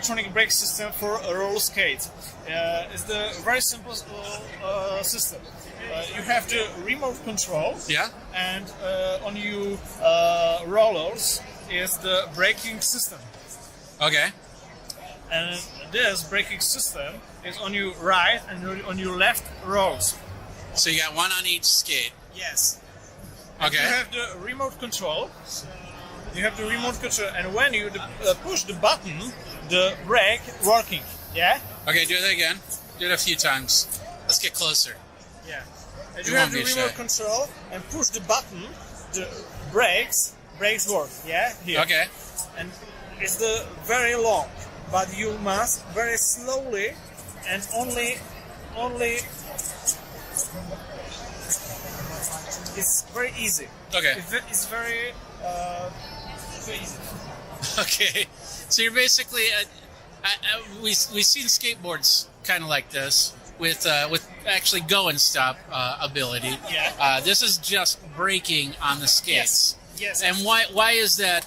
electronic brake system for roller skates. It's the very simple system. You have the remote control, Yeah. and on your rollers is the braking system. Okay. And this braking system is on your right and on your left rolls. So you got one on each skate. Yes. Okay. You have the remote control. And when you push the button, the brake working. Yeah. Okay, do that again. Do it a few times. Let's get closer. Yeah. And You you have won't the be remote shy. control and push the button, the brakes work. Yeah. Here. Okay. And it's the very long, but you must very slowly and only. It's very easy. Okay. It's very easy. Okay. So you're basically we've seen skateboards kind of like this with actually go and stop ability. Yeah. This is just braking on the skates. Yes. And why is that?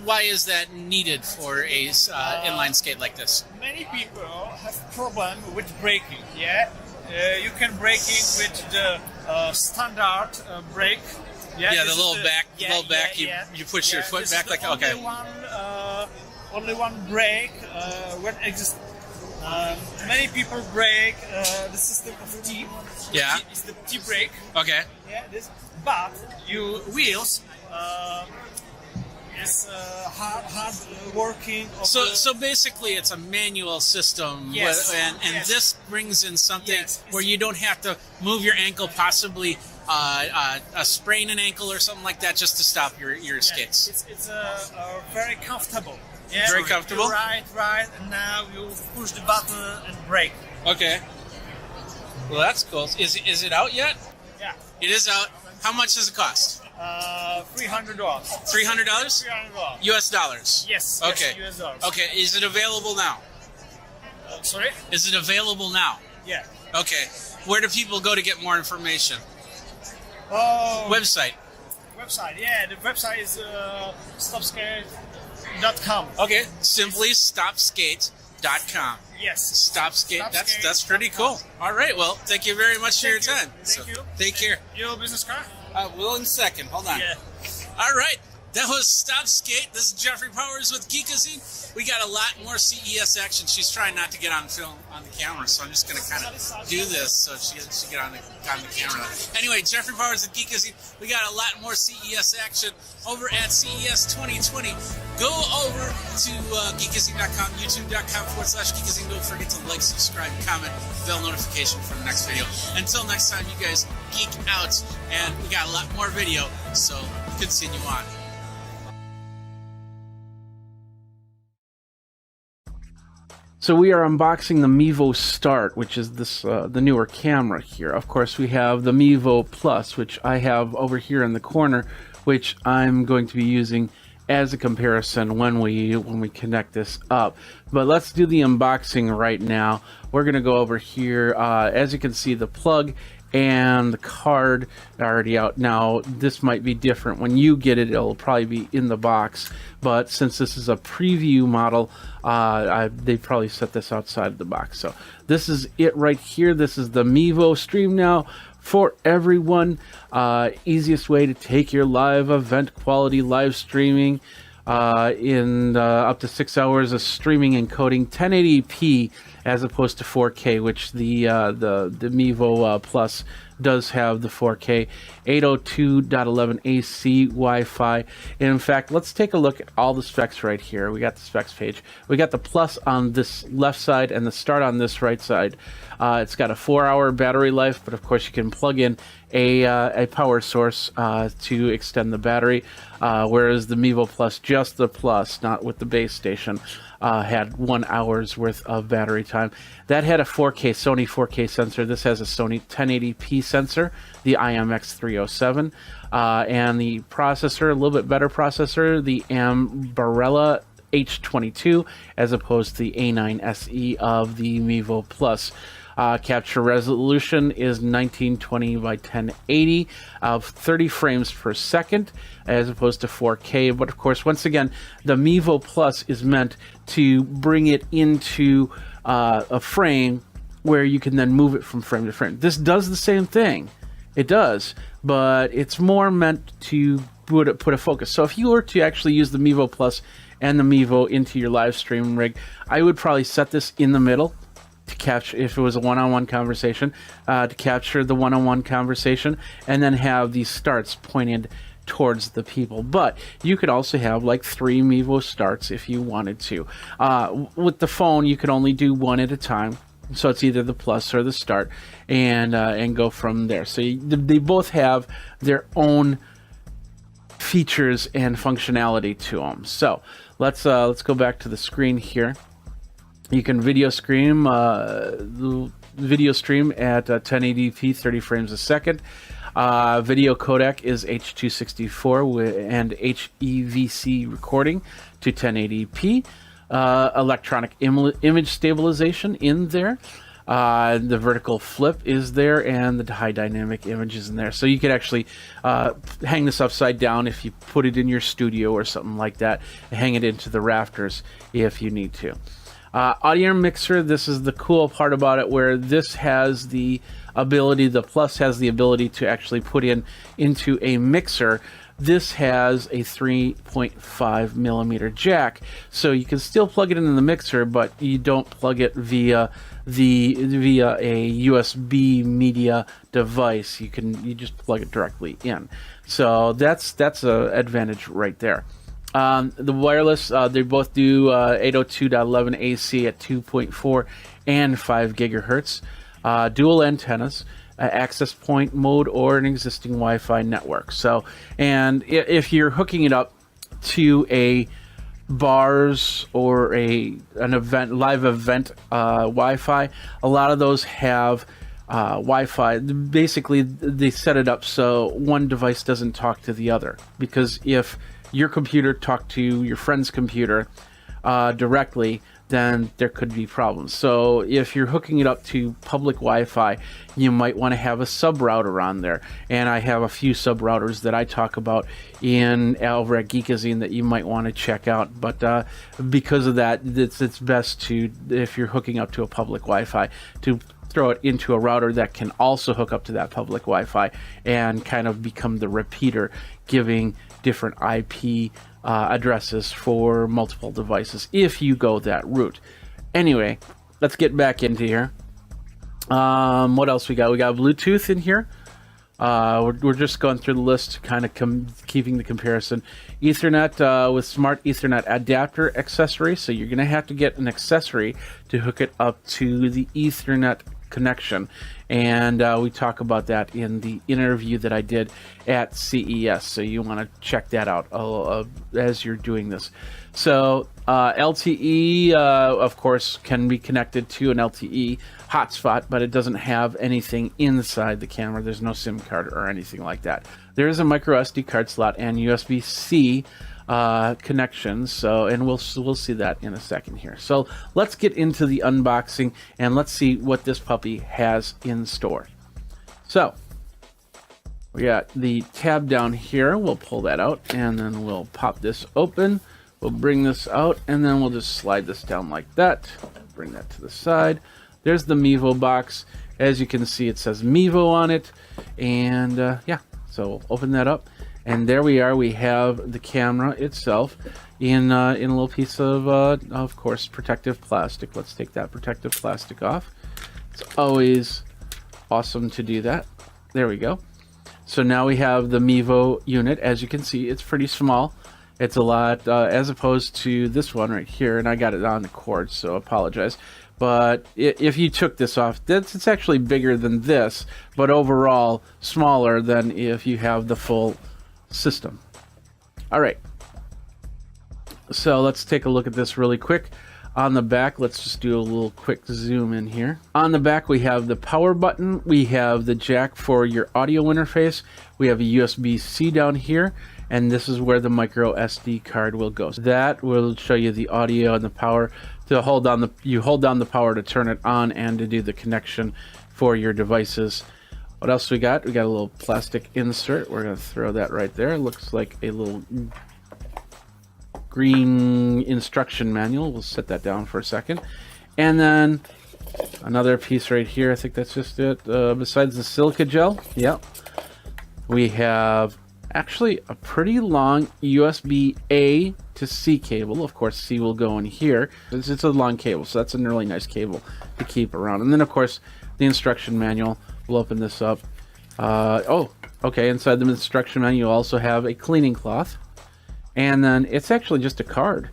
Why is that needed for a inline skate like this? Many people have problem with braking. Yeah. You can braking with the standard brake. Yeah, the this little is back. Yeah. You push your foot This back is like the okay. Only one brake when exists. Many people brake the system of T. Yeah. It's the T brake. Okay. Yeah. But your wheels is hard working. So basically, it's a manual system, Yes. and Yes. this brings in something Yes. where you don't have to move your ankle, possibly sprain an ankle or something like that, just to stop your skates. It's very comfortable. Yeah, Very comfortable? You right, and now you push the button and brake. Okay. Well, that's cool. Is it out yet? Yeah. It is out. How much does it cost? $300. $300? $300. U.S. dollars. Yes. Okay. Yes, US dollars. Okay. Is it available now? Sorry? Is it available now? Yeah. Okay. Where do people go to get more information? Oh. Website. Website. Yeah, the website is stopskate.com. Okay. Simply stopskate.com. Yes. Stop skate. Stop That's skate. pretty cool. All right. Well, thank you very much for your Thank you. time. Thank you. Take care. Your business card? Well, in a second. Hold on. Yeah. All right. That was Stop Skate. This is Jeffrey Powers with Geekazine. We got a lot more CES action. She's trying not to get on film on the camera, so I'm just going to kind of do this so she doesn't get on the camera. Anyway, Jeffrey Powers with Geekazine. We got a lot more CES action over at CES 2020. Go over to geekazine.com, youtube.com/Geekazine. Don't forget to like, subscribe, comment, bell notification for the next video. Until next time, you guys geek out, and we got a lot more video, so continue on. So we are unboxing the Mevo Start, which is this the newer camera here. Of course, we have the Mevo Plus, which I have over here in the corner, which I'm going to be using as a comparison when we connect this up. But let's do the unboxing right now. We're going to go over here. As you can see, the plug and the card are already out. Now, this might be different. When you get it, it'll probably be in the box. But since this is a preview model, they probably set this outside of the box. So this is it right here. This is the Mevo Stream Now for everyone. Easiest way to take your live event quality live streaming in up to 6 hours of streaming and coding 1080p as opposed to 4K, which the Mevo Plus does have the 4K 802.11 AC Wi-Fi. And in fact, let's take a look at all the specs right here. We got the specs page. We got the Plus on this left side and the Start on this right side. It's got a 4-hour battery life, but of course you can plug in a power source to extend the battery, whereas the Mevo Plus, just the Plus, not with the base station, had 1 hour's worth of battery time. That had a Sony 4K sensor. This has a Sony 1080p sensor, the IMX307, and the processor, a little bit better processor, the Ambarella H22, as opposed to the A9 SE of the Mevo Plus. Capture resolution is 1920 by 1080 of 30 frames per second as opposed to 4K. But of course, once again, the Mevo Plus is meant to bring it into a frame where you can then move it from frame to frame. This does the same thing. It does, but it's more meant to put a focus. So if you were to actually use the Mevo Plus and the Mevo into your live stream rig, I would probably set this in the middle to capture, if it was a one-on-one conversation, to capture the one-on-one conversation, and then have these starts pointed towards the people. But you could also have like 3 Mevo starts if you wanted to. With the phone, you could only do one at a time. So it's either the plus or the start, and go from there. So they both have their own features and functionality to them. So let's go back to the screen here. You can video stream at 1080p 30 frames a second. Video codec is H.264 and HEVC recording to 1080p. Electronic image stabilization in there. The vertical flip is there, and the high dynamic image is in there. So you could actually hang this upside down if you put it in your studio or something like that, and hang it into the rafters if you need to. Audio mixer, this is the cool part about it, where this has the ability, the Plus has the ability to actually put into a mixer. This has a 3.5 millimeter jack, so you can still plug it into the mixer, but you don't plug it via a USB media device. You just plug it directly in. So that's a advantage right there. The wireless, they both do 802.11 AC at 2.4 and 5 gigahertz. Dual antennas. Access point mode or an existing Wi-Fi network. So, and if you're hooking it up to a bars or an event, live event Wi-Fi, a lot of those have Wi-Fi. Basically, they set it up so one device doesn't talk to the other, because if your computer talked to your friend's computer directly, then there could be problems. So if you're hooking it up to public Wi-Fi, you might want to have a sub router on there. And I have a few sub routers that I talk about over at Geekazine that you might want to check out. But because of that, it's best to, if you're hooking up to a public Wi-Fi, to throw it into a router that can also hook up to that public Wi-Fi and kind of become the repeater, giving different IP addresses for multiple devices if you go that route. Anyway, let's get back into here. What else we got? We got Bluetooth in here. We're just going through the list, kind of keeping the comparison. Ethernet with smart Ethernet adapter accessory. So you're going to have to get an accessory to hook it up to the Ethernet connection, and we talk about that in the interview that I did at CES, so you want to check that out as you're doing this. So LTE of course can be connected to an LTE hotspot, but it doesn't have anything inside the camera. There's no SIM card or anything like that. There is a micro SD card slot and USB-C connections, so, and we'll see that in a second here. So let's get into the unboxing and let's see what this puppy has in store. So we got the tab down here. We'll pull that out and then we'll pop this open. We'll bring this out and then we'll just slide this down like that. Bring that to the side. There's the Mevo box. As you can see, it says Mevo on it, and yeah, so we'll open that up. And there we are. We have the camera itself in a little piece of course, protective plastic. Let's take that protective plastic off. It's always awesome to do that. There we go. So now we have the Mevo unit. As you can see, it's pretty small. It's a lot, as opposed to this one right here. And I got it on the cord, so I apologize. But if you took this off, it's actually bigger than this, but overall smaller than if you have the full system. All right, so let's take a look at this really quick. On the back, let's just do a little quick zoom in here. On the back, we have the power button, we have the jack for your audio interface, we have a USB-C down here, and this is where the micro SD card will go. So that will show you the audio and the power. To hold down the power to turn it on and to do the connection for your devices. What else we got? We got a little plastic insert. We're going to throw that right there. It looks like a little green instruction manual. We'll set that down for a second. And then another piece right here. I think that's just it. Besides the silica gel, yep, we have actually a pretty long USB A to C cable. Of course, C will go in here. It's a long cable, so that's a really nice cable to keep around. And then, of course, the instruction manual. We'll open this up. Oh, okay. Inside the instruction manual, you also have a cleaning cloth. And then it's actually just a card.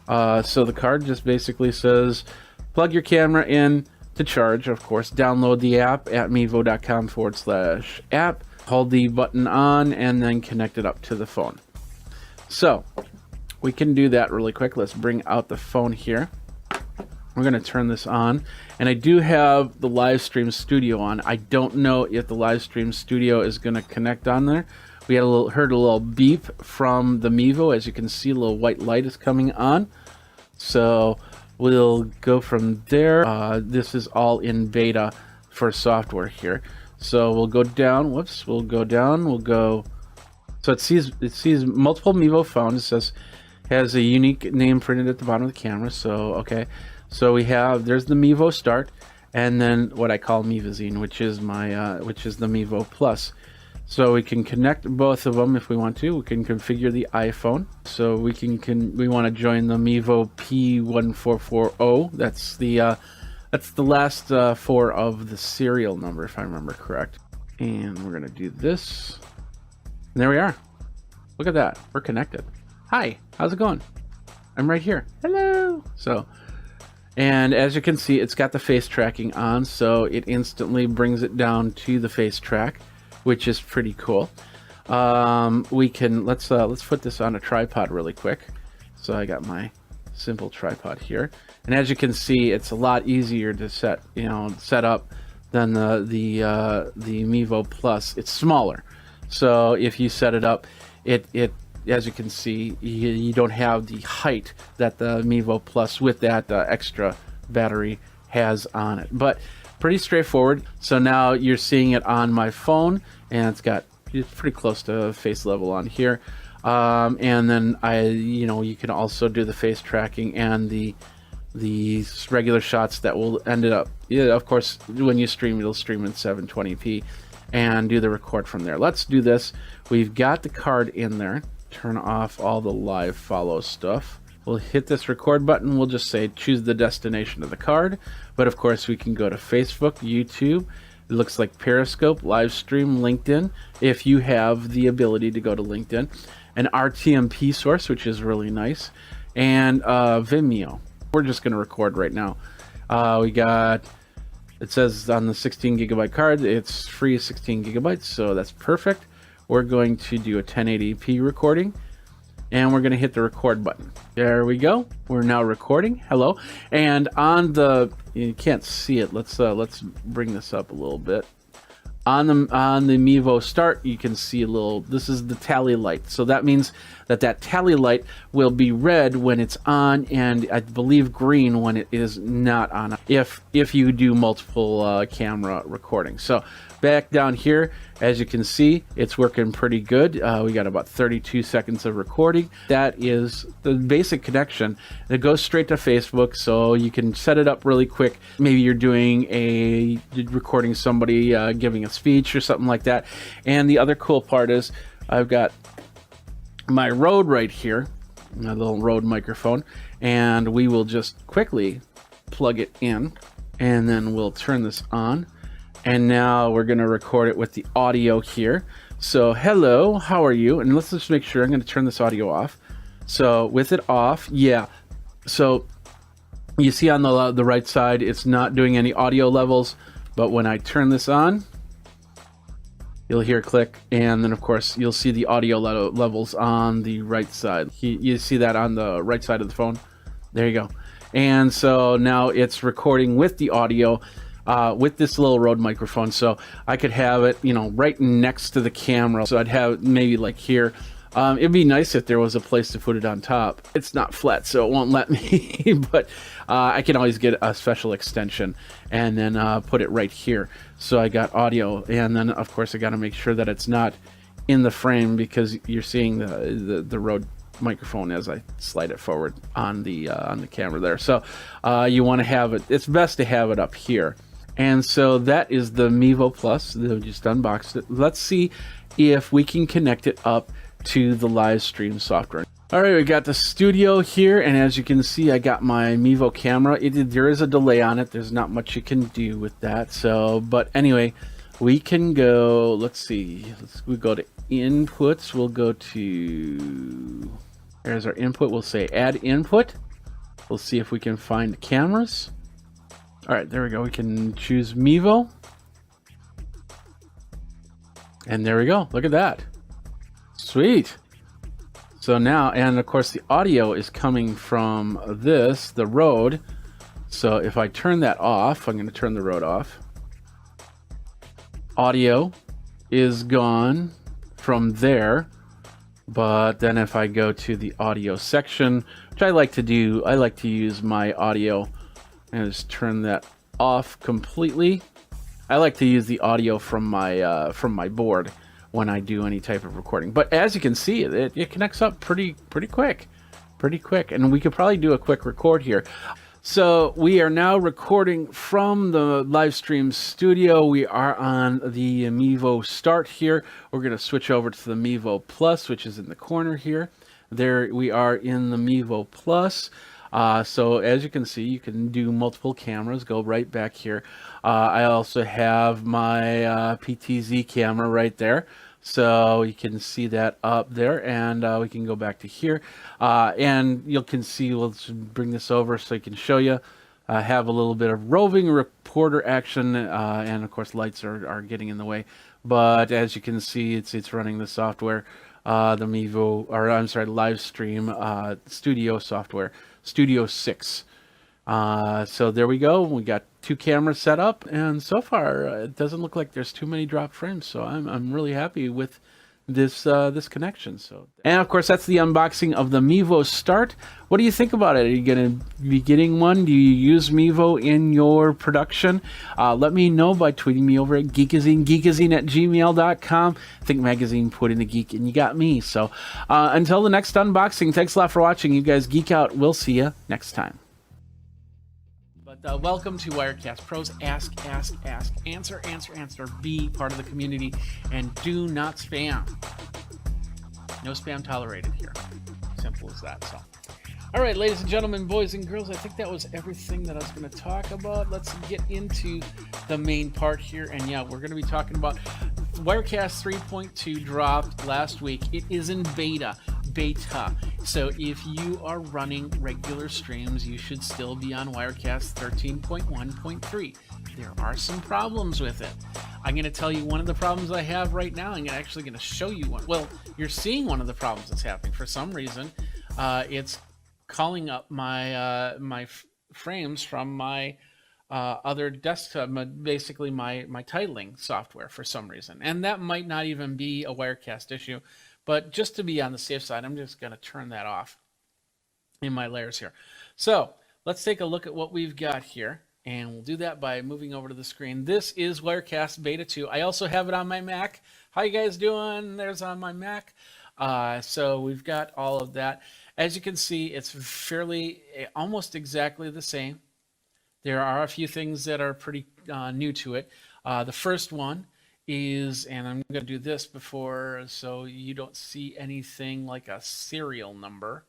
So the card just basically says, plug your camera in to charge. Of course, download the app at mevo.com/app. Hold the button on and then connect it up to the phone. So we can do that really quick. Let's bring out the phone here. We're going to turn this on, and I do have the live stream studio on. I don't know if the live stream studio is going to connect on there. We had heard a little beep from the Mevo. As you can see, a little white light is coming on. So we'll go from there. This is all in beta for software here. So we'll go down. Whoops, we'll go down. We'll go. So it sees multiple Mevo phones. It says has a unique name printed at the bottom of the camera. So okay. So we have, there's the Mevo Start, and then what I call Mevazine, which is the Mevo Plus. So we can connect both of them if we want to. We can configure the iPhone. So we we want to join the Mevo P1440. That's the last four of the serial number, if I remember correct. And we're gonna do this. And there we are. Look at that. We're connected. Hi. How's it going? I'm right here. Hello. So. And as you can see, it's got the face tracking on, so it instantly brings it down to the face track, which is pretty cool. We can let's put this on a tripod really quick. So I got my simple tripod here, and as you can see, it's a lot easier to set up than the Mevo Plus. It's smaller, so if you set it up, it as you can see, you don't have the height that the Mevo Plus with that extra battery has on it. But pretty straightforward. So now you're seeing it on my phone, and it's pretty close to face level on here. And then you can also do the face tracking and the regular shots that will end it up. Yeah, of course, when you stream, it'll stream in 720p and do the record from there. Let's do this. We've got the card in there. Turn off all the live follow stuff. We'll hit this record button. We'll just say choose the destination of the card, but of course we can go to Facebook, YouTube. It looks like Periscope, live stream, LinkedIn, if you have the ability to go to LinkedIn, an RTMP source, which is really nice, and Vimeo. We're just going to record right now. It says on the 16 gigabyte card, it's free 16 gigabytes, so that's perfect. We're going to do a 1080p recording, and we're going to hit the record button. There we go. We're now recording. Hello. And on you can't see it. Let's bring this up a little bit. On the Mevo Start, you can see this is the tally light. So that means that tally light will be red when it's on, and I believe green when it is not on, if you do multiple camera recording. So back down here, as you can see, it's working pretty good. We got about 32 seconds of recording. That is the basic connection. It goes straight to Facebook, so you can set it up really quick. Maybe you're recording somebody giving a speech or something like that. And the other cool part is I've got my Rode right here, my little Rode microphone, and we will just quickly plug it in, and then we'll turn this on. And now we're going to record it with the audio here. So hello, how are you? And let's just make sure. I'm going to turn this audio off. So with it off, yeah. So you see on the right side, it's not doing any audio levels. But when I turn this on, you'll hear click. And then, of course, you'll see the audio levels on the right side. You see that on the right side of the phone. There you go. And so now it's recording with the audio. With this little Rode microphone, so I could have it, right next to the camera. So I'd have maybe like here, It'd be nice if there was a place to put it on top. It's not flat, so it won't let me, but I can always get a special extension and then put it right here. So I got audio, and then of course I got to make sure that it's not in the frame, because you're seeing the Rode microphone as I slide it forward on the camera there. So you want to have it, it's best to have it up here. And so that is the Mevo Plus. They just unboxed it. Let's see if we can connect it up to the live stream software. All right, we got the studio here, and as you can see, I got my Mevo camera. There is a delay on it. There's not much you can do with that. So, but anyway, we can go. Let's see. We go to inputs. We'll go to. There's our input. We'll say add input. We'll see if we can find cameras. All right, there we go. We can choose Mevo. And there we go. Look at that. Sweet. So now, and of course the audio is coming from the Rode. So if I turn that off, I'm going to turn the Rode off. Audio is gone from there. But then if I go to the audio section, which I like to do, I like to use my audio and just turn that off completely. I like to use the audio from my board when I do any type of recording. But as you can see, it connects up pretty quick. And we could probably do a quick record here. So we are now recording from the live stream studio. We are on the Mevo Start here. We're going to switch over to the Mevo Plus, which is in the corner here. There we are in the Mevo Plus. So as you can see, you can do multiple cameras. Go right back here. I also have my PTZ camera right there. So you can see that up there, and we can go back to here. And you can see, let's bring this over so I can show you. Have a little bit of roving reporter action, and of course lights are getting in the way. But as you can see, it's running the software, the Mevo, or I'm sorry, live stream studio software, Studio 6. So there we go. We got 2 cameras set up, and so far it doesn't look like there's too many drop frames. So I'm really happy with this this connection. So, and of course that's the unboxing of the Mevo Start. What do you think about it? Are you going to be getting one? Do you use Mevo in your production? Let me know by tweeting me over at Geekazine, geekazine@gmail.com. Think Magazine, put in the geek, and you got me. So until the next unboxing, thanks a lot for watching. You guys geek out. We'll see you next time. But welcome to Wirecast Pros. Ask, answer. Be part of the community, and do not spam. No spam tolerated here. Simple as that. So, all right, ladies and gentlemen, boys and girls, I think that was everything that I was going to talk about. Let's get into the main part here, and yeah, we're going to be talking about Wirecast 3.2 dropped last week. It is in beta. So if you are running regular streams, you should still be on Wirecast 13.1.3. There are some problems with it. I'm going to tell you one of the problems I have right now. I'm actually going to show you one. Well, you're seeing one of the problems that's happening. For some reason, it's calling up my frames from my other desktop, basically my titling software for some reason. And that might not even be a Wirecast issue. But just to be on the safe side, I'm just going to turn that off in my layers here. So let's take a look at what we've got here. And we'll do that by moving over to the screen. This is Wirecast Beta 2. I also have it on my Mac. How you guys doing? There's on my Mac. So we've got all of that. As you can see, it's fairly, almost exactly the same. There are a few things that are pretty new to it. The first one is, and I'm going to do this before so you don't see anything like a serial number.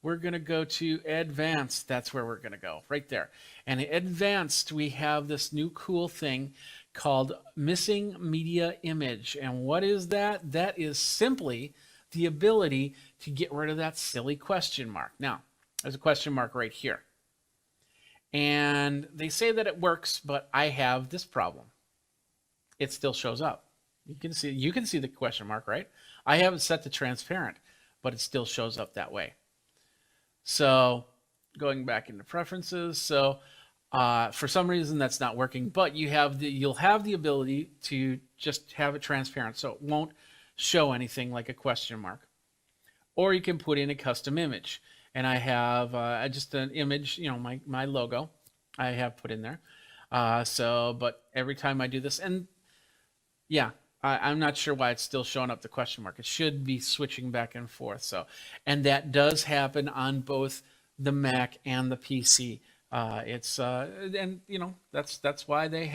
We're going to go to advanced. That's where we're going to go, right there. And in advanced, we have this new cool thing called missing media image. And what is that? That is simply the ability to get rid of that silly question mark. Now, there's a question mark right here. And they say that it works, but I have this problem. It still shows up. You can see the question mark, right? I have it set to transparent, but it still shows up that way. So going back into preferences, so For some reason, that's not working, but you'll have the ability to just have it transparent, so it won't show anything like a question mark. Or you can put in a custom image, and I have just an image, my logo, I have put in there. But every time I do this, and yeah, I'm not sure why it's still showing up the question mark. It should be switching back and forth. And that does happen on both the Mac and the PC. That's why they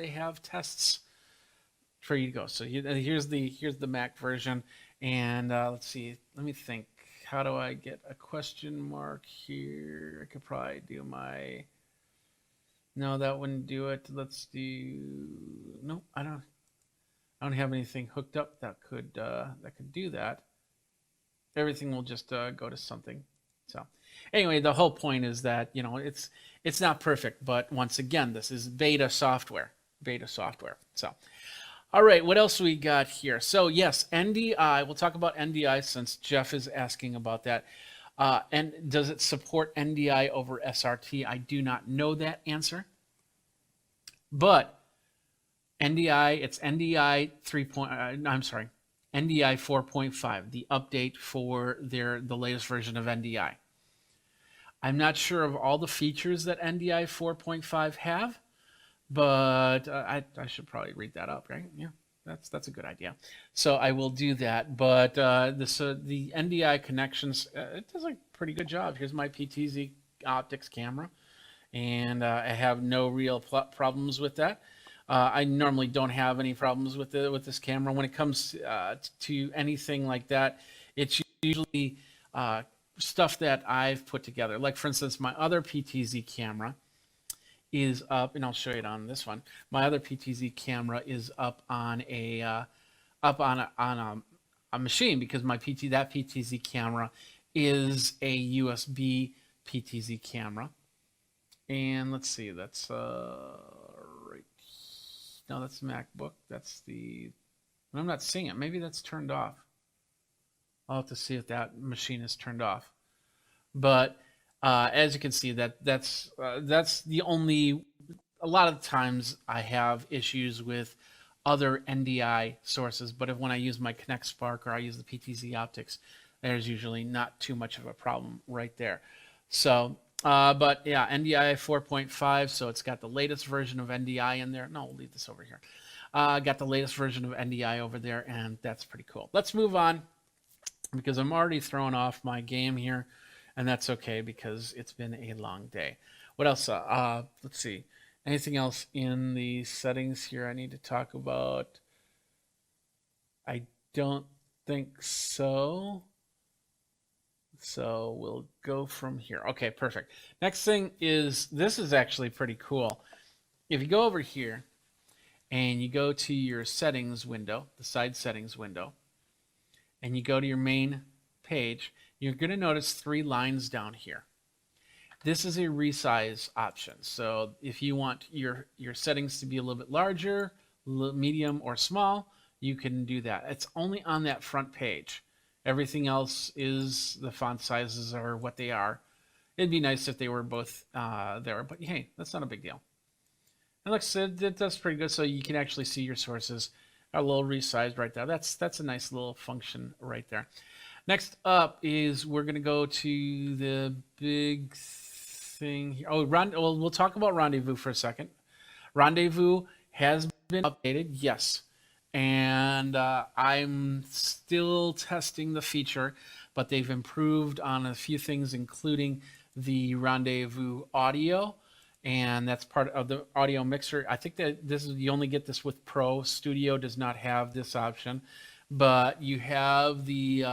have tests for you to go. So here's the Mac version, and let's see. Let me think. How do I get a question mark here? I could probably do my. No, that wouldn't do it. Let's do. No, I don't have anything hooked up that could do that. Everything will just go to something. So anyway, the whole point is that it's not perfect, but once again, this is beta software. So, all right, what else we got here? So yes, NDI. We'll talk about NDI since Jeff is asking about that. And does it support NDI over SRT? I do not know that answer. But NDI, it's NDI NDI 4.5, the update for the latest version of NDI. I'm not sure of all the features that NDI 4.5 have, but I should probably read that up, right? Yeah, that's a good idea. So I will do that. But the NDI connections, it does a pretty good job. Here's my PTZ optics camera, and I have no real problems with that. I normally don't have any problems with this camera. When it comes to anything like that, it's usually stuff that I've put together. Like for instance, my other PTZ camera is up, and I'll show you it on this one. My other PTZ camera is up on a machine because that PTZ camera is a USB PTZ camera. And let's see, that's right. No, that's MacBook. I'm not seeing it. Maybe that's turned off. I'll have to see if that machine is turned off. But as you can see, that's the only. A lot of times I have issues with other NDI sources, but when I use my Connect Spark or I use the PTZ optics, there's usually not too much of a problem right there. So, but yeah, NDI 4.5, so it's got the latest version of NDI in there. No, we'll leave this over here. Got the latest version of NDI over there, and that's pretty cool. Let's move on because I'm already throwing off my game here, and that's okay because it's been a long day. What else? Let's see. Anything else in the settings here I need to talk about? I don't think so. So we'll go from here. Okay, perfect. Next thing is, this is actually pretty cool. If you go over here and you go to your settings window, the side settings window, and you go to your main page, you're going to notice 3 lines down here. This is a resize option. So if you want your settings to be a little bit larger, medium, or small, you can do that. It's only on that front page. Everything else is the font sizes are what they are. It'd be nice if they were both there, but hey, that's not a big deal. And like I said, that's pretty good. So you can actually see your sources are a little resized right there. That's a nice little function right there. Next up is we're going to go to the big thing here. Oh, well, we'll talk about Rendezvous for a second. Rendezvous has been updated, yes. And I'm still testing the feature, but they've improved on a few things, including the Rendezvous audio, and that's part of the audio mixer. I think that you only get this with Pro. Studio does not have this option, but you have the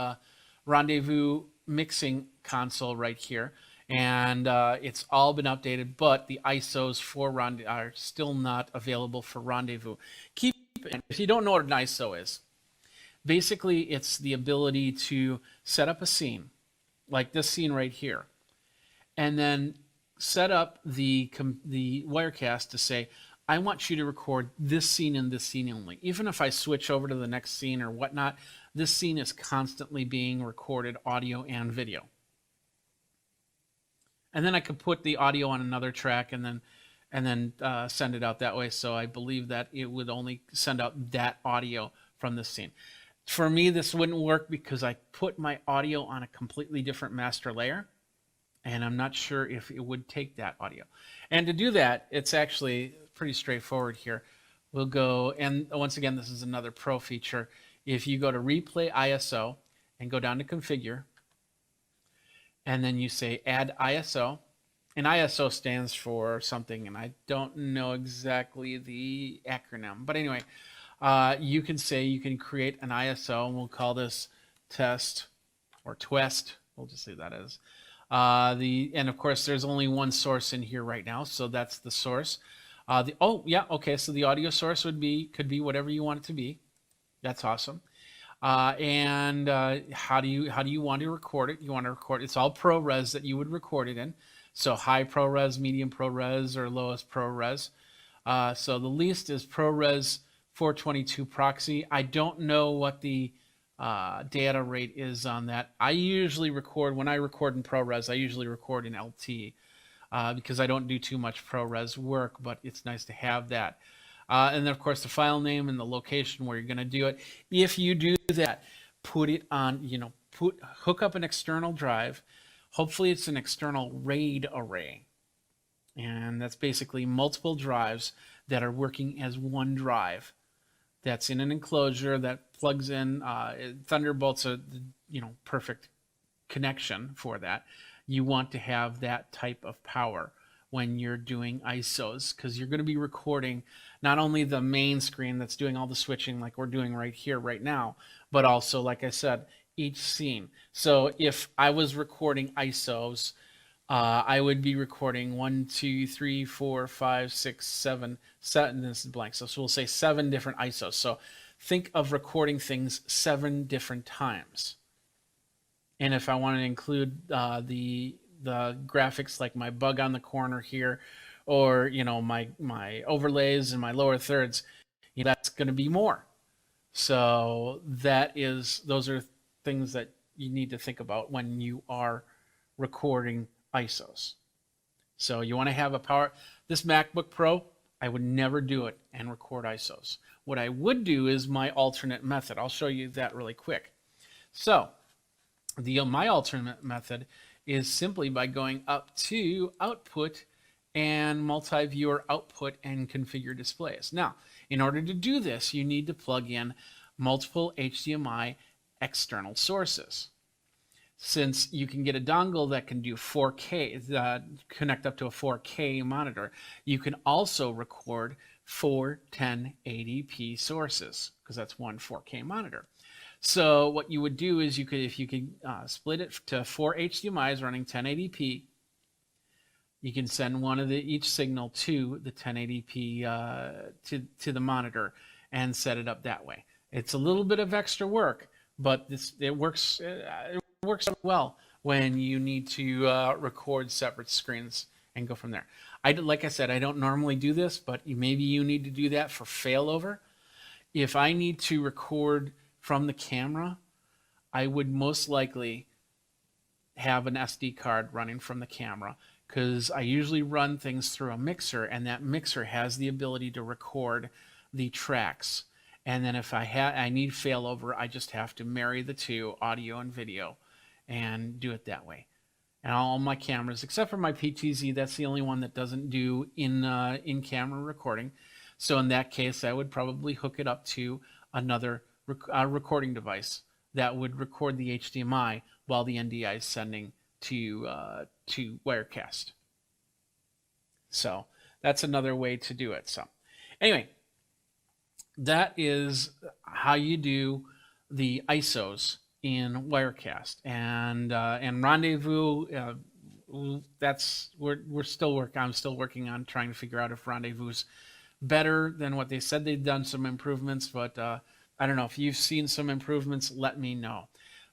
Rendezvous mixing console right here, and it's all been updated, but the ISOs for Rendezvous are still not available for Rendezvous. If you don't know what an ISO is, basically it's the ability to set up a scene, like this scene right here, and then set up the Wirecast to say, I want you to record this scene and this scene only. Even if I switch over to the next scene or whatnot, this scene is constantly being recorded, audio and video. And then I could put the audio on another track and then send it out that way. So I believe that it would only send out that audio from the scene. For me, this wouldn't work because I put my audio on a completely different master layer, and I'm not sure if it would take that audio. And to do that, it's actually pretty straightforward here. We'll go, and once again, this is another pro feature. If you go to Replay ISO and go down to Configure, and then you say Add ISO, and ISO stands for something, and I don't know exactly the acronym, but anyway, you can say you can create an ISO, and we'll call this test or twest. We'll just say that is. And of course, there's only one source in here right now, so that's the source. So the audio source could be whatever you want it to be. That's awesome. How do you want to record it? You want to record it's all ProRes that you would record it in. So high ProRes, medium ProRes, or lowest ProRes. So the least is ProRes 422 proxy. I don't know what the data rate is on that. I usually record, when I record in ProRes, I usually record in LT because I don't do too much ProRes work, but it's nice to have that. And then, of course, the file name and the location where you're going to do it. If you do that, put it on, hook up an external drive. Hopefully, it's an external RAID array. And that's basically multiple drives that are working as one drive. That's in an enclosure that plugs in. Thunderbolt's a perfect connection for that. You want to have that type of power when you're doing ISOs, because you're going to be recording not only the main screen that's doing all the switching like we're doing right here, right now, but also, like I said, each scene. So if I was recording ISOs, I would be recording 1, 2, 3, 4, 5, 6, 7, and this is blank. So we'll say 7 different ISOs. So think of recording things 7 different times. And if I want to include the graphics like my bug on the corner here, or my overlays and my lower thirds, that's going to be more. So those are things that you need to think about when you are recording ISOs. So you want to have this MacBook Pro, I would never do it and record ISOs. What I would do is my alternate method. I'll show you that really quick. So my alternate method is simply by going up to Output and Multi-Viewer Output and Configure Displays. Now, in order to do this, you need to plug in multiple HDMI external sources. Since you can get a dongle that can do 4K, connect up to a 4K monitor, you can also record 4 1080p sources, because that's one 4K monitor. So what you would do is if you could split it to 4 HDMIs running 1080p, you can send one of each signal to the 1080p to the monitor and set it up that way. It's a little bit of extra work, but it works well when you need to record separate screens and go from there. Like I said, I don't normally do this, but maybe you need to do that for failover. If I need to record from the camera, I would most likely have an SD card running from the camera, because I usually run things through a mixer, and that mixer has the ability to record the tracks. And then if I need failover, I just have to marry the two, audio and video, and do it that way. And all my cameras, except for my PTZ, that's the only one that doesn't do in-camera recording. So in that case, I would probably hook it up to another recording device that would record the HDMI while the NDI is sending to Wirecast. So that's another way to do it. So anyway, that is how you do the ISOs in Wirecast. And Rendezvous, we're still working. I'm still working on trying to figure out if Rendezvous's better than what they said. They've done some improvements, but I don't know. If you've seen some improvements, let me know.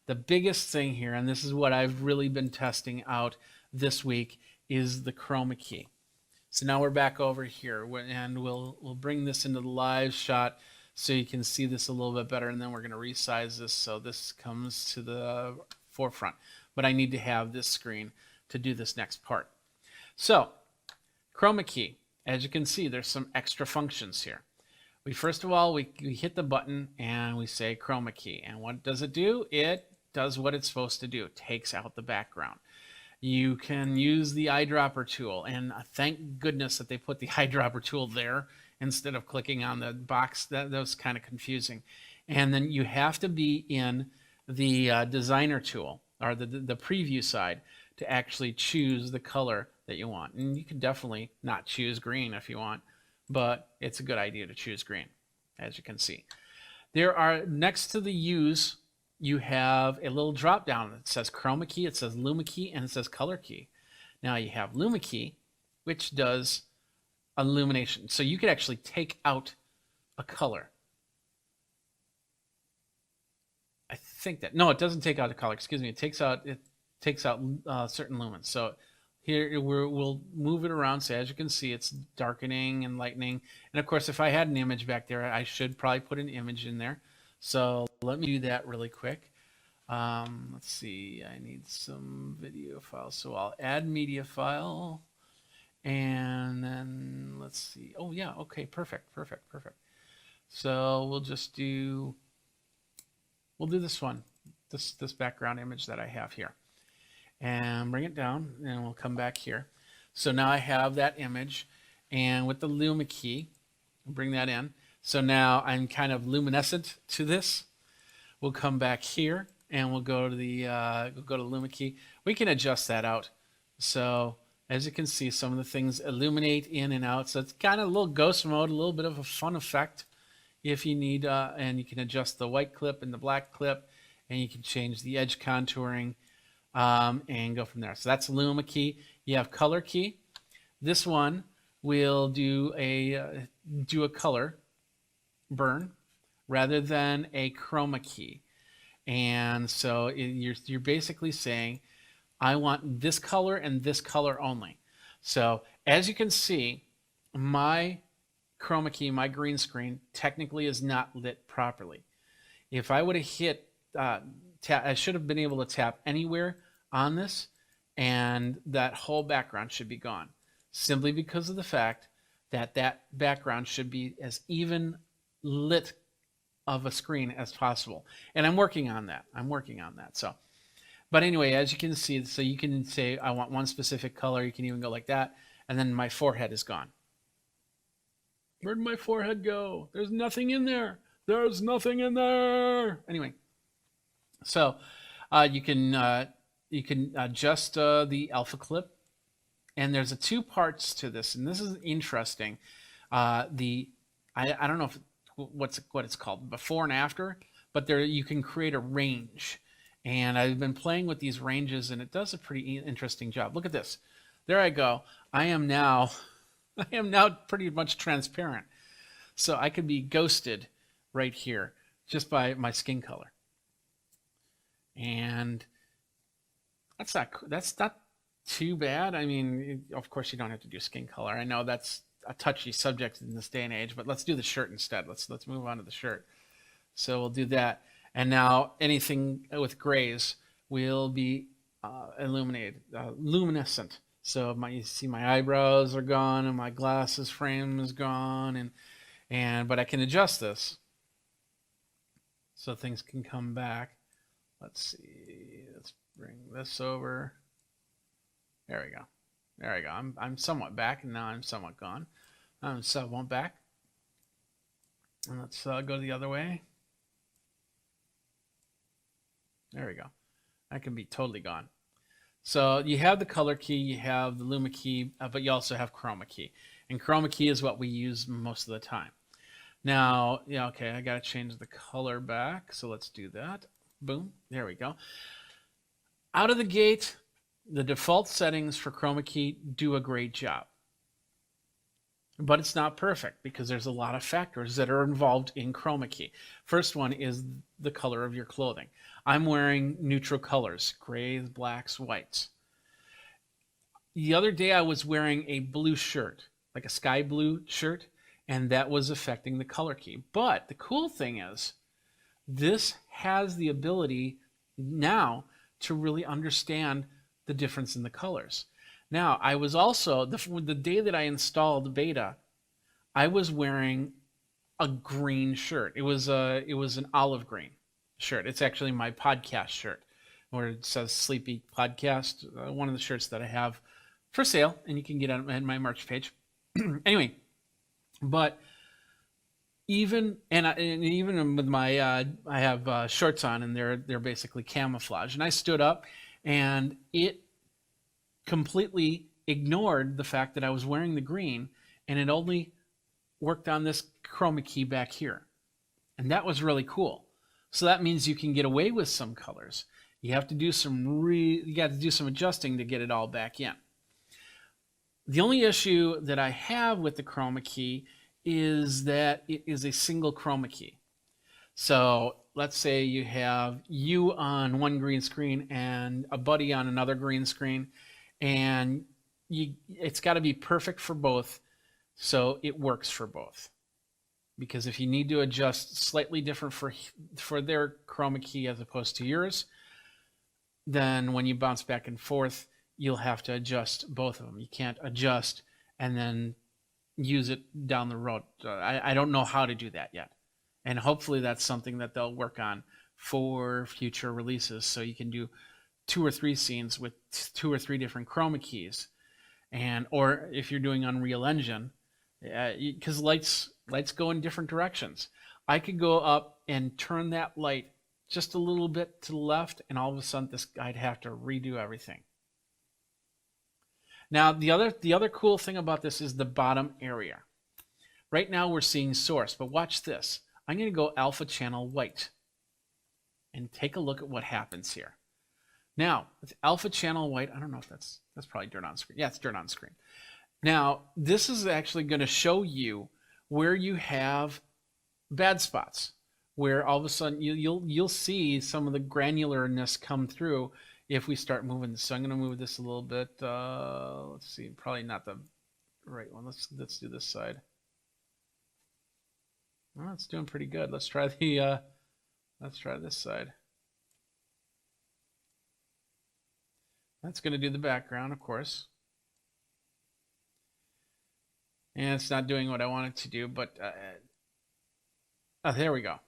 The biggest thing here, and this is what I've really been testing out this week, is the chroma key. So now we're back over here, and we'll bring this into the live shot so you can see this a little bit better, and then we're going to resize this so this comes to the forefront. But I need to have this screen to do this next part. So, chroma key. As you can see, there's some extra functions here. First of all, we hit the button and we say chroma key. And what does it do? It does what it's supposed to do. It takes out the background. You can use the eyedropper tool, and thank goodness that they put the eyedropper tool there instead of clicking on the box. That was kind of confusing. And then you have to be in the designer tool, or the preview side, to actually choose the color that you want. And you can definitely not choose green if you want, but it's a good idea to choose green, as you can see. There are, next to the U's, you have a little drop down that says chroma key, it says luma key, and it says color key. Now you have luma key, which does illumination. So you could actually take out a color. I think that, no, it doesn't take out a color, excuse me. It takes out certain lumens. So here we'll move it around. So as you can see, it's darkening and lightening. And of course, if I had an image back there, I should probably put an image in there. So let me do that really quick. Let's see, I need some video files. So I'll add media file. And then let's see. Oh yeah, okay, perfect. So we'll do this one, this background image that I have here. And bring it down, and we'll come back here. So now I have that image, and with the luma key, bring that in. So now I'm kind of luminescent to this. We'll come back here, and we'll go to the luma key. We can adjust that out. So as you can see, some of the things illuminate in and out. So it's kind of a little ghost mode, a little bit of a fun effect if you need. And you can adjust the white clip and the black clip, and you can change the edge contouring. And go from there. So that's luma key. You have color key. This one will do a color burn rather than a chroma key. And so you're basically saying, I want this color and this color only. So as you can see, my chroma key, my green screen, technically is not lit properly. If I would have hit I should have been able to tap anywhere on this, and that whole background should be gone, simply because of the fact that that background should be as even lit of a screen as possible. And I'm working on that. So, but anyway, as you can see, so you can say, I want one specific color. You can even go like that. And then my forehead is gone. Where did my forehead go? There's nothing in there. There's nothing in there. Anyway, so you can adjust the alpha clip, and there's two parts to this, and this is interesting. I don't know what it's called, before and after, but there you can create a range, and I've been playing with these ranges, and it does a pretty interesting job. Look at this. There I go. I am now pretty much transparent, so I could be ghosted right here just by my skin color. And that's not too bad. I mean, of course you don't have to do skin color. I know that's a touchy subject in this day and age, but let's do the shirt instead. Let's move on to the shirt. So we'll do that. And now anything with grays will be illuminated, luminescent. So you see my eyebrows are gone and my glasses frame is gone, but I can adjust this so things can come back. Let's see. Let's bring this over. There we go. I'm somewhat back, and now I'm somewhat gone. I'm somewhat back. And let's go the other way. There we go. I can be totally gone. So you have the color key, you have the luma key, but you also have chroma key. And chroma key is what we use most of the time. Now, yeah, okay, I got to change the color back. So let's do that. Boom. There we go. Out of the gate, the default settings for chroma key do a great job. But it's not perfect because there's a lot of factors that are involved in chroma key. First one is the color of your clothing. I'm wearing neutral colors, grays, blacks, whites. The other day I was wearing a blue shirt, like a sky blue shirt, and that was affecting the color key. But the cool thing is, this has the ability now to really understand the difference in the colors. Now, I was also, the day that I installed beta, I was wearing a green shirt. It was an olive green shirt. It's actually my podcast shirt, where it says Sleepy Podcast. One of the shirts that I have for sale, and you can get it on my merch page. Anyway, but even with my I have shorts on, and they're basically camouflage. And I stood up, and it completely ignored the fact that I was wearing the green, and it only worked on this chroma key back here. And that was really cool. So that means you can get away with some colors. You have to do some adjusting to get it all back in. The only issue that I have with the chroma key is that it is a single chroma key. So let's say you have you on one green screen and a buddy on another green screen, and it's got to be perfect for both, so it works for both. Because if you need to adjust slightly different for their chroma key as opposed to yours, then when you bounce back and forth, you'll have to adjust both of them. You can't adjust and then use it down the road. I don't know how to do that yet. And hopefully that's something that they'll work on for future releases, so you can do 2 or 3 scenes with 2 or 3 different chroma keys. Or if you're doing Unreal Engine, because lights go in different directions. I could go up and turn that light just a little bit to the left, and all of a sudden I'd have to redo everything. Now, the other cool thing about this is the bottom area. Right now we're seeing source, but watch this. I'm going to go alpha channel white and take a look at what happens here. Now, with alpha channel white, I don't know if that's probably dirt on screen. Yeah, it's dirt on screen. Now, this is actually going to show you where you have bad spots, where all of a sudden you'll see some of the granularness come through if we start moving this. So I'm going to move this a little bit. Let's see, probably not the right one. Let's do this side. Well, it's doing pretty good. Let's try this side. That's going to do the background, of course. And it's not doing what I want it to do, but oh, there we go.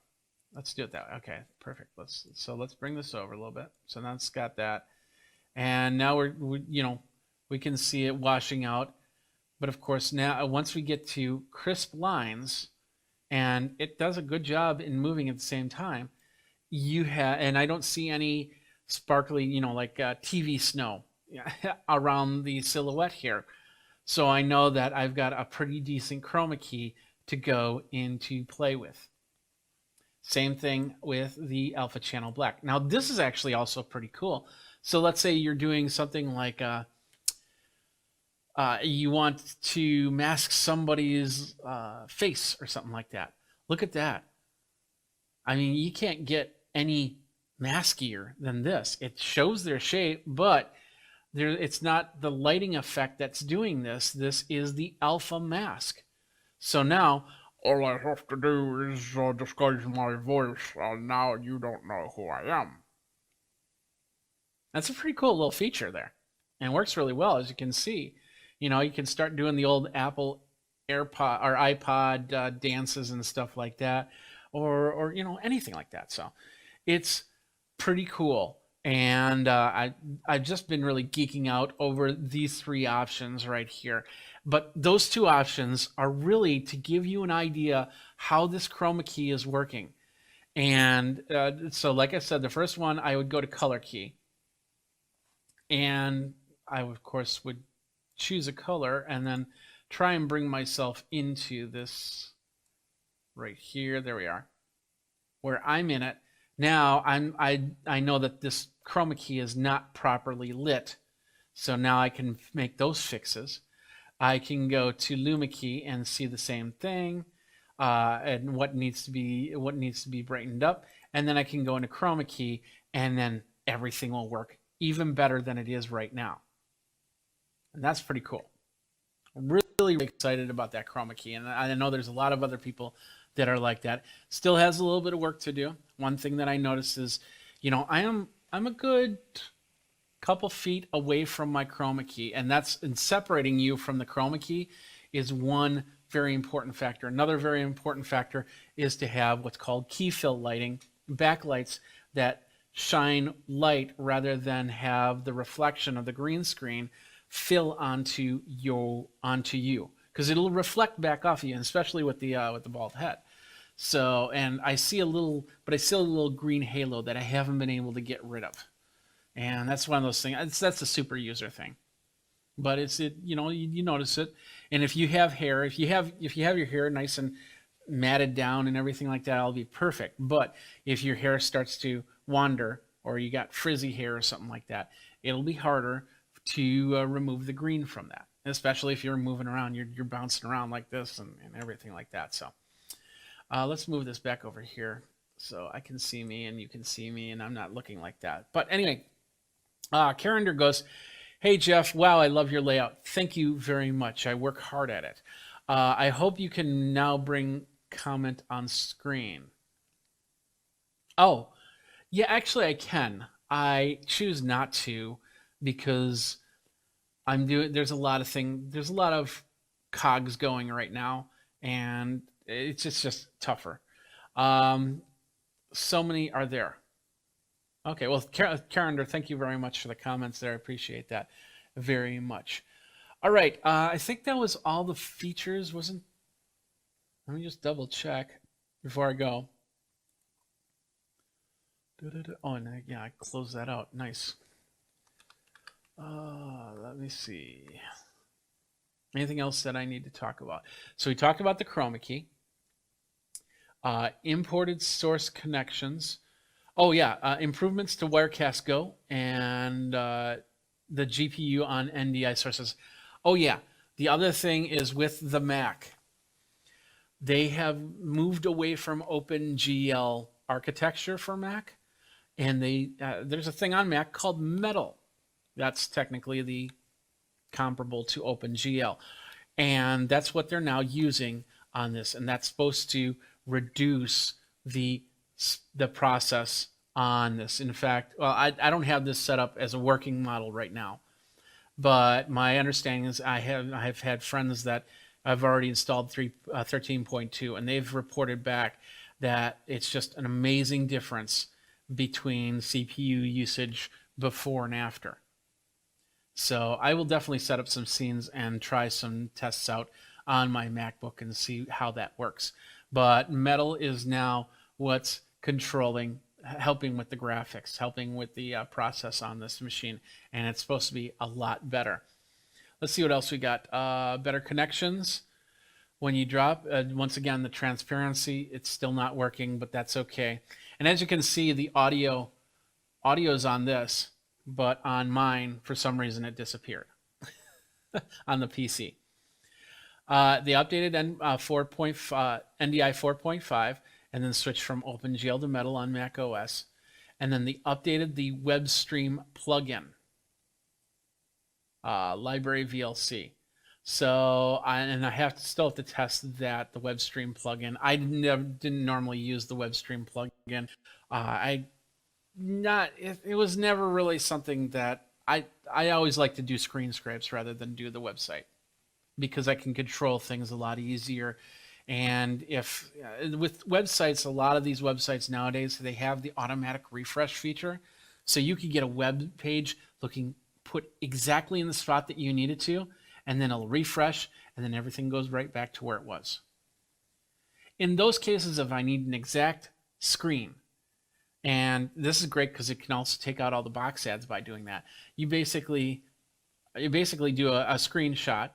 Let's do it that way. Okay, perfect. Let's bring this over a little bit. So now it's got that, and now we can see it washing out. But of course, now once we get to crisp lines, and it does a good job in moving at the same time, and I don't see any sparkly, like TV snow around the silhouette here. So I know that I've got a pretty decent chroma key to go into play with. Same thing with the alpha channel black. Now this is actually also pretty cool. So let's say you're doing something like you want to mask somebody's face or something like that. Look at that. I mean, you can't get any maskier than this. It shows their shape, but it's not the lighting effect that's doing this. This is the alpha mask. So now all I have to do is disguise my voice, and now you don't know who I am. That's a pretty cool little feature there, and works really well, as you can see. You can start doing the old Apple AirPod or iPod dances and stuff like that, or anything like that. So it's pretty cool. And I've just been really geeking out over these 3 options right here. But those 2 options are really to give you an idea how this chroma key is working. And so like I said, the first one, I would go to color key. And I, of course, would choose a color and then try and bring myself into this right here. There we are, where I'm in it. Now I know that this chroma key is not properly lit, so now I can make those fixes. I can go to Luma key and see the same thing, and what needs to be brightened up, and then I can go into chroma key, and then everything will work even better than it is right now, and that's pretty cool. I'm really excited about that chroma key, and I know there's a lot of other people that are like that. Still has a little bit of work to do. One thing that I notice is, I'm a good couple feet away from my chroma key, and that's in separating you from the chroma key is one very important factor. Another very important factor is to have what's called key fill lighting, backlights that shine light rather than have the reflection of the green screen fill onto you, because it'll reflect back off of you, especially with the bald head. So, and I see a little green halo that I haven't been able to get rid of, and that's one of those things. That's a super user thing, but you notice it. And if you have hair, if you have your hair nice and matted down and everything like that, it'll be perfect. But if your hair starts to wander, or you got frizzy hair or something like that, it'll be harder to remove the green from that, especially if you're moving around, you're bouncing around like this and everything like that. So let's move this back over here so I can see me and you can see me, and I'm not looking like that. But anyway, Carender goes, "Hey Jeff, wow, I love your layout. Thank you very much. I work hard at it. I hope you can now bring comment on screen." Oh, yeah, actually I can. I choose not to because there's a lot of cogs going right now, and it's just tougher. So many are there. Okay, well, Carender, thank you very much for the comments there. I appreciate that very much. All right, I think that was all the features, wasn't? Let me just double check before I go. Oh, and yeah, I closed that out. Nice. Let me see. Anything else that I need to talk about? So we talked about the chroma key, imported source connections. Oh yeah, improvements to Wirecast Go and the GPU on NDI sources. Oh yeah, the other thing is with the Mac, they have moved away from OpenGL architecture for Mac, and there's a thing on Mac called Metal. That's technically the comparable to OpenGL, and that's what they're now using on this, and that's supposed to reduce the process on this. In fact, well, I don't have this set up as a working model right now, but my understanding is I've had friends that I've already installed 13.2, and they've reported back that it's just an amazing difference between CPU usage before and after. So I will definitely set up some scenes and try some tests out on my MacBook and see how that works. But Metal is now what's helping with the graphics, helping with the process on this machine, and it's supposed to be a lot better. Let's see what else we got. Better connections. When you drop, once again, the transparency, it's still not working, but that's okay. And as you can see, the audio's on this, but on mine, for some reason, it disappeared on the PC. They updated NDI 4.5 and then switched from OpenGL to Metal on Mac OS. And then they updated the WebStream plugin, library VLC. So, I still have to test that, the WebStream plugin. I didn't normally use the WebStream plugin. It was never really something that I always like to do screen scrapes rather than do the website, because I can control things a lot easier. And with websites, a lot of these websites nowadays, they have the automatic refresh feature. So you could get a web page put exactly in the spot that you need it to, and then it'll refresh, and then everything goes right back to where it was. In those cases, if I need an exact screen, and this is great because it can also take out all the box ads by doing that. You basically do a screenshot,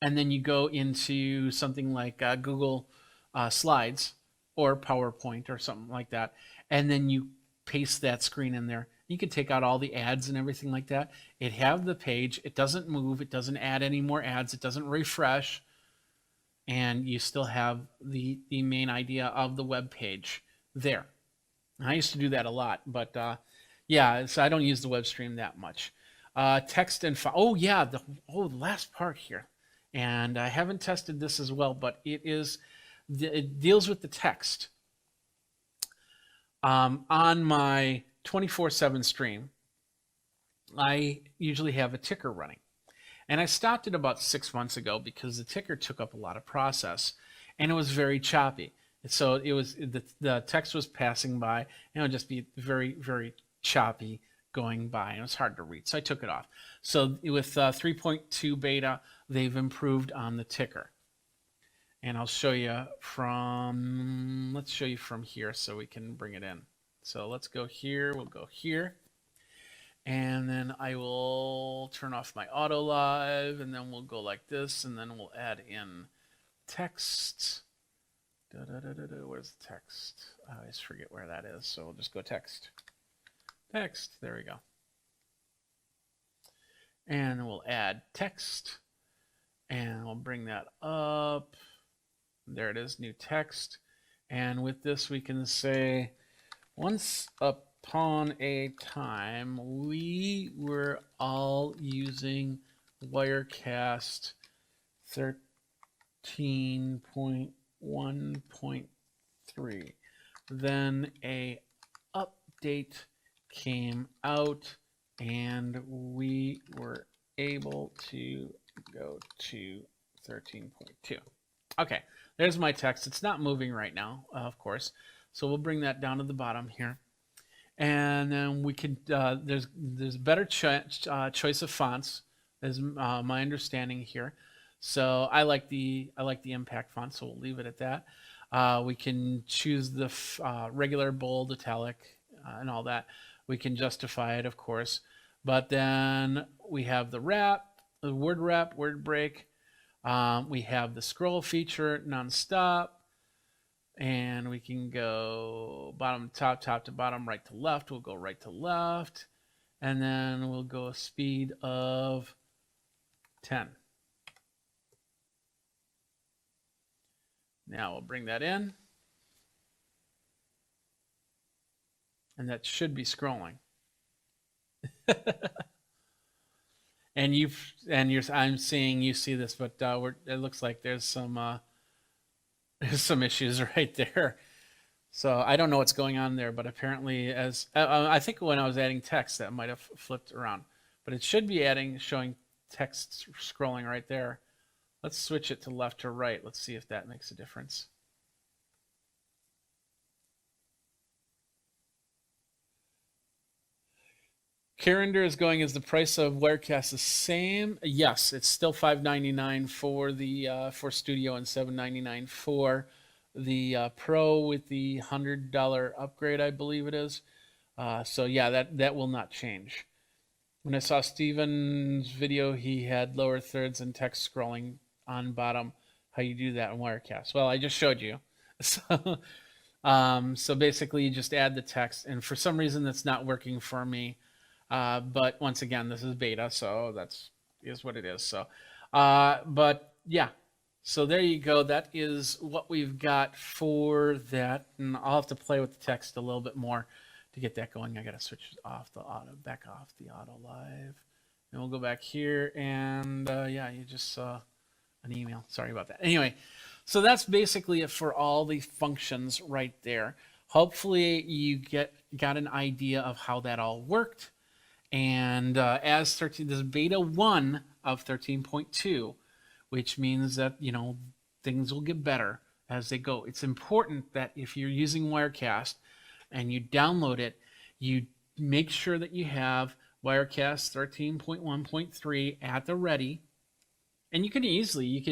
and then you go into something like Google Slides or PowerPoint or something like that, and then you paste that screen in there. You can take out all the ads and everything like that. It have the page. It doesn't move. It doesn't add any more ads. It doesn't refresh, and you still have the main idea of the web page there. I used to do that a lot, but yeah, so I don't use the web stream that much. Text and file. Oh yeah, the last part here, and I haven't tested this as well, but it deals with the text. On my 24/7 stream, I usually have a ticker running. And I stopped it about 6 months ago because the ticker took up a lot of process and it was very choppy. So it was the text was passing by and it would just be very, very choppy going by and it was hard to read. So I took it off. So with 3.2 beta, they've improved on the ticker. And I'll show you from, let's show you from here so we can bring it in. So let's go here, we'll go here. And then I will turn off my auto live and then we'll go like this and then we'll add in text. Where's the text? I always forget where that is. So we'll just go text. Text, there we go. And we'll add text and we'll bring that up. There it is, new text. And with this we can say, once upon a time, we were all using Wirecast 13.1.3. Then a update came out and we were able to go to 13.2. Okay, there's my text. It's not moving right now, of course. So we'll bring that down to the bottom here. And then we could, there's better choice of fonts, is my understanding here. So I like the impact font, so we'll leave it at that. We can choose the regular, bold, italic, and all that. We can justify it, of course. But then we have the wrap, the word wrap, word break. We have the scroll feature, nonstop. And we can go bottom to top, top to bottom, right to left. We'll go right to left. And then we'll go a speed of 10. Now we'll bring that in. And that should be scrolling. I'm seeing you see this, but it looks like there's some issues right there. So I don't know what's going on there, but apparently, as I think when I was adding text, that might have flipped around. But it should be showing text scrolling right there. Let's switch it to left to right. Let's see if that makes a difference. Carinder is going, is the price of Wirecast the same? Yes, it's still $5.99 for the for Studio and $7.99 for the Pro with the $100 upgrade, I believe it is. So yeah, that will not change. When I saw Steven's video, he had lower thirds and text scrolling on bottom. How you do that in Wirecast? Well, I just showed you. So, so basically, you just add the text, and for some reason, that's not working for me. But once again, this is beta, so is what it is. So, but yeah, so there you go. That is what we've got for that, and I'll have to play with the text a little bit more to get that going. I got to switch off the back off the auto live, and we'll go back here, and yeah, you just saw an email. Sorry about that. Anyway, so that's basically it for all the functions right there. Hopefully, you got an idea of how that all worked. And as this is beta 1 of 13.2, which means that, you know, things will get better as they go. It's important that if you're using Wirecast and you download it, you make sure that you have Wirecast 13.1.3 at the ready. And you could easily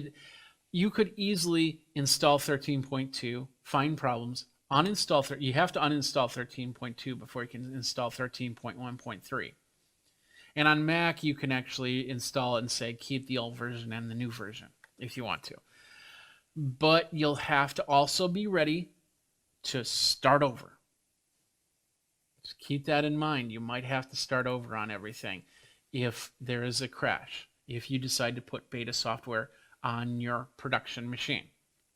install 13.2, find problems, uninstall. You have to uninstall 13.2 before you can install 13.1.3. And on Mac, you can actually install it and say, keep the old version and the new version if you want to. But you'll have to also be ready to start over. Just keep that in mind. You might have to start over on everything if there is a crash, if you decide to put beta software on your production machine.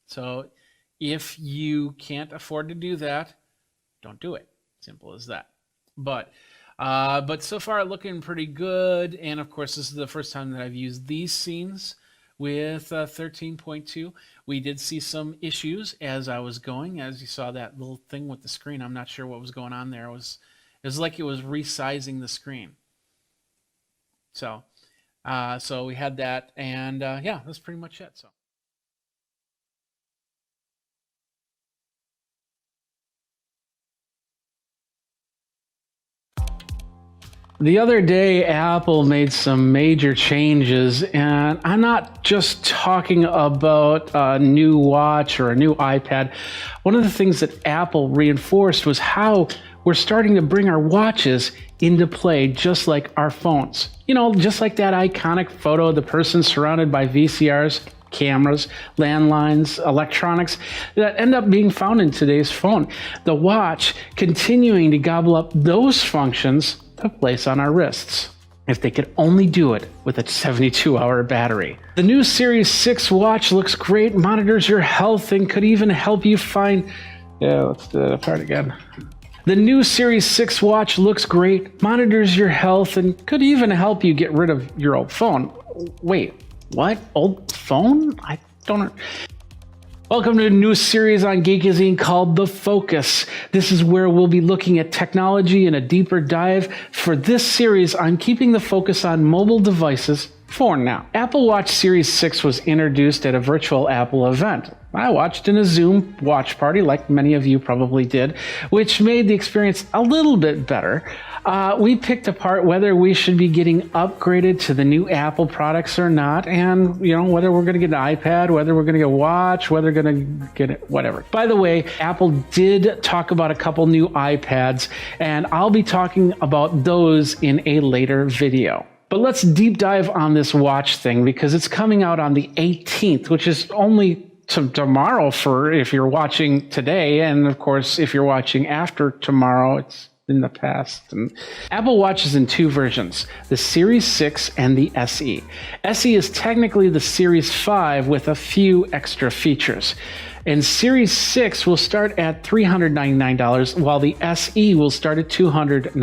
So if you can't afford to do that, don't do it. Simple as that. But so far looking pretty good. And of course, this is the first time that I've used these scenes with 13.2. We did see some issues as I was going. As you saw that little thing with the screen, I'm not sure what was going on there. It was like it was resizing the screen. So we had that, and yeah, that's pretty much it. So. The other day, Apple made some major changes, and I'm not just talking about a new watch or a new iPad. One of the things that Apple reinforced was how we're starting to bring our watches into play just like our phones. You know, just like that iconic photo of the person surrounded by VCRs, cameras, landlines, electronics that end up being found in today's phone. The watch continuing to gobble up those functions to place on our wrists. If they could only do it with a 72-hour battery. The new Series 6 watch looks great, monitors your health, and could even help you find... Yeah, let's do that part again. The new Series 6 watch looks great, monitors your health, and could even help you get rid of your old phone. Wait, what? Old phone? I don't... Welcome to a new series on Geekazine called The Focus. This is where we'll be looking at technology in a deeper dive. For this series, I'm keeping the focus on mobile devices for now. Apple Watch Series 6 was introduced at a virtual Apple event. I watched in a Zoom watch party, like many of you probably did, which made the experience a little bit better. We picked apart whether we should be getting upgraded to the new Apple products or not, and whether we're going to get an iPad, whether we're going to get a watch, whether we're going to get it, whatever. By the way, Apple did talk about a couple new iPads, and I'll be talking about those in a later video. But let's deep dive on this watch thing because it's coming out on the 18th, which is only tomorrow for if you're watching today, and of course, if you're watching after tomorrow, it's in the past. And Apple Watch is in two versions, the Series 6 and the SE. SE is technically the Series 5 with a few extra features. And Series 6 will start at $399, while the SE will start at $299.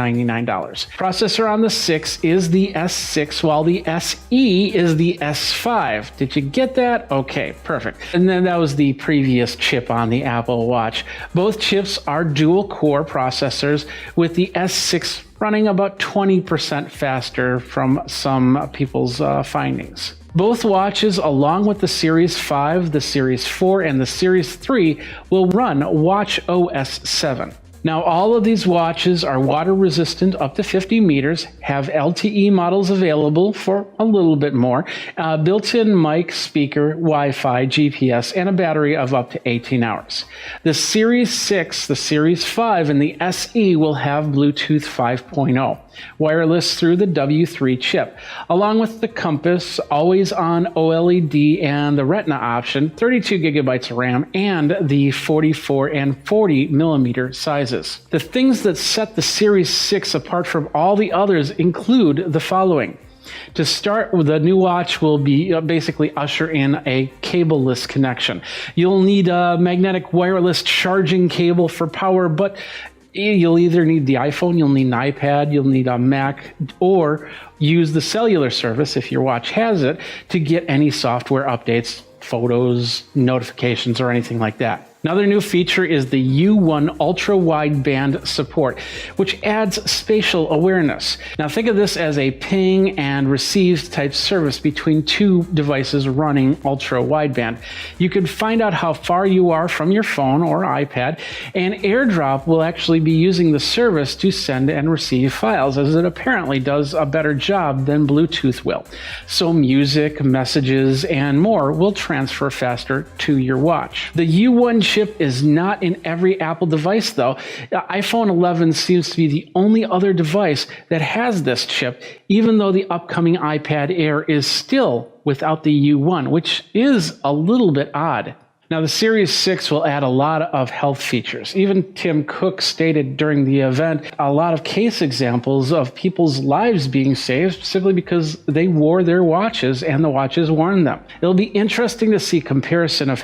Processor on the 6 is the S6, while the SE is the S5. Did you get that? Okay, perfect. And then that was the previous chip on the Apple Watch. Both chips are dual-core processors, with the S6 running about 20% faster from some people's findings. Both watches, along with the Series 5, the Series 4, and the Series 3, will run Watch OS 7. Now, all of these watches are water resistant up to 50 meters, have LTE models available for a little bit more, built-in mic, speaker, Wi-Fi, GPS, and a battery of up to 18 hours. The Series 6, the Series 5, and the SE will have Bluetooth 5.0, wireless through the W3 chip, along with the compass, always-on OLED, and the Retina option, 32 gigabytes of RAM, and the 44 and 40 millimeter sizes. The things that set the Series 6 apart from all the others include the following. To start, the new watch will be basically usher in a cableless connection. You'll need a magnetic wireless charging cable for power, but you'll either need the iPhone, you'll need an iPad, you'll need a Mac, or use the cellular service, if your watch has it, to get any software updates, photos, notifications, or anything like that. Another new feature is the U1 ultra-wideband support, which adds spatial awareness. Now think of this as a ping and receive type service between two devices running ultra-wideband. You can find out how far you are from your phone or iPad, and AirDrop will actually be using the service to send and receive files, as it apparently does a better job than Bluetooth will. So music, messages, and more will transfer faster to your watch. The U1 chip is not in every Apple device, though. iPhone 11 seems to be the only other device that has this chip, even though the upcoming iPad Air is still without the U1, which is a little bit odd. Now, the Series 6 will add a lot of health features. Even Tim Cook stated during the event a lot of case examples of people's lives being saved simply because they wore their watches and the watches warned them. It'll be interesting to see comparison of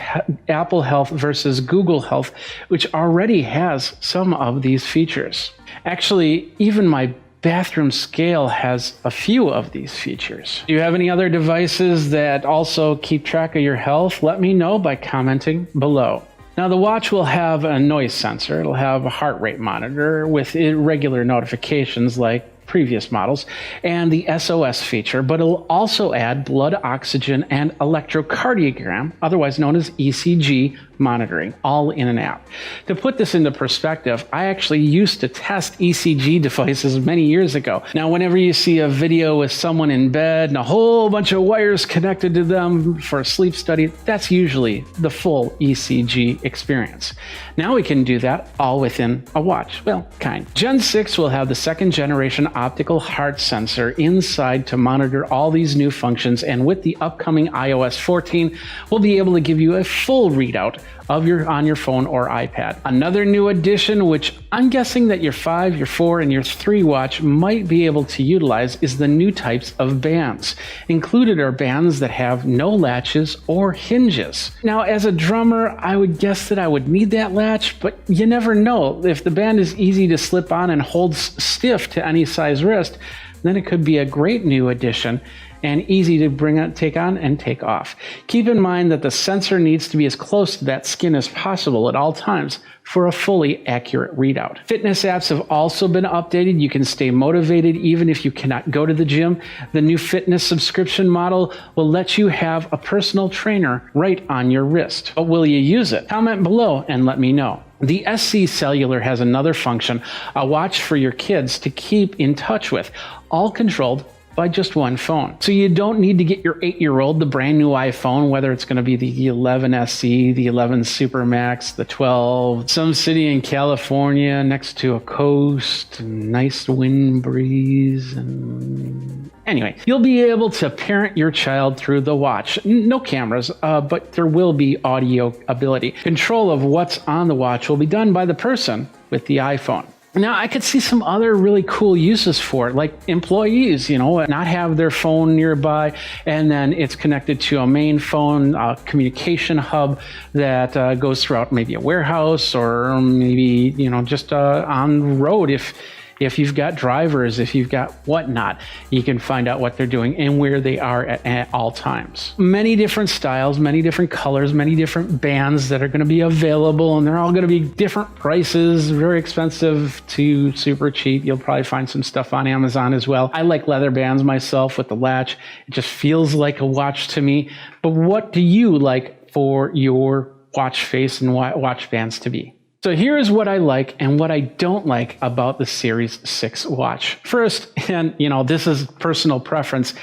Apple Health versus Google Health, which already has some of these features. Actually, even my bathroom scale has a few of these features. Do you have any other devices that also keep track of your health? Let me know by commenting below. Now, the watch will have a noise sensor. It'll have a heart rate monitor with irregular notifications like previous models, and the SOS feature, but it'll also add blood oxygen and electrocardiogram, otherwise known as ECG monitoring, all in an app. To put this into perspective, I actually used to test ECG devices many years ago. Now, whenever you see a video with someone in bed and a whole bunch of wires connected to them for a sleep study, that's usually the full ECG experience. Now we can do that all within a watch. Well, kind. Gen 6 will have the second generation optical heart sensor inside to monitor all these new functions, and with the upcoming iOS 14, we'll be able to give you a full readout on your phone or iPad. Another new addition, which I'm guessing that your 5, your 4, and your 3 watch might be able to utilize, is the new types of bands. Included are bands that have no latches or hinges. Now, as a drummer, I would guess that I would need that latch, but you never know. If the band is easy to slip on and holds stiff to any size wrist, then it could be a great new addition and easy to take on and take off. Keep in mind that the sensor needs to be as close to that skin as possible at all times for a fully accurate readout. Fitness apps have also been updated. You can stay motivated even if you cannot go to the gym. The new fitness subscription model will let you have a personal trainer right on your wrist. But will you use it? Comment below and let me know. The SC Cellular has another function, a watch for your kids to keep in touch with, all controlled by just one phone. So you don't need to get your 8-year-old the brand new iPhone, whether it's going to be the 11 SE, the 11 Super Max, the 12, some city in California next to a coast, nice wind breeze, and anyway, you'll be able to parent your child through the watch. No cameras, but there will be audio ability. Control of what's on the watch will be done by the person with the iPhone. Now, I could see some other really cool uses for it, like employees, not have their phone nearby, and then it's connected to a main phone communication hub that goes throughout maybe a warehouse or maybe, just on the road. If you've got drivers, if you've got whatnot, you can find out what they're doing and where they are at all times. Many different styles, many different colors, many different bands that are going to be available, and they're all going to be different prices, very expensive to super cheap. You'll probably find some stuff on Amazon as well. I like leather bands myself with the latch. It just feels like a watch to me. But what do you like for your watch face and watch bands to be? So here's what I like and what I don't like about the Series 6 watch. First, and this is personal preference,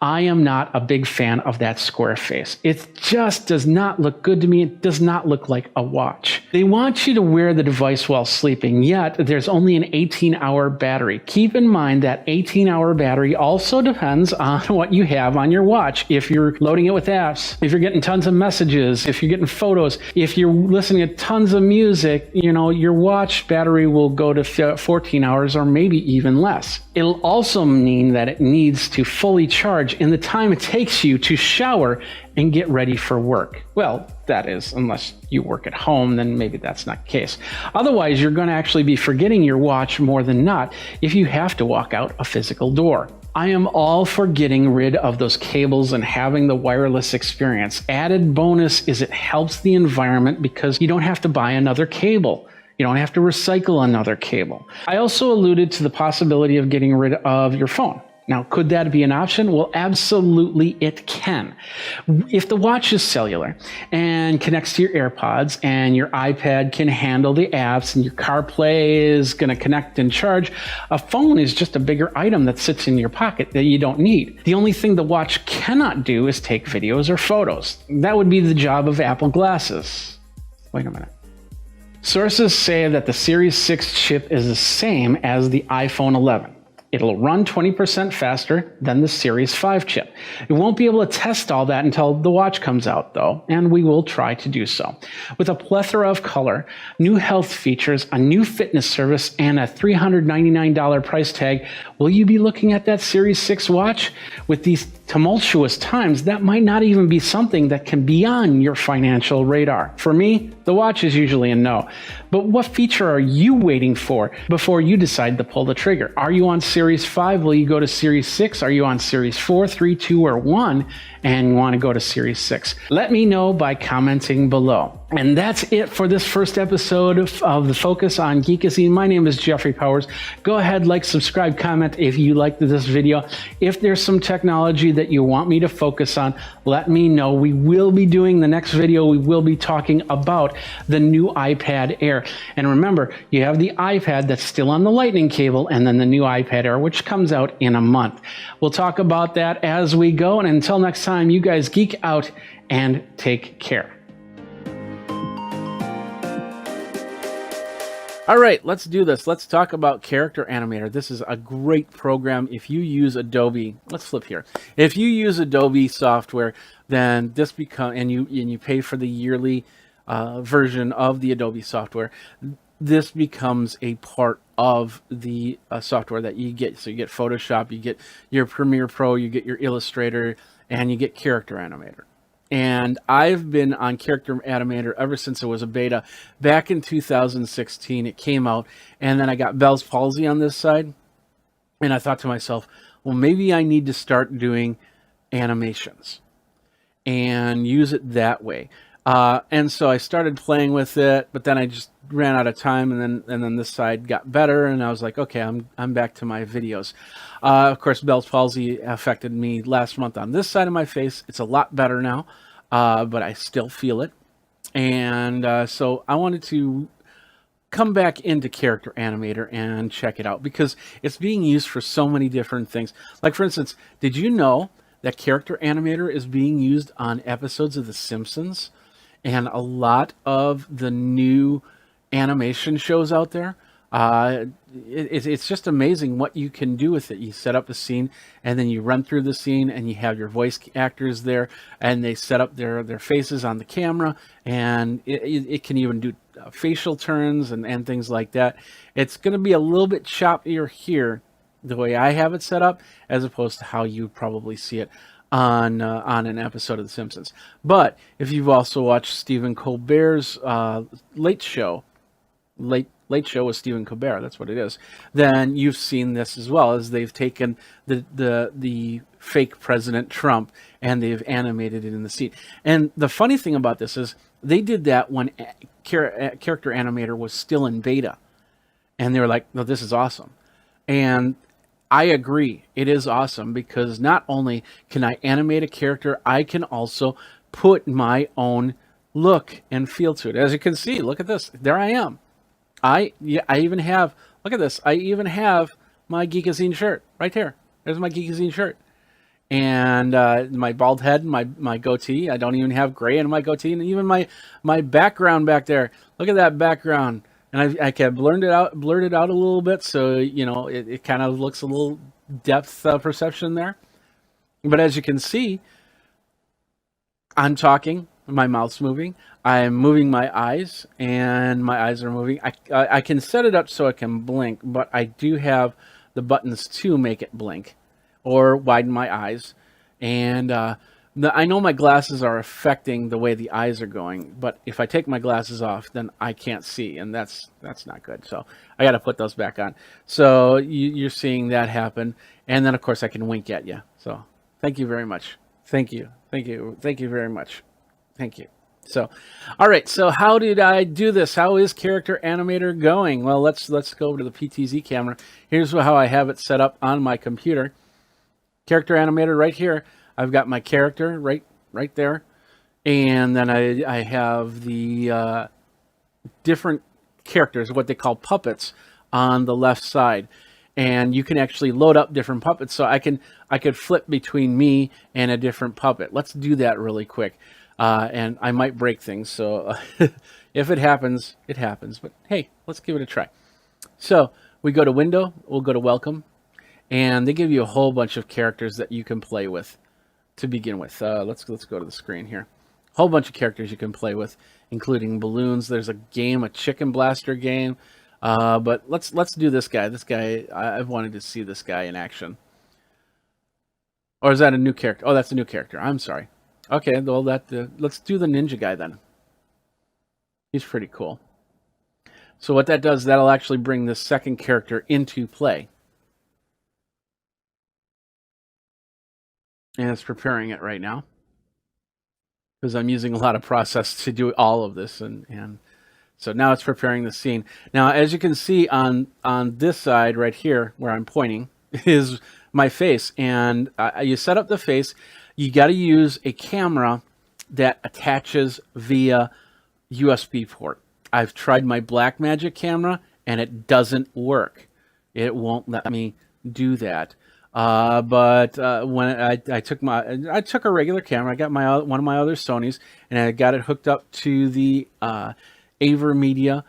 I am not a big fan of that square face. It just does not look good to me. It does not look like a watch. They want you to wear the device while sleeping, yet there's only an 18-hour battery. Keep in mind that 18-hour battery also depends on what you have on your watch. If you're loading it with apps, if you're getting tons of messages, if you're getting photos, if you're listening to tons of music, your watch battery will go to 14 hours or maybe even less. It'll also mean that it needs to fully charge in the time it takes you to shower and get ready for work. Well, that is, unless you work at home, then maybe that's not the case. Otherwise, you're going to actually be forgetting your watch more than not if you have to walk out a physical door. I am all for getting rid of those cables and having the wireless experience. Added bonus is it helps the environment because you don't have to buy another cable. You don't have to recycle another cable. I also alluded to the possibility of getting rid of your phone. Now, could that be an option? Well, absolutely it can. If the watch is cellular and connects to your AirPods and your iPad can handle the apps and your CarPlay is going to connect and charge, a phone is just a bigger item that sits in your pocket that you don't need. The only thing the watch cannot do is take videos or photos. That would be the job of Apple glasses. Wait a minute. Sources say that the Series 6 chip is the same as the iPhone 11. It'll run 20% faster than the Series 5 chip. We won't be able to test all that until the watch comes out, though, and we will try to do so. With a plethora of color, new health features, a new fitness service, and a $399 price tag, will you be looking at that Series 6 watch? With these tumultuous times, that might not even be something that can be on your financial radar. For me, the watch is usually a no. But what feature are you waiting for before you decide to pull the trigger? Are you on Series 5? Will you go to Series 6? Are you on Series 4, 3, 2, or 1 and want to go to Series 6? Let me know by commenting below. And that's it for this first episode of The Focus on Geekazine. My name is Jeffrey Powers. Go ahead, like, subscribe, comment if you liked this video. If there's some technology that you want me to focus on, let me know. We will be doing the next video. We will be talking about the new iPad Air. And remember, you have the iPad that's still on the Lightning cable, and then the new iPad Air, which comes out in a month. We'll talk about that as we go. And until next time, you guys geek out and take care. All right, let's do this. Let's talk about Character Animator. This is a great program. If you use Adobe, let's flip here. If you use Adobe software, then this and you pay for the yearly version of the Adobe software, this becomes a part of the software that you get. So you get Photoshop, you get your Premiere Pro, you get your Illustrator, and you get Character Animator. And I've been on Character Animator ever since it was a beta. Back in 2016, it came out, and then I got Bell's palsy on this side. And I thought to myself, well, maybe I need to start doing animations and use it that way. And so I started playing with it, but then I just ran out of time, and then this side got better, and I was like, okay, I'm back to my videos. Of course, Bell's palsy affected me last month on this side of my face. It's a lot better now, but I still feel it. And so I wanted to come back into Character Animator and check it out because it's being used for so many different things. Like, for instance, did you know that Character Animator is being used on episodes of The Simpsons and a lot of the new animation shows out there? It's just amazing what you can do with it. You set up a scene, and then you run through the scene, and you have your voice actors there, and they set up their faces on the camera, and it can even do facial turns and things like that. It's going to be a little bit choppier here, the way I have it set up, as opposed to how you probably see it on an episode of The Simpsons. But if you've also watched Stephen Colbert's Late Show with Stephen Colbert, that's what it is, then you've seen this as well, as they've taken the fake President Trump and they've animated it in the scene. And the funny thing about this is they did that when Character Animator was still in beta, and they were like, no, this is awesome. And I agree, it is awesome, because not only can I animate a character, I can also put my own look and feel to it. As you can see, look at this, there I am. I even have, look at this, I even have my Geekazine shirt right here. There's my Geekazine shirt. And my bald head, my goatee. I don't even have gray in my goatee. And even my background back there. Look at that background. And I can blur it out a little bit, so you know it kind of looks a little depth perception there. But as you can see, I'm talking, my mouth's moving, I'm moving my eyes, and my eyes are moving. I can set it up so it can blink, but I do have the buttons to make it blink or widen my eyes. And I know my glasses are affecting the way the eyes are going, but if I take my glasses off, then I can't see, and that's not good. So I got to put those back on. So you're seeing that happen, and then of course I can wink at you. So thank you very much. Thank you very much. Thank you. So, all right. So how did I do this? How is Character Animator going? Well, let's go over to the PTZ camera. Here's how I have it set up on my computer. Character Animator right here. I've got my character right there, and then I have the different characters, what they call puppets, on the left side, and you can actually load up different puppets. So I could flip between me and a different puppet. Let's do that really quick, and I might break things. So if it happens, it happens. But hey, let's give it a try. So we go to Window, we'll go to Welcome, and they give you a whole bunch of characters that you can play with. To begin with, let's go to the screen here. Whole bunch of characters you can play with, including balloons. There's a game, a chicken blaster game, but let's do this guy. This guy, I've wanted to see this guy in action. Or is that a new character? Oh, that's a new character. I'm sorry. Okay, well let's do the ninja guy then. He's pretty cool. So what that does, that'll actually bring this second character into play. And it's preparing it right now. because I'm using a lot of process to do all of this, and so now it's preparing the scene. Now, as you can see on this side right here, where I'm pointing, is my face, and you set up the face. You got to use a camera that attaches via USB port. I've tried my Blackmagic camera, and it doesn't work. It won't let me do that. But when I took a regular camera, I got one of my other Sonys, and I got it hooked up to the AverMedia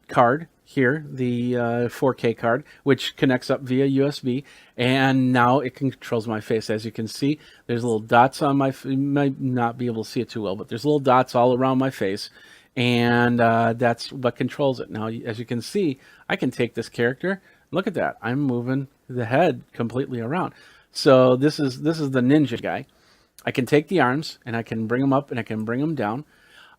card here, the 4K card, which connects up via USB, and now it controls my face. As you can see, there's little dots on you might not be able to see it too well, but there's little dots all around my face, and that's what controls it. Now, as you can see, I can take this character. Look at that. I'm moving the head completely around. So this is the ninja guy. I can take the arms, and I can bring them up, and I can bring them down.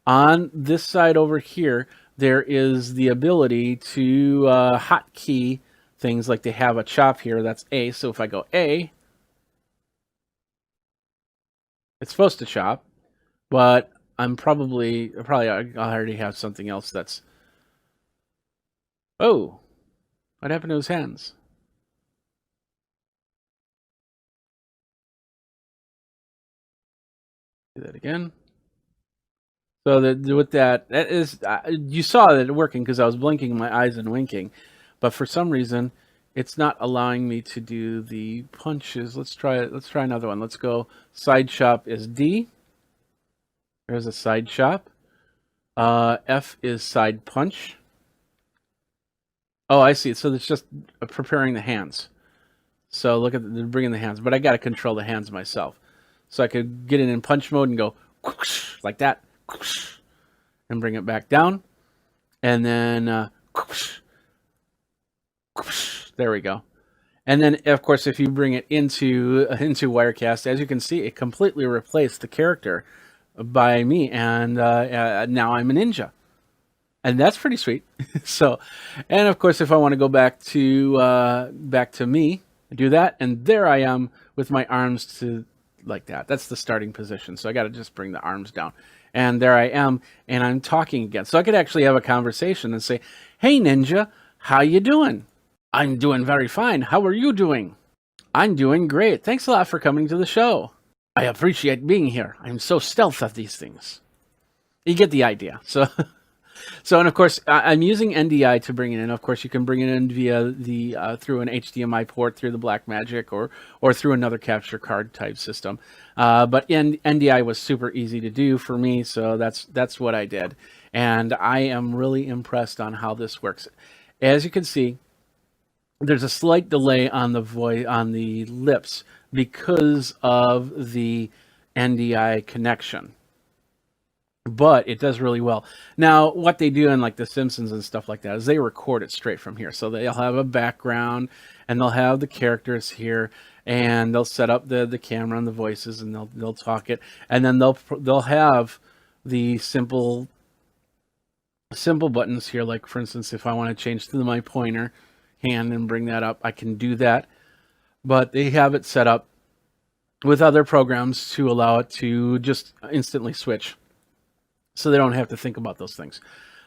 On this side over here, there is the ability to hotkey things, like they have a chop here. That's A. So if I go A, it's supposed to chop, but I'm probably I already have something else that's... Oh, what happened to his hands? Do that again. So with that is you saw that it working because I was blinking my eyes and winking, but for some reason it's not allowing me to do the punches. Let's try it. Let's try another one. Let's go. Side chop is D. There's a side chop. F is side punch. Oh, I see. So it's just preparing the hands. So look at bringing the hands, but I got to control the hands myself. So I could get it in punch mode and go like that, and bring it back down, and then there we go. And then, of course, if you bring it into Wirecast, as you can see, it completely replaced the character by me, and now I'm a ninja. And that's pretty sweet. So, and of course, if I want to go back to me, do that, and there I am with my arms to like that. That's the starting position. So I got to just bring the arms down, and there I am, and I'm talking again. So I could actually have a conversation and say, "Hey, ninja, how you doing?" "I'm doing very fine. How are you doing?" "I'm doing great. Thanks a lot for coming to the show." "I appreciate being here. I'm so stealth at these things." You get the idea. So, and of course, I'm using NDI to bring it in. Of course, you can bring it in via the through an HDMI port, through the Blackmagic, or through another capture card type system. But NDI was super easy to do for me, so that's what I did, and I am really impressed on how this works. As you can see, there's a slight delay on the voice, on the lips, because of the NDI connection. But it does really well. Now, what they do in like The Simpsons and stuff like that is they record it straight from here. So they'll have a background, and they'll have the characters here, and they'll set up the camera and the voices, and they'll talk it, and then they'll have the simple buttons here. Like for instance, if I want to change to my pointer hand and bring that up, I can do that. But they have it set up with other programs to allow it to just instantly switch, so they don't have to think about those things.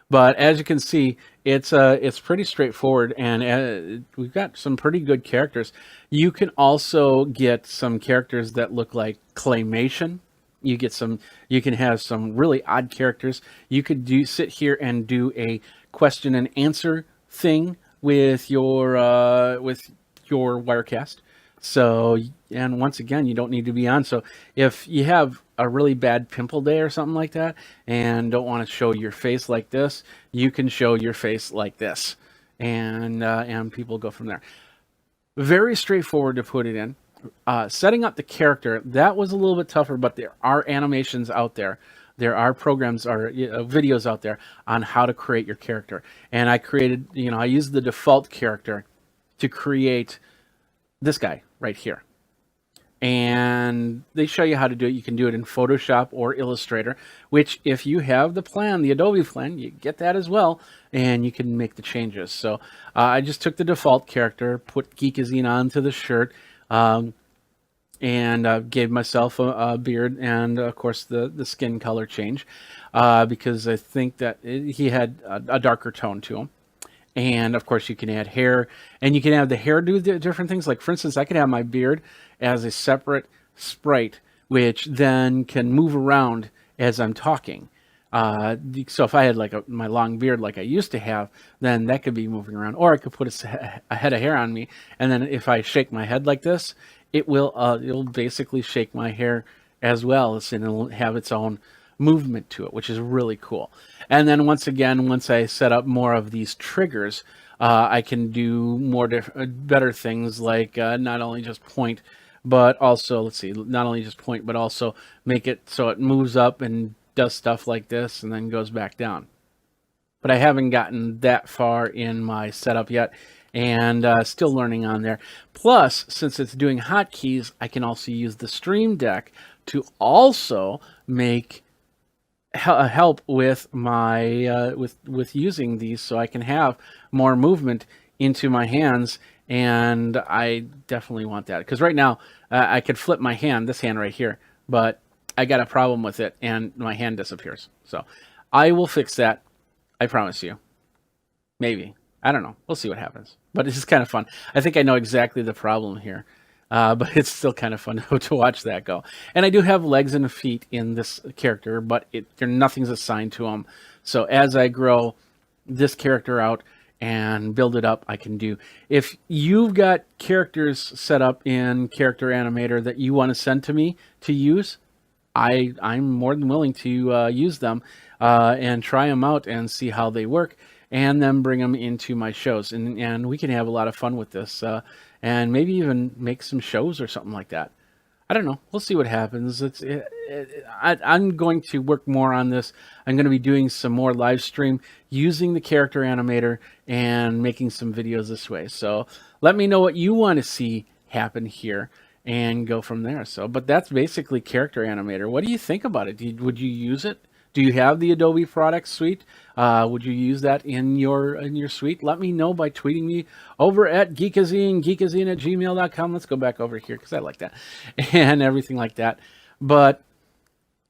But as you can see, it's pretty straightforward, and we've got some pretty good characters. You can also get some characters that look like claymation. You can have some really odd characters. You could sit here and do a question and answer thing with your Wirecast. So, and once again, you don't need to be on. So if you have a really bad pimple day or something like that and don't want to show your face like this, you can show your face like this, and people go from there. Very straightforward to put it in. Setting up the character, that was a little bit tougher, but there are animations out there. There are programs or videos out there on how to create your character. And I created, I used the default character to create this guy right here. And they show you how to do it. You can do it in Photoshop or Illustrator, which if you have the plan, the Adobe plan, you get that as well, and you can make the changes. So I just took the default character, put Geekazine onto the shirt, and gave myself a beard and, of course, the skin color change because I think that he had a darker tone to him. And of course, you can add hair, and you can have the hair do different things. Like, for instance, I could have my beard as a separate sprite, which then can move around as I'm talking. So if I had like my long beard like I used to have, then that could be moving around. Or I could put a head of hair on me, and then if I shake my head like this, it'll basically shake my hair as well, and it'll have its own movement to it, which is really cool. And then once I set up more of these triggers, I can do more better things like not only just point, but also, not only just point, but also make it so it moves up and does stuff like this and then goes back down. But I haven't gotten that far in my setup yet, and still learning on there. Plus, since it's doing hotkeys, I can also use the Stream Deck to also make help with my with using these, so I can have more movement into my hands. And I definitely want that, because right now I could flip my hand, this hand right here, but I got a problem with it and my hand disappears. So I will fix that, I promise you. Maybe, I don't know, we'll see what happens, but it's just kind of fun. I think I know exactly the problem here. But it's still kind of fun to watch that go. And I do have legs and feet in this character, but nothing's assigned to them. So as I grow this character out and build it up, I can do. If you've got characters set up in Character Animator that you want to send to me to use, I'm more than willing to use them and try them out and see how they work, and then bring them into my shows. And we can have a lot of fun with this. And maybe even make some shows or something like that. I don't know. We'll see what happens. I'm going to work more on this. I'm going to be doing some more live stream using the Character Animator and making some videos this way. So let me know what you want to see happen here and go from there. But that's basically Character Animator. What do you think about it? Would you use it? Do you have the Adobe product suite? Would you use that in your suite? Let me know by tweeting me over at Geekazine, geekazine@gmail.com. Let's go back over here because I like that and everything like that. But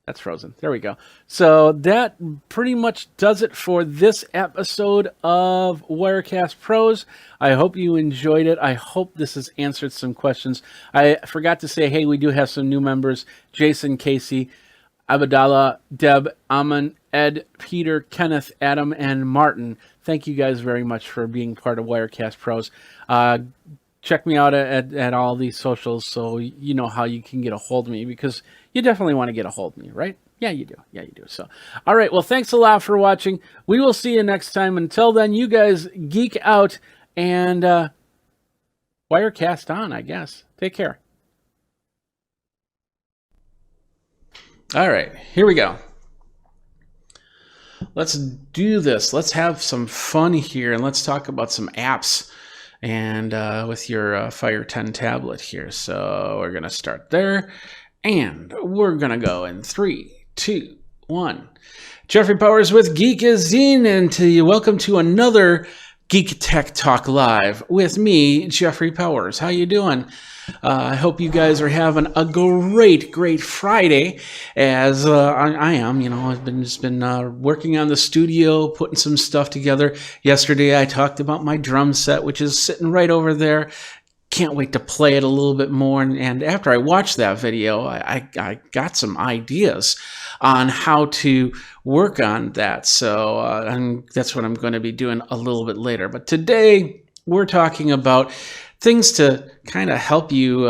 that's frozen. There we go. So that pretty much does it for this episode of Wirecast Pros. I hope you enjoyed it. I hope this has answered some questions. I forgot to say, hey, we do have some new members: Jason, Casey, Abdallah, Deb, Aman, Ed, Peter, Kenneth, Adam, and Martin. Thank you guys very much for being part of Wirecast Pros. Check me out at all these socials so you know how you can get a hold of me, because you definitely want to get a hold of me, right? Yeah, you do. Yeah, you do. So, all right. Well, thanks a lot for watching. We will see you next time. Until then, you guys geek out and Wirecast on, I guess. Take care. All right, here we go. Let's do this. Let's have some fun here, and let's talk about some apps and with your Fire 10 tablet here. So we're going to start there, and we're going to go in 3, 2, 1. Jeffrey Powers with Geekazine, and welcome to another Geek Tech Talk Live with me, Jeffrey Powers. How you doing? I hope you guys are having a great Friday, as I am. You know, I've been working on the studio, putting some stuff together. Yesterday, I talked about my drum set, which is sitting right over there. Can't wait to play it a little bit more. And after I watched that video, I got some ideas on how to work on that. So that's what I'm going to be doing a little bit later. But today, we're talking about things to kind of help you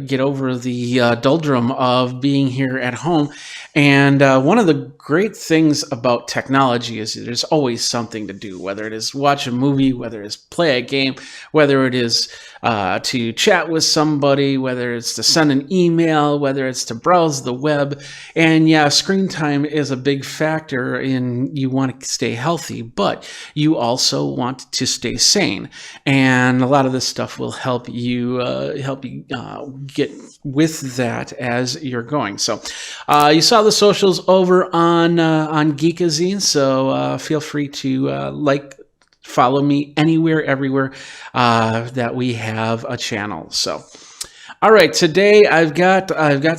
get over the doldrum of being here at home. And one of the great things about technology is there's always something to do, whether it is watch a movie, whether it is play a game, whether it is to chat with somebody, whether it's to send an email, whether it's to browse the web. And yeah, screen time is a big factor in you want to stay healthy, but you also want to stay sane. And a lot of this stuff will help you get with that as you're going. So you saw the socials over on Geekazine, so feel free to follow me anywhere, everywhere that we have a channel. So, All right, today I've got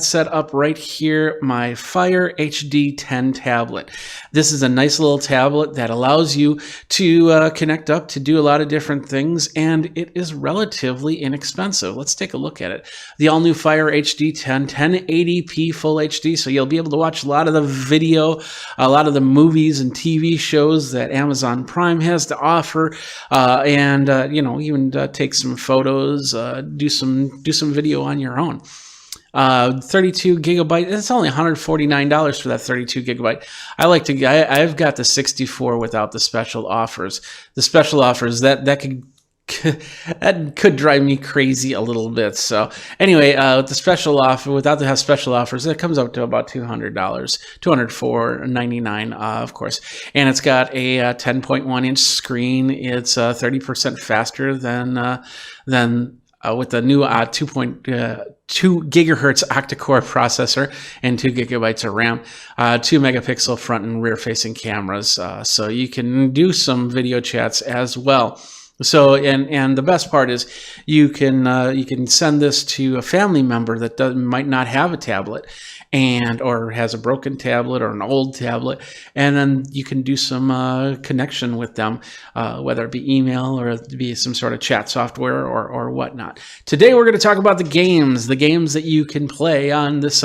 set up right here my Fire HD 10 tablet. This is a nice little tablet that allows you to connect up to do a lot of different things, and it is relatively inexpensive. Let's take a look at it. The all-new Fire HD 10, 1080p Full HD, so you'll be able to watch a lot of the video, a lot of the movies and TV shows that Amazon Prime has to offer, and you know, even take some photos, do some video on your own. 32 gigabyte. It's only $149 for that 32 gigabyte. I've got the 64 without the special offers. The special offers that could drive me crazy a little bit. So anyway, with the special offer, without the special offers, it comes up to about $200, $204.99, of course. And it's got a 10.1 inch screen. It's 30% faster than with the new 2.2 gigahertz octa-core processor and 2 gigabytes of RAM, 2 megapixel front and rear facing cameras, so you can do some video chats as well. So, and the best part is you can send this to a family member that might not have a tablet or has a broken tablet or an old tablet, and then you can do some connection with them, whether it be email or it be some sort of chat software or whatnot. Today we're going to talk about the games that you can play on this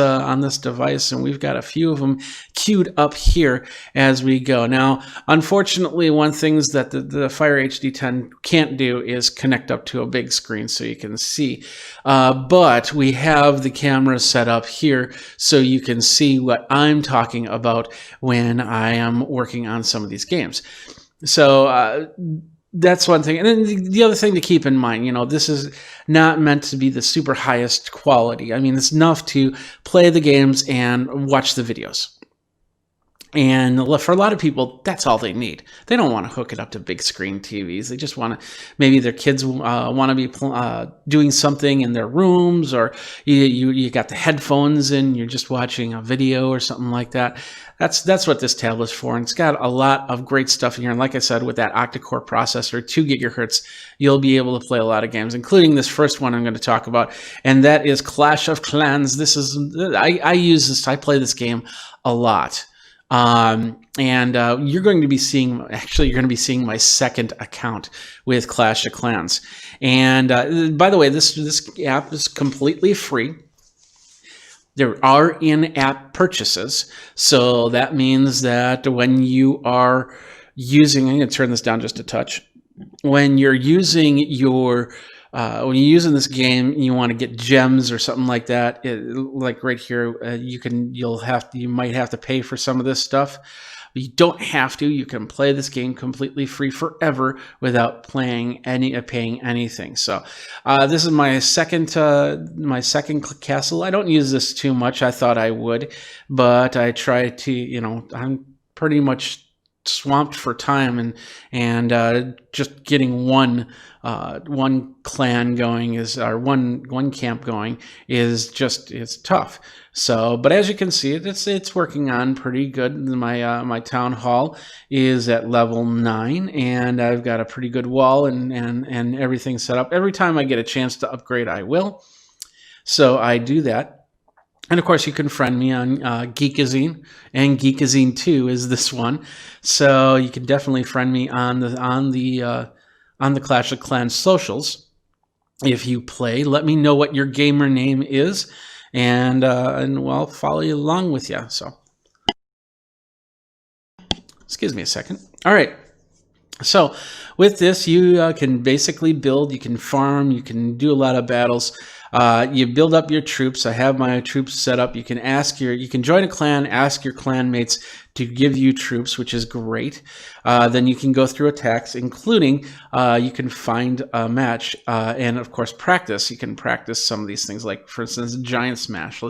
device, and we've got a few of them queued up here as we go. Now, unfortunately, one thing that the Fire HD 10 can't do is connect up to a big screen so you can see, but we have the camera set up here so you can see what I'm talking about when I am working on some of these games. So that's one thing. And then the other thing to keep in mind, you know, this is not meant to be the super highest quality. I mean, it's enough to play the games and watch the videos. And for a lot of people, that's all they need. They don't want to hook it up to big screen TVs. They just want to, maybe their kids want to be doing something in their rooms, or you got the headphones in, you're just watching a video or something like that. That's what this tablet's for. And it's got a lot of great stuff in here. And like I said, with that octa-core processor, 2 gigahertz, you'll be able to play a lot of games, including this first one I'm going to talk about. And that is Clash of Clans. I play this game a lot. You're going to be seeing my second account with Clash of Clans. And by the way, this app is completely free. There are in-app purchases, so that means that when you are using, I'm going to turn this down just a touch. When you're using this game, you want to get gems or something like that. Like right here, you might have to pay for some of this stuff. But you don't have to. You can play this game completely free forever without paying anything. So this is my second castle. I don't use this too much. I thought I would, but I try to. You know, I'm pretty much swamped for time, and just getting one clan going one camp going it's tough. So, but as you can see, it's working on pretty good. My town hall is at level 9, and I've got a pretty good wall and everything set up. Every time I get a chance to upgrade, I will. So I do that. And of course, you can friend me on Geekazine, and Geekazine 2 is this one. So you can definitely friend me on the Clash of Clans socials. If you play, let me know what your gamer name is, and I'll follow you along with you. So, excuse me a second. All right. So with this, you can basically build, you can farm, you can do a lot of battles. You build up your troops. I have my troops set up. You can join a clan, ask your clanmates to give you troops, which is great. Then you can go through attacks, including you can find a match, and of course practice. You can practice some of these things, like for instance, Giant Smash.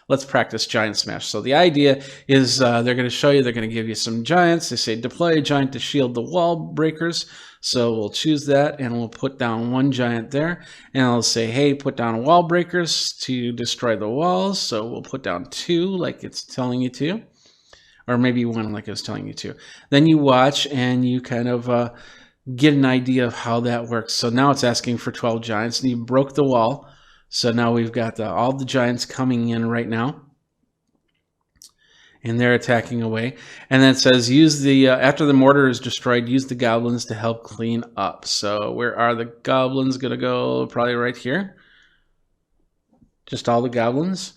Let's practice Giant Smash. So the idea is they're going to show you, they're going to give you some giants. They say deploy a giant to shield the wall breakers. So we'll choose that, and we'll put down one giant there. And I'll say, hey, put down wall breakers to destroy the walls. So we'll put down 2 like it's telling you to, or maybe 1 like it was telling you to. Then you watch, and you kind of get an idea of how that works. So now it's asking for 12 giants, and you broke the wall. So now we've got all the giants coming in right now. And they're attacking away. And then it says, use the, after the mortar is destroyed, use the goblins to help clean up. So where are the goblins going to go? Probably right here. Just all the goblins.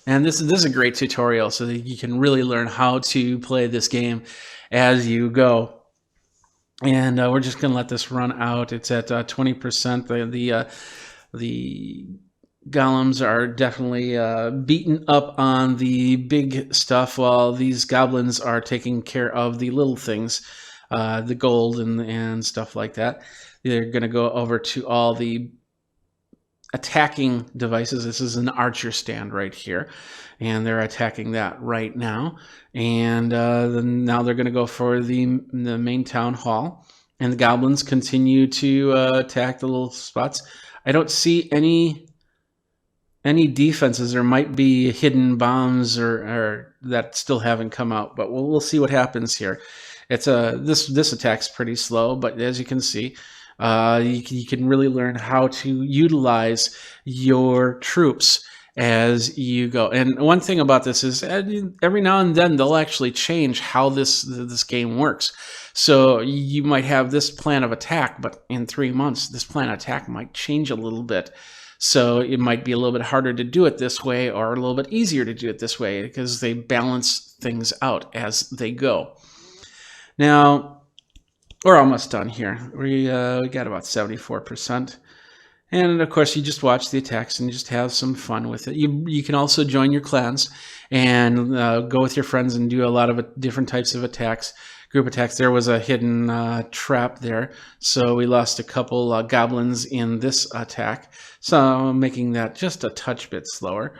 And this is a great tutorial so that you can really learn how to play this game as you go. And we're just going to let this run out. It's at 20%. The golems are definitely beaten up on the big stuff, while these goblins are taking care of the little things, the gold and stuff like that. They're going to go over to all the attacking devices. This is an archer stand right here, and they're attacking that right now. And now they're going to go for the main town hall, and the goblins continue to attack the little spots. I don't see any defenses. There might be hidden bombs or that still haven't come out, but we'll see what happens here. It's this attack's pretty slow, but as you can see, you can really learn how to utilize your troops as you go. And one thing about this is every now and then they'll actually change how this game works. So you might have this plan of attack, but in 3 months this plan of attack might change a little bit. So it might be a little bit harder to do it this way, or a little bit easier to do it this way, because they balance things out as they go. Now, we're almost done here. We got about 74%. And of course, you just watch the attacks and just have some fun with it. You can also join your clans and go with your friends and do a lot of different types of attacks. Group attacks. There was a hidden trap there, so we lost a couple goblins in this attack, so making that just a touch bit slower.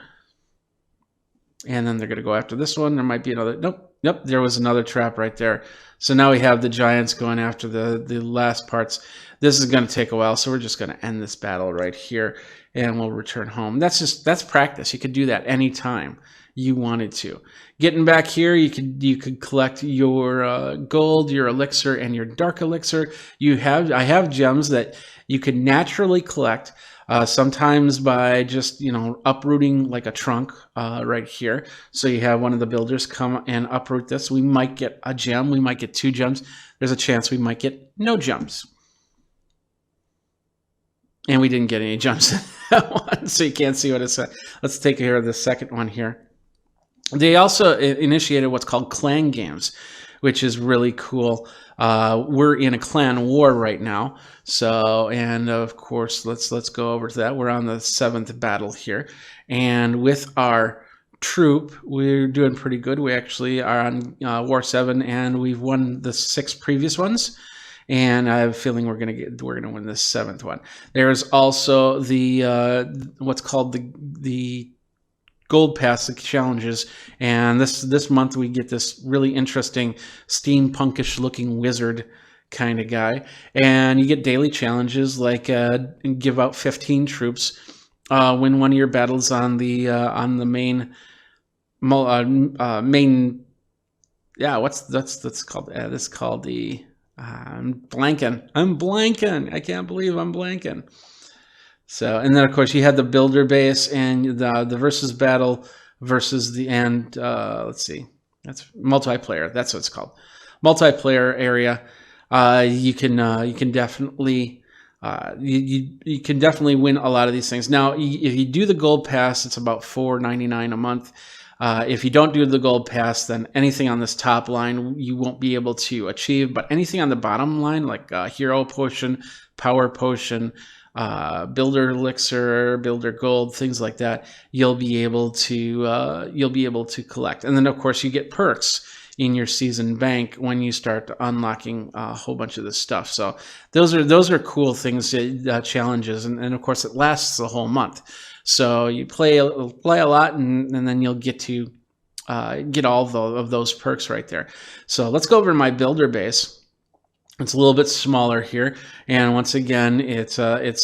And then they're going to go after this one. There might be another. Nope, there was another trap right there. So now we have the giants going after the last parts. This is going to take a while, so we're just going to end this battle right here, and we'll return home. That's practice. You could do that anytime you wanted to. Getting back here, you could collect your gold, your elixir, and your dark elixir. I have gems that you can naturally collect. Sometimes by just uprooting like a trunk right here. So you have one of the builders come and uproot this. We might get a gem. We might get 2 gems. There's a chance we might get no gems. And we didn't get any gems in that one, so you can't see what it said. Let's take care of the second one here. They also initiated what's called clan games, which is really cool. We're in a clan war right now, so, and of course let's go over to that. We're on the 7th battle here, and with our troop we're doing pretty good. We actually are on war 7, and we've won the 6 previous ones, and I have a feeling we're gonna win this 7th one. There's also the what's called the gold pass challenges, and this month we get this really interesting steampunkish looking wizard kind of guy, and you get daily challenges like give out 15 troops, win one of your battles on the main that's called this is called the I'm blanking. I can't believe I'm blanking. So, and then of course you had the builder base and the versus battle versus the end. Let's see, that's multiplayer. That's what it's called, multiplayer area. You can definitely you can definitely win a lot of these things. Now, if you do the gold pass, it's about $4.99 a month. If you don't do the gold pass, then anything on this top line you won't be able to achieve. But anything on the bottom line, like hero potion, power potion, builder elixir, builder gold, things like that, you'll be able to collect. And then of course you get perks in your season bank when you start unlocking a whole bunch of this stuff. So those are cool things, challenges, and of course it lasts the whole month. So you play a lot, and then you'll get to get all of those perks right there. So let's go over to my builder base. It's a little bit smaller here, and once again, it's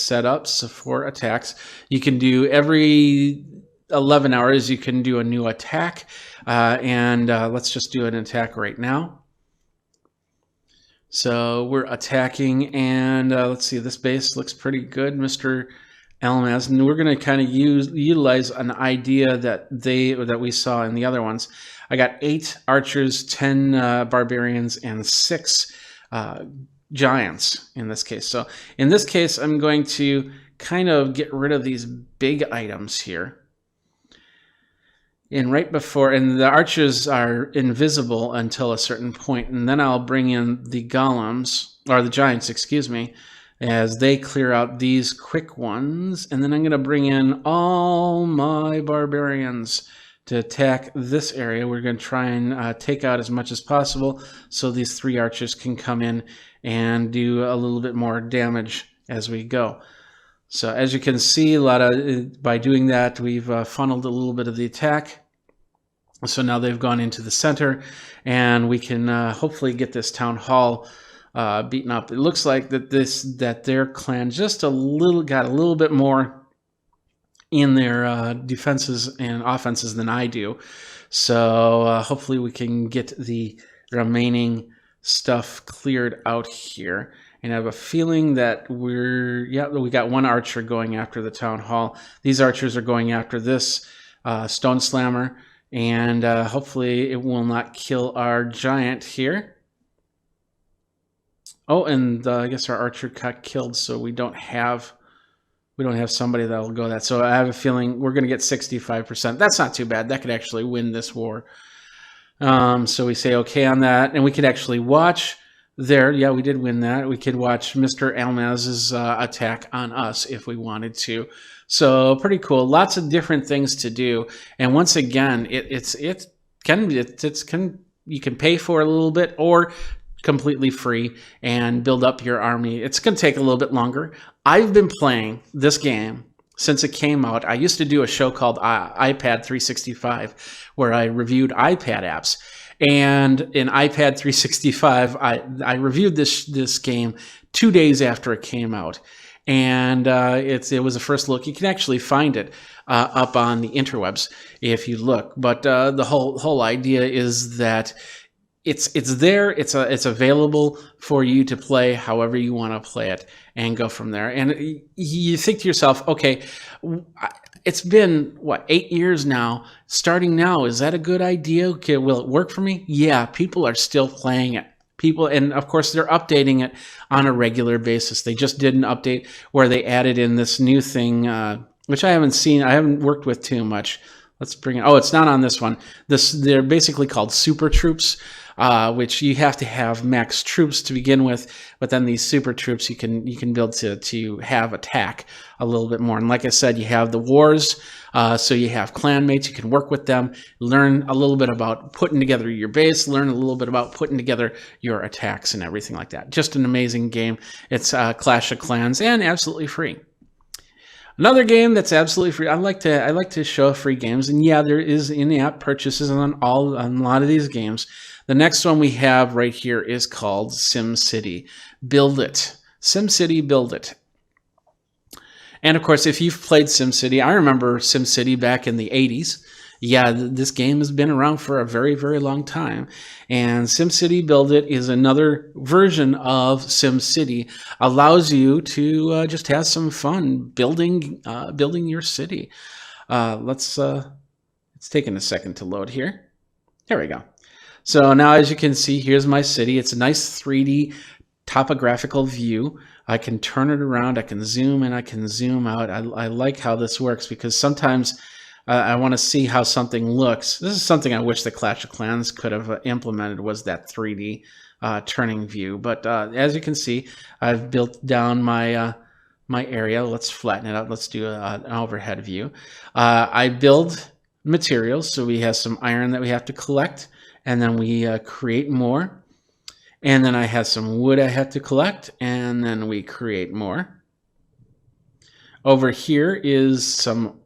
set up so for attacks. You can do every 11 hours. You can do a new attack, and let's just do an attack right now. So we're attacking, and let's see. This base looks pretty good, Mr. Almaz, and we're going to kind of utilize an idea that we saw in the other ones. I got 8 archers, 10 barbarians, and 6 giants in this case. So in this case, I'm going to kind of get rid of these big items here. And right before, and the archers are invisible until a certain point, and then I'll bring in the golems, or the giants, excuse me, as they clear out these quick ones. And then I'm going to bring in all my barbarians to attack this area. We're going to try and take out as much as possible so these 3 archers can come in and do a little bit more damage as we go. So as you can see, by doing that, we've funneled a little bit of the attack. So now they've gone into the center, and we can hopefully get this town hall beaten up. It looks like that their clan just got a little bit more in their defenses and offenses than I do. So hopefully we can get the remaining stuff cleared out here. And I have a feeling that we got 1 archer going after the town hall. These archers are going after this stone slammer, and hopefully it will not kill our giant here. Oh, and I guess our archer got killed, so we don't have somebody that will go that. So I have a feeling we're going to get 65%. That's not too bad. That could actually win this war. So we say okay on that, and we could actually watch there. Yeah, we did win that. We could watch Mr. Almaz's attack on us if we wanted to. So pretty cool. Lots of different things to do. And once again, you can pay for a little bit or completely free and build up your army. It's going to take a little bit longer. I've been playing this game since it came out. I used to do a show called iPad 365 where I reviewed iPad apps. And in iPad 365, I reviewed this game 2 days after it came out. And it was a first look. You can actually find it up on the interwebs if you look. But the whole idea is that it's there. It's available for you to play however you want to play it and go from there. And you think to yourself, okay, it's been 8 years now. Starting now, is that a good idea? Okay, will it work for me? Yeah, people are still playing it. And of course they're updating it on a regular basis. They just did an update where they added in this new thing, which I haven't worked with too much. Let's bring it. Oh, it's not on this one. They're basically called super troops, which you have to have max troops to begin with, but then these super troops you can build to have attack a little bit more. And like I said, you have the wars, so you have clanmates. You can work with them, learn a little bit about putting together your base, learn a little bit about putting together your attacks and everything like that. Just an amazing game. It's Clash of Clans and absolutely free. Another game that's absolutely free. I like to show free games, and yeah, there is in-app purchases on a lot of these games. The next one we have right here is called SimCity. Build It. SimCity Build It. And of course, if you've played SimCity, I remember SimCity back in the 80s. Yeah, this game has been around for a very, very long time. And SimCity Build It is another version of SimCity. Allows you to just have some fun building your city. It's taking a second to load here. There we go. So now, as you can see, here's my city. It's a nice 3D topographical view. I can turn it around. I can zoom in. I can zoom out. I like how this works because sometimes I want to see how something looks. This is something I wish the Clash of Clans could have implemented, was that 3D turning view. But as you can see, I've built down my area. Let's flatten it out. Let's do an overhead view. I build materials, so we have some iron that we have to collect, and then we create more. And then I have some wood I have to collect, and then we create more. Over here is some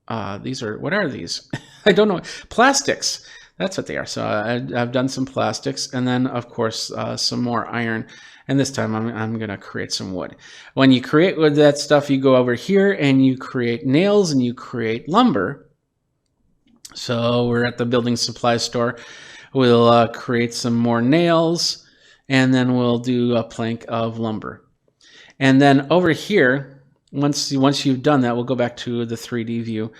what are these? I don't know. Plastics. That's what they are. So I've done some plastics, and then of course some more iron. And this time I'm going to create some wood. When you create with that stuff, you go over here and you create nails and you create lumber. So we're at the building supply store. We'll create some more nails, and then we'll do a plank of lumber. And then over here, once you've done that, we'll go back to the 3D view.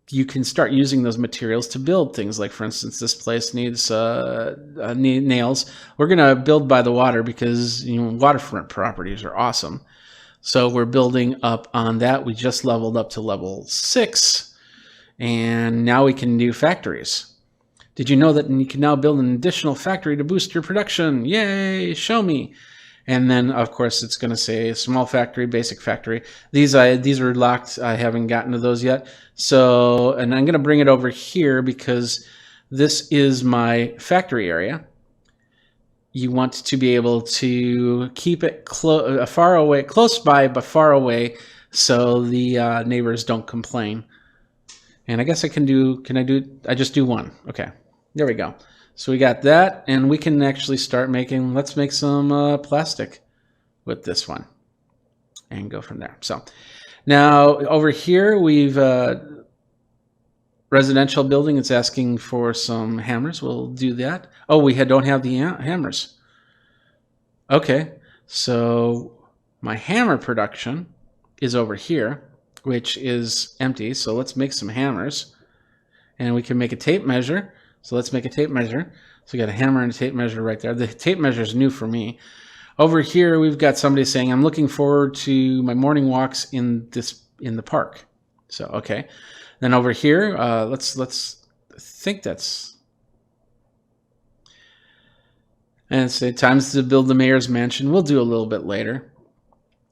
You can start using those materials to build things. Like, for instance, this place needs nails. We're going to build by the water because, you know, waterfront properties are awesome. So we're building up on that. We just leveled up to level 6, and now we can do factories. Did you know that you can now build an additional factory to boost your production? Yay, show me. And then, of course, it's going to say small factory, basic factory. These are locked. I haven't gotten to those yet. So, and I'm going to bring it over here because this is my factory area. You want to be able to keep it far away, close by, but far away, so the neighbors don't complain. And I guess I just do one. Okay, there we go. So we got that, and we can actually start making, let's make some plastic with this one and go from there. So now over here, we've residential building. It's asking for some hammers. We'll do that. Oh, we don't have the hammers. Okay, so my hammer production is over here, which is empty. So let's make some hammers, and we can make a tape measure. So let's make a tape measure. So we got a hammer and a tape measure right there. The tape measure is new for me. Over here, we've got somebody saying, I'm looking forward to my morning walks in the park. So, okay. Then over here, let's think that's, and say times to build the mayor's mansion. We'll do a little bit later.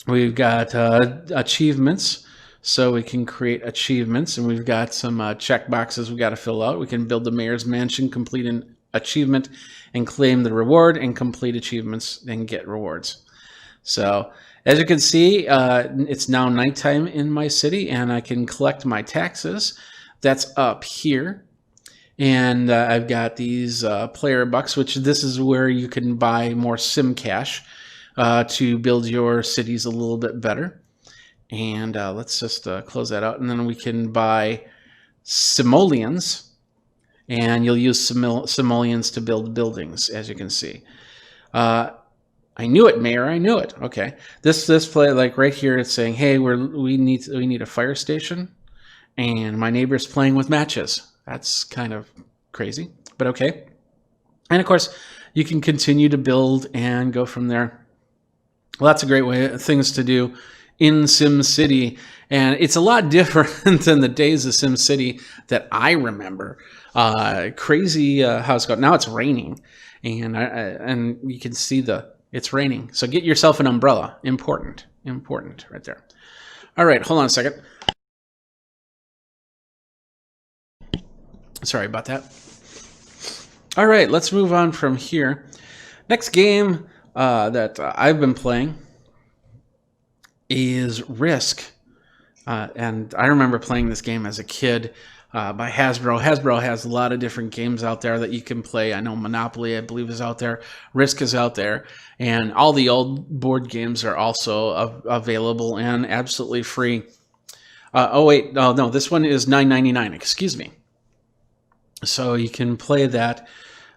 We've got achievements. So we can create achievements, and we've got some check boxes we got to fill out. We can build the mayor's mansion, complete an achievement, and claim the reward, and complete achievements and get rewards. So as you can see, it's now nighttime in my city, and I can collect my taxes. That's up here. And I've got these player bucks, which this is where you can buy more sim cash to build your cities a little bit better. And let's just close that out. And then we can buy simoleons. And you'll use simoleons to build buildings, as you can see. I knew it, Mayor. I knew it. Okay. This play, like right here, it's saying, hey, we need a fire station. And my neighbor's playing with matches. That's kind of crazy, but okay. And of course, you can continue to build and go from there. Well, that's a great things to do in SimCity, and it's a lot different than the days of SimCity that I remember. Crazy how it's going. Now it's raining, and you can see it's raining. So get yourself an umbrella. Important right there. All right, hold on a second. Sorry about that. All right, let's move on from here. Next game that I've been playing is Risk. And I remember playing this game as a kid by Hasbro. Hasbro has a lot of different games out there that you can play. I know Monopoly, I believe, is out there. Risk is out there. And all the old board games are also available and absolutely free. No, this one is $9.99. Excuse me. So you can play that.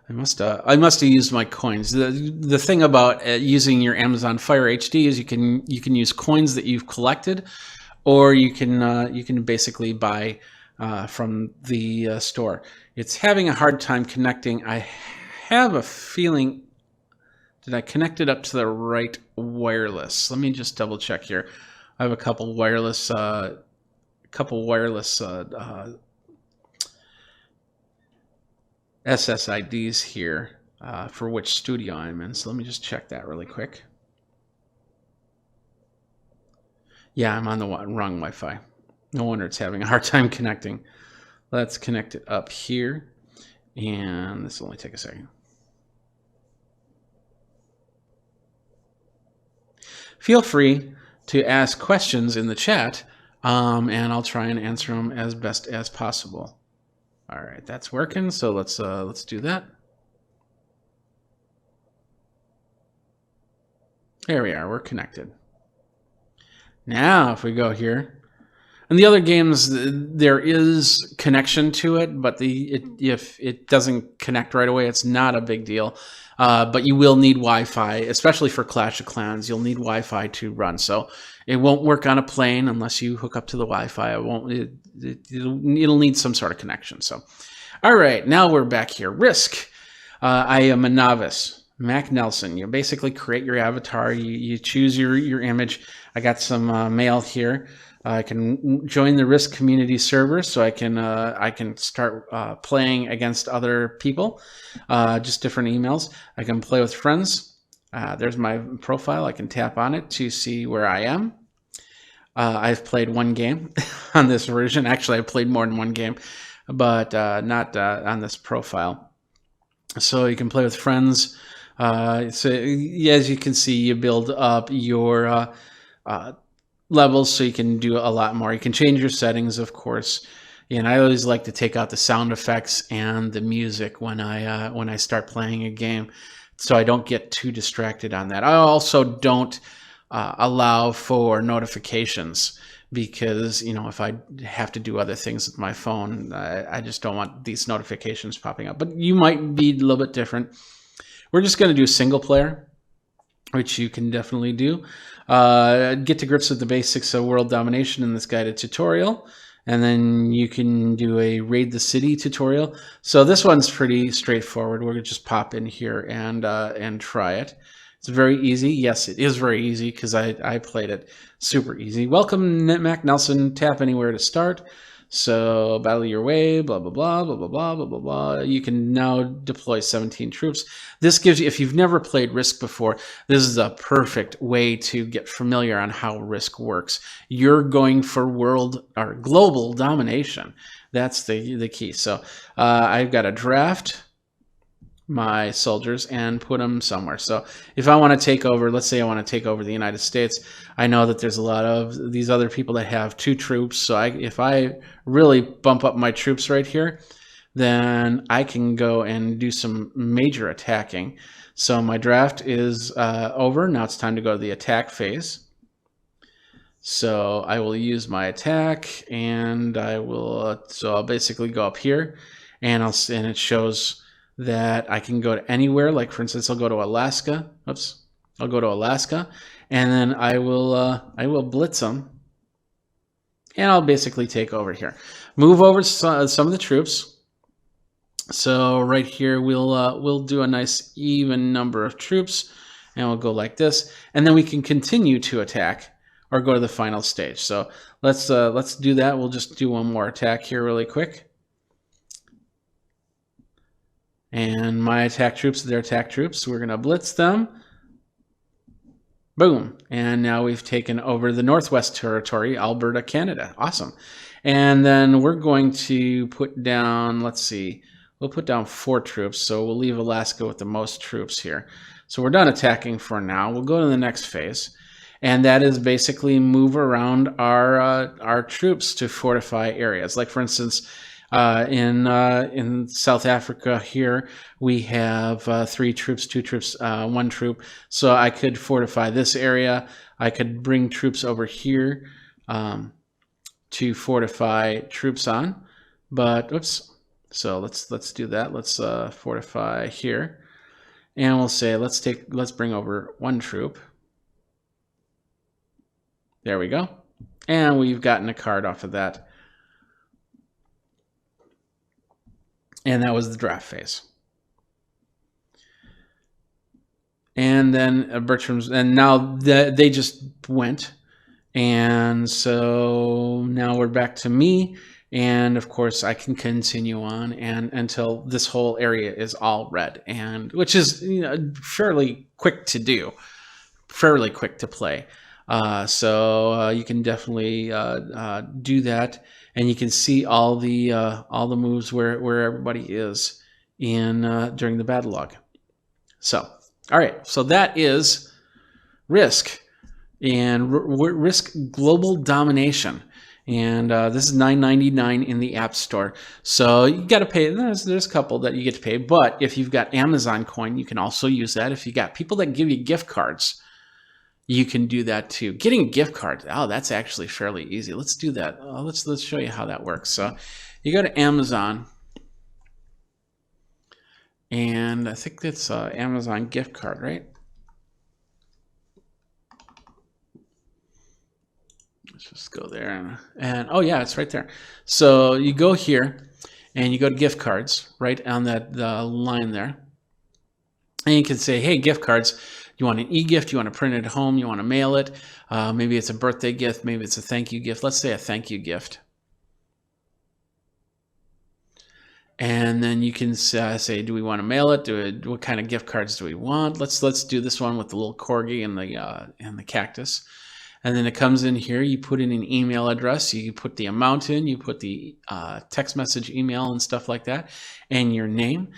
I must have used my coins. The thing about using your Amazon Fire HD is you can use coins that you've collected, or you can basically buy from the store. It's having a hard time connecting. I have a feeling, did I connect it up to the right wireless? Let me just double check here. I have a couple wireless SSIDs here for which studio I'm in. So let me just check that really quick. Yeah, I'm on the wrong Wi-Fi. No wonder it's having a hard time connecting. Let's connect it up here. And this will only take a second. Feel free to ask questions in the chat, and I'll try and answer them as best as possible. All right, that's working. So let's do that. There we are. We're connected. Now, if we go here, and the other games, there is connection to it, but if it doesn't connect right away, it's not a big deal. but you will need Wi-Fi, especially for Clash of Clans. You'll need Wi-Fi to run. So it won't work on a plane unless you hook up to the Wi-Fi. It won't. It'll need some sort of connection. So, all right, now we're back here. Risk. I am a novice. Mac Nelson. You basically create your avatar. You choose your image. I got some mail here. I can join the Risk community server, so I can start playing against other people. Just different emails. I can play with friends. There's my profile. I can tap on it to see where I am. I've played one game on this version. Actually, I've played more than one game, but not on this profile. So you can play with friends. So as you can see, you build up your levels so you can do a lot more. You can change your settings, of course. And I always like to take out the sound effects and the music when I start playing a game, so I don't get too distracted on that. I also don't allow for notifications, because if I have to do other things with my phone, I just don't want these notifications popping up. But you might be a little bit different. We're just going to do single player, which you can definitely do. Get to grips with the basics of world domination in this guided tutorial, and then you can do a raid the city tutorial. So this one's pretty straightforward. We're going to just pop in here and try it. It's very easy. Yes, it is very easy, because I played it super easy. Welcome, Mac Nelson. Tap anywhere to start. So battle your way, blah, blah, blah, blah, blah, blah, blah, blah, blah. You can now deploy 17 troops. This gives you, if you've never played Risk before, this is a perfect way to get familiar on how Risk works. You're going for world or global domination. That's the key. So I've got to draft my soldiers and put them somewhere. So if I want to take over, let's say I want to take over the United States, I know that there's a lot of these other people that have 2 troops. So if I really bump up my troops right here, then I can go and do some major attacking. So my draft is over. Now it's time to go to the attack phase. So I will use my attack, and I will. So I'll basically go up here, and it shows that I can go to anywhere. Like, for instance, I'll go to Alaska. Oops. I'll go to Alaska, and then I will blitz them, and I'll basically take over here. Move over some of the troops. So right here, we'll do a nice even number of troops, and we'll go like this, and then we can continue to attack or go to the final stage. So let's do that. We'll just do one more attack here really quick. And my attack troops, their attack troops, we're going to blitz them. Boom. And now we've taken over the Northwest Territory, Alberta, Canada. Awesome. And then we're going to put down, let's see, we'll put down 4 troops. So we'll leave Alaska with the most troops here. So we're done attacking for now. We'll go to the next phase. And that is basically move around our troops to fortify areas. Like, for instance, in South Africa here, we have 3 troops, 2 troops, 1 troop. So I could fortify this area. I could bring troops over here to fortify troops on. But oops. So let's do that. Let's fortify here, and we'll say let's bring over 1 troop. There we go, and we've gotten a card off of that. And that was the draft phase. And then Bertram's, and now they just went. And so now we're back to me. And of course I can continue on and until this whole area is all red, and which is fairly quick to do, fairly quick to play. So you can definitely do that. And you can see all the moves where everybody is in during the battle log. So, all right, so that is Risk and Risk Global Domination, and this is $9.99 in the App Store. So you got to pay. There's a couple that you get to pay, but if you've got Amazon coin, you can also use that. If you got people that give you gift cards, you can do that too. Getting gift cards, oh, that's actually fairly easy. Let's do that. Let's show you how that works. So you go to Amazon, And I think it's Amazon gift card, right? Let's just go there and oh yeah, it's right there. So you go here and you go to gift cards right on that line there. And you can say, hey, gift cards, you want an e-gift, you want to print it at home, you want to mail it. Maybe it's a birthday gift, maybe it's a thank you gift. Let's say a thank you gift. And then you can say, do we want to mail it? What kind of gift cards do we want? Let's do this one with the little corgi and the cactus. And then it comes in here. You put in an email address. You put the amount in. You put the text message, email, and stuff like that, and your name,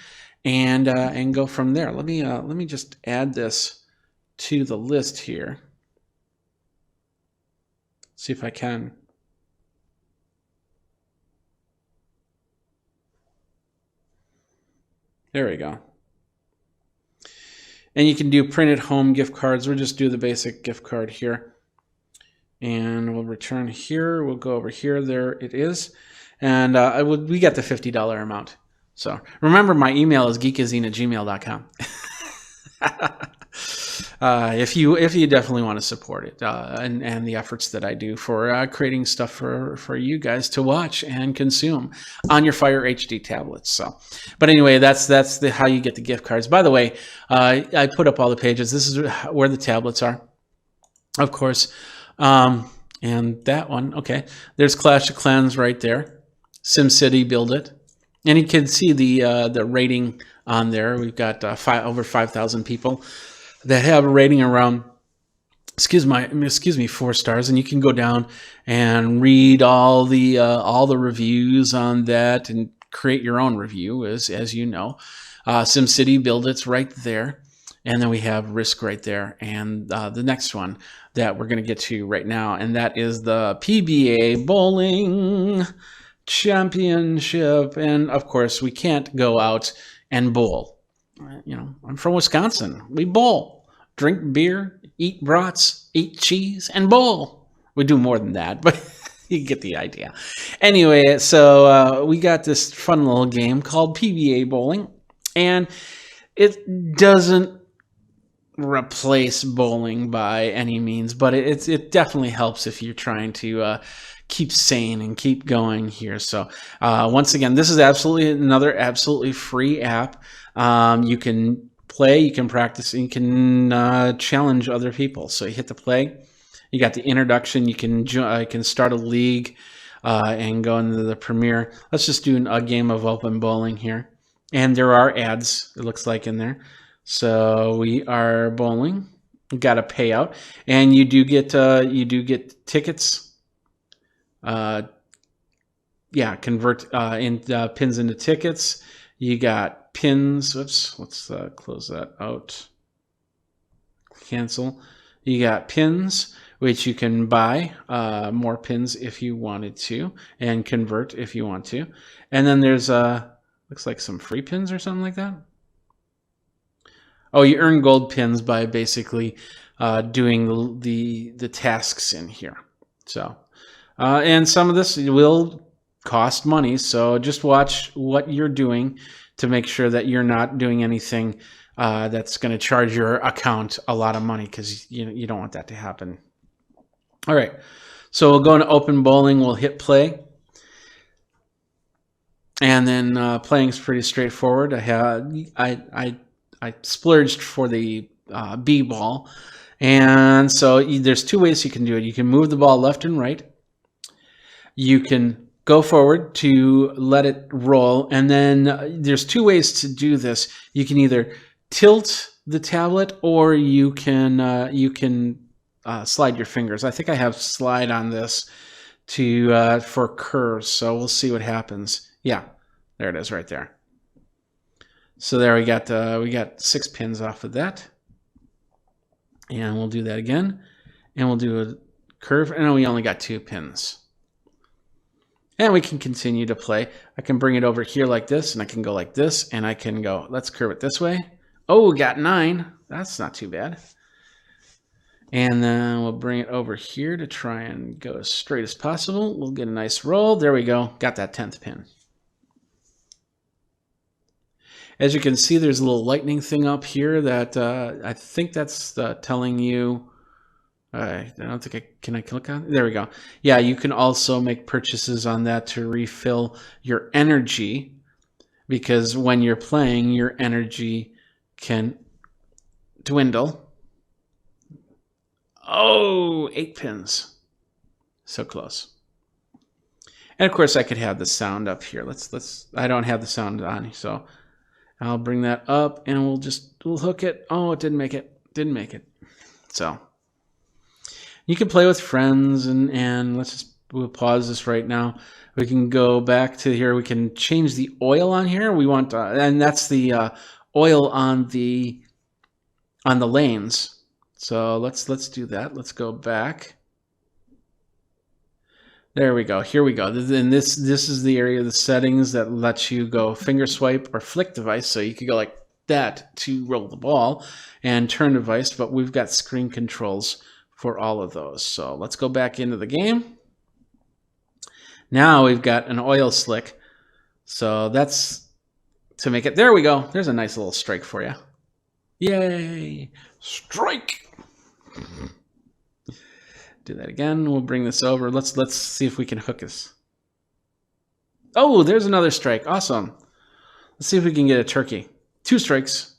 and go from there. Let me just add this to the list here. See if I can. There we go. And you can do printed home gift cards. We'll just do the basic gift card here. And we'll return here. We'll go over here. There it is. And we got the $50 amount. So remember, my email is geekazine@gmail.com. If you definitely want to support it and the efforts that I do for creating stuff for you guys to watch and consume on your Fire HD tablets. So, but anyway, that's how you get the gift cards. By the way, I put up all the pages. This is where the tablets are, of course. And that one, okay. There's Clash of Clans right there. SimCity Build It, and you can see the rating on there. We've got over 5,000 people that have a rating around, excuse me, 4 stars, and you can go down and read all the reviews on that and create your own review, as you know. SimCity Build It's right there, and then we have Risk right there, and the next one that we're going to get to right now, and that is the PBA Bowling Championship. And of course, we can't go out and bowl. You know, I'm from Wisconsin. We bowl, drink beer, eat brats, eat cheese, and bowl. We do more than that, but you get the idea. Anyway, so we got this fun little game called PBA Bowling, and it doesn't replace bowling by any means, but it definitely helps if you're trying to keep sane and keep going here. So once again, this is another absolutely free app. You can play, you can practice, and you can challenge other people. So you hit the play, you got the introduction, you can start a league and go into the premiere. Let's just do a game of open bowling here, and there are ads, it looks like, in there. So we are bowling. We got a payout, and you do get tickets. Yeah, convert pins into tickets. You got pins. Oops, let's close that out. Cancel. You got pins, which you can buy more pins if you wanted to, and convert if you want to. And then there's looks like some free pins or something like that. Oh, you earn gold pins by basically doing the tasks in here. So, and some of this will cost money. So just watch what you're doing to make sure that you're not doing anything that's going to charge your account a lot of money, because you don't want that to happen. All right. So we'll go into open bowling. We'll hit play. And then playing is pretty straightforward. I splurged for the B ball, and so there's 2 ways you can do it. You can move the ball left and right. You can go forward to let it roll, and then there's 2 ways to do this. You can either tilt the tablet, or you can slide your fingers. I think I have slide on this for curves, so we'll see what happens. Yeah, there it is right there. So there we got 6 pins off of that, and we'll do that again, and we'll do a curve, and we only got 2 pins, and we can continue to play. I can bring it over here like this, and I can go like this, and I can go, let's curve it this way. Oh, we got 9. That's not too bad. And then we'll bring it over here to try and go as straight as possible. We'll get a nice roll. There we go. Got that 10th pin. As you can see, there's a little lightning thing up here that I think that's telling you. I don't think can I click on it? There we go. Yeah, you can also make purchases on that to refill your energy, because when you're playing, your energy can dwindle. Oh, 8 pins. So close. And of course I could have the sound up here. I don't have the sound on, so I'll bring that up and we'll hook it. Oh, it didn't make it. Didn't make it. So you can play with friends and we'll pause this right now. We can go back to here. We can change the oil on here. We want and that's the oil on the lanes. So let's do that. Let's go back. There we go. Here we go. And this is the area of the settings that lets you go finger swipe or flick device. So you could go like that to roll the ball and turn device, but we've got screen controls for all of those. So let's go back into the game. Now we've got an oil slick. So that's to make it. There we go. There's a nice little strike for you. Yay! Strike! Do that again. We'll bring this over. Let's see if we can hook this. Oh, there's another strike. Awesome. Let's see if we can get a turkey. 2 strikes.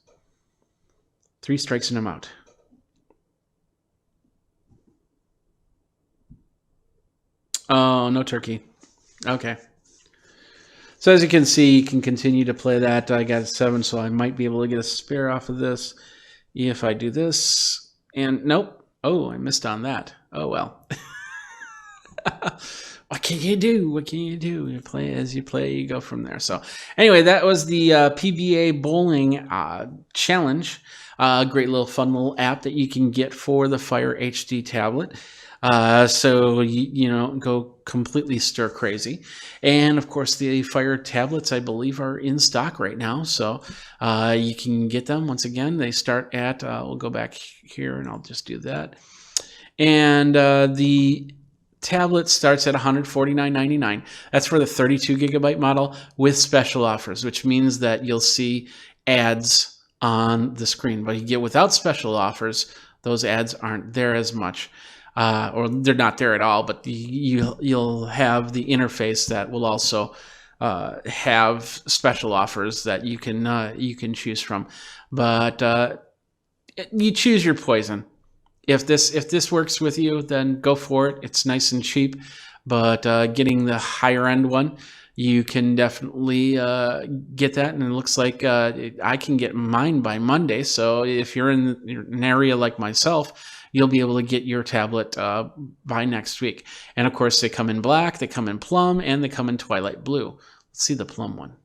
3 strikes and I'm out. Oh, no turkey. Okay. So as you can see, you can continue to play that. I got a 7, so I might be able to get a spare off of this if I do this. And nope. Oh, I missed on that. Oh, well. What can you do? What can you do? You play as you play, you go from there. So anyway, that was the PBA bowling challenge. Great little fun little app that you can get for the Fire HD tablet. So you know, go completely stir crazy. And of course the Fire tablets, I believe, are in stock right now. So you can get them. Once again, they start at, we'll go back here and I'll just do that. And the tablet starts at $149.99. That's for the 32 gigabyte model with special offers, which means that you'll see ads on the screen. But you get without special offers, those ads aren't there as much. Or they're not there at all, but you'll have the interface that will also have special offers that you can choose from. But you choose your poison. If this works with you, then go for it. It's nice and cheap, but getting the higher end one, you can definitely get that. And it looks like I can get mine by Monday. So if you're in an area like myself, you'll be able to get your tablet by next week. And of course, they come in black, they come in plum, and they come in twilight blue. Let's see the plum one.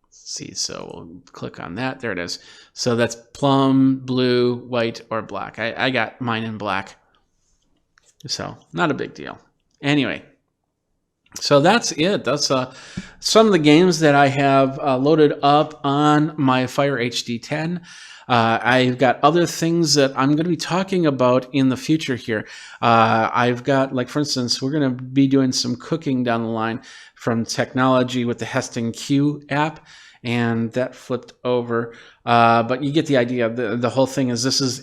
Let's see, so we'll click on that. There it is. So that's plum, blue, white, or black. I got mine in black. So not a big deal. Anyway, so that's it. That's some of the games that I have loaded up on my Fire HD 10. I've got other things that I'm going to be talking about in the future here. I've got, like, for instance, we're going to be doing some cooking down the line from technology with the Heston Q app, and that flipped over. But you get the idea. The whole thing is this is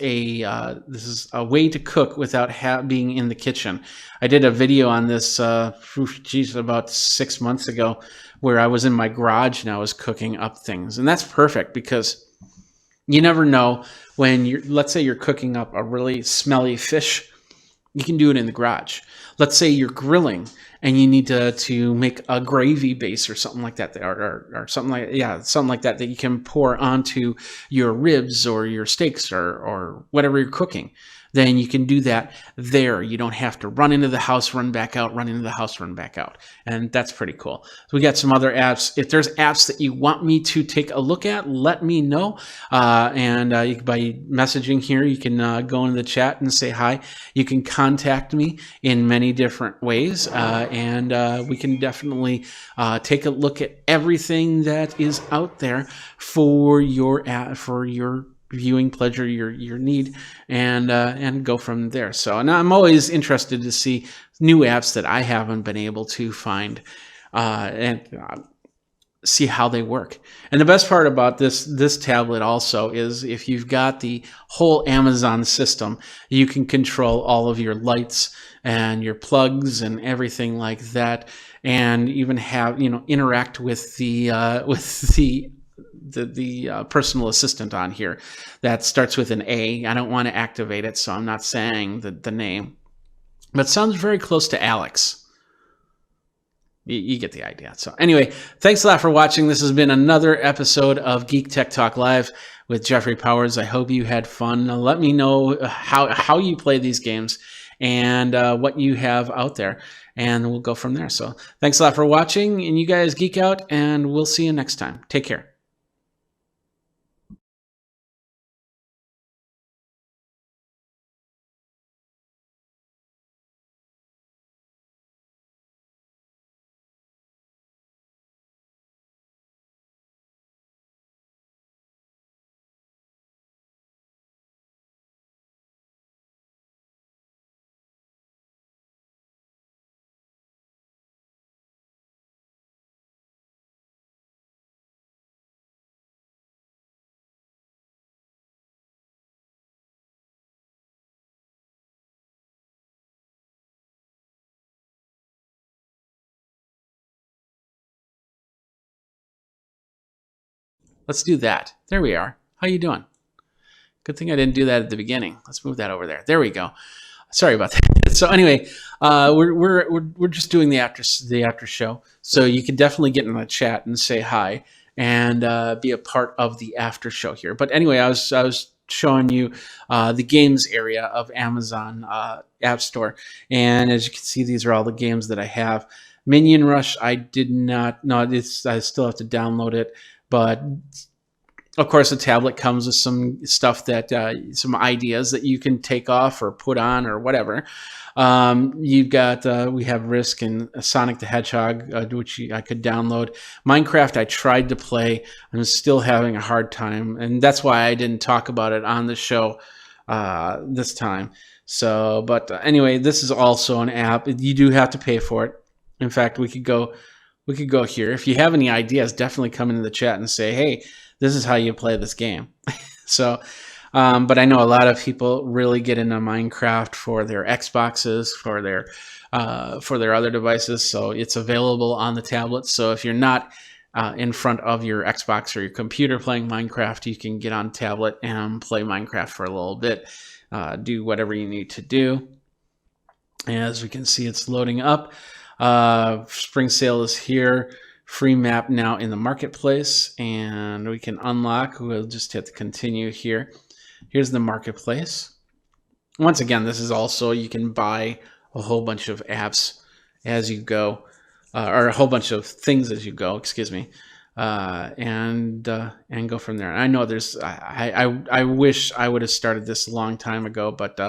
a way to cook without being in the kitchen. I did a video on this, about 6 months ago, where I was in my garage and I was cooking up things, and that's perfect because you never know when let's say you're cooking up a really smelly fish, you can do it in the garage. Let's say you're grilling and you need to make a gravy base or something like that, or something like that you can pour onto your ribs or your steaks or whatever you're cooking. Then you can do that there. You don't have to run into the house, run back out, run into the house, run back out. And that's pretty cool. So we got some other apps. If there's apps that you want me to take a look at, let me know. And by messaging here, you can go into the chat and say hi. You can contact me in many different ways. And we can definitely take a look at everything that is out there for your viewing pleasure, your need, and go from there. So, and I'm always interested to see new apps that I haven't been able to find. And see how they work. And the best part about this tablet also is if you've got the whole Amazon system, you can control all of your lights and your plugs and everything like that, and even have, interact with the personal assistant on here that starts with an A. I don't want to activate it, so I'm not saying the name, but it sounds very close to Alex. You get the idea. So anyway, thanks a lot for watching. This has been another episode of Geek Tech Talk Live with Jeffrey Powers. I hope you had fun. Let me know how you play these games and what you have out there, and we'll go from there. So thanks a lot for watching, and you guys geek out, and we'll see you next time. Take care. Let's do that. There we are. How you doing? Good thing I didn't do that at the beginning. Let's move that over there. There we go. Sorry about that. So anyway, we're just doing the after show. So you can definitely get in the chat and say hi and be a part of the after show here. But anyway, I was showing you the games area of Amazon App Store, and as you can see, these are all the games that I have. Minion Rush, I did not. No, I still have to download it, but of course, the tablet comes with some stuff that, some ideas that you can take off or put on or whatever. You've got, we have Risk and Sonic the Hedgehog, which I could download. Minecraft, I tried to play. I'm still having a hard time, and that's why I didn't talk about it on the show this time. So, but anyway, this is also an app. You do have to pay for it. In fact, we could go here. If you have any ideas, definitely come into the chat and say, hey, this is how you play this game. So, but I know a lot of people really get into Minecraft for their Xboxes, for their other devices. So it's available on the tablet. So if you're not in front of your Xbox or your computer playing Minecraft, you can get on tablet and play Minecraft for a little bit. Do whatever you need to do. As we can see, it's loading up. Spring sale is here. Free map now in the marketplace, and we can unlock. We'll just hit the continue here. Here's the marketplace. Once again, this is also, you can buy a whole bunch of apps as you go, or a whole bunch of things as you go, excuse me, and go from there. I know there's, I wish I would have started this a long time ago, but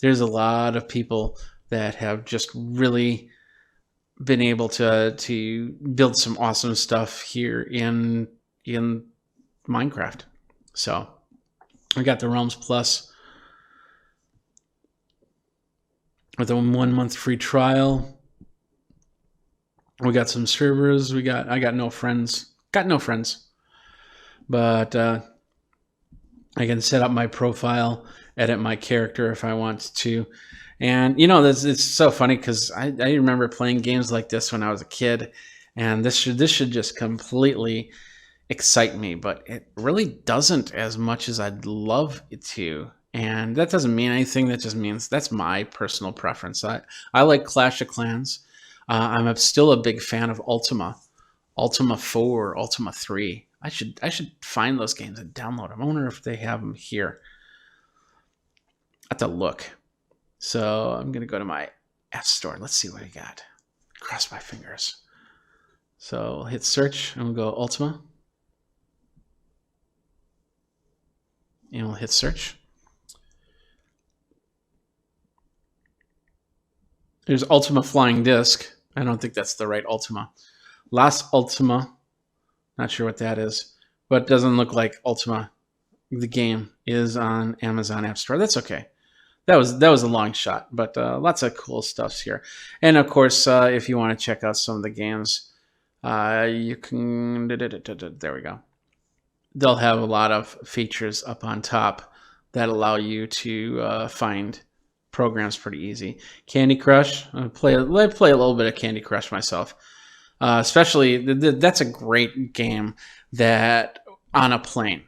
there's a lot of people that have just really been able to build some awesome stuff here in Minecraft. So I got the Realms Plus with a 1 month free trial. We got some servers. I got no friends. But I can set up my profile, edit my character if I want to. And, it's so funny because I remember playing games like this when I was a kid, and this should just completely excite me, but it really doesn't as much as I'd love it to. And that doesn't mean anything. That just means that's my personal preference. I like Clash of Clans. I'm still a big fan of Ultima 4, Ultima 3. I should find those games and download them. I wonder if they have them here. I have to look. So I'm going to go to my App Store. Let's see what I got. Cross my fingers. So I'll hit search and we'll go Ultima. And we'll hit search. There's Ultima Flying Disc. I don't think that's the right Ultima. Last Ultima. Not sure what that is. But it doesn't look like Ultima. The game is on Amazon App Store. That's okay. That was a long shot, but lots of cool stuff here. And of course, if you want to check out some of the games You can, there we go. They'll have a lot of features up on top that allow you to find programs pretty easy. Candy Crush, I play a little bit of Candy Crush myself. Especially, that's a great game that on a plane.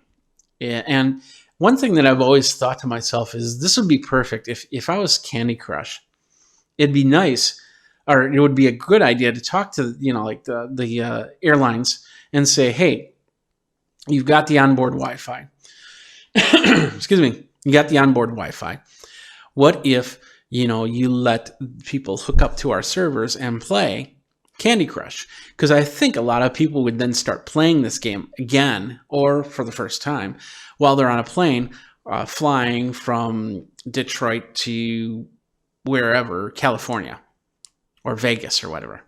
And one thing that I've always thought to myself is this would be perfect if I was Candy Crush. It'd be nice, or it would be a good idea to talk to, like the airlines and say, hey, you've got the onboard Wi-Fi. Excuse me. You got the onboard Wi-Fi. What if, you let people hook up to our servers and play Candy Crush? Because I think a lot of people would then start playing this game again or for the first time while they're on a plane flying from Detroit to wherever, California or Vegas or whatever.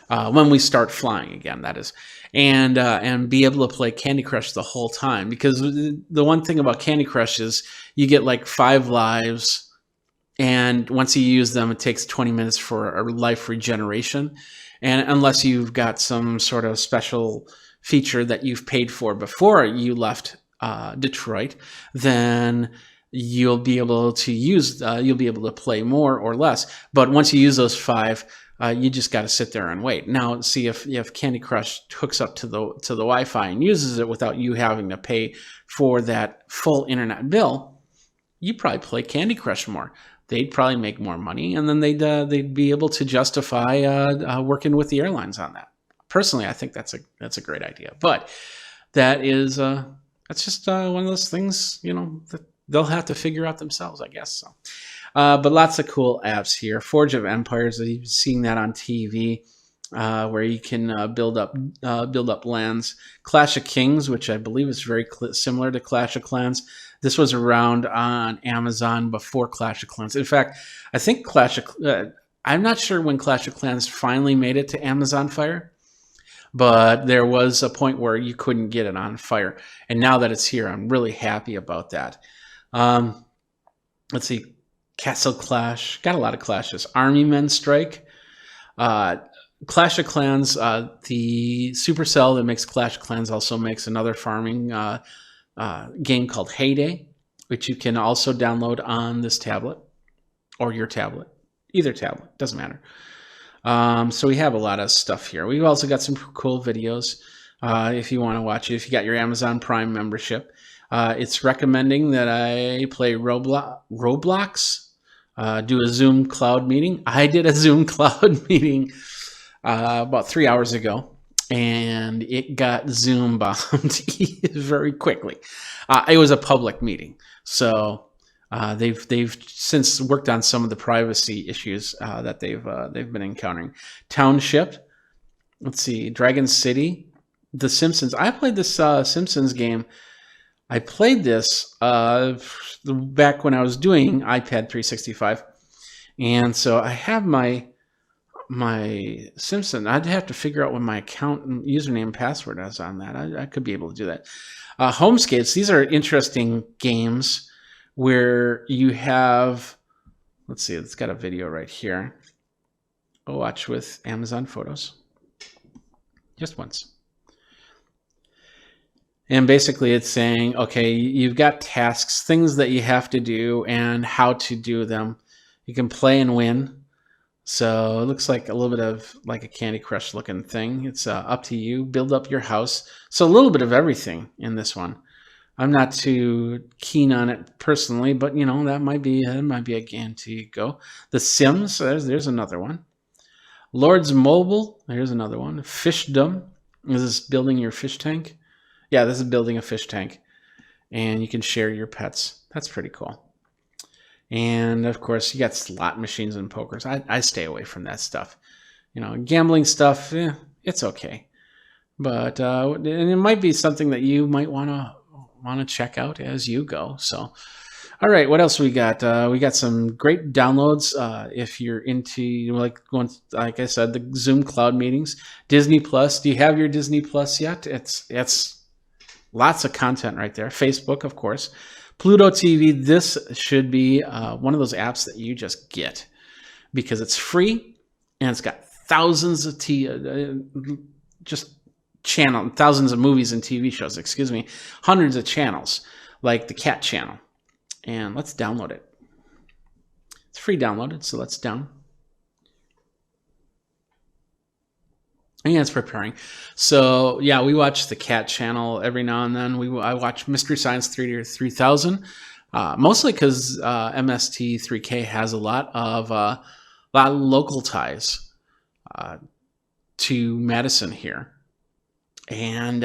When we start flying again, that is, and be able to play Candy Crush the whole time. Because the one thing about Candy Crush is you get like 5 lives, and once you use them, it takes 20 minutes for a life regeneration. And unless you've got some sort of special feature that you've paid for before you left Detroit, then you'll be able to play more or less. But once you use those 5, you just got to sit there and wait. Now, see if Candy Crush hooks up to the Wi-Fi and uses it without you having to pay for that full internet bill, you probably play Candy Crush more. They'd probably make more money, and then they'd be able to justify working with the airlines on that. Personally, I think that's a great idea. But that's just one of those things, that they'll have to figure out themselves, I guess. So. But lots of cool apps here. Forge of Empires, you've seen that on TV, where you can build up lands. Clash of Kings, which I believe is very similar to Clash of Clans. This was around on Amazon before Clash of Clans. In fact, I think I'm not sure when Clash of Clans finally made it to Amazon Fire, but there was a point where you couldn't get it on Fire. And now that it's here, I'm really happy about that. Let's see. Castle Clash, got a lot of clashes. Army Men Strike, Clash of Clans. The Supercell that makes Clash of Clans also makes another farming game called Heyday, which you can also download on this tablet or your tablet, either tablet, doesn't matter. So we have a lot of stuff here. We've also got some cool videos if you want to watch it. If you got your Amazon Prime membership, it's recommending that I play Roblox. Do a Zoom cloud meeting. I did a Zoom cloud meeting about 3 hours ago, and it got Zoom bombed very quickly. It was a public meeting, so they've since worked on some of the privacy issues that they've been encountering. Township. Let's see. Dragon City. The Simpsons. I played this Simpsons game. I played this back when I was doing iPad 365, and so I have my Simpson. I'd have to figure out what my account and username and password is on that. I could be able to do that. Homescapes. These are interesting games where you have. Let's see. It's got a video right here. I'll watch with Amazon Photos. Just once. And basically it's saying, okay, you've got tasks, things that you have to do and how to do them. You can play and win. So it looks like a little bit of like a Candy Crush looking thing. It's up to you. Build up your house. So a little bit of everything in this one. I'm not too keen on it personally, but that might be a game to go. The Sims, there's another one. Lords Mobile, there's another one. Fishdom, is this building your fish tank? Yeah, this is building a fish tank, and you can share your pets. That's pretty cool. And of course, you got slot machines and pokers. I stay away from that stuff. Gambling stuff, it's okay, but and it might be something that you might want to check out as you go. So, all right, what else we got? We got some great downloads if you're into like I said, the Zoom cloud meetings. Disney Plus. Do you have your Disney Plus yet? It's lots of content right there. Facebook, of course. Pluto TV. This should be one of those apps that you just get because it's free and it's got thousands of just thousands of movies and TV shows, excuse me, hundreds of channels, like the Cat channel. And let's download it. It's free downloaded, so let's down. And yeah, it's preparing. So yeah, we watch the Cat channel every now and then. I watch Mystery Science Theater 3000, mostly because MST3K has a lot of local ties to Madison here, and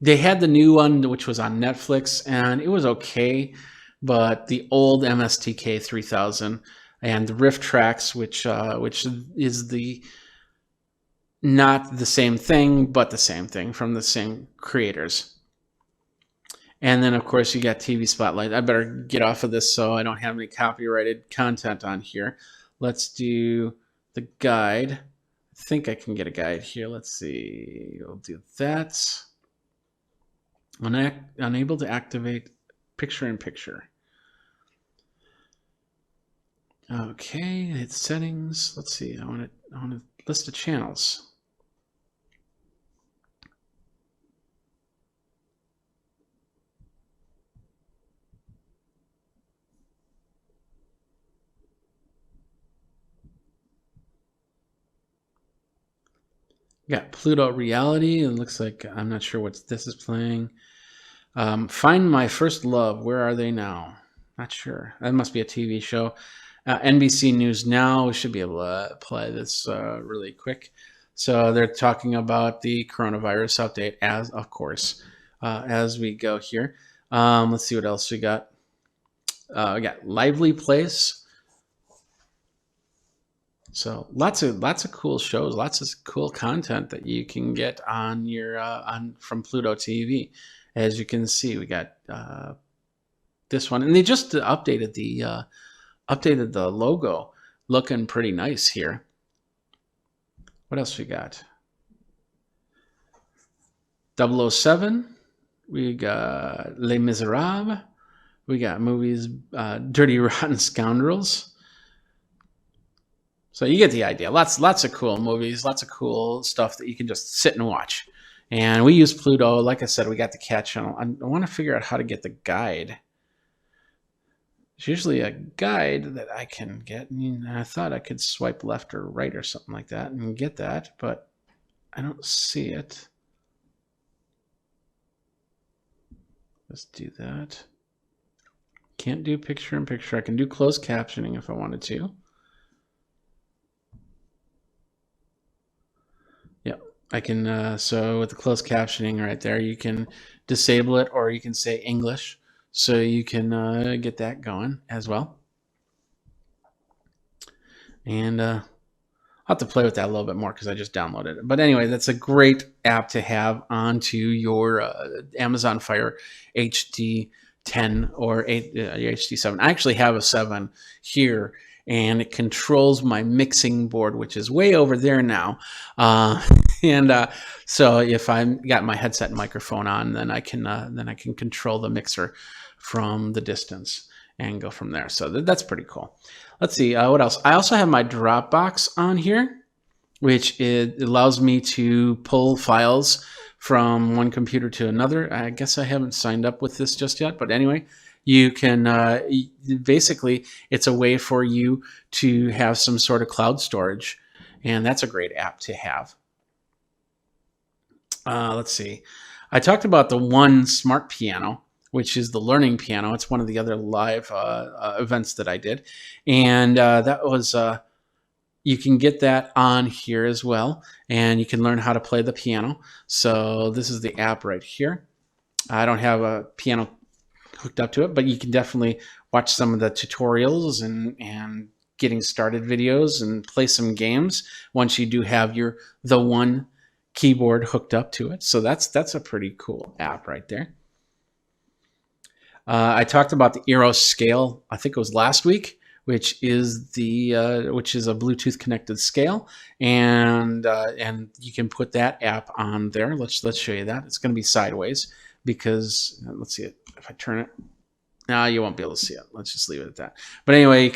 they had the new one which was on Netflix, and it was okay, but the old MSTK 3000 and the Riff Tracks, which is the not the same thing, but the same thing from the same creators. And then, of course, you got TV Spotlight. I better get off of this so I don't have any copyrighted content on here. Let's do the guide. I think I can get a guide here. Let's see. We'll do that. Unable to activate picture-in-picture. Okay, hit settings. Let's see. I want to list the channels. Got Pluto Reality. It looks like I'm not sure what this is playing. Find My First Love. Where are they now? Not sure. That must be a TV show. NBC News Now. We should be able to play this really quick. So they're talking about the coronavirus update, as we go here. Let's see what else we got. We got Lively Place. So lots of cool shows, lots of cool content that you can get on your from Pluto TV. As you can see, we got this one, and they just updated the logo, looking pretty nice here. What else we got? 007. We got Les Miserables. We got movies, Dirty Rotten Scoundrels. So you get the idea. Lots of cool movies, lots of cool stuff that you can just sit and watch. And we use Pluto. Like I said, we got the Cat channel. I want to figure out how to get the guide. There's usually a guide that I can get. And I thought I could swipe left or right or something like that and get that, but I don't see it. Let's do that. Can't do picture-in-picture. I can do closed captioning if I wanted to. I can, so with the closed captioning right there, you can disable it or you can say English. So you can get that going as well. And I'll have to play with that a little bit more because I just downloaded it. But anyway, that's a great app to have onto your Amazon Fire HD 10 or HD 7. I actually have a 7 here, and it controls my mixing board, which is way over there now. So if I got my headset and microphone on, then I can control the mixer from the distance and go from there. So that's pretty cool. Let's see what else. I also have my Dropbox on here, which it allows me to pull files from one computer to another. I guess I haven't signed up with this just yet, but anyway. You can basically, it's a way for you to have some sort of cloud storage, and that's a great app to have. Let's see. I talked about the One Smart Piano, which is the learning piano. It's one of the other live events that I did, and that was you can get that on here as well, and you can learn how to play the piano. So this is the app right here. I don't have a piano hooked up to it, but you can definitely watch some of the tutorials and getting started videos and play some games once you do have the One keyboard hooked up to it. So that's a pretty cool app right there. I talked about the Eero scale. I think it was last week, which is a Bluetooth connected scale, and you can put that app on there. Let's show you that. It's going to be sideways because let's see it. If I turn it, No, you won't be able to see it. Let's just leave it at that. But anyway, you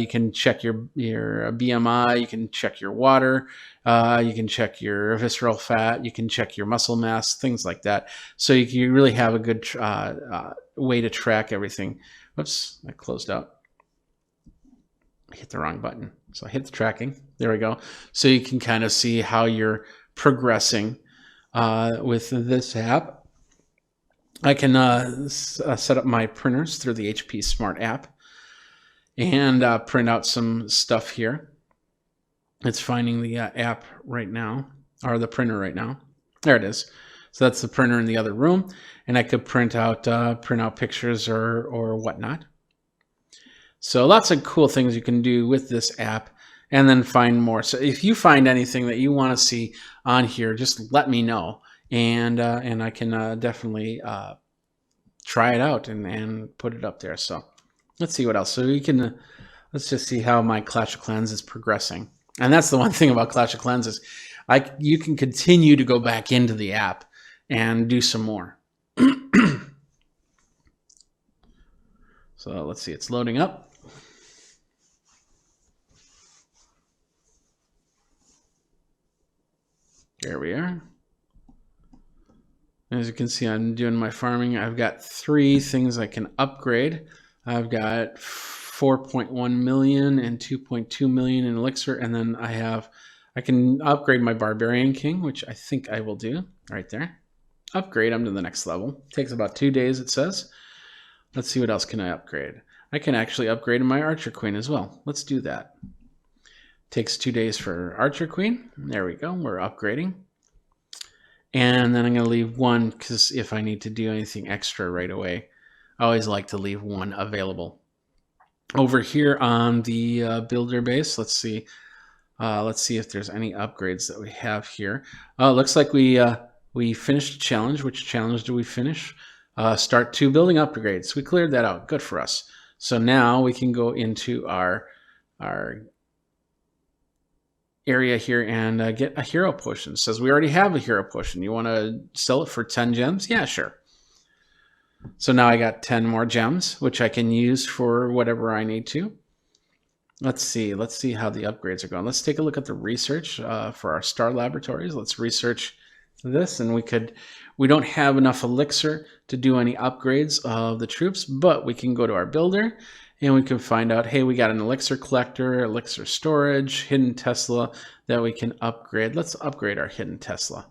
can check your BMI, you can check your water, you can check your visceral fat, you can check your muscle mass, things like that. So you really have a good way to track everything. Whoops, I closed out. I hit the wrong button. So I hit the tracking. There we go. So you can kind of see how you're progressing with this app. I can set up my printers through the HP Smart app and print out some stuff here. It's finding the app right now, or the printer right now. There it is. So that's the printer in the other room, and I could print out pictures or whatnot. So lots of cool things you can do with this app, and then find more. So if you find anything that you want to see on here, just let me know. And I can definitely try it out and put it up there. So let's see what else. So we can let's just see how my Clash of Clans is progressing. And that's the one thing about Clash of Clans is you can continue to go back into the app and do some more. So let's see, it's loading up. There we are. As you can see, I'm doing my farming. I've got 3 things I can upgrade. I've got 4.1 million and 2.2 million in elixir, and then I can upgrade my Barbarian King, which I think I will do right there. Upgrade them to the next level. Takes about 2 days, it says. Let's see what else can I upgrade. I can actually upgrade my Archer Queen as well. Let's do that. Takes 2 days for Archer Queen. There we go. We're upgrading. And then I'm going to leave 1 because if I need to do anything extra right away, I always like to leave 1 available. Over here on the builder base, let's see if there's any upgrades that we have here. It looks like we finished a challenge. Which challenge do we finish? Start 2 building upgrades. We cleared that out. Good for us. So now we can go into our area here and get a hero potion. It says we already have a hero potion. You want to sell it for 10 gems? Yeah, sure. So now I got 10 more gems, which I can use for whatever I need to. Let's see how the upgrades are going. Let's take a look at the research for our star laboratories. Let's research this, and we don't have enough elixir to do any upgrades of the troops, but we can go to our builder and we can find out, hey, we got an elixir collector, elixir storage, hidden Tesla that we can upgrade. Let's upgrade our hidden Tesla.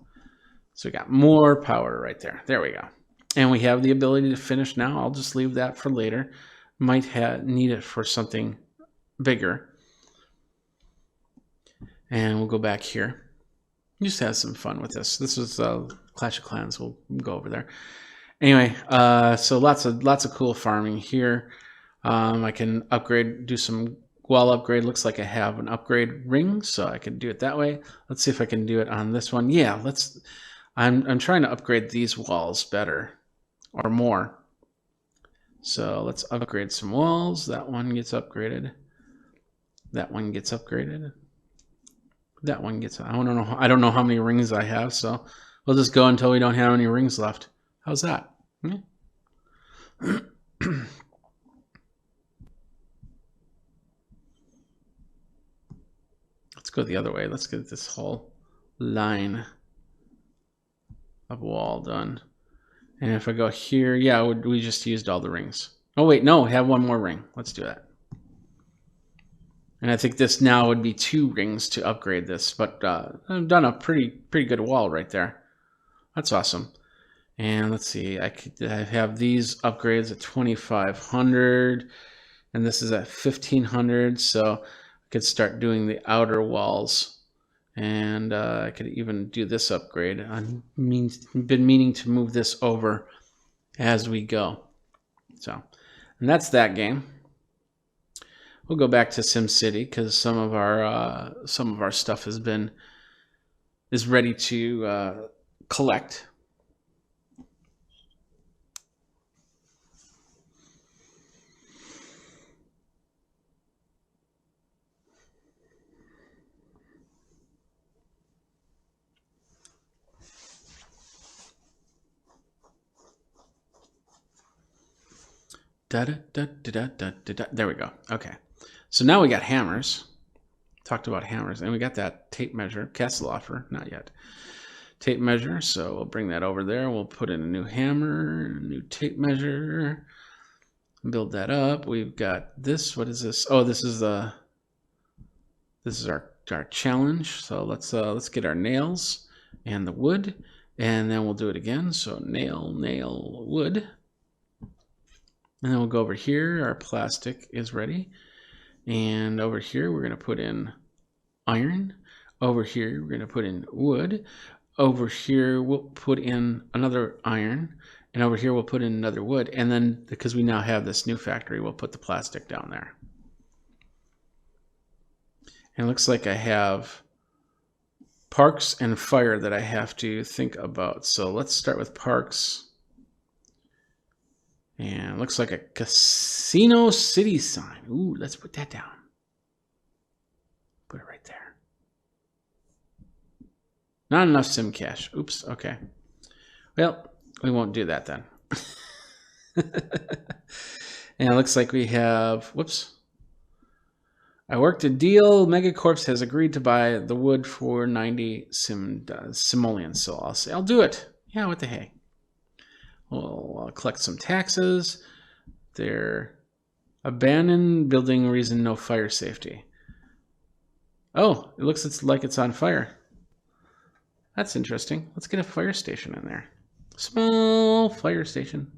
So we got more power right there. There we go. And we have the ability to finish now. I'll just leave that for later. Might need it for something bigger. And we'll go back here. Just have some fun with this. This is Clash of Clans. We'll go over there. Anyway, so lots of cool farming here. I can upgrade, do some wall upgrade. Looks like I have an upgrade ring, so I can do it that way. Let's see if I can do it on this one. Yeah, I'm trying to upgrade these walls better or more. So let's upgrade some walls. That one gets upgraded. That one gets upgraded. That one gets. I don't know how many rings I have, so we'll just go until we don't have any rings left. How's that? Hmm? Let's go the other way. Let's get this whole line of wall done. And if I go here, yeah, we just used all the rings. Oh wait, no, we have 1 more ring. Let's do that. And I think this now would be 2 rings to upgrade this, but I've done a pretty good wall right there. That's awesome. And let's see, I have these upgrades at 2,500, and this is at 1,500, so I could start doing the outer walls. And I could even do this upgrade. I've been meaning to move this over as we go. So, and that's that game. We'll go back to SimCity because some of our stuff is ready to collect. There we go. Okay. So now we got hammers. Talked about hammers. And we got that tape measure. Castle offer. Not yet. Tape measure. So we'll bring that over there. We'll put in a new hammer, a new tape measure. Build that up. We've got this. What is this? Oh, this is our challenge. So let's get our nails and the wood, and then we'll do it again. So nail, wood. And then we'll go over here. Our plastic is ready. And over here, we're going to put in iron. Over here, we're going to put in wood. Over here, we'll put in another iron. And over here, we'll put in another wood. And then, because we now have this new factory, we'll put the plastic down there. And it looks like I have parks and fire that I have to think about. So let's start with parks. And it looks like a Casino City sign. Ooh, let's put that down. Put it right there. Not enough sim cash. Oops, okay. Well, we won't do that then. And it looks like we have, whoops. I worked a deal. Megacorps has agreed to buy the wood for 90 simoleons. So I'll say, I'll do it. Yeah, what the heck. We'll collect some taxes. They're abandoned building reason no fire safety. Oh, it looks like it's on fire. That's interesting. Let's get a fire station in there. Small fire station.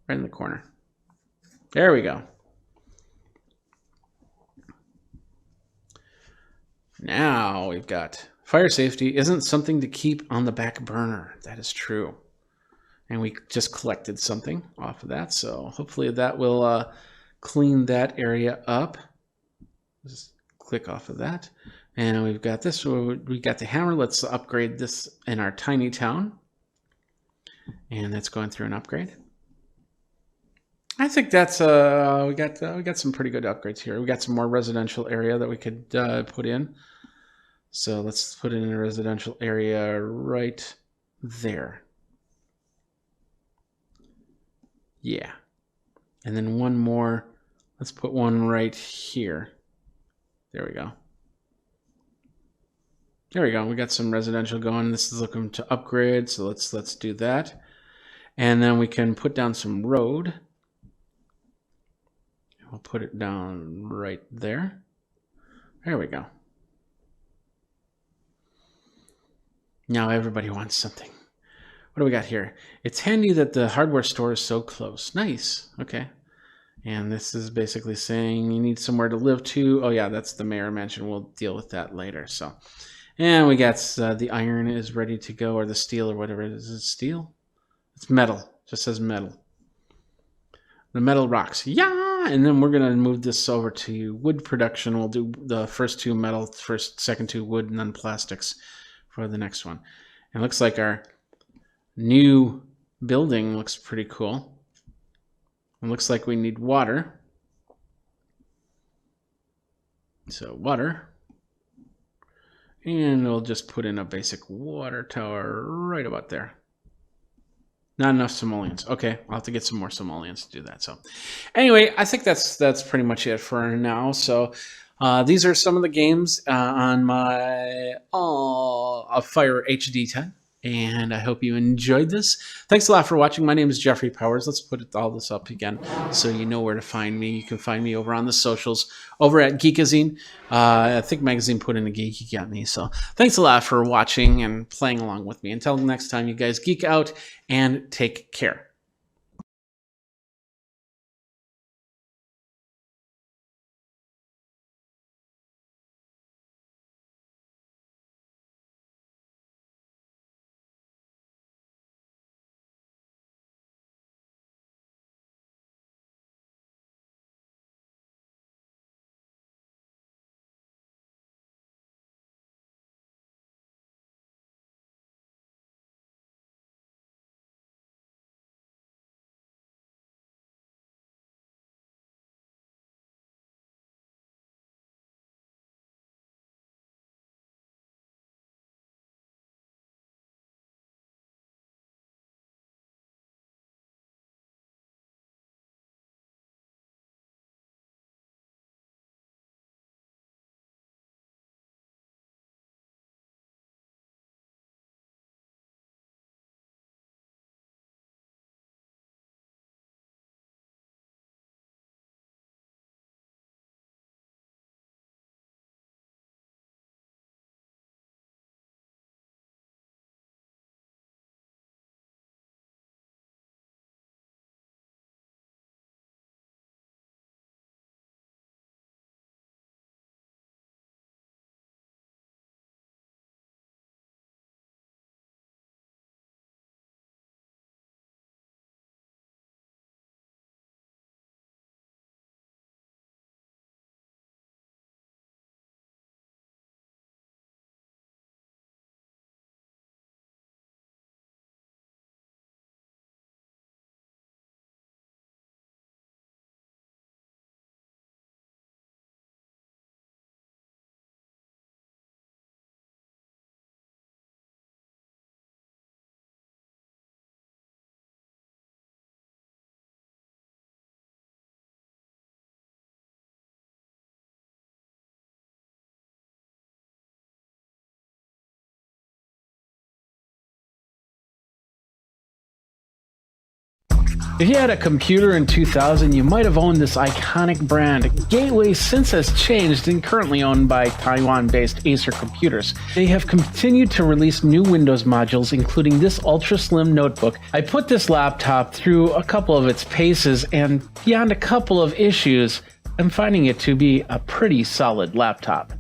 Right in the corner. There we go. Now we've got fire safety isn't something to keep on the back burner. That is true. And we just collected something off of that. So hopefully that will clean that area up. Just click off of that. And we've got this. We got the hammer. Let's upgrade this in our tiny town. And that's going through an upgrade. I think that's we got some pretty good upgrades here. We got some more residential area that we could put in. So let's put in a residential area right there. Yeah. And then one more. Let's put one right here. There we go. There we go. We got some residential going. This is looking to upgrade, so let's do that. And then we can put down some road. We'll put it down right there. There we go. Now everybody wants something. What do we got here? It's handy that the hardware store is so close. Nice. Okay. And this is basically saying you need somewhere to live to. Oh yeah, that's the mayor mansion. We'll deal with that later. So, and we got the iron is ready to go, or the steel, or whatever it is. Is it steel? It's metal. It just says metal. The metal rocks. Yeah. And then we're gonna move this over to wood production. We'll do the first two metal, second two wood, and then plastics for the next one. And it looks like our new building looks pretty cool. It looks like we need water. So water. And we'll just put in a basic water tower right about there. Not enough simoleons. Okay, I'll have to get some more simoleons to do that. So anyway, I think that's pretty much it for now. So these are some of the games on my Fire HD 10. And I hope you enjoyed this. Thanks a lot for watching. My name is Jeffrey Powers. Let's put all this up again so you know where to find me. You can find me over on the socials, over at Geekazine. I think Magazine put in a geek, you got me. So thanks a lot for watching and playing along with me. Until next time, you guys geek out and take care. If you had a computer in 2000, you might have owned this iconic brand. Gateway since has changed and currently owned by Taiwan-based Acer Computers. They have continued to release new Windows modules, including this ultra-slim notebook. I put this laptop through a couple of its paces, and beyond a couple of issues, I'm finding it to be a pretty solid laptop.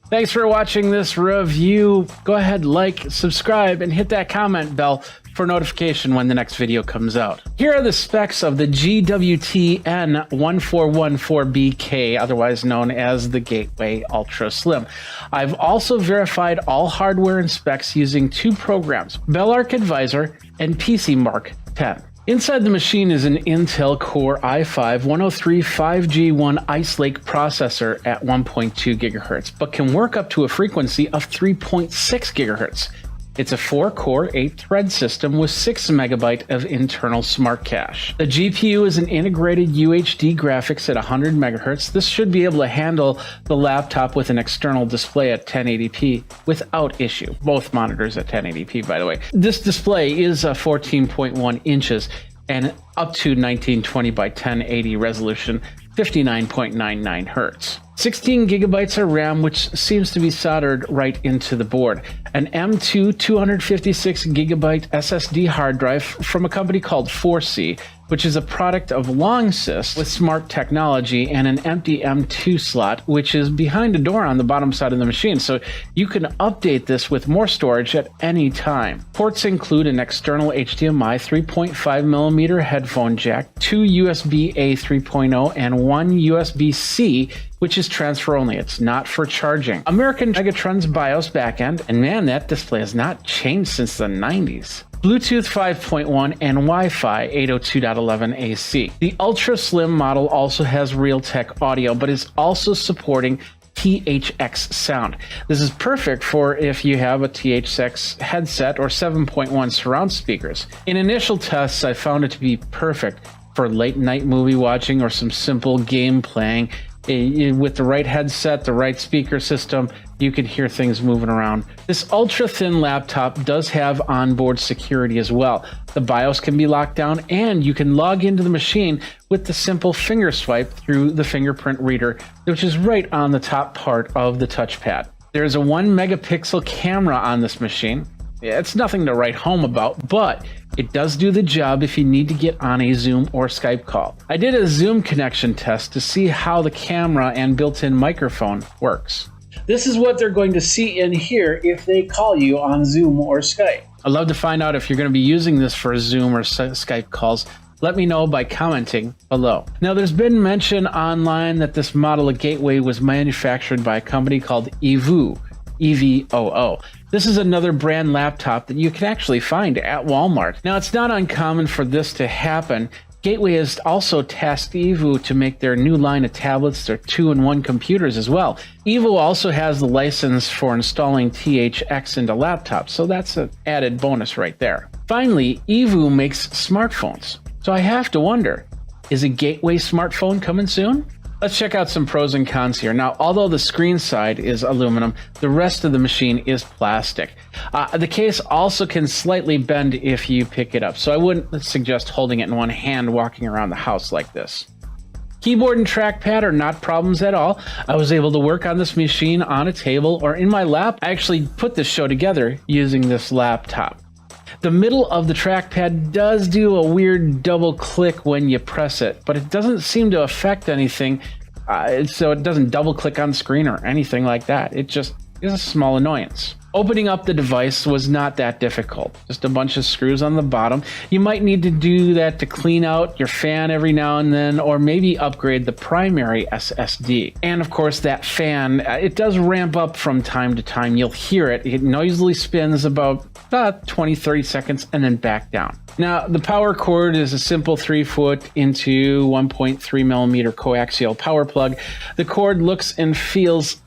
Thanks for watching this review. Go ahead, like, subscribe, and hit that comment bell for notification when the next video comes out. Here are the specs of the GWT-N1414BK, otherwise known as the Gateway Ultra Slim. I've also verified all hardware and specs using two programs, BellArc Advisor and PC Mark 10. Inside the machine is an Intel Core i5-103 5G1 Ice Lake processor at 1.2 GHz, but can work up to a frequency of 3.6 GHz. It's a 4-core, 8-thread system with 6 MB of internal smart cache. The GPU is an integrated UHD graphics at 100 MHz. This should be able to handle the laptop with an external display at 1080p without issue. Both monitors at 1080p, by the way. This display is 14.1 inches and up to 1920 by 1080 resolution, 59.99 Hz. 16 gigabytes of RAM, which seems to be soldered right into the board. An M2 256 gigabyte SSD hard drive from a company called 4C, which is a product of Longsys with smart technology, and an empty M2 slot, which is behind a door on the bottom side of the machine, so you can update this with more storage at any time. Ports include an external HDMI 3.5mm headphone jack, two USB-A 3.0, and one USB-C, which is transfer only. It's not for charging. American Megatron's BIOS backend, and man, that display has not changed since the 90s. Bluetooth 5.1 and Wi-Fi 802.11 AC. The Ultra Slim model also has Realtek audio, but is also supporting THX sound. This is perfect for if you have a THX headset or 7.1 surround speakers. In initial tests, I found it to be perfect for late night movie watching or some simple game playing. With the right headset, the right speaker system, you can hear things moving around. This ultra thin laptop does have onboard security as well. The BIOS can be locked down, and you can log into the machine with the simple finger swipe through the fingerprint reader, which is right on the top part of the touchpad. There's a 1 megapixel camera on this machine. It's nothing to write home about, but it does do the job if you need to get on a Zoom or Skype call. I did a Zoom connection test to see how the camera and built-in microphone works. This is what they're going to see in here if they call you on Zoom or Skype. I'd love to find out if you're going to be using this for Zoom or Skype calls. Let me know by commenting below. Now, there's been mention online that this model of Gateway was manufactured by a company called EVOO. EVOO. This is another brand laptop that you can actually find at Walmart. Now, it's not uncommon for this to happen. Gateway has also tasked EVOO to make their new line of tablets, their 2-in-1 computers as well. EVOO also has the license for installing THX into laptops, so that's an added bonus right there. Finally, EVOO makes smartphones. So I have to wonder, is a Gateway smartphone coming soon? Let's check out some pros and cons here. Now, although the screen side is aluminum, the rest of the machine is plastic. The case also can slightly bend if you pick it up, so I wouldn't suggest holding it in one hand walking around the house like this. Keyboard and trackpad are not problems at all. I was able to work on this machine on a table or in my lap. I actually put this show together using this laptop. The middle of the trackpad does do a weird double click when you press it, but it doesn't seem to affect anything, so it doesn't double click on screen or anything like that. It just is a small annoyance. Opening up the device was not that difficult. Just a bunch of screws on the bottom. You might need to do that to clean out your fan every now and then, or maybe upgrade the primary SSD. And of course, that fan, it does ramp up from time to time. You'll hear it. It noisily spins about 20-30 seconds and then back down. Now, the power cord is a simple 3-foot into 1.3mm coaxial power plug. The cord looks and feels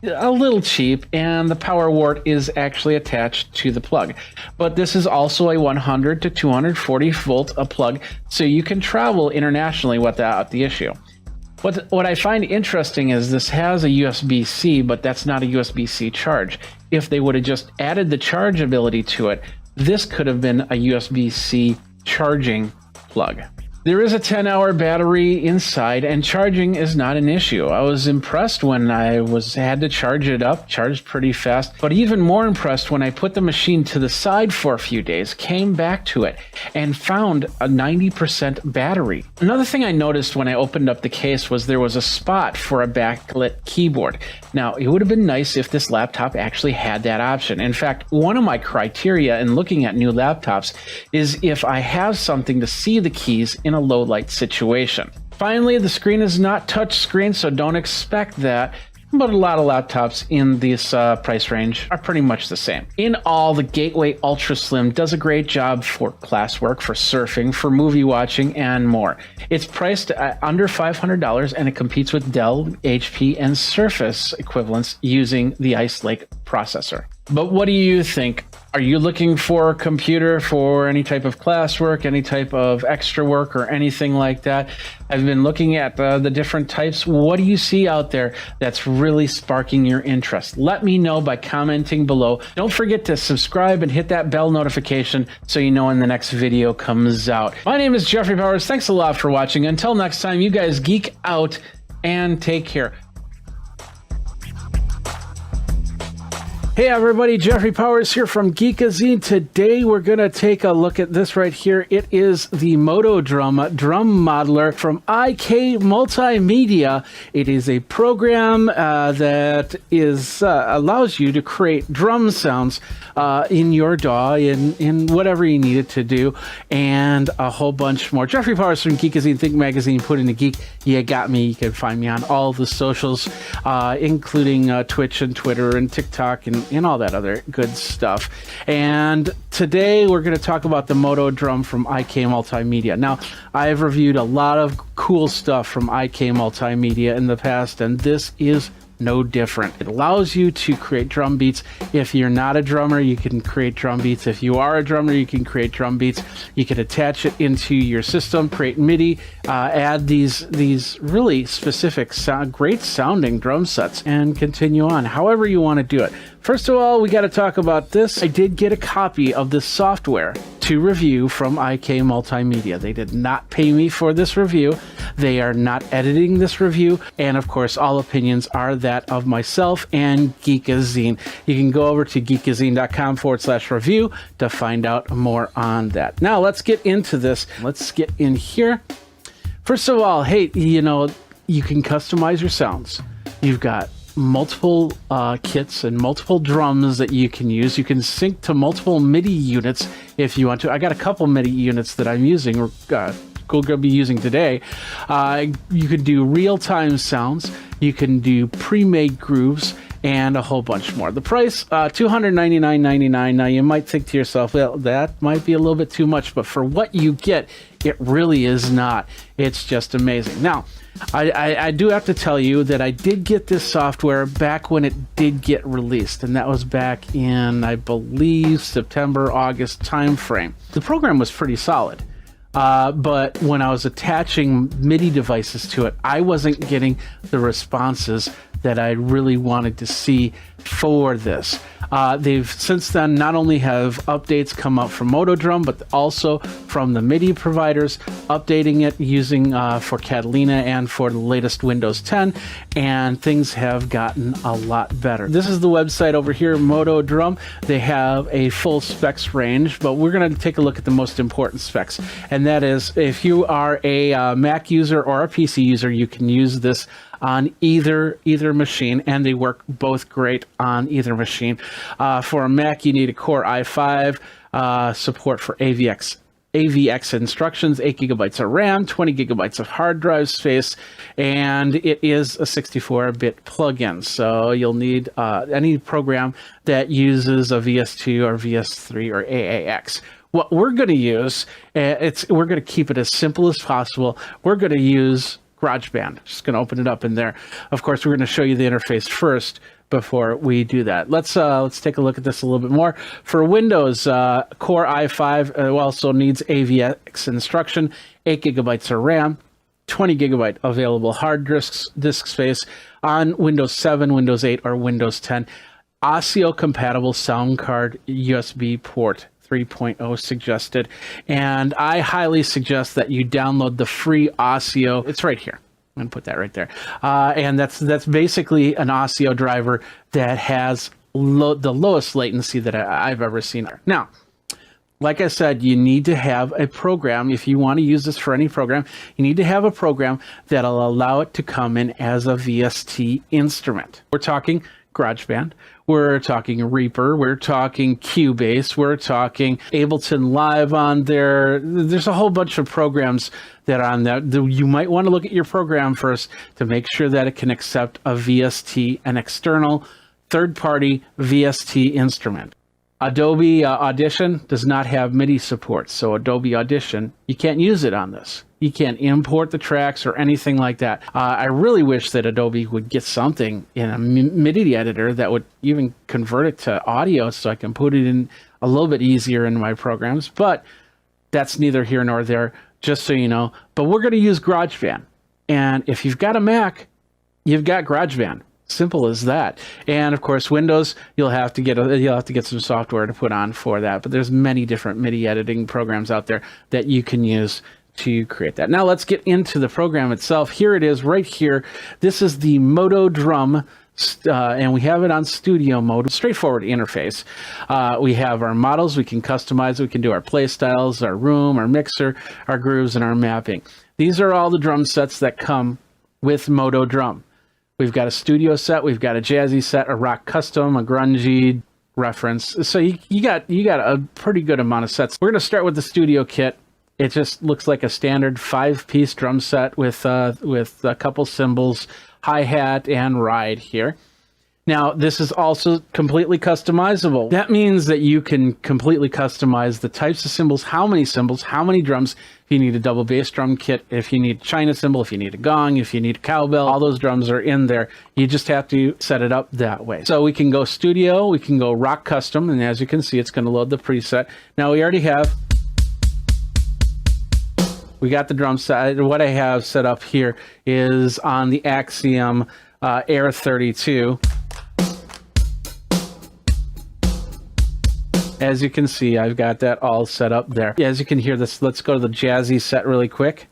a little cheap, and the power wart is actually attached to the plug. But this is also a 100 to 240 volt plug, so you can travel internationally without the issue. What I find interesting is this has a USB-C, but that's not a USB-C charge. If they would have just added the charge ability to it, this could have been a USB-C charging plug. There is a 10-hour battery inside, and charging is not an issue. I was impressed when I had to charge it up, charged pretty fast, but even more impressed when I put the machine to the side for a few days, came back to it, and found a 90% battery. Another thing I noticed when I opened up the case was there was a spot for a backlit keyboard. Now, it would have been nice if this laptop actually had that option. In fact, one of my criteria in looking at new laptops is if I have something to see the keys in a low light situation. Finally, the screen is not touch screen, so don't expect that. But a lot of laptops in this price range are pretty much the same. In all, the Gateway Ultra Slim does a great job for classwork, for surfing, for movie watching, and more. It's priced at under $500, and it competes with Dell, HP, and Surface equivalents using the Ice Lake processor. But what do you think? Are you looking for a computer for any type of classwork, any type of extra work, or anything like that? I've been looking at the different types. What do you see out there that's really sparking your interest? Let me know by commenting below. Don't forget to subscribe and hit that bell notification so you know when the next video comes out. My name is Jeffrey Powers. Thanks a lot for watching. Until next time, you guys geek out and take care. Hey everybody, Jeffrey Powers here from Geekazine. Today we're going to take a look at this right here. It is the Moto drum modeler from IK Multimedia. It is a program that allows you to create drum sounds in your DAW, in whatever you need it to do, and a whole bunch more. Jeffrey Powers from Geekazine, Think Magazine, Put in a Geek. You got me. You can find me on all the socials, including Twitch and Twitter and TikTok and all that other good stuff. And today we're going to talk about the Moto drum from IK Multimedia. Now, I've reviewed a lot of cool stuff from IK Multimedia in the past, and this is no different. It allows you to create drum beats. If you're not a drummer, you can create drum beats. If you are a drummer, you can create drum beats. You can attach it into your system, create MIDI, add these really specific, great sounding drum sets, and continue on however you want to do it. First of all, we got to talk about this. I did get a copy of this software to review from IK Multimedia. They did not pay me for this review. They are not editing this review. And of course, all opinions are that of myself and Geekazine. You can go over to geekazine.com/review to find out more on that. Now, let's get into this. Let's get in here. First of all, hey, you know, you can customize your sounds. You've got multiple kits and multiple drums that you can use. You can sync to multiple MIDI units if you want to. I got a couple MIDI units that I'm using, or going to be using today. You can do real-time sounds. You can do pre-made grooves and a whole bunch more. The price, $299.99. Now, you might think to yourself, well, that might be a little bit too much, but for what you get, it really is not. It's just amazing. Now, I do have to tell you that I did get this software back when it did get released, and that was back in, I believe, September, August timeframe. The program was pretty solid. But when I was attaching MIDI devices to it, I wasn't getting the responses that I really wanted to see for this. They've since then not only have updates come out from Moto Drum, but also from the MIDI providers, updating it using for Catalina and for the latest Windows 10, and things have gotten a lot better. This is the website over here, Moto Drum. They have a full specs range, but we're going to take a look at the most important specs, and that is if you are a Mac user or a PC user, you can use this on either machine, and they work both great on either machine. For a Mac, you need a Core i5, support for AVX instructions, 8 gigabytes of RAM, 20 gigabytes of hard drive space, and it is a 64-bit plugin. So you'll need any program that uses a VS2 or VS3 or AAX. What we're going to use, we're going to keep it as simple as possible. We're going to use GarageBand. Just going to open it up in there. Of course, we're going to show you the interface first before we do that. Let's take a look at this a little bit more. For Windows, Core i5 also needs AVX instruction, 8 gigabytes of RAM, 20 gigabyte available hard disk space on Windows 7, Windows 8, or Windows 10. ASIO compatible sound card USB port 3.0 suggested, and I highly suggest that you download the free ASIO. It's right here. I'm gonna put that right there, and that's basically an ASIO driver that has the lowest latency that I've ever seen. Now, like I said, you need to have a program. If you want to use this for any program, you need to have a program that'll allow it to come in as a VST instrument. We're talking GarageBand, we're talking Reaper, we're talking Cubase, we're talking Ableton Live on there. There's a whole bunch of programs that are on there. You might want to look at your program first to make sure that it can accept a VST, an external third-party VST instrument. Adobe Audition does not have MIDI support, so Adobe Audition, you can't use it on this. You can't import the tracks or anything like that. I really wish that Adobe would get something in a MIDI editor that would even convert it to audio so I can put it in a little bit easier in my programs, but that's neither here nor there, just so you know. But we're going to use GarageBand, and if you've got a Mac, you've got GarageBand. Simple as that. And of course, Windows, you'll have to get some software to put on for that. But there's many different MIDI editing programs out there that you can use to create that. Now let's get into the program itself. Here it is, right here. This is the Moto Drum, and we have it on studio mode. Straightforward interface. We have our models. We can customize. We can do our play styles, our room, our mixer, our grooves, and our mapping. These are all the drum sets that come with Moto Drum. We've got a studio set, we've got a jazzy set, a rock custom, a grungy reference. So you got a pretty good amount of sets. We're going to start with the studio kit. It just looks like a standard 5-piece drum set with a couple cymbals, hi-hat, and ride here. Now, this is also completely customizable. That means that you can completely customize the types of cymbals, how many drums. If you need a double bass drum kit, if you need a China cymbal, if you need a gong, if you need a cowbell, all those drums are in there. You just have to set it up that way. So we can go studio, we can go rock custom, and as you can see, it's going to load the preset. Now, we already have... We got the drum set. What I have set up here is on the Axiom Air 32. As you can see, I've got that all set up there. As you can hear this, let's go to the jazzy set really quick.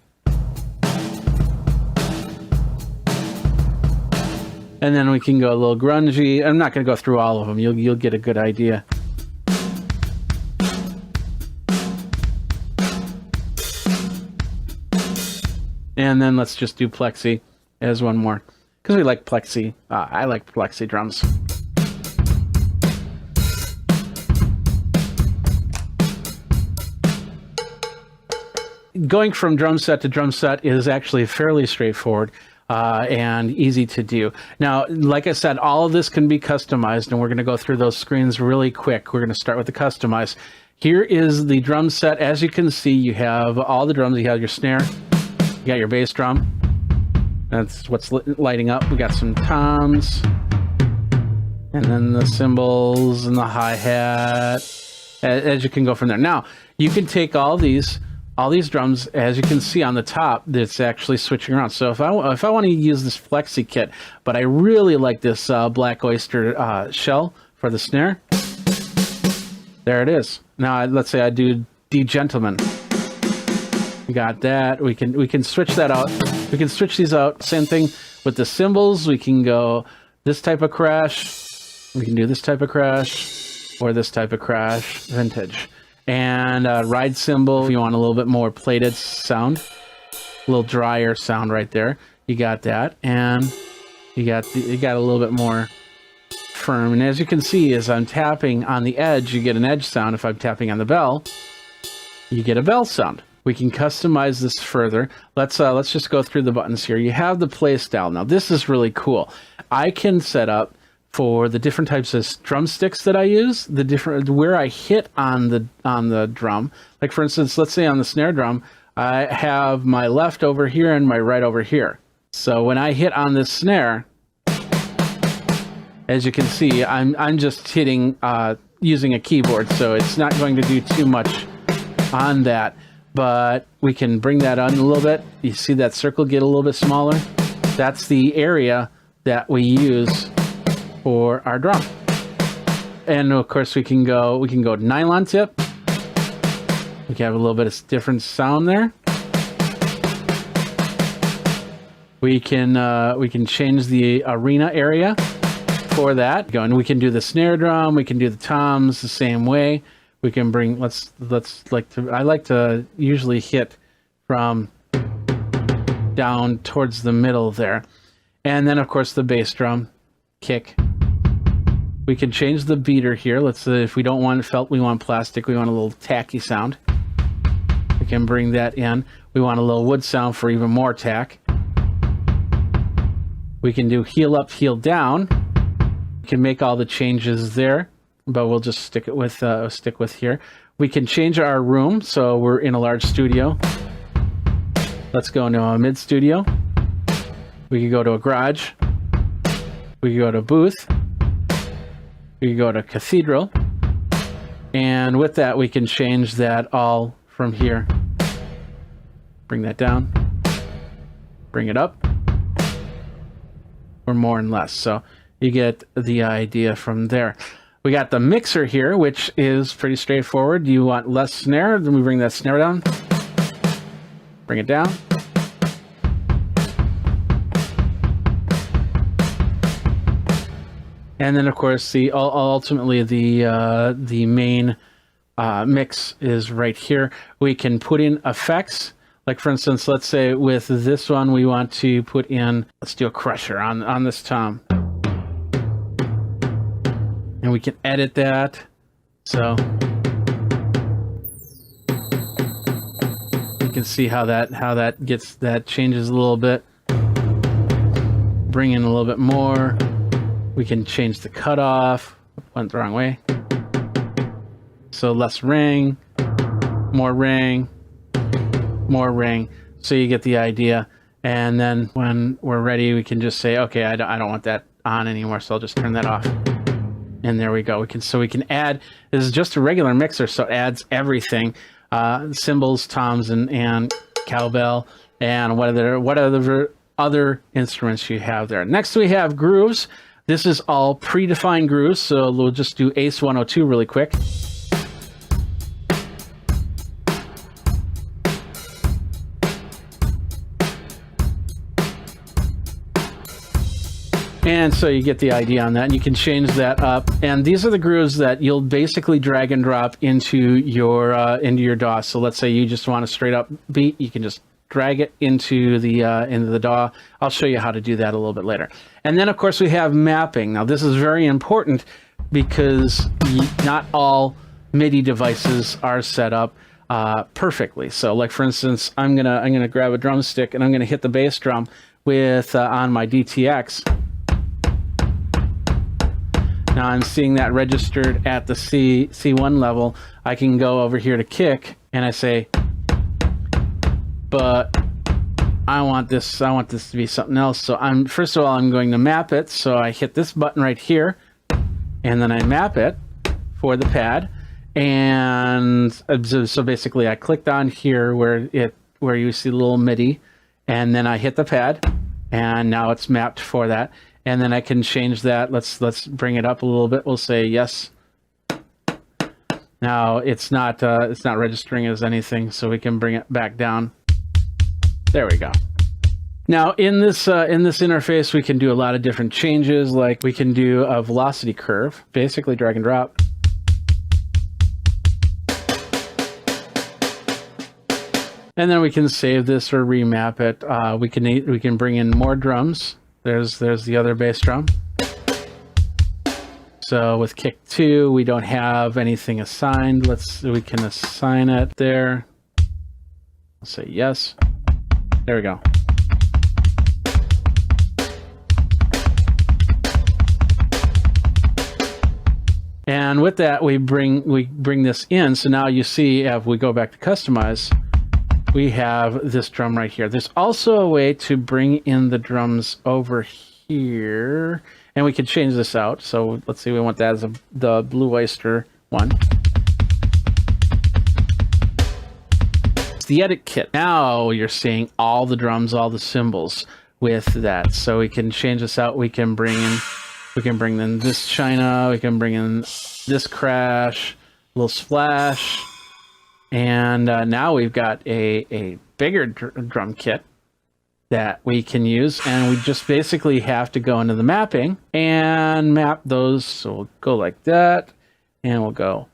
And then we can go a little grungy. I'm not going to go through all of them. You'll get a good idea. And then let's just do Plexi as one more, because we like Plexi. I like Plexi drums. Going from drum set to drum set is actually fairly straightforward and easy to do. Now, like I said, all of this can be customized, and we're going to go through those screens really quick. We're going to start with the customize. Here is the drum set. As you can see, you have all the drums. You have your snare, you got your bass drum. That's what's lighting up. We got some toms, and then the cymbals and the hi-hat. As you can go from there. Now, you can take all these drums, as you can see on the top, that's actually switching around. So if I want to use this Plexi kit, but I really like this Black Oyster shell for the snare, there it is. Now let's say I do D Gentleman. We got that. We can switch that out. We can switch these out. Same thing with the cymbals. We can go this type of crash. We can do this type of crash, or this type of crash, vintage. And ride cymbal, if you want a little bit more plated sound, a little drier sound right there. You got that, and you got a little bit more firm. And as you can see, as I'm tapping on the edge, you get an edge sound. If I'm tapping on the bell, you get a bell sound. We can customize this further. Let's just go through the buttons here. You have the play style. Now this is really cool. I can set up for the different types of drumsticks that I use, the different where I hit on the drum. Like for instance, let's say on the snare drum, I have my left over here and my right over here. So when I hit on this snare, as you can see, I'm just hitting using a keyboard, so it's not going to do too much on that. but we can bring that on a little bit. You see that circle get a little bit smaller? That's the area that we use for our drum. And of course we can go nylon tip. We can have a little bit of different sound there. We can change the arena area for that. And we can do the snare drum. We can do the toms the same way. We can bring. I like to usually hit from down towards the middle there, and then of course the bass drum, kick. We can change the beater here. Let's say if we don't want felt, we want plastic. We want a little tacky sound. We can bring that in. We want a little wood sound for even more tack. We can do heel up, heel down. We can make all the changes there, but we'll just stick with here. We can change our room, so we're in a large studio. Let's go into a mid studio. We can go to a garage. We can go to a booth. We can go to cathedral. And with that, we can change that all from here. Bring that down. Bring it up. Or more and less. So you get the idea from there. We got the mixer here, which is pretty straightforward. You want less snare, then we bring that snare down. Bring it down. And then of course ultimately the main mix is right here. We can put in effects. Like for instance, let's say with this one, we want to put in, let's do a crusher on this tom. And we can edit that. So you can see how that changes a little bit. Bring in a little bit more. We can change the cutoff. Went the wrong way. So less ring, more ring. More ring, so you get the idea. And then when we're ready, we can just say, okay, I don't want that on anymore, so I'll just turn that off. And there we go. We can add. This is just a regular mixer, so it adds everything: cymbals, toms, and cowbell, and other instruments you have there. Next, we have grooves. This is all predefined grooves, so we'll just do Ace 102 really quick. And so you get the idea on that, and you can change that up. And these are the grooves that you'll basically drag and drop into your DAW. So let's say you just want a straight up beat, you can just drag it into the DAW. I'll show you how to do that a little bit later. And then of course we have mapping. Now this is very important because not all MIDI devices are set up perfectly. So like for instance, I'm gonna grab a drumstick and I'm gonna hit the bass drum with on my DTX. Now I'm seeing that registered at the C1 level. I can go over here to kick and I say, but I want this to be something else. So first of all, I'm going to map it. So I hit this button right here and then I map it for the pad. And so basically I clicked on here where you see the little MIDI, and then I hit the pad and now it's mapped for that. And then I can change that. Let's bring it up a little bit. We'll say yes. Now it's not registering as anything, so we can bring it back down. There we go. Now in this interface, we can do a lot of different changes. Like we can do a velocity curve, basically drag and drop. And then we can save this or remap it. We can bring in more drums. There's the other bass drum. So with kick 2, we don't have anything assigned. We can assign it there. I'll say yes. There we go. And with that, we bring this in. So now you see, if we go back to customize, we have this drum right here. There's also a way to bring in the drums over here, and we can change this out. So let's see, we want that as the Blue Oyster one. the edit kit. Now you're seeing all the drums, all the cymbals with that. So we can change this out. We can bring in this China. We can bring in this crash, a little splash. And now we've got a bigger drum kit that we can use, and we just basically have to go into the mapping and map those. So we'll go like that, and we'll go.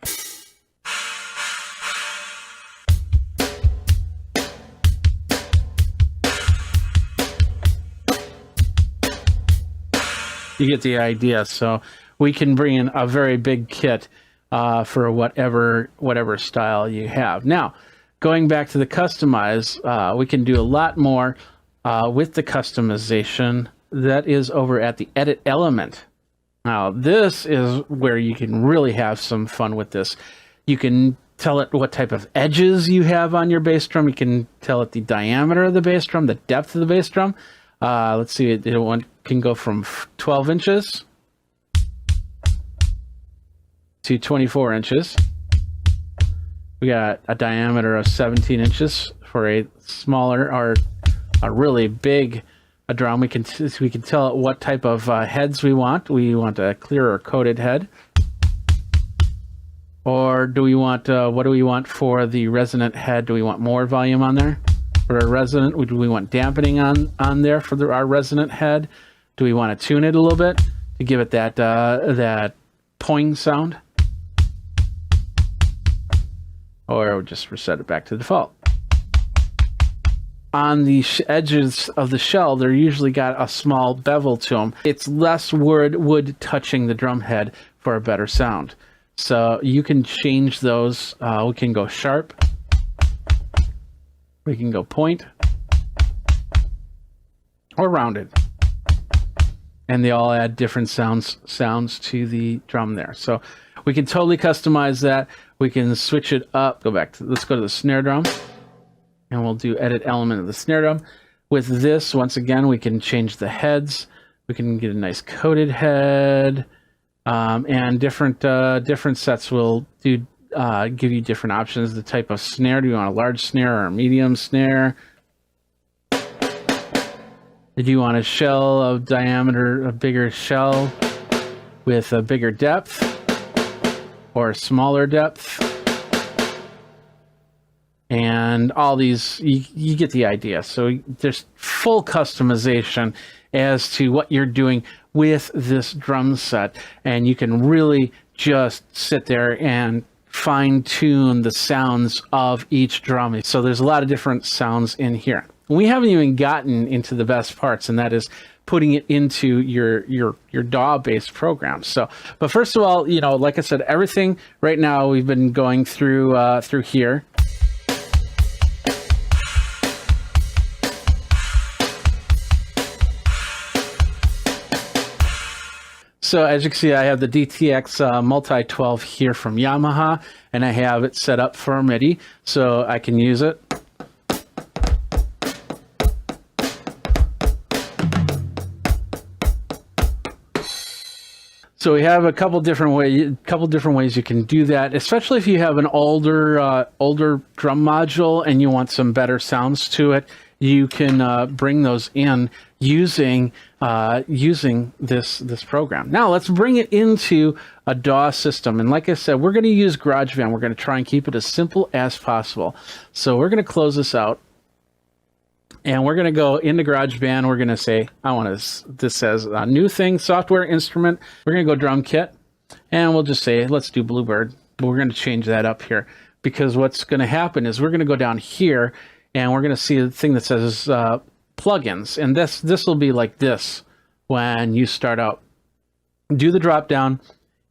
You get the idea. So we can bring in a very big kit for whatever style you have. Now, going back to the customize, we can do a lot more with the customization. That is over at the edit element. Now, this is where you can really have some fun with this. You can tell it what type of edges you have on your bass drum. You can tell it the diameter of the bass drum, the depth of the bass drum. Let's see, it can go from 12 inches to 24 inches. We got a diameter of 17 inches for a smaller or a really big drum. We can tell it what type of heads we want. We want a clear or coated head. Or do we want, what do we want for the resonant head? Do we want more volume on there? For a resonant, do we want dampening on there for our resonant head? Do we want to tune it a little bit to give it that poing sound? Or just reset it back to default. On the edges of the shell, they're usually got a small bevel to them. It's less wood touching the drum head for a better sound. So you can change those. We can go sharp. We can go point or rounded. And they all add different sounds to the drum there. So we can totally customize that. We can switch it up. Let's go to the snare drum. And we'll do edit element of the snare drum. With this, once again, we can change the heads. We can get a nice coated head. And different sets will give you different options. The type of snare. Do you want a large snare or a medium snare? Do you want a shell of diameter, a bigger shell with a bigger depth or a smaller depth? And all these, you get the idea. So there's full customization as to what you're doing with this drum set. And you can really just sit there and fine-tune the sounds of each drum. So there's a lot of different sounds in here. We haven't even gotten into the best parts, and that is putting it into your DAW-based program. So, but first of all, like I said, everything right now we've been going through here. So as you can see, I have the DTX Multi-12 here from Yamaha, and I have it set up for MIDI, so I can use it. So we have a couple different ways you can do that, especially if you have an older drum module and you want some better sounds to it. You can bring those in using this program. Now let's bring it into a DAW system. And like I said, we're going to use GarageBand. We're going to try and keep it as simple as possible. So we're going to close this out. And we're going to go into GarageBand. We're going to say, this says a new thing, software instrument. We're going to go drum kit. And we'll just say, let's do Bluebird. But we're going to change that up here. Because what's going to happen is we're going to go down here. And we're going to see a thing that says plugins. And this will be like this when you start out. Do the drop down,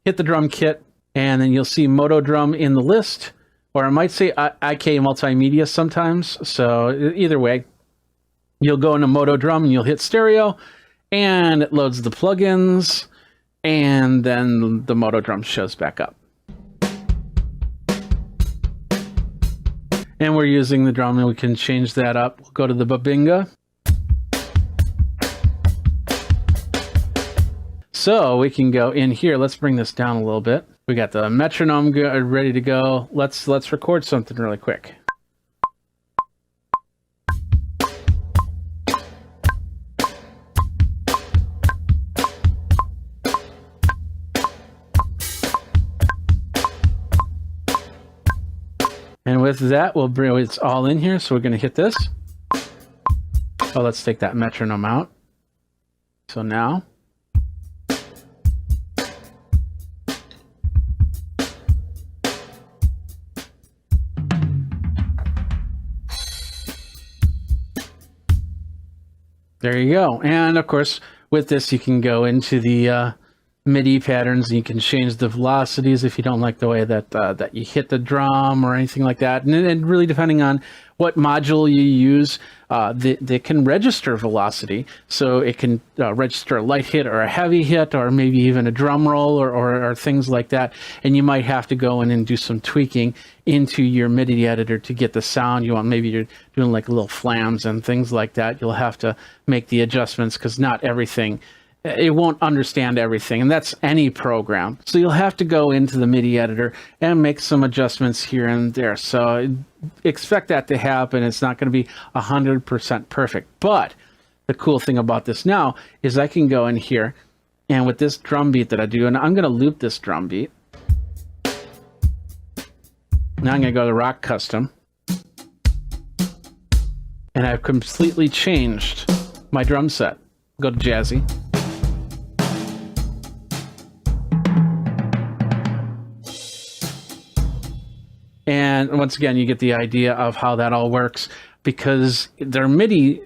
hit the drum kit, and then you'll see Moto Drum in the list. Or it might say IK Multimedia sometimes. So either way, you'll go into Moto Drum and you'll hit stereo, and it loads the plugins, and then the Moto Drum shows back up. And we're using the drum, and we can change that up. We'll go to the Babinga. So we can go in here. Let's bring this down a little bit. We got the metronome ready to go. Let's record something really quick. And with that, we'll bring it's all in here. So we're going to hit this. Oh, let's take that metronome out. So now. There you go. And of course, with this, you can go into the MIDI patterns, and you can change the velocities if you don't like the way that that you hit the drum or anything like that. And really, depending on what module you use, they can register velocity. So it can register a light hit or a heavy hit, or maybe even a drum roll or things like that. And you might have to go in and do some tweaking into your MIDI editor to get the sound you want. Maybe you're doing like little flams and things like that. You'll have to make the adjustments because not everything, it won't understand everything, and that's any program. So you'll have to go into the MIDI editor and make some adjustments here and there. So expect that to happen. It's not going to be 100% perfect. But the cool thing about this now is I can go in here, and with this drum beat that I do, and I'm going to loop this drum beat. Now I'm going to go to Rock Custom, and I've completely changed my drum set. Go to Jazzy. And once again, you get the idea of how that all works, because they're MIDI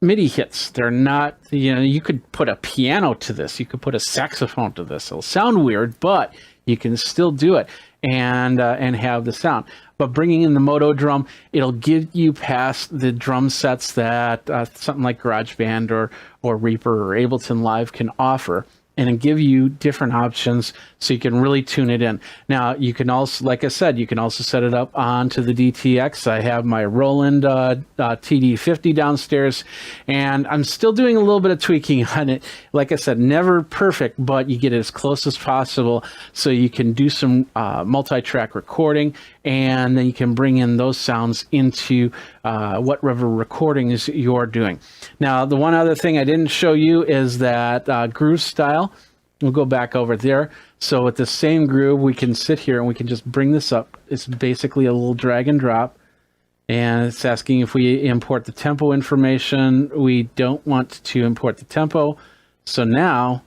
hits. They're not, you could put a piano to this. You could put a saxophone to this. It'll sound weird, but you can still do it and have the sound. But bringing in the Moto drum, it'll give you past the drum sets that something like GarageBand or Reaper or Ableton Live can offer, and give you different options so you can really tune it in. Now, you can also, like I said, you can also set it up onto the DTX. I have my Roland TD50 downstairs, and I'm still doing a little bit of tweaking on it. Like I said, never perfect, but you get it as close as possible so you can do some multi-track recording, and then you can bring in those sounds into whatever recordings you're doing. Now, the one other thing I didn't show you is that groove style. We'll go back over there. So with the same groove, we can sit here and we can just bring this up. It's basically a little drag and drop. And it's asking if we import the tempo information. We don't want to import the tempo. So now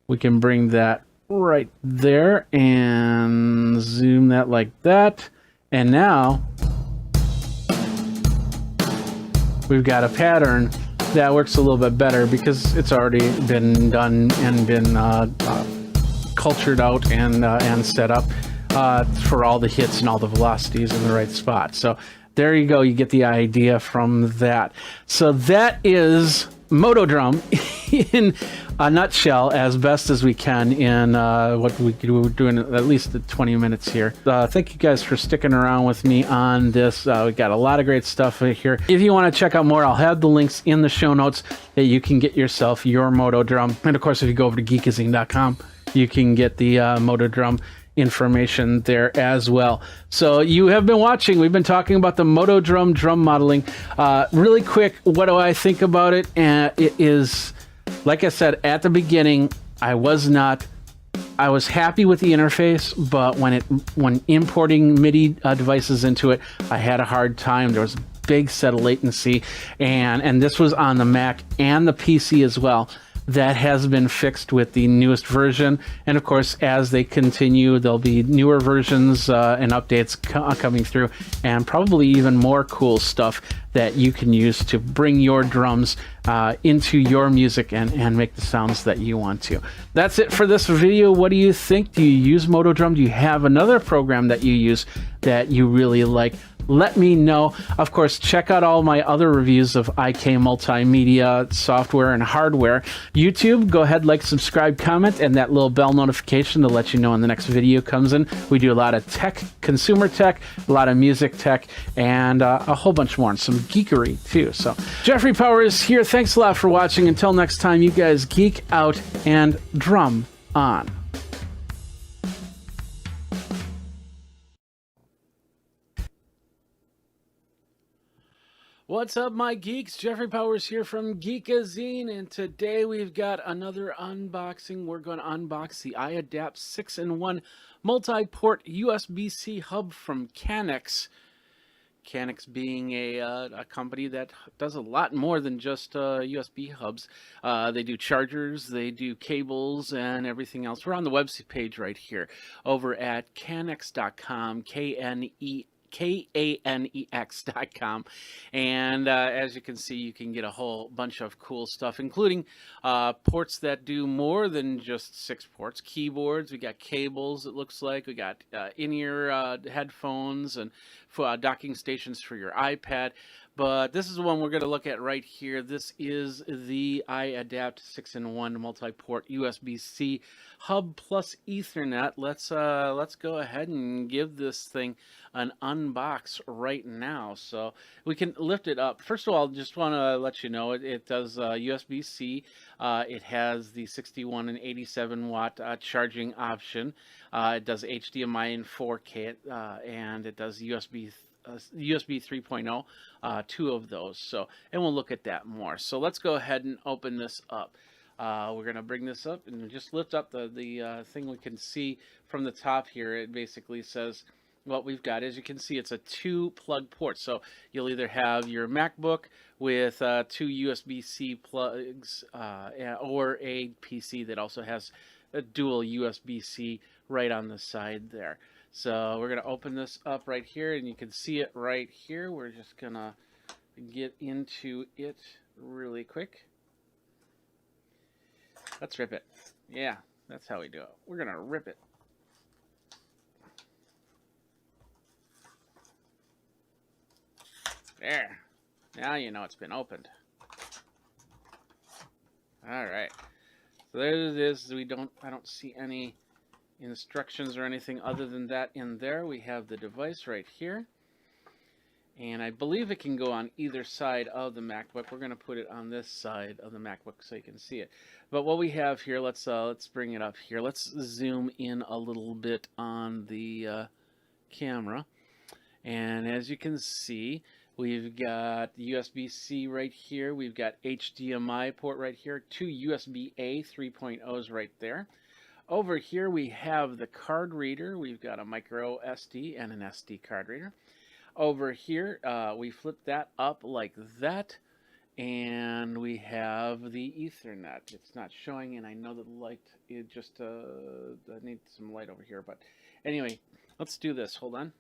we can bring that right there and zoom that like that. And now we've got a pattern that works a little bit better because it's already been done and been cultured out and set up for all the hits and all the velocities in the right spot. So there you go. You get the idea from that. So that is Moto Drum in a nutshell, as best as we can in what we're doing at least 20 minutes here. Thank you guys for sticking around with me on this. We got a lot of great stuff here. If you want to check out more, I'll have the links in the show notes that you can get yourself your Moto Drum. And of course, if you go over to Geekazine.com, you can get the Moto Drum information there as well. So you have been watching. We've been talking about the Moto drum modeling. Really quick, what do I think about it? It is, like I said at the beginning, I was happy with the interface, but when importing MIDI devices into it, I had a hard time. There was a big set of latency, and this was on the Mac and the PC as well. That has been fixed with the newest version, and of course, as they continue, there'll be newer versions and updates coming through, and probably even more cool stuff that you can use to bring your drums into your music and make the sounds that you want to. That's it for this video. What do you think? Do you use Moto Drum? Do you have another program that you use that you really like? Let me know. Of course, check out all my other reviews of IK multimedia software and hardware. YouTube, go ahead, like, subscribe, comment, and that little bell notification to let you know when the next video comes in. We do a lot of tech, consumer tech, a lot of music tech, and a whole bunch more, and some geekery too. So Jeffrey Powers here. Thanks a lot for watching. Until next time, you guys geek out and drum on. What's up, my geeks? Jeffrey Powers here from Geekazine, and today we've got another unboxing. We're going to unbox the iAdapt 6-in-1 multi-port USB-C hub from Canex. Canex being a company that does a lot more than just USB hubs. They do chargers, they do cables, and everything else. We're on the web page right here over at canex.com, Kanex.com, and as you can see, you can get a whole bunch of cool stuff, including ports that do more than just 6 ports, keyboards, we got cables, it looks like, we got in-ear headphones, and docking stations for your iPad. But this is the one we're going to look at right here. This is the iAdapt 6-in-1 multi-port USB-C hub plus Ethernet. Let's go ahead and give this thing an unbox right now. So we can lift it up. First of all, just want to let you know it does USB-C. It has the 61 and 87 watt charging option. It does HDMI and 4K, and it does USB 3.0, 2 of those. So, and we'll look at that more. So let's go ahead and open this up. We're going to bring this up and just lift up the thing. We can see from the top here, it basically says what we've got. As you can see, it's a 2 plug port. So you'll either have your MacBook with 2 USB-C plugs or a PC that also has a dual USB-C right on the side there. So we're going to open this up right here, and you can see it right here. We're just going to get into it really quick. Let's rip it. Yeah, that's how we do it. We're going to rip it. There. Now you know it's been opened. All right. So there it is. I don't see any instructions or anything other than that in there. We have the device right here, and I believe it can go on either side of the MacBook. We're going to put it on this side of the MacBook so you can see it. But what we have here, let's bring it up here. Let's zoom in a little bit on the camera, and as you can see, we've got USB-C right here. We've got HDMI port right here. 2 USB-A 3.0s right there. Over here we have the card reader. We've got a micro SD and an SD card reader. Over here we flip that up like that, and we have the Ethernet. It's not showing, and I know the light, it just I need some light over here, but anyway, let's do this. Hold on.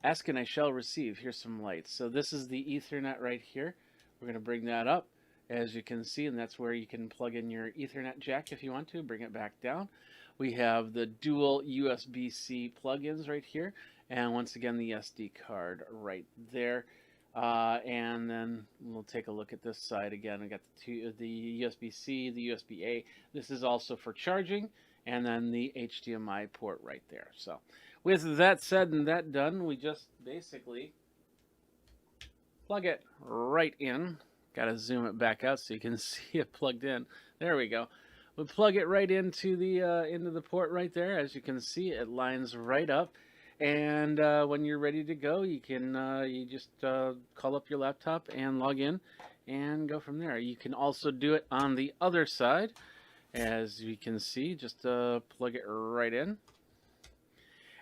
Ask and I shall receive. Here's some lights. So this is the Ethernet right here. We're going to bring that up, as you can see, and that's where you can plug in your Ethernet jack if you want to. Bring it back down. We have the dual USB-C plugins right here, and once again the SD card right there. And then we'll take a look at this side again. We got the USB-C, the USB-A. This is also for charging, and then the HDMI port right there. So with that said and that done, we just basically plug it right in. Got to zoom it back out so you can see it plugged in. There we go. We plug it right into the port right there. As you can see, it lines right up. And when you're ready to go, you can you just call up your laptop and log in and go from there. You can also do it on the other side. As you can see, just plug it right in.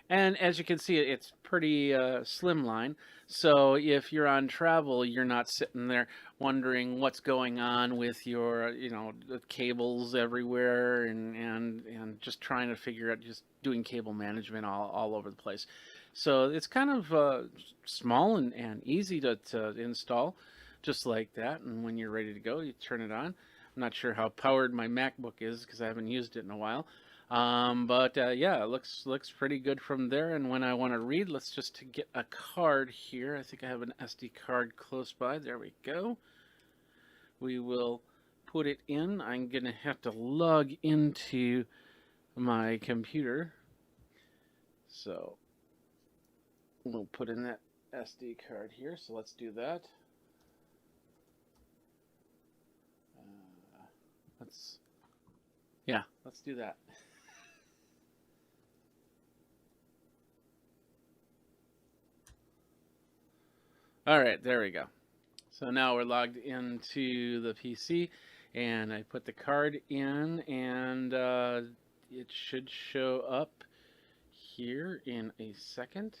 And as you can see, it's pretty slimline. So if you're on travel, you're not sitting there wondering what's going on with your, the cables everywhere and just trying to figure out, just doing cable management all over the place. So it's kind of small and easy to install, just like that. And when you're ready to go, you turn it on. I'm not sure how powered my MacBook is because I haven't used it in a while. But yeah, it looks pretty good from there. And when I want to read, let's just get a card here. I think I have an SD card close by. There we go. We will put it in. I'm gonna have to log into my computer, so we'll put in that SD card here. So let's do that. Let's do that. All right, there we go. So now we're logged into the PC, and I put the card in, and it should show up here in a second.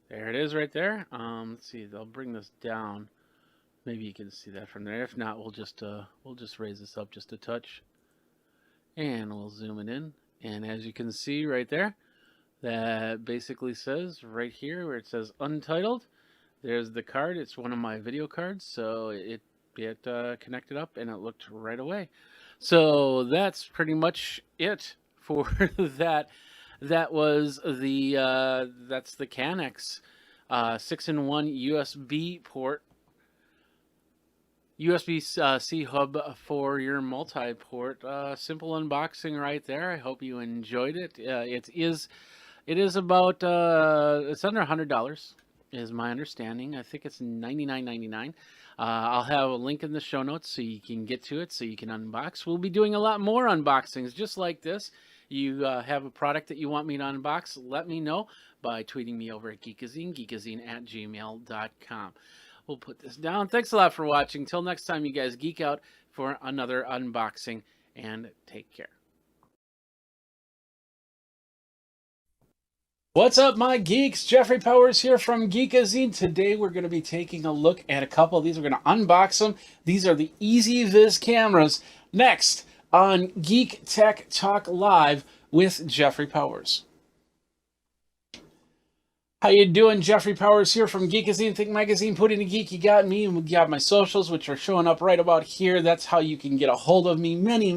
There it is right there. Let's see, I'll bring this down. Maybe you can see that from there. If not, we'll just raise this up just a touch. And we'll zoom it in. And as you can see right there, that basically says right here where it says untitled, there's the card. It's one of my video cards, so it connected up and it looked right away. So that's pretty much it for that. That was the that's the Canex 6-in-1 USB port, USB-C hub for your multi-port. Simple unboxing right there. I hope you enjoyed it. It is about it's under $100 is my understanding. I think it's $99.99. I'll have a link in the show notes so you can get to it, so you can unbox. We'll be doing a lot more unboxings just like this. You have a product that you want me to unbox, let me know by tweeting me over at Geekazine, geekazine@gmail.com. We'll put this down. Thanks a lot for watching. Till next time, you guys geek out for another unboxing, and take care. What's up, my geeks? Jeffrey Powers here from Geekazine. Today we're going to be taking a look at a couple of these. We're going to unbox them. These are the EasyViz cameras. Next on Geek Tech Talk Live with Jeffrey Powers. How you doing? Jeffrey Powers here from Geekazine, Think Magazine, Putting the Geek. You got me, and we got my socials, which are showing up right about here. That's how you can get a hold of me many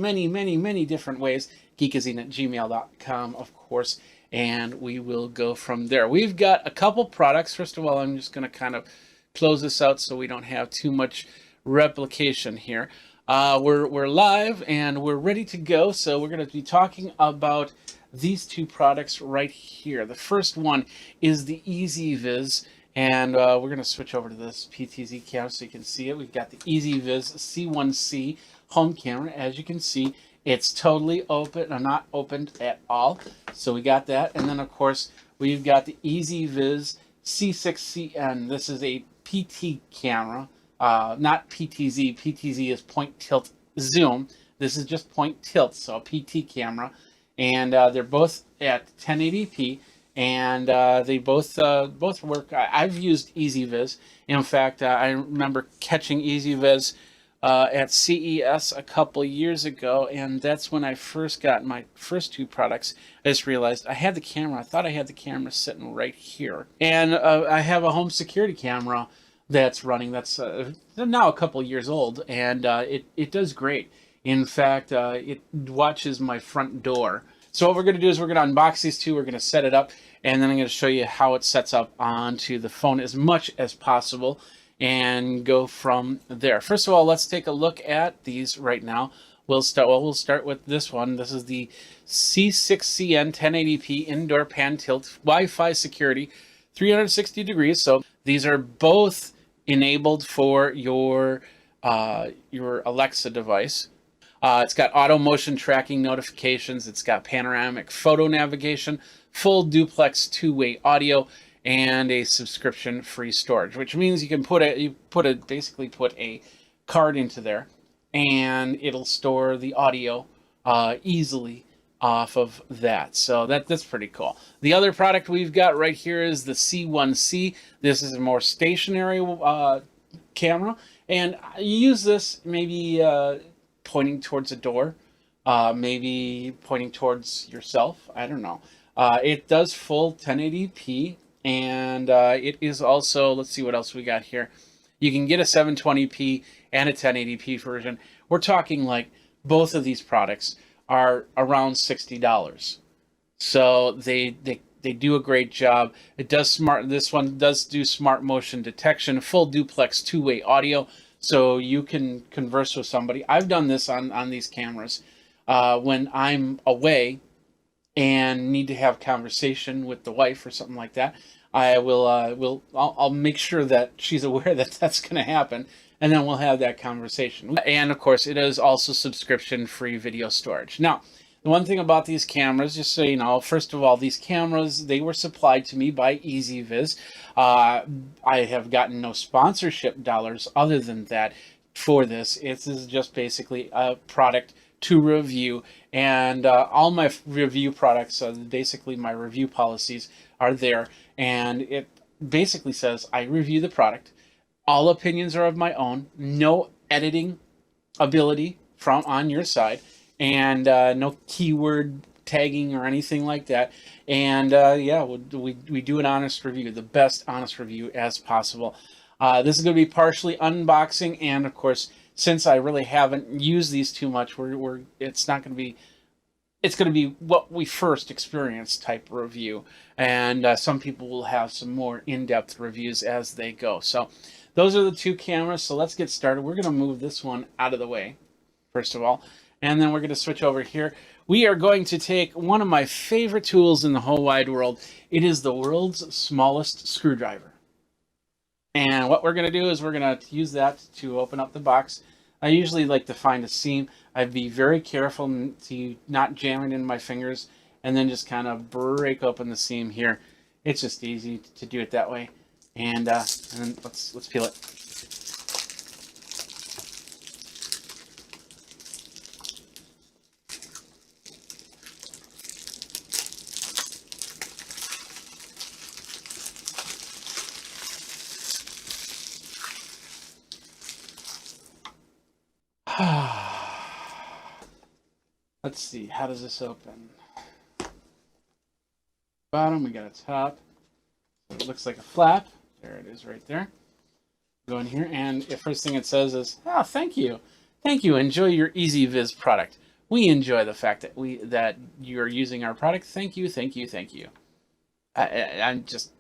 different ways. Geekazine@gmail.com, of course, and we will go from there. We've got a couple products. First of all, I'm just going to kind of close this out so we don't have too much replication here. We're live and we're ready to go. So we're going to be talking about these two products right here. The first one is the EasyViz, and we're going to switch over to this PTZ camera so you can see it. We've got the EasyViz C1C home camera. As you can see, it's totally open, or not opened at all. So we got that. And then, of course, we've got the EasyViz C6CN. This is a PT camera, not PTZ. PTZ is point tilt zoom. This is just point tilt, so a PT camera. And they're both at 1080p, and they both work. I've used EasyViz. In fact, I remember catching EasyViz at CES a couple years ago, and that's when I first got my first two products. I just realized I had the camera. I thought I had the camera sitting right here, and I have a home security camera that's running. That's now a couple years old, and it does great. In fact, it watches my front door. So what we're going to do is we're going to unbox these two. We're going to set it up, and then I'm going to show you how it sets up onto the phone as much as possible and go from there. First of all, let's take a look at these right now. We'll start with this one. This is the C6CN 1080p indoor pan tilt Wi-Fi security, 360 degrees. So these are both enabled for your Alexa device. It's got auto motion tracking notifications. It's got panoramic photo navigation, full duplex two-way audio, and a subscription-free storage, which means you can basically put a card into there, and it'll store the audio easily off of that. So that's pretty cool. The other product we've got right here is the C1C. This is a more stationary camera, and you use this maybe pointing towards a door, maybe pointing towards yourself. I don't know. It does full 1080p, and it is also, let's see what else we got here. You can get a 720p and a 1080p version. We're talking like both of these products are around $60. So they do a great job. This one does do smart motion detection, full duplex two-way audio, so you can converse with somebody. I've done this on these cameras when I'm away and need to have conversation with the wife or something like that. I'll make sure that she's aware that that's going to happen, and then we'll have that conversation. And of course, it is also subscription-free video storage. Now, the one thing about these cameras, just so you know, first of all, these cameras, they were supplied to me by EasyViz. I have gotten no sponsorship dollars other than that for this. This is just basically a product to review, and all my review products, basically my review policies are there, and basically says I review the product. All opinions are of my own. No editing ability from on your side, and no keyword tagging or anything like that. And yeah, we do an honest review, the best honest review as possible. This is going to be partially unboxing, and of course, since I really haven't used these too much, it's not going to be. It's going to be what we first experienced type review, and some people will have some more in-depth reviews as they go. So those are the two cameras. So let's get started. We're going to move this one out of the way, first of all, and then we're going to switch over here. We are going to take one of my favorite tools in the whole wide world. It is the world's smallest screwdriver. And what we're going to do is we're going to use that to open up the box. I usually like to find a seam. I'd be very careful to not jam it in my fingers, and then just kind of break open the seam here. It's just easy to do it that way. And then let's peel it. Let's see, how does this open? Bottom, we got a top. So it looks like a flap. There it is right there. Go in here, and the first thing it says is, "Oh, thank you. Thank you. Enjoy your EasyViz product. We enjoy the fact that you are using our product. Thank you, thank you, thank you." I'm just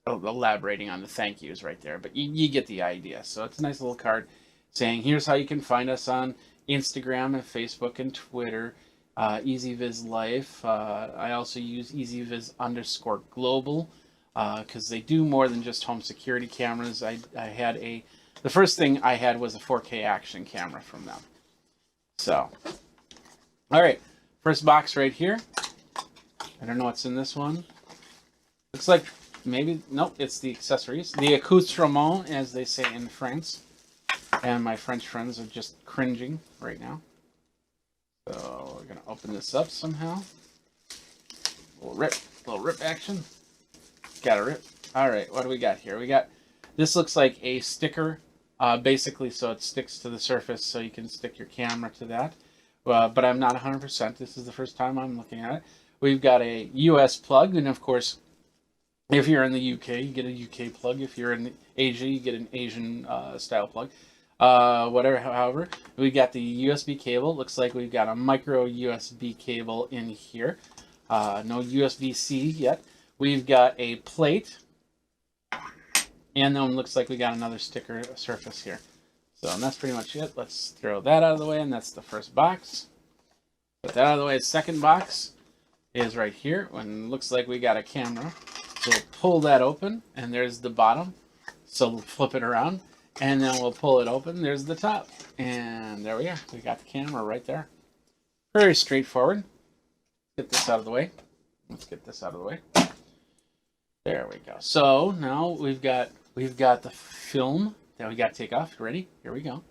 elaborating on the thank yous right there, but you get the idea. So it's a nice little card saying, here's how you can find us on Instagram and Facebook and Twitter, EasyViz Life. I also use EasyViz_global because they do more than just home security cameras. The first thing I had was a 4K action camera from them. So, all right, first box right here. I don't know what's in this one. Looks like maybe, nope, it's the accessories. The accoutrement, as they say in France. And my French friends are just cringing right now. So we're going to open this up somehow. Little rip action. Got a rip. All right, what do we got here? This looks like a sticker, basically, so it sticks to the surface so you can stick your camera to that. But I'm not 100%. This is the first time I'm looking at it. We've got a US plug, and of course, if you're in the UK, you get a UK plug. If you're in Asia, you get an Asian style plug. However, we got the USB cable. Looks like we've got a micro USB cable in here. No USB-C yet. We've got a plate, and then looks like we got another sticker surface here. So and that's pretty much it. Let's throw that out of the way, and that's the first box. Put that out of the way. The second box is right here, and looks like we got a camera. So we'll pull that open, and there's the bottom. So we'll flip it around, and then we'll pull it open. There's the top, and there we are. We got the camera right there. Very straightforward. Get this out of the way. Let's get this out of the way. There we go. So now we've got the film that we got to take off. Ready? Here we go.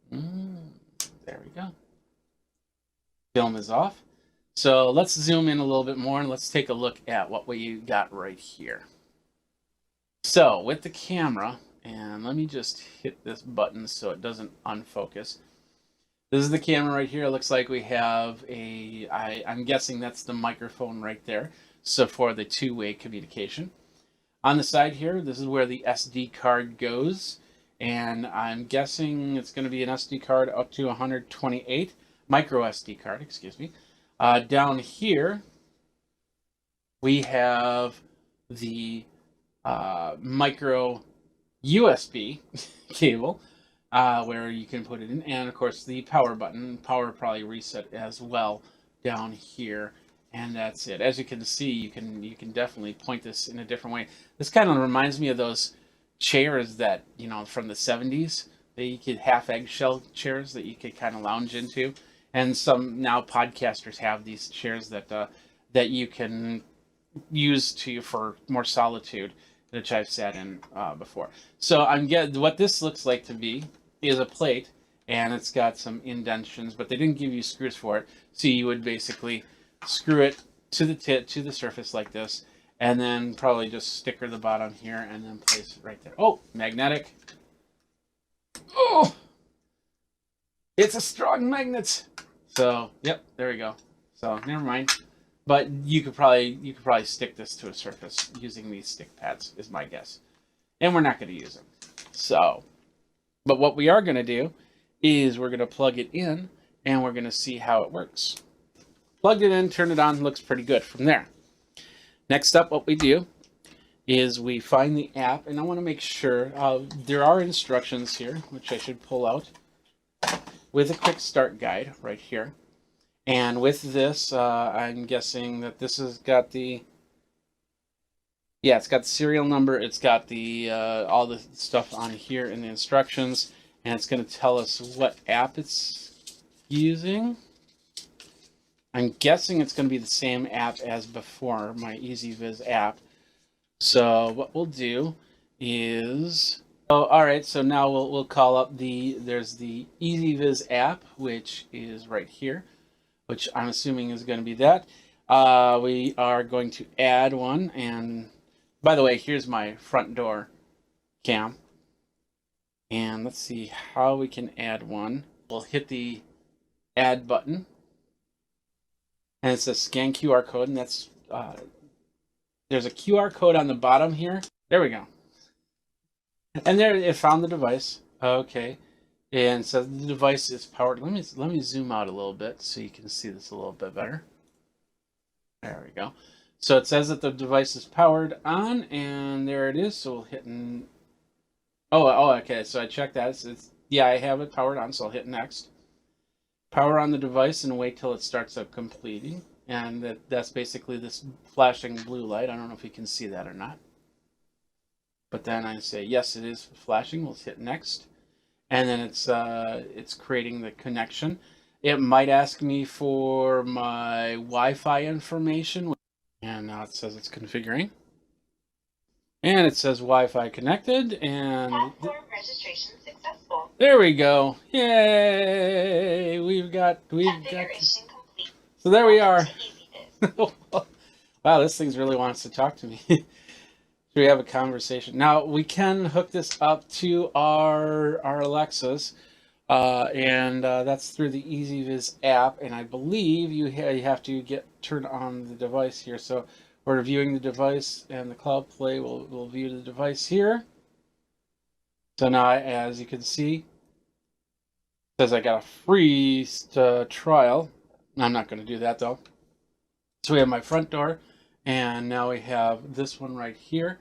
There we go. Film is off. So let's zoom in a little bit more and let's take a look at what we got right here. So with the camera, and let me just hit this button so it doesn't unfocus. This is the camera right here. It looks like we have I'm guessing that's the microphone right there. So for the two-way communication. On the side here, this is where the SD card goes. And I'm guessing it's going to be an SD card up to 128, micro SD card, excuse me. Down here, we have the micro USB cable where you can put it in, and of course the power button, power probably reset as well down here, and that's it. As you can see, you can definitely point this in a different way. This kind of reminds me of those chairs that, you know, from the 70s. You could half eggshell chairs that you could kind of lounge into, and some now podcasters have these chairs that you can use for more solitude, which I've sat in before. So what this looks like to be is a plate, and it's got some indentions, but they didn't give you screws for it. So you would basically screw it to the surface like this, and then probably just sticker the bottom here and then place it right there. Oh, magnetic. Oh, it's a strong magnet. So, yep, there we go. So, never mind. But you could probably stick this to a surface using these stick pads, is my guess. And we're not going to use them. So, but what we are going to do is we're going to plug it in and we're going to see how it works. Plugged it in, turn it on, looks pretty good from there. Next up, what we do is we find the app, and I want to make sure there are instructions here, which I should pull out, with a quick start guide right here. And with this, I'm guessing that this has got the, yeah, it's got the serial number, it's got the all the stuff on here in the instructions, and it's going to tell us what app it's using. I'm guessing it's going to be the same app as before, my EasyViz app. So what we'll do is, oh, all right. So now we'll call up there's the EasyViz app, which is right here, which I'm assuming is going to be that. We are going to add one, and by the way, here's my front door cam. And let's see how we can add one. We'll hit the add button, and it says scan QR code, and that's there's a QR code on the bottom here. There we go. And there it found the device. Okay. And so the device is powered. Let me zoom out a little bit so you can see this a little bit better. There we go. So it says that the device is powered on, and there it is. So we'll hit oh, okay. So I checked that. Yeah, I have it powered on, so I'll hit next. Power on the device and wait till it starts up completing. And that's basically this flashing blue light. I don't know if you can see that or not. But then I say, yes, it is flashing. We'll hit next. And then it's creating the connection. It might ask me for my Wi-Fi information. And now it says it's configuring. And it says Wi-Fi connected. And platform registration successful. There we go. Yay! We've got. Configuration complete. So there we are. EasyViz. Wow, this thing really wants to talk to me. Should we have a conversation? Now, we can hook this up to our Alexas, and that's through the EasyViz app, and I believe you have to turn on the device here. So we're viewing the device, and the Cloud Play will view the device here. So now, as you can see, it says I got a free trial. I'm not going to do that, though. So we have my front door, and now we have this one right here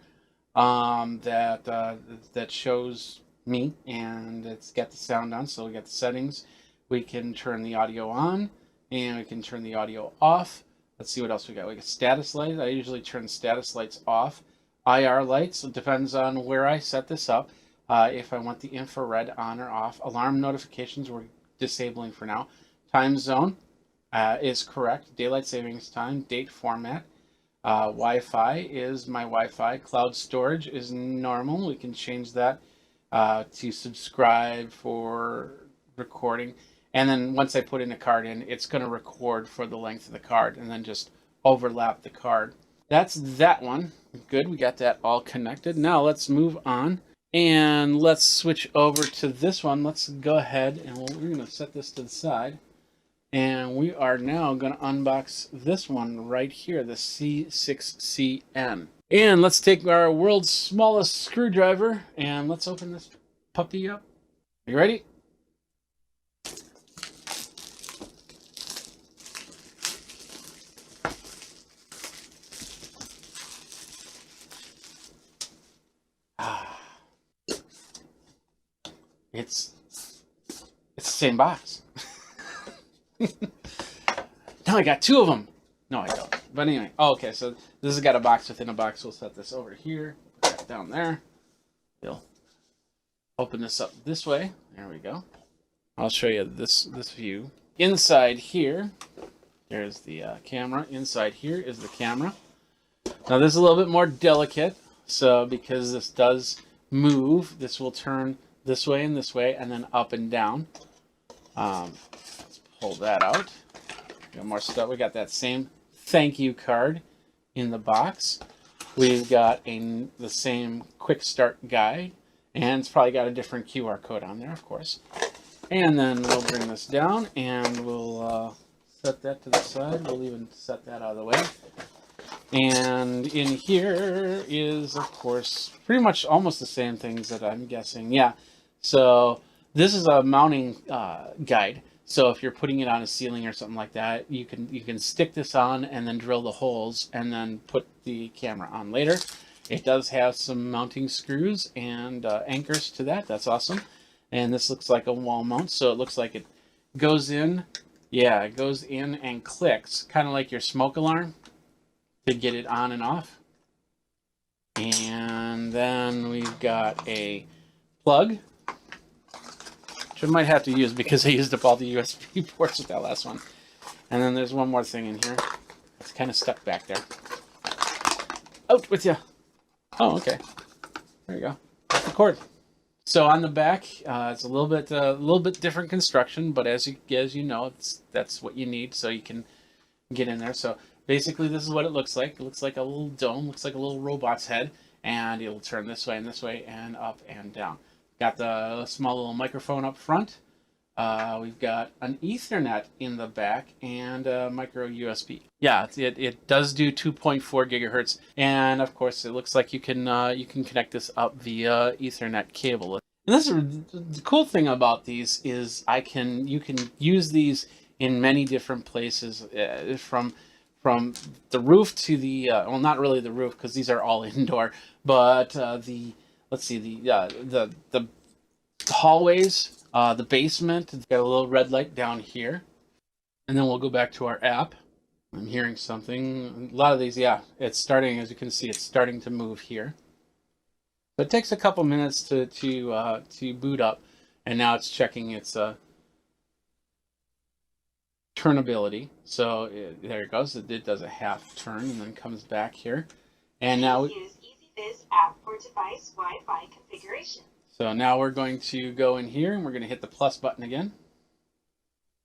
that shows me, and it's got the sound on. So we got the settings. We can turn the audio on, and we can turn the audio off. Let's see what else we got. We got status lights. I usually turn status lights off. IR lights. It depends on where I set this up. If I want the infrared on or off. Alarm notifications we're disabling for now. Time zone is correct. Daylight savings time. Date format. Wi-Fi is my Wi-Fi. Cloud storage is normal. We can change that to subscribe for recording. And then once I put in a card in, it's going to record for the length of the card and then just overlap the card. That's that one. Good. We got that all connected. Now let's move on. And let's switch over to this one. Let's go ahead and we're going to set this to the side. And we are now going to unbox this one right here, the C6CN. And let's take our world's smallest screwdriver and let's open this puppy up. Are you ready? It's the same box. Now I got two of them. No, I don't. But anyway, okay, so this has got a box within a box. We'll set this over here, put that down there. We'll open this up this way. There we go. I'll show you this view. Inside here, there's the camera. Inside here is the camera. Now this is a little bit more delicate, so because this does move, this will turn this way, and then up and down. Let's pull that out. Got more stuff. We got that same thank you card in the box. We've got the same quick start guide, and it's probably got a different QR code on there, of course. And then we'll bring this down, and we'll set that to the side. We'll even set that out of the way. And in here is, of course, pretty much almost the same things that I'm guessing. Yeah, so this is a mounting guide. So if you're putting it on a ceiling or something like that, you can stick this on and then drill the holes and then put the camera on later. It does have some mounting screws and anchors to that. That's awesome. And this looks like a wall mount, so it looks like it goes in. Yeah, it goes in and clicks, kind of like your smoke alarm, to get it on and off. And then we've got a plug, which I might have to use because I used up all the USB ports with that last one. And then there's one more thing in here. It's kind of stuck back there. Out with you. Oh, okay. There you go. That's the cord. So on the back, it's a little bit different construction, but as you know, that's what you need so you can get in there. So basically, this is what it looks like. It looks like a little dome. Looks like a little robot's head, and it'll turn this way and up and down. Got the small little microphone up front. We've got an Ethernet in the back and a micro USB. Yeah, it does do 2.4 gigahertz, and of course, it looks like you can connect this up via Ethernet cable. And this is the cool thing about these is you can use these in many different places, from the roof to the well, not really the roof because these are all indoor, but the hallways, the basement. It's got a little red light down here, and then we'll go back to our app. I'm hearing something. A lot of these, yeah, it's starting. As you can see, it's starting to move here. But it takes a couple minutes to boot up, and now it's checking its turnability. So there it goes. It does a half turn and then comes back here, and now Use EasyViz app for device Wi-Fi configuration. So now we're going to go in here and we're going to hit the plus button again.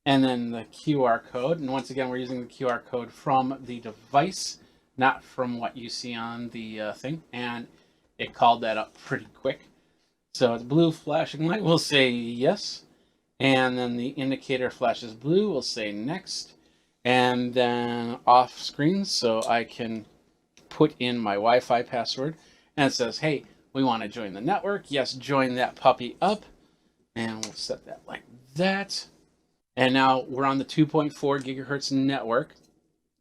And then the QR code. And once again, we're using the QR code from the device, not from what you see on the thing. And it called that up pretty quick. So it's blue flashing light. We'll say yes. And then the indicator flashes blue. We'll say next. And then off screen so I can put in my Wi-Fi password. And it says, hey, we want to join the network. Yes, join that puppy up. And we'll set that like that. And now we're on the 2.4 gigahertz network.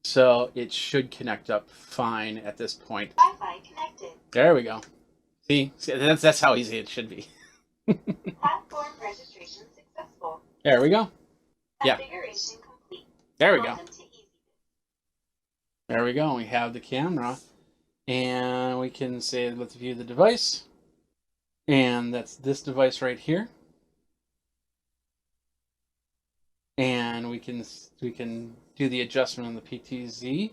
So it should connect up fine at this point. Wi-Fi connected. There we go. See that's how easy it should be. Platform registration successful. There we go. Yeah. Configuration complete. There we go. Welcome to EasyViz. There we go. We have the camera. And we can say, let's view the device. And that's this device right here. And we can do the adjustment on the PTZ.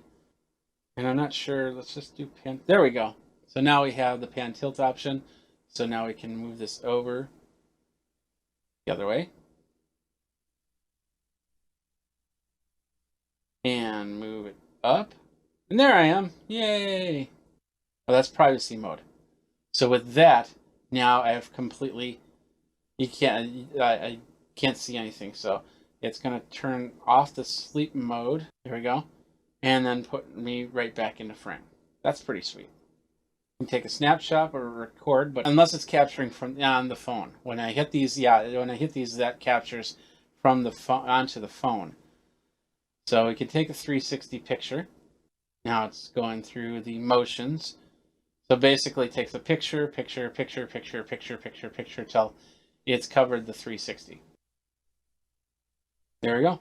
And I'm not sure, let's just do pan. There we go. So now we have the pan tilt option. So now we can move this over the other way. And move it up. And there I am. Yay! Well, that's privacy mode. So with that, now I have completely, I can't see anything. So it's going to turn off the sleep mode. There we go. And then put me right back into frame. That's pretty sweet. You can take a snapshot or record, but unless it's capturing from on the phone. When I hit these, that captures from the phone onto the phone. So we can take a 360 picture. Now it's going through the motions. So basically it takes a picture till it's covered the 360. There we go.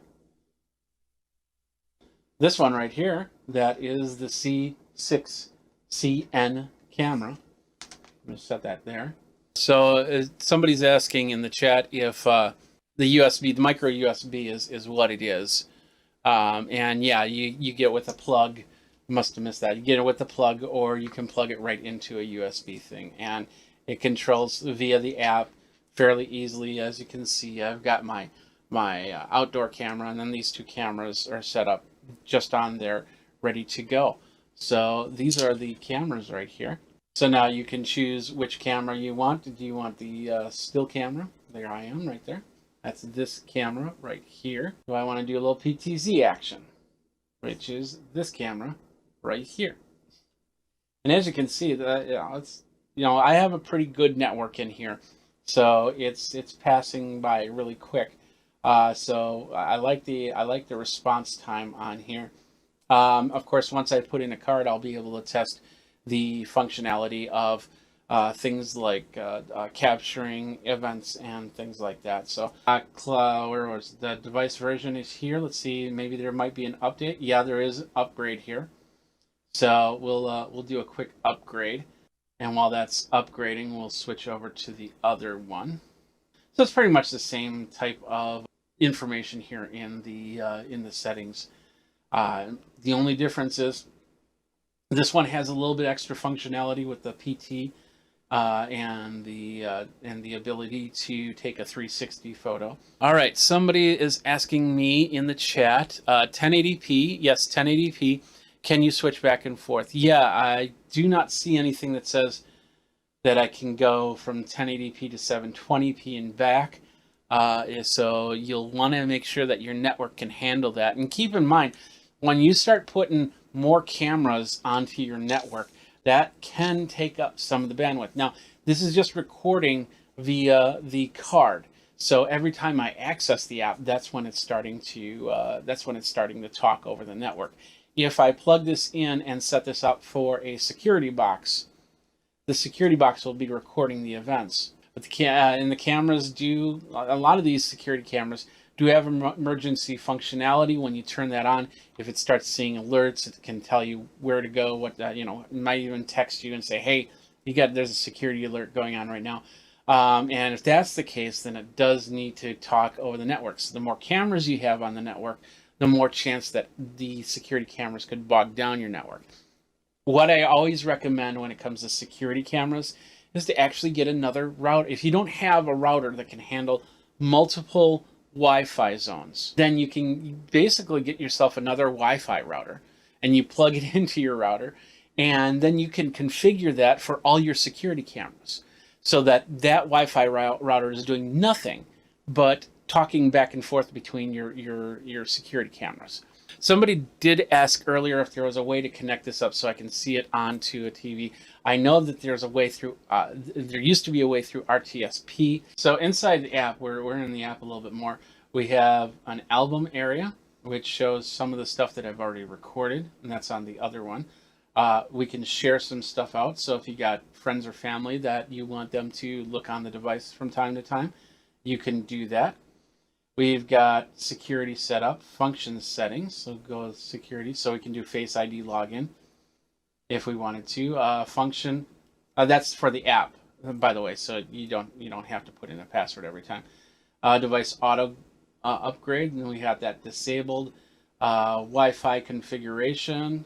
This one right here, that is the C6CN camera. I'm going to set that there. So somebody's asking in the chat if the micro USB is what it is. And yeah, you get it with a plug. Must have missed that. You get it with the plug, or you can plug it right into a USB thing, and it controls via the app fairly easily. As you can see, I've got my outdoor camera, and then these two cameras are set up just on there, ready to go. So these are the cameras right here. So now you can choose which camera you want. Do you want the still camera? There I am right there. That's this camera right here. Do I want to do a little PTZ action, which is this camera right here? And as you can see, I have a pretty good network in here, so it's passing by really quick. So I like the response time on here. Of course, once I put in a card, I'll be able to test the functionality of things like capturing events and things like that. So where was the device version is here? Let's see, maybe there might be an update. Yeah, there is an upgrade here. So we'll do a quick upgrade, and while that's upgrading, we'll switch over to the other one. So it's pretty much the same type of information here in the settings. The only difference is this one has a little bit extra functionality with the PT and the ability to take a 360 photo. All right, somebody is asking me in the chat, 1080p, yes, 1080p. Can you switch back and forth? Yeah, I do not see anything that says that I can go from 1080p to 720p and back. So you'll want to make sure that your network can handle that. And keep in mind, when you start putting more cameras onto your network, that can take up some of the bandwidth. Now, this is just recording via the card. So every time I access the app, that's when it's starting to talk over the network. If I plug this in and set this up for a security box, the security box will be recording the events. But the cameras do, a lot of these security cameras do have emergency functionality. When you turn that on, if it starts seeing alerts, it can tell you where to go. It might even text you and say, "Hey, there's a security alert going on right now." And if that's the case, then it does need to talk over the network. So the more cameras you have on the network, the more chance that the security cameras could bog down your network. What I always recommend when it comes to security cameras is to actually get another router. If you don't have a router that can handle multiple Wi-Fi zones, then you can basically get yourself another Wi-Fi router, and you plug it into your router, and then you can configure that for all your security cameras, so that Wi-Fi router is doing nothing but talking back and forth between your security cameras. Somebody did ask earlier if there was a way to connect this up so I can see it onto a TV. I know that there's a way through, there used to be a way through RTSP. So inside the app, we're in the app a little bit more. We have an album area, which shows some of the stuff that I've already recorded, and that's on the other one. We can share some stuff out. So if you got friends or family that you want them to look on the device from time to time, you can do that. We've got security setup, function settings, so go with security, so we can do Face ID login if we wanted to. Function, that's for the app, by the way, so you don't have to put in a password every time. Device auto upgrade, and we have that disabled. Wi-Fi configuration.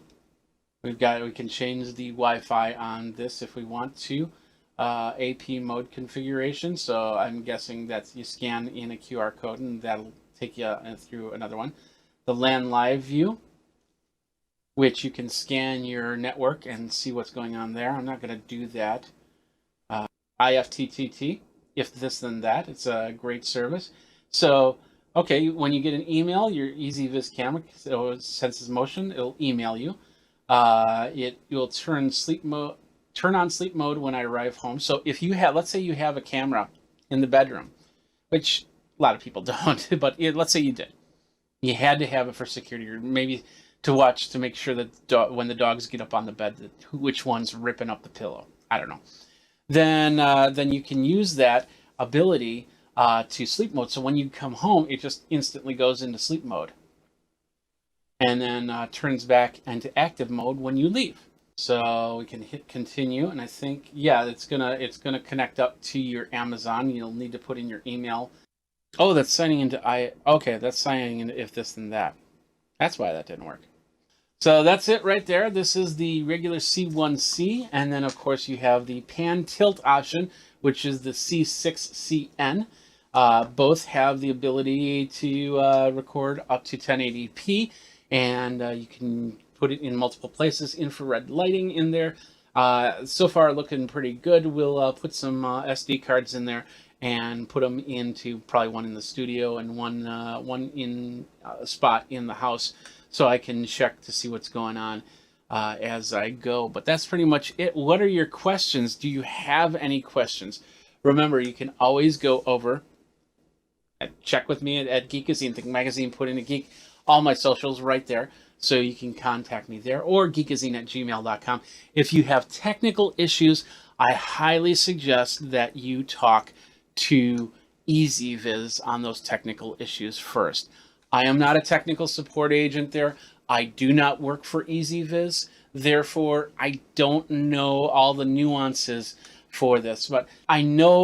We can change the Wi-Fi on this if we want to. AP mode configuration, so I'm guessing that you scan in a QR code and that'll take you through another one. The LAN live view, which you can scan your network and see what's going on there. I'm not going to do that. IFTTT, if this then that, it's a great service. So okay, when you get an email, your EasyViz camera, so it senses motion, it'll email you. It will turn on sleep mode when I arrive home. So if you have, let's say you have a camera in the bedroom, which a lot of people don't, but let's say you did. You had to have it for security, or maybe to watch, to make sure that when the dogs get up on the bed, which one's ripping up the pillow. I don't know. Then you can use that ability to sleep mode. So when you come home, it just instantly goes into sleep mode, and then turns back into active mode when you leave. So we can hit continue, and I think, yeah, it's gonna connect up to your Amazon. You'll need to put in your email. Oh, that's signing into okay, that's signing into if this then that. That's why that didn't work. So that's it right there. This is the regular C1C, and then of course you have the pan tilt option, which is the C6CN. Both have the ability to record up to 1080p, and you can put it in multiple places, infrared lighting in there. So far looking pretty good. We'll put some SD cards in there and put them into probably one in the studio and one in a spot in the house, so I can check to see what's going on as I go. But that's pretty much it. What are your questions? Do you have any questions? Remember, you can always go over and check with me at Geekazine, Think Magazine, put in a geek, all my socials right there. So you can contact me there, or geekazine@gmail.com. If you have technical issues, I highly suggest that you talk to EasyViz on those technical issues first. I am not a technical support agent there. I do not work for EasyViz. Therefore, I don't know all the nuances for this, but I know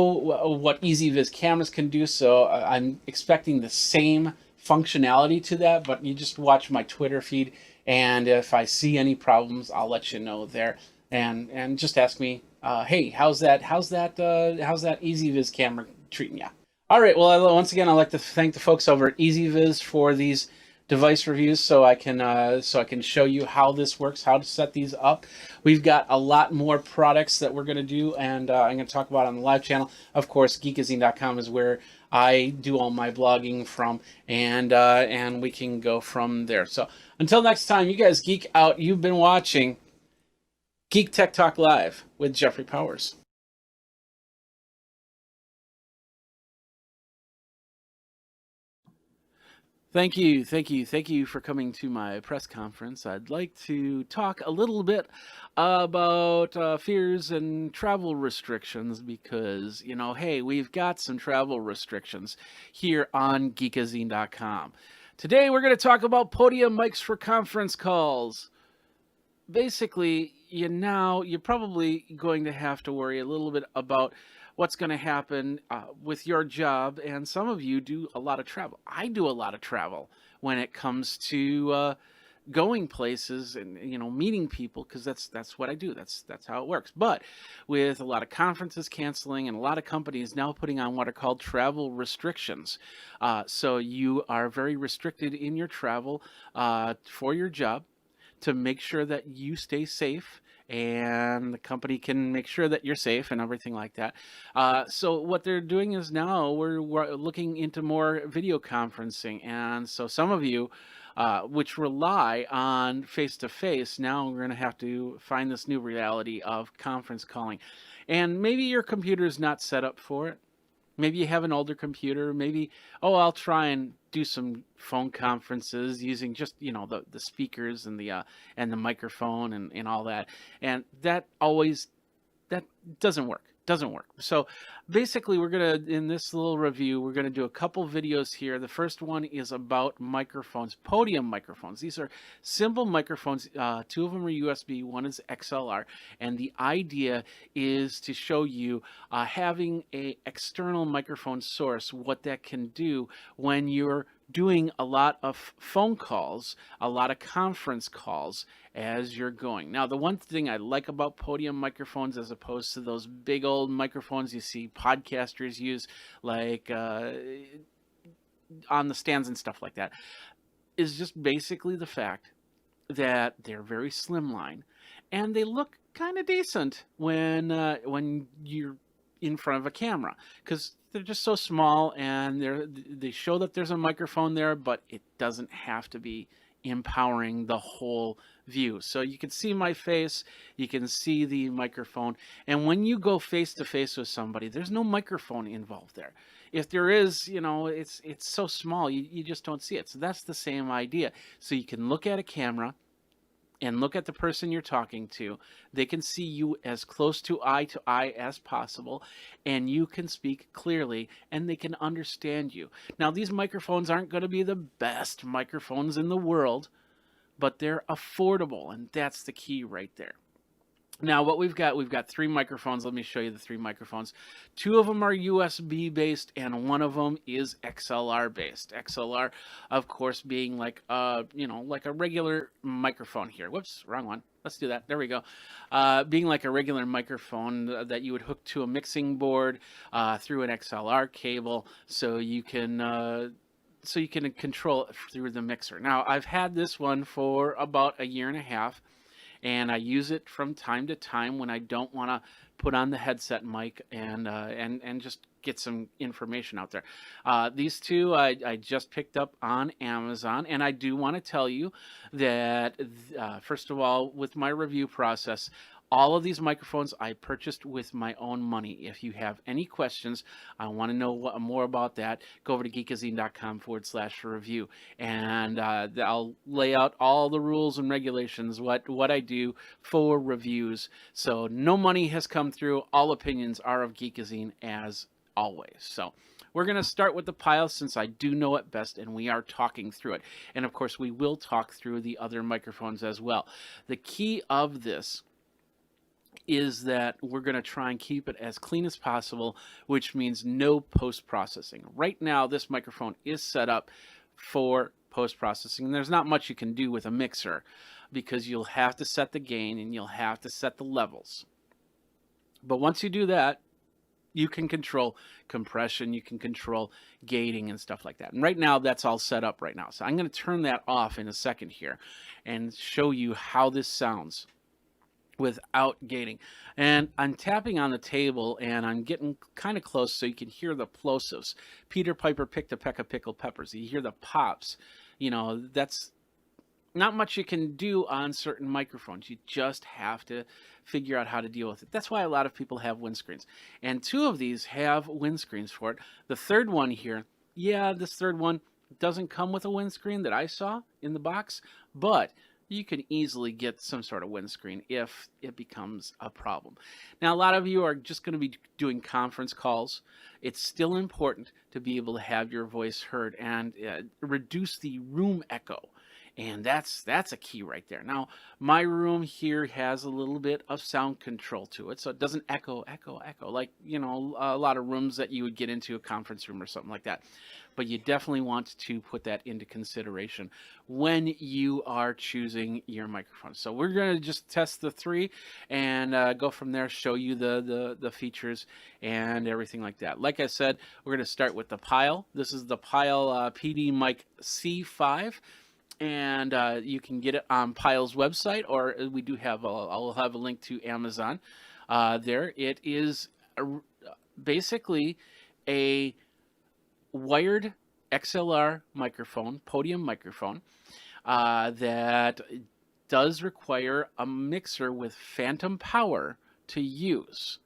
what EasyViz cameras can do, so I'm expecting the same functionality to that. But you just watch my Twitter feed, and if I see any problems, I'll let you know there. And just ask me, hey, how's that EasyViz camera treating you? All right. Well, once again, I'd like to thank the folks over at EasyViz for these device reviews, so I can show you how this works, how to set these up. We've got a lot more products that we're going to do, and I'm going to talk about on the live channel. Of course, Geekazine.com is where I do all my blogging from, and we can go from there. So until next time, you guys geek out. You've been watching Geek Tech Talk Live with Jeffrey Powers. Thank you for coming to my press conference. I'd like to talk a little bit about fears and travel restrictions, because, you know, hey, we've got some travel restrictions here on Geekazine.com. Today we're going to talk about podium mics for conference calls. Basically, you're probably going to have to worry a little bit about what's going to happen with your job, and some of you do a lot of travel. I do a lot of travel when it comes to going places and, you know, meeting people, because that's what I do. That's how it works. But with a lot of conferences canceling and a lot of companies now putting on what are called travel restrictions, so you are very restricted in your travel for your job, to make sure that you stay safe and the company can make sure that you're safe and everything like that. So what they're doing is now we're looking into more video conferencing. And so some of you which rely on face-to-face, now we're going to have to find this new reality of conference calling. And maybe your computer is not set up for it. Maybe you have an older computer. Maybe, I'll try and do some phone conferences using just, you know, the speakers and the microphone and all that. And that doesn't work. So basically, we're going to, in this little review, we're going to do a couple videos here. The first one is about microphones, podium microphones. These are simple microphones. Two of them are USB, one is XLR. And the idea is to show you having a external microphone source, what that can do when you're doing a lot of phone calls, a lot of conference calls as you're going. Now, the one thing I like about podium microphones, as opposed to those big old microphones you see podcasters use, like on the stands and stuff like that, is just basically the fact that they're very slimline and they look kind of decent when you're in front of a camera, because they're just so small, and they show that there's a microphone there, but it doesn't have to be empowering the whole view. So you can see my face, you can see the microphone, and when you go face to face with somebody, there's no microphone involved there. If there is, you know, it's so small, you just don't see it. So that's the same idea. So you can look at a camera and look at the person you're talking to. They can see you as close to eye as possible, and you can speak clearly, and they can understand you. Now, these microphones aren't going to be the best microphones in the world, but they're affordable, and that's the key right there. Now, what we've got three microphones. Let me show you the three microphones. Two of them are USB based, and one of them is XLR based. XLR, of course, being like like a regular microphone here. Whoops, wrong one. Let's do that. There we go. Being like a regular microphone that you would hook to a mixing board through an XLR cable, so you can so you can control it through the mixer. Now, I've had this one for about a year and a half, and I use it from time to time when I don't want to put on the headset mic and just get some information out there. These two I just picked up on Amazon, and I do want to tell you that first of all, with my review process, all of these microphones I purchased with my own money. If you have any questions, I want to know more about that, go over to geekazine.com/review, and I'll lay out all the rules and regulations, what I do for reviews. So no money has come through. All opinions are of Geekazine as always. So we're going to start with the pile since I do know it best, and we are talking through it. And of course, we will talk through the other microphones as well. The key of this is that we're going to try and keep it as clean as possible, which means no post-processing. Right now, this microphone is set up for post-processing. There's not much you can do with a mixer because you'll have to set the gain and you'll have to set the levels. But once you do that, you can control compression, you can control gating and stuff like that. And right now, that's all set up right now. So I'm going to turn that off in a second here and show you how this sounds without gating. And I'm tapping on the table and I'm getting kind of close so you can hear the plosives. Peter Piper picked a peck of pickled peppers. You hear the pops. You know, that's not much you can do on certain microphones. You just have to figure out how to deal with it. That's why a lot of people have windscreens. And two of these have windscreens for it. The third one here, yeah, this third one doesn't come with a windscreen that I saw in the box, but you can easily get some sort of windscreen if it becomes a problem. Now, a lot of you are just going to be doing conference calls. It's still important to be able to have your voice heard and reduce the room echo. And that's a key right there. Now, my room here has a little bit of sound control to it, so it doesn't echo like, you know, a lot of rooms that you would get into, a conference room or something like that. But you definitely want to put that into consideration when you are choosing your microphone. So we're going to just test the three and go from there, show you the features and everything like that. Like I said, we're going to start with the Pile. This is the Pile PD Mic C5. And you can get it on Pile's website, or we do have I'll have a link to Amazon there. It is basically a wired XLR microphone, podium microphone, that does require a mixer with phantom power to use.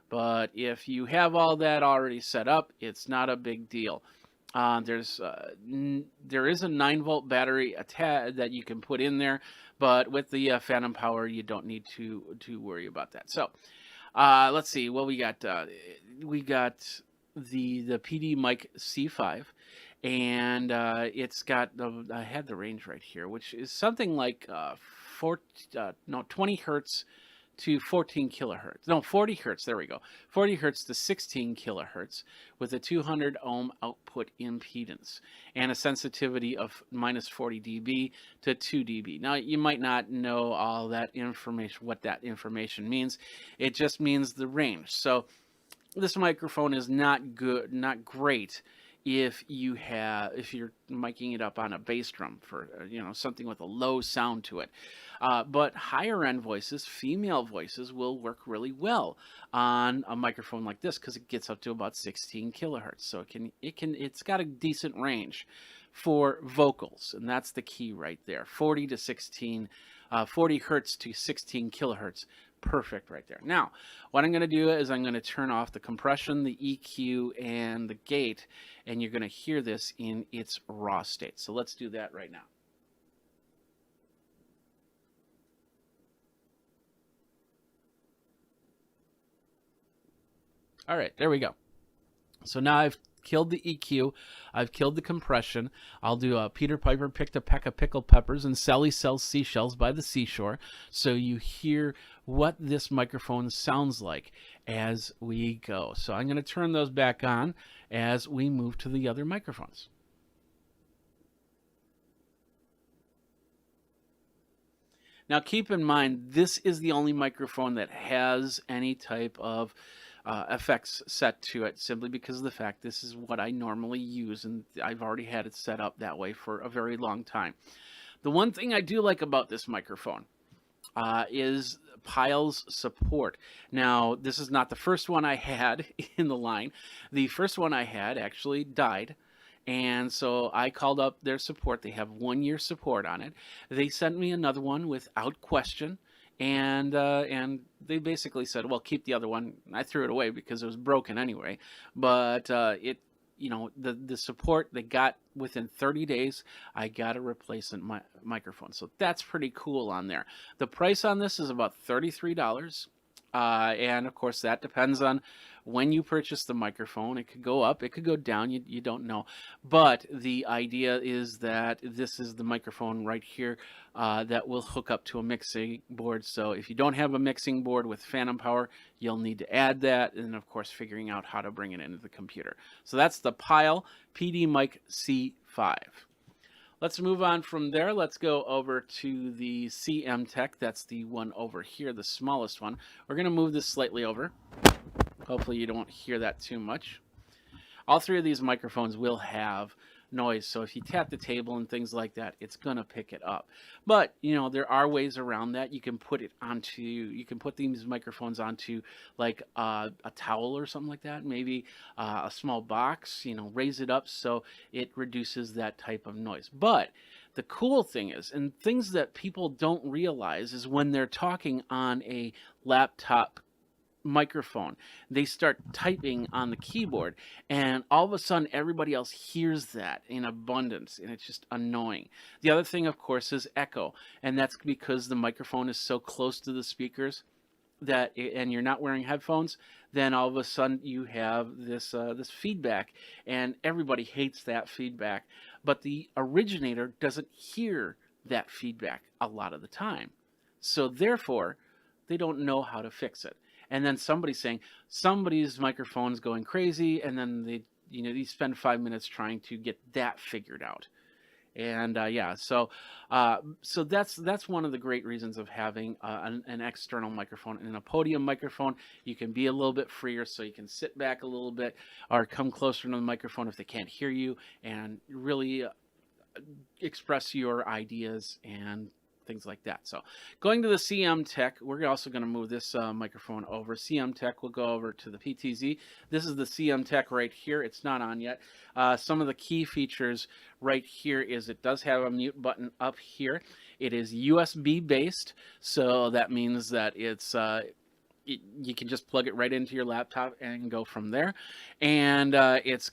But if you have all that already set up, it's not a big deal. There is a 9-volt battery that you can put in there, but with the phantom power, you don't need to worry about that. So let's see what we got. We got the PD Mic C5, and it's got I had the range right here, which is something like 20 hertz to 14 kilohertz. No, 40 hertz. There we go. 40 hertz to 16 kilohertz with a 200 ohm output impedance and a sensitivity of minus 40 dB to 2 dB. Now, you might not know all that information, what that information means. It just means the range. So this microphone is not great if you're miking it up on a bass drum for something with a low sound to it. But higher end voices, female voices, will work really well on a microphone like this because it gets up to about 16 kilohertz. So it's got a decent range for vocals, and that's the key right there. 40 hertz to 16 kilohertz. Perfect right there. Now, what I'm going to do is I'm going to turn off the compression, the EQ, and the gate, and you're going to hear this in its raw state. So let's do that right now. All right, there we go. So now I've killed the EQ, I've killed the compression. I'll do a Peter Piper picked a peck of pickled peppers and Sally sells seashells by the seashore, so you hear what this microphone sounds like as we go. So I'm going to turn those back on as we move to the other microphones. Now keep in mind, this is the only microphone that has any type of effects set to it, simply because of the fact this is what I normally use, and I've already had it set up that way for a very long time. The one thing I do like about this microphone is Pile's support. Now, this is not the first one I had in the line. The first one I had actually died. And so I called up their support. They have 1 year support on it. They sent me another one without question. And they basically said, well, keep the other one. I threw it away because it was broken anyway. But the support they got within 30 days, I got a replacement microphone. So that's pretty cool on there. The price on this is about $33. And of course, that depends on when you purchase the microphone. It could go up, it could go down, you don't know. But the idea is that this is the microphone right here that will hook up to a mixing board. So if you don't have a mixing board with phantom power, you'll need to add that, and of course figuring out how to bring it into the computer. So that's the Pile PD Mic C5. Let's move on from there. Let's go over to the CM Tech. That's the one over here, the smallest one. We're going to move this slightly over. Hopefully you don't hear that too much. All three of these microphones will have noise, so if you tap the table and things like that, it's going to pick it up. But there are ways around that. You can put these microphones onto like a towel or something like that, maybe a small box, raise it up so it reduces that type of noise. But the cool thing is, and things that people don't realize, is when they're talking on a laptop microphone, they start typing on the keyboard, and all of a sudden everybody else hears that in abundance, and it's just annoying. The other thing, of course, is echo, and that's because the microphone is so close to the speakers and you're not wearing headphones. Then all of a sudden you have this feedback, and everybody hates that feedback. But the originator doesn't hear that feedback a lot of the time, so therefore they don't know how to fix it. And then somebody's saying somebody's microphone is going crazy, and then they spend 5 minutes trying to get that figured out. And so that's one of the great reasons of having an external microphone. And a podium microphone, you can be a little bit freer, so you can sit back a little bit or come closer to the microphone if they can't hear you, and really express your ideas and things like that. So going to the CM Tech, we're also going to move this microphone over. CM Tech will go over to the PTZ. This is the CM Tech right here. It's not on yet. Some of the key features right here is it does have a mute button up here. It is USB based, so that means that it's you can just plug it right into your laptop and go from there. And it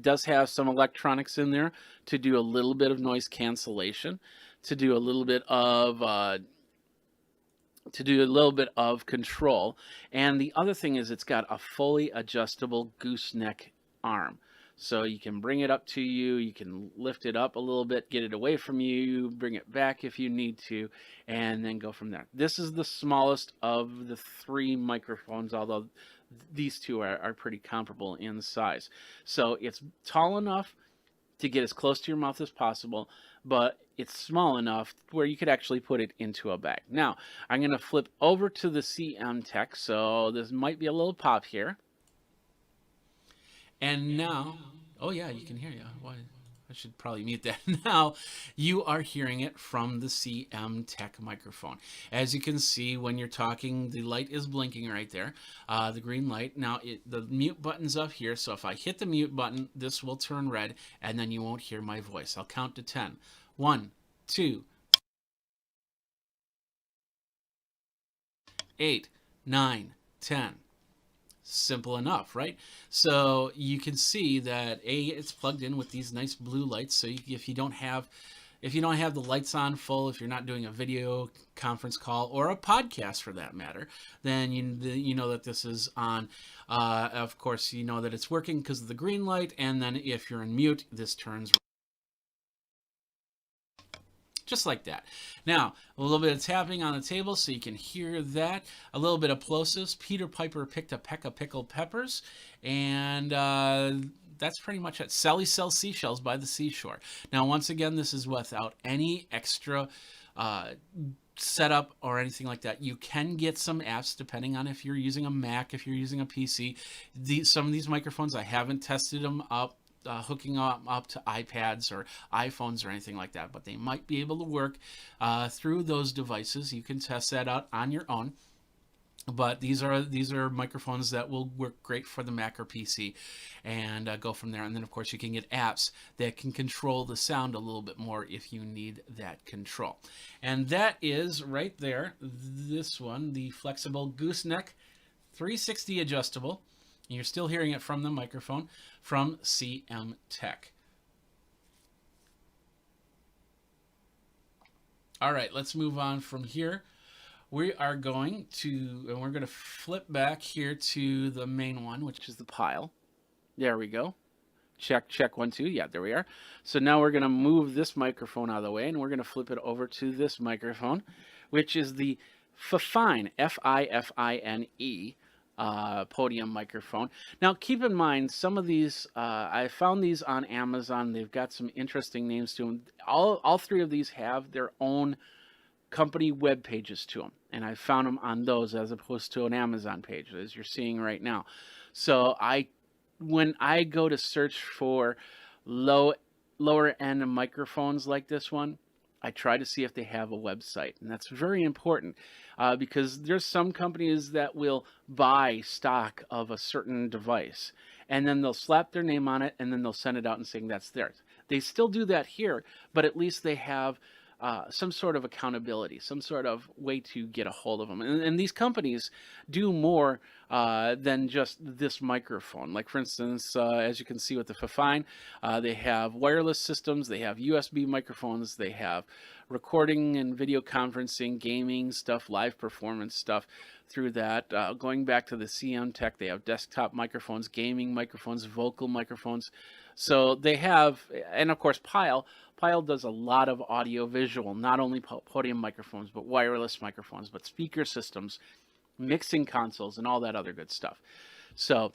does have some electronics in there to do a little bit of noise cancellation, to do a little bit of control. And the other thing is it's got a fully adjustable gooseneck arm, so you can bring it up to you, you can lift it up a little bit, get it away from you, bring it back if you need to, and then go from there. This is the smallest of the three microphones, although these two are pretty comparable in size. So it's tall enough to get as close to your mouth as possible, but it's small enough where you could actually put it into a bag. Now, I'm going to flip over to the CM Tech, so this might be a little pop here. And now, oh yeah, you can hear you. Why? I should probably mute that. Now you are hearing it from the CM Tech microphone. As you can see, when you're talking, the light is blinking right there, the green light. Now the mute button's up here, so if I hit the mute button, this will turn red, and then you won't hear my voice. I'll count to 10. 1, 2, 8, 9, 10. Simple enough, right? So you can see that it's plugged in with these nice blue lights. So if you don't have the lights on full, if you're not doing a video conference call or a podcast for that matter, then you know that this is on. Of course, you know that it's working because of the green light. And then if you're in mute, this turns red. Just like that. Now, a little bit of tapping on the table so you can hear that. A little bit of plosives. Peter Piper picked a peck of pickled peppers. And that's pretty much it. Sally sells seashells by the seashore. Now, once again, this is without any extra setup or anything like that. You can get some apps depending on if you're using a Mac, if you're using a PC. Some of these microphones, I haven't tested them up, hooking them up to iPads or iPhones or anything like that, but they might be able to work through those devices. You can test that out on your own. But these are microphones that will work great for the Mac or PC, and go from there. And then, of course, you can get apps that can control the sound a little bit more if you need that control. And that is right there, this one, the flexible gooseneck 360 adjustable. And you're still hearing it from the microphone from CM Tech. All right, let's move on from here. We are going to, and we're going to flip back here to the main one, which is the pile. There we go. Check, check, 1, 2. Yeah, there we are. So now we're going to move this microphone out of the way, and we're going to flip it over to this microphone, which is the Fifine, F-I-F-I-N-E, podium microphone. Now, keep in mind, some of these, I found these on Amazon. They've got some interesting names to them. All three of these have their own company web pages to them, and I found them on those as opposed to an Amazon page, as you're seeing right now. So when I go to search for lower end microphones like this one, I try to see if they have a website, and that's very important because there's some companies that will buy stock of a certain device, and then they'll slap their name on it, and then they'll send it out and saying that's theirs. They still do that here, but at least they have some sort of accountability, some sort of way to get a hold of them. And these companies do more than just this microphone. Like, for instance, as you can see with the Fifine, they have wireless systems, they have USB microphones, they have recording and video conferencing, gaming stuff, live performance stuff through that. Going back to the CM Tech, they have desktop microphones, gaming microphones, vocal microphones. So they have, and of course, Pile does a lot of audio visual, not only podium microphones, but wireless microphones, but speaker systems, mixing consoles, and all that other good stuff. So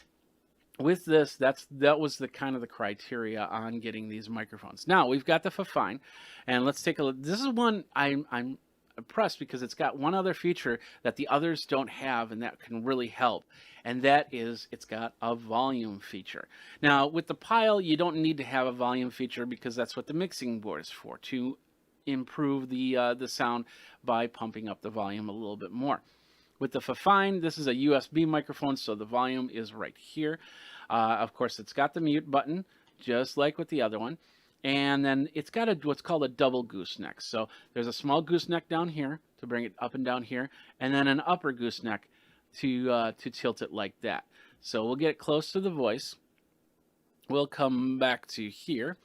with this, that was the kind of the criteria on getting these microphones. Now we've got the Fifine, and let's take a look. This is one I'm impressed because it's got one other feature that the others don't have, and that can really help. And that is, it's got a volume feature. Now, with the Pile, you don't need to have a volume feature because that's what the mixing board is for, to improve the sound by pumping up the volume a little bit more. With the Fifine, this is a USB microphone, so the volume is right here. Of course, it's got the mute button, just like with the other one. And then it's got what's called a double gooseneck. So there's a small gooseneck down here to bring it up and down here, and then an upper gooseneck to tilt it like that. So we'll get close to the voice. We'll come back to here,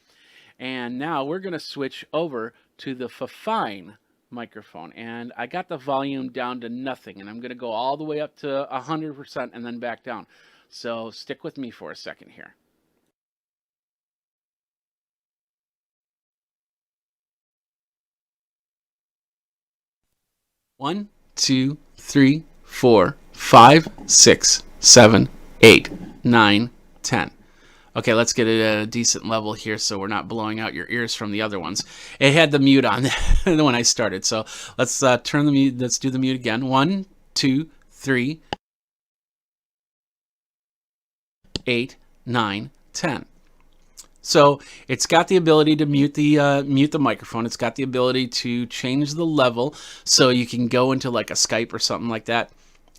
and now we're going to switch over to the Fifine microphone, and I got the volume down to nothing, and I'm going to go all the way up to 100% and then back down. So stick with me for a second here. One, 2, 3, 4, 5, 6, 7, 8, 9, 10. Okay, let's get it at a decent level here so we're not blowing out your ears from the other ones. It had the mute on when I started, so let's turn the mute. Let's do the mute again. 1, 2, 3, 8, 9, 10. So it's got the ability to mute the microphone. It's got the ability to change the level, so you can go into like a Skype or something like that,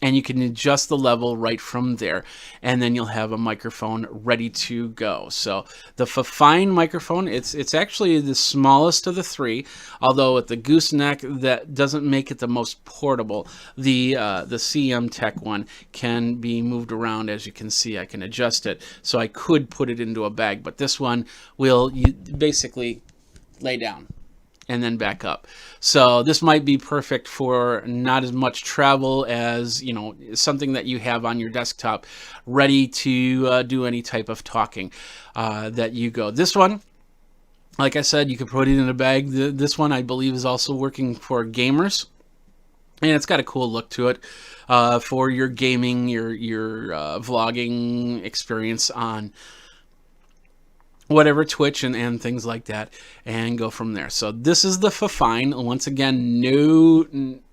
and you can adjust the level right from there, and then you'll have a microphone ready to go. So the Fifine microphone, it's actually the smallest of the three, although with the gooseneck, that doesn't make it the most portable. The CM Tech one can be moved around. As you can see, I can adjust it, so I could put it into a bag, but this one will basically lay down and then back up. So this might be perfect for not as much travel as, you know, something that you have on your desktop ready to do any type of talking that you go. This one, like I said, you can put it in a bag. This one I believe is also working for gamers, and it's got a cool look to it for your gaming, your vlogging experience on whatever, Twitch and things like that, and go from there. So this is the Fifine. Once again,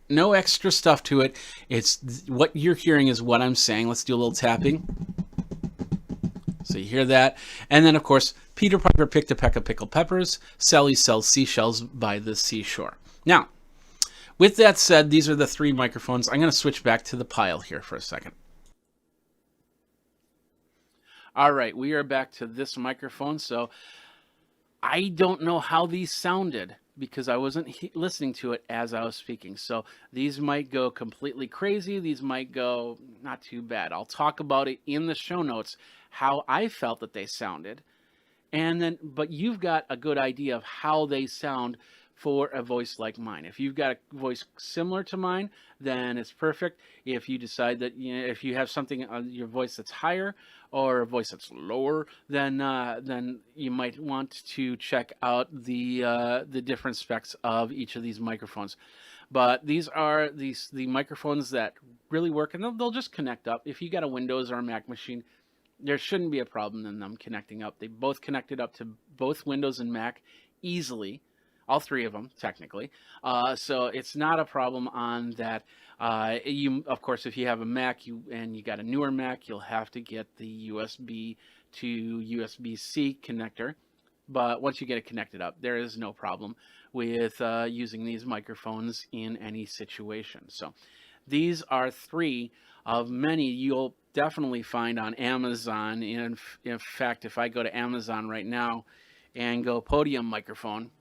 no extra stuff to it. It's what you're hearing is what I'm saying. Let's do a little tapping. So you hear that. And then, of course, Peter Piper picked a peck of pickled peppers. Sally sells seashells by the seashore. Now, with that said, these are the 3 microphones. I'm going to switch back to the pile here for a second. All right, we are back to this microphone. So I don't know how these sounded because I wasn't listening to it as I was speaking. So these might go completely crazy. These might go not too bad. I'll talk about it in the show notes, how I felt that they sounded. And then, but you've got a good idea of how they sound for a voice like mine. If you've got a voice similar to mine, then it's perfect. If you decide that, you know, if you have something on your voice that's higher or a voice that's lower, then you might want to check out the different specs of each of these microphones. But these are the microphones that really work, and they'll just connect up. If you got a Windows or a Mac machine, there shouldn't be a problem in them connecting up. They both connected up to both Windows and Mac easily. All 3 of them, technically. So it's not a problem on that. Of course, if you have a Mac and you got a newer Mac, you'll have to get the USB to USB-C connector. But once you get it connected up, there is no problem with using these microphones in any situation. So these are 3 of many you'll definitely find on Amazon. In fact, if I go to Amazon right now and go podium microphone,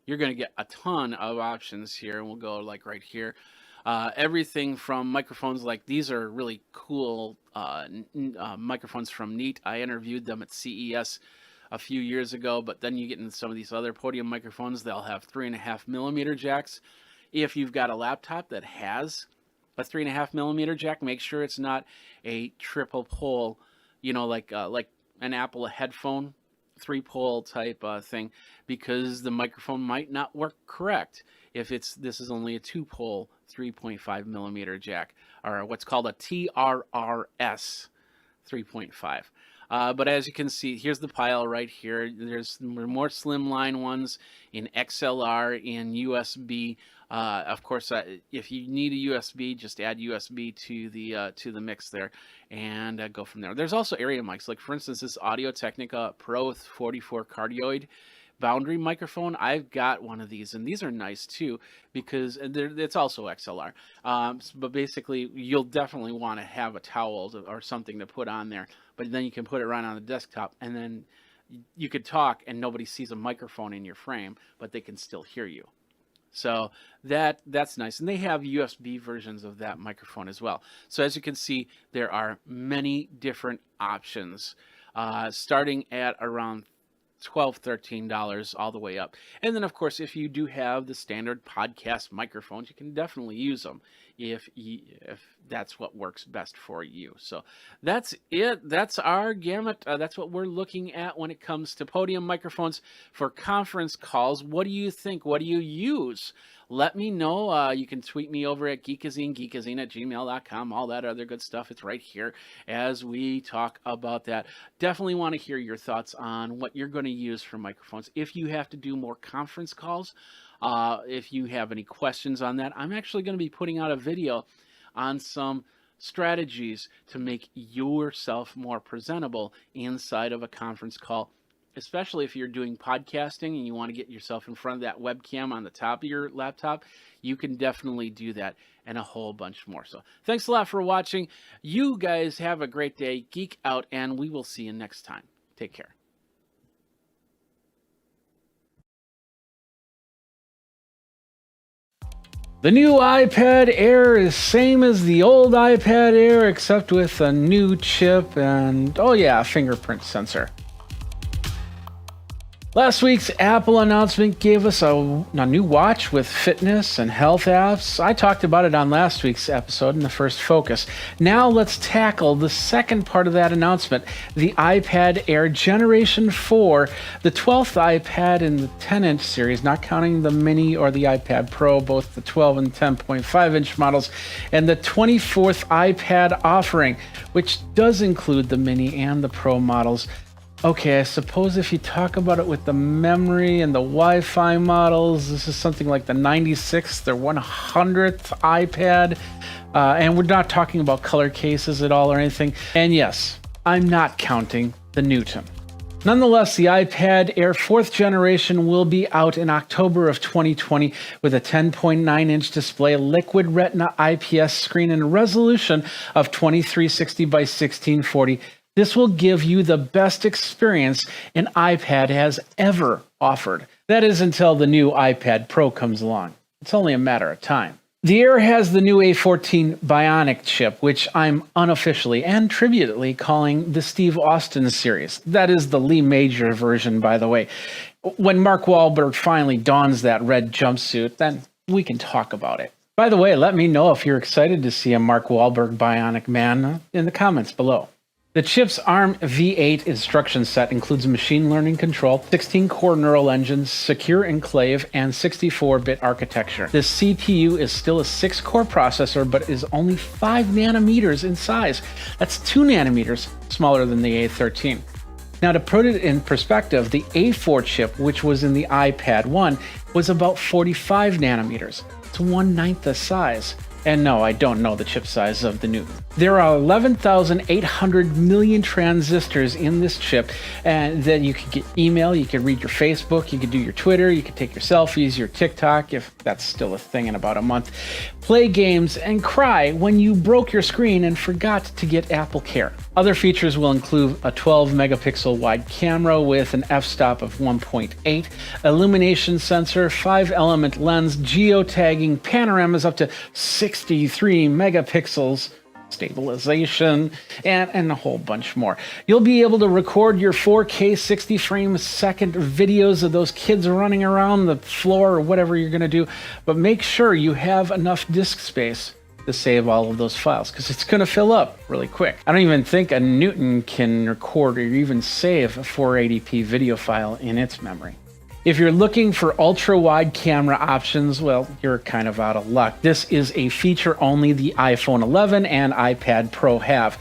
you're going to get a ton of options here. And we'll go like right here. Everything from microphones like these are really cool microphones from Neat. I interviewed them at CES a few years ago, but then you get into some of these other podium microphones. They'll have 3.5mm jacks. If you've got a laptop that has a 3.5mm jack, make sure it's not a triple pole, you know, like an Apple headphone 3-pole type thing, because the microphone might not work correct if this is only a 2-pole 3.5mm jack, or what's called a TRRS 3.5. But as you can see, here's the pile right here. There's more slimline ones in XLR, in USB. Of course, if you need a USB, just add USB to the mix there, and go from there. There's also area mics, like for instance, this Audio-Technica Pro 44 cardioid boundary microphone. I've got one of these, and these are nice too because it's also XLR. But basically, you'll definitely want to have a towel or something to put on there. But then you can put it right on the desktop, and then you could talk, and nobody sees a microphone in your frame, but they can still hear you. So that's nice. And they have USB versions of that microphone as well. So as you can see, there are many different options, starting at around $12, $13 all the way up. And then, of course, if you do have the standard podcast microphones, you can definitely use them if that's what works best for you. So that's it. That's our gamut. That's what we're looking at when it comes to podium microphones for conference calls. What do you think? What do you use? Let me know. You can tweet me over at Geekazine, geekazine@gmail.com, all that other good stuff. It's right here as we talk about that. Definitely want to hear your thoughts on what you're going to use for microphones. If you have to do more conference calls, if you have any questions on that, I'm actually going to be putting out a video on some strategies to make yourself more presentable inside of a conference call, especially if you're doing podcasting and you want to get yourself in front of that webcam on the top of your laptop. You can definitely do that and a whole bunch more. So thanks a lot for watching. You guys have a great day. Geek out, and we will see you next time. Take care. The new iPad Air is same as the old iPad Air, except with a new chip and, oh yeah, a fingerprint sensor. Last week's Apple announcement gave us a new watch with fitness and health apps. I talked about it on last week's episode in the first focus. Now let's tackle the second part of that announcement, the iPad Air Generation 4, the 12th iPad in the 10-inch series, not counting the Mini or the iPad Pro, both the 12 and 10.5-inch models, and the 24th iPad offering, which does include the Mini and the Pro models. Okay, I suppose if you talk about it with the memory and the Wi-Fi models, this is something like the 96th or 100th iPad. And we're not talking about color cases at all or anything. And yes, I'm not counting the Newton. Nonetheless, the iPad Air 4th generation will be out in October of 2020 with a 10.9-inch display, liquid retina IPS screen, and a resolution of 2360 by 1640. This will give you the best experience an iPad has ever offered. That is until the new iPad Pro comes along. It's only a matter of time. The Air has the new A14 Bionic chip, which I'm unofficially and tributely calling the Steve Austin series. That is the Lee Major version, by the way. When Mark Wahlberg finally dons that red jumpsuit, then we can talk about it. By the way, let me know if you're excited to see a Mark Wahlberg Bionic Man in the comments below. The chip's ARM V8 instruction set includes machine learning control, 16-core neural engines, secure enclave, and 64-bit architecture. This CPU is still a 6-core processor, but is only 5 nanometers in size. That's 2 nanometers smaller than the A13. Now, to put it in perspective, the A4 chip, which was in the iPad 1, was about 45 nanometers. It's 1/9 the size. And no, I don't know the chip size of the Newton. There are 11,800 million transistors in this chip, and then you can get email, you can read your Facebook, you can do your Twitter, you can take your selfies, your TikTok, if that's still a thing in about a month, play games, and cry when you broke your screen and forgot to get Apple Care. Other features will include a 12-megapixel wide camera with an f-stop of 1.8, illumination sensor, 5-element lens, geotagging, panoramas up to 63 megapixels, stabilization, and a whole bunch more. You'll be able to record your 4K 60 frames second videos of those kids running around the floor or whatever you're going to do, but make sure you have enough disk space to save all of those files, because it's going to fill up really quick. I don't even think a Newton can record or even save a 480p video file in its memory. If you're looking for ultra-wide camera options, well, you're kind of out of luck. This is a feature only the iPhone 11 and iPad Pro have.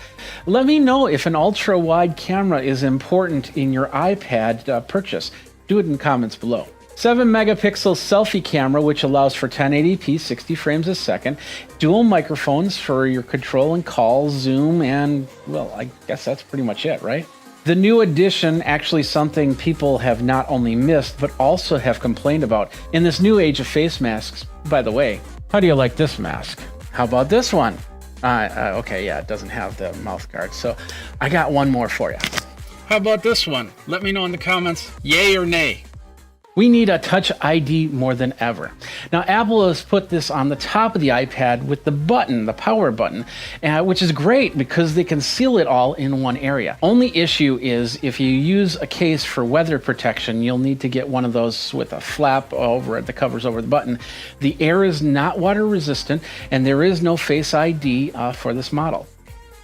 Let me know if an ultra-wide camera is important in your iPad purchase. Do it in comments below. 7-megapixel selfie camera, which allows for 1080p 60 frames a second, dual microphones for your control and call, zoom, and, well, I guess that's pretty much it, right? The new addition, actually something people have not only missed, but also have complained about in this new age of face masks. By the way, how do you like this mask? How about this one? Okay, yeah, it doesn't have the mouth guard, so I got one more for you. How about this one? Let me know in the comments, yay or nay. We need a Touch ID more than ever. Now, Apple has put this on the top of the iPad with the button, the power button, which is great because they can seal it all in one area. Only issue is if you use a case for weather protection, you'll need to get one of those with a flap over it that covers over the button. The Air is not water resistant, and there is no Face ID for this model.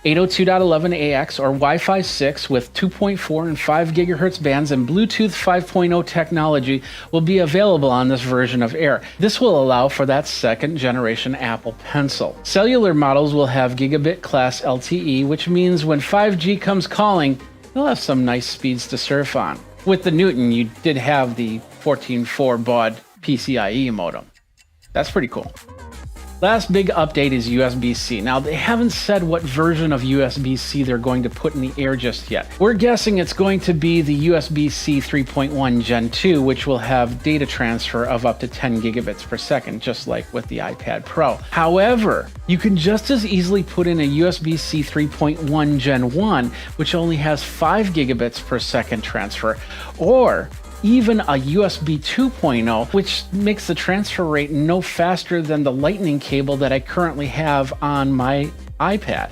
802.11ax or Wi-Fi 6 with 2.4 and 5 gigahertz bands and Bluetooth 5.0 technology will be available on this version of Air. This will allow for that second generation Apple Pencil. Cellular models will have gigabit class LTE, which means when 5G comes calling, you'll have some nice speeds to surf on. With the Newton, you did have the 14.4 baud PCIe modem. That's pretty cool. Last big update is USB-C. Now, they haven't said what version of USB-C they're going to put in the Air just yet. We're guessing it's going to be the USB-C 3.1 Gen 2, which will have data transfer of up to 10 gigabits per second, just like with the iPad Pro. However, you can just as easily put in a USB-C 3.1 Gen 1, which only has 5 gigabits per second transfer, or even a USB 2.0, which makes the transfer rate no faster than the lightning cable that I currently have on my iPad.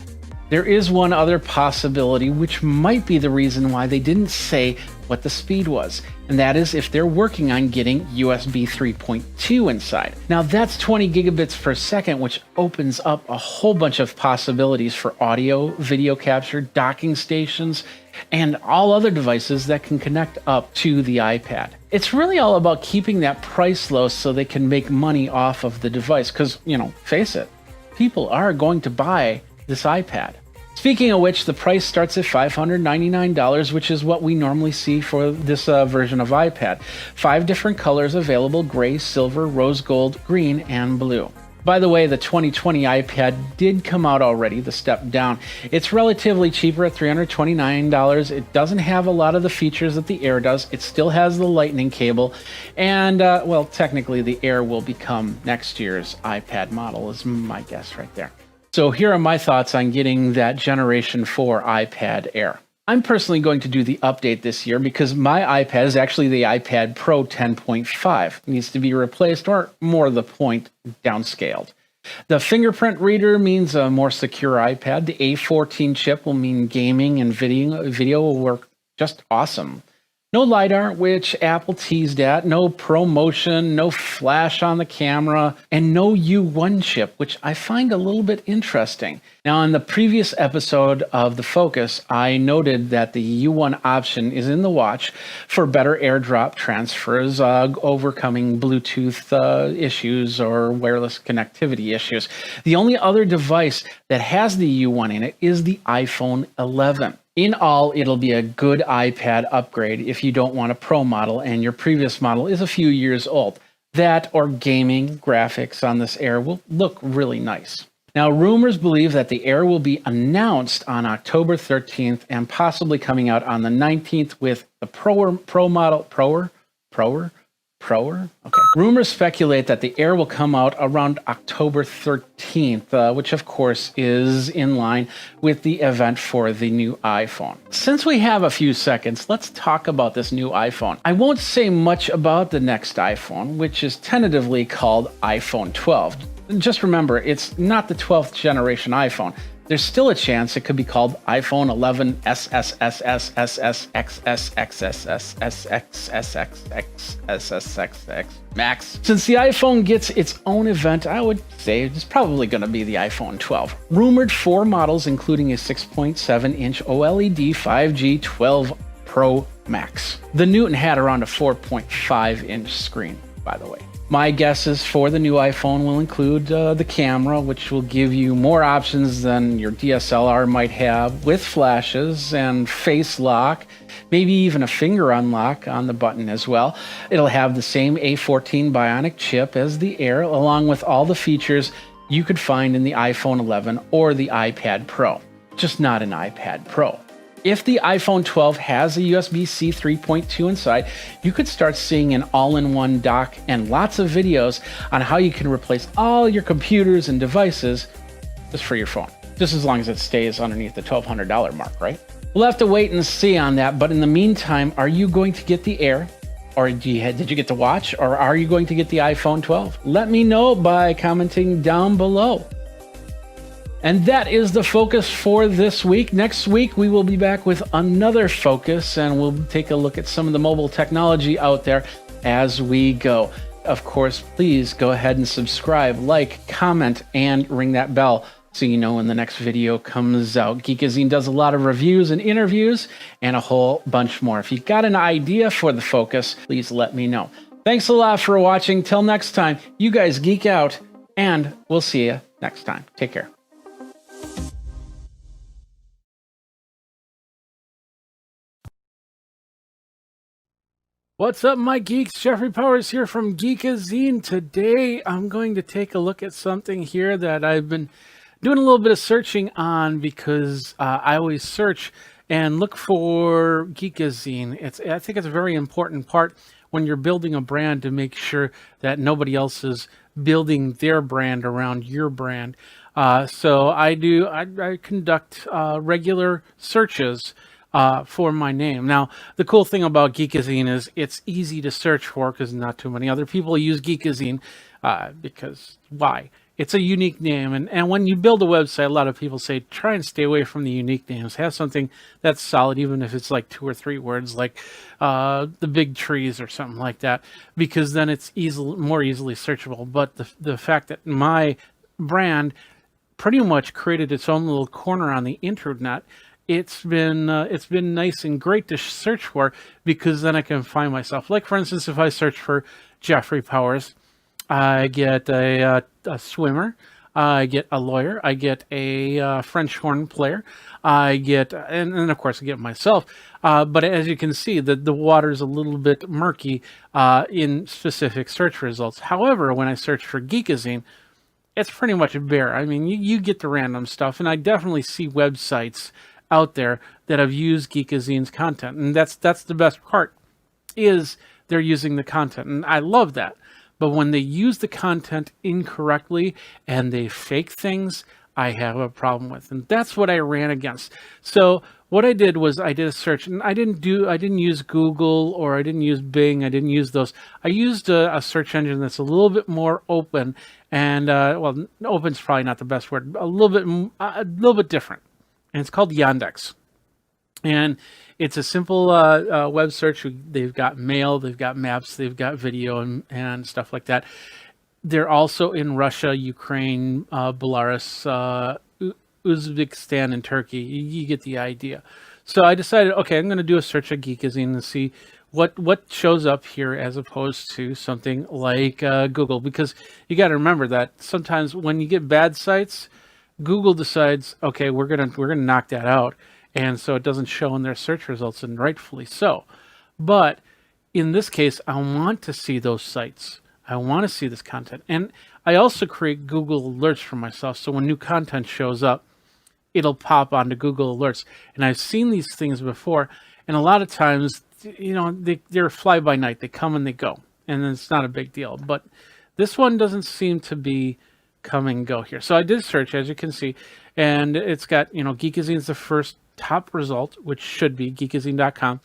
There is one other possibility, which might be the reason why they didn't say what the speed was, and that is if they're working on getting USB 3.2 inside. Now that's 20 gigabits per second, which opens up a whole bunch of possibilities for audio, video capture, docking stations, and all other devices that can connect up to the iPad. It's really all about keeping that price low so they can make money off of the device, because, you know, face it, people are going to buy this iPad. Speaking of which, the price starts at $599, which is what we normally see for this version of iPad. 5 different colors available: gray, silver, rose gold, green, and blue. By the way, the 2020 iPad did come out already, the step down. It's relatively cheaper at $329. It doesn't have a lot of the features that the Air does. It still has the Lightning cable, and, well, technically the Air will become next year's iPad model, is my guess right there. So here are my thoughts on getting that Generation 4 iPad Air. I'm personally going to do the update this year because my iPad is actually the iPad Pro 10.5. It needs to be replaced, or more to the point, downscaled. The fingerprint reader means a more secure iPad. The A14 chip will mean gaming and video will work just awesome. No LiDAR, which Apple teased at, no ProMotion, no flash on the camera, and no U1 chip, which I find a little bit interesting. Now, in the previous episode of The Focus, I noted that the U1 option is in the watch for better AirDrop transfers, overcoming Bluetooth issues or wireless connectivity issues. The only other device that has the U1 in it is the iPhone 11. In all, it'll be a good iPad upgrade if you don't want a Pro model and your previous model is a few years old. That or gaming graphics on this Air will look really nice. Now, rumors believe that the Air will be announced on October 13th and possibly coming out on the 19th with the Pro model. Okay. Rumors speculate that the Air will come out around October 13th, which of course is in line with the event for the new iPhone. Since we have a few seconds, let's talk about this new iPhone. I won't say much about the next iPhone, which is tentatively called iPhone 12. Just remember, it's not the 12th generation iPhone. There's still a chance it could be called iPhone 11 SSSSSSSXXXXXXXXXX Max. Since the iPhone gets its own event, I would say it's probably going to be the iPhone 12. Rumored 4 models, including a 6.7-inch OLED 5G 12 Pro Max. The Newton had around a 4.5-inch screen, by the way. My guesses for the new iPhone will include the camera, which will give you more options than your DSLR might have, with flashes and face lock, maybe even a finger unlock on the button as well. It'll have the same A14 Bionic chip as the Air, along with all the features you could find in the iPhone 11 or the iPad Pro, just not an iPad Pro. If the iPhone 12 has a USB-C 3.2 inside, you could start seeing an all-in-one dock and lots of videos on how you can replace all your computers and devices just for your phone, just as long as it stays underneath the $1,200 mark, right? We'll have to wait and see on that, but in the meantime, are you going to get the Air? Or did you get to watch? Or are you going to get the iPhone 12? Let me know by commenting down below. And that is the focus for this week. Next week, we will be back with another focus, and we'll take a look at some of the mobile technology out there as we go. Of course, please go ahead and subscribe, like, comment, and ring that bell so you know when the next video comes out. Geekazine does a lot of reviews and interviews and a whole bunch more. If you got an idea for the focus, please let me know. Thanks a lot for watching. Till next time, you guys geek out, and we'll see you next time. Take care. What's up, my geeks? Jeffrey Powers here from Geekazine. Today, I'm going to take a look at something here that I've been doing a little bit of searching on because I always search and look for Geekazine. I think it's a very important part when you're building a brand to make sure that nobody else is building their brand around your brand. So I conduct regular searches for my name. Now, the cool thing about Geekazine is it's easy to search for because not too many other people use Geekazine because why? it's a unique name. And when you build a website, a lot of people say, try and stay away from the unique names. Have something that's solid, even if it's like 2 or 3 words, like the big trees or something like that, because then it's more easily searchable. But the fact that my brand pretty much created its own little corner on the internet, it's been nice and great to search for, because then I can find myself. Like, for instance, if I search for Jeffrey Powers, I get a swimmer, I get a lawyer, I get a French horn player, I get, and of course I get myself. But as you can see, the water's a little bit murky in specific search results. However, when I search for Geekazine, it's pretty much bare. I mean, you get the random stuff, and I definitely see websites out there that have used Geekazine's content, and that's the best part, is they're using the content, and I love that. But when they use the content incorrectly and they fake things, I have a problem with, and that's what I ran against. So what I did was I did a search, and I didn't use Google, or I didn't use Bing. I didn't use those. I used a search engine that's a little bit more open, and well, open's probably not the best word. A little bit different, and it's called Yandex. And it's a simple web search. They've got mail, they've got maps, they've got video and stuff like that. They're also in Russia, Ukraine, Belarus, Uzbekistan, and Turkey. You get the idea. So I decided, okay, I'm going to do a search of Geekazine and see what shows up here, as opposed to something like Google. Because you got to remember that sometimes when you get bad sites, Google decides, okay, we're gonna knock that out. And so it doesn't show in their search results, and rightfully so. But in this case, I want to see those sites. I want to see this content. And I also create Google alerts for myself. So when new content shows up, it'll pop onto Google alerts. And I've seen these things before. And a lot of times, you know, they're fly by night. They come and they go. And it's not a big deal. But this one doesn't seem to be come and go here. So I did search, as you can see. And it's got, you know, Geekazine's the first top result, which should be geekazine.com,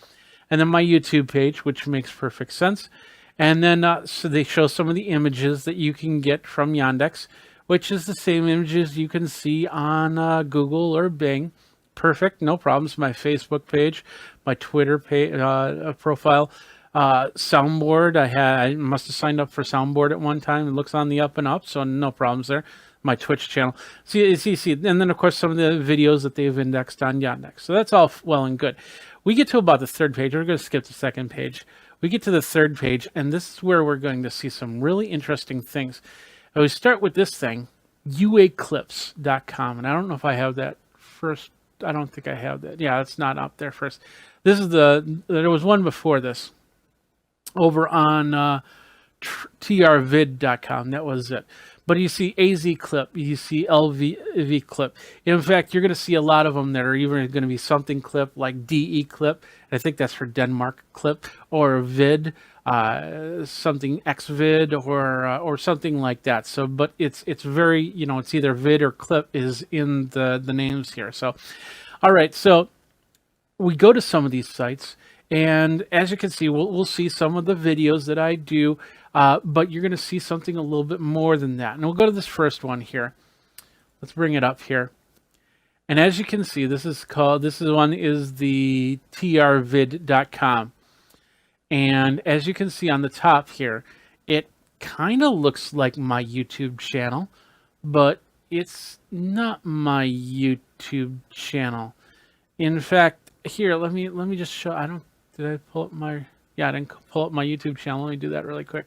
and then my YouTube page, which makes perfect sense. And then so they show some of the images that you can get from Yandex, which is the same images you can see on Google or Bing. Perfect, no problems. My Facebook page, my Twitter profile, Soundboard. I must have signed up for Soundboard at one time. It looks on the up and up, so no problems there. My Twitch channel. See, and then of course some of the videos that they've indexed on Yandex. So that's all well and good. We get to about the 3rd page. We're going to skip the 2nd page. We get to the 3rd page, and this is where we're going to see some really interesting things. And we start with this thing, uaclips.com, and I don't know if I have that first. I don't think I have that. Yeah, it's not up there first. This is there was one before this over on trvid.com. That was it. But you see AZ clip, you see LV clip. In fact, you're going to see a lot of them that are even going to be something clip, like DE clip. I think that's for Denmark clip, or vid, something xvid, or something like that. So, but it's very, you know, it's either vid or clip is in the names here. So, all right. So we go to some of these sites, and as you can see, we'll see some of the videos that I do. But you're going to see something a little bit more than that. And we'll go to this first one here. Let's bring it up here. And as you can see, this one is the trvid.com. And as you can see on the top here, it kind of looks like my YouTube channel, but it's not my YouTube channel. In fact, here, let me just show. Did I pull up my, yeah, I didn't pull up my YouTube channel. Let me do that really quick.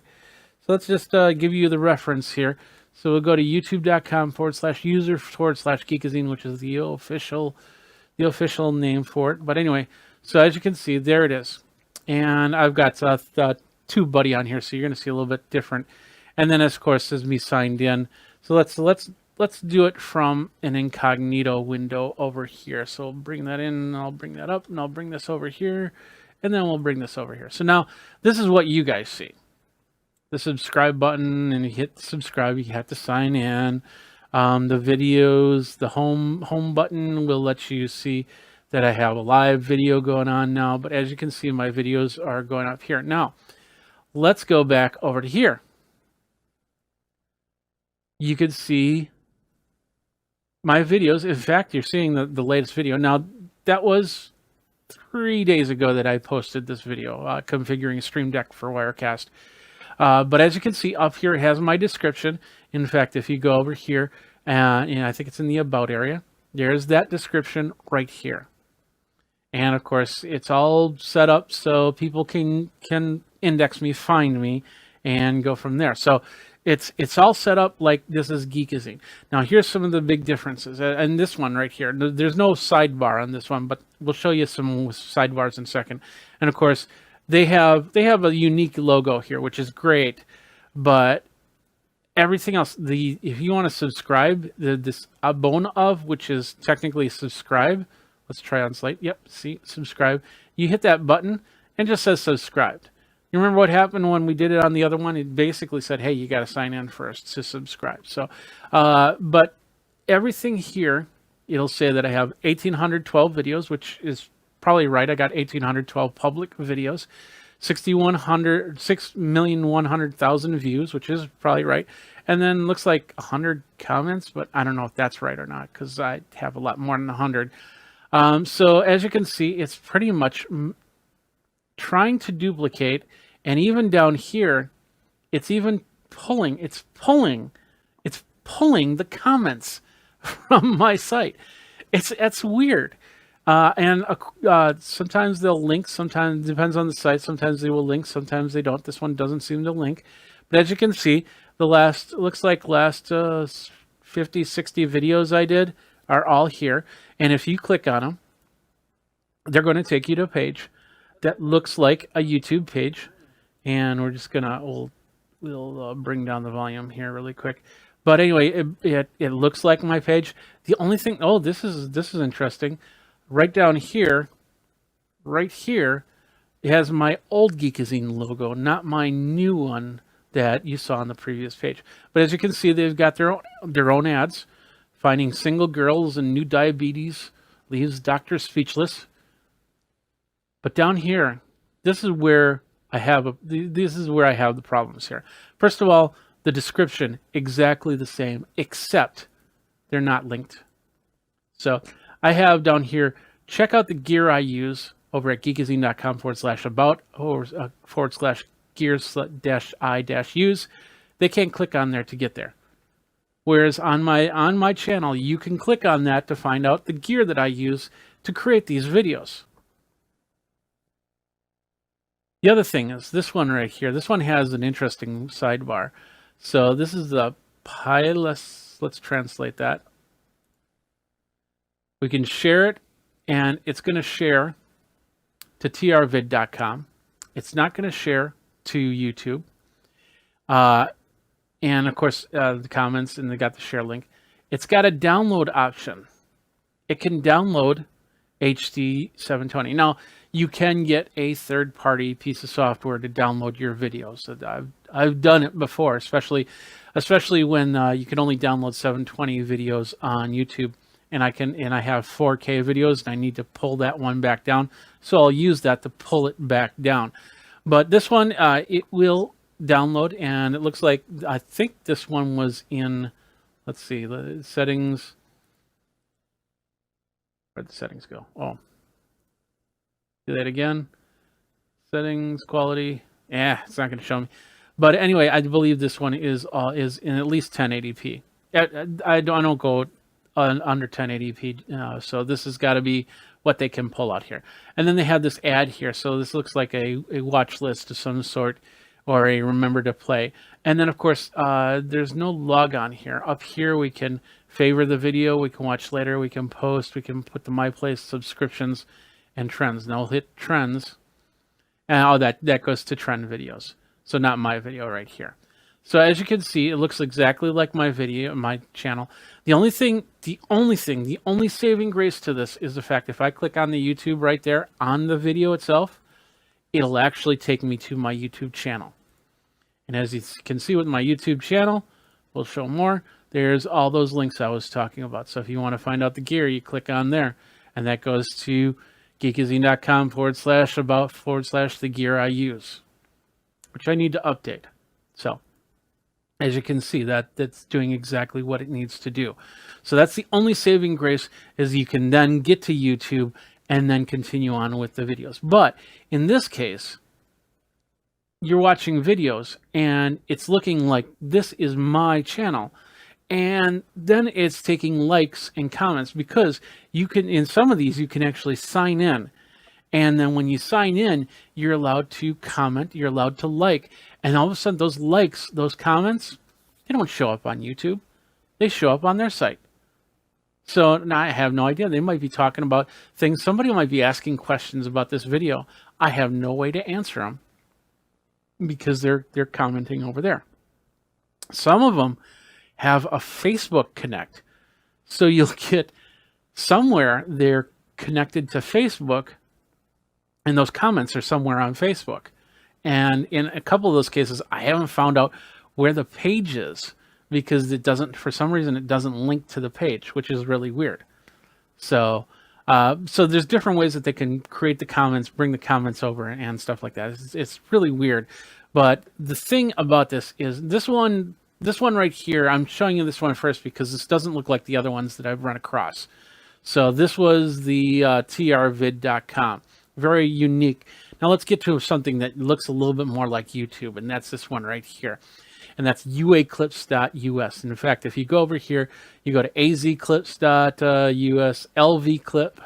So let's just give you the reference here. So we'll go to youtube.com/user/Geekazine, which is the official name for it. But anyway, so as you can see, there it is. And I've got TubeBuddy on here, so you're going to see a little bit different. And then, of course, is me signed in. So let's do it from an incognito window over here. So we'll bring that in, and I'll bring that up, and I'll bring this over here, and then we'll bring this over here. So now this is what you guys see. The subscribe button, and you hit subscribe, you have to sign in. The videos, the home button will let you see that I have a live video going on now. But as you can see, my videos are going up here. Now, let's go back over to here. you could see my videos. In fact, you're seeing the latest video. Now, that was 3 days ago that I posted this video, configuring a Stream Deck for Wirecast. But as you can see up here, it has my description. In fact, if you go over here, and I think it's in the About area, there's that description right here. And of course, it's all set up so people can index me, find me, and go from there. So it's all set up like this is Geekazine. Now here's some of the big differences. And this one right here, there's no sidebar on this one, but we'll show you some sidebars in a second. And of course, they have a unique logo here, which is great, but everything else, if you want to subscribe, this abone of, which is technically subscribe. Let's try on Slate. Yep, see, subscribe. You hit that button and it just says subscribed. You remember what happened when we did it on the other one? It basically said, hey, you got to sign in first to subscribe. So, but everything here, it'll say that I have 1,812 videos, which is probably right. I got 1,812 public videos, 6,100,000 views, which is probably right. And then looks like 100 comments, but I don't know if that's right or not because I have a lot more than 100. So as you can see, it's pretty much trying to duplicate, and even down here, it's even pulling the comments from my site. It's weird. And sometimes they'll link, sometimes it depends on the site, sometimes they will link, sometimes they don't. This one doesn't seem to link. But as you can see, looks like last 50, 60 videos I did are all here. And if you click on them, they're going to take you to a page that looks like a YouTube page. And we're just gonna we'll bring down the volume here really quick. But anyway, it looks like my page. The only thing, this is interesting. Right down here, right here, it has my old Geekazine logo, not my new one that you saw on the previous page. But as you can see, they've got their own ads. Finding single girls and new diabetes leaves doctor speechless. But down here, this is where I have the problems here. First of all, the description exactly the same, except they're not linked. So I have down here, check out the gear I use over at geekazine.com/about or /gears-i-use. They can't click on there to get there. Whereas on my channel, you can click on that to find out the gear that I use to create these videos. The other thing is this one right here. This one has an interesting sidebar. So this is the let's translate that. We can share it, and it's going to share to trvid.com. It's not going to share to YouTube. And of course, the comments, and they got the share link. It's got a download option. It can download HD 720. Now, you can get a third-party piece of software to download your videos. I've done it before, especially when you can only download 720 videos on YouTube, and I have 4K videos, and I need to pull that one back down. So I'll use that to pull it back down. But this one, it will download, and it looks like I think this one was in. Let's see the settings. Where'd the settings go? Oh. Do that again. Settings, quality. Yeah, it's not going to show me. But anyway, I believe this one is in at least 1080p. I don't go under 1080p, so this has got to be what they can pull out here. And then they have this ad here, so this looks like a watch list of some sort, or a remember to play. And then of course, there's no log on here. Up here, we can favor the video, we can watch later, we can post, we can put the My Place subscriptions and trends. Now we'll hit trends, and that goes to trend videos. So not my video right here. So as you can see, it looks exactly like my video, my channel. The only saving grace to this is the fact if I click on the YouTube right there on the video itself, it'll actually take me to my YouTube channel. And as you can see with my YouTube channel, we'll show more. There's all those links I was talking about. So if you want to find out the gear, you click on there, and that goes to geekazine.com/about/the gear I use, which I need to update. So As you can see, that's doing exactly what it needs to do. So that's the only saving grace, is you can then get to YouTube and then continue on with the videos. But in this case, you're watching videos and it's looking like this is my channel. And then it's taking likes and comments, because you can, in some of these, you can actually sign in. And then when you sign in, you're allowed to comment, you're allowed to like. And all of a sudden, those likes, those comments, they don't show up on YouTube. They show up on their site. So now I have no idea. They might be talking about things. Somebody might be asking questions about this video. I have no way to answer them because they're commenting over there. Some of them have a Facebook Connect. So you'll get somewhere they're connected to Facebook, and those comments are somewhere on Facebook. And in a couple of those cases, I haven't found out where the page is, because it doesn't, for some reason, it doesn't link to the page, which is really weird. So so there's different ways that they can create the comments, bring the comments over and stuff like that. It's really weird. But the thing about this is this one right here, I'm showing you this one first because this doesn't look like the other ones that I've run across. So this was the trvid.com. Very unique. Now let's get to something that looks a little bit more like YouTube, and that's this one right here. And that's uaclips.us. And in fact, if you go over here, you go to azclips.us, lvclip,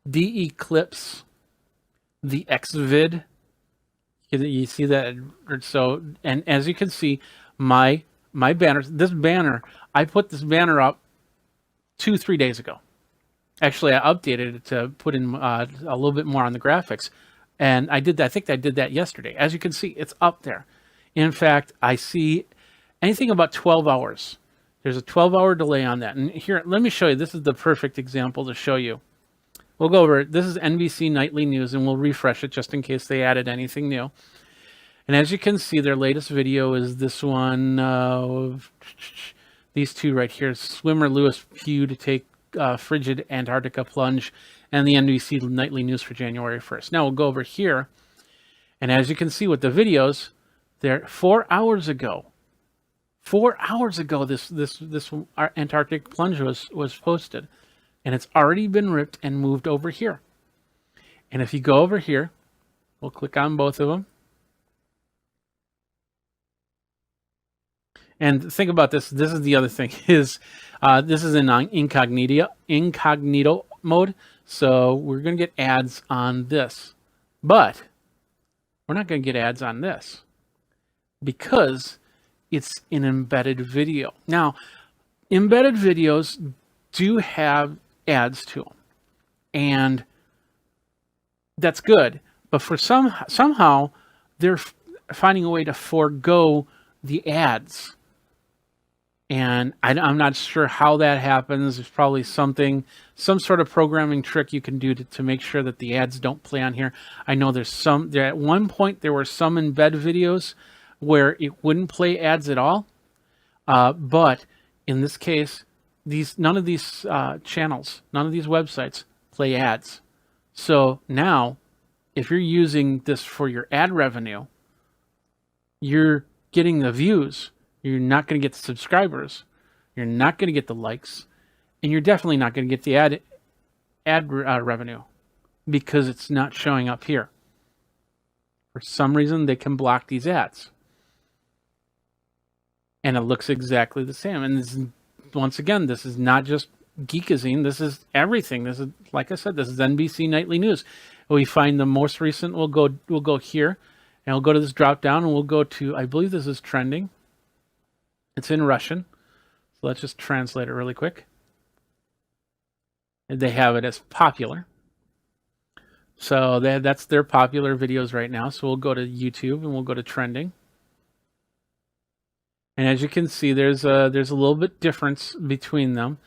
declips, the xvid. You see that? So, and as you can see, my banner, this banner, I put this banner up 2-3 days ago. Actually, I updated it to put in a little bit more on the graphics. And I did that. I think I did that yesterday. As you can see, it's up there. In fact, I see anything about 12 hours. There's a 12-hour delay on that. And here, let me show you. This is the perfect example to show you. We'll go over it. This is NBC Nightly News, and we'll refresh it just in case they added anything new. And as you can see, their latest video is this one. These two right here. Swimmer Lewis Pugh to take frigid Antarctica plunge, and the NBC Nightly News for January 1st. Now we'll go over here. And as you can see with the videos, there 4 hours ago. 4 hours ago, this Antarctic plunge was posted, and it's already been ripped and moved over here. And if you go over here, we'll click on both of them. And think about this. This is the other thing is this is in incognito mode, so we're going to get ads on this, but we're not going to get ads on this, because it's an embedded video. Now, embedded videos do have ads to them, and that's good. But for somehow they're finding a way to forego the ads, and I'm not sure how that happens. There's probably some sort of programming trick you can do to make sure that the ads don't play on here. I know there at one point there were some embed videos where it wouldn't play ads at all, but in this case, none of these channels, none of these websites play ads. So now, if you're using this for your ad revenue, you're getting the views. You're not going to get the subscribers. You're not going to get the likes, and you're definitely not going to get the ad revenue, because it's not showing up here. For some reason, they can block these ads. And it looks exactly the same. And this is, once again, this is not just Geekazine. This is everything. This is, like I said, this is NBC Nightly News. We find the most recent. We'll go here, and we'll go to this drop down, and we'll go to, I believe this is trending. It's in Russian. So let's just translate it really quick. And they have it as popular. So that's their popular videos right now. So we'll go to YouTube, and we'll go to trending. And as you can see, there's a little bit difference between them.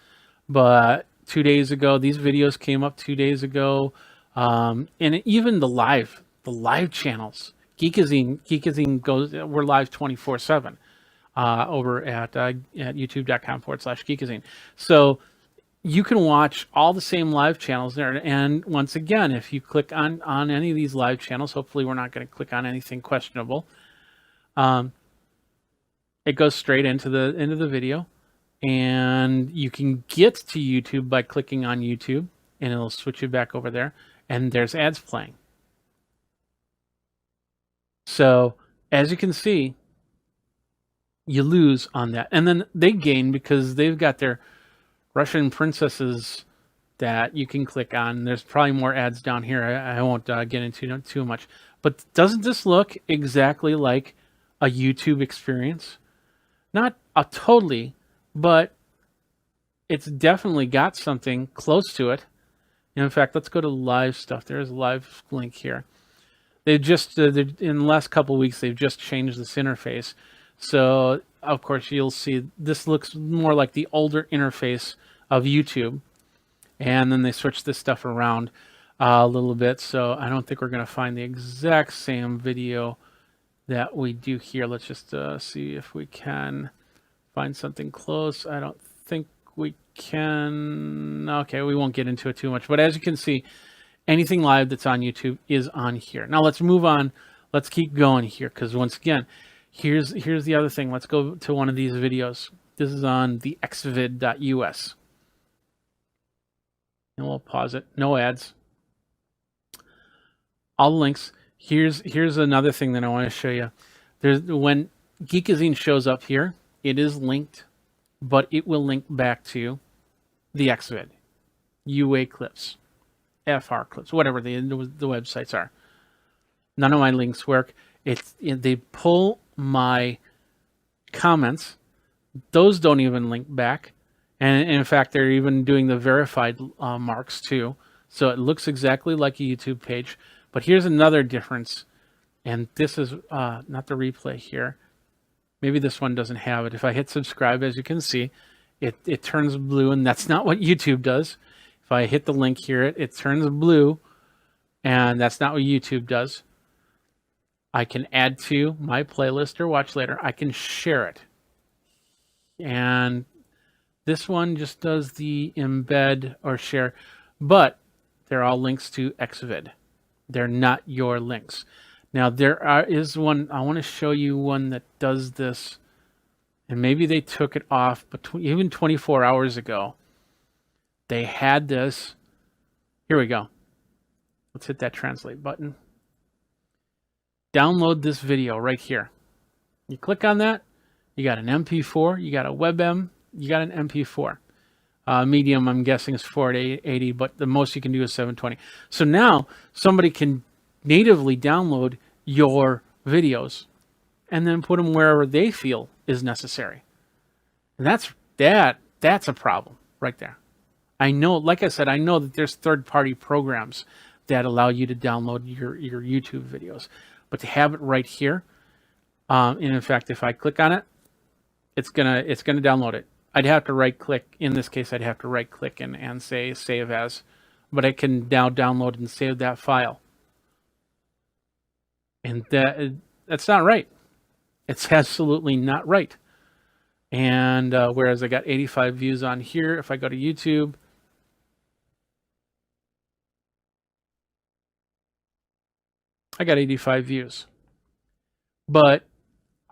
But 2 days ago, these videos came up 2 days ago. And even the live channels, Geekazine goes, we're live 24/7 over at youtube.com/Geekazine. So you can watch all the same live channels there. And once again, if you click on any of these live channels, hopefully we're not going to click on anything questionable. it goes straight into the video, and you can get to YouTube by clicking on YouTube, and it'll switch you back over there, and there's ads playing. So as you can see, you lose on that, and then they gain because they've got their Russian princesses that you can click on. There's probably more ads down here. I won't get into too much, but doesn't this look exactly like a YouTube experience? Not a totally, but it's definitely got something close to it. And in fact, let's go to live stuff. There's a live link here. They've just, in the last couple of weeks, they've just changed this interface. So, of course, you'll see this looks more like the older interface of YouTube. And then they switched this stuff around a little bit. So I don't think we're going to find the exact same video that we do here. Let's just see if we can find something close. I don't think we can. Okay, we won't get into it too much. But as you can see, anything live that's on YouTube is on here. Now let's move on. Let's keep going here, because once again, here's the other thing. Let's go to one of these videos. This is on the xvid.us. And we'll pause it. No ads. All the links. Here's another thing that I want to show you. When Geekazine shows up here, it is linked, but it will link back to the xvid, UA clips, FR clips, whatever the websites are. None of my links work. They pull my comments. Those don't even link back. And in fact, they're even doing the verified marks too. So it looks exactly like a YouTube page. But here's another difference. And this is not the replay here. Maybe this one doesn't have it. If I hit subscribe, as you can see, it turns blue, and that's not what YouTube does. If I hit the link here, it turns blue, and that's not what YouTube does. I can add to my playlist or watch later. I can share it. And this one just does the embed or share, but they're all links to xvid. They're not your links. Now there is one, I want to show you one that does this, and maybe they took it off, but even 24 hours ago, they had this. Here we go. Let's hit that translate button. Download this video right here. You click on that, you got an MP4, you got a WebM, you got an MP4. Medium, I'm guessing, is 480, but the most you can do is 720. So now somebody can natively download your videos and then put them wherever they feel is necessary. And that's a problem right there. I know, like I said, I know that there's third-party programs that allow you to download your YouTube videos, but to have it right here, and in fact, if I click on it, it's gonna download it. I'd have to right-click. In this case, I'd have to right-click and say Save As. But I can now download and save that file. And that's not right. It's absolutely not right. And whereas I got 85 views on here, if I go to YouTube, I got 85 views. But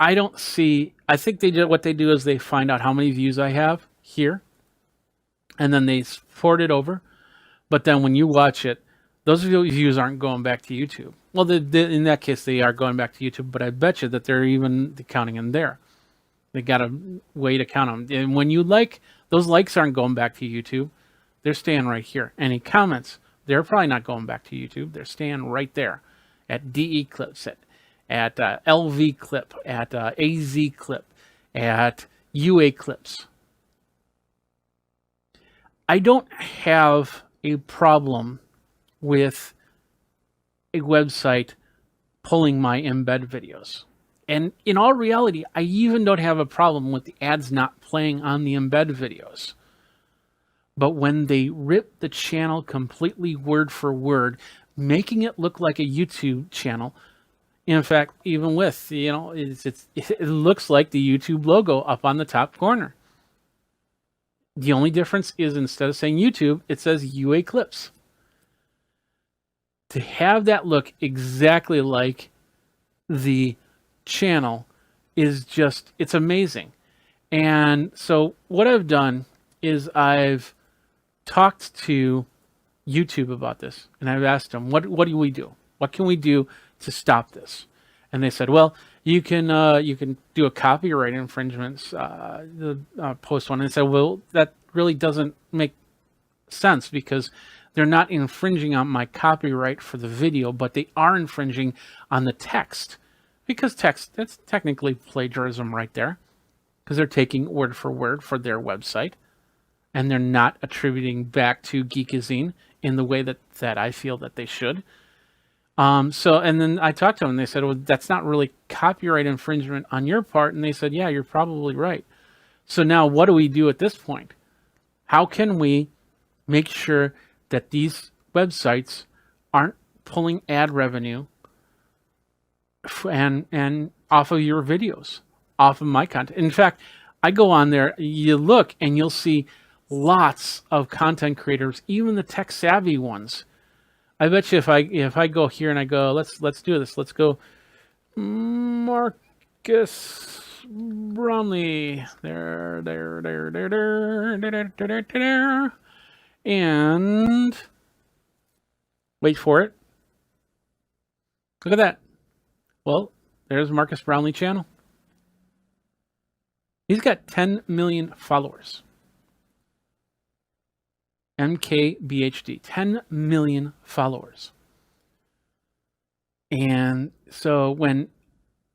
I don't see, I think what they do is they find out how many views I have here, and then they forward it over. But then when you watch it, those views aren't going back to YouTube. Well, in that case, they are going back to YouTube, but I bet you that they're even counting them there. They got a way to count them. And when you like, those likes aren't going back to YouTube. They're staying right here. Any comments, they're probably not going back to YouTube. They're staying right there at DE clips, at LV clip, at AZ clip, at UA clips. I don't have a problem with a website pulling my embed videos. And in all reality, I even don't have a problem with the ads not playing on the embed videos. But when they rip the channel completely word for word, making it look like a YouTube channel, in fact, even with, it looks like the YouTube logo up on the top corner. The only difference is instead of saying YouTube, it says UA Clips. To have that look exactly like the channel is just, it's amazing. And so what I've done is I've talked to YouTube about this, and I've asked them, what do we do? What can we do to stop this? And they said, well, you can do a copyright infringements post one. And I said, well, that really doesn't make sense because they're not infringing on my copyright for the video, but they are infringing on the text, because text, that's technically plagiarism right there, because they're taking word for their website, and they're not attributing back to Geekazine in the way that I feel that they should. So, and then I talked to them and they said, well, that's not really copyright infringement on your part. And they said, yeah, you're probably right. So now what do we do at this point? How can we make sure that these websites aren't pulling ad revenue and off of your videos, off of my content? In fact, I go on there, you look and you'll see lots of content creators, even the tech savvy ones. I bet you if I go here and I go, let's do this. Let's go Marcus Brownlee. There. And wait for it. Look at that. Well, there's Marcus Brownlee channel. He's got 10 million followers. MKBHD, 10 million followers. And so when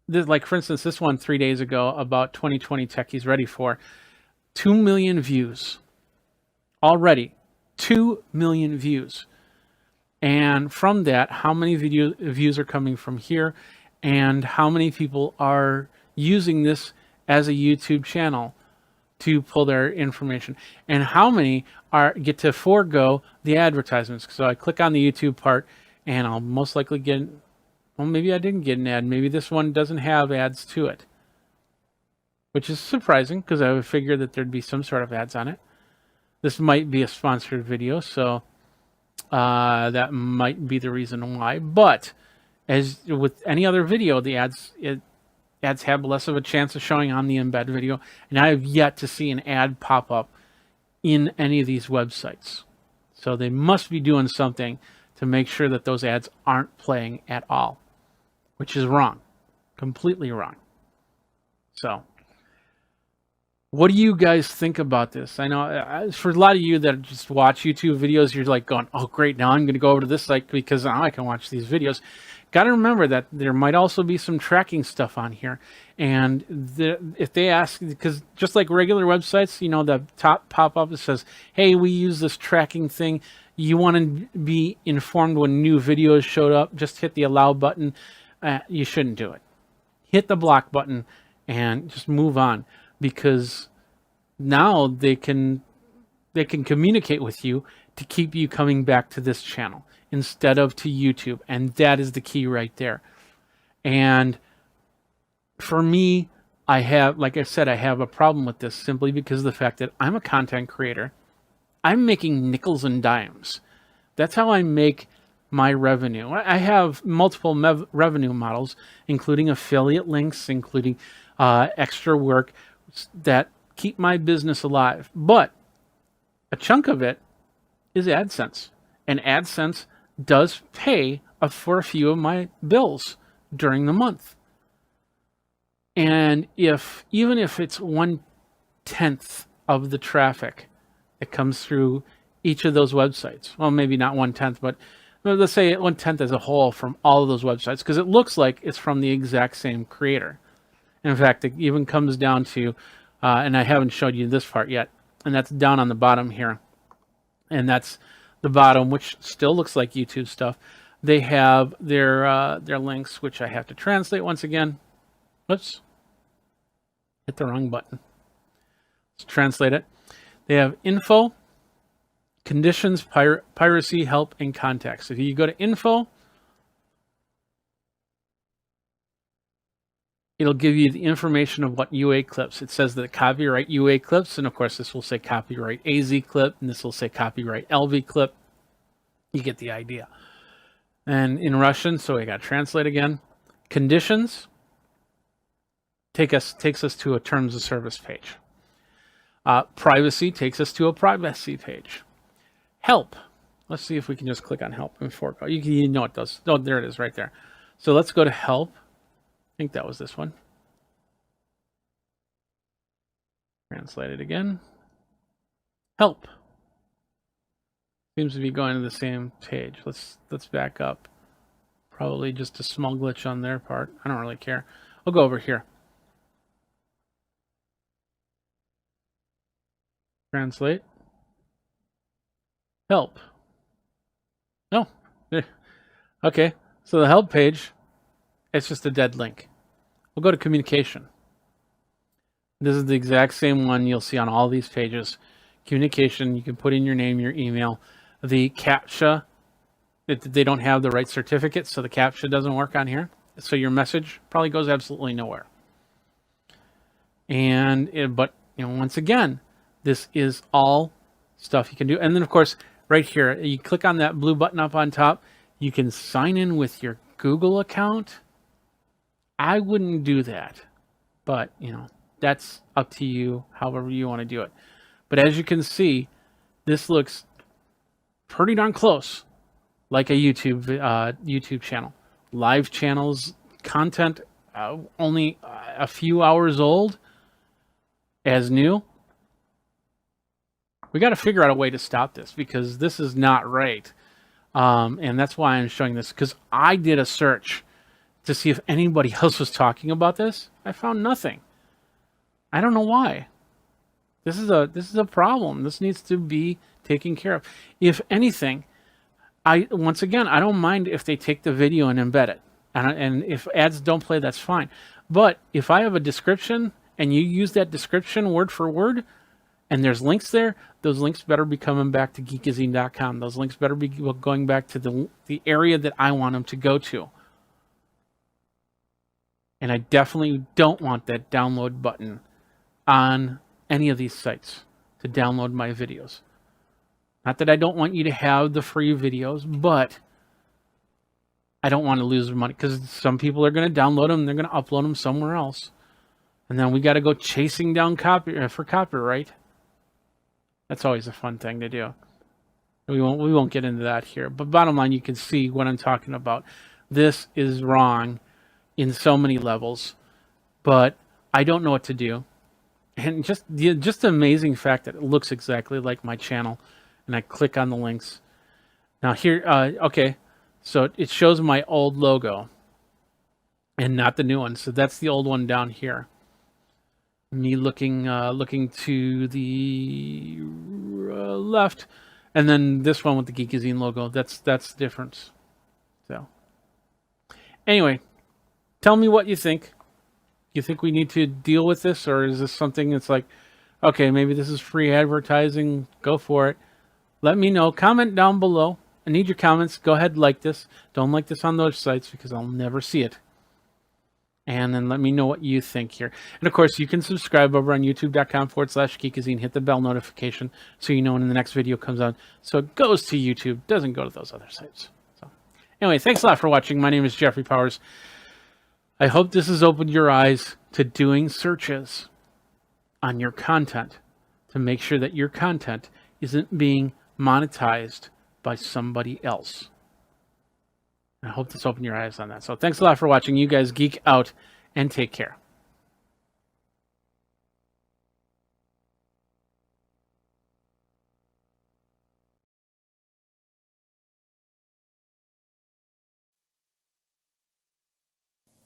this, like for instance, this one 3 days ago about 2020 tech he's ready for, 2 million views already, 2 million views. And from that, how many views are coming from here, and how many people are using this as a YouTube channel to pull their information, and how many get to forego the advertisements. So I click on the YouTube part and I'll most likely get, well, maybe I didn't get an ad. Maybe this one doesn't have ads to it, which is surprising because I would figure that there'd be some sort of ads on it. This might be a sponsored video, so that might be the reason why. But as with any other video, the ads have less of a chance of showing on the embed video, and I have yet to see an ad pop up in any of these websites. So they must be doing something to make sure that those ads aren't playing at all, which is wrong, completely wrong. So what do you guys think about this? I know for a lot of you that just watch YouTube videos, you're like going, oh great, now I'm going to go over to this site because now I can watch these videos. Got to remember that there might also be some tracking stuff on here. And if they ask, because just like regular websites, you know, the top pop-up that says, hey, we use this tracking thing. You want to be informed when new videos showed up, just hit the allow button. You shouldn't do it. Hit the block button and just move on, because now they can communicate with you to keep you coming back to this channel instead of to YouTube. And that is the key right there. And for me, I have, like I said, I have a problem with this simply because of the fact that I'm a content creator. I'm making nickels and dimes. That's how I make my revenue. I have multiple revenue models, including affiliate links, including extra work that keep my business alive. But a chunk of it is AdSense. And AdSense does pay for a few of my bills during the month. And even if it's 1/10 of the traffic that comes through each of those websites, well, maybe not 1/10, but let's say 1/10 as a whole from all of those websites, because it looks like it's from the exact same creator. In fact, it even comes down to, and I haven't showed you this part yet, and that's down on the bottom here. And that's the bottom, which still looks like YouTube stuff. They have their links, which I have to translate once again. Whoops. Hit the wrong button. Let's translate it. They have info, conditions, piracy, help, and contacts. If you go to info, it'll give you the information of what UA clips. It says that copyright UA clips, and of course this will say copyright AZ clip, and this will say copyright LV clip. You get the idea. And in Russian, so we got to translate again. Conditions. takes us to a terms of service page. Privacy takes us to a privacy page. Help. Let's see if we can just click on help before go. You know it does. Oh, there it is right there. So let's go to help. I think that was this one. Translate it again. Help. Seems to be going to the same page. Let's back up. Probably just a small glitch on their part. I don't really care. We'll go over here. Translate. Help. No. Okay. So the help page, it's just a dead link. We'll go to communication. This is the exact same one you'll see on all these pages. Communication, you can put in your name, your email. The CAPTCHA, they don't have the right certificate, so the CAPTCHA doesn't work on here. So your message probably goes absolutely nowhere. But once again, this is all stuff you can do. And then, of course, right here, you click on that blue button up on top. You can sign in with your Google account. I wouldn't do that, but that's up to you, however you want to do it. But as you can see, this looks pretty darn close like a YouTube channel. Live channels, content only a few hours old as new. We got to figure out a way to stop this because this is not right. And that's why I'm showing this, because I did a search to see if anybody else was talking about this. I found nothing. I don't know why. This is a problem. This needs to be taken care of. If anything, once again, I don't mind if they take the video and embed it. And if ads don't play, that's fine. But if I have a description and you use that description word for word, and there's links there, those links better be coming back to geekazine.com. Those links better be going back to the area that I want them to go to. And I definitely don't want that download button on any of these sites to download my videos. Not that I don't want you to have the free videos, but I don't want to lose money because some people are going to download them, they're going to upload them somewhere else. And then we got to go chasing down for copyright. That's always a fun thing to do. We won't get into that here. But bottom line, you can see what I'm talking about. This is wrong in so many levels, but I don't know what to do. And just the amazing fact that it looks exactly like my channel, and I click on the links. Now here, okay, so it shows my old logo and not the new one. So that's the old one down here. Me looking to the left, and then this one with the Geekazine logo. That's the difference. So anyway, tell me what you think. You think we need to deal with this, or is this something that's like, okay, maybe this is free advertising, go for it. Let me know. Comment down below. I need your comments. Go ahead, like this. Don't like this on those sites because I'll never see it. And then let me know what you think here. And of course, you can subscribe over on youtube.com/Geekazine. Hit the bell notification so you know when the next video comes out. So it goes to YouTube, doesn't go to those other sites. So anyway, thanks a lot for watching. My name is Jeffrey Powers. I hope this has opened your eyes to doing searches on your content to make sure that your content isn't being monetized by somebody else. I hope this opened your eyes on that. So thanks a lot for watching. You guys geek out and take care.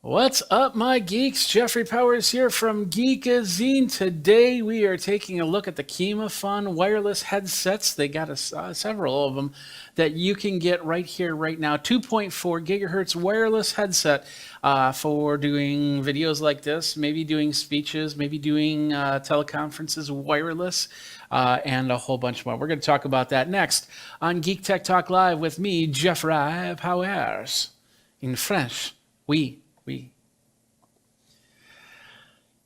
What's up, my geeks? Jeffrey Powers here from Geekazine. Today we are taking a look at the KimaFun wireless headsets. They got several of them that you can get right here, right now. 2.4 gigahertz wireless headset for doing videos like this, maybe doing speeches, maybe doing teleconferences wireless, and a whole bunch more. We're going to talk about that next on Geek Tech Talk Live with me, Jeffrey Powers. In French, oui.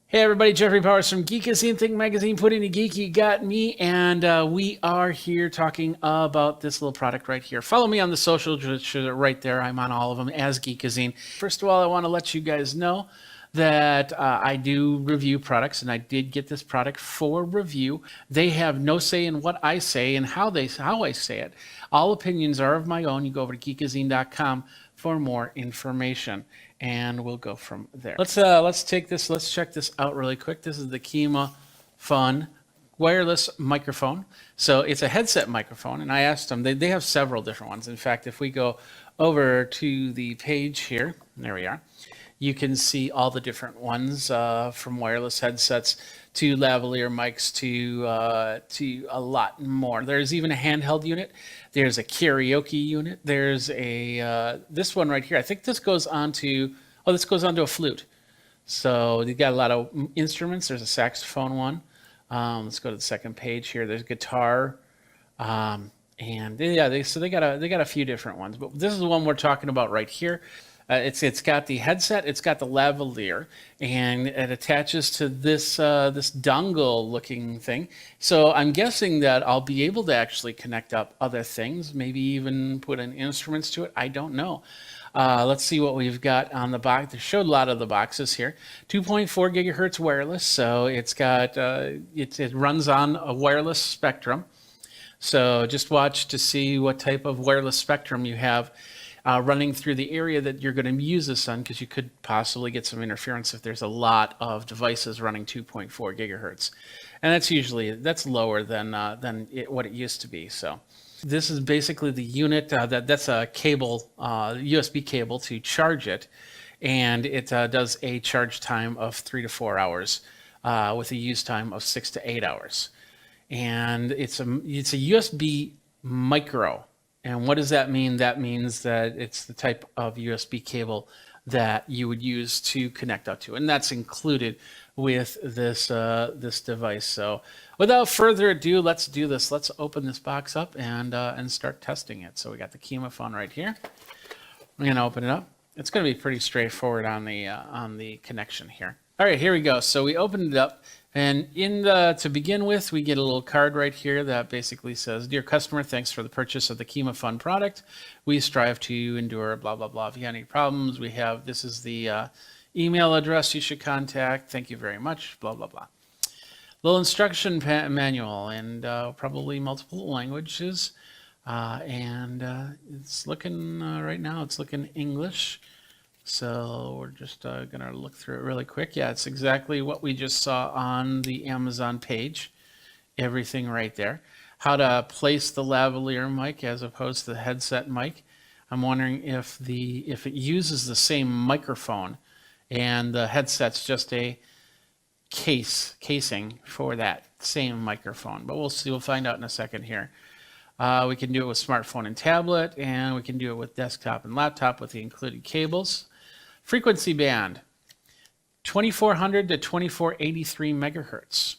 Hey everybody, Jeffrey Powers from Geekazine, Think Magazine, Put in a Geek, you got me, and we are here talking about this little product right here. Follow me on the socials right there. I'm on all of them as Geekazine. First of all, I want to let you guys know that I do review products, and I did get this product for review. They have no say in what I say and how I say it. All opinions are of my own. You go over to geekazine.com for more information, and we'll go from there. Let's check this out really quick. This is the Kima Fun wireless microphone. So it's a headset microphone, and I asked them, they have several different ones. In fact, if we go over to the page here, there we are, you can see all the different ones, from wireless headsets to lavalier mics to a lot more. There's even a handheld unit. There's a karaoke unit. There's a this one right here. I think this goes onto a flute. So you got a lot of instruments. There's a saxophone one. Let's go to the second page here. There's guitar, and yeah, they got a few different ones, but this is the one we're talking about right here. It's got the headset, it's got the lavalier, and it attaches to this this dongle looking thing. So I'm guessing that I'll be able to actually connect up other things, maybe even put in instruments to it. I don't know. Let's see what we've got on the box. They showed a lot of the boxes here. 2.4 gigahertz wireless, so it's got it runs on a wireless spectrum. So just watch to see what type of wireless spectrum you have running through the area that you're going to use this on, because you could possibly get some interference if there's a lot of devices running 2.4 gigahertz, and that's lower than what it used to be. So. This is basically the unit that's a cable, USB cable to charge it, and it does a charge time of 3 to 4 hours with a use time of 6 to 8 hours. And it's a USB micro. And what does that mean? That means that it's the type of USB cable that you would use to connect up to, and that's included with this this device. So without further ado, let's do this. Let's open this box up and start testing it. So we got the Kima Phone right here. I'm gonna open it up. It's gonna be pretty straightforward on the connection here. All right, here we go. So we opened it up, and to begin with, we get a little card right here that basically says, "Dear customer, thanks for the purchase of the Kima Fun product. We strive to endure blah blah blah. If you have any problems, this is the email address you should contact. Thank you very much. Blah blah blah." Little instruction manual, and probably multiple languages, and it's looking right now. It's looking English. So we're just going to look through it really quick. Yeah, it's exactly what we just saw on the Amazon page. Everything right there. How to place the lavalier mic as opposed to the headset mic. I'm wondering if it uses the same microphone, and the headset's just a casing for that same microphone. But we'll see. We'll find out in a second here. We can do it with smartphone and tablet, and we can do it with desktop and laptop with the included cables. Frequency band, 2400 to 2483 megahertz.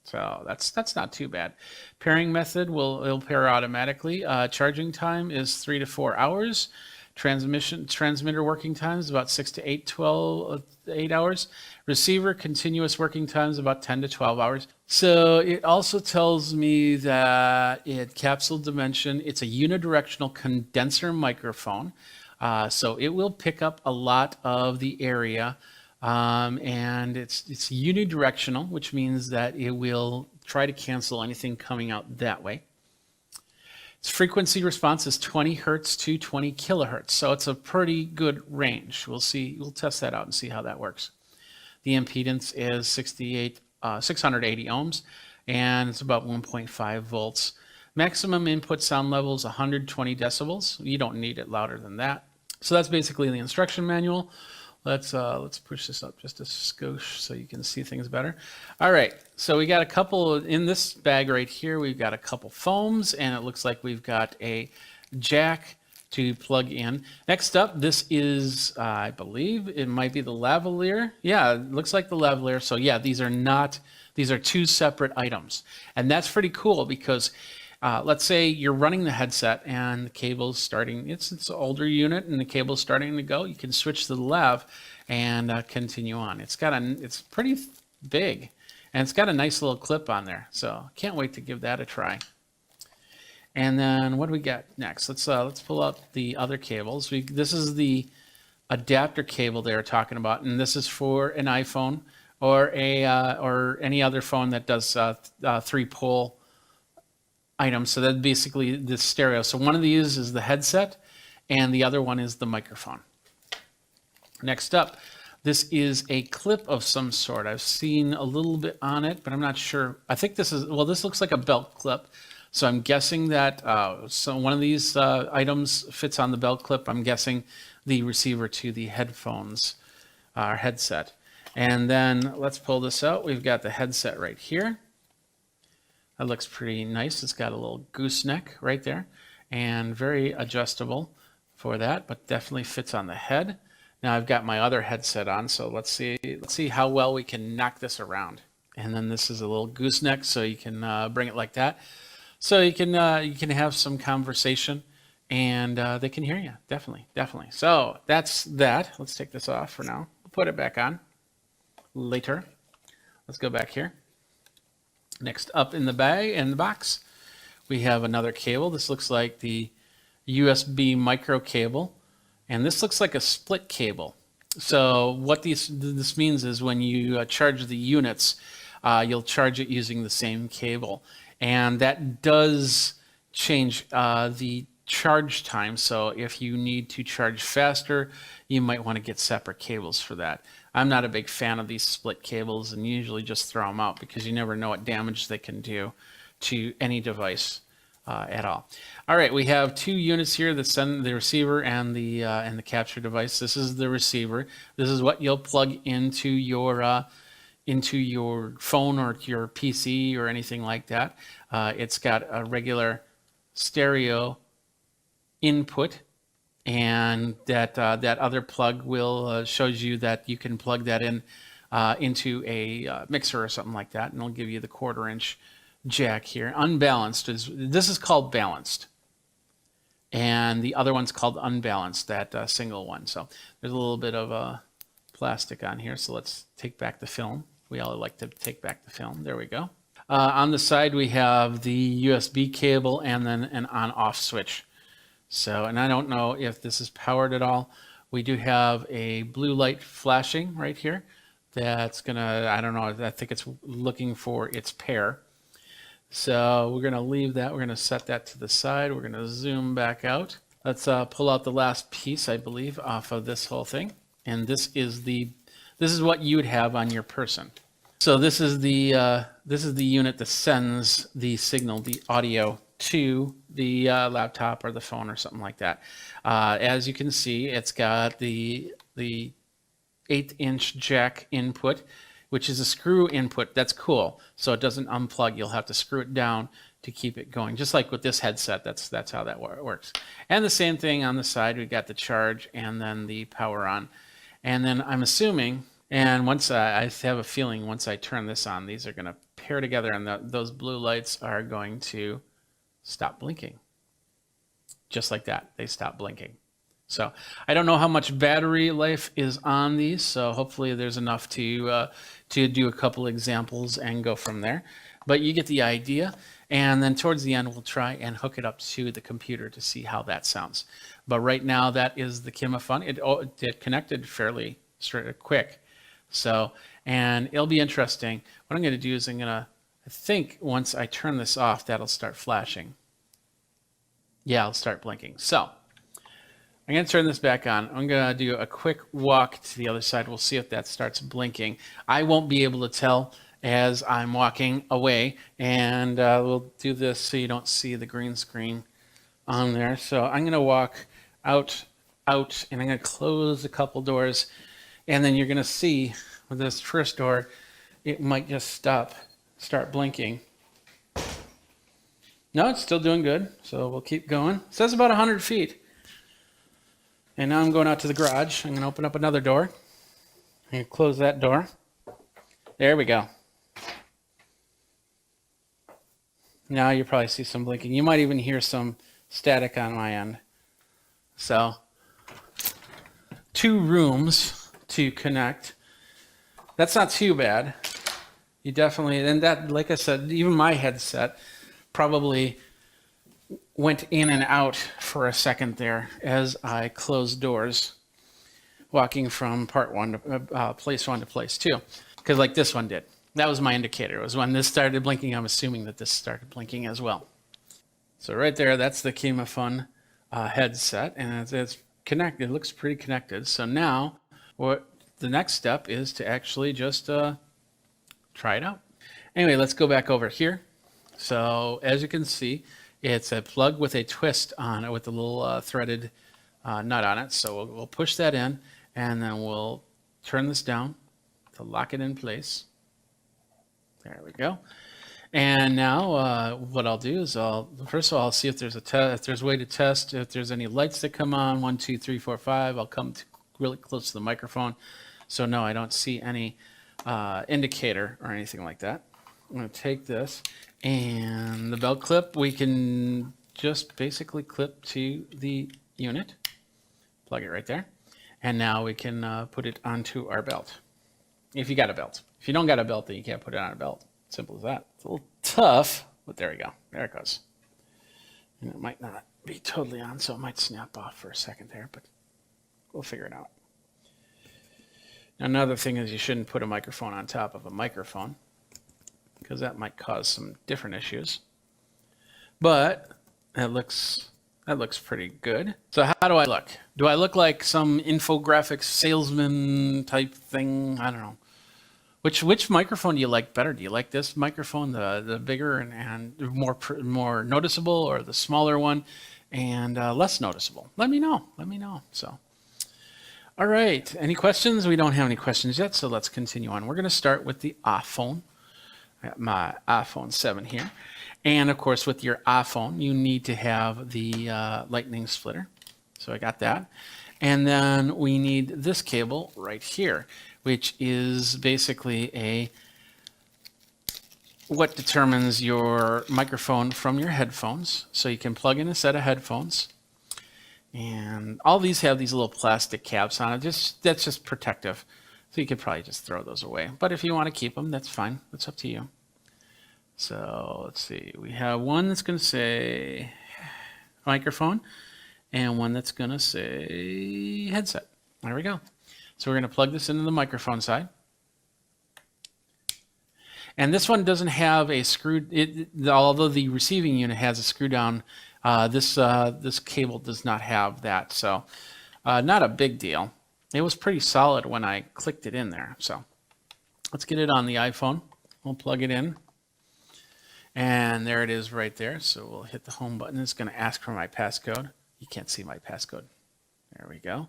So that's not too bad. Pairing method it'll pair automatically. Charging time is 3 to 4 hours. Transmitter working time is about 6 to 8 hours. Receiver continuous working time is about 10 to 12 hours. So it also tells me that capsule dimension, it's a unidirectional condenser microphone. So it will pick up a lot of the area, and it's unidirectional, which means that it will try to cancel anything coming out that way. Its frequency response is 20 hertz to 20 kilohertz, so it's a pretty good range. We'll test that out and see how that works. The impedance is 680 ohms, and it's about 1.5 volts. Maximum input sound level is 120 decibels. You don't need it louder than that. So that's basically the instruction manual. Let's push this up just a skosh so you can see things better. All right, so we got a couple in this bag right here. We've got a couple foams, and it looks like we've got a jack to plug in. Next up, this is, I believe it might be the lavalier. Yeah, it looks like the lavalier. So yeah, these are two separate items, and that's pretty cool because let's say you're running the headset and the cable's starting, it's an older unit and the cable's starting to go. You can switch to the lav and continue on. It's pretty big, and it's got a nice little clip on there. So can't wait to give that a try. And then what do we got next? Let's pull out the other cables. This is the adapter cable they were talking about, and this is for an iPhone or or any other phone that does 3-pole items. So that's basically the stereo. So one of these is the headset, and the other one is the microphone. Next up, this is a clip of some sort. I've seen a little bit on it, but I'm not sure. I think this is, well, this looks like a belt clip. So I'm guessing that so one of these items fits on the belt clip. I'm guessing the receiver to the headphones headset. And then let's pull this out. We've got the headset right here. That looks pretty nice. It's got a little gooseneck right there and very adjustable for that, but definitely fits on the head. Now I've got my other headset on, so let's see how well we can knock this around. And then this is a little gooseneck, so you can bring it like that. So you can have some conversation, and they can hear you. Definitely. So that's that. Let's take this off for now. We'll put it back on later. Let's go back here. Next up in the bag, in the box, we have another cable. This looks like the USB micro cable, and this looks like a split cable. So what this means is when you charge the units, you'll charge it using the same cable, and that does change the charge time. So if you need to charge faster, you might want to get separate cables for that. I'm not a big fan of these split cables and usually just throw them out because you never know what damage they can do to any device at all. All right, we have 2 units here that send the receiver and the capture device. This is the receiver. This is what you'll plug into your phone or your PC or anything like that. It's got a regular stereo input, and that other plug will shows you that you can plug that in into a mixer or something like that, and it'll give you the 1/4-inch jack here. Unbalanced this is called balanced, and the other one's called unbalanced, that single one. So there's a little bit of plastic on here, so let's take back the film. We all like to take back the film. There we go. On the side we have the USB cable and then an on-off switch. So, and I don't know if this is powered at all. We do have a blue light flashing right here. That's gonna, I don't know, I think it's looking for its pair. So we're gonna leave that. We're gonna set that to the side. We're gonna zoom back out. Let's pull out the last piece, I believe, off of this whole thing. And this is what you would have on your person. So this is the unit that sends the signal, the audio, to the laptop or the phone or something like that. As you can see, it's got the 8-inch jack input, which is a screw input. That's cool. So it doesn't unplug. You'll have to screw it down to keep it going. Just like with this headset, that's how that works. And the same thing on the side. We've got the charge and then the power on. And then I'm assuming, and once I have a feeling once I turn this on, these are going to pair together, and those blue lights are going to stop blinking. Just like that, they stop blinking. So I don't know how much battery life is on these, so hopefully there's enough to do a couple examples and go from there. But you get the idea, and then towards the end we'll try and hook it up to the computer to see how that sounds. But right now that is the Kimafun. It connected fairly quick. So, and it'll be interesting. What I'm going to do is I think once I turn this off, that'll start flashing. Yeah, I'll start blinking. So I'm going to turn this back on. I'm going to do a quick walk to the other side. We'll see if that starts blinking. I won't be able to tell as I'm walking away, and we'll do this so you don't see the green screen on there. So I'm going to walk out, and I'm going to close a couple doors, and then you're going to see with this first door, it might just start blinking. No, it's still doing good, so we'll keep going. It says about 100 feet. And now I'm going out to the garage. I'm going to open up another door. I'm going to close that door. There we go. Now you probably see some blinking. You might even hear some static on my end. So, 2 rooms to connect. That's not too bad. You definitely, and that, like I said, even my headset probably went in and out for a second there as I closed doors. walking from part one to place one to place two, because like this one did. That was my indicator. It was when this started blinking. I'm assuming that this started blinking as well. So right there, that's the Camafun headset, and it's connected. It looks pretty connected. So now, what the next step is to actually just try it out. Anyway, let's go back over here. So as you can see, it's a plug with a twist on it with a little threaded nut on it. So we'll push that in, and then we'll turn this down to lock it in place. There we go. And now what I'll do is first of all, I'll see if there's a way to test if there's any lights that come on. 1, 2, 3, 4, 5. I'll come really close to the microphone. So no, I don't see any indicator or anything like that. I'm going to take this, and the belt clip we can just basically clip to the unit. Plug it right there. And now we can put it onto our belt. If you got a belt. If you don't got a belt, then you can't put it on a belt. Simple as that. It's a little tough, but there we go. There it goes. And it might not be totally on, so it might snap off for a second there, but we'll figure it out. Now, another thing is you shouldn't put a microphone on top of a microphone, because that might cause some different issues. But that looks pretty good. So how do I look? Do I look like some infographic salesman type thing? I don't know. Which microphone do you like better? Do you like this microphone, the bigger and more noticeable, or the smaller one and less noticeable? Let me know. Let me know. So, all right. Any questions? We don't have any questions yet, so let's continue on. We're going to start with the iPhone. I got my iPhone 7 here. And of course, with your iPhone, you need to have the lightning splitter. So I got that. And then we need this cable right here, which is basically what determines your microphone from your headphones. So you can plug in a set of headphones. And all these have these little plastic caps on it. That's just protective. So you could probably just throw those away. But if you want to keep them, that's fine. That's up to you. So let's see. We have one that's going to say microphone and one that's going to say headset. There we go. So we're going to plug this into the microphone side. And this one doesn't have a screw, although the receiving unit has a screw down, this cable does not have that. So not a big deal. It was pretty solid when I clicked it in there. So let's get it on the iPhone. We'll plug it in. And there it is right there. So we'll hit the home button. It's going to ask for my passcode. You can't see my passcode. There we go.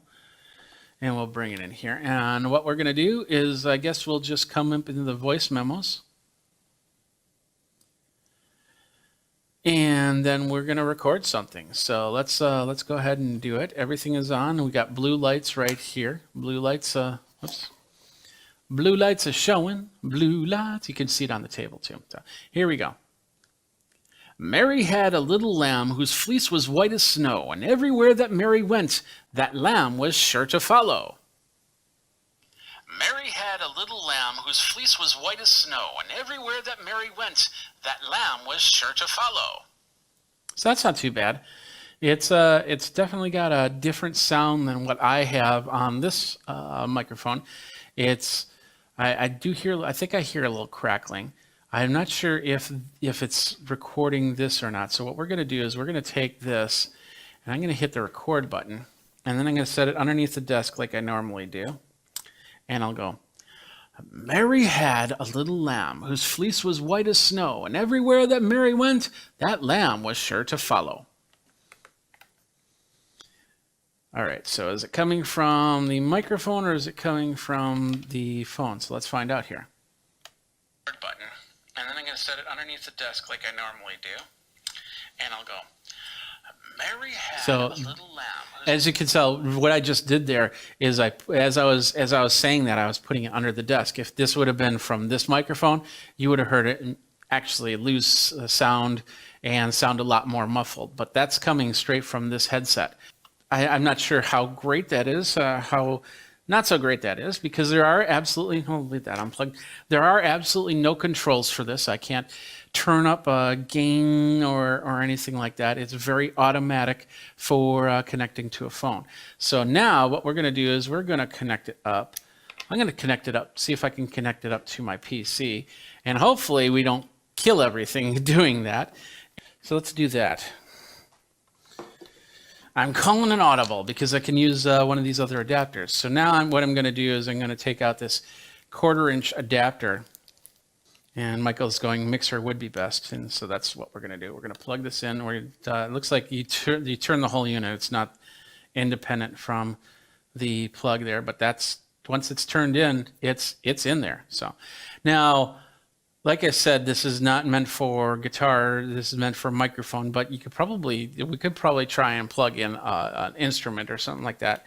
And we'll bring it in here. And what we're going to do is, I guess we'll just come up into the voice memos. And then we're going to record something. So let's go ahead and do it. Everything is on. We got blue lights right here. Blue lights, blue lights are showing. Blue lights. You can see it on the table too. So here we go. Mary had a little lamb whose fleece was white as snow, and everywhere that Mary went, that lamb was sure to follow. Mary had a little lamb whose fleece was white as snow, and everywhere that Mary went, that lamb was sure to follow. So that's not too bad. It's definitely got a different sound than what I have on this microphone. I think I hear a little crackling. I'm not sure if it's recording this or not. So what we're going to do is we're going to take this, and I'm going to hit the record button, and then I'm going to set it underneath the desk like I normally do. And I'll go, Mary had a little lamb whose fleece was white as snow, and everywhere that Mary went, that lamb was sure to follow. All right, so is it coming from the microphone or is it coming from the phone? So let's find out here. Button, and then I'm going to set it underneath the desk like I normally do, and I'll go, Mary had a little lamb. As you can tell, what I just did there is as I was saying that, I was putting it under the desk. If this would have been from this microphone, you would have heard it actually lose sound and sound a lot more muffled. But that's coming straight from this headset. I'm not sure how great that is, how Not so great that is, because there are absolutely, oh, leave that unplugged. There are absolutely no controls for this. I can't turn up a gain or anything like that. It's very automatic for connecting to a phone. So now what we're going to do is we're going to connect it up. I'm going to connect it up, see if I can connect it up to my PC, and hopefully we don't kill everything doing that. So let's do that. I'm calling an audible because I can use one of these other adapters. So now what I'm going to do is I'm going to take out this 1/4-inch adapter, and Michael's going mixer would be best, and so that's what we're going to do. We're going to plug this in. It looks like you turn the whole unit. It's not independent from the plug there, but that's once it's turned in, it's in there. So now, like I said, this is not meant for guitar. This is meant for microphone, but we could probably try and plug in an instrument or something like that.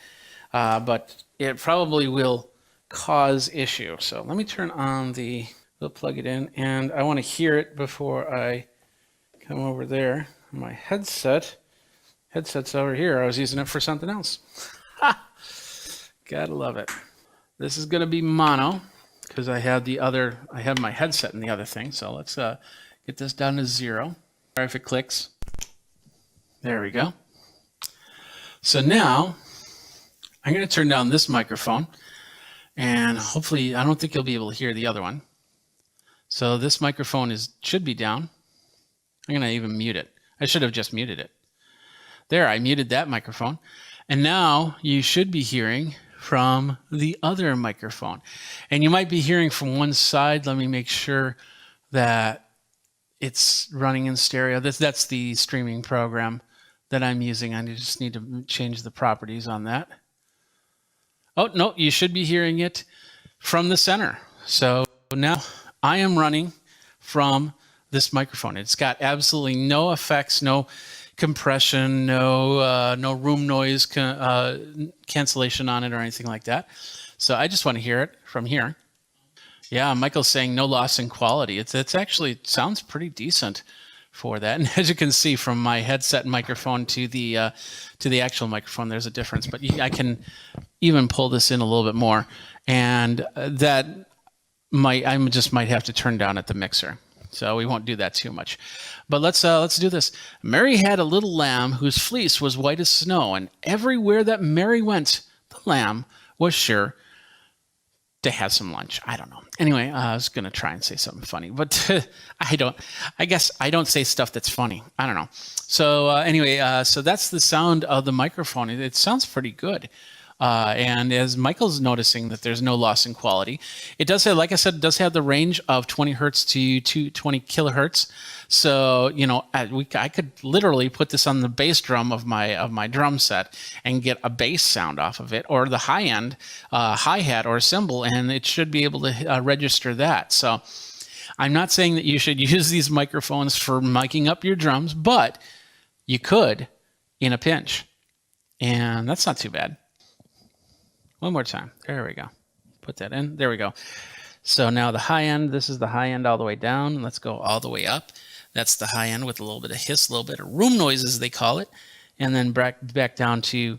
But it probably will cause issue. So let me turn on we'll plug it in, and I want to hear it before I come over there. My headset's over here. I was using it for something else. Gotta love it. This is going to be mono, because I have my headset in the other thing. So let's get this down to 0. If it clicks, there we go. So now I'm going to turn down this microphone, and hopefully I don't think you'll be able to hear the other one. So this microphone should be down. I'm going to even mute it. I should have just muted it. There, I muted that microphone, and now you should be hearing from the other microphone, and you might be hearing from one side. Let me make sure that it's running in stereo. That's the streaming program that I'm using. I just need to change the properties on that. Oh no, you should be hearing it from the center. So now I am running from this microphone. It's got absolutely no effects, no compression, no room noise cancellation on it or anything like that. So I just want to hear it from here. Yeah, Michael's saying no loss in quality. It's actually sounds pretty decent for that. And as you can see from my headset microphone to the actual microphone, there's a difference. But I can even pull this in a little bit more, and I just might have to turn down at the mixer. So we won't do that too much. But let's do this. Mary had a little lamb whose fleece was white as snow, and everywhere that Mary went, the lamb was sure to have some lunch. I don't know. Anyway, I was going to try and say something funny, but I guess I don't say stuff that's funny. I don't know. So anyway, so that's the sound of the microphone. It sounds pretty good. And as Michael's noticing that there's no loss in quality, it does have, like I said, it does have the range of 20 hertz to 220 kilohertz. So, I could literally put this on the bass drum of my drum set and get a bass sound off of it, or the high end hi-hat or cymbal, and it should be able to register that. So I'm not saying that you should use these microphones for miking up your drums, but you could in a pinch, and that's not too bad. One more time. There we go. Put that in. There we go. So now the high end, this is the high end all the way down. Let's go all the way up. That's the high end with a little bit of hiss, a little bit of room noise, as they call it. And then back down to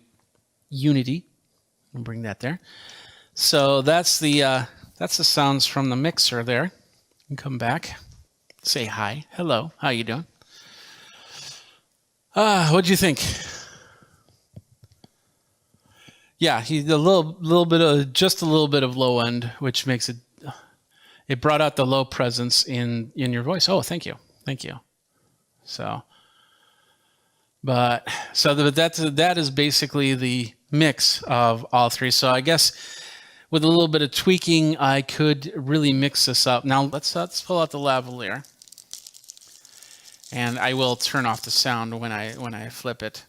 unity. I'll bring that there. So that's the sounds from the mixer there. And come back. Say hi. Hello. How you doing? What'd you think? Yeah, he's a little bit of low end, which makes it brought out the low presence in your voice. Oh, thank you. So, that is basically the mix of all three. So I guess with a little bit of tweaking, I could really mix this up. Now let's pull out the lavalier, and I will turn off the sound when I flip it.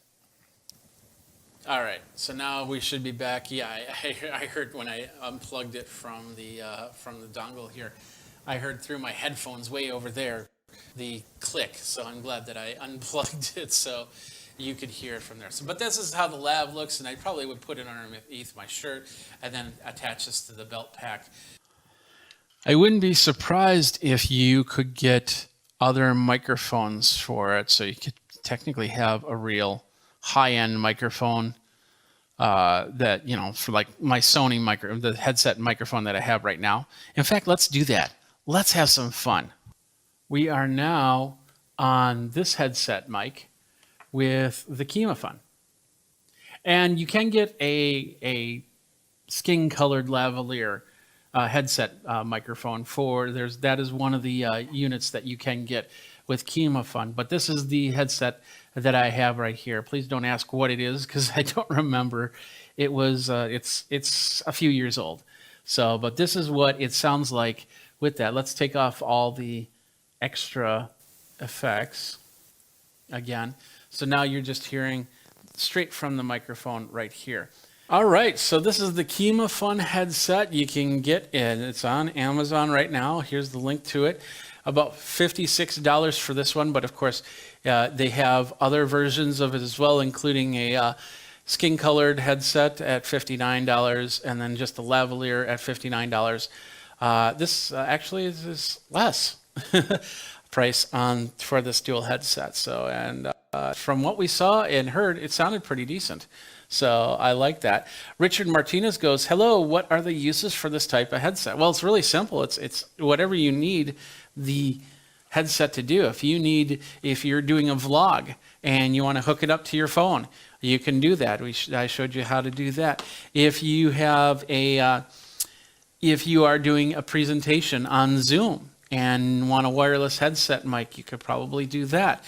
All right, so now we should be back. Yeah, I heard when I unplugged it from the dongle here, I heard through my headphones way over there the click. So I'm glad that I unplugged it so you could hear it from there. So, but this is how the lav looks, and I probably would put it underneath my shirt and then attach this to the belt pack. I wouldn't be surprised if you could get other microphones for it, so you could technically have a real high-end microphone that, for like my Sony the headset microphone that I have right now. In fact, let's do that. Let's have some fun. We are now on this headset mic with the Kimafun. And you can get a skin colored lavalier headset microphone that is one of the units that you can get with Kimafun. But this is the headset that I have right here. Please don't ask what it is because I don't remember. It was it's a few years old. So, but this is what it sounds like with that. Let's take off all the extra effects again. So now you're just hearing straight from the microphone right here. All right, so this is the Kimafun headset. You can get it. It's on Amazon right now. Here's the link to it. About $56 for this one, but of course they have other versions of it as well, including a skin-colored headset at $59 and then just a lavalier at $59. This actually is less price for this dual headset. So, and from what we saw and heard, it sounded pretty decent. So I like that. Richard Martinez goes, hello, what are the uses for this type of headset? Well, it's really simple. It's whatever you need the headset to do. If you're doing a vlog and you want to hook it up to your phone, you can do that. I showed you how to do that. If you are doing a presentation on Zoom and want a wireless headset mic, you could probably do that.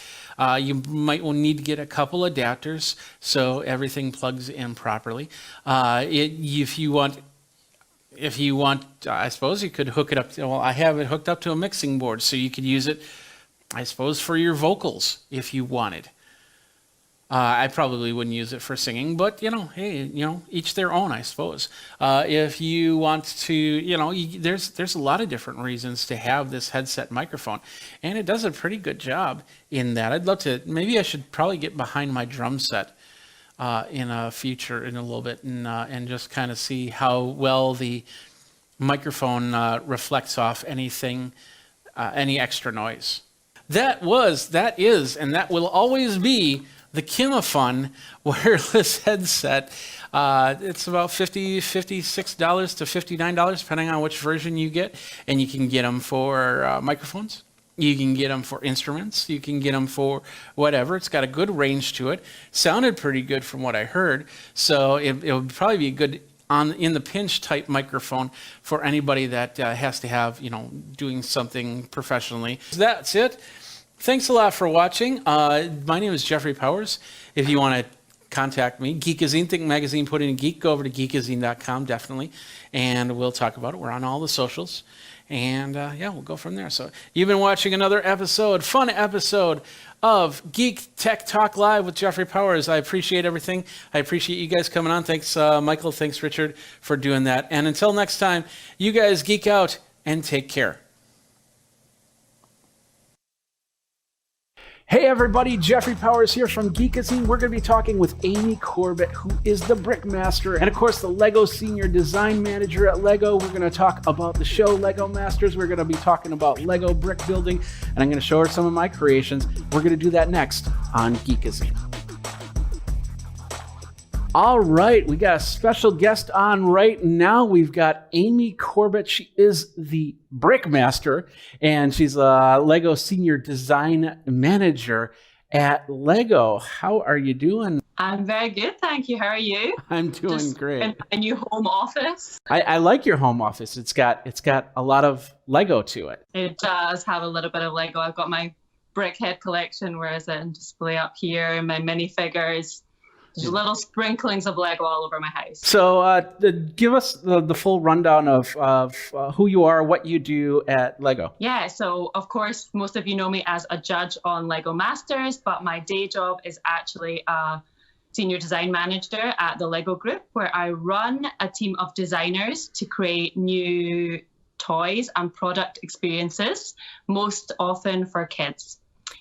You might need to get a couple adapters so everything plugs in properly. If you want, I suppose you could hook it up. Well, I have it hooked up to a mixing board, so you could use it, I suppose, for your vocals if you wanted. I probably wouldn't use it for singing, but hey, each their own, I suppose. If you want to, there's a lot of different reasons to have this headset microphone, and it does a pretty good job in that. I'd love to. Maybe I should probably get behind my drum set in a little bit, and just kind of see how well the microphone reflects off anything, any extra noise. That is, and that will always be the Kimafun wireless headset. It's about $56 to $59, depending on which version you get. And you can get them for microphones. You can get them for instruments. You can get them for whatever. It's got a good range to it. Sounded pretty good from what I heard. So it would probably be a good in the pinch type microphone for anybody that has to have, doing something professionally. So that's it. Thanks a lot for watching. My name is Jeffrey Powers. If you want to contact me, Geekazine, Think Magazine, put in a geek, go over to geekazine.com, definitely, and we'll talk about it. We're on all the socials, and we'll go from there. So you've been watching another fun episode of Geek Tech Talk Live with Jeffrey Powers. I appreciate everything. I appreciate you guys coming on. Thanks, Michael. Thanks, Richard, for doing that. And until next time, you guys geek out and take care. Hey everybody, Jeffrey Powers here from Geekazine. We're going to be talking with Amy Corbett, who is the Brickmaster and of course the LEGO Senior Design Manager at LEGO. We're going to talk about the show LEGO Masters. We're going to be talking about LEGO brick building, and I'm going to show her some of my creations. We're going to do that next on Geekazine. All right, we got a special guest on right now. We've got Amy Corbett. She is the Brickmaster, and she's a LEGO Senior Design Manager at LEGO. How are you doing? I'm very good, thank you. How are you? I'm doing great. In my new home office. I like your home office. It's got a lot of LEGO to it. It does have a little bit of LEGO. I've got my Brickhead collection, where is it on display up here, and my minifigures. There's little sprinklings of LEGO all over my house. So give us the full rundown of who you are, what you do at LEGO. Yeah, so of course, most of you know me as a judge on LEGO Masters, but my day job is actually a senior design manager at the LEGO Group, where I run a team of designers to create new toys and product experiences, most often for kids,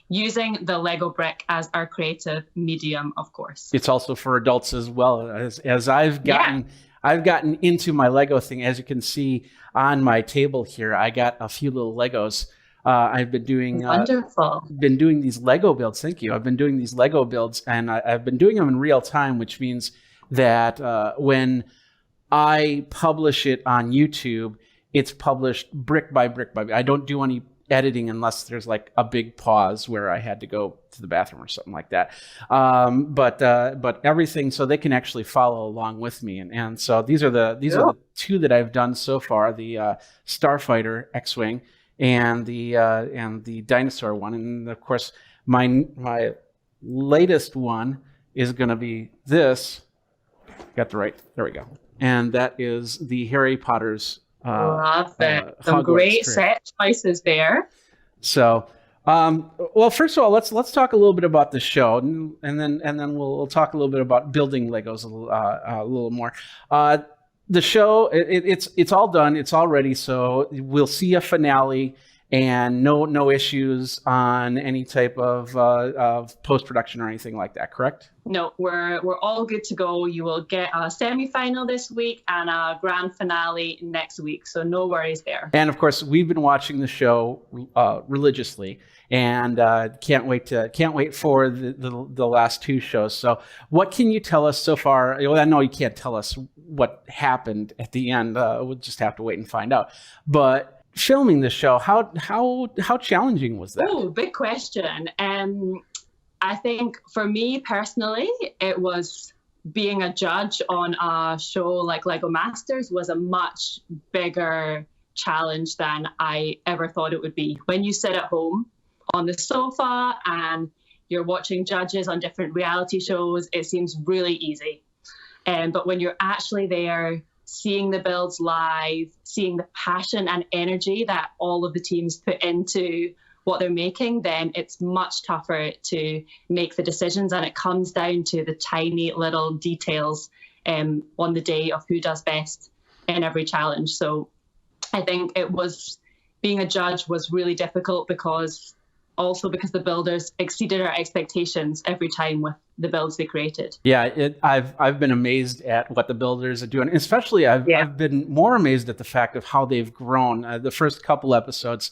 using the LEGO brick as our creative medium, of course. It's also for adults as well. As I've gotten into my LEGO thing, as you can see on my table here, I got a few little Legos. I've been doing been doing these LEGO builds. Thank you. I've been doing these LEGO builds, and I've been doing them in real time, which means that when I publish it on YouTube, it's published brick by brick by brick. I don't do any editing unless there's like a big pause where I had to go to the bathroom or something like that. But everything, so they can actually follow along with me. And so these are the two that I've done so far: the Starfighter X-wing and the dinosaur one. And of course, my latest one is going to be this. Got the right. There we go. And that is the Harry Potter's. Love it. Some Hogwarts great trip. set choices there. So, well, first of all, let's talk a little bit about the show, and then we'll talk a little bit about building Legos a little more. The show, it's all done, it's all ready, so we'll see a finale and no issues on any type of post production or anything like that. Correct? No, we're all good to go. You will get a semi-final this week and a grand finale next week, so no worries there. And of course, we've been watching the show religiously, and can't wait for the last two shows. So, what can you tell us so far? Well, I know you can't tell us what happened at the end. We'll just have to wait and find out. But filming the show, how challenging was that? Oh, big question. I think for me personally, it was being a judge on a show like Lego Masters was a much bigger challenge than I ever thought it would be. When you sit at home on the sofa and you're watching judges on different reality shows, it seems really easy. But when you're actually there, seeing the builds live, seeing the passion and energy that all of the teams put into what they're making, then it's much tougher to make the decisions, and it comes down to the tiny little details on the day of who does best in every challenge. So I think being a judge was really difficult because the builders exceeded our expectations every time with the builds they created. Yeah, I've been amazed at what the builders are doing. Especially, I've been more amazed at the fact of how they've grown. The first couple episodes,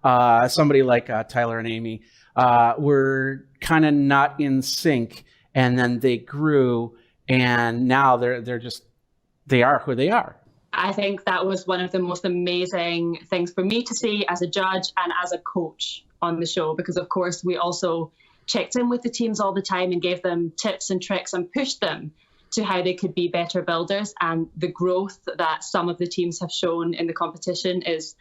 somebody like Tyler and Amy were kind of not in sync, and then they grew, and now they are who they are. I think that was one of the most amazing things for me to see as a judge and as a coach on the show, because of course we also checked in with the teams all the time and gave them tips and tricks and pushed them to how they could be better builders. And the growth that some of the teams have shown in the competition is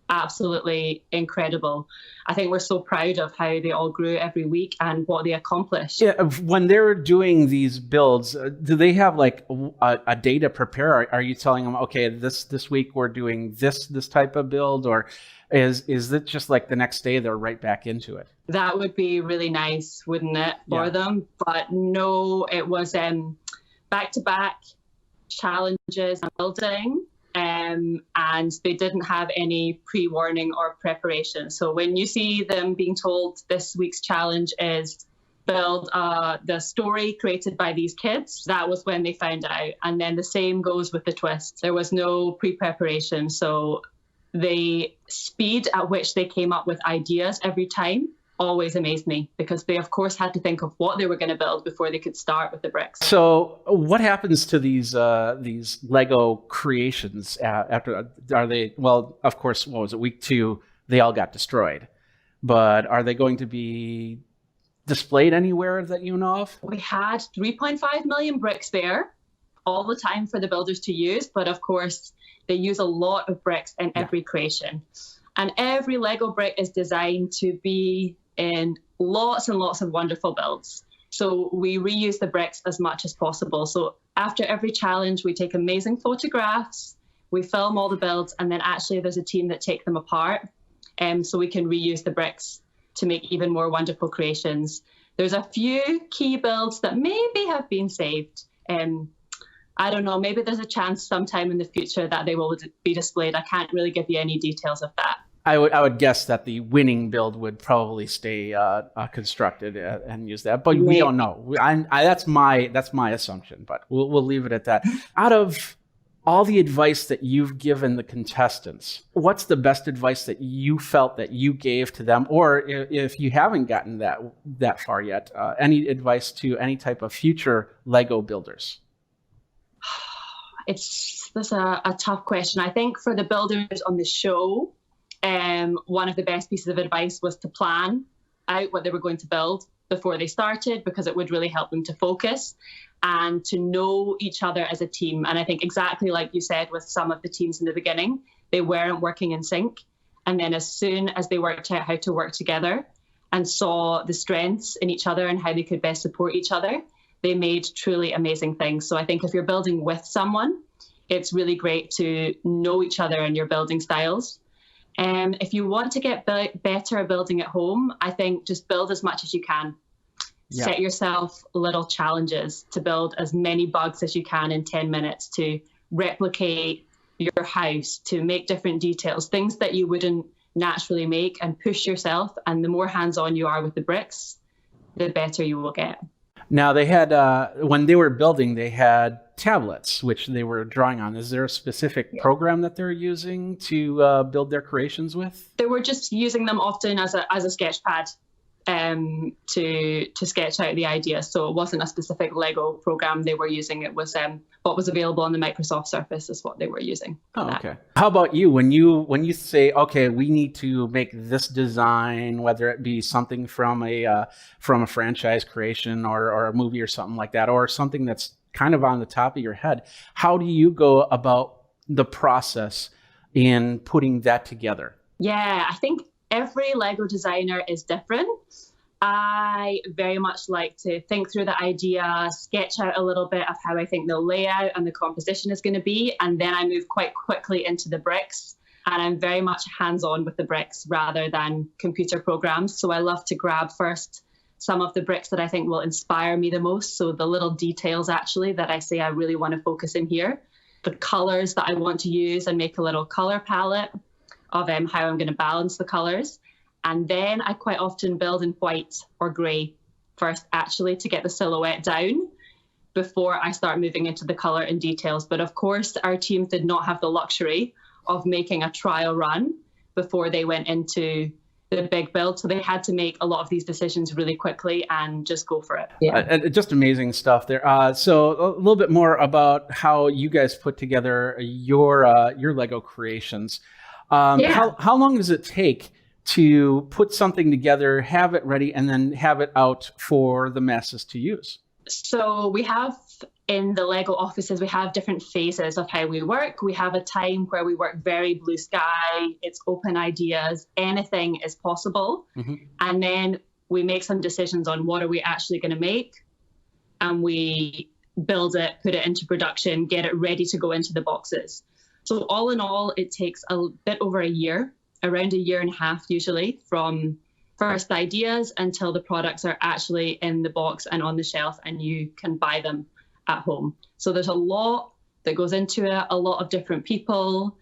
absolutely incredible. I think we're so proud of how they all grew every week and what they accomplished. Yeah, when they're doing these builds, do they have like a day to prepare? Are you telling them, okay, this week we're doing this type of build, or is it just like the next day they're right back into it? That would be really nice, wouldn't it, for them? But no, it was back-to-back challenges and building. And they didn't have any pre-warning or preparation. So when you see them being told this week's challenge is build the story created by these kids, that was when they found out. And then the same goes with the twist. There was no pre-preparation. So the speed at which they came up with ideas every time always amazed me, because they of course had to think of what they were going to build before they could start with the bricks. So what happens to these Lego creations after? Are they, well, of course, what was it, week 2 they all got destroyed, but are they going to be displayed anywhere that you know of? We had 3.5 million bricks there all the time for the builders to use, but of course they use a lot of bricks in every creation, and every Lego brick is designed to be in lots and lots of wonderful builds. So we reuse the bricks as much as possible. So after every challenge, we take amazing photographs, we film all the builds, and then actually there's a team that take them apart, so we can reuse the bricks to make even more wonderful creations. There's a few key builds that maybe have been saved. I don't know, maybe there's a chance sometime in the future that they will be displayed. I can't really give you any details of that. I would guess that the winning build would probably stay constructed and use that, but we don't know. That's my assumption, but we'll leave it at that. Out of all the advice that you've given the contestants, what's the best advice that you felt that you gave to them, or if you haven't gotten that far yet, any advice to any type of future Lego builders? That's a tough question. I think for the builders on the show, one of the best pieces of advice was to plan out what they were going to build before they started, because it would really help them to focus and to know each other as a team. And I think exactly like you said with some of the teams in the beginning, they weren't working in sync. And then as soon as they worked out how to work together and saw the strengths in each other and how they could best support each other, they made truly amazing things. So I think if you're building with someone, it's really great to know each other and your building styles. If you want to get better at building at home, I think just build as much as you can. Yeah. Set yourself little challenges to build as many bugs as you can in 10 minutes, to replicate your house, to make different details, things that you wouldn't naturally make, and push yourself. And the more hands-on you are with the bricks, the better you will get. Now, they had, when they were building, they had tablets, which they were drawing on. Is there a specific program that they're using to build their creations with? They were just using them often as a sketch pad to sketch out the idea. So it wasn't a specific Lego program they were using. It was what was available on the Microsoft Surface is what they were using. Oh, okay. How about you? When you say, okay, we need to make this design, whether it be something from a franchise creation or a movie or something like that, or something that's kind of on the top of your head, how do you go about the process in putting that together? Yeah, I think every Lego designer is different. I very much like to think through the idea, sketch out a little bit of how I think the layout and the composition is going to be, and then I move quite quickly into the bricks. And I'm very much hands-on with the bricks rather than computer programs. So I love to grab first some of the bricks that I think will inspire me the most. So the little details actually that I say I really want to focus in here, the colors that I want to use, and make a little color palette of how I'm going to balance the colors. And then I quite often build in white or gray first, actually, to get the silhouette down before I start moving into the color and details. But of course, our teams did not have the luxury of making a trial run before they went into the big build. So they had to make a lot of these decisions really quickly and just go for it. Yeah. Just amazing stuff there. So a little bit more about how you guys put together your Lego creations. How long does it take to put something together, have it ready, and then have it out for the masses to use? So we have, in the Lego offices, we have different phases of how we work. We have a time where we work very blue sky, it's open ideas, anything is possible. Mm-hmm. And then we make some decisions on what are we actually going to make, and we build it, put it into production, get it ready to go into the boxes. So all in all, it takes a bit over a year, around a year and a half usually, from first ideas until the products are actually in the box and on the shelf and you can buy them at home. So there's a lot that goes into it, a lot of different people,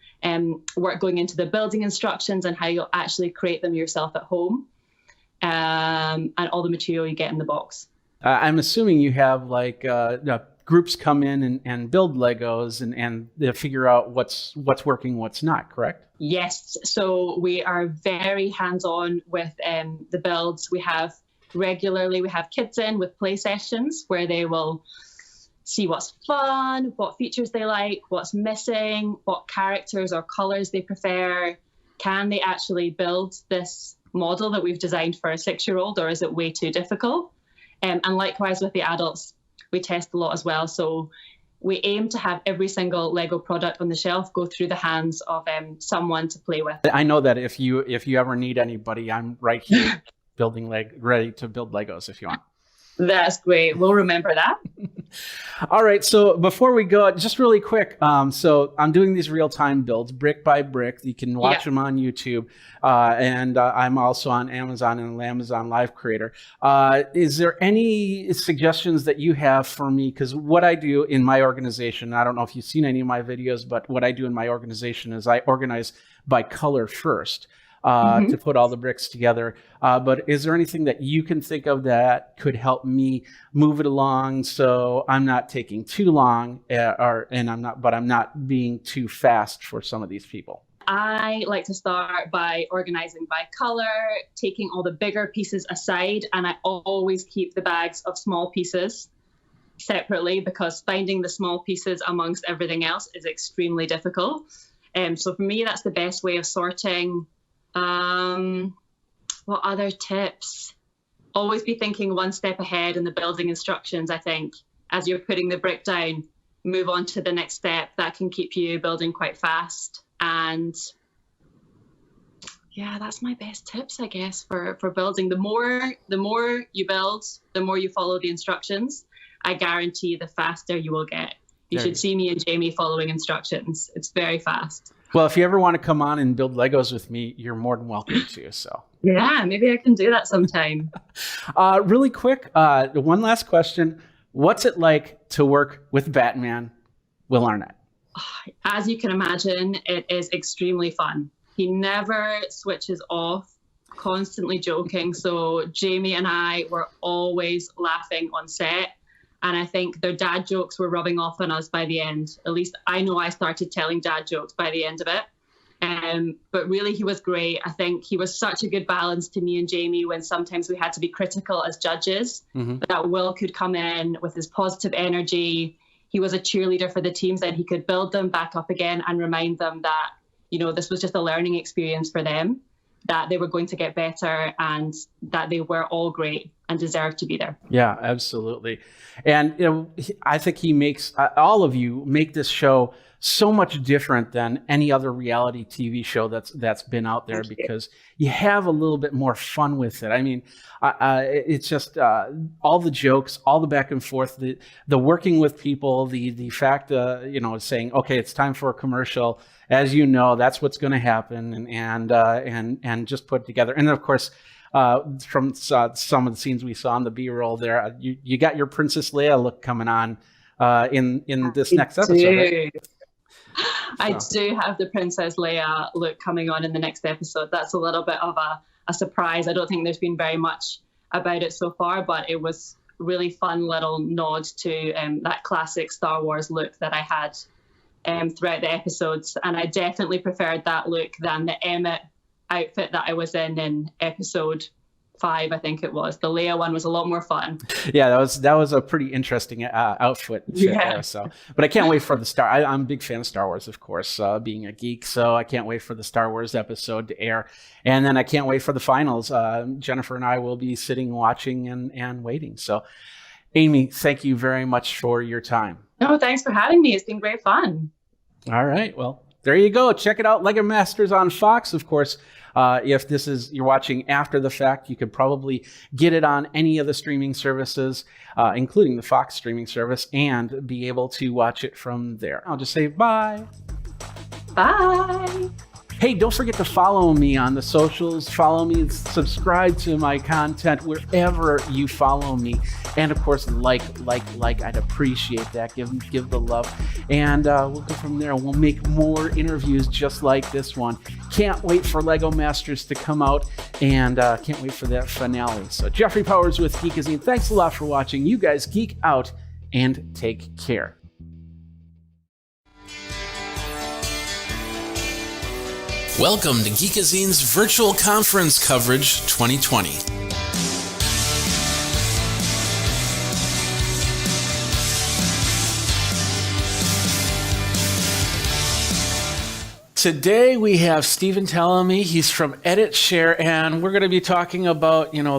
work going into the building instructions and how you'll actually create them yourself at home, and all the material you get in the box. I'm assuming you have like groups come in and build Legos and they figure out what's working, what's not, correct? Yes. So we are very hands-on with the builds. We have kids in with play sessions where they will see what's fun, what features they like, what's missing, what characters or colors they prefer. Can they actually build this model that we've designed for a 6-year-old, or is it way too difficult? And likewise with the adults, we test a lot as well. So we aim to have every single Lego product on the shelf go through the hands of someone to play with. I know that if you ever need anybody, I'm right here ready to build Legos if you want. That's great. We'll remember that. All right. So before we go, just really quick. So I'm doing these real-time builds, brick by brick. You can watch them on YouTube. And I'm also on Amazon and Amazon Live Creator. Is there any suggestions that you have for me? Because what I do in my organization, I don't know if you've seen any of my videos, but what I do in my organization is I organize by color first. To put all the bricks together. But is there anything that you can think of that could help me move it along so I'm not taking too long I'm not being too fast for some of these people? I like to start by organizing by color, taking all the bigger pieces aside, and I always keep the bags of small pieces separately because finding the small pieces amongst everything else is extremely difficult. So for me, that's the best way of sorting. What other tips? Always be thinking one step ahead in the building instructions, I think. As you're putting the brick down, move on to the next step. That can keep you building quite fast. And yeah, that's my best tips, I guess, for building. The more you build, the more you follow the instructions. I guarantee the faster you will get. You should see me and Jamie following instructions. It's very fast. Well, if you ever want to come on and build Legos with me, you're more than welcome to. So yeah, maybe I can do that sometime. Really quick, one last question. What's it like to work with Batman, Will Arnett? As you can imagine, it is extremely fun. He never switches off, constantly joking. So Jamie and I were always laughing on set. And I think their dad jokes were rubbing off on us by the end. At least I know I started telling dad jokes by the end of it. But really, he was great. I think he was such a good balance to me and Jamie when sometimes we had to be critical as judges, that Will could come in with his positive energy. He was a cheerleader for the teams, that he could build them back up again and remind them that, you know, this was just a learning experience for them, that they were going to get better and that they were all great and deserved to be there. Yeah, absolutely. And, you know, I think he makes, all of you make this show so much different than any other reality TV show that's been out there, because you have a little bit more fun with it. I mean, it's just all the jokes, all the back and forth, the working with people, the fact, you know, saying, okay, it's time for a commercial. As you know, that's what's going to happen, and just put together. And of course, from some of the scenes we saw on the B-roll there, you got your Princess Leia look coming on in this next episode. Right? I do have the Princess Leia look coming on in the next episode. That's a little bit of a surprise. I don't think there's been very much about it so far, but it was really fun little nod to that classic Star Wars look that I had throughout the episodes. And I definitely preferred that look than the Emmett outfit that I was in episode 5, I think it was. The Leia one was a lot more fun. Yeah, that was a pretty interesting outfit. There, so, but I can't wait for the I'm a big fan of Star Wars, of course, being a geek. So I can't wait for the Star Wars episode to air, and then I can't wait for the finals. Jennifer and I will be sitting, watching, and waiting. So, Amy, thank you very much for your time. No, thanks for having me. It's been great fun. All right, well, there you go. Check it out, Lego Masters on Fox, of course. If you're watching after the fact, you could probably get it on any of the streaming services, including the Fox streaming service, and be able to watch it from there. I'll just say bye. Bye. Hey, don't forget to follow me on the socials. Follow me, subscribe to my content wherever you follow me. And of course, like, I'd appreciate that. Give the love. And we'll go from there. We'll make more interviews just like this one. Can't wait for Lego Masters to come out, and can't wait for that finale. So Jeffrey Powers with Geekazine. Thanks a lot for watching. You guys geek out and take care. Welcome to Geekazine's Virtual Conference Coverage 2020. Today we have Stephen Tellamy. He's from EditShare, and we're going to be talking about, you know,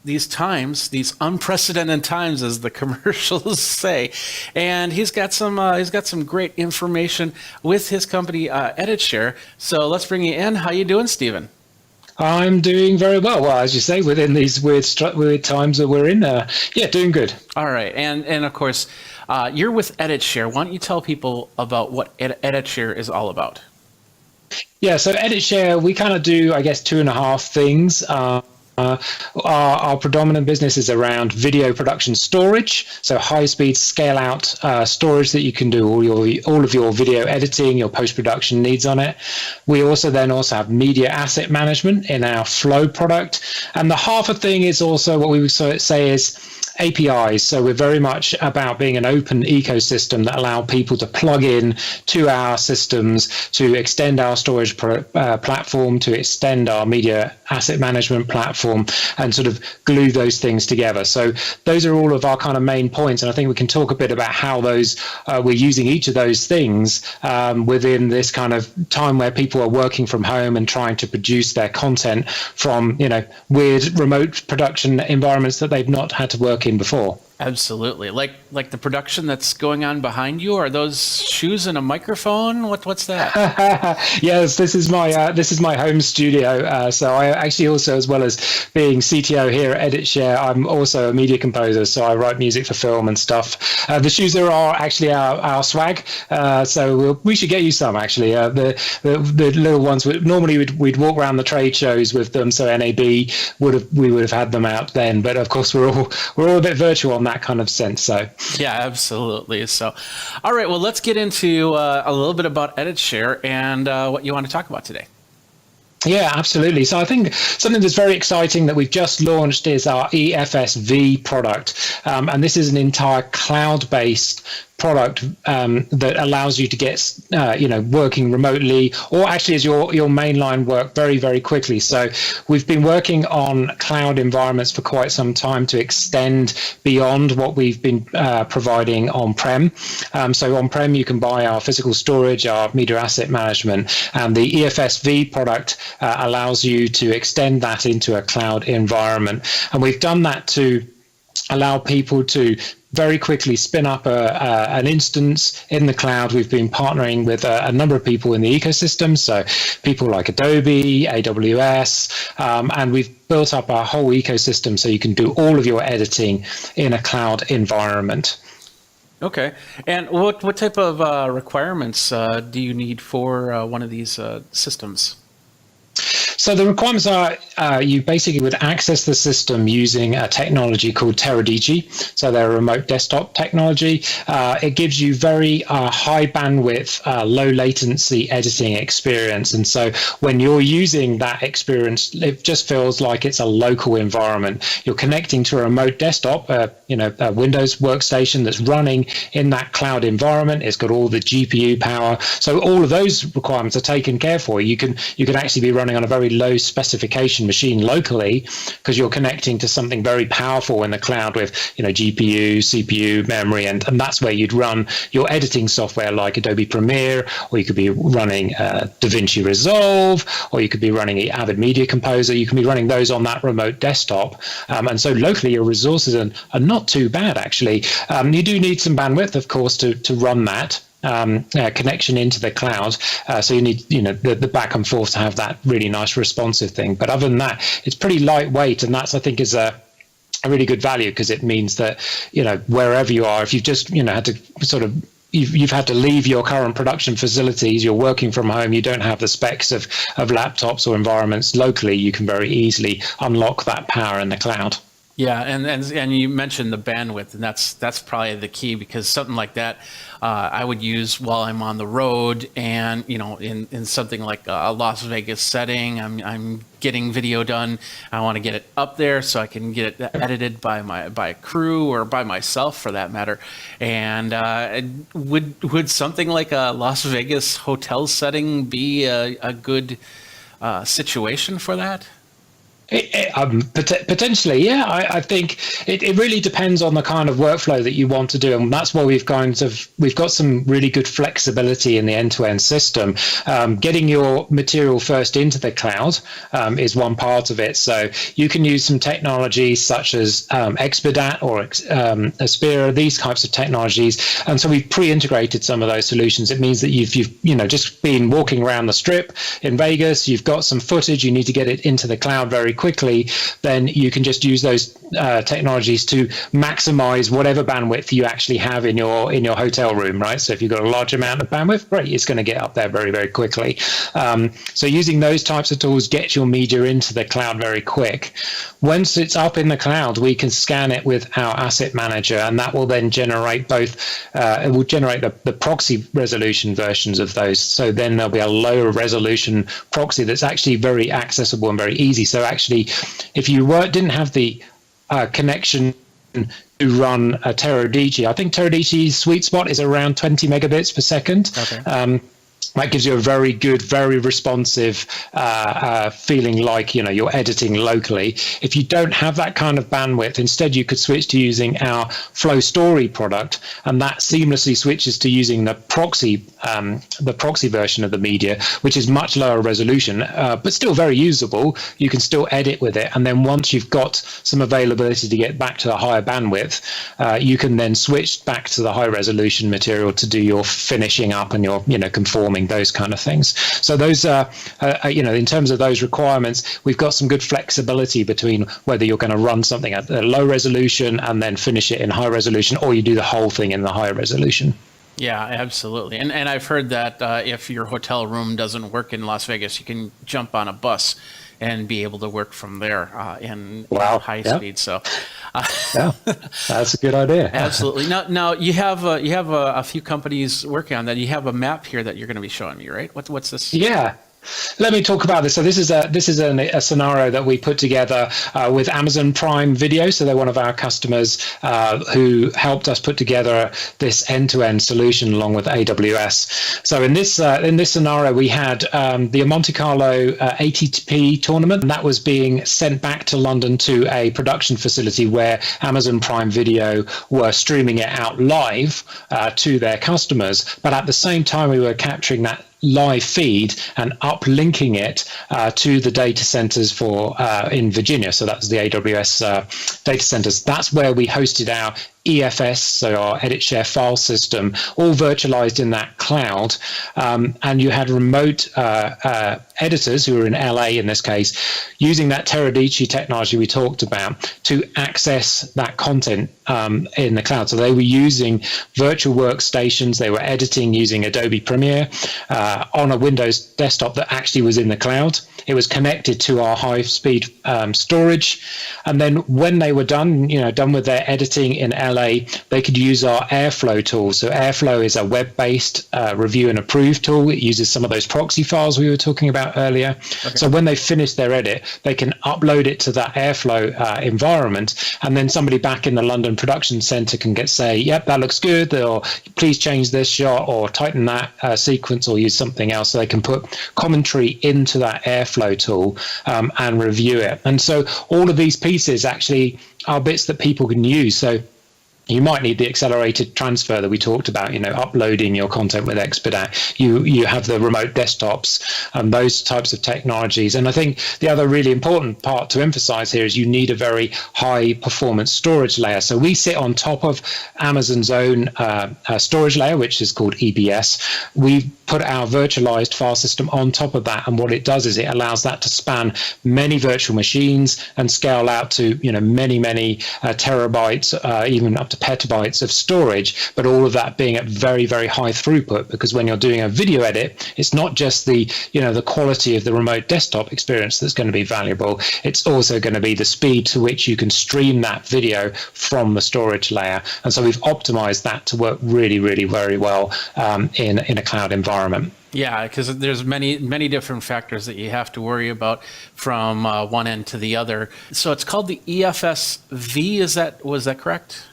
these times, these unprecedented times, as the commercials say. And he's got some great information with his company, EditShare. So let's bring you in. How you doing, Stephen? I'm doing very well. Well, as you say, within these weird times that we're in, doing good. All right, and of course, you're with EditShare. Why don't you tell people about what EditShare is all about? Yeah, so EditShare, we kind of do, I guess, 2.5 things. Our predominant business is around video production storage, so high-speed scale-out storage that you can do all of your video editing, your post-production needs on it. We also have media asset management in our Flow product, and the half a thing is also what we would say is APIs. So we're very much about being an open ecosystem that allow people to plug in to our systems, to extend our storage platform, to extend our media asset management platform, and sort of glue those things together. So those are all of our kind of main points, and I think we can talk a bit about how those we're using each of those things within this kind of time where people are working from home and trying to produce their content from, you know, weird remote production environments that they've not had to work in before. Absolutely. Like the production that's going on behind you. Are those shoes and a microphone? What's that? Yes, this is my home studio. So I actually also, as well as being CTO here at EditShare, I'm also a media composer. So I write music for film and stuff. The shoes are actually our swag. So we should get you some actually. The little ones. Normally we'd walk around the trade shows with them. So NAB we would have had them out then. But of course we're all a bit virtual on that kind of sense. So yeah, absolutely. So all right, well, let's get into a little bit about EditShare and what you want to talk about today. Yeah, absolutely. So I think something that's very exciting that we've just launched is our EFSV product, and this is an entire cloud-based product that allows you to get working remotely, or actually as your mainline work very, very quickly. So we've been working on cloud environments for quite some time to extend beyond what we've been providing on-prem. So on-prem you can buy our physical storage, our media asset management, and the EFSV product allows you to extend that into a cloud environment. And we've done that to allow people to very quickly spin up an instance in the cloud. We've been partnering with a number of people in the ecosystem, so people like Adobe, AWS, and we've built up our whole ecosystem so you can do all of your editing in a cloud environment. Okay. And what type of requirements do you need for one of these systems? So the requirements are you basically would access the system using a technology called Teradigi. So they're a remote desktop technology. It gives you very high bandwidth, low latency editing experience. And so when you're using that experience, it just feels like it's a local environment. You're connecting to a remote desktop, a Windows workstation that's running in that cloud environment. It's got all the GPU power. So all of those requirements are taken care for. You can actually be running on a very low specification machine locally because you're connecting to something very powerful in the cloud with GPU, CPU, memory, and that's where you'd run your editing software like Adobe Premiere, or you could be running DaVinci Resolve, or you could be running Avid Media Composer. You can be running those on that remote desktop, and so locally your resources are not too bad actually. You do need some bandwidth, of course, to run that. Connection into the cloud, so you need the back and forth to have that really nice responsive thing. But other than that, it's pretty lightweight, and that's I think is a really good value, because it means that wherever you are, if you've just had to sort of you've had to leave your current production facilities, you're working from home, you don't have the specs of laptops or environments locally, you can very easily unlock that power in the cloud. Yeah, and you mentioned the bandwidth, and that's probably the key, because something like that I would use while I'm on the road, and in something like a Las Vegas setting, I'm getting video done. I want to get it up there so I can get it edited by a crew, or by myself for that matter. And would something like a Las Vegas hotel setting be a good situation for that? Potentially, yeah. I think it really depends on the kind of workflow that you want to do, and that's why we've got some really good flexibility in the end-to-end system. Getting your material first into the cloud is one part of it. So you can use some technologies such as Expedat or Aspira, these types of technologies, and so we've pre-integrated some of those solutions. It means that you've just been walking around the strip in Vegas, you've got some footage, you need to get it into the cloud very quickly, then you can just use those technologies to maximize whatever bandwidth you actually have in your hotel room, right? So if you've got a large amount of bandwidth, great, it's going to get up there very, very quickly. So using those types of tools gets your media into the cloud very quick. Once it's up in the cloud, we can scan it with our asset manager, and that will then generate it will generate the proxy resolution versions of those. So then there'll be a lower resolution proxy that's actually very accessible and very easy. So actually, if you didn't have the connection run a Teradici. I think Teradici's sweet spot is around 20 megabits per second. Okay. That gives you a very good, very responsive feeling like, you're editing locally. If you don't have that kind of bandwidth, instead you could switch to using our Flow Story product, and that seamlessly switches to using the proxy version of the media, which is much lower resolution, but still very usable. You can still edit with it. And then once you've got some availability to get back to the higher bandwidth, you can then switch back to the high resolution material to do your finishing up and your, conforming, those kind of things. So those are, in terms of those requirements, we've got some good flexibility between whether you're going to run something at a low resolution and then finish it in high resolution, or you do the whole thing in the high resolution. Yeah, absolutely. And I've heard that if your hotel room doesn't work in Las Vegas, you can jump on a bus and be able to work from there in high speed. So, yeah, that's a good idea. Absolutely. Now you have a few companies working on that. You have a map here that you're going to be showing me, right? What's this? Yeah. Let me talk about this. So this is a scenario that we put together with Amazon Prime Video. So they're one of our customers who helped us put together this end-to-end solution along with AWS. So in this scenario, we had the Monte Carlo ATP tournament, and that was being sent back to London to a production facility where Amazon Prime Video were streaming it out live to their customers. But at the same time, we were capturing that live feed and uplinking it to the data centers in Virginia. So that's the AWS data centers. That's where we hosted our EFS, so our edit share file system, all virtualized in that cloud. And you had remote editors who were in LA in this case, using that Teradici technology we talked about to access that content in the cloud. So they were using virtual workstations. They were editing using Adobe Premiere on a Windows desktop that actually was in the cloud. It was connected to our high-speed storage. And then when they were done with their editing in LA, they could use our Airflow tool. So Airflow is a web-based review and approve tool. It uses some of those proxy files we were talking about earlier. Okay. So when they finish their edit, they can upload it to that Airflow environment, and then somebody back in the London production center can say, yep, that looks good, or please change this shot or tighten that sequence or use something else. So they can put commentary into that Airflow tool and review it. And so all of these pieces actually are bits that people can use. So you might need the accelerated transfer that we talked about, uploading your content with Expedite. You have the remote desktops and those types of technologies. And I think the other really important part to emphasize here is you need a very high performance storage layer. So we sit on top of Amazon's own storage layer, which is called EBS. We put our virtualized file system on top of that. And what it does is it allows that to span many virtual machines and scale out to, many terabytes, even up to petabytes of storage, but all of that being at very, very high throughput, because when you're doing a video edit, it's not just the quality of the remote desktop experience that's going to be valuable. It's also going to be the speed to which you can stream that video from the storage layer. And so we've optimized that to work really, really very well in a cloud environment. Yeah, because there's many different factors that you have to worry about from one end to the other. So it's called the EFSV. Was that correct?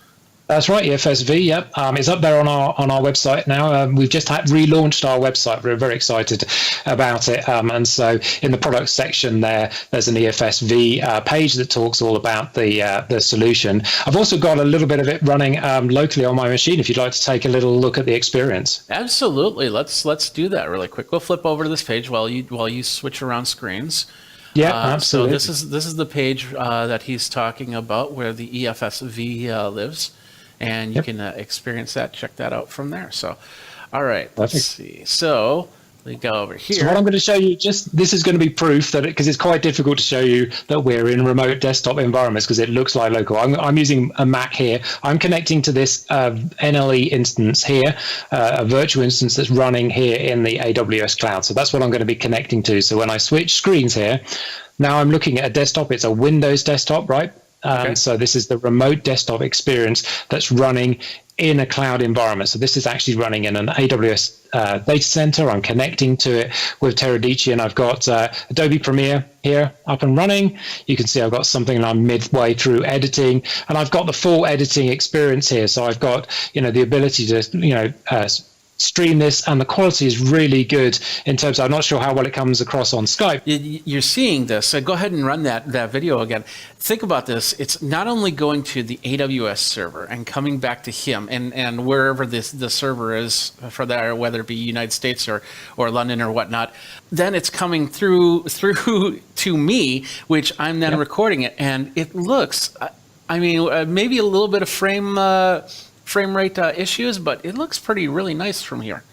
That's right, EFSV. Yep, it's up there on our website now. We've just relaunched our website. We're very excited about it. And so in the product section there's an EFSV page that talks all about the solution. I've also got a little bit of it running locally on my machine. If you'd like to take a little look at the experience. Absolutely. Let's do that really quick. We'll flip over to this page while you switch around screens. Yeah, absolutely. So this is the page that he's talking about where the EFSV lives. And you can experience that, check that out from there. So, all right, let's see. So we go over here. So what I'm going to show you, this is going to be proof that because it's quite difficult to show you that we're in remote desktop environments because it looks like local. I'm using a Mac here. I'm connecting to this NLE instance here, a virtual instance that's running here in the AWS cloud. So that's what I'm going to be connecting to. So when I switch screens here, now I'm looking at a desktop. It's a Windows desktop, right? So this is the remote desktop experience that's running in a cloud environment. So this is actually running in an AWS data center. I'm connecting to it with Teradicci, and I've got Adobe Premiere here up and running. You can see I've got something, and I'm midway through editing, and I've got the full editing experience here. So I've got, the ability to, stream this, and the quality is really good in terms of, I'm not sure how well it comes across on Skype. You're seeing this, so go ahead and run that video again. Think about this. It's not only going to the AWS server and coming back to him and wherever the server is for that, whether it be United States or London or whatnot, then it's coming through to me, which I'm then recording it, and it looks, maybe a little bit of frame rate issues, but it looks really nice from here.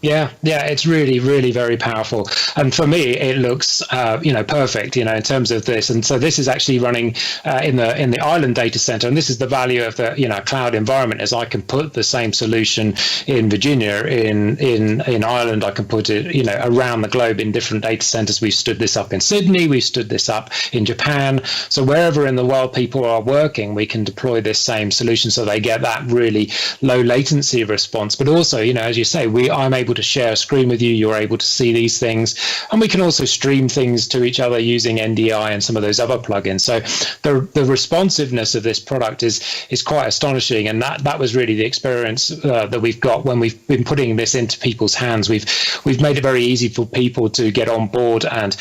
Yeah, it's really, really very powerful. And for me, it looks, perfect, in terms of this. And so this is actually running in the Ireland data center. And this is the value of the, cloud environment, is I can put the same solution in Virginia, in Ireland. I can put it, around the globe in different data centers. We've stood this up in Sydney. We've stood this up in Japan. So wherever in the world people are working, we can deploy this same solution so they get that really low latency response. But also, as you say, I'm able to share a screen with you, you're able to see these things, and we can also stream things to each other using NDI and some of those other plugins. So the responsiveness of this product is quite astonishing, and that was really the experience that we've got when we've been putting this into people's hands. We've made it very easy for people to get on board and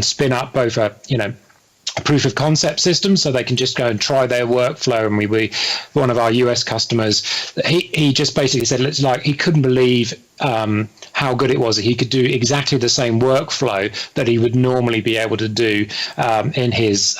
spin up both a proof of concept system, so they can just go and try their workflow. And we one of our US customers, he just basically said it's like he couldn't believe how good it was. He could do exactly the same workflow that he would normally be able to do in his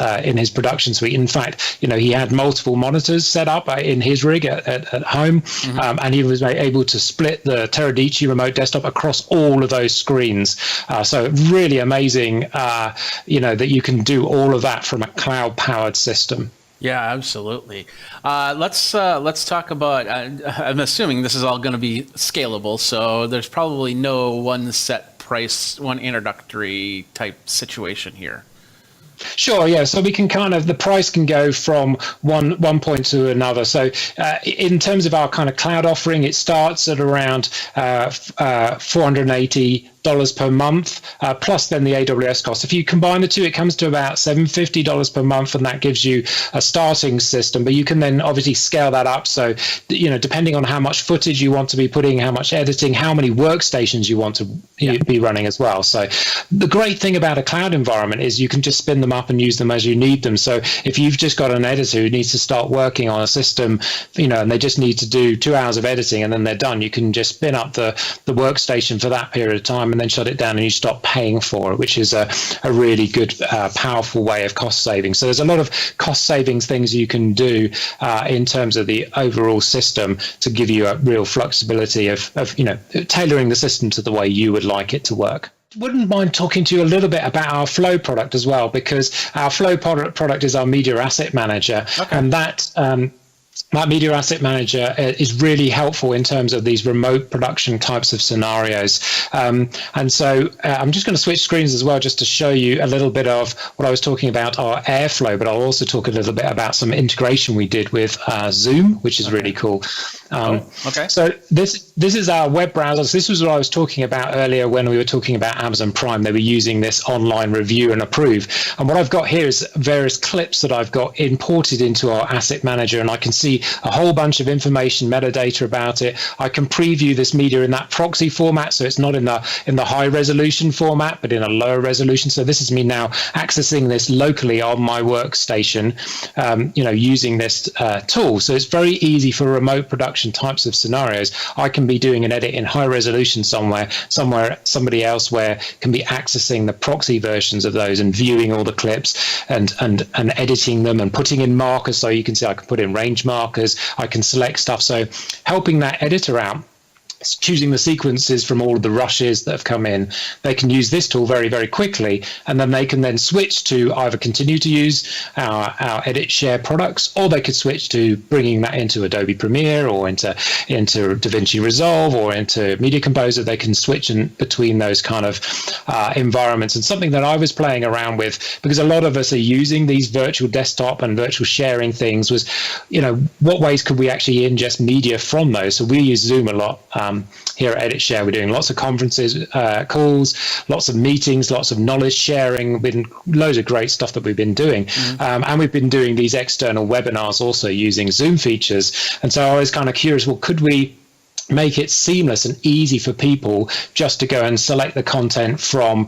production suite. In fact, he had multiple monitors set up in his rig at home, and he was able to split the Teradicci remote desktop across all of those screens. So really amazing, that you can do all of that from a cloud-powered system. Yeah, absolutely. Let's talk about. I'm assuming this is all going to be scalable, so there's probably no one set price, one introductory type situation here. Sure, yeah. So we can the price can go from one point to another. So in terms of our kind of cloud offering, it starts at around $480 per month, plus then the AWS cost. If you combine the two, it comes to about $750 per month, and that gives you a starting system. But you can then obviously scale that up. So, depending on how much footage you want to be putting, how much editing, how many workstations you want to be running as well. So the great thing about a cloud environment is you can just spin them up and use them as you need them. So if you've just got an editor who needs to start working on a system, and they just need to do 2 hours of editing and then they're done, you can just spin up the workstation for that period of time and then shut it down, and you stop paying for it, which is a really good, powerful way of cost saving. So there's a lot of cost savings things you can do in terms of the overall system to give you a real flexibility of tailoring the system to the way you would like it to work. Wouldn't mind talking to you a little bit about our Flow product as well, because our Flow product is our media asset manager, and that Media Asset Manager is really helpful in terms of these remote production types of scenarios. And so I'm just going to switch screens as well, just to show you a little bit of what I was talking about, our Airflow, but I'll also talk a little bit about some integration we did with Zoom, which is really cool. So this is our web browsers. This was what I was talking about earlier when we were talking about Amazon Prime. They were using this online review and approve. And what I've got here is various clips that I've got imported into our asset manager, and I can see a whole bunch of information, metadata about it. I can preview this media in that proxy format, so it's not in the high resolution format, but in a lower resolution. So this is me now accessing this locally on my workstation, using this tool. So it's very easy for remote production types of scenarios. I can be doing an edit in high resolution somewhere, somebody else where can be accessing the proxy versions of those and viewing all the clips and editing them and putting in markers. So you can see I can put in range markers, I can select stuff. So helping that editor out choosing the sequences from all of the rushes that have come in, they can use this tool very, very quickly, and then they can then switch to either continue to use our edit share products, or they could switch to bringing that into Adobe Premiere or into DaVinci Resolve or into Media Composer. They can switch between those kind of environments. And something that I was playing around with, because a lot of us are using these virtual desktop and virtual sharing things, was, what ways could we actually ingest media from those? So we use Zoom a lot. Here at Edit Share, we're doing lots of conferences, calls, lots of meetings, lots of knowledge sharing, been loads of great stuff that we've been doing. And we've been doing these external webinars also using Zoom features. And so I was kind of curious, well, could we make it seamless and easy for people just to go and select the content from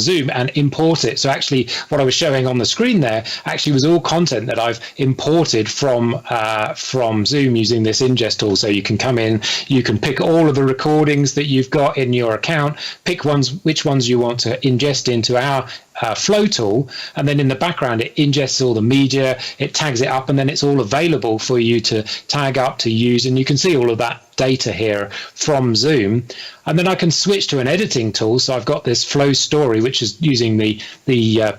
Zoom and import it? So actually what I was showing on the screen there actually was all content that I've imported from Zoom using this ingest tool. So you can come in, you can pick all of the recordings that you've got in your account, pick which ones you want to ingest into our flow tool, and then in the background it ingests all the media, it tags it up, and then it's all available for you to tag up, to use, and you can see all of that data here from Zoom. And then I can switch to an editing tool. So I've got this Flow Story, which is using the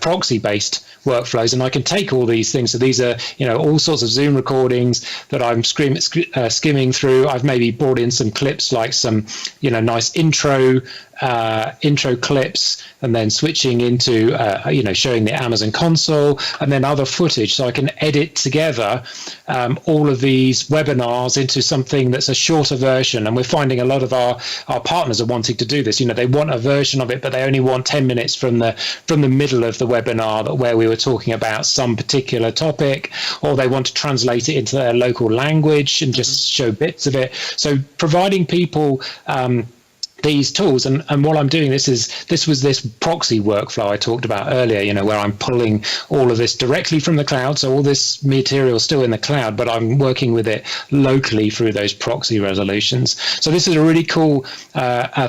proxy-based workflows, and I can take all these things. So these are, all sorts of Zoom recordings that I'm skimming through. I've maybe brought in some clips, like some, nice intro clips, and then switching into, showing the Amazon console, and then other footage. So I can edit together all of these webinars into something that's a shorter version. And we're finding a lot of our partners are wanting to do this. They want a version of it, but they only want 10 minutes from the middle of the webinar where we were talking about some particular topic, or they want to translate it into their local language and just show bits of it. So providing people these tools, and what I'm doing, this was this proxy workflow I talked about earlier, where I'm pulling all of this directly from the cloud. So all this material is still in the cloud, but I'm working with it locally through those proxy resolutions. So this is a really cool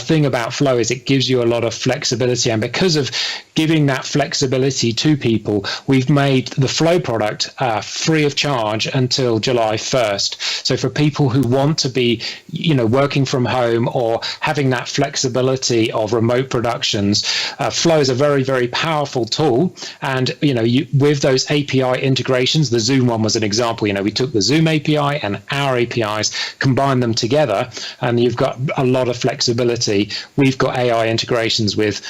thing about Flow, is it gives you a lot of flexibility, and because of giving that flexibility to people, we've made the Flow product free of charge until July 1st. So for people who want to be, working from home or having that flexibility of remote productions, Flow is a very, very powerful tool. And with those API integrations, the Zoom one was an example. We took the Zoom API and our APIs, combined them together, and you've got a lot of flexibility. We've got API integrations with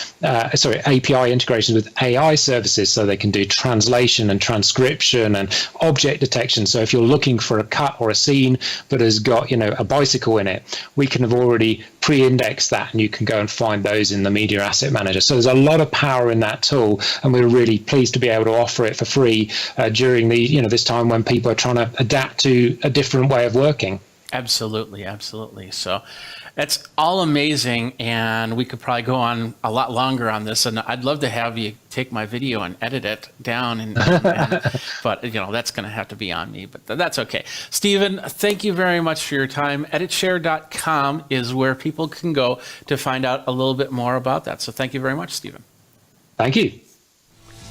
AI services, so they can do translation and transcription and object detection. So if you're looking for a cut or a scene that has got a bicycle in it, we can have already pre-index that, and you can go and find those in the Media Asset Manager. So there's a lot of power in that tool, and we're really pleased to be able to offer it for free during this time when people are trying to adapt to a different way of working. Absolutely. So it's all amazing, and we could probably go on a lot longer on this, and I'd love to have you take my video and edit it down, but that's going to have to be on me, but that's okay. Stephen, thank you very much for your time. Editshare.com is where people can go to find out a little bit more about that. So thank you very much, Stephen. Thank you.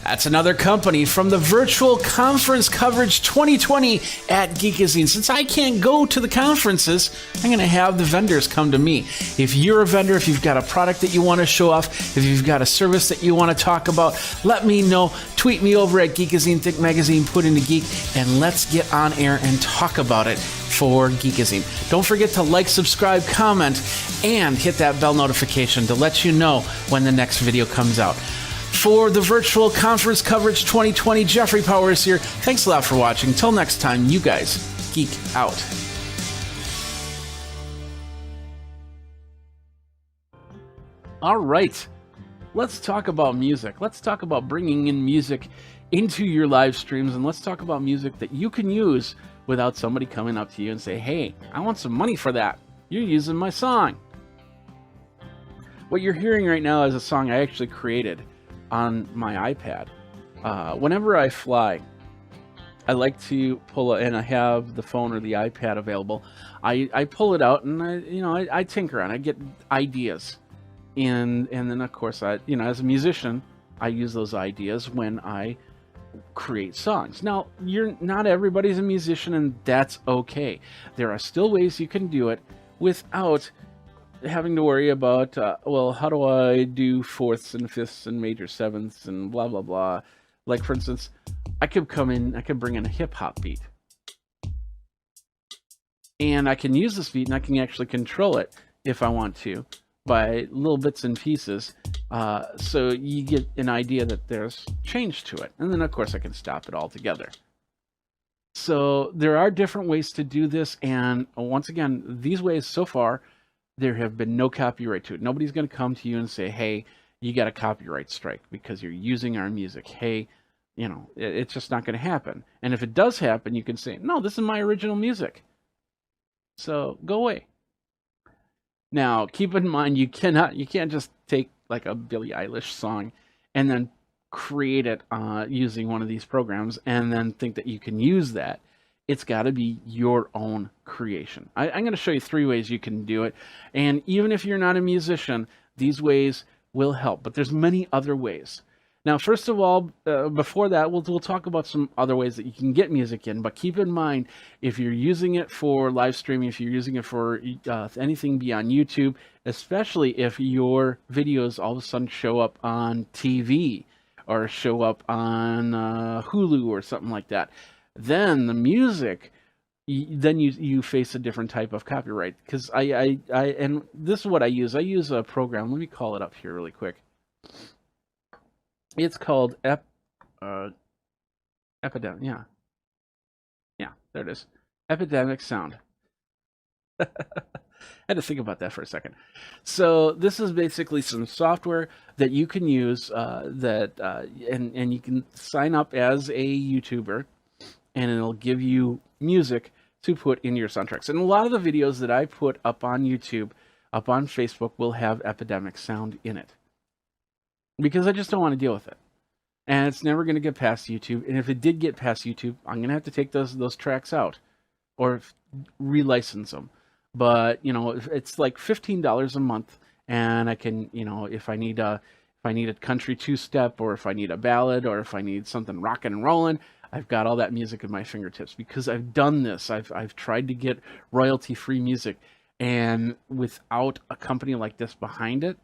That's another company from the Virtual Conference Coverage 2020 at Geekazine. Since I can't go to the conferences, I'm going to have the vendors come to me. If you're a vendor, if you've got a product that you want to show off, if you've got a service that you want to talk about, let me know. Tweet me over at Geekazine, Think Magazine, put in the Geek, and let's get on air and talk about it for Geekazine. Don't forget to like, subscribe, comment, and hit that bell notification to let you know when the next video comes out. For the Virtual Conference Coverage 2020, Jeffrey Powers here. Thanks a lot for watching. Till next time, you guys geek out. All right, let's talk about music. Let's talk about bringing in music into your live streams, and let's talk about music that you can use without somebody coming up to you and say, hey, I want some money for that. You're using my song. What you're hearing right now is a song I actually created on my iPad. Whenever I fly, I like to pull it, and I have the phone or the iPad available. I pull it out and I tinker on it. I get ideas, and then of course as a musician, I use those ideas when I create songs. Now, not everybody's a musician, and that's okay. There are still ways you can do it without having to worry about, well, how do I do fourths and fifths and major sevenths and blah, blah, blah. Like, for instance, I could bring in a hip hop beat. And I can use this beat and I can actually control it if I want to by little bits and pieces. So you get an idea that there's change to it. And then, of course, I can stop it altogether. So there are different ways to do this. And once again, these ways so far, there have been no copyright to it. Nobody's going to come to you and say, hey, you got a copyright strike because you're using our music. Hey, you know, it's just not going to happen. And if it does happen, you can say, no, this is my original music. So go away. Now, keep in mind, you can't just take like a Billie Eilish song and then create it using one of these programs and then think that you can use that. It's got to be your own creation. I'm going to show you 3 ways you can do it. And even if you're not a musician, these ways will help. But there's many other ways. Now, first of all, before that, we'll talk about some other ways that you can get music in. But keep in mind, if you're using it for live streaming, if you're using it for anything beyond YouTube, especially if your videos all of a sudden show up on TV or show up on Hulu or something like that, then the music, then you face a different type of copyright. Because and this is what I use. I use a program. Let me call it up here really quick. It's called Epidemic. Yeah, there it is. Epidemic Sound. I had to think about that for a second. So this is basically some software that you can use and you can sign up as a YouTuber, and it'll give you music to put in your soundtracks. And a lot of the videos that I put up on YouTube, up on Facebook, will have Epidemic Sound in it. Because I just don't want to deal with it. And it's never going to get past YouTube. And if it did get past YouTube, I'm going to have to take those tracks out or relicense them. But, you know, it's like $15 a month, and I can, you know, if I need a country two-step, or if I need a ballad, or if I need something rockin' and rollin', I've got all that music at my fingertips because I've done this. I've tried to get royalty-free music, and without a company like this behind it,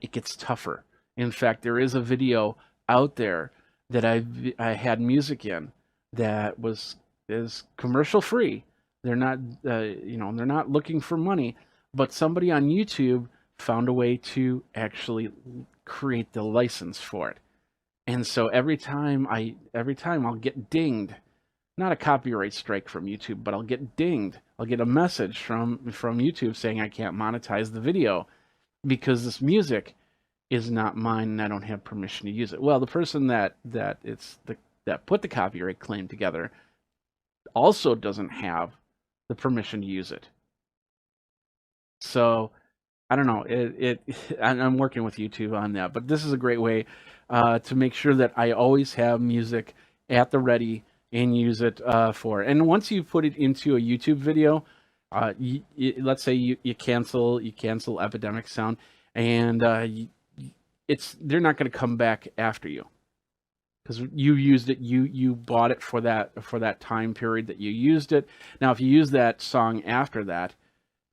it gets tougher. In fact, there is a video out there that I had music in that is commercial free. They're not they're not looking for money, but somebody on YouTube found a way to actually create the license for it. And so every time I'll get dinged, not a copyright strike from YouTube, but I'll get dinged. I'll get a message from YouTube saying I can't monetize the video because this music is not mine and I don't have permission to use it. Well, the person that put the copyright claim together also doesn't have the permission to use it. So I don't know. I'm working with YouTube on that, but this is a great way to make sure that I always have music at the ready and use it for. And once you put it into a YouTube video, let's say you cancel Epidemic Sound, and they're not going to come back after you because you used it. You bought it for that time period that you used it. Now, if you use that song after that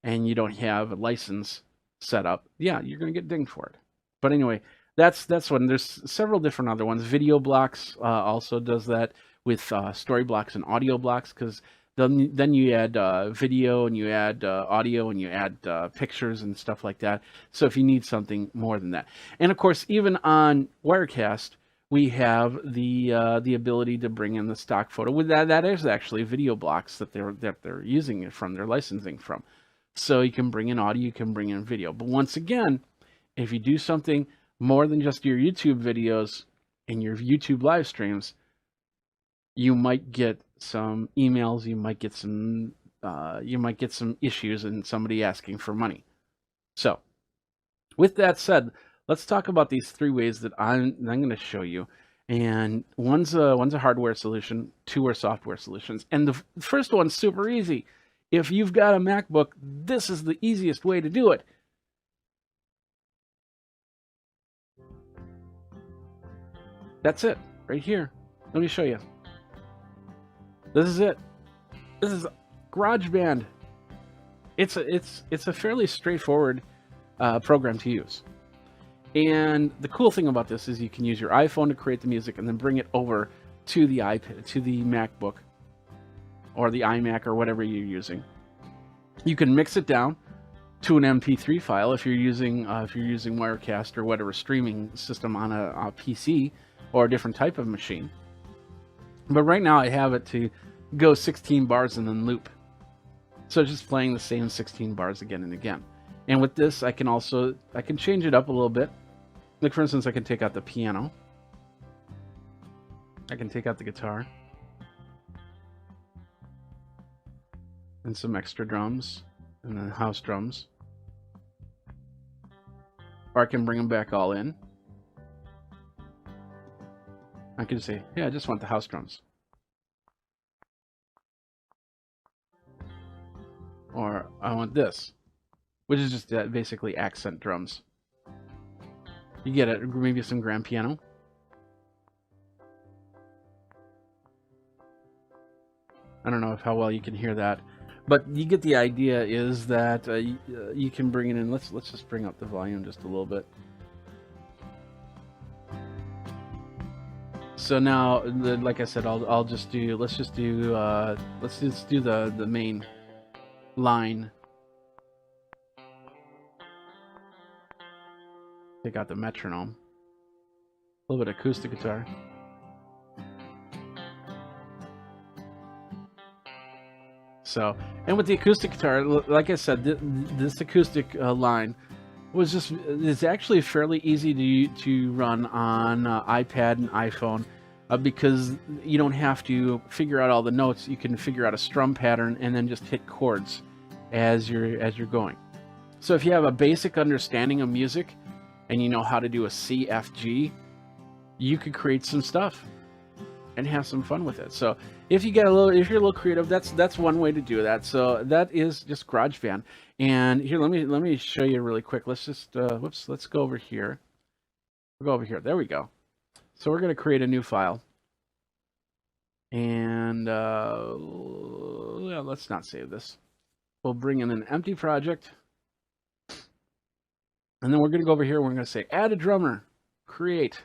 and you don't have a license set up, yeah, you're going to get dinged for it. But anyway, that's one. There's several different other ones. Video Blocks also does that with story blocks and audio blocks, because then you add video and you add audio and you add pictures and stuff like that. So if you need something more than that, and of course, even on Wirecast, we have the ability to bring in the stock photo. With that is actually video blocks that they're using it from, they're licensing from. So you can bring in audio, you can bring in video. But once again, if you do something more than just your YouTube videos and your YouTube live streams, you might get some emails, you might get some issues and somebody asking for money. So with that said, let's talk about these 3 ways that I'm going to show you. And one's a hardware solution, 2 are software solutions. And the first one's super easy. If you've got a MacBook, this is the easiest way to do it. That's it, right here. Let me show you. This is it. This is GarageBand. it's a fairly straightforward program to use. And the cool thing about this is you can use your iPhone to create the music and then bring it over to the iPad, to the MacBook, or the iMac, or whatever you're using. You can mix it down to an MP3 file if you're using Wirecast or whatever streaming system on a PC or a different type of machine. But right now I have it to go 16 bars and then loop. So just playing the same 16 bars again and again. And with this, I can change it up a little bit. Like, for instance, I can take out the piano. I can take out the guitar. And some extra drums. And then house drums. Or I can bring them back all in. I can say, yeah, I just want the house drums. Or I want this, which is just basically accent drums. You get it, maybe some grand piano. I don't know how well you can hear that, but you get the idea. Is that you can bring it in. Let's just bring up the volume just a little bit. So now, like I said, I'll just do. Let's just do the main line. Take out the metronome. A little bit of acoustic guitar. So, and with the acoustic guitar, like I said, this acoustic line is actually fairly easy to run on iPad and iPhone, because you don't have to figure out all the notes. You can figure out a strum pattern and then just hit chords as you're going. So if you have a basic understanding of music and you know how to do a C, F, G, you could create some stuff and have some fun with it. So if you're a little creative, that's one way to do that. So that is just GarageBand. And here, let me show you really quick. Let's just let's go over here. We'll go over here. There we go. So we're going to create a new file. And let's not save this. We'll bring in an empty project. And then we're going to go over here and we're going to say add a drummer, create.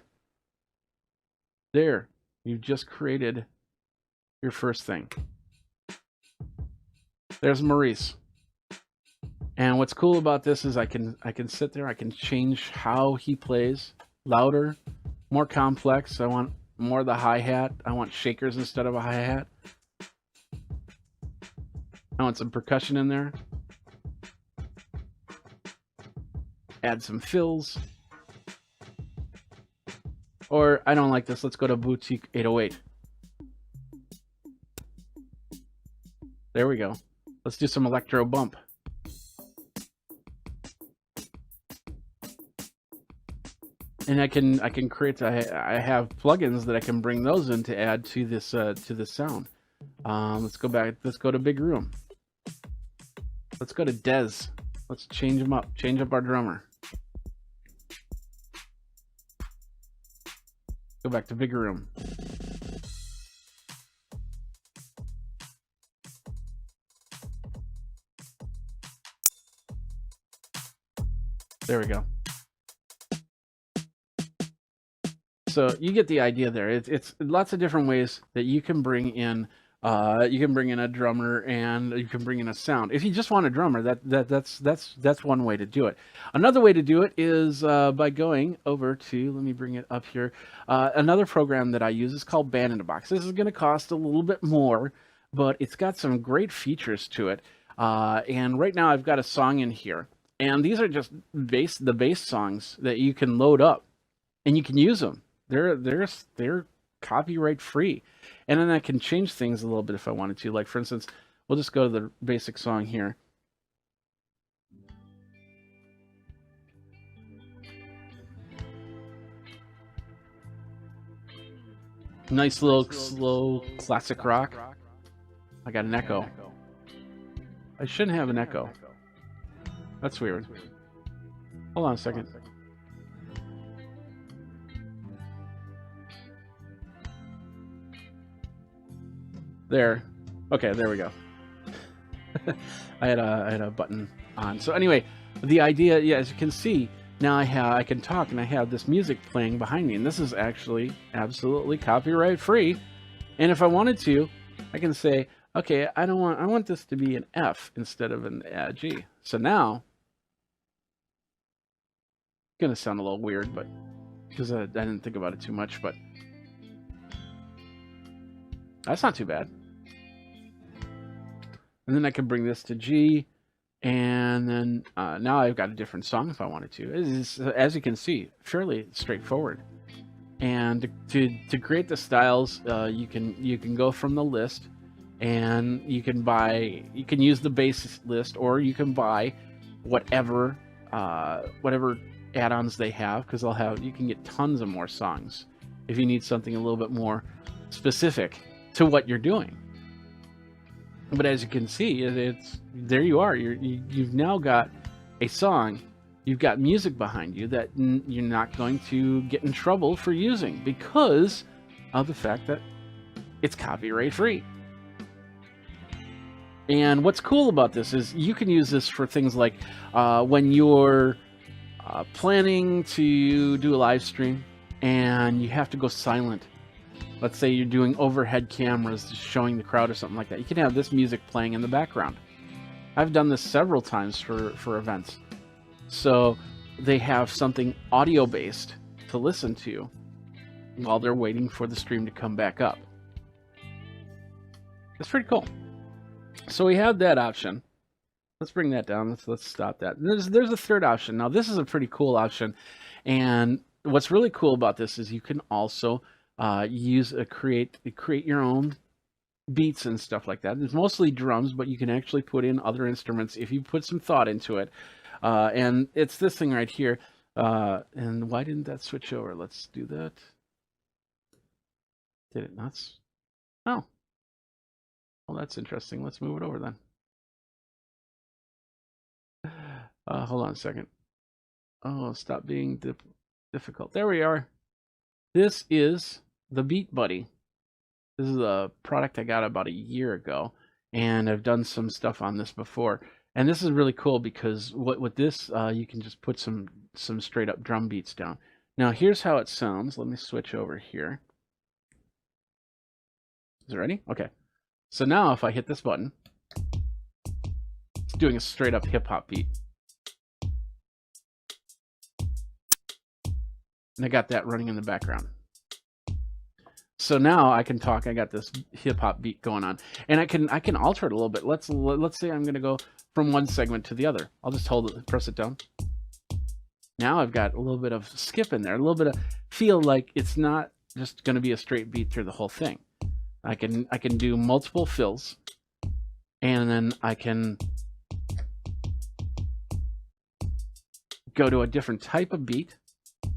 There, you've just created your first thing. There's Maurice. And what's cool about this is I can sit there, I can change how he plays. Louder, more complex. I want more of the hi-hat. I want shakers instead of a hi-hat. I want some percussion in there. Add some fills. Or I don't like this. Let's go to Boutique 808. There we go. Let's do some electro bump. And I can create. I have plugins that I can bring those in to add to this sound. Let's go back. Let's go to Big Room. Let's go to Dez. Let's change him up. Change up our drummer. Go back to Big Room. There we go. So you get the idea there. It's lots of different ways that you can bring in. You can bring in a drummer and you can bring in a sound. If you just want a drummer, that's one way to do it. Another way to do it is by going over to, let me bring it up here. Another program that I use is called Band in a Box. This is going to cost a little bit more, but it's got some great features to it. And right now I've got a song in here, and these are just the bass songs that you can load up, and you can use them. They're copyright free. And then I can change things a little bit if I wanted to. Like, for instance, we'll just go to the basic song here. Nice little slow classic rock. I got an echo. I shouldn't have an echo. That's weird. Hold on a second. There. Okay, there we go. I had a button on. So anyway, the idea, yeah, as you can see, now I can talk and I have this music playing behind me, and this is actually absolutely copyright free. And if I wanted to, I can say, okay, I want this to be an F instead of an G. So now, it's gonna sound a little weird, but because I didn't think about it too much, but that's not too bad. And then I can bring this to G, and then now I've got a different song if I wanted to. It's, as you can see, fairly straightforward. And to create the styles, you can go from the list, and you can use the base list, or you can buy whatever add-ons they have, because you can get tons of more songs if you need something a little bit more specific to what you're doing. But as you can see, it's there you are. You've now got a song. You've got music behind you that you're not going to get in trouble for using because of the fact that it's copyright free. And what's cool about this is you can use this for things like when you're planning to do a live stream and you have to go silent. Let's say you're doing overhead cameras just showing the crowd or something like that. You can have this music playing in the background. I've done this several times for events. So they have something audio-based to listen to while they're waiting for the stream to come back up. It's pretty cool. So we have that option. Let's bring that down. Let's stop that. There's a third option. Now this is a pretty cool option, and what's really cool about this is you can also create your own beats and stuff like that. It's mostly drums, but you can actually put in other instruments if you put some thought into it. And it's this thing right here. And why didn't that switch over? Let's do that. Did it not? Oh. Well, that's interesting. Let's move it over then. Hold on a second. Oh, stop being difficult. There we are. This is the Beat Buddy. This is a product I got about a year ago, and I've done some stuff on this before. And this is really cool because with this, you can just put some straight up drum beats down. Now here's how it sounds. Let me switch over here. Is it ready? Okay. So now if I hit this button, it's doing a straight up hip hop beat. And I got that running in the background. So now I can talk. I got this hip hop beat going on, and I can alter it a little bit. Let's say I'm going to go from one segment to the other. I'll just press it down. Now I've got a little bit of skip in there, a little bit of feel like it's not just going to be a straight beat through the whole thing. I can do multiple fills, and then I can go to a different type of beat,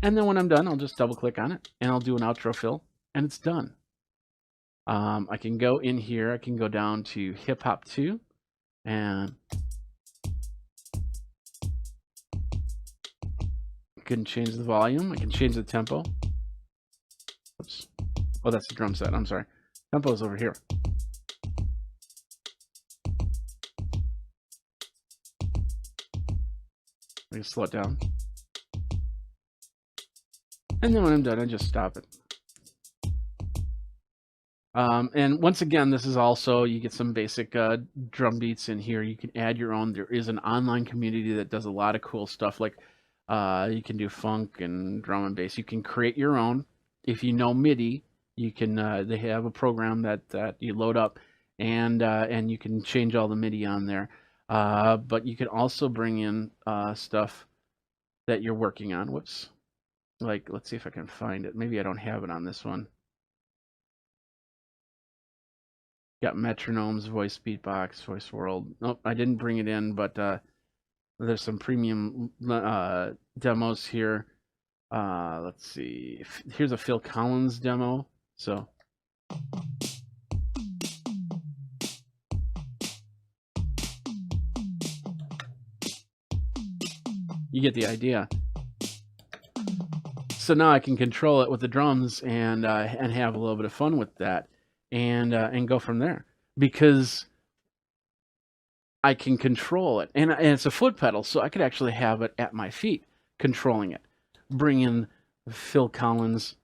and then when I'm done, I'll just double click on it, and I'll do an outro fill. And it's done. I can go in here. I can go down to Hip Hop 2, and I can change the volume. I can change the tempo. Oops. Oh, that's the drum set. I'm sorry. Tempo is over here. I can slow it down. And then when I'm done, I just stop it. And once again, this is also, you get some basic drum beats in here. You can add your own. There is an online community that does a lot of cool stuff, like you can do funk and drum and bass. You can create your own. If you know MIDI, you can. They have a program that you load up, and you can change all the MIDI on there. But you can also bring in stuff that you're working on. Whoops. Like, let's see if I can find it. Maybe I don't have it on this one. Got metronomes, voice beatbox, voice world. Nope, I didn't bring it in, but there's some premium demos here. Let's see. Here's a Phil Collins demo. So you get the idea. So now I can control it with the drums and have a little bit of fun with that. And go from there, because I can control it. And it's a foot pedal, so I could actually have it at my feet, controlling it. Bring in Phil Collins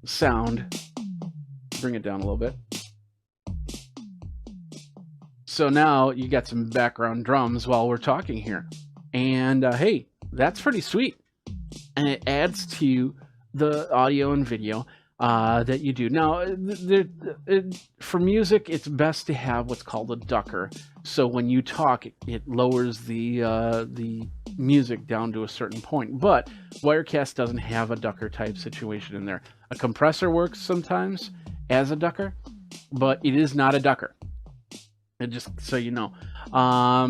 sound. Bring it down a little bit. So now you got some background drums while we're talking here. And hey, that's pretty sweet. And it adds to the audio and video that you do. Now, for music, it's best to have what's called a ducker. So when you talk, it lowers the music down to a certain point. But Wirecast doesn't have a ducker type situation in there. A compressor works sometimes as a ducker, but it is not a ducker. And just so you know,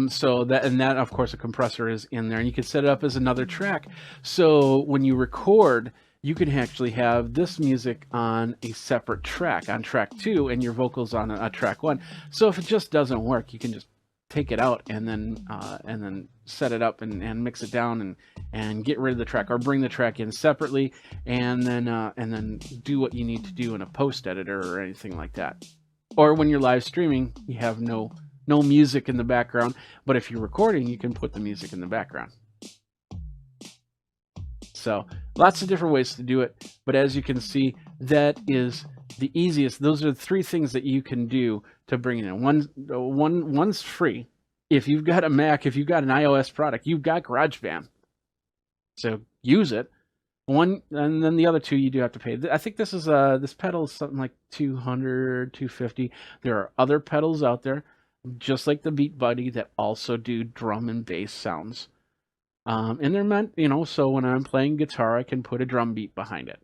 so that of course a compressor is in there, and you can set it up as another track. So when you record, you can actually have this music on a separate track, on track 2, and your vocals on a track 1. So if it just doesn't work, you can just take it out and then set it up and mix it down and get rid of the track, or bring the track in separately, and then do what you need to do in a post editor or anything like that. Or when you're live streaming, you have no music in the background, but if you're recording, you can put the music in the background. So lots of different ways to do it, but as you can see, that is the easiest. Those are the 3 things that you can do to bring it in. One's free. If you've got a Mac, if you've got an iOS product, you've got GarageBand, so use it. One, and then the other 2 you do have to pay. I think this is this pedal is something like $200, $250. There are other pedals out there, just like the Beat Buddy, that also do drum and bass sounds. And they're meant, so when I'm playing guitar, I can put a drum beat behind it.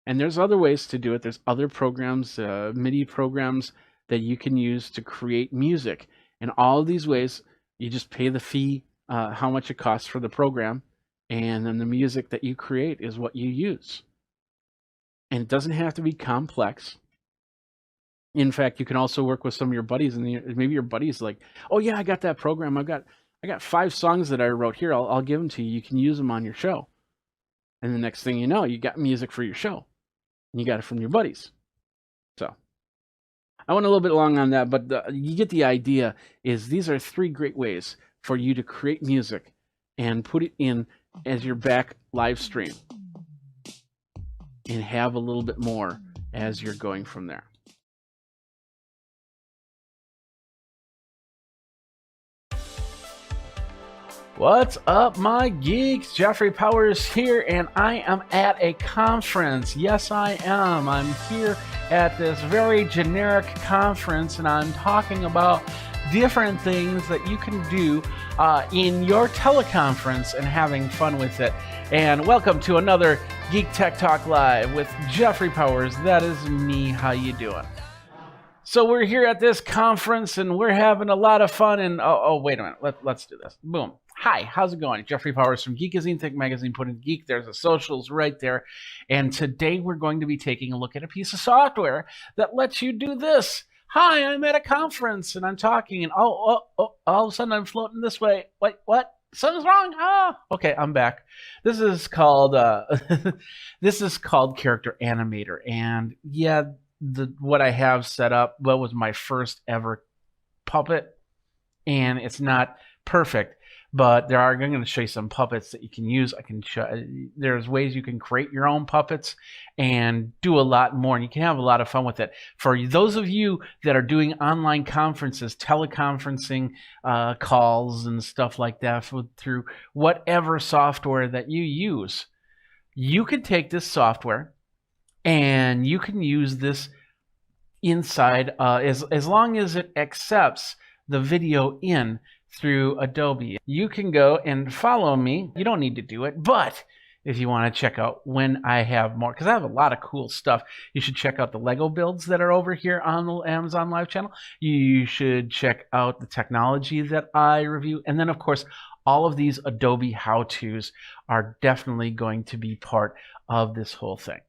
And there's other ways to do it. There's other programs, MIDI programs that you can use to create music. And all of these ways, you just pay the fee, how much it costs for the program. And then the music that you create is what you use. And it doesn't have to be complex. In fact, you can also work with some of your buddies, and maybe your buddy's like, "Oh yeah, I got that program. I got 5 songs that I wrote here. I'll give them to you. You can use them on your show." And the next thing you know, you got music for your show. And you got it from your buddies. So I went a little bit long on that, but you get the idea. Is these are 3 great ways for you to create music and put it in as your back live stream, and have a little bit more as you're going from there. What's up, my geeks? Jeffrey Powers here, and I am at a conference. Yes, I am. I'm here at this very generic conference, and I'm talking about different things that you can do in your teleconference and having fun with it. And welcome to another Geek Tech Talk Live with Jeffrey Powers. That is me. How you doing? So we're here at this conference and we're having a lot of fun. And wait a minute. Let's do this. Boom. Hi, how's it going? Jeffrey Powers from Geekazine, Tech Magazine, put in Geek. There's the socials right there. And today we're going to be taking a look at a piece of software that lets you do this. Hi, I'm at a conference and I'm talking, and all of a sudden I'm floating this way. Wait, what? Something's wrong. Okay, I'm back. This is called Character Animator, and yeah, what I have set up was my first ever puppet, and it's not perfect. But I'm going to show you some puppets that you can use. There's ways you can create your own puppets and do a lot more, and you can have a lot of fun with it. For those of you that are doing online conferences, teleconferencing calls and stuff like that through whatever software that you use, you can take this software and you can use this inside as long as it accepts the video in through Adobe. You can go and follow me. You don't need to do it, but if you want to check out when I have more, because I have a lot of cool stuff, you should check out the Lego builds that are over here on the Amazon Live channel. You should check out the technology that I review. And then, of course, all of these Adobe how-tos are definitely going to be part of this whole thing.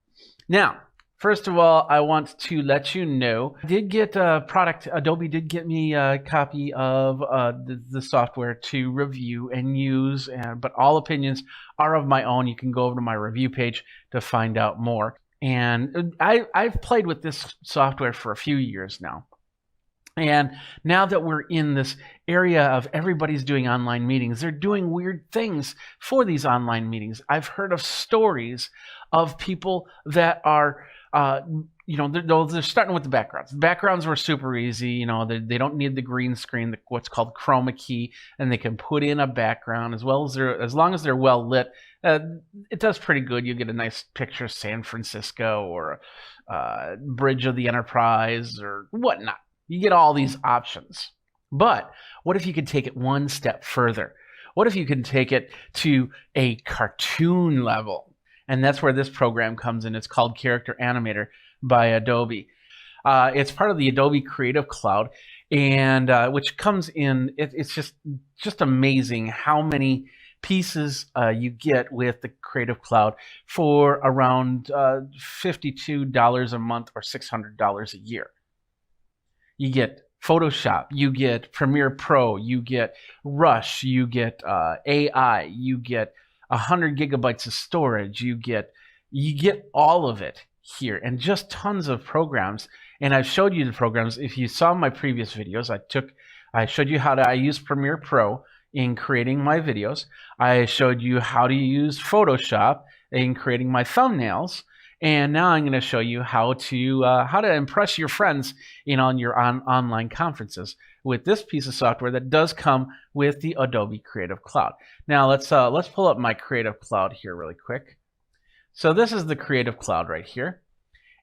Now, first of all, I want to let you know, I did get a product. Adobe did get me a copy of the software to review and use, but all opinions are of my own. You can go over to my review page to find out more. And I've played with this software for a few years now. And now that we're in this area of everybody's doing online meetings, they're doing weird things for these online meetings. I've heard of stories of people that are, they're starting with the backgrounds. The backgrounds were super easy. They don't need the green screen, what's called chroma key, and they can put in a background as long as they're well lit. It does pretty good. You get a nice picture of San Francisco or Bridge of the Enterprise or whatnot. You get all these options. But what if you could take it one step further? What if you could take it to a cartoon level? And that's where this program comes in. It's called Character Animator by Adobe. It's part of the Adobe Creative Cloud, and which comes in. It's just amazing how many pieces you get with the Creative Cloud for around $52 a month or $600 a year. You get Photoshop, you get Premiere Pro, you get Rush, you get AI, you get 100 gigabytes of storage, you get all of it here, and just tons of programs. And I've showed you the programs. If you saw my previous videos, I showed you how I use Premiere Pro in creating my videos. I showed you how to use Photoshop in creating my thumbnails. And now I'm going to show you how to impress your friends on your online conferences with this piece of software that does come with the Adobe Creative Cloud. Now let's pull up my Creative Cloud here really quick. So this is the Creative Cloud right here,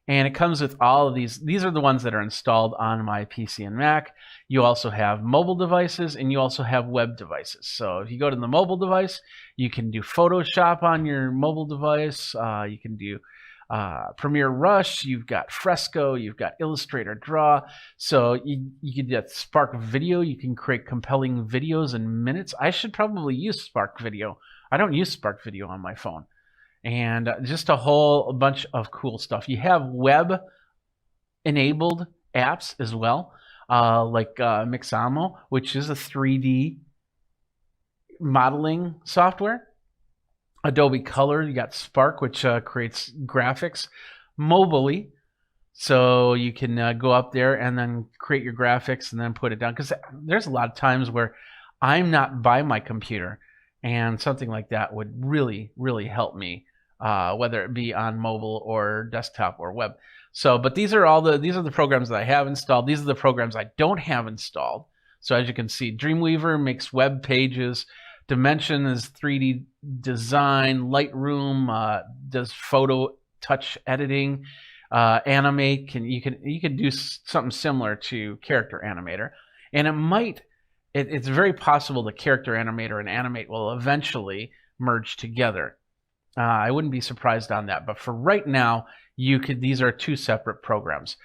and it comes with all of these. These are the ones that are installed on my PC and Mac. You also have mobile devices, and you also have web devices. So if you go to the mobile device, you can do Photoshop on your mobile device. You can do Premiere Rush, you've got Fresco, you've got Illustrator Draw. So you can get Spark Video. You can create compelling videos in minutes. I should probably use Spark Video. I don't use Spark Video on my phone. And just a whole bunch of cool stuff. You have web enabled apps as well, like Mixamo, which is a 3D modeling software. Adobe Color, you got Spark, which creates graphics mobily. So you can go up there and then create your graphics and then put it down. Because there's a lot of times where I'm not by my computer, and something like that would really, really help me, whether it be on mobile or desktop or web. So, but these are the programs that I have installed. These are the programs I don't have installed. So as you can see, Dreamweaver makes web pages. Dimension is 3D design. Lightroom does photo touch editing. Animate you can do something similar to Character Animator, and it's very possible that Character Animator and Animate will eventually merge together. I wouldn't be surprised on that, but for right now, these are two separate programs.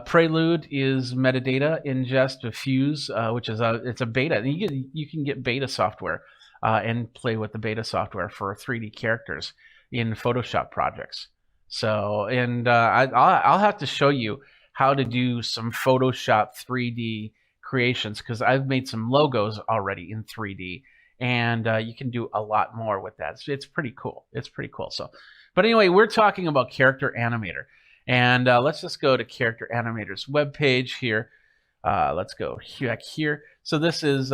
Prelude is metadata ingest with Fuse, which is it's a beta. And you can get beta software and play with the beta software for 3D characters in Photoshop projects. So, and I'll have to show you how to do some Photoshop 3D creations, because I've made some logos already in 3D, and you can do a lot more with that. It's pretty cool. It's pretty cool. So, but anyway, we're talking about Character Animator. And let's just go to Character Animator's webpage here. Let's go back here. So this is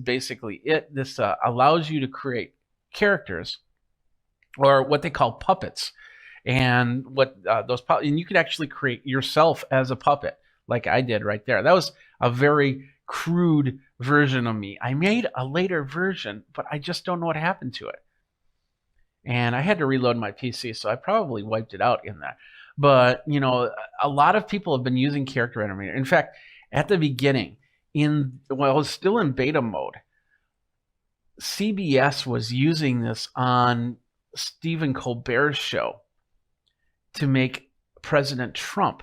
basically it. This allows you to create characters, or what they call puppets. And and you can actually create yourself as a puppet, like I did right there. That was a very crude version of me. I made a later version, but I just don't know what happened to it. And I had to reload my PC, so I probably wiped it out in that. But, a lot of people have been using Character Animator. In fact, at the beginning, while it was still in beta mode, CBS was using this on Stephen Colbert's show to make President Trump.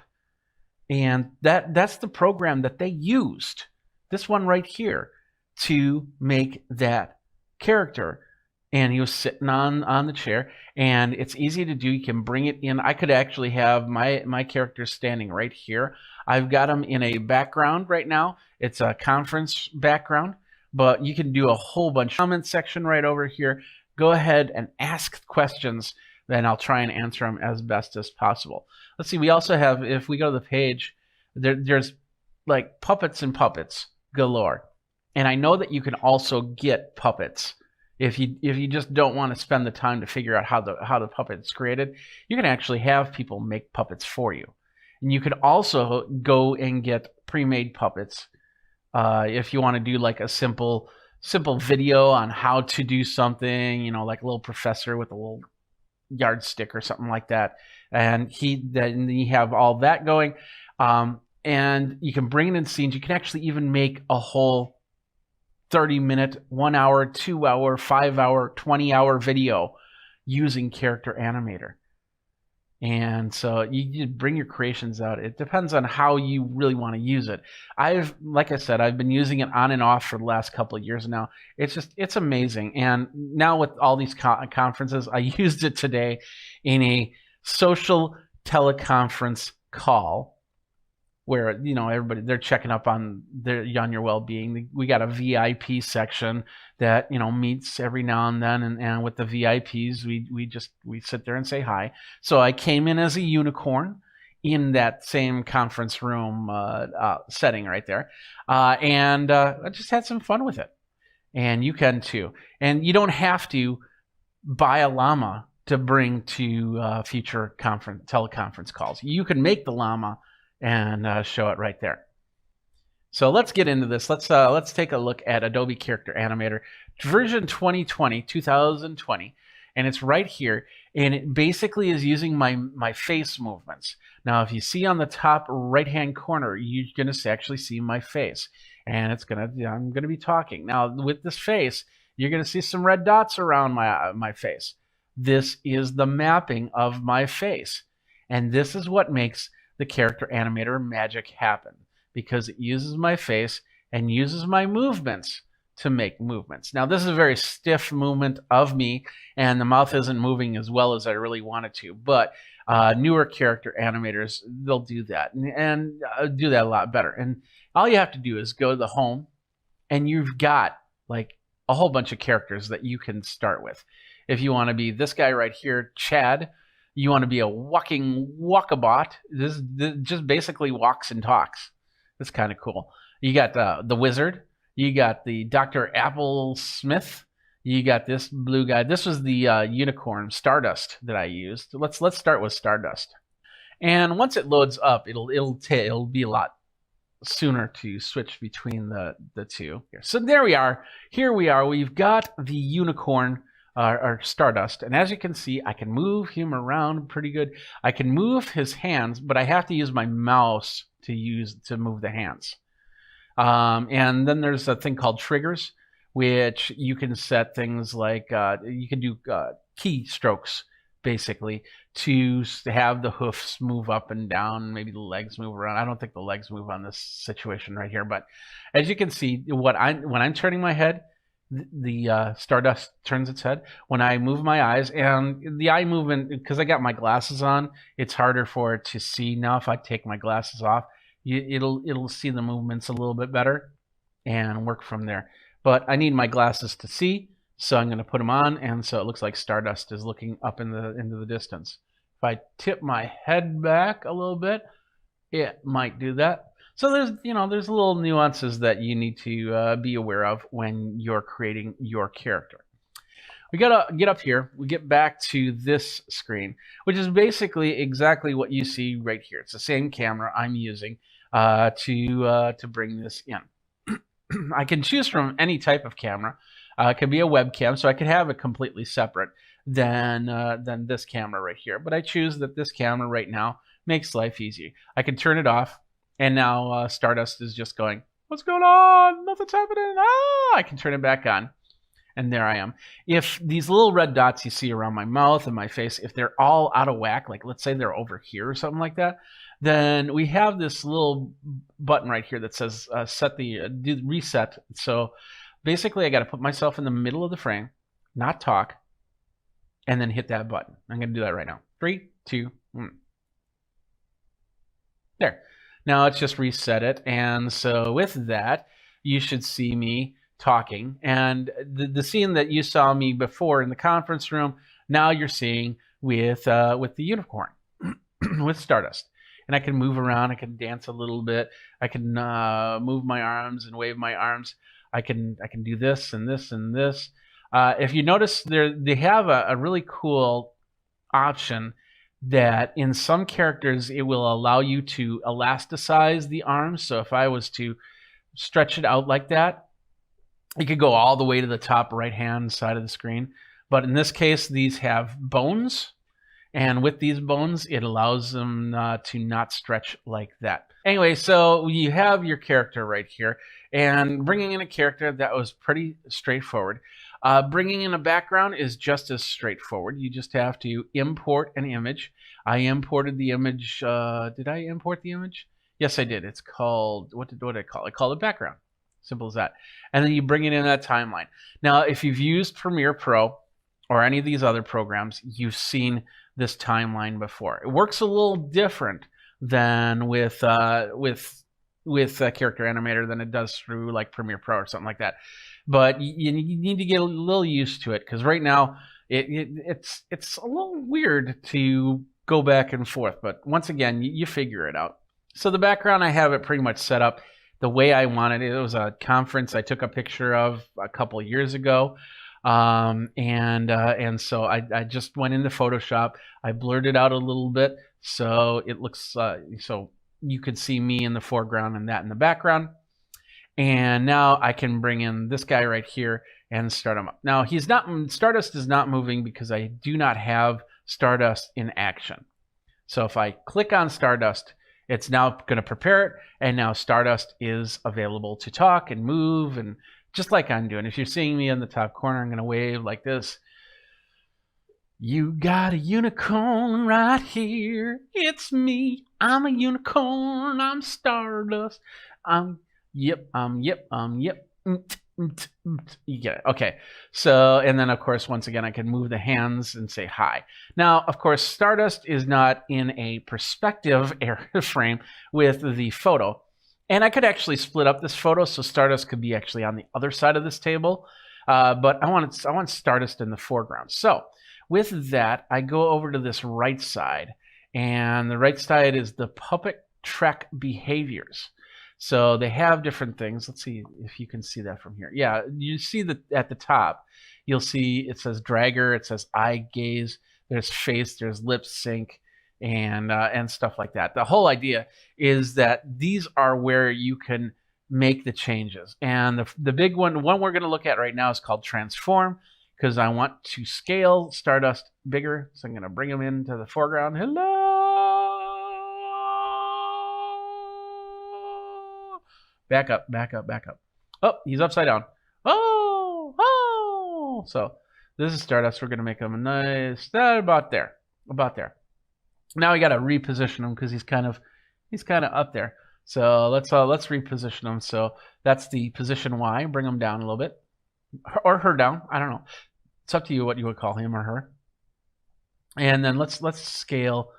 And that's the program that they used, this one right here, to make that character. And he was sitting on the chair, and it's easy to do. You can bring it in. I could actually have my character standing right here. I've got him in a background right now. It's a conference background, but you can do a whole bunch. Comment section right over here. Go ahead and ask questions, then I'll try and answer them as best as possible. Let's see. We also have, if we go to the page, there's like puppets and puppets galore. And I know that you can also get puppets if you just don't want to spend the time to figure out how the puppet's created. You can actually have people make puppets for you, and you could also go and get pre-made puppets if you want to do like a simple video on how to do something. You know, like a little professor with a little yardstick or something like that, and then you have all that going. And you can bring it in scenes. You can actually even make a whole 30-minute, 1 hour, 2 hour, 5 hour, 20-hour video using Character Animator. And so you bring your creations out. It depends on how you really want to use it. Like I said, I've been using it on and off for the last couple of years now. It's amazing. And now with all these conferences, I used it today in a social teleconference call, where, you know, everybody, they're checking up on your well-being. We got a VIP section that, you know, meets every now and then, and with the VIPs, we sit there and say hi. So I came in as a unicorn in that same conference room setting right there, and I just had some fun with it. And you can too. And you don't have to buy a llama to bring to future teleconference calls. You can make the llama and show it right there. So let's get into this. Let's take a look at Adobe Character Animator version 2020, and it's right here. And it basically is using my face movements. Now, if you see on the top right-hand corner, you're going to actually see my face, and I'm going to be talking. Now, with this face, you're going to see some red dots around my face. This is the mapping of my face, and this is what makes the Character Animator magic happen, because it uses my face and uses my movements to make movements. Now, this is a very stiff movement of me, and the mouth isn't moving as well as I really want it to, but newer Character Animators, they'll do that and do that a lot better. And all you have to do is go to the home, and you've got like a whole bunch of characters that you can start with. If you want to be this guy right here, Chad, you want to be a walking walkabot. This just basically walks and talks. That's kind of cool. You got the wizard. You got the Dr. Apple Smith. You got this blue guy. This was the unicorn Stardust that I used. Let's start with Stardust. And once it loads up, it'll be a lot sooner to switch between the two. So there we are. Here we are. We've got the unicorn. Or Stardust, and as you can see, I can move him around pretty good. I can move his hands, but I have to use my mouse to move the hands. And then there's a thing called triggers, which you can set things like you can do keystrokes basically to have the hoofs move up and down, maybe the legs move around. I don't think the legs move on this situation right here, but as you can see, when I'm turning my head, the Stardust turns its head. When I move my eyes, and the eye movement, because I got my glasses on, it's harder for it to see. Now if I take my glasses off, it'll see the movements a little bit better and work from there. But I need my glasses to see, so I'm going to put them on, and so it looks like Stardust is looking up into the distance. If I tip my head back a little bit, it might do that. So there's little nuances that you need to be aware of when you're creating your character. We gotta get up here. We get back to this screen, which is basically exactly what you see right here. It's the same camera I'm using to bring this in. I can choose from any type of camera. It could be a webcam, so I could have it completely separate than this camera right here. But I choose that this camera right now makes life easy. I can turn it off. And now Stardust is just going, what's going on? Nothing's happening. I can turn it back on. And there I am. If these little red dots you see around my mouth and my face, if they're all out of whack, like let's say they're over here or something like that, then we have this little button right here that says do reset. So basically I got to put myself in the middle of the frame, not talk, and then hit that button. I'm going to do that right now. 3, 2, 1. There. Now it's just reset it, and so with that, you should see me talking. And the scene that you saw me before in the conference room, now you're seeing with the unicorn, with Stardust. and I can move around. I can dance a little bit. I can move my arms and wave my arms. I can do this and this and this. If you notice, they have a really cool option that in some characters it will allow you to elasticize the arms. So if I was to stretch it out like that, it could go all the way to the top right-hand side of the screen. But in this case, these have bones. And with these bones, it allows them to not stretch like that. Anyway, so you have your character right here. And bringing in a character, that was pretty straightforward. Bringing in a background is just as straightforward. You just have to import an image. I imported the image. Did I import the image? Yes, I did. It's called, what did I call it? I call it background. Simple as that. And then you bring it in that timeline. Now, if you've used Premiere Pro or any of these other programs, you've seen this timeline before. It works a little different than with Character Animator than it does through like Premiere Pro or something like that. But you need to get a little used to it, because right now it's a little weird to go back and forth. But once again, you figure it out. So the background, I have it pretty much set up the way I wanted it. It was a conference I took a picture of a couple of years ago. And so I just went into Photoshop. I blurred it out a little bit so it looks so you could see me in the foreground and that in the background. And now I can bring in this guy right here and start him up. Now Stardust is not moving because I do not have Stardust in action. So if I click on Stardust, it's now going to prepare it, and now Stardust is available to talk and move, and just like I'm doing. If you're seeing me in the top corner, I'm going to wave like this. You got a unicorn right here. It's me. I'm a unicorn. I'm Stardust. Yep. You get it. Okay. So, and then of course, once again, I can move the hands and say hi. Now, of course, Stardust is not in a perspective frame with the photo. And I could actually split up this photo so Stardust could be actually on the other side of this table. But I want Stardust in the foreground. So with that, I go over to this right side. And the right side is the puppet trek behaviors. So they have different things. Let's see if you can see that from here. Yeah, you see that at the top, you'll see it says dragger, it says eye gaze, there's face, there's lip sync, and stuff like that. The whole idea is that these are where you can make the changes. And the big one we're going to look at right now is called transform, because I want to scale Stardust bigger. So I'm going to bring him into the foreground. Hello. Back up. Oh, he's upside down. Oh. So this is Stardust. We're going to make him a nice, about there. Now we got to reposition him because he's kind of up there. So let's reposition him. So that's the position Y. Bring him down a little bit, or her down. I don't know. It's up to you what you would call him or her. And then let's scale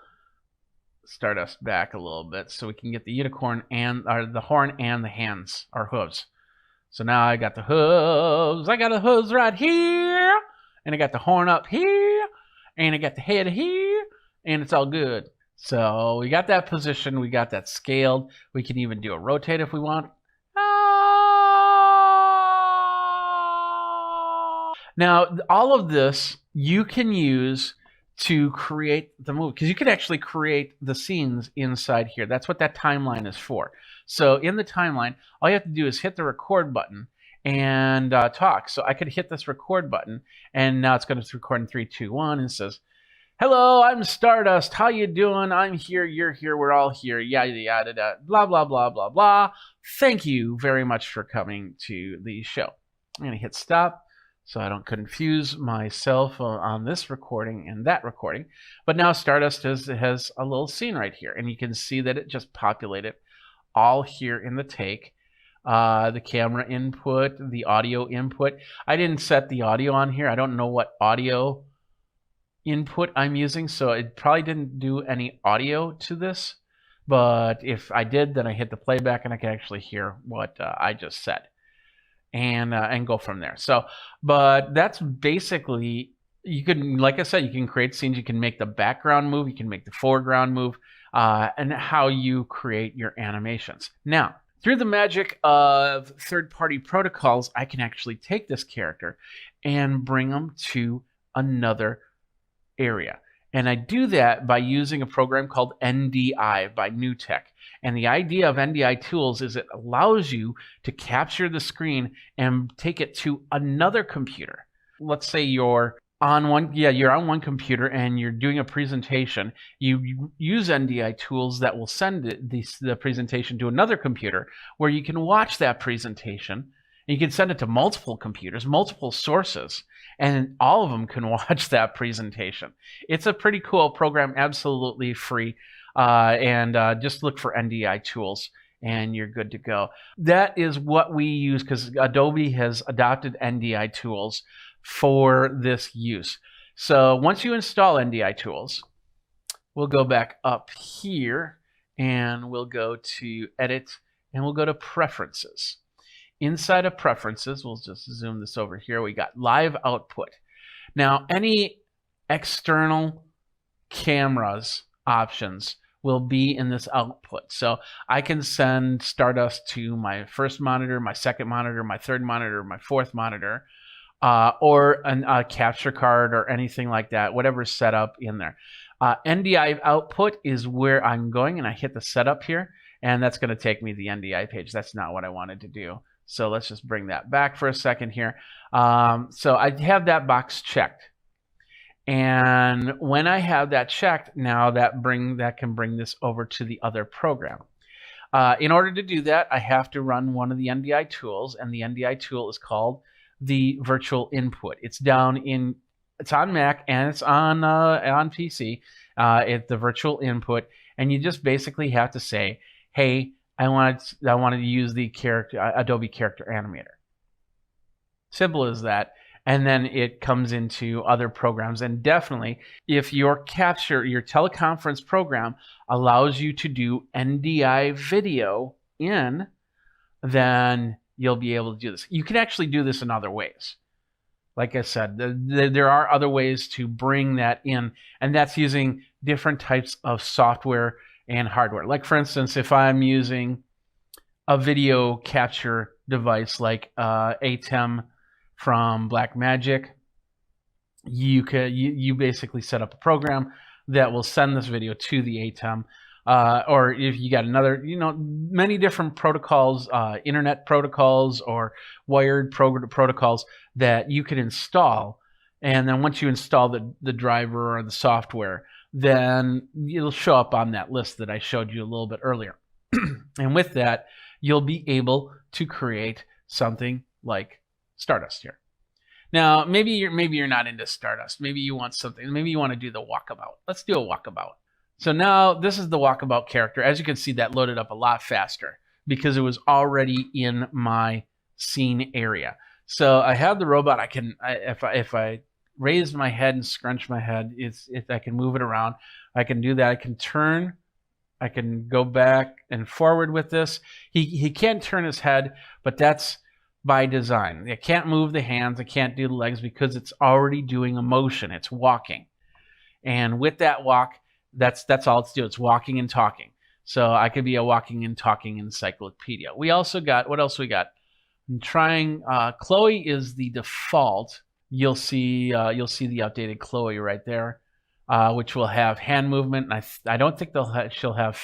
Stardust back a little bit so we can get the unicorn and the horn and the hands or hooves. So now I got the hooves. I got the hooves right here, and I got the horn up here, and I got the head here, and it's all good. So we got that position. We got that scaled. We can even do a rotate if we want. Now, all of this you can use to create the movie, because you can actually create the scenes inside here. That's what that timeline is for. So in the timeline, all you have to do is hit the record button and talk. So I could hit this record button, and now it's going to record in 3, 2, 1, and it says, "Hello, I'm Stardust. How you doing? I'm here. You're here. We're all here. Yada yada yada. Blah blah blah blah blah. Thank you very much for coming to the show." I'm going to hit stop, so I don't confuse myself on this recording and that recording. But now Stardust has a little scene right here, and you can see that it just populated all here in the take. The camera input, the audio input. I didn't set the audio on here. I don't know what audio input I'm using, so it probably didn't do any audio to this. But if I did, then I hit the playback, and I can actually hear what I just said. And go from there. So, but that's basically, you can, like I said, you can create scenes. You can make the background move. You can make the foreground move. and how you create your animations. Now, through the magic of third-party protocols, I can actually take this character and bring them to another area. And I do that by using a program called NDI by NewTek. And the idea of NDI tools is it allows you to capture the screen and take it to another computer. Let's say you're on one computer and you're doing a presentation. You use NDI tools that will send the presentation to another computer where you can watch that presentation. And you can send it to multiple computers, multiple sources, and all of them can watch that presentation. It's a pretty cool program, absolutely free. And just look for NDI tools and you're good to go. That is what we use because Adobe has adopted NDI tools for this use. So once you install NDI tools, we'll go back up here and we'll go to Edit and we'll go to Preferences. Inside of Preferences, we'll just zoom this over here. We got Live Output. Now, any external cameras options will be in this output. So I can send Stardust to my first monitor, my second monitor, my third monitor, my fourth monitor, or a capture card or anything like that, whatever's set up in there. NDI output is where I'm going, and I hit the setup here, and that's going to take me to the NDI page. That's not what I wanted to do. So let's just bring that back for a second here. So I have that box checked. And when I have that checked, now that can bring this over to the other program. In order to do that, I have to run one of the NDI tools, and the NDI tool is called the virtual input. It's on Mac and it's on PC. It's the virtual input, and you just basically have to say, "Hey, I wanted to use the Adobe Character Animator." Simple as that. And then it comes into other programs. And definitely, if your teleconference program allows you to do NDI video in, then you'll be able to do this. You can actually do this in other ways. Like I said, there are other ways to bring that in, and that's using different types of software and hardware. Like, for instance, if I'm using a video capture device like ATEM from Blackmagic, you basically set up a program that will send this video to the ATEM. Or if you got another, many different protocols, internet protocols or wired protocols that you can install. And then once you install the driver or the software, then it'll show up on that list that I showed you a little bit earlier. And with that, you'll be able to create something like Stardust here. Now, maybe you're not into Stardust. Maybe you want something. Maybe you want to do the walkabout. Let's do a walkabout. So now this is the walkabout character. As you can see, that loaded up a lot faster because it was already in my scene area. So I have the robot. If I raise my head and scrunch my head, I can move it around. I can do that. I can turn. I can go back and forward with this. He can't turn his head, but that's by design. I can't move the hands. I can't do the legs because it's already doing a motion. It's walking. And with that walk, that's all it's doing. It's walking and talking. So I could be a walking and talking encyclopedia. We also got, what else we got? I'm trying, Chloe is the default. You'll see the updated Chloe right there, which will have hand movement. And I don't think she'll have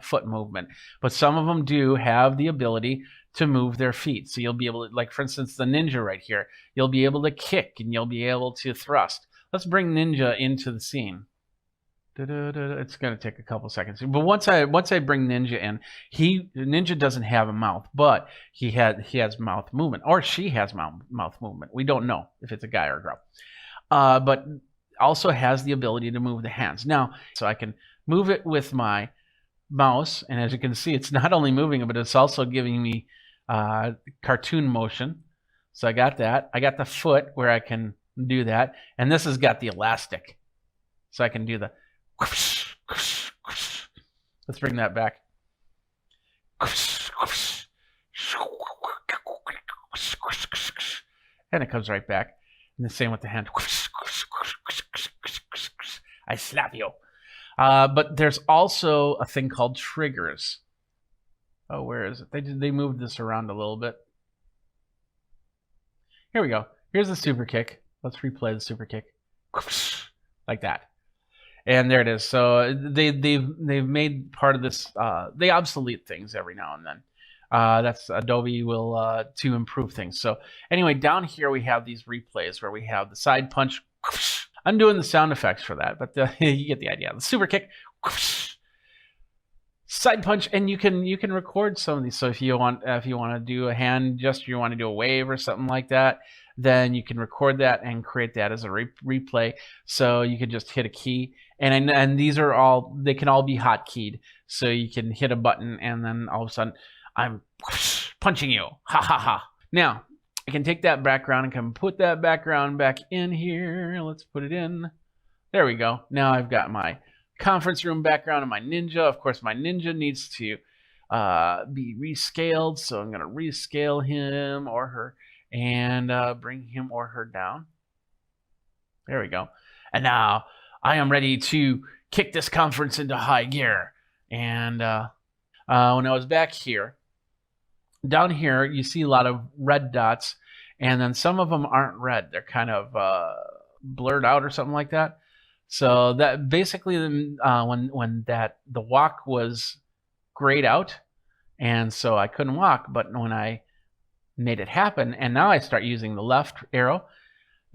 foot movement, but some of them do have the ability to move their feet. So you'll be able to, like for instance, the ninja right here, you'll be able to kick and you'll be able to thrust. Let's bring Ninja into the scene. It's going to take a couple seconds. But once I bring Ninja in, Ninja doesn't have a mouth, but he has mouth movement, or she has mouth movement. We don't know if it's a guy or a girl. But also has the ability to move the hands. Now, so I can move it with my mouse, and as you can see, it's not only moving it, but it's also giving me cartoon motion. So I got that. I got the foot where I can do that, and this has got the elastic, so I can do the. Let's bring that back. And it comes right back. And the same with the hand. I slap you. But there's also a thing called triggers. Oh, where is it? They moved this around a little bit. Here we go. Here's the super kick. Let's replay the super kick. Like that. And there it is. So they've made part of this. They obsolete things every now and then. That's Adobe will to improve things. So anyway, down here we have these replays where we have the side punch. I'm doing the sound effects for that, but you get the idea. The super kick, side punch, and you can record some of these. So if you want to do a hand gesture, you want to do a wave or something like that, then you can record that and create that as a replay. So you can just hit a key, and these are all, they can all be hotkeyed. So you can hit a button, and then all of a sudden, I'm punching you, ha ha ha. Now I can take that background and come put that background back in here. Let's put it in. There we go. Now I've got my conference room background and my ninja. Of course, my ninja needs to be rescaled, so I'm going to rescale him or her and bring him or her down. There we go. And now I am ready to kick this conference into high gear. And when I was back here, down here, you see a lot of red dots, and then some of them aren't red. They're kind of blurred out or something like that. So that basically, when the walk was grayed out, and so I couldn't walk. But when I made it happen, and now I start using the left arrow,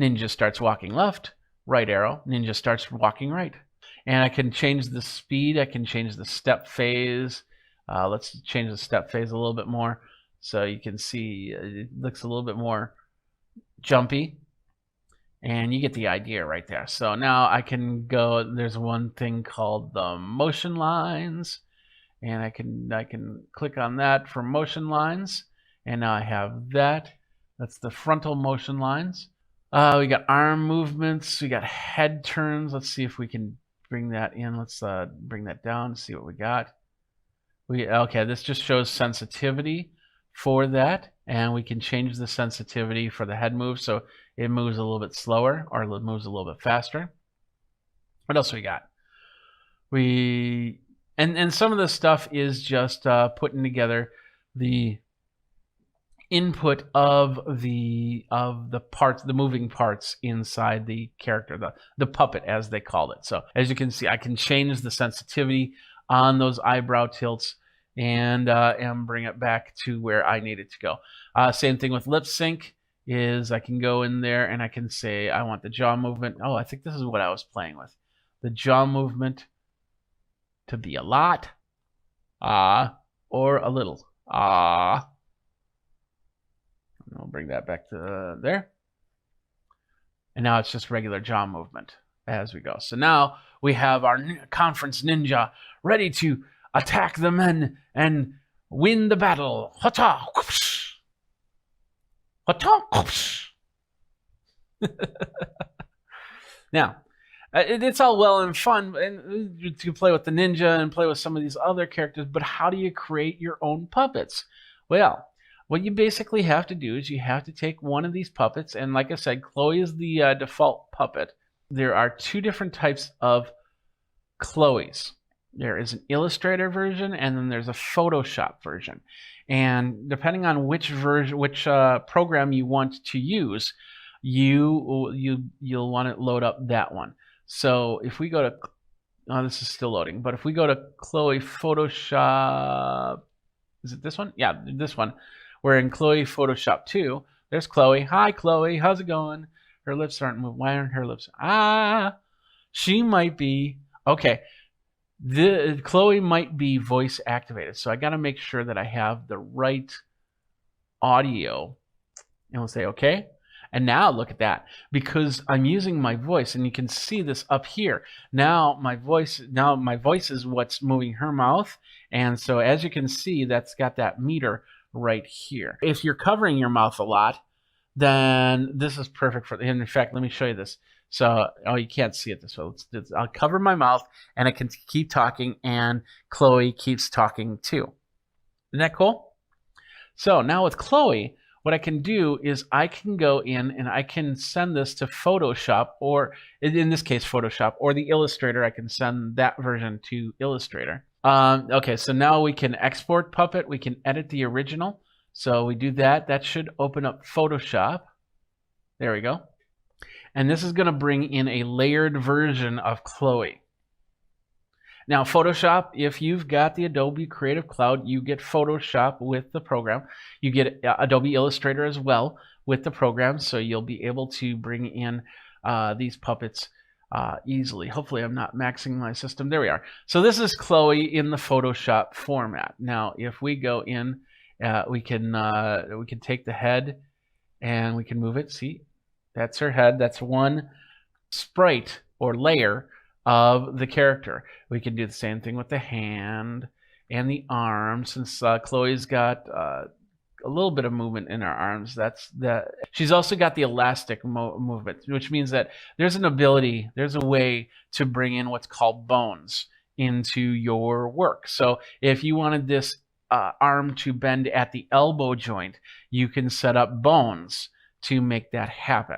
ninja starts walking left, right arrow, ninja starts walking right. And I can change the speed. I can change the step phase. Let's change the step phase a little bit more. So you can see it looks a little bit more jumpy. And you get the idea right there. So now I can go, there's one thing called the motion lines. And I can click on that for motion lines. And now I have that. That's the frontal motion lines. We got arm movements. We got head turns. Let's see if we can bring that in. Let's bring that down and see what we got. Okay, this just shows sensitivity for that, and we can change the sensitivity for the head move so it moves a little bit slower or it moves a little bit faster. What else we got? And some of this stuff is just putting together the input of the parts, the moving parts inside the character, the puppet as they called it. So as you can see, I can change the sensitivity on those eyebrow tilts and bring it back to where I need it to go. Same thing with lip sync is I can go in there and I can say I want the jaw movement. Oh, I think this is what I was playing with. The jaw movement to be a lot, or a little, And we'll bring that back to there. And now it's just regular jaw movement as we go. So now we have our conference ninja ready to attack the men and win the battle. Hata! Hata! Now, it's all well and fun and to play with the ninja and play with some of these other characters, but how do you create your own puppets? Well, what you basically have to do is you have to take one of these puppets, and like I said, Chloe is the default puppet. There are two different types of Chloes. There is an Illustrator version, and then there's a Photoshop version. And depending on which version, which program you want to use, you'll want to load up that one. So if we go to, oh, this is still loading, but if we go to Chloe Photoshop, is it this one? Yeah, this one. We're in Chloe Photoshop 2. There's Chloe. Hi, Chloe. How's it going? Her lips aren't moving. Why aren't her lips? She might be. Okay. Chloe might be voice activated. So I got to make sure that I have the right audio. And we'll say, okay. And now look at that. Because I'm using my voice, and you can see this up here. Now my voice is what's moving her mouth. And so as you can see, that's got that meter right here. If you're covering your mouth a lot, then this is perfect for, and in fact, let me show you this. So, oh, you can't see it this way. I'll cover my mouth and I can keep talking, and Chloe keeps talking too. Isn't that cool? So now with Chloe, what I can do is I can go in and I can send this to Photoshop, or in this case Photoshop, or the Illustrator. I can send that version to Illustrator. Okay, so now we can export Puppet. We can edit the original. So we do that. That should open up Photoshop. There we go. And this is going to bring in a layered version of Chloe. Now, Photoshop, if you've got the Adobe Creative Cloud, you get Photoshop with the program. You get Adobe Illustrator as well with the program, so you'll be able to bring in these puppets easily. Hopefully I'm not maxing my system. There we are. So this is Chloe in the Photoshop format. Now, if we go in, we can take the head and we can move it. See, that's her head. That's one sprite or layer of the character. We can do the same thing with the hand and the arm. Since Chloe's got a little bit of movement in her arms, she's also got the elastic movement, which means that there's a way to bring in what's called bones into your work. So if you wanted this arm to bend at the elbow joint, you can set up bones to make that happen.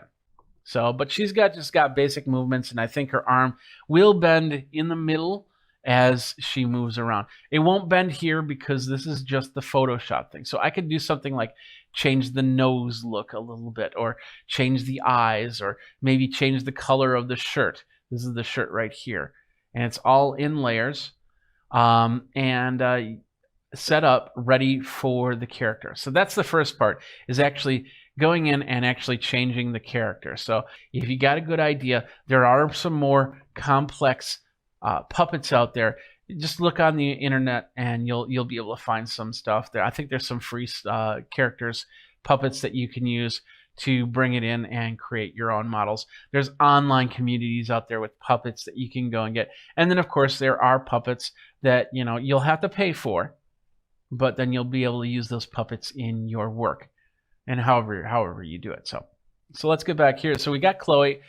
So, but she's just got basic movements, and I think her arm will bend in the middle as she moves around. It won't bend here because this is just the Photoshop thing. So I could do something like change the nose look a little bit, or change the eyes, or maybe change the color of the shirt. This is the shirt right here, and it's all in layers and set up ready for the character. So that's the first part, is actually going in and actually changing the character. So if you got a good idea, there are some more complex puppets out there. Just look on the internet and you'll be able to find some stuff there. I think there's some free characters, puppets that you can use to bring it in and create your own models. There's online communities out there with puppets that you can go and get. And then of course there are puppets that you'll have to pay for, but then you'll be able to use those puppets in your work, and however you do it. So let's get back here. So we got Chloe.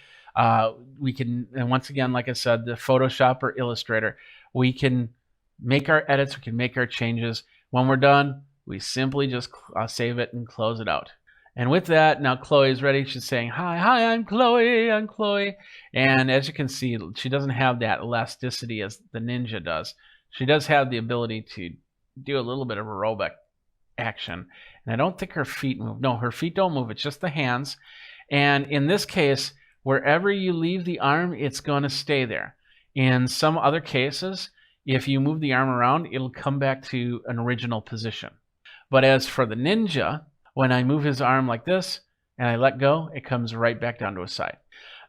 We can, and once again, like I said, the Photoshop or Illustrator, we can make our edits, we can make our changes. When we're done, we simply just save it and close it out. And with that, now Chloe is ready. She's saying, hi, I'm Chloe, And as you can see, she doesn't have that elasticity as the Ninja does. She does have the ability to do a little bit of aerobic action. And I don't think her feet move. No, her feet don't move. It's just the hands. And in this case, wherever you leave the arm, it's going to stay there. In some other cases, if you move the arm around, it'll come back to an original position. But as for the Ninja, when I move his arm like this and I let go, it comes right back down to a side.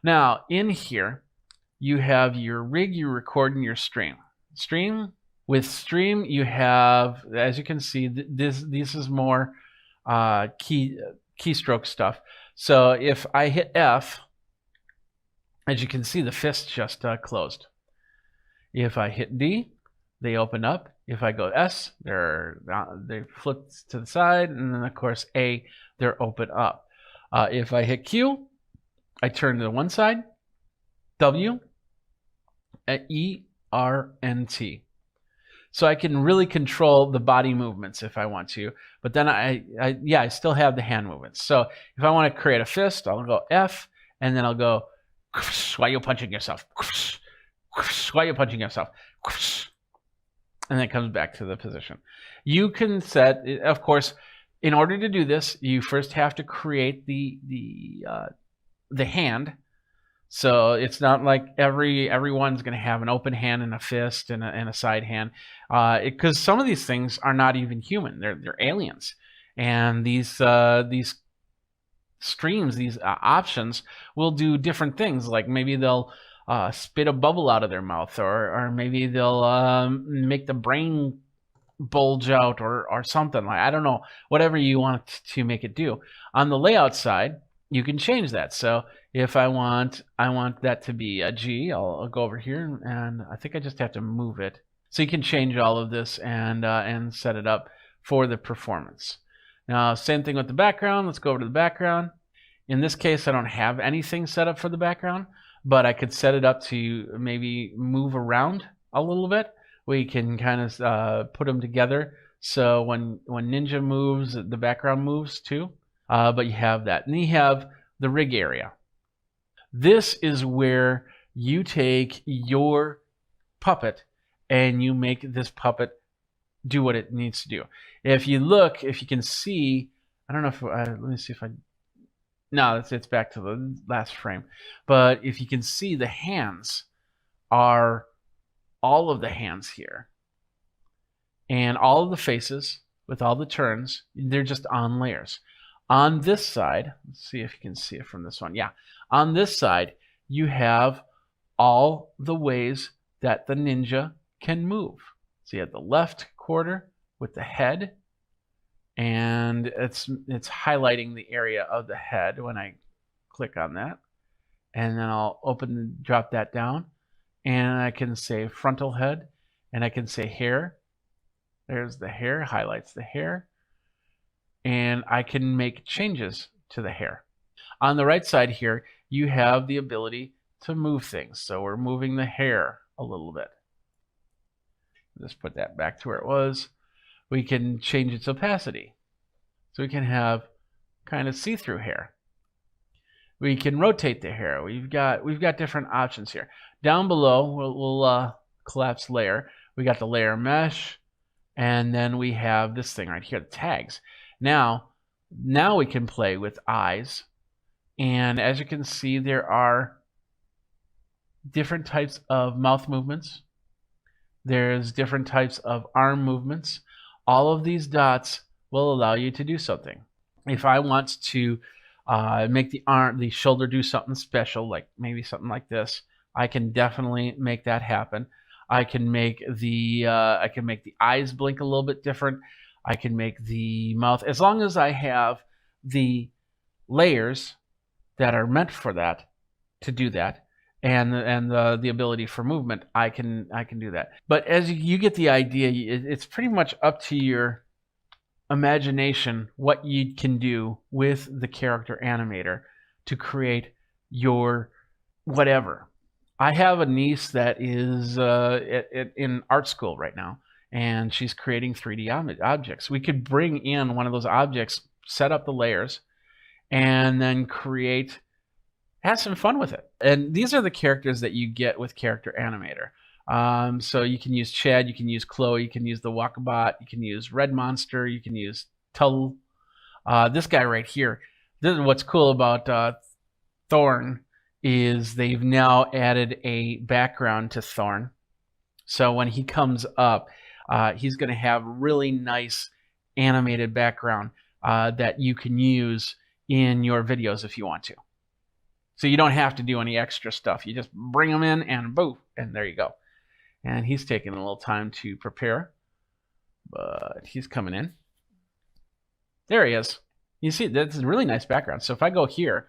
Now, in here, you have your rig, you record, and your stream. With stream, you have, as you can see, this is more keystroke stuff. So if I hit F, as you can see, the fist just closed. If I hit D, they open up. If I go S, they flip to the side, and then of course A, they're open up. If I hit Q, I turn to one side. W, E, R, and T. So I can really control the body movements if I want to, but then I still have the hand movements. So if I want to create a fist, I'll go F, and then I'll go, why are you punching yourself? Why are you punching yourself? And then it comes back to the position. You can set, of course, in order to do this, you first have to create the hand. So it's not like everyone's going to have an open hand and a fist and a side hand, because some of these things are not even human; they're aliens. And these streams, these options, will do different things. Like maybe they'll spit a bubble out of their mouth, or maybe they'll make the brain bulge out, or something. Like, I don't know, whatever you want to make it do. On the layout side, you can change that. So if I want that to be a G, I'll go over here, and I think I just have to move it. So you can change all of this and set it up for the performance. Now, same thing with the background. Let's go over to the background. In this case, I don't have anything set up for the background, but I could set it up to maybe move around a little bit. We can kind of put them together. So when Ninja moves, the background moves too. But you have that. And you have the rig area. This is where you take your puppet and you make this puppet do what it needs to do. If you look, if you can see, I don't know if, let me see if I, no, it's back to the last frame. But if you can see, the hands are all of the hands here. And all of the faces with all the turns, they're just on layers. On this side, let's see if you can see it from this one. Yeah, on this side, you have all the ways that the ninja can move. So you have the left quarter with the head, and it's highlighting the area of the head when I click on that. And then I'll drop that down, and I can say frontal head, and I can say hair. There's the hair, highlights the hair, and I can make changes to the hair. On the right side here, you have the ability to move things. So we're moving the hair a little bit. Just put that back to where it was. We can change its opacity. So we can have kind of see-through hair. We can rotate the hair. We've got different options here. Down below, we'll collapse layer. We got the layer mesh, and then we have this thing right here, the tags. Now we can play with eyes, and as you can see, there are different types of mouth movements. There's different types of arm movements. All of these dots will allow you to do something. If I want to make the shoulder do something special, like maybe something like this, I can definitely make that happen. I can make the eyes blink a little bit different. I can make the mouth, as long as I have the layers that are meant for that to do that, and the ability for movement, I can do that. But as you get the idea, it's pretty much up to your imagination what you can do with the character animator to create your whatever. I have a niece that is in art school right now, and she's creating 3D objects. We could bring in one of those objects, set up the layers, and then have some fun with it. And these are the characters that you get with Character Animator. So you can use Chad, you can use Chloe, you can use the Walkabot, you can use Red Monster, you can use Tull. This guy right here. This is what's cool about Thorn, is they've now added a background to Thorn. So when he comes up, he's going to have really nice animated background that you can use in your videos if you want to. So you don't have to do any extra stuff. You just bring them in and boom, and there you go. And he's taking a little time to prepare, but he's coming in. There he is. You see, that's a really nice background. So if I go here,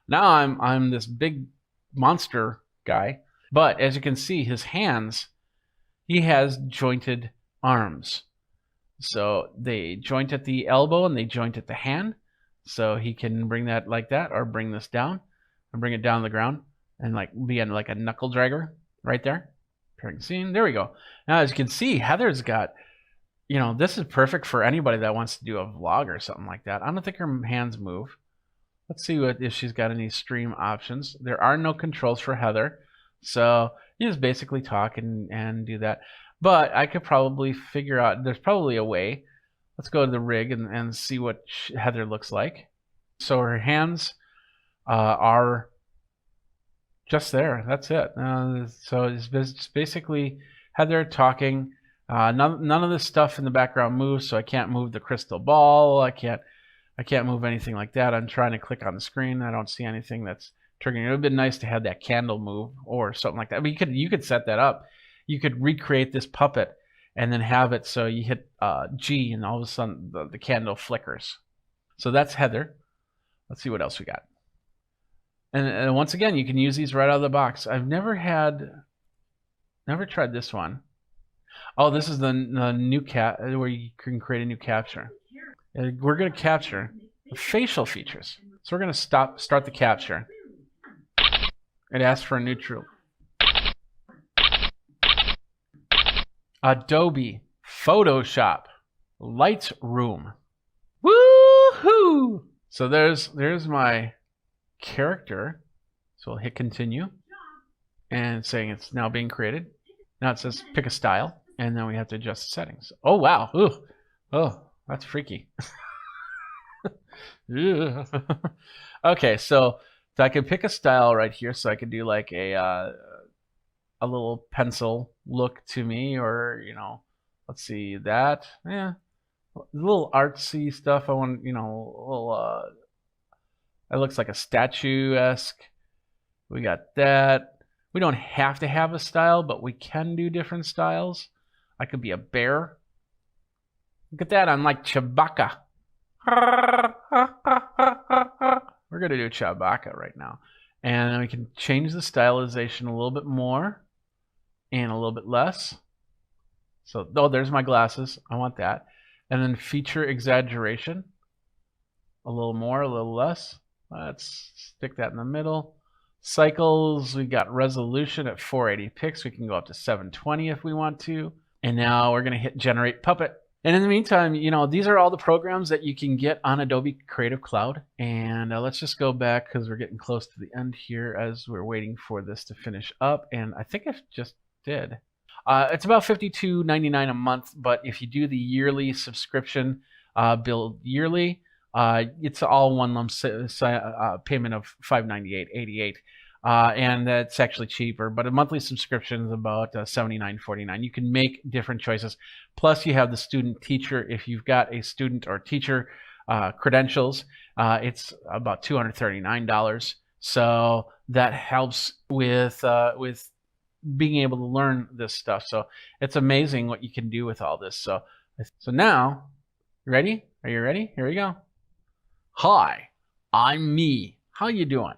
now I'm this big monster guy, but as you can see, his hands, he has jointed arms. So they joint at the elbow and they joint at the hand. So he can bring that like that, or bring this down and bring it down the ground and like be in like a knuckle dragger right there. Pairing scene. There we go. Now as you can see, Heather's got, this is perfect for anybody that wants to do a vlog or something like that. I don't think her hands move. Let's see if she's got any stream options. There are no controls for Heather, so you just basically talk and do that. But I could probably figure out, there's probably a way. Let's go to the rig and see what Heather looks like. So her hands are just there. That's it. So it's basically Heather talking. None of this stuff in the background moves, so I can't move the crystal ball. I can't move anything like that. I'm trying to click on the screen. I don't see anything that's triggering. It would have been nice to have that candle move or something like that. But you could set that up. You could recreate this puppet and then have it so you hit G and all of a sudden the candle flickers. So that's Heather. Let's see what else we got. And once again, you can use these right out of the box. I've never tried this one. Oh, this is the new where you can create a new capture. We're going to capture the facial features. So we're going to start the capture. It asks for a neutral. Adobe Photoshop Lightroom. Woohoo! So there's my character. So we'll hit continue, and it's saying it's now being created. Now it says pick a style, and then we have to adjust the settings. Oh wow! Ooh, oh, that's freaky. Okay, so I can pick a style right here. So I could do like a little pencil look to me, or let's see that. Yeah, a little artsy stuff. I want a little. It looks like a statuesque. We got that. We don't have to have a style, but we can do different styles. I could be a bear. Look at that. I'm like Chewbacca. We're going to do Chewbacca right now. And then we can change the stylization a little bit more and a little bit less. So, oh, there's my glasses. I want that. And then feature exaggeration. A little more, a little less. Let's stick that in the middle. Cycles, we got resolution at 480 pixels. We can go up to 720 if we want to. And now we're going to hit generate puppet. And in the meantime, these are all the programs that you can get on Adobe Creative Cloud. And let's just go back because we're getting close to the end here as we're waiting for this to finish up. And I think I just did. It's about $52.99 a month, but if you do the yearly subscription, billed yearly, it's all one lump payment of $598.88, and that's actually cheaper. But a monthly subscription is about $79.49. You can make different choices. Plus, you have the student teacher. If you've got a student or teacher credentials, it's about $239. So that helps with being able to learn this stuff. So it's amazing what you can do with all this. So now, ready? Are you ready? Here we go. Hi, I'm me. How you doing?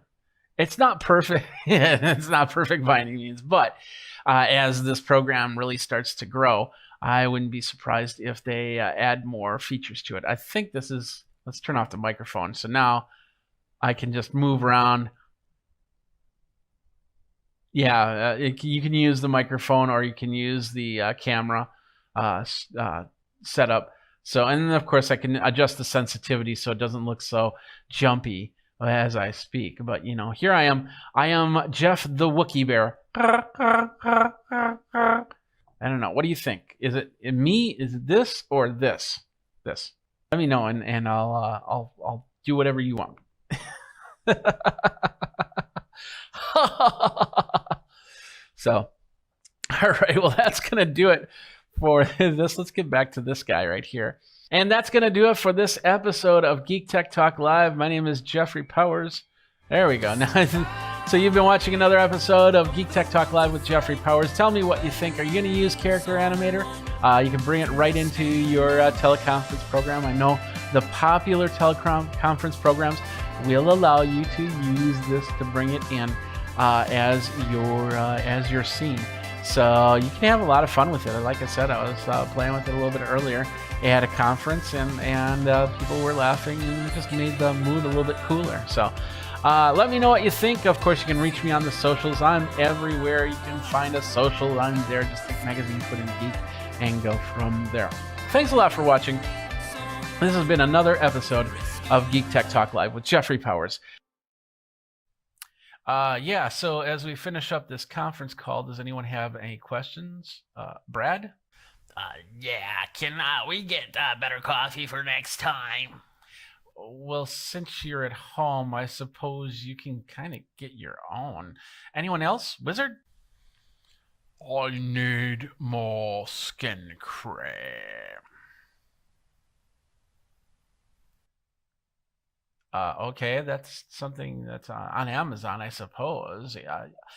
It's not perfect. It's not perfect by any means, but as this program really starts to grow, I wouldn't be surprised if they add more features to it. I think this is, let's turn off the microphone. So now I can just move around. Yeah, you can use the microphone or you can use the camera setup. So, and then of course I can adjust the sensitivity so it doesn't look so jumpy as I speak. But here I am Jeff the Wookiee Bear. I don't know. What do you think? Is it me? Is it this or this? This. Let me know, and I'll do whatever you want. So, all right. Well, that's gonna do it for this. Let's get back to this guy right here. And that's going to do it for this episode of Geek Tech Talk Live. My name is Jeffrey Powers. There we go. Now, so you've been watching another episode of Geek Tech Talk Live with Jeffrey Powers. Tell me what you think. Are you going to use Character Animator? You can bring it right into your teleconference program. I know the popular teleconference programs will allow you to use this to bring it in as your scene. So you can have a lot of fun with it. Like I said, I was playing with it a little bit earlier at a conference, and people were laughing, and it just made the mood a little bit cooler. So let me know what you think. Of course, you can reach me on the socials. I'm everywhere. You can find a social. I'm there. Just think magazine, put in geek, and go from there. Thanks a lot for watching. This has been another episode of Geek Tech Talk Live with Jeffrey Powers. Yeah, so as we finish up this conference call, does anyone have any questions? Brad? Yeah, can we get better coffee for next time? Well, since you're at home, I suppose you can kind of get your own. Anyone else? Wizard? I need more skin cream. Okay, that's something that's on Amazon, I suppose.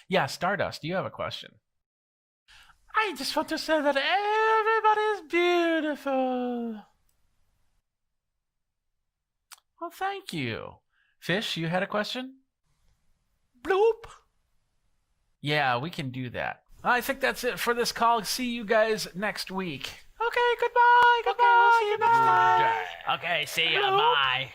Yeah, Stardust, do you have a question? I just want to say that everybody is beautiful. Well, thank you. Fish, you had a question? Bloop. Yeah, we can do that. I think that's it for this call. See you guys next week. Okay, goodbye. Goodbye. Okay, we'll see you next time. Okay, see ya. Bye.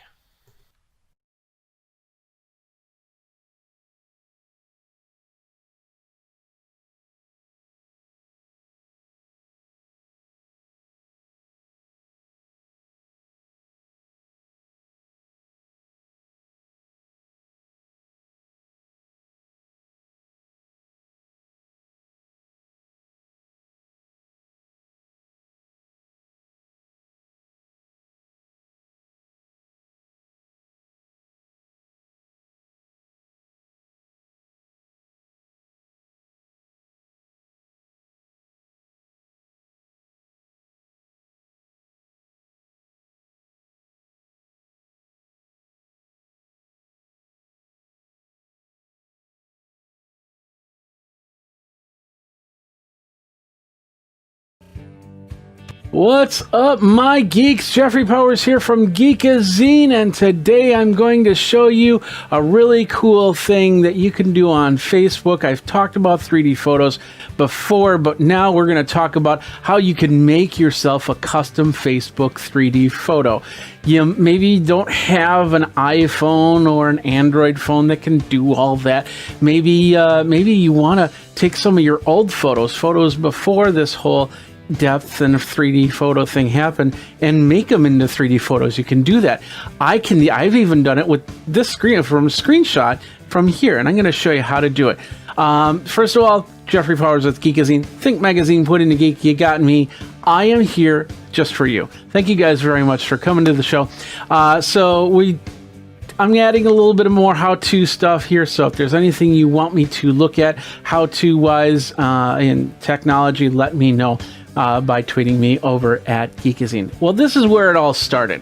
What's up, my geeks? Jeffrey Powers here from Geekazine, and today I'm going to show you a really cool thing that you can do on Facebook. I've talked about 3D photos before, but now we're going to talk about how you can make yourself a custom Facebook 3D photo. You maybe don't have an iPhone or an Android phone that can do all that. Maybe you want to take some of your old photos before this whole depth and 3D photo thing happen, and make them into 3D photos. You can do that. I've even done it with this screen from a screenshot from here, and I'm going to show you how to do it. First of all, Jeffrey Powers with Geekazine. Think magazine, put in a geek. You got me. I am here just for you. Thank you guys very much for coming to the show. I'm adding a little bit of more how-to stuff here, so if there's anything you want me to look at how-to wise in technology, let me know by tweeting me over at Geekazine. Well, this is where it all started.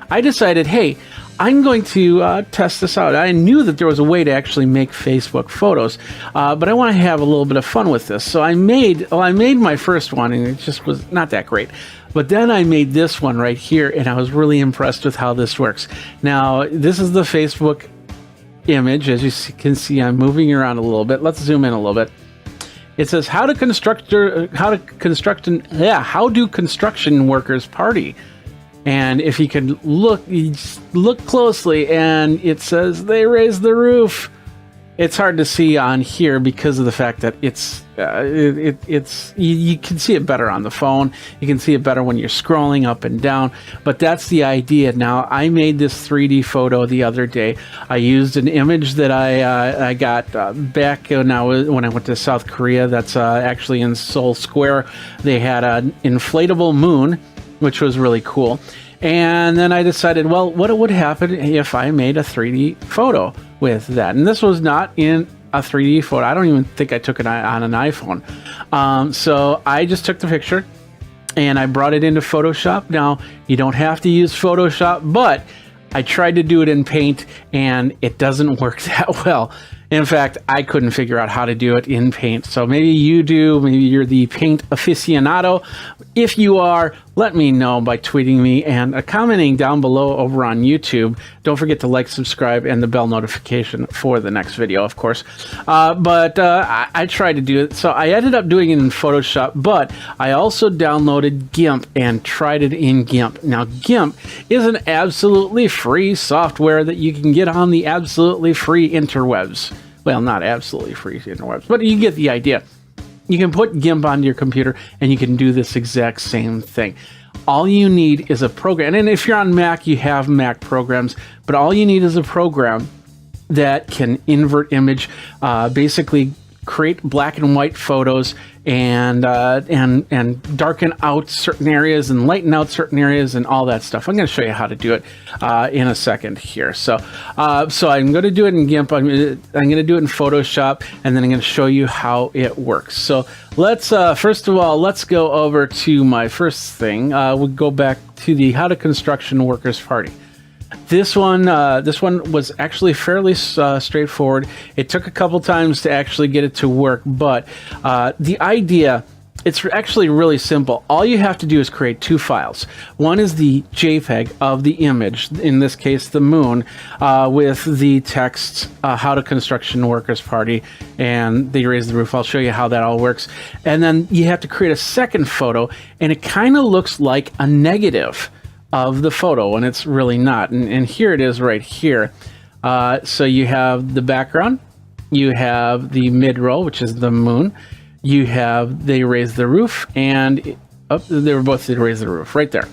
I decided, hey, I'm going to test this out. I knew that there was a way to actually make Facebook photos, but I want to have a little bit of fun with this. So I made my first one, and it just was not that great. But then I made this one right here, and I was really impressed with how this works. Now, this is the Facebook image. As you can see, I'm moving around a little bit. Let's zoom in a little bit. It says how do construction workers party? And if you can look closely, and it says they raise the roof. It's hard to see on here because of the fact that you can see it better on the phone. You can see it better when you're scrolling up and down, but that's the idea. Now, I made this 3D photo the other day. I used an image that I got back when I went to South Korea. That's actually in Seoul Square. They had an inflatable moon, which was really cool. And then I decided, well, what would happen if I made a 3D photo with that? And this was not in a 3D photo. I don't even think I took it on an iPhone. So I just took the picture and I brought it into Photoshop. Now, you don't have to use Photoshop, but I tried to do it in Paint, and it doesn't work that well. In fact, I couldn't figure out how to do it in Paint. So maybe you do. Maybe you're the Paint aficionado. If you are, let me know by tweeting me and commenting down below over on YouTube. Don't forget to like, subscribe, and the bell notification for the next video, of course. I tried to do it. So I ended up doing it in Photoshop, but I also downloaded GIMP and tried it in GIMP. Now, GIMP is an absolutely free software that you can get on the absolutely free interwebs. Well, not absolutely free interwebs, but you get the idea. You can put GIMP onto your computer, and you can do this exact same thing. All you need is a program. And if you're on Mac, you have Mac programs, but all you need is a program that can invert image, basically create black and white photos, and darken out certain areas and lighten out certain areas and all that stuff. I'm going to show you how to do it in a second here. So I'm going to do it in GIMP. I'm going to do it in Photoshop, and then I'm going to show you how it works. So let's first of all, let's go over to my first thing. We'll go back to the How to Construction Workers Party. This one was actually fairly straightforward. It took a couple times to actually get it to work, but the idea, it's actually really simple. All you have to do is create two files. One is the JPEG of the image, in this case the moon, with the text, How to Construction Workers Party, and they raise the roof. I'll show you how that all works. And then you have to create a second photo, and it kind of looks like a negative of the photo, and it's really not. And here it is right here. So you have the background, you have the mid-row, which is the moon, you have they raise the roof, and they were both they raise the roof right there.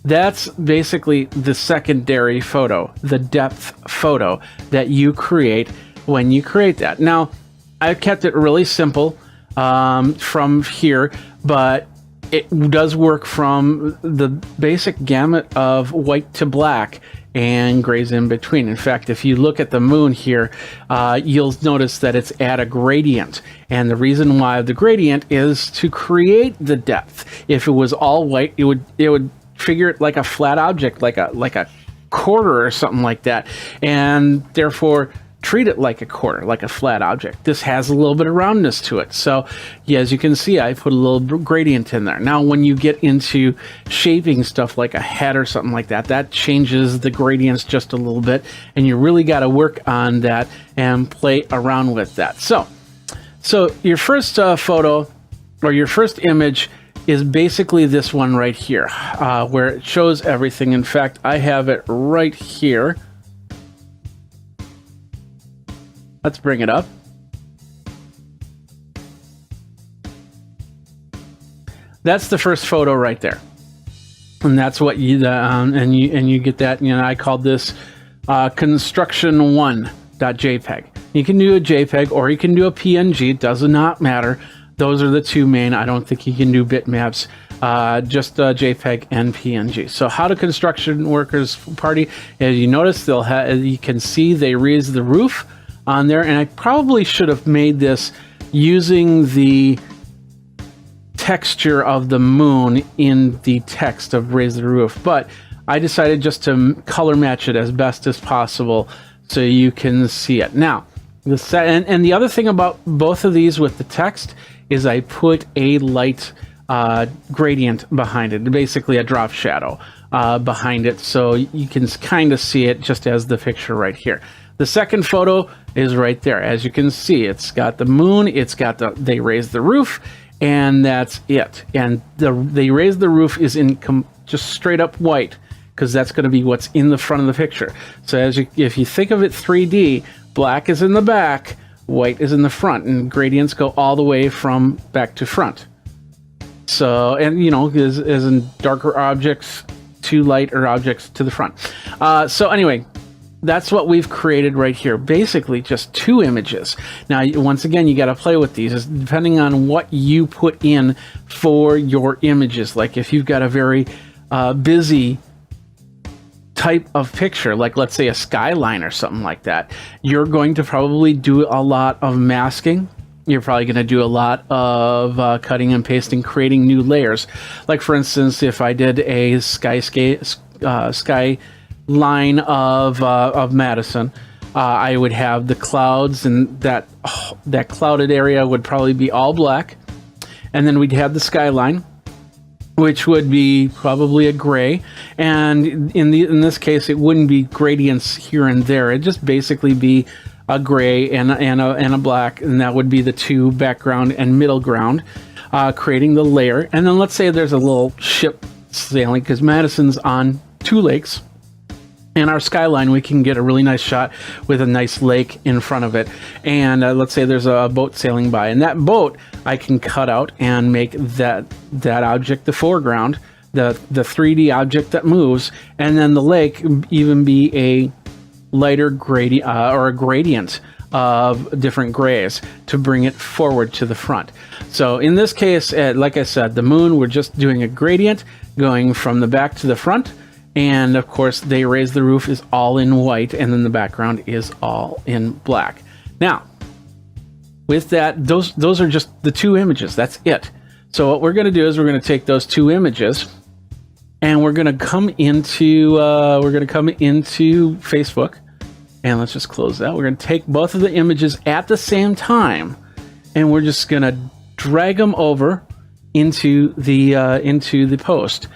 That's basically the secondary photo, the depth photo that you create when you create that. Now, I've kept it really simple from here, but it does work from the basic gamut of white to black and grays in between. In fact, if you look at the moon here, you'll notice that it's at a gradient. And the reason why the gradient is to create the depth. If it was all white, it would figure it like a flat object, like a quarter or something like that. And therefore, treat it like a quarter, like a flat object. This has a little bit of roundness to it. So yeah, as you can see, I put a little gradient in there. Now, when you get into shaping stuff like a head or something like that, that changes the gradients just a little bit, and you really got to work on that and play around with that. So your first photo or your first image is basically this one right here, where it shows everything. In fact, I have it right here. Let's bring it up. That's the first photo right there, and that's what you and you get that. You know, I called this construction1.jpg. You can do a JPEG or you can do a PNG. It does not matter. Those are the two main. I don't think you can do bitmaps. Just JPEG and PNG. So how do construction workers party? As you notice, they'll have. You can see they raise the roof on there, and I probably should have made this using the texture of the moon in the text of raise the roof, but I decided just to color match it as best as possible so you can see it. Now, and the other thing about both of these with the text is I put a light gradient behind it, basically a drop shadow behind it, so you can kind of see it just as the picture right here. The second photo is right there. As you can see, it's got the moon, it's got they raised the roof, and that's it. And they raised the roof is in just straight up white, because that's going to be what's in the front of the picture. So if you think of it 3D, black is in the back, white is in the front, and gradients go all the way from back to front. So, and you know, as in darker objects to lighter objects to the front. So anyway, that's what we've created right here. Basically just two images. Now, once again, you got to play with these depending on what you put in for your images. Like if you've got a very busy type of picture, like let's say a skyline or something like that, you're going to probably do a lot of masking. You're probably going to do a lot of cutting and pasting, creating new layers. Like for instance, if I did a sky line of Madison, I would have the clouds, and that clouded area would probably be all black, and then we'd have the skyline, which would be probably a gray, and in this case it wouldn't be gradients here and there. It'd just basically be a gray and a black, and that would be the two background and middle ground, creating the layer. And then let's say there's a little ship sailing, because Madison's on two lakes. And our skyline, we can get a really nice shot with a nice lake in front of it. And let's say there's a boat sailing by, and that boat I can cut out and make that object the foreground, the 3D object that moves, and then the lake even be a lighter gradient or a gradient of different grays to bring it forward to the front. So in this case, like I said, the moon, we're just doing a gradient going from the back to the front. And of course, they raise the roof is all in white, and then the background is all in black. Now, with that, those are just the two images. That's it. So what we're going to do is we're going to take those two images, and we're going to come into Facebook, and let's just close that. We're going to take both of the images at the same time, and we're just going to drag them over into the post.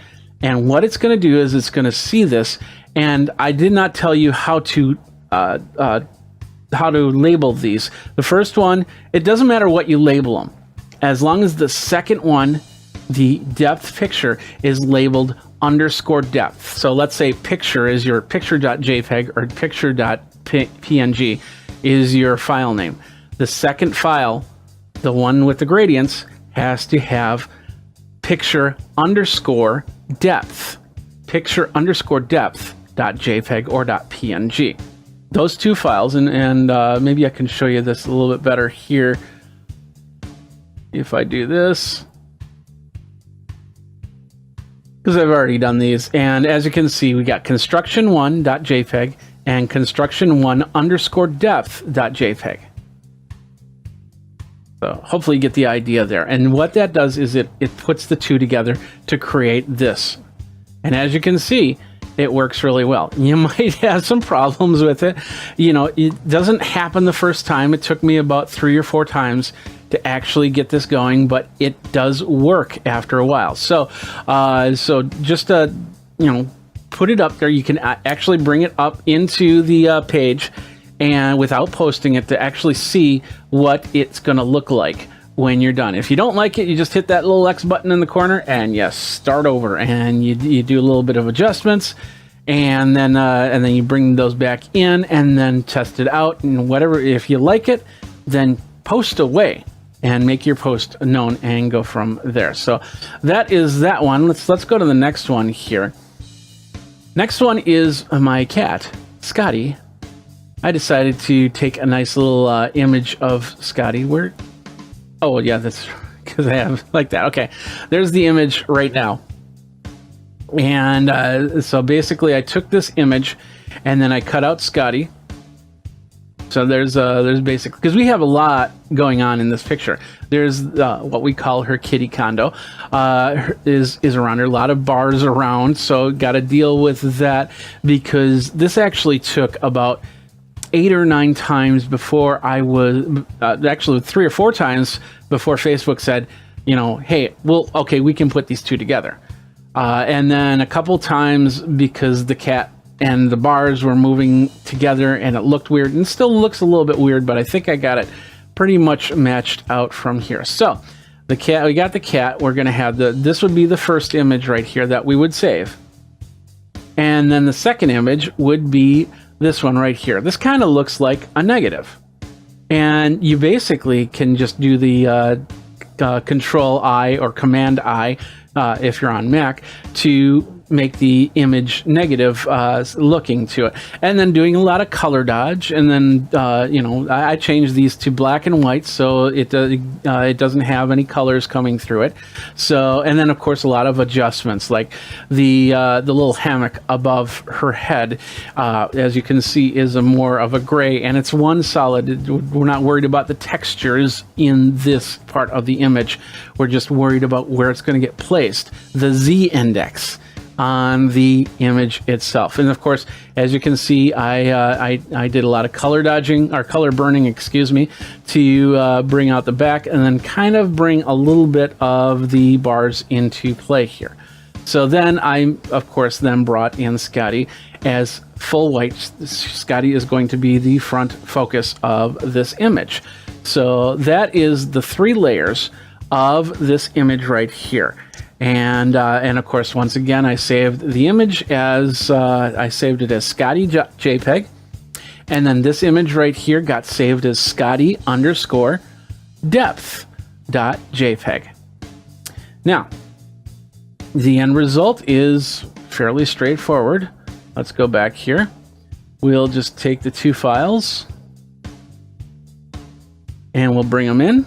And what it's going to do is it's going to see this, and I did not tell you how to label these. The first one, it doesn't matter what you label them, as long as the second one, the depth picture, is labeled _depth. So let's say picture is your picture.jpg or picture.png is your file name. The second file, the one with the gradients, has to have picture_depth, picture_depth.jpg or .png. Those two files, and maybe I can show you this a little bit better here. If I do this, because I've already done these, and as you can see, we got construction1.jpg and construction1_depth.jpg. So hopefully you get the idea there. And what that does is it puts the two together to create this. And as you can see, it works really well. You might have some problems with it. You know, it doesn't happen the first time. It took me about 3 or 4 times to actually get this going, but it does work after a while. So, so just you know, put it up there. You can actually bring it up into the page, and without posting it, to actually see what it's going to look like when you're done. If you don't like it, you just hit that little X button in the corner and you start over, and you do a little bit of adjustments, and then you bring those back in and then test it out, and whatever. If you like it, then post away and make your post known and go from there. So that is that one. Let's go to the next one here. Next one is my cat, Scotty. I decided to take a nice little image of Scotty. Where? Oh, yeah, that's because I have like that. Okay, there's the image right now. And so basically I took this image and then I cut out Scotty. So there's basically, because we have a lot going on in this picture. There's what we call her kitty condo, is around her. A lot of bars around, so got to deal with that, because this actually took about 8 or 9 times before I was, actually 3 or 4 times before Facebook said, you know, hey, well, okay, we can put these two together. And then a couple times because the cat and the bars were moving together and it looked weird, and still looks a little bit weird, but I think I got it pretty much matched out from here. So the cat, we got the cat. We're going to have this would be the first image right here that we would save. And then the second image would be this one right here. This kind of looks like a negative. And you basically can just do the Control I or Command I, if you're on Mac, to make the image negative looking to it, and then doing a lot of color dodge, and then you know, I changed these to black and white so it doesn't have any colors coming through it. So, and then of course a lot of adjustments, like the little hammock above her head, as you can see, is more of a gray, and it's one solid. We're not worried about the textures in this part of the image. We're just worried about where it's going to get placed, the Z index on the image itself. And of course, as you can see, I did a lot of color dodging, or color burning, excuse me, to bring out the back, and then kind of bring a little bit of the bars into play here. So then I, of course, then brought in Scotty as full white. Scotty is going to be the front focus of this image. So that is the 3 layers of this image right here. And of course, once again, I saved the image as I saved it as Scotty JPEG, and then this image right here got saved as Scotty _ depth.jpg. Now, the end result is fairly straightforward. Let's go back here. We'll just take the 2 files and we'll bring them in.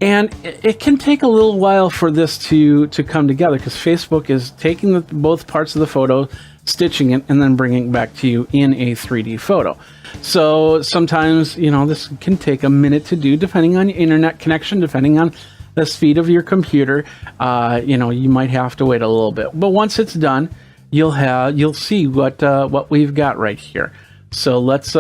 And it can take a little while for this to come together, because Facebook is taking both parts of the photo, stitching it, and then bringing it back to you in a 3D photo. So sometimes, you know, this can take a minute to do, depending on your internet connection, depending on the speed of your computer. You know, you might have to wait a little bit. But once it's done, you'll see what we've got right here. So let's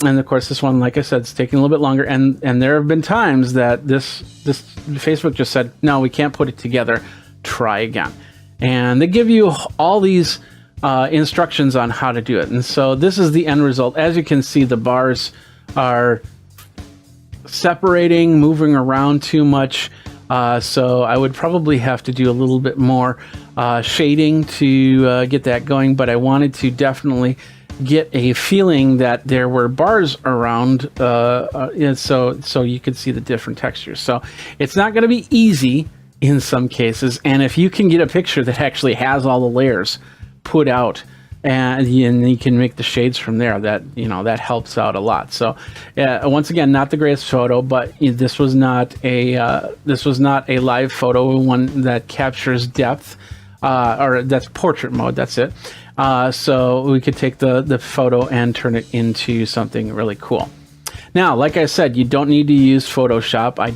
and of course, this one, like I said, is taking a little bit longer. And there have been times that this Facebook just said, no, we can't put it together. Try again. And they give you all these instructions on how to do it. And so this is the end result. As you can see, the bars are separating, moving around too much. So I would probably have to do a little bit more shading to get that going. But I wanted to definitely get a feeling that there were bars around, so you could see the different textures. So it's not going to be easy in some cases, and if you can get a picture that actually has all the layers put out, and you can make the shades from there, that, you know, that helps out a lot. So once again, not the greatest photo, but this was not a live photo, one that captures depth, or that's portrait mode. That's it. So we could take the photo and turn it into something really cool. Now, like I said, you don't need to use Photoshop. I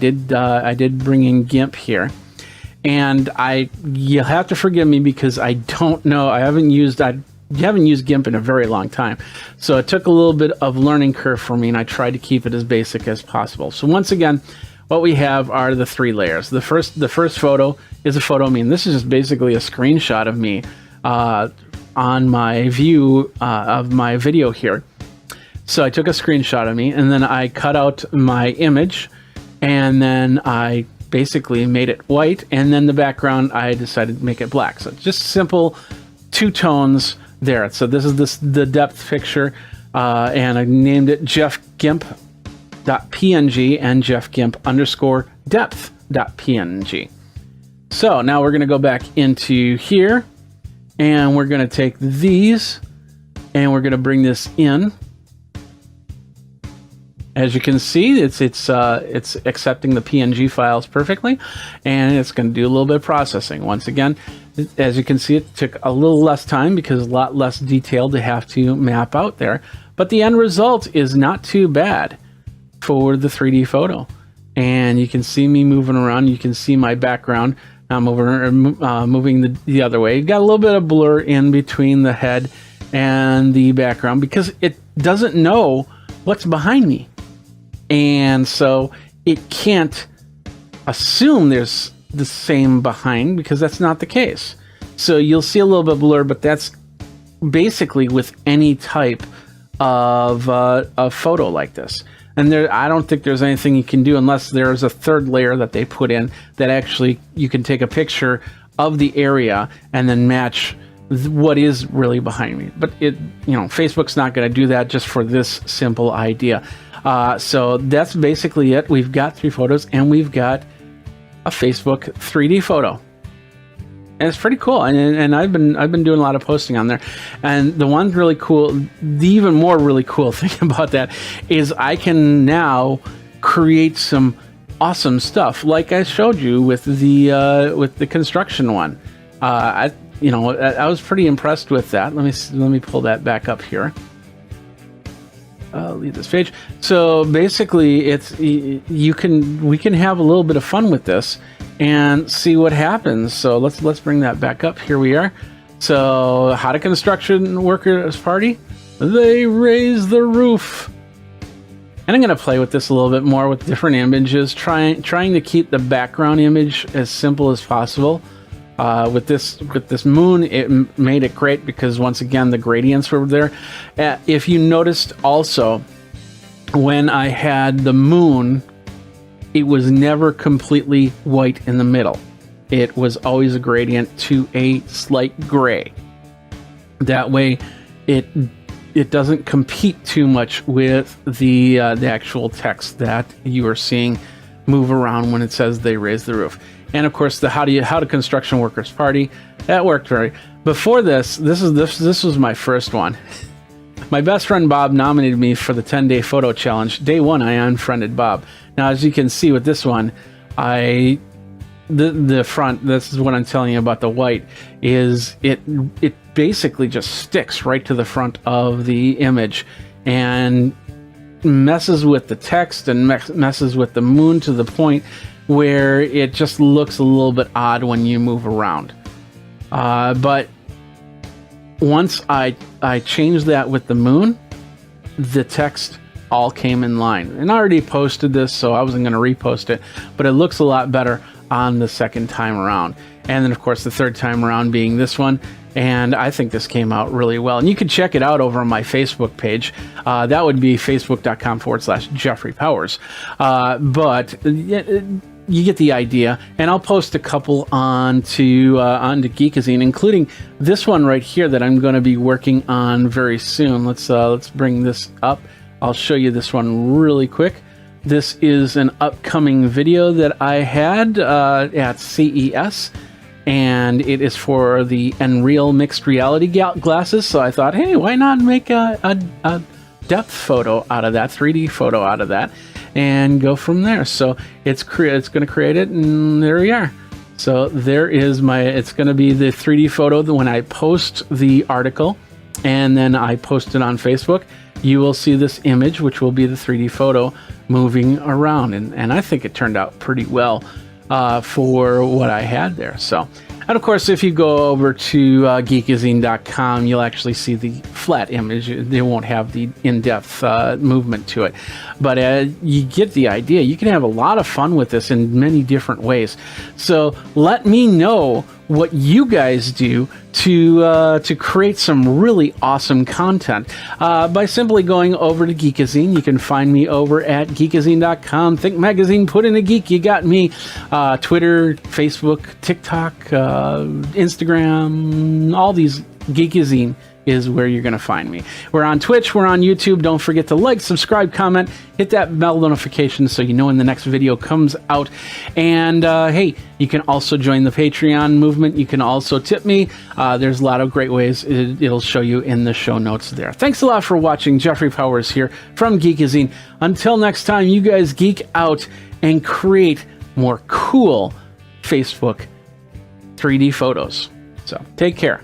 did bring in GIMP here, And you'll have to forgive me because I don't know. I haven't used GIMP in a very long time. So it took a little bit of learning curve for me, and I tried to keep it as basic as possible. So once again, what we have are the 3 layers. The first photo is a photo of me, and this is just basically a screenshot of me on my view of my video here. So I took a screenshot of me, and then I cut out my image, and then I basically made it white, and then the background I decided to make it black. So it's just simple 2 tones there. So this is the depth picture, and I named it jeffgimp.png and jeffgimp_depth.png. So now we're going to go back into here, and we're going to take these, and we're going to bring this in. As you can see, it's accepting the PNG files perfectly, and it's going to do a little bit of processing. Once again, as you can see, it took a little less time because a lot less detail to have to map out there. But the end result is not too bad for the 3D photo. And you can see me moving around. You can see my background. I'm moving the other way. Got a little bit of blur in between the head and the background because it doesn't know what's behind me. And so it can't assume there's the same behind because that's not the case. So you'll see a little bit blurred, but that's basically with any type of a photo like this. And I don't think there's anything you can do unless there's a third layer that they put in that actually you can take a picture of the area and then match what is really behind me. But Facebook's not going to do that just for this simple idea. So that's basically it. We've got 3 photos, and we've got a Facebook 3D photo, and it's pretty cool. And I've been doing a lot of posting on there. And the one really cool, the even more really cool thing about that is I can now create some awesome stuff, like I showed you with the construction one. I was pretty impressed with that. Let me pull that back up here. Leave this page. So basically, we can have a little bit of fun with this and see what happens. So let's bring that back up. Here we are. So how do construction workers party? They raise the roof. And I'm going to play with this a little bit more with different images, trying to keep the background image as simple as possible. With this moon, it made it great because once again the gradients were there. If you noticed also, when I had the moon, it was never completely white in the middle. It was always a gradient to a slight gray. That way, it doesn't compete too much with the actual text that you are seeing move around when it says they raise the roof. And of course, the how do construction workers party, that worked very. Before this was my first one. My best friend Bob nominated me for the 10-day photo challenge. Day 1, I unfriended Bob. Now, as you can see with this one, the front. This is what I'm telling you about the white. Is it basically just sticks right to the front of the image and messes with the text and messes with the moon to the point where it just looks a little bit odd when you move around. But once I changed that with the moon, the text all came in line. And I already posted this, so I wasn't going to repost it, but it looks a lot better on the second time around. And then, of course, the third time around being this one. And I think this came out really well. And you can check it out over on my Facebook page. That would be facebook.com/Jeffrey Powers. But you get the idea. And I'll post a couple onto Geekazine, including this one right here that I'm going to be working on very soon. Let's bring this up. I'll show you this one really quick. This is an upcoming video that I had at CES. And it is for the Unreal mixed reality glasses. So I thought, hey, why not make a depth photo out of that, 3D photo out of that, and go from there. So it's going to create it, and there we are. So there is it's going to be the 3D photo that when I post the article, and then I post it on Facebook, you will see this image, which will be the 3D photo moving around. And I think it turned out pretty well. for what I had there. So, and of course, if you go over to Geekazine.com, you'll actually see the flat image. They won't have the in-depth movement to it. But you get the idea. You can have a lot of fun with this in many different ways. So let me know what you guys do to create some really awesome content by simply going over to Geekazine. You can find me over at Geekazine.com. Think Magazine, put in a geek, you got me. Twitter, Facebook, TikTok, Instagram, all these. Geekazine is where you're going to find me. We're on Twitch, we're on YouTube. Don't forget to like, subscribe, comment, hit that bell notification so you know when the next video comes out. And hey, you can also join the Patreon movement. You can also tip me. There's a lot of great ways. It'll show you in the show notes there. Thanks a lot for watching. Jeffrey Powers here from Geekazine. Until next time, you guys geek out and create more cool Facebook 3D photos. So take care.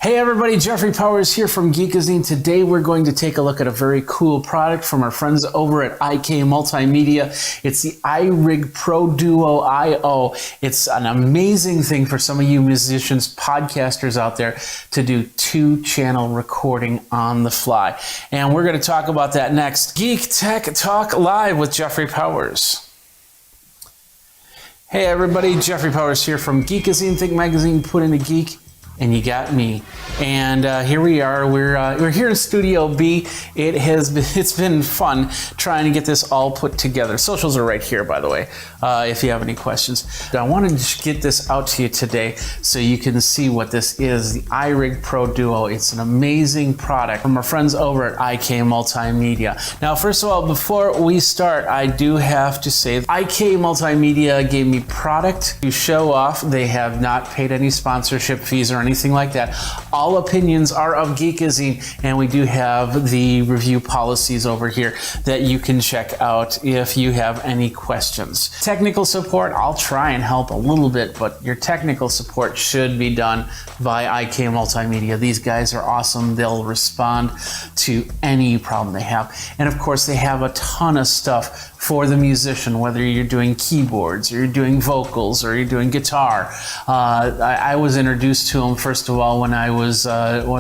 Hey everybody, Jeffrey Powers here from Geekazine. Today we're going to take a look at a very cool product from our friends over at IK Multimedia. It's the iRig Pro Duo IO. It's an amazing thing for some of you musicians, podcasters out there to do 2-channel recording on the fly. And we're going to talk about that next. Geek Tech Talk Live with Jeffrey Powers. Hey everybody, Jeffrey Powers here from Geekazine. Think Magazine, put in a geek. And you got me. And here we are. We're here in Studio B. It's been fun trying to get this all put together. Socials are right here, by the way, if you have any questions. I wanted to get this out to you today so you can see what this is, the iRig Pro Duo. It's an amazing product from our friends over at IK Multimedia. Now, first of all, before we start, I do have to say IK Multimedia gave me product to show off. They have not paid any sponsorship fees or anything like that. All opinions are of Geekazine, and we do have the review policies over here that you can check out if you have any questions. Technical support, I'll try and help a little bit, but your technical support should be done by IK Multimedia. These guys are awesome. They'll respond to any problem they have. And of course, they have a ton of stuff for the musician, whether you're doing keyboards or you're doing vocals or you're doing guitar. I was introduced to them first of all when I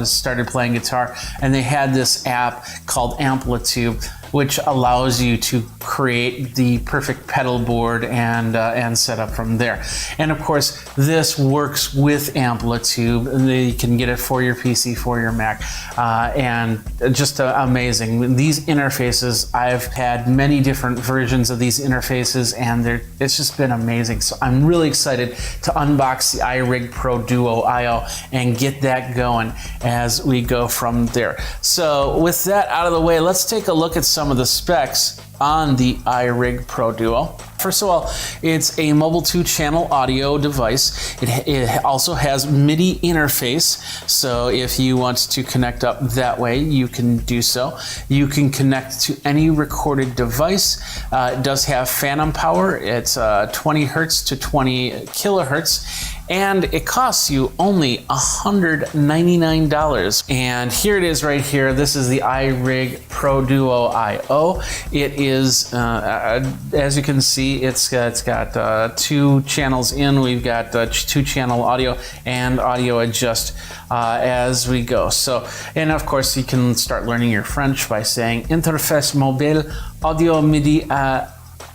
started playing guitar, and they had this app called Amplitude, which allows you to create the perfect pedal board and set up from there. And of course, this works with Amplitude. You can get it for your PC, for your Mac, and just amazing. These interfaces, I've had many different versions of these interfaces, and it's just been amazing. So I'm really excited to unbox the iRig Pro Duo IO and get that going as we go from there. So with that out of the way, let's take a look at some of the specs on the iRig Pro Duo. First of all, it's a mobile 2-channel audio device. It also has MIDI interface, so if you want to connect up that way, you can do so. You can connect to any recorded device. It does have phantom power. It's 20 hertz to 20 kilohertz. And it costs you only $199. And here it is right here. This is the iRig Pro Duo IO. It is, as you can see, it's got 2 channels in. We've got 2-channel audio and audio adjust as we go. So, and of course, you can start learning your French by saying Interface mobile audio MIDI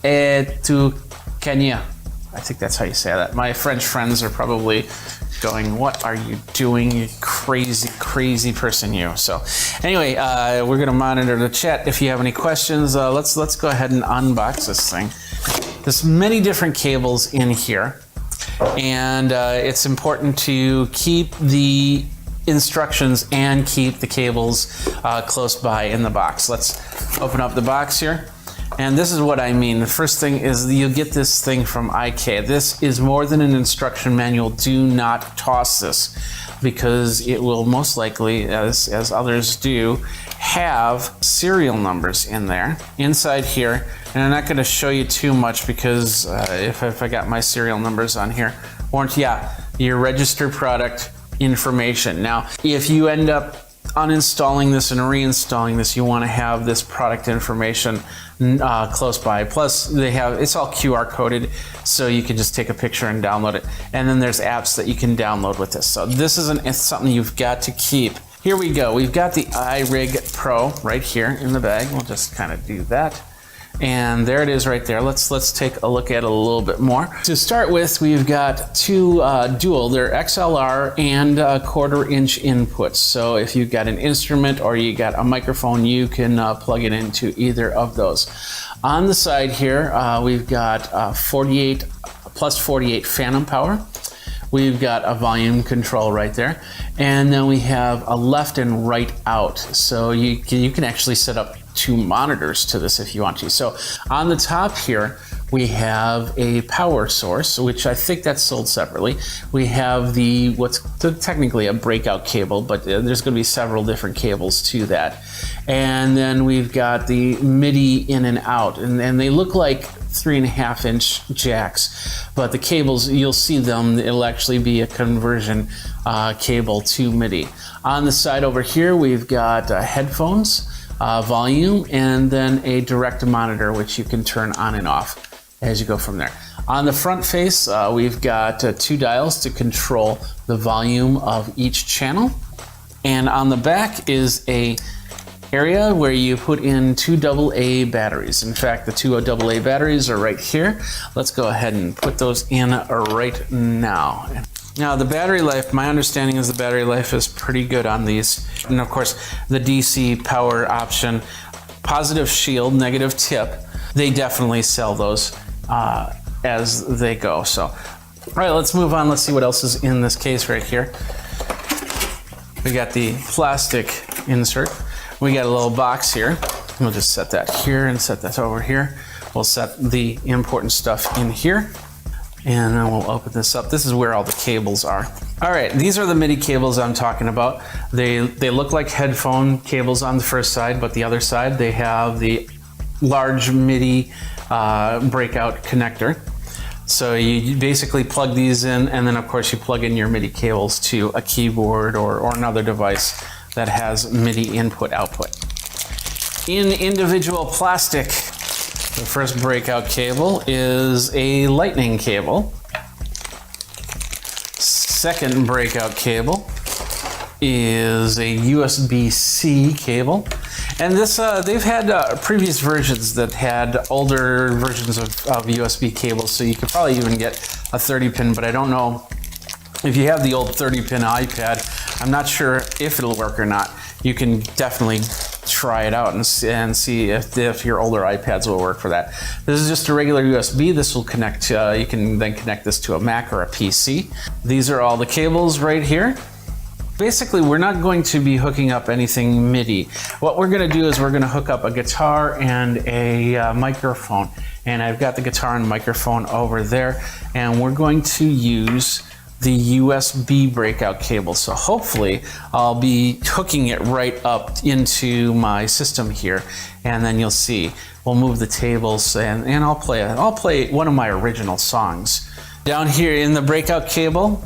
et tu Kenya. I think that's how you say that. My French friends are probably going, what are you doing, you crazy, crazy person, you. So anyway, we're going to monitor the chat. If you have any questions, let's go ahead and unbox this thing. There's many different cables in here, and it's important to keep the instructions and keep the cables close by in the box. Let's open up the box here. And this is what I mean. The first thing is you'll get this thing from IK. This is more than an instruction manual. Do not toss this, because it will most likely, as others do, have serial numbers in there inside here. And I'm not going to show you too much because if I got my serial numbers on here, your registered product information. Now, if you end up uninstalling this and reinstalling this, you want to have this product information close by. Plus, it's all QR coded, so you can just take a picture and download it. And then there's apps that you can download with this. So this it's something you've got to keep. Here we go. We've got the iRig Pro right here in the bag. We'll just kind of do that. And there it is right there. Let's take a look at it a little bit more. To start with, we've got two dual. They're XLR and 1/4 inch inputs. So if you've got an instrument or you got a microphone, you can plug it into either of those. On the side here, we've got 48 plus 48 phantom power. We've got a volume control right there. And then we have a left and right out. So you can actually set up 2 monitors to this if you want to. So on the top here, we have a power source, which I think that's sold separately. We have what's technically a breakout cable, but there's going to be several different cables to that. And then we've got the MIDI in and out, and they look like 3.5 inch jacks, but the cables, you'll see them, it'll actually be a conversion cable to MIDI. On the side over here, we've got headphones, volume, and then a direct monitor, which you can turn on and off as you go from there. On the front face, we've got 2 dials to control the volume of each channel. And on the back is a area where you put in 2 AA batteries. In fact, the 2 AA batteries are right here. Let's go ahead and put those in right now. Now the battery life, my understanding is the battery life is pretty good on these. And of course, the DC power option, positive shield, negative tip, they definitely sell those as they go. So, all right, let's move on. Let's see what else is in this case right here. We got the plastic insert. We got a little box here. We'll just set that here and set that over here. We'll set the important stuff in here. And then we'll open this up. This is where all the cables are. All right, these are the MIDI cables I'm talking about. They look like headphone cables on the first side, but the other side, they have the large MIDI breakout connector. So you basically plug these in, and then of course you plug in your MIDI cables to a keyboard or another device that has MIDI input output. In individual plastic, the first breakout cable is a lightning cable. Second breakout cable is a USB-C cable. And this, they've had previous versions that had older versions of USB cables, so you could probably even get a 30-pin, but I don't know if you have the old 30-pin iPad. I'm not sure if it'll work or not. You can definitely try it out and see if your older iPads will work for that. This is just a regular USB. This will connect, you can then connect this to a Mac or a PC. These are all the cables right here. Basically, we're not going to be hooking up anything MIDI. What we're going to do is we're going to hook up a guitar and a microphone. And I've got the guitar and microphone over there, and we're going to use the USB breakout cable. So hopefully I'll be hooking it right up into my system here, and then you'll see. We'll move the tables and I'll play one of my original songs. Down here in the breakout cable,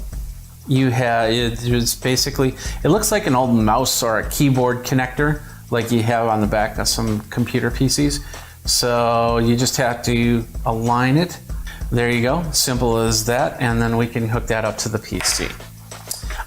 you have, it's basically, it looks like an old mouse or a keyboard connector like you have on the back of some computer PCs. So you just have to align it. There you go, simple as that, and then we can hook that up to the PC.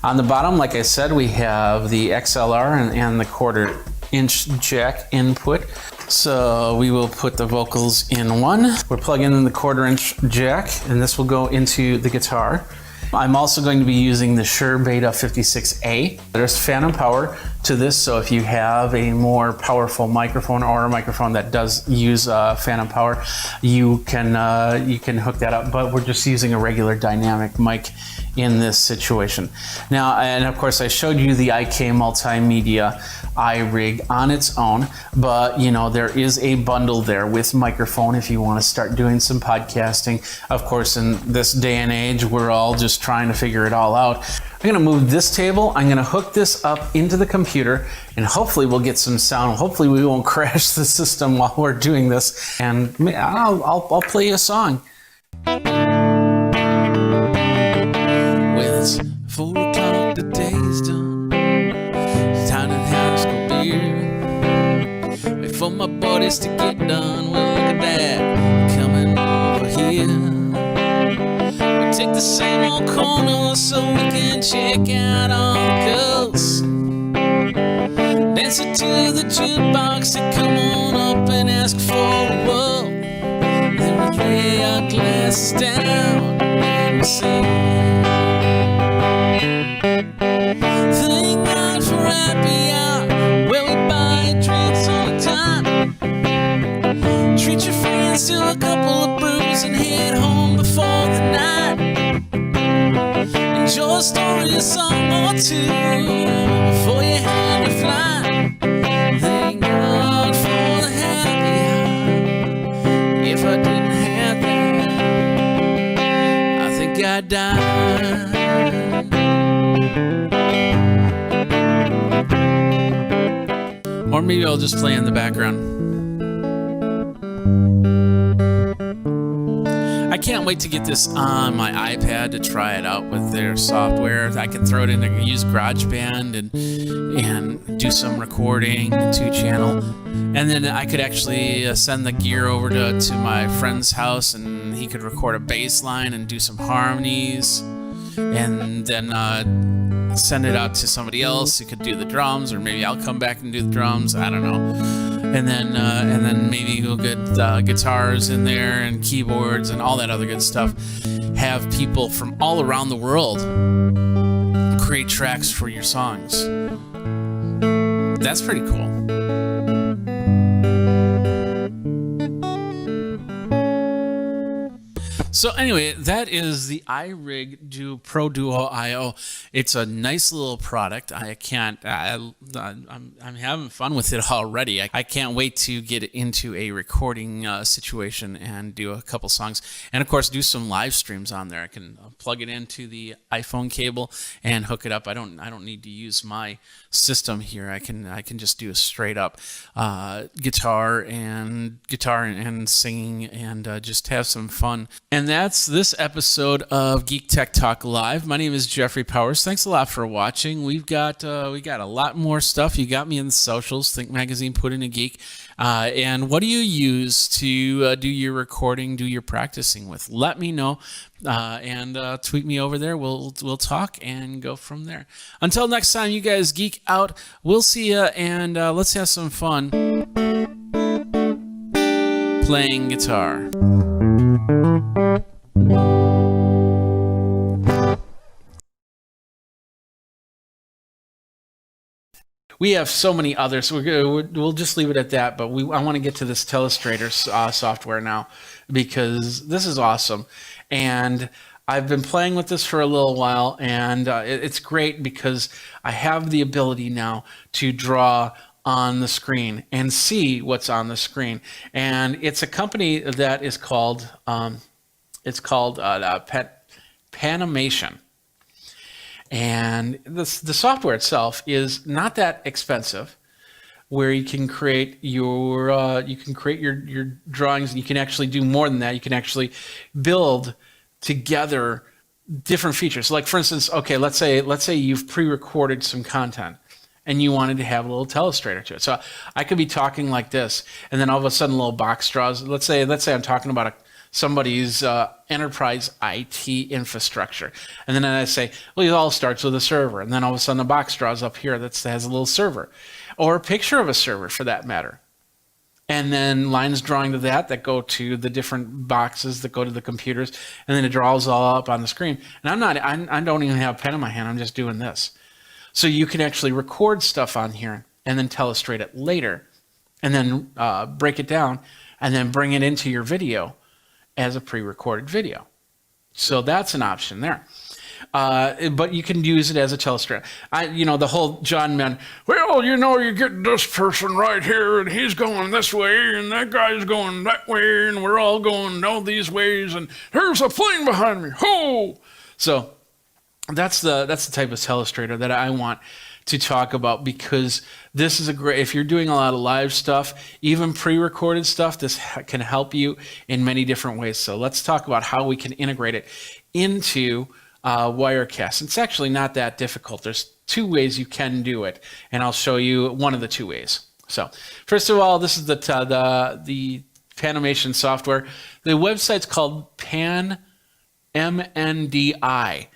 On the bottom, like I said, we have the XLR and the 1/4 inch jack input. So we will put the vocals in one. We're plugging in the 1/4 inch jack, and this will go into the guitar. I'm also going to be using the Shure Beta 56A. There's phantom power to this, so if you have a more powerful microphone or a microphone that does use phantom power, you can hook that up, but we're just using a regular dynamic mic in this situation. Now, and of course I showed you the IK Multimedia iRig on its own, but you know, there is a bundle there with microphone if you want to start doing some podcasting. Of course, in this day and age, we're all just trying to figure it all out. I'm going to move this table, I'm going to hook this up into the computer, and hopefully we'll get some sound. Hopefully we won't crash the system while we're doing this, and I'll play you a song. Well, it's 4 o'clock, the day's done. It's time to have but it's to get done. Well, look at that, coming over here. We take the same old corner so we can check out all the girls. Dancing to the jukebox and come on up and ask for a whirl. Then we lay our glasses down and we sing. Thank God for happy hour, where we buy drinks on a dime. Treat your friends to a couple of brews and head home before the night. Enjoy a story, a song or two before you have to fly. Thank God for the happy hour. If I didn't have that, I think I'd die. Or maybe I'll just play in the background. I can't wait to get this on my iPad to try it out with their software. I can throw it in and use GarageBand and do some recording, 2-channel. And then I could actually send the gear over to my friend's house, and he could record a bass line and do some harmonies. And then send it out to somebody else who could do the drums, or maybe I'll come back and do the drums. I don't know. And then maybe we'll get guitars in there and keyboards and all that other good stuff. Have people from all around the world create tracks for your songs. That's pretty cool. So anyway, that is the iRig Pro Duo IO. It's a nice little product. I'm having fun with it already. I can't wait to get into a recording situation and do a couple songs, and of course do some live streams on there. I can plug it into the iPhone cable and hook it up. I don't need to use my system here. I can just do a straight up guitar and singing and just have some fun. And that's this episode of Geek Tech Talk Live. My name is Jeffrey Powers. Thanks a lot for watching. We got a lot more stuff. You got me in the socials. Think Magazine, Put in a Geek. And what do you use to do your recording, do your practicing with? Let me know and tweet me over there. We'll talk and go from there. Until next time, you guys geek out. We'll see you, and let's have some fun playing guitar. We have so many others. We'll just leave it at that. But I want to get to this Telestrator software now, because this is awesome, and I've been playing with this for a little while, and it's great because I have the ability now to draw on the screen and see what's on the screen. And it's a company that is called Panimation. And the software itself is not that expensive, where you can create your drawings, and you can actually do more than that. You can actually build together different features. Like, for instance, okay, let's say you've pre-recorded some content and you wanted to have a little Telestrator to it. So I could be talking like this, and then all of a sudden a little box draws. Let's say I'm talking about somebody's enterprise IT infrastructure. And then I say, well, it all starts with a server. And then all of a sudden a box draws up here that has a little server, or a picture of a server for that matter. And then lines drawing to that go to the different boxes that go to the computers. And then it draws all up on the screen. And I don't even have a pen in my hand. I'm just doing this. So you can actually record stuff on here and then telestrate it later, and then break it down and then bring it into your video as a pre-recorded video. So that's an option there. But you can use it as a telestrator. The whole John Mann, well, you get this person right here, and he's going this way, and that guy's going that way, and we're all going all these ways, and here's a plane behind me. Ho! So that's the type of telestrator that I want to talk about, because this is if you're doing a lot of live stuff, even pre-recorded stuff, this can help you in many different ways. So let's talk about how we can integrate it into Wirecast. It's actually not that difficult. There's two ways you can do it, and I'll show you one of the two ways. So first of all, this is the Panimation software. The website's called MNDI.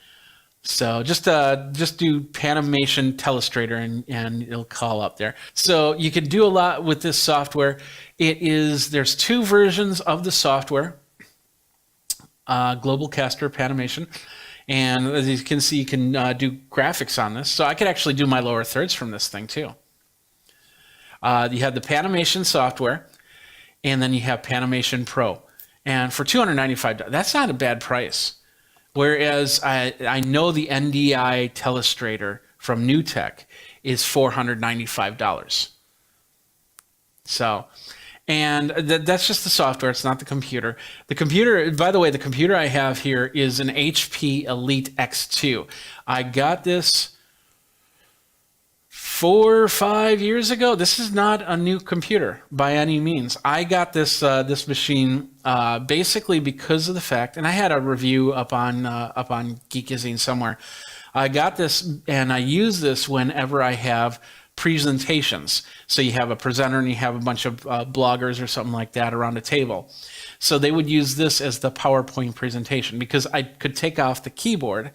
So just do Panimation Telestrator and it'll call up there. So you can do a lot with this software. There's 2 versions of the software. Global Caster Panimation. And as you can see, you can do graphics on this. So I could actually do my lower thirds from this thing too. You have the Panimation software, and then you have Panimation Pro. And for $295, that's not a bad price. Whereas I know the NDI Telestrator from NewTek is $495. So, and that's just the software. It's not the computer. The computer, by the way, the computer I have here is an HP Elite X2. I got this 4 or 5 years ago. This is not a new computer by any means. I got this this machine basically because of the fact, and I had a review up on Geekazine somewhere. I got this and I use this whenever I have presentations. So you have a presenter and you have a bunch of bloggers or something like that around a table. So they would use this as the PowerPoint presentation because I could take off the keyboard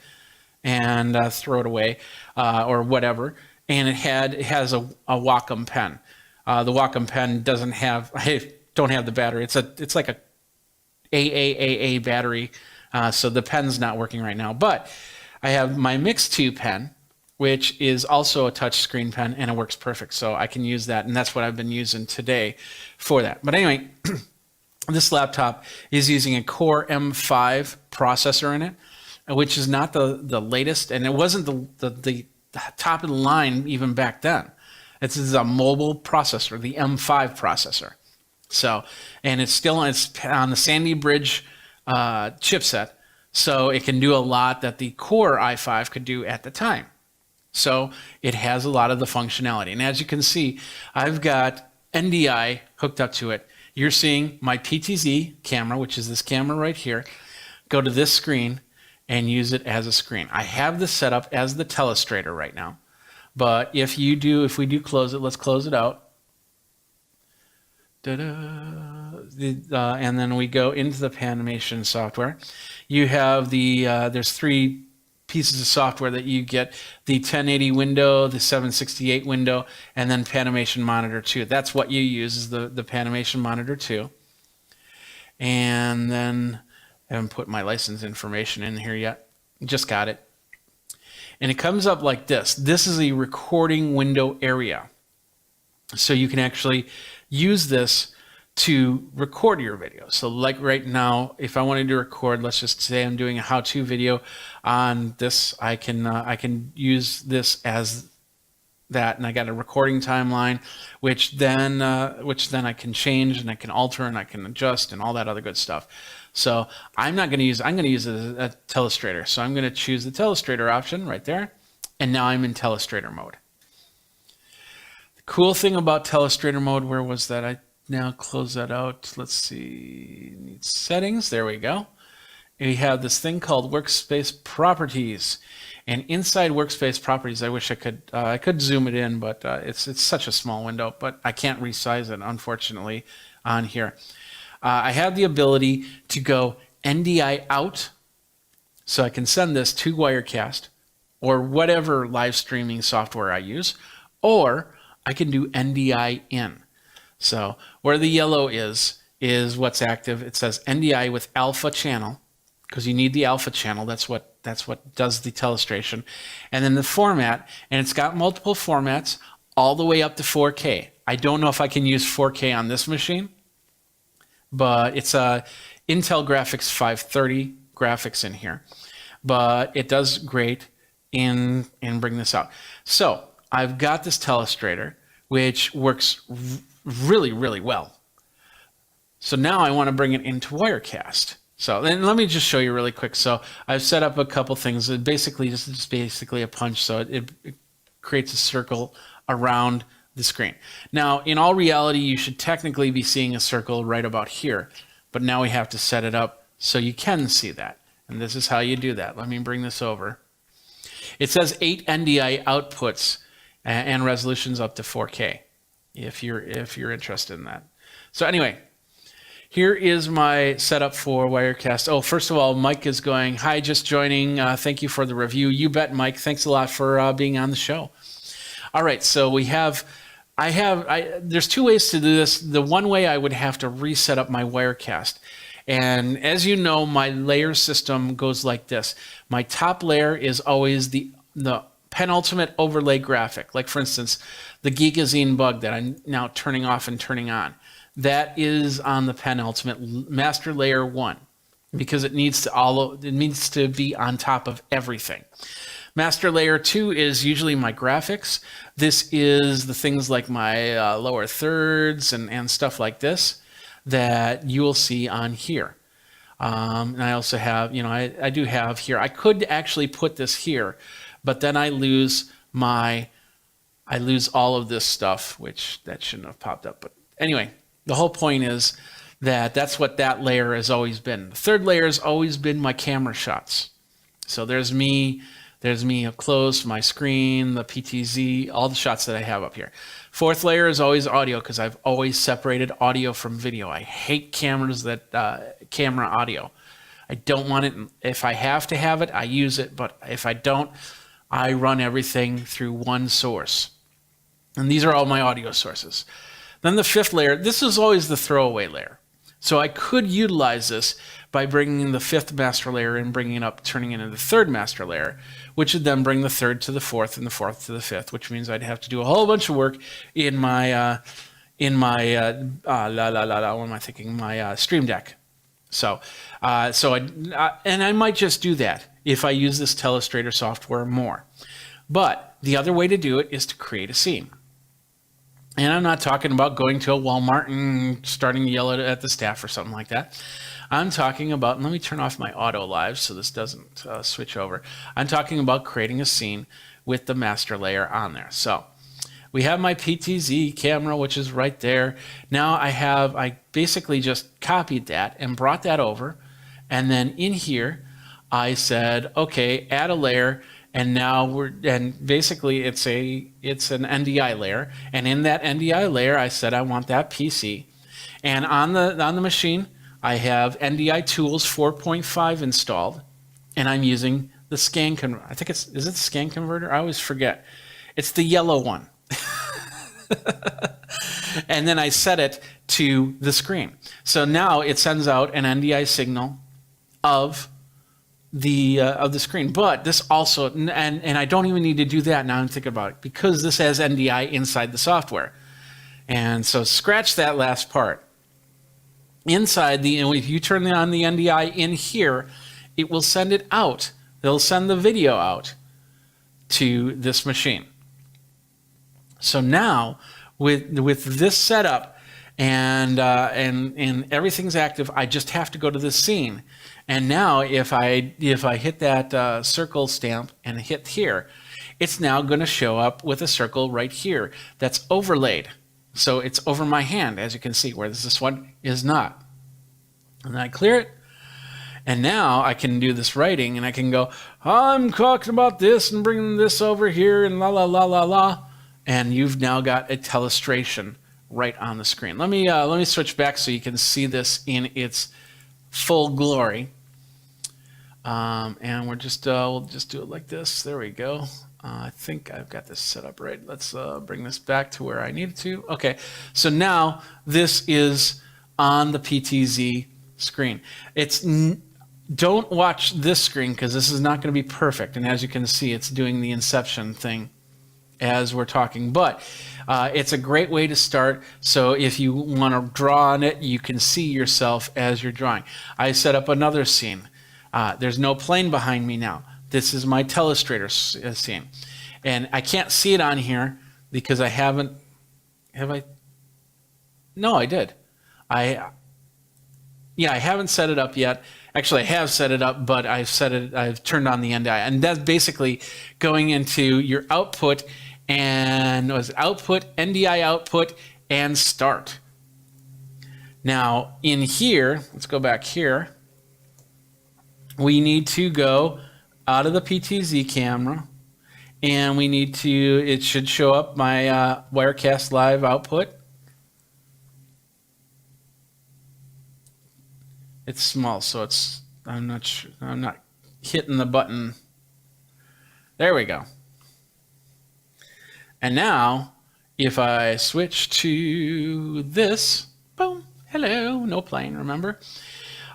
and throw it away or whatever. And it has a Wacom pen. The Wacom pen doesn't have, I don't have the battery. It's like a AAA battery. So the pen's not working right now. But I have my Mix 2 pen, which is also a touch screen pen, and it works perfect. So I can use that, and that's what I've been using today for that. But anyway, this laptop is using a Core M5 processor in it, which is not the latest, and it wasn't the top of the line even back then. It's a mobile processor, the M5 processor. So, and it's on the Sandy Bridge chipset, so it can do a lot that the Core i5 could do at the time. So it has a lot of the functionality. And as you can see, I've got NDI hooked up to it. You're seeing my PTZ camera, which is this camera right here, go to this screen and use it as a screen. I have this set up as the Telestrator right now. But if we do close it, let's close it out. And then we go into the Panimation software. You have there's 3 pieces of software that you get: the 1080 window, the 768 window, and then Panimation Monitor 2. That's what you use, is the Panimation Monitor 2. And then I haven't put my license information in here yet. Just got it. And it comes up like this. This is a recording window area. So you can actually use this to record your video. So like right now, if I wanted to record, let's just say I'm doing a how-to video on this, I can use this as that, and I got a recording timeline, which then I can change and I can alter and I can adjust and all that other good stuff. So I'm going to use a Telestrator. So I'm going to choose the Telestrator option right there, and now I'm in Telestrator mode. The cool thing about Telestrator mode, where was that? I now close that out. Let's see, need settings. There we go. And we have this thing called Workspace Properties. And inside Workspace Properties, I wish I could zoom it in, but it's such a small window. But I can't resize it, unfortunately, on here. I have the ability to go NDI out, so I can send this to Wirecast or whatever live streaming software I use, or I can do NDI in. So where the yellow is what's active. It says NDI with alpha channel, because you need the alpha channel. That's what does the telestration. And then the format, and it's got multiple formats all the way up to 4K. I don't know if I can use 4K on this machine, but it's a Intel Graphics 530 graphics in here. But it does great in bring this out. So I've got this Telestrator, which works really, really well. So now I want to bring it into Wirecast. So then let me just show you really quick. So I've set up a couple things. It basically just basically a punch, so it creates a circle around the screen. Now, in all reality, you should technically be seeing a circle right about here, but now we have to set it up so you can see that. And this is how you do that. Let me bring this over. It says 8 NDI outputs and resolutions up to 4K. if you're interested in that. So anyway, here is my setup for Wirecast. Oh, first of all, Mike is going, hi, just joining. Thank you for the review. You bet, Mike. Thanks a lot for being on the show. All right, so there's two ways to do this. The one way I would have to reset up my Wirecast. And as you know, my layer system goes like this. My top layer is always the penultimate overlay graphic. Like for instance, the Geekazine bug that I'm now turning off and turning on. That is on the penultimate master layer 1 because it needs to be on top of everything. Master layer 2 is usually my graphics. This is the things like my lower thirds and stuff like this that you will see on here. And I also have, I do have here. I could actually put this here, but then I lose all of this stuff, which that shouldn't have popped up. But anyway, the whole point is that that's what that layer has always been. The third layer has always been my camera shots. So there's me up close, my screen, the PTZ, all the shots that I have up here. Fourth layer is always audio because I've always separated audio from video. I hate cameras camera audio. I don't want it. If I have to have it, I use it. But if I don't, I run everything through one source. And these are all my audio sources. Then the fifth layer, this is always the throwaway layer. So I could utilize this by bringing the fifth master layer and bringing it up, turning it into the third master layer, which would then bring the third to the fourth and the fourth to the fifth, which means I'd have to do a whole bunch of work in my Stream Deck. So I might just do that if I use this Telestrator software more. But the other way to do it is to create a scene. And I'm not talking about going to a Walmart and starting to yell at the staff or something like that. I'm talking about, and let me turn off my auto live so this doesn't switch over. I'm talking about creating a scene with the master layer on there. So we have my PTZ camera, which is right there. Now I basically just copied that and brought that over. And then in here, I said, okay, add a layer. And now basically it's an NDI layer. And in that NDI layer, I said I want that PC. And on the machine, I have NDI Tools 4.5 installed, and I'm using the scan converter. I think is it the scan converter? I always forget. It's the yellow one. And then I set it to the screen. So now it sends out an NDI signal of the screen. But this also, and I don't even need to do that now I'm thinking about it, because this has NDI inside the software. And so scratch that last part. Inside if you turn on the NDI in here, it will send it out. They'll send the video out to this machine. So now with this setup and everything's active, I just have to go to this scene. And now if I hit that circle stamp and hit here, it's now going to show up with a circle right here that's overlaid. So it's over my hand, as you can see, whereas this one is not. And then I clear it. And now I can do this writing, and I can go, I'm talking about this and bringing this over here and la, la, la, la, la. And you've now got a telestration right on the screen. Let me switch back so you can see this in its full glory. And we'll just do it like this. There we go. I think I've got this set up right. Let's bring this back to where I need it to. Okay, so now this is on the PTZ screen. Don't watch this screen because this is not going to be perfect. And as you can see, it's doing the inception thing as we're talking. But it's a great way to start. So if you want to draw on it, you can see yourself as you're drawing. I set up another scene. There's no plane behind me now. This is my Telestrator scene. And I can't see it on here because I haven't... Have I? No, I did. I haven't set it up yet. Actually, I have set it up, but I've turned on the NDI. And that's basically going into your output and output, NDI output, and start. Now, in here, let's go back here. We need to go out of the PTZ camera and we need to, it should show up my Wirecast Live output. It's small, so it's, I'm not sure, I'm not hitting the button. There we go. And now, if I switch to this, boom, hello, no plane, remember?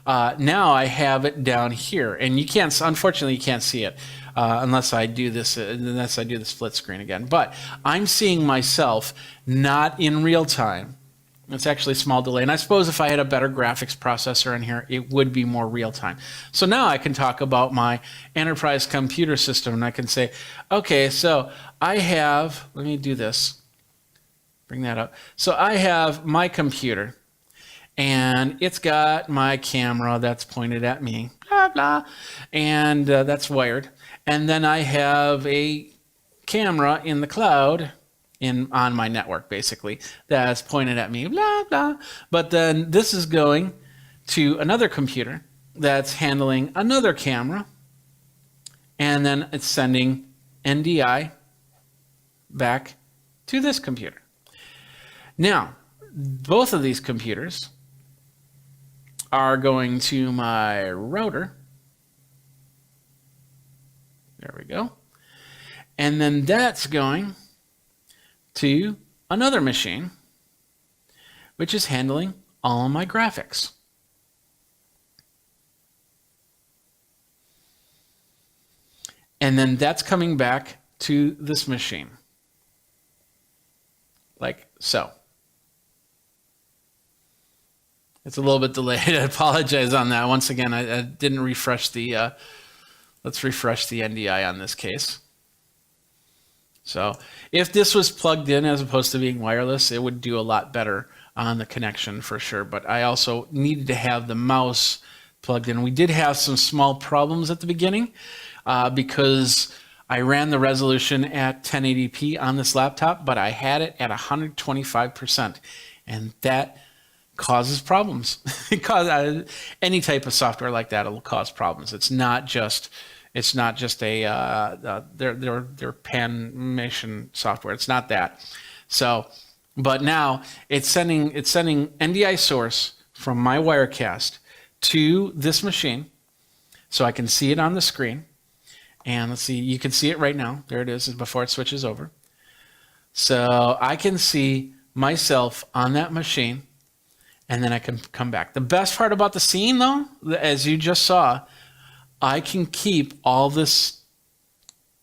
Now I have it down here, and you can't, unfortunately, you can't see it unless I do this, the split screen again. But I'm seeing myself not in real time. It's actually a small delay, and I suppose if I had a better graphics processor in here, it would be more real time. So now I can talk about my enterprise computer system, and I can say, okay, so I have, let me do this, bring that up. So I have my computer, and it's got my camera that's pointed at me, blah, blah, and that's wired. And then I have a camera in the cloud on my network, basically, that's pointed at me, blah, blah. But then this is going to another computer that's handling another camera, and then it's sending NDI back to this computer. Now, both of these computers are going to my router. There we go. And then that's going to another machine, which is handling all of my graphics. And then that's coming back to this machine, like so. It's a little bit delayed. I apologize on that. Once again, I didn't refresh the, let's refresh the NDI on this case. So if this was plugged in as opposed to being wireless, it would do a lot better on the connection for sure. But I also needed to have the mouse plugged in. We did have some small problems at the beginning because I ran the resolution at 1080p on this laptop, but I had it at 125%, and that causes problems. Any type of software like that will cause problems. It's not just a their panimation software. It's not that. So, but now it's sending NDI source from my Wirecast to this machine, so I can see it on the screen. And let's see, you can see it right now. There it is before it switches over. So I can see myself on that machine, and then I can come back. The best part about the scene, though, as you just saw, I can keep all this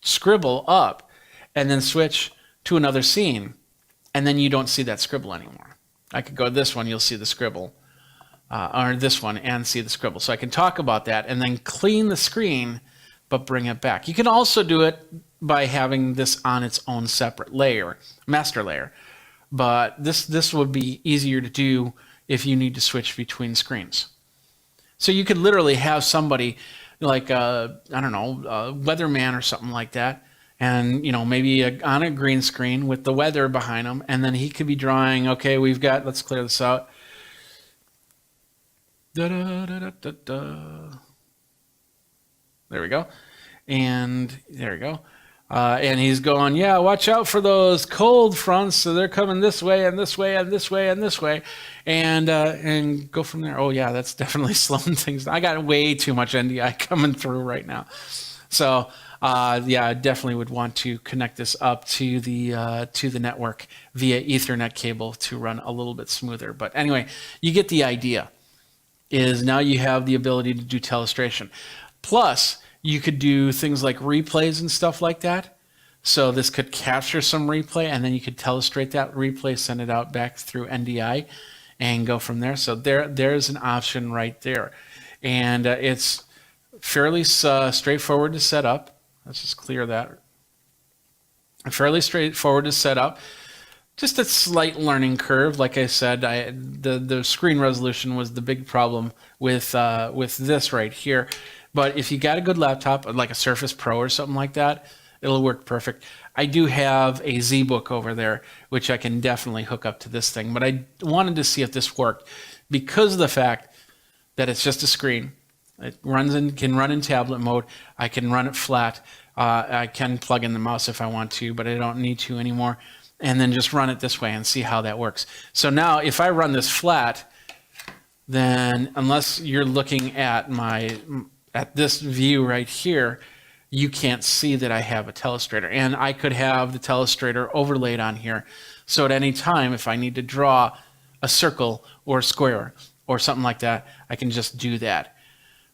scribble up and then switch to another scene, and then you don't see that scribble anymore. I could go to this one, you'll see the scribble, or this one and see the scribble. So I can talk about that and then clean the screen, but bring it back. You can also do it by having this on its own separate layer, master layer. But this would be easier to do if you need to switch between screens. So you could literally have somebody like I don't know, a weatherman or something like that, and maybe on a green screen with the weather behind him, and then he could be drawing. Okay, we've got. Let's clear this out. Da, da, da, da, da, da. There we go, and there we go. And he's going, yeah, watch out for those cold fronts. So they're coming this way and this way and this way and this way, and go from there. Oh yeah, that's definitely slowing things down. I got way too much NDI coming through right now. So yeah, I definitely would want to connect this up to the network via Ethernet cable to run a little bit smoother. But anyway, you get the idea. Is now you have the ability to do telestration. Plus, you could do things like replays and stuff like that. So this could capture some replay, and then you could telestrate that replay, send it out back through NDI, and go from there. So there's an option right there. And it's fairly straightforward to set up. Let's just clear that. Fairly straightforward to set up. Just a slight learning curve. Like I said, the screen resolution was the big problem with this right here. But if you got a good laptop, like a Surface Pro or something like that, it'll work perfect. I do have a ZBook over there, which I can definitely hook up to this thing. But I wanted to see if this worked because of the fact that it's just a screen. It can run in tablet mode. I can run it flat. I can plug in the mouse if I want to, but I don't need to anymore. And then just run it this way and see how that works. So now if I run this flat, then unless you're looking at this view right here, you can't see that I have a telestrator. And I could have the telestrator overlaid on here. So at any time, if I need to draw a circle or a square or something like that, I can just do that.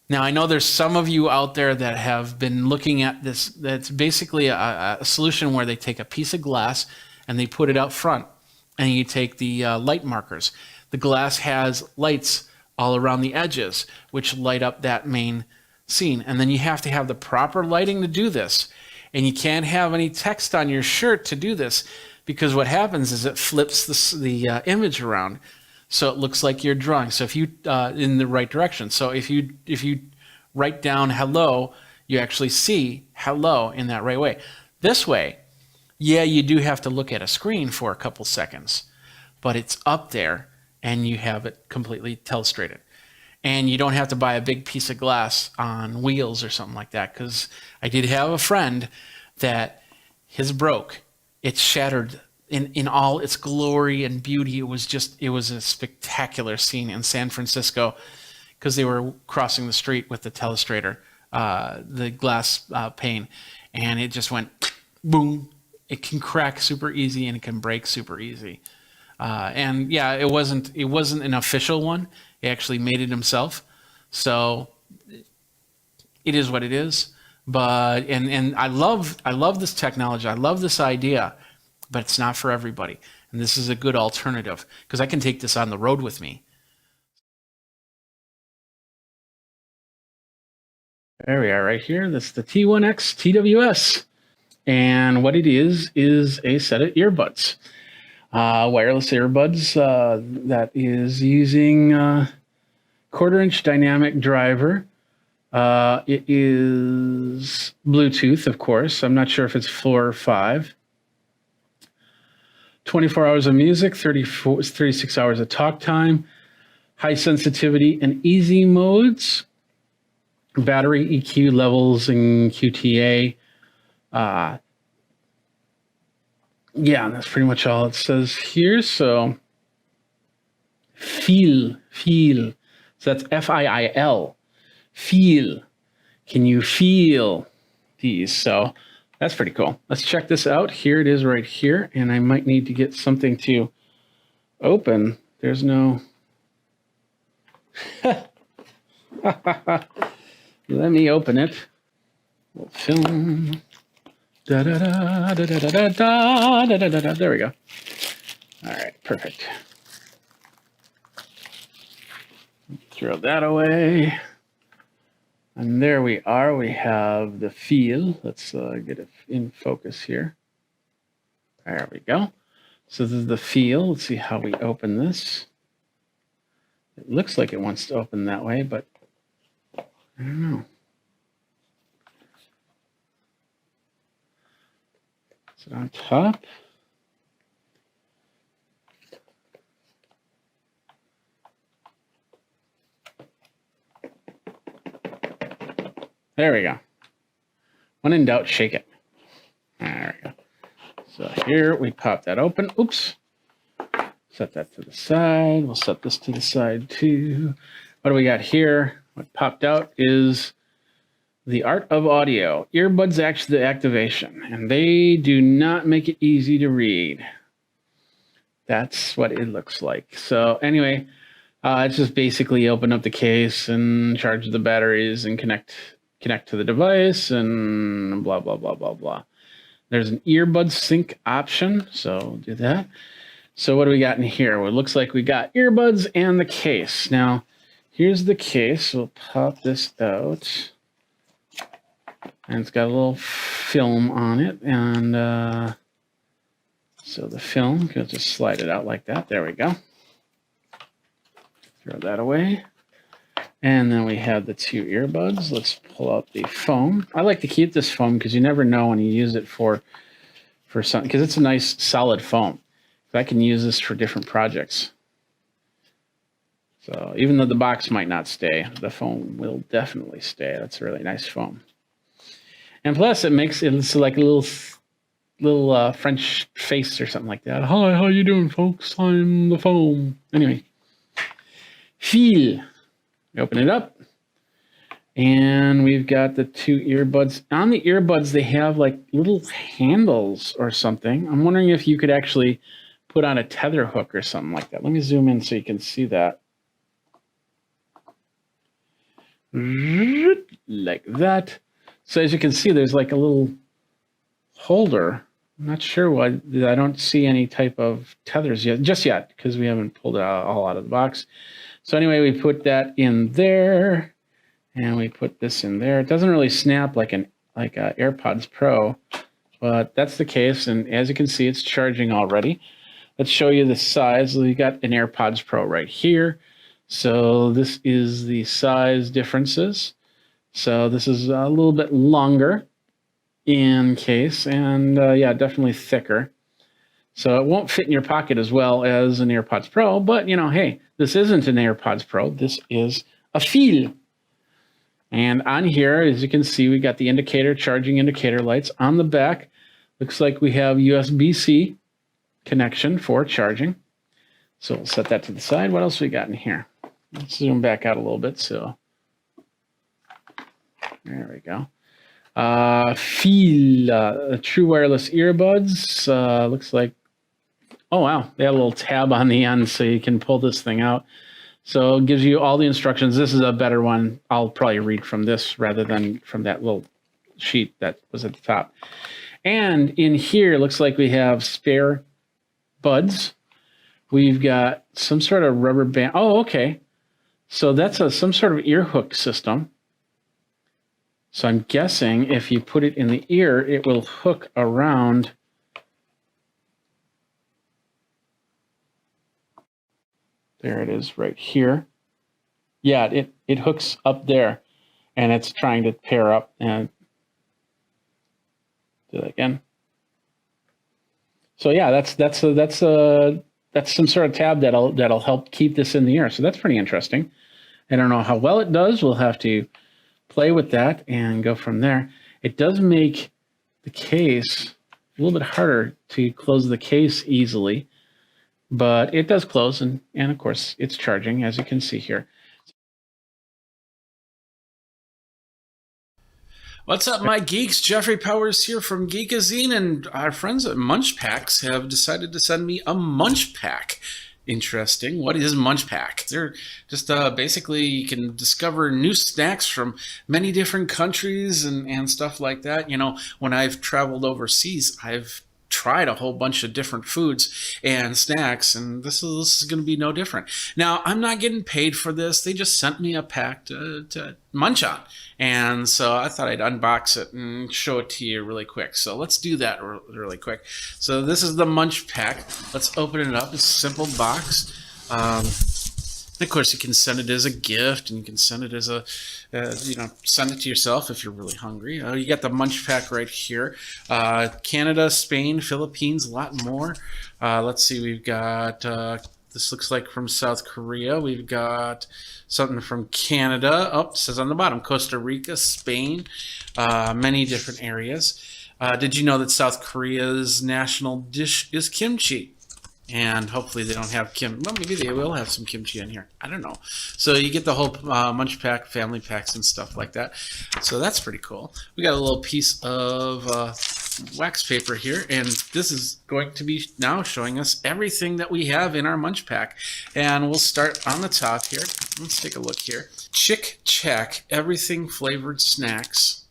Now, I know there's some of you out there that have been looking at this. That's basically a solution where they take a piece of glass and they put it out front, and you take the light markers. The glass has lights all around the edges, which light up that main scene. And then you have to have the proper lighting to do this. And you can't have any text on your shirt to do this, because what happens is it flips the image around. So it looks like you're drawing. So if you in the right direction. So if you write down hello, you actually see hello in that right way. This way, yeah, you do have to look at a screen for a couple seconds, but it's up there and you have it completely telestrated. And you don't have to buy a big piece of glass on wheels or something like that, because I did have a friend that his broke. It shattered in all its glory and beauty. It was a spectacular scene in San Francisco, because they were crossing the street with the telestrator, the glass pane, and it just went boom. It can crack super easy and it can break super easy. And yeah, it wasn't an official one. He actually made it himself. So it is what it is. But and I love this technology. I love this idea, but it's not for everybody. And this is a good alternative, because I can take this on the road with me. There we are right here. This is the T1X TWS. And what it is a set of earbuds. Wireless earbuds that is using 1/4-inch dynamic driver. It is Bluetooth, of course. I'm not sure if it's 4 or 5. 24 hours of music, 36 hours of talk time, high sensitivity and easy modes, battery EQ levels and QTA. Yeah, that's pretty much all it says here. So feel. So that's F-I-I-L. Feel. Can you feel these? So that's pretty cool. Let's check this out. Here it is right here. And I might need to get something to open. There's no... Let me open it. We'll film. Da da da da da da da da da da da. There we go. All right, perfect. Throw that away. And there we are. We have the feel. Let's get it in focus here. There we go. So this is the feel. Let's see how we open this. It looks like it wants to open that way, but I don't know. Is it on top? There we go. When in doubt, shake it. There we go. So here we pop that open. Oops. Set that to the side. We'll set this to the side too. What do we got here? What popped out is the Art of Audio. Earbuds activation. And they do not make it easy to read. That's what it looks like. So anyway, it's just basically open up the case and charge the batteries and connect to the device and blah, blah, blah, blah, blah. There's an earbud sync option, so do that. So what do we got in here? Well, it looks like we got earbuds and the case. Now, here's the case. We'll pop this out. And it's got a little film on it. And so the film, you'll just slide it out like that. There we go. Throw that away. And then we have the 2 earbuds. Let's pull out the foam. I like to keep this foam because you never know when you use it for something, because it's a nice solid foam. So I can use this for different projects. So even though the box might not stay, the foam will definitely stay. That's a really nice foam. And plus, it makes it's like a little French face or something like that. Hi, how you doing, folks? I'm the foam. Anyway, feel. Open it up, and we've got the 2 earbuds. On the earbuds, they have like little handles or something. I'm wondering if you could actually put on a tether hook or something like that. Let me zoom in so you can see that. Like that. So as you can see, there's like a little holder. I'm not sure why I don't see any type of tethers yet, just yet, because we haven't pulled it all out of the box. So anyway, we put that in there, and we put this in there. It doesn't really snap like a AirPods Pro, but that's the case. And as you can see, it's charging already. Let's show you the size. We got an AirPods Pro right here. So this is the size differences. So this is a little bit longer in case, and yeah, definitely thicker. So it won't fit in your pocket as well as an AirPods Pro, but you know, hey, this isn't an AirPods Pro. This is a Feel. And on here, as you can see, we got the indicator, charging indicator lights. On the back, looks like we have USB-C connection for charging. So we'll set that to the side. What else we got in here? Let's zoom back out a little bit. So there we go. Feel true wireless earbuds. Looks like, oh wow, they have a little tab on the end so you can pull this thing out. So it gives you all the instructions. This is a better one. I'll probably read from this rather than from that little sheet that was at the top. And in here, looks like we have spare buds. We've got some sort of rubber band. Oh, okay. So that's some sort of ear hook system. So I'm guessing if you put it in the ear, it will hook around. There it is right here. Yeah, it hooks up there, and it's trying to pair up. And do that again. So yeah, that's some sort of tab that'll help keep this in the ear. So that's pretty interesting. I don't know how well it does. We'll have to play with that and go from there. It does make the case a little bit harder to close the case easily, but it does close, and of course it's charging, as you can see here. What's up, my geeks? Jeffrey Powers here from Geekazine, and our friends at Munch Packs have decided to send me a Munch Pack. Interesting. What is Munch Pack? They're just basically you can discover new snacks from many different countries and stuff like that. You know, when I've traveled overseas, I've tried a whole bunch of different foods and snacks, and this is going to be no different. Now, I'm not getting paid for this. They just sent me a pack to munch on, and so I thought I'd unbox it and show it to you really quick. So let's do that really quick. So this is the Munch Pack. Let's open it up. It's a simple box. And of course, you can send it as a gift, and you can send it as a, send it to yourself if you're really hungry. You got the Munch Pack right here. Canada, Spain, Philippines, a lot more. Let's see, we've got, this looks like from South Korea. We've got something from Canada. Oh, it says on the bottom, Costa Rica, Spain, many different areas. Did you know that South Korea's national dish is kimchi? And hopefully they don't have well, maybe they will have some kimchi in here. I don't know. So you get the whole Munch Pack, family packs, and stuff like that. So that's pretty cool. We got a little piece of wax paper here, and this is going to be now showing us everything that we have in our Munch Pack. And we'll start on the top here. Let's take a look here. Chick Chack, everything flavored snacks.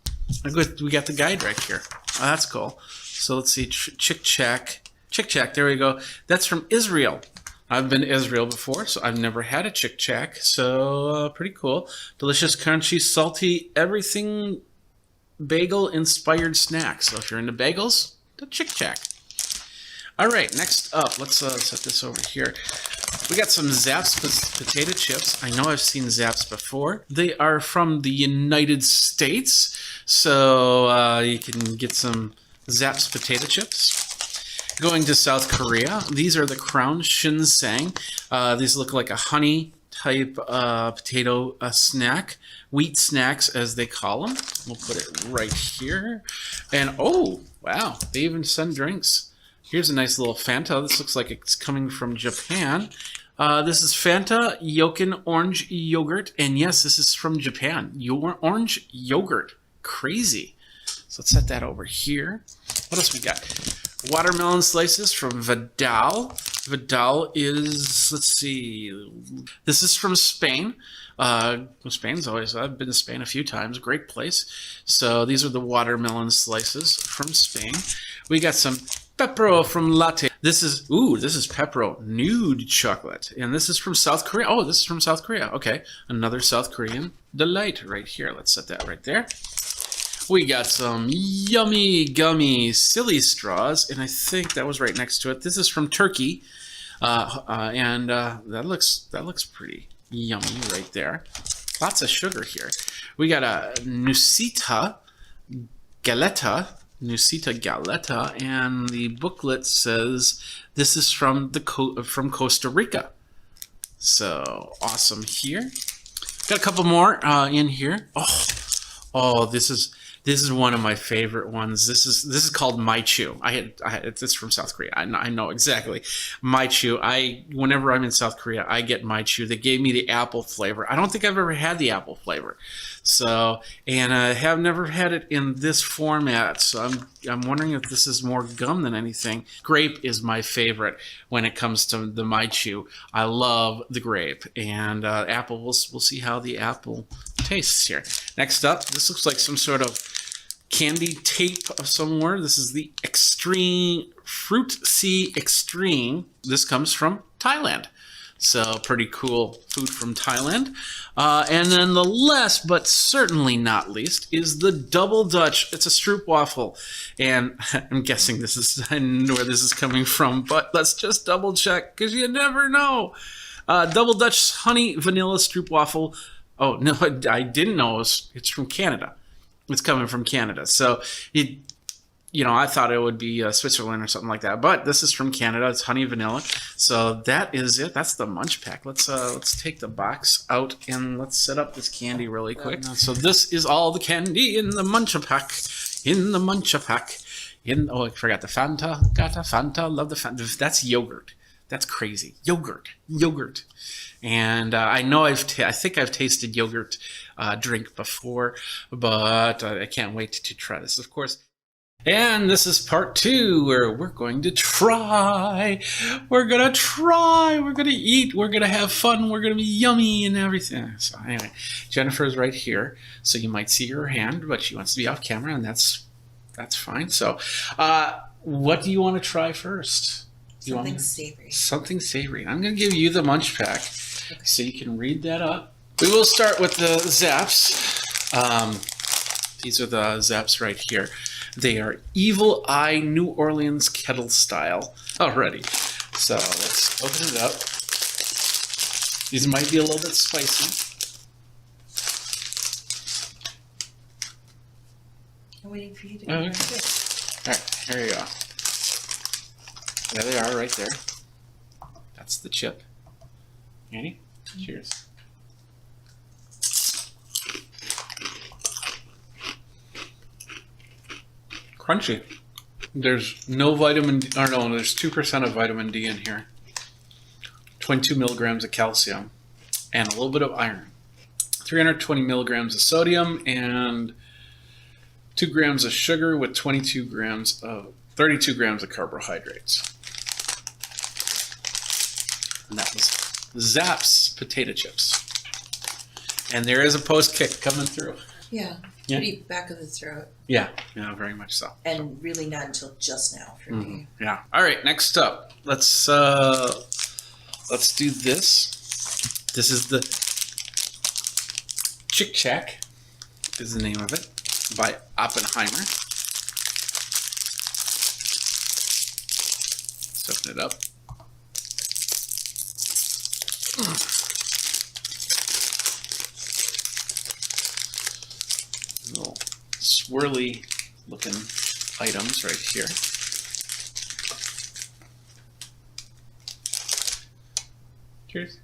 We got the guide right here. Oh, that's cool. So let's see, Chick Chack. Chick Chack, there we go. That's from Israel. I've been to Israel before, so I've never had a Chick Chack. So pretty cool. Delicious, crunchy, salty, everything bagel-inspired snacks. So if you're into bagels, the Chick Chack. All right, next up, let's set this over here. We got some Zapp's potato chips. I know I've seen Zapp's before. They are from the United States, so you can get some Zapp's potato chips. Going to South Korea, these are the Crown Shinseng. These look like a honey type potato snack, wheat snacks as they call them. We'll put it right here. And oh, wow, they even send drinks. Here's a nice little Fanta. This looks like it's coming from Japan. This is Fanta Yokin Orange Yogurt. And yes, this is from Japan. Orange yogurt. Crazy. So let's set that over here. What else we got? Watermelon slices from Vidal. Vidal is, let's see, this is from Spain. Spain's always, I've been to Spain a few times, great place. So these are the watermelon slices from Spain. We got some Pepro from Latte. This is Pepro Nude Chocolate. And this is from South Korea. Oh, this is from South Korea. Okay, another South Korean delight right here. Let's set that right there. We got some yummy gummy silly straws, and I think that was right next to it. This is from Turkey, and that looks pretty yummy right there. Lots of sugar here. We got a Nusita Galeta, and the booklet says this is from from Costa Rica. So awesome here. Got a couple more in here. Oh, this is one of my favorite ones. This is called Maichu. It's from South Korea. I know exactly. Maichu. Whenever I'm in South Korea, I get Maichu. They gave me the apple flavor. I don't think I've ever had the apple flavor. So, and I have never had it in this format. So I'm wondering if this is more gum than anything. Grape is my favorite when it comes to the Maichu. I love the grape, and apple. We'll see how the apple tastes here. Next up, this looks like some sort of candy tape of somewhere. This is the Extreme Fruit Sea Extreme. This comes from Thailand. So pretty cool food from Thailand. And then the last, but certainly not least, is the Double Dutch. It's a stroopwafel. And I'm guessing I know where this is coming from, but let's just double check because you never know. Double Dutch honey vanilla stroopwafel. Oh, no, I didn't know it's from Canada. It's coming from Canada. So, I thought it would be Switzerland or something like that. But this is from Canada. It's honey vanilla. So that is it. That's the munch pack. Let's take the box out and let's set up this candy really quick. So this is all the candy in the munch pack. In the munch pack. I forgot the Fanta. Got a Fanta. Love the Fanta. That's yogurt. That's crazy. Yogurt. And I know I think I've tasted yogurt drink before, but I can't wait to try this, of course. And this is part 2 where we're going to try. We're going to eat. We're going to have fun. We're going to be yummy and everything. So anyway, Jennifer's right here. So you might see her hand, but she wants to be off camera, and that's fine. So what do you want to try first? Savory. Something savory. I'm going to give you the munch pack so you can read that up. We will start with the Zaps. These are the Zaps right here. They are Evil Eye New Orleans kettle style already. So let's open it up. These might be a little bit spicy. I'm waiting for you to go. Okay. All right, here you go. There they are right there. That's the chip. Annie, cheers. Crunchy. There's no vitamin D, or no, there's 2% of vitamin D in here. 22 milligrams of calcium and a little bit of iron. 320 milligrams of sodium and 2 grams of sugar with 32 grams of carbohydrates. And that was Zapp's potato chips. And there is a post kick coming through. Yeah, pretty back of the throat. Yeah, very much so. And really not until just now for me. Yeah. All right, next up, let's do this. This is the Chick Shack, is the name of it, by Oppenheimer. Let's open it up. Little swirly looking items right here. Cheers.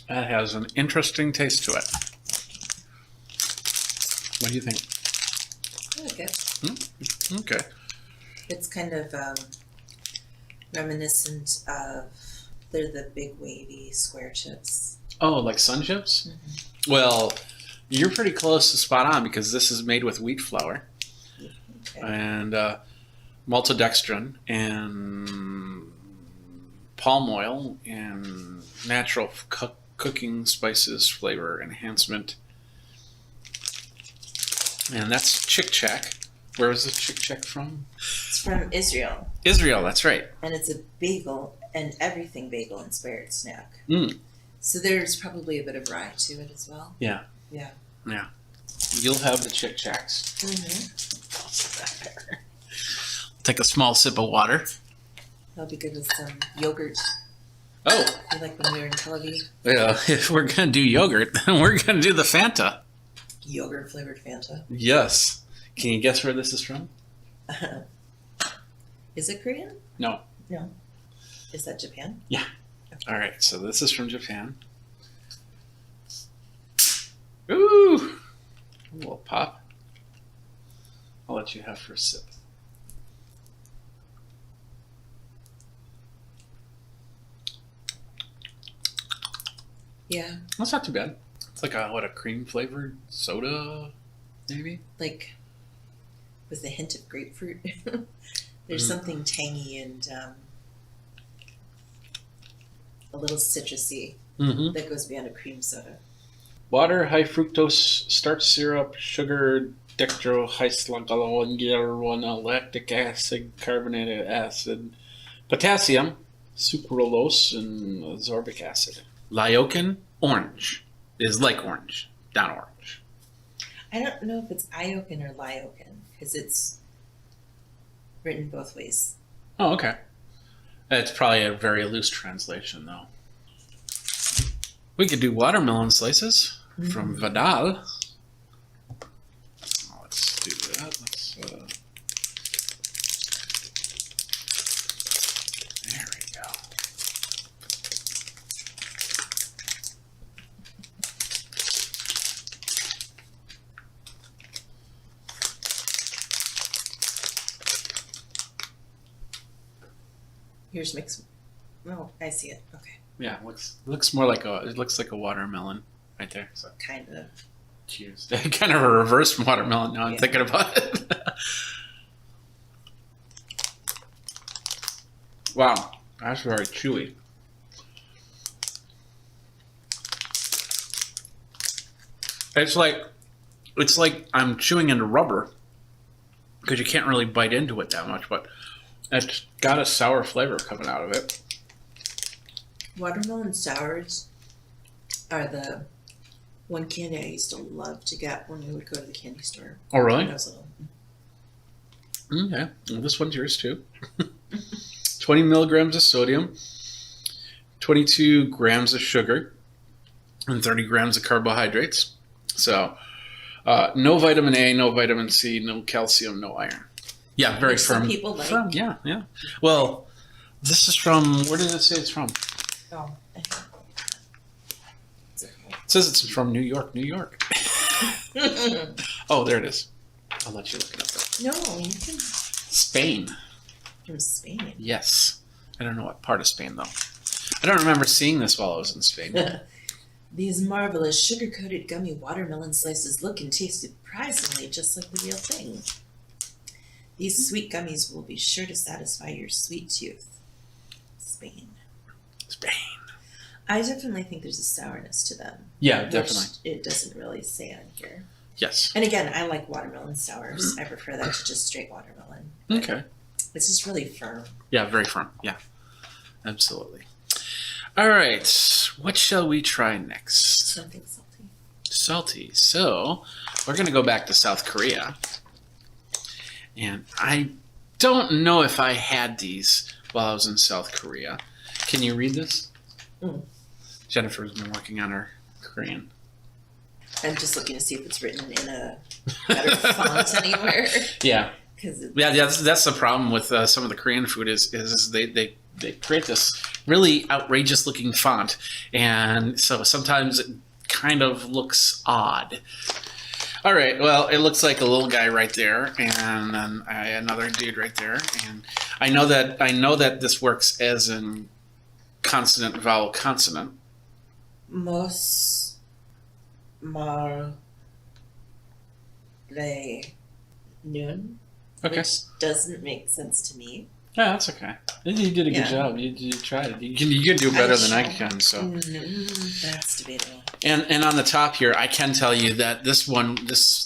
That has an interesting taste to it. What do you think? I like it. Okay. It's kind of reminiscent of, they're the big wavy square chips. Oh, like sun chips? Well, you're pretty close to spot on because this is made with wheat flour and maltodextrin and palm oil and natural cooking spices, flavor enhancement. And that's Chick Chack. Where is this Chick Chack from? It's from Israel. Israel, that's right. And it's a bagel and everything bagel inspired snack. Mm. So there's probably a bit of rye to it as well. Yeah. Yeah. Yeah. You'll have the Chick Chacks. Mm-hmm. I'll sit that there. Take a small sip of water. That'll be good with some yogurt. Oh. I like when we were in Tel Aviv. Yeah, if we're going to do yogurt, then we're going to do the Fanta. Yogurt flavored Fanta. Yes. Can you guess where this is from? Is it Korean? No. No. Is that Japan? Yeah. All right, so this is from Japan. Ooh! A little pop. I'll let you have for a sip. Yeah. That's not too bad. It's like a cream flavored soda, maybe? Like with a hint of grapefruit. There's something tangy and a little citrusy that goes beyond a cream soda. Water, high fructose starch syrup, sugar, dextrohystralone, lactic acid, carbonated acid, potassium, sucralose, and ascorbic acid. Lyokin, orange, is like orange, not orange. I don't know if it's Iokin or Lyokin because it's written both ways. Oh, okay. It's probably a very loose translation, though. We could do watermelon slices from Vidal. Let's do that. There we go. Yours makes. Oh, I see it. Okay. Yeah, looks more like it looks like a watermelon right there. So Kind of. cheers. Kind of a reverse watermelon now I'm thinking about it. Wow, that's very chewy. It's like I'm chewing into rubber because you can't really bite into it that much, but it's got a sour flavor coming out of it. Watermelon sours are the one candy I used to love to get when we would go to the candy store. Oh, really? When I was little. Okay, well, this one's yours too. 20 milligrams of sodium, 22 grams of sugar, and 30 grams of carbohydrates. So, no vitamin A, no vitamin C, no calcium, no iron. Yeah, very firm. Some people like. Firm, yeah. Well, this is from, where did it say it's from? Oh. It says it's from New York. Oh, there it is. I'll let you look it up though. No, you can. Spain. From Spain. Yes. I don't know what part of Spain though. I don't remember seeing this while I was in Spain. These marvelous sugar-coated gummy watermelon slices look and taste surprisingly just like the real thing. These sweet gummies will be sure to satisfy your sweet tooth. Spain. I definitely think there's a sourness to them. Yeah, definitely. It doesn't really say on here. Yes. And again, I like watermelon sours. I prefer that to just straight watermelon. Okay. It's just really firm. Yeah, very firm. Yeah, absolutely. All right, what shall we try next? Something salty. Salty. So we're going to go back to South Korea. And I don't know if I had these while I was in South Korea. Can you read this? Jennifer's been working on her Korean. I'm just looking to see if it's written in a better font anywhere. Yeah. Cause Yeah, that's the problem with some of the Korean food is they create this really outrageous looking font, and so sometimes it kind of looks odd. All right, well, it looks like a little guy right there, and then another dude right there, and I know that this works as in consonant, vowel, consonant. Mos, mar, le, nun. Okay. Which doesn't make sense to me. Yeah, that's okay. You did a good job. You tried. You can do better than I can. So that's debatable. And on the top here, I can tell you that this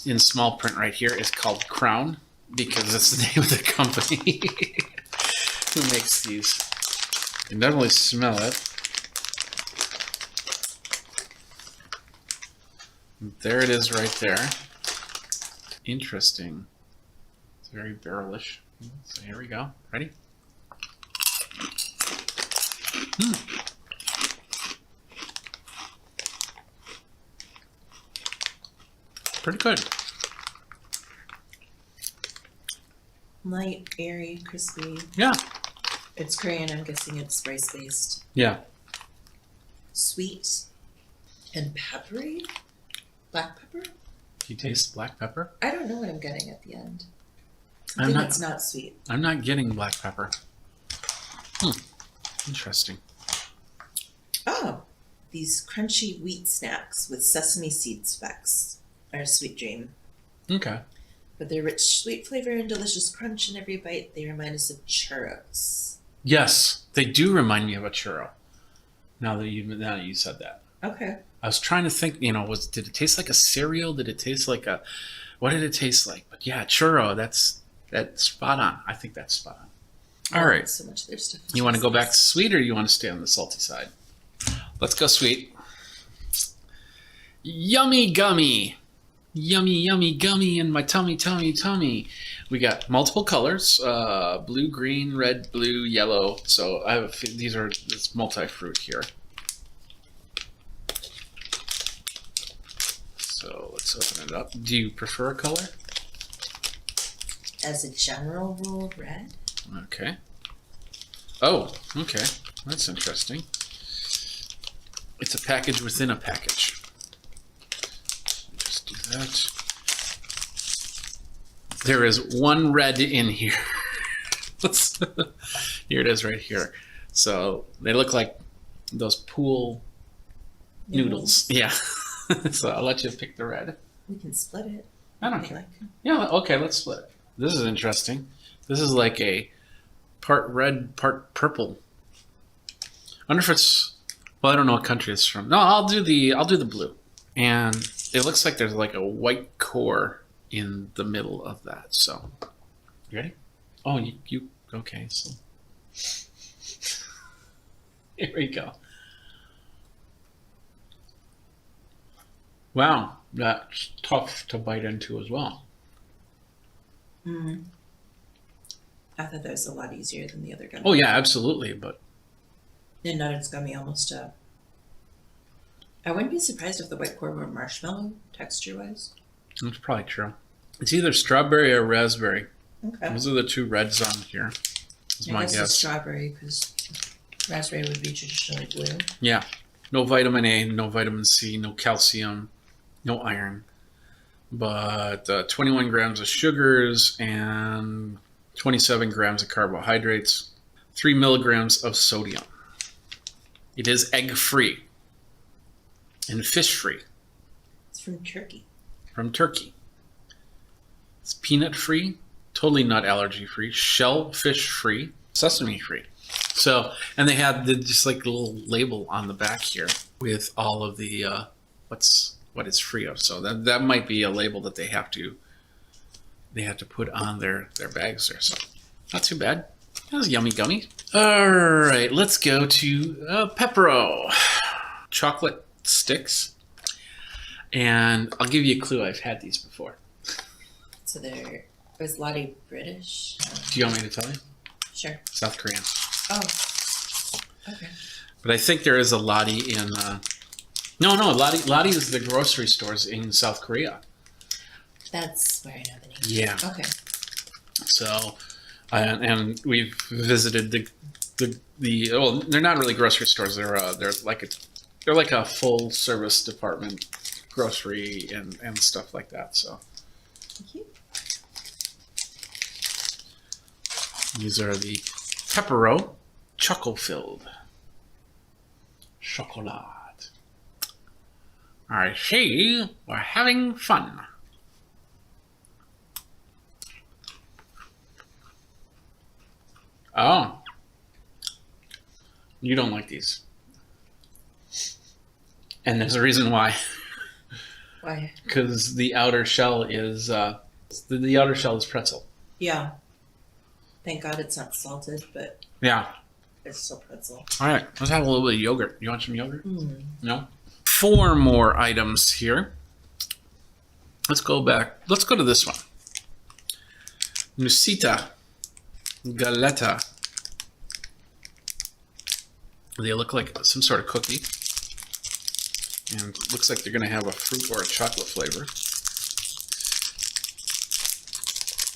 in small print right here is called Crown because it's the name of the company who makes these. You can definitely smell it. There it is right there. Interesting. It's very barrelish. So here we go. Ready? Pretty good. Light, airy, crispy. Yeah. It's Korean. I'm guessing it's rice based. Yeah. Sweet and peppery. Black pepper. Do you taste black pepper? I don't know what I'm getting at the end. I'm think not- it's not sweet. I'm not getting black pepper. Interesting. Oh, these crunchy wheat snacks with sesame seed specks are a sweet dream. Okay. With their rich sweet flavor and delicious crunch in every bite, they remind us of churros. Yes, they do remind me of a churro. Now that you said that, Okay. I was trying to think. Did it taste like a cereal? Did it taste like a? What did it taste like? But yeah, churro. That's spot on. I think that's spot on. All right. So much of their stuff. You want to go back to sweet, or you want to stay on the salty side? Let's go sweet. Yummy gummy. Yummy, yummy gummy in my tummy, tummy, tummy. We got multiple colors, blue, green, red, blue, yellow. So I have it's multi-fruit here. So let's open it up. Do you prefer a color? As a general rule, red. Okay. Oh, okay. That's interesting. It's a package within a package. Just do that. There is one red in here. Here it is right here. So they look like those pool noodles. Yeah. So I'll let you pick the red. We can split it. I don't Okay, care. like- Yeah, okay, let's split it. This is interesting. This is like a part red, part purple. I wonder if it's, well, I don't know what country it's from. No, I'll do the blue. And it looks like there's like a white core in the middle of that. So, you ready? Oh, you okay, so here we go. Wow, that's tough to bite into as well. Mm. I thought that was a lot easier than the other gummy. Oh yeah, absolutely, but The Nutters gummy almost I wouldn't be surprised if the white core were marshmallow texture-wise. that's probably true. It's either strawberry or raspberry. Okay. Those are the two reds on here. Is I my guess it's guess. strawberry because raspberry would be traditionally blue. Yeah. No vitamin A, no vitamin C, no calcium, no iron. But 21 grams of sugars and 27 grams of carbohydrates, 3 milligrams of sodium. It is egg-free and fish-free It's from Turkey. from Turkey. It's peanut-free, totally nut allergy-free, shellfish-free, sesame-free. So, and they have just like a little label on the back here with all of the what it's free of. So that might be a label that they have to put on their bags there. So not too bad. That was yummy gummy. All right, let's go to Pepero chocolate sticks, and I'll give you a clue. I've had these before. So there was Lottie British. Do you want me to tell you? Sure. South Korean. Oh. Okay. But I think there is a Lottie in. No, Lottie is the grocery stores in South Korea. That's where I know the name. Yeah. Okay. So, and we've visited the well, they're not really grocery stores. They're like a full service department, grocery and stuff like that. So Thank you. these are the Pepero Choco Filled Chocolat. I see we're having fun. Oh. You don't like these. And there's a reason why. Why? Because the outer shell is the outer shell is pretzel. Yeah. Thank God it's not salted, but Yeah. it's still pretzel. All right, let's have a little bit of yogurt. You want some yogurt? Mm. No? 4 more items here. Let's go back. Let's go to this one. Nusita Galetta. They look like some sort of cookie. And it looks like they're going to have a fruit or a chocolate flavor.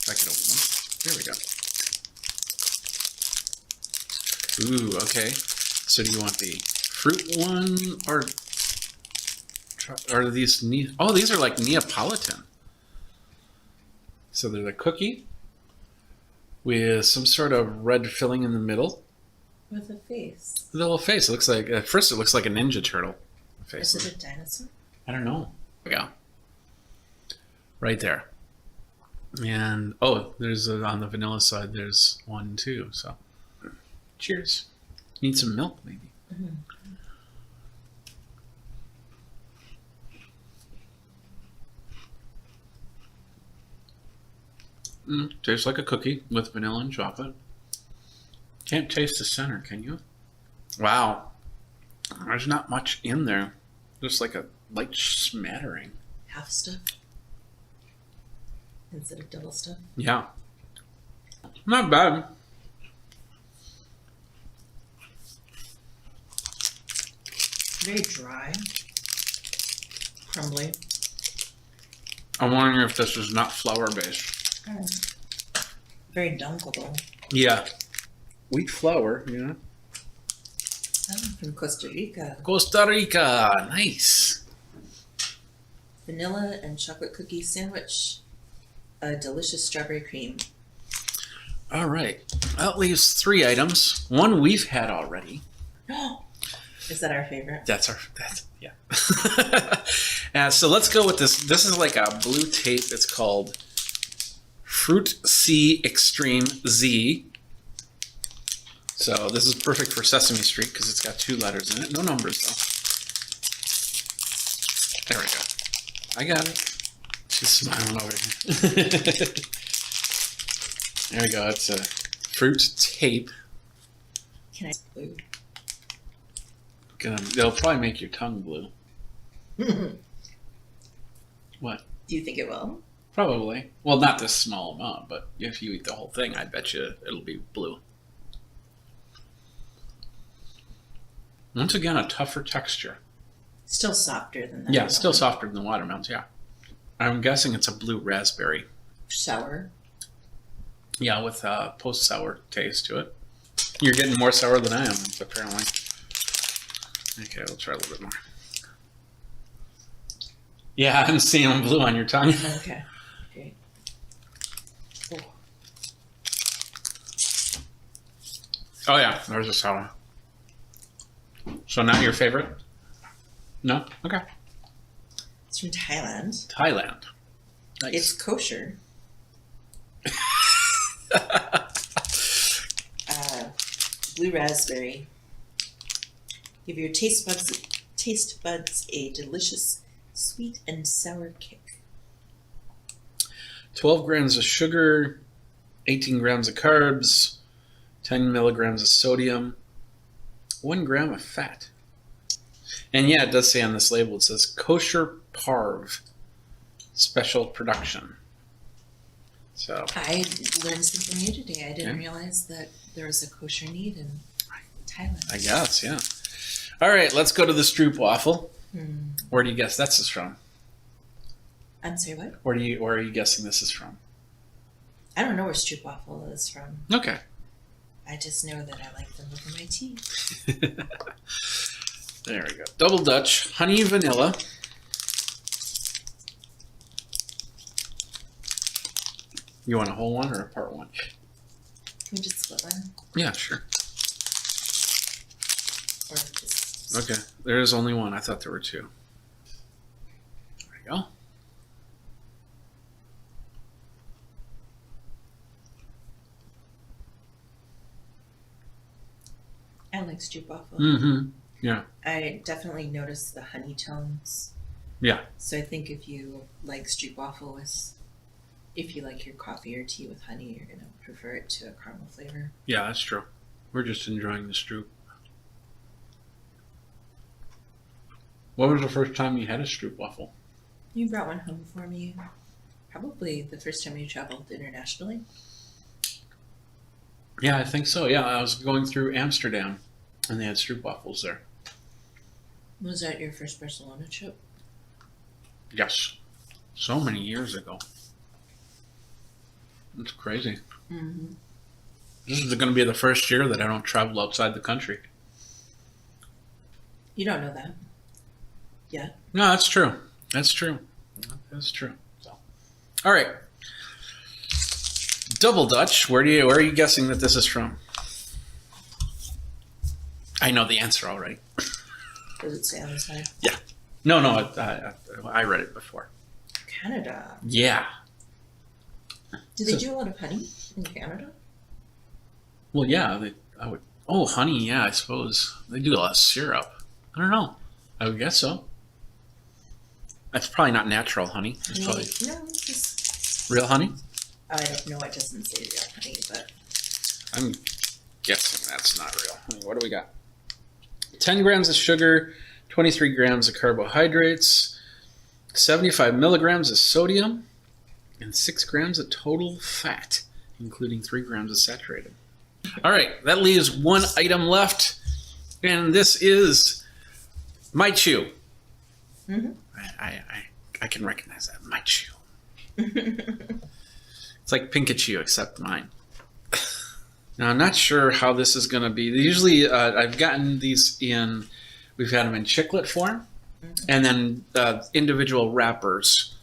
If I can open them. There we go. Ooh, okay. So do you want the fruit one or are these oh, these are like Neapolitan. So they're the cookie with some sort of red filling in the middle. With a face. The little face. It looks like at first it looks like a Ninja Turtle face. Is it a dinosaur? I don't know. There we go. Right there. And oh, there's on the vanilla side. There's one too. So, cheers. Need some milk, maybe. Mm-hmm. Tastes like a cookie with vanilla and chocolate. Can't taste the center, can you? Wow. There's not much in there. Just like a light smattering. Half stuff instead of double stuff. Yeah. Not bad. Very dry. Crumbly. I'm wondering if this is not flour based. Very dunkable. Yeah. Wheat flour, yeah. I'm from Costa Rica. Costa Rica. Nice. Vanilla and chocolate cookie sandwich. A delicious strawberry cream. All right. That leaves 3 items. One we've had already. Is that our favorite? That's yeah. So let's go with this. This is like a blue tape. It's called Fruit C Extreme Z. So this is perfect for Sesame Street because it's got 2 letters in it. No numbers though. There we go. I got it. She's smiling over here. There we go. It's a fruit tape. Can I blue? They'll probably make your tongue blue. What? Do you think it will? Probably. Well, not this small amount, but if you eat the whole thing, I bet you it'll be blue. Once again, a tougher texture. Still softer than that. Yeah, still softer than the watermelons, yeah. I'm guessing it's a blue raspberry. Sour. Yeah, with a post-sour taste to it. You're getting more sour than I am, apparently. Okay, we'll try a little bit more. Yeah, I'm seeing them blue on your tongue. Okay. Great. Oh yeah, there's a sour. So not your favorite? No? Okay. It's from Thailand. Thailand. Nice. It's kosher. Blue raspberry. Give your taste buds a delicious sweet and sour kick. 12 grams of sugar, 18 grams of carbs, 10 milligrams of sodium, 1 gram of fat. And yeah, it does say on this label, it says kosher parv, special production. So I learned something new today. I didn't realize that there was a kosher need in Thailand. I guess, yeah. All right, let's go to the stroopwafel. Where do you guess this is from? I'm sorry, what? Where are you guessing this is from? I don't know where stroopwafel is from. Okay. I just know that I like them over my tea. There we go. Double Dutch, honey vanilla. You want a whole one or a part one? Can we just split one? Yeah, sure. Or just... Okay, there is only one. I thought there were two. There you go. I like stroopwafel. Mm-hmm. Yeah. I definitely notice the honey tones. Yeah. So I think if you like stroopwafel if you like your coffee or tea with honey, you're going to prefer it to a caramel flavor. Yeah, that's true. We're just enjoying the stroop. What was the first time you had a stroopwafel? You brought one home for me. Probably the first time you traveled internationally. Yeah, I think so. Yeah, I was going through Amsterdam, and they had stroopwafels there. Was that your first Barcelona trip? Yes. So many years ago. It's crazy. Mm-hmm. This is going to be the first year that I don't travel outside the country. You don't know that. Yeah. No, that's true. That's true. That's true. So, all right. Double Dutch. Where are you guessing that this is from? I know the answer already. Does it say on the side? Yeah. No. I read it before. Canada. Yeah. Do they do a lot of honey in Canada? Well, yeah. I would. Oh, honey. Yeah, I suppose they do a lot of syrup. I don't know. I would guess so. That's probably not natural honey. It's probably No, it's just... real honey. I don't know. It doesn't say real honey, but... I'm guessing that's not real honey. What do we got? 10 grams of sugar, 23 grams of carbohydrates, 75 milligrams of sodium, and 6 grams of total fat, including 3 grams of saturated. All right, that leaves one item left, and this is my chew. Mm-hmm. I can recognize that. My chew. It's like Pikachu, except mine. Now, I'm not sure how this is going to be. Usually, I've gotten these in, we've had them in chiclet form, and then individual wrappers.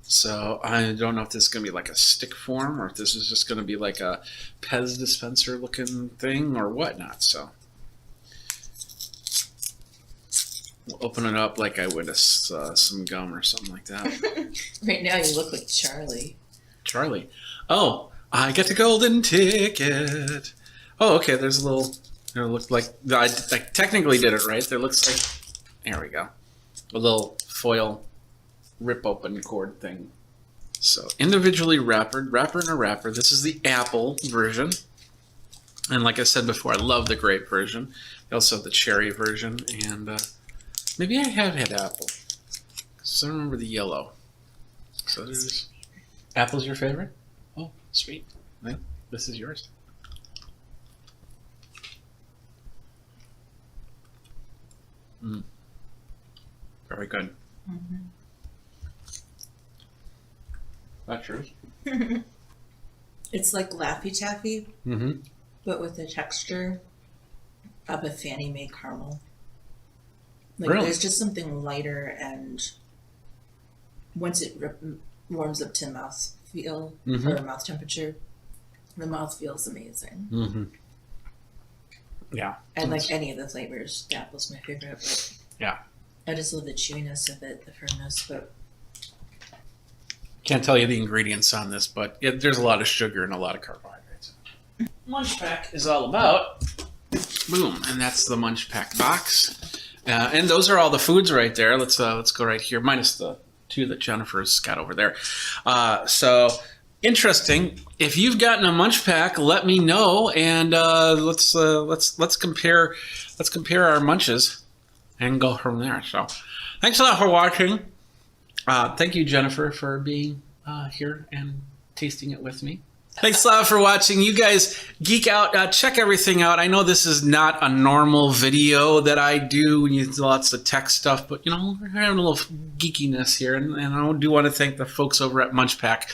So I don't know if this is going to be like a stick form, or if this is just going to be like a Pez dispenser looking thing, or whatnot. So we'll open it up like I would some gum or something like that. Right now, you look like Charlie. Charlie. Oh, I get the golden ticket. Oh, okay. There's a little. It looks like I technically did it right. There looks like. There we go. A little foil rip open cord thing. So individually wrapper in a wrapper. This is the apple version, and like I said before, I love the grape version. They also have the cherry version, and maybe I have had apple. So I remember the yellow. So there's apple's your favorite. Oh, sweet. Well, this is yours. Very good. Mm-hmm. That's yours. It's like Laffy Taffy, Mm-hmm. but with the texture of a Fannie Mae caramel. Like Really? there's just something lighter, and once it warms up to mouth feel or mouth temperature, the mouth feels amazing. Mm-hmm. Yeah. And like any of the flavors, the apple's my favorite. But Yeah. I just love the chewiness of it, the firmness, but Can't tell you the ingredients on this, but there's a lot of sugar and a lot of carbohydrates. Munch Pack is all about. Boom, and that's the Munch Pack box. And those are all the foods right there. Let's go right here, minus the two that Jennifer's got over there. So interesting. If you've gotten a Munch Pack, let me know, and let's compare our munches and go from there. So, thanks a lot for watching. Thank you, Jennifer, for being here and tasting it with me. Thanks a lot for watching. You guys geek out. Check everything out. I know this is not a normal video that I do. We use lots of tech stuff, but you know, we're having a little geekiness here, and I do want to thank the folks over at Munch Pack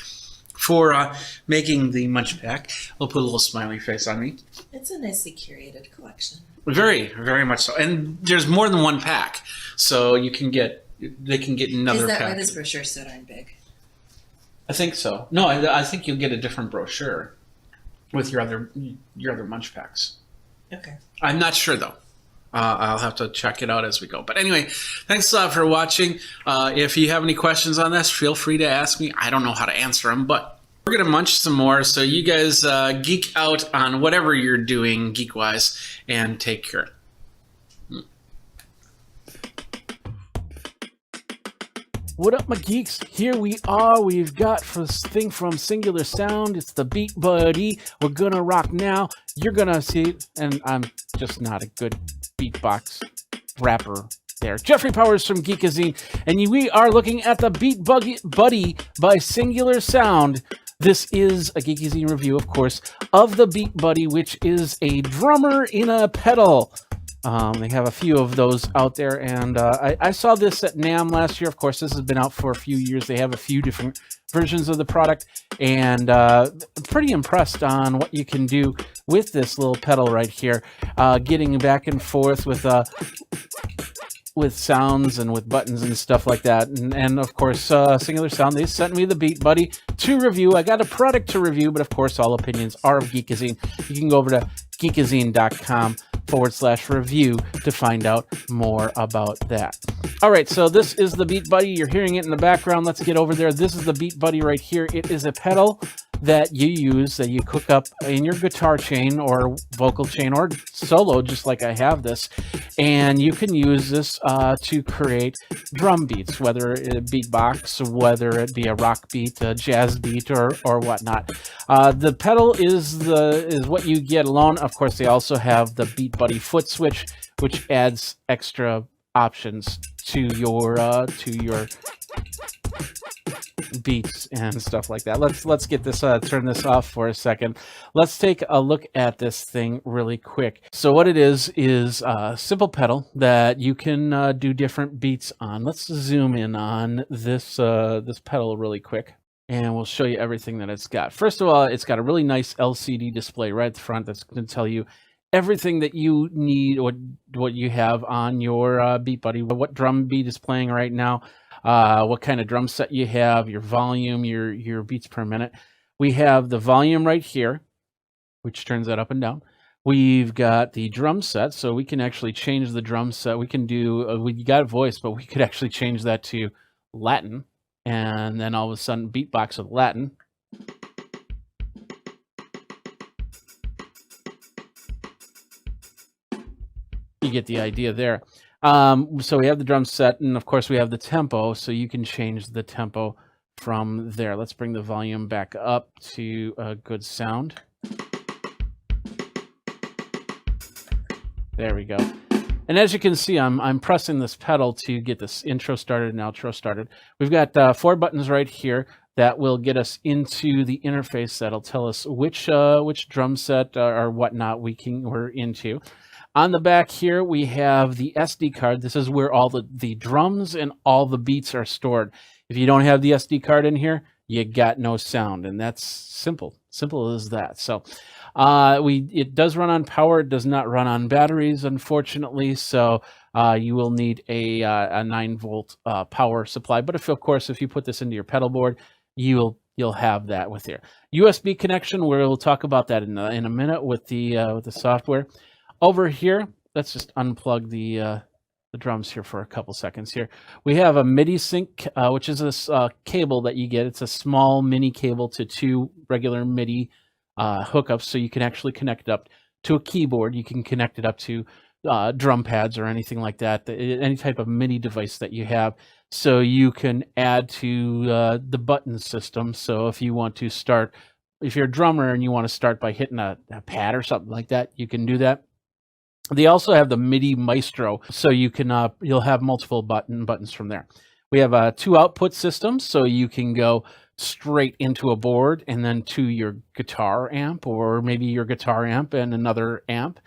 for making the Munch Pack. We'll put a little smiley face on me. It's a nicely curated collection. Very, very much so. And there's more than one pack, so they can get another Is that pack. why this brochure so darn big? I think so. No, I think you'll get a different brochure with your other Munch Packs. Okay. I'm not sure though. I'll have to check it out as we go. But anyway, thanks for watching. If you have any questions on this, feel free to ask me. I don't know how to answer them, but we're going to munch some more. So you guys geek out on whatever you're doing geek-wise, and take care. What up, my geeks? Here we are. We've got this thing from Singular Sound. It's the Beat Buddy. We're gonna rock now. You're gonna see it, and I'm just not a good beatbox rapper there. Jeffrey Powers from Geekazine, and we are looking at the Beat Buddy by Singular Sound. This is a Geekazine review, of course, of the Beat Buddy, which is a drummer in a pedal. They have a few of those out there, and I saw this at NAMM last year. Of course, this has been out for a few years. They have a few different versions of the product, and I'm pretty impressed on what you can do with this little pedal right here, getting back and forth with sounds and with buttons and stuff like that. And of course, Singular Sound, they sent me the Beat Buddy to review. I got a product to review, but of course, all opinions are of Geekazine. You can go over to geekazine.com/review to find out more about that. All right, so this is the Beat Buddy. You're hearing it in the background. Let's get over there. This is the Beat Buddy right here. It is a pedal that you use, that you cook up in your guitar chain or vocal chain or solo, just like I have this. And you can use this to create drum beats, whether it beatbox, whether it be a rock beat, a jazz beat, or whatnot. The pedal is what you get alone. Of course, they also have the Beat Buddy foot switch, which adds extra options to your beats and stuff like that. Let's get this turn this off for a second. Let's take a look at this thing really quick. So what it is a simple pedal that you can do different beats on. Let's zoom in on this this pedal really quick, and we'll show you everything that it's got. First of all, it's got a really nice LCD display right at the front that's going to tell you everything that you need, what you have on your Beat Buddy, what drum beat is playing right now, what kind of drum set you have, your volume, your beats per minute. We have the volume right here, which turns that up and down. We've got the drum set, so we can actually change the drum set. We can do, we got a voice, but we could actually change that to Latin, and then all of a sudden beatbox with Latin. You get the idea there. So we have the drum set, and of course we have the tempo, so you can change the tempo from there. Let's bring the volume back up to a good sound. There we go. And as you can see, I'm pressing this pedal to get this intro started and outro started. We've got 4 buttons right here that will get us into the interface that'll tell us which drum set or whatnot we're into. On the back here, we have the SD card. This is where all the drums and all the beats are stored. If you don't have the SD card in here, you got no sound, and that's simple as that. So it does run on power. It does not run on batteries, unfortunately, so you will need a 9-volt power supply. But if you put this into your pedal board, you'll have that with here. USB connection, we'll talk about that in a minute with the software. Over here, let's just unplug the drums here for a couple seconds here. We have a MIDI sync, which is this cable that you get. It's a small mini cable to 2 regular MIDI hookups, so you can actually connect it up to a keyboard. You can connect it up to drum pads or anything like that, any type of MIDI device that you have. So you can add to the button system. So if you want to start, if you're a drummer and you want to start by hitting a pad or something like that, you can do that. They also have the MIDI Maestro, so you can you'll have multiple buttons from there. We have 2 output systems, so you can go straight into a board and then to your guitar amp, or maybe your guitar amp and another amp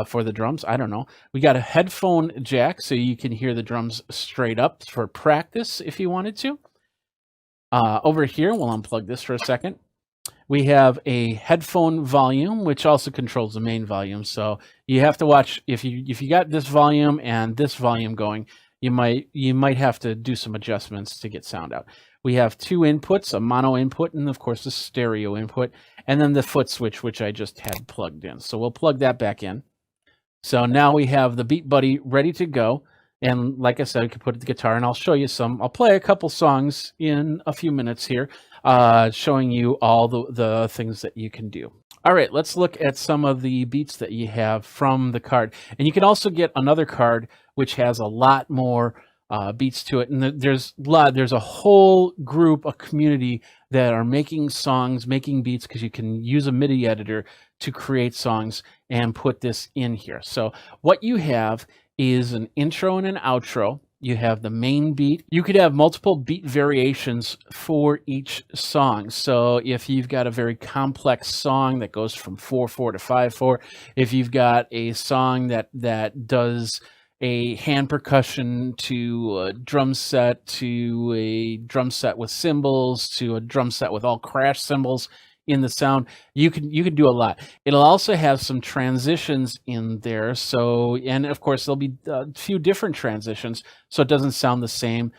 for the drums. I don't know. We got a headphone jack, so you can hear the drums straight up for practice if you wanted to. Over here, we'll unplug this for a second. We have a headphone volume, which also controls the main volume. So you have to watch if you got this volume and this volume going, you might have to do some adjustments to get sound out. We have two inputs, a mono input and of course a stereo input, and then the foot switch, which I just had plugged in. So we'll plug that back in. So now we have the Beat Buddy ready to go. And like I said, we can put the guitar, and I'll show you some. I'll play a couple songs in a few minutes here, showing you all the things that you can do. All right, let's look at some of the beats that you have from the card. And you can also get another card which has a lot more beats to it. And there's a whole group, a community that are making songs, making beats, because you can use a MIDI editor to create songs and put this in here. So what you have is an intro and an outro. You have the main beat. You could have multiple beat variations for each song. So if you've got a very complex song that goes from 4/4 to 5/4, if you've got a song that does a hand percussion to a drum set to a drum set with cymbals to a drum set with all crash cymbals in the sound, you can do a lot. It'll also have some transitions in there. So, and of course there'll be a few different transitions, so it doesn't sound the same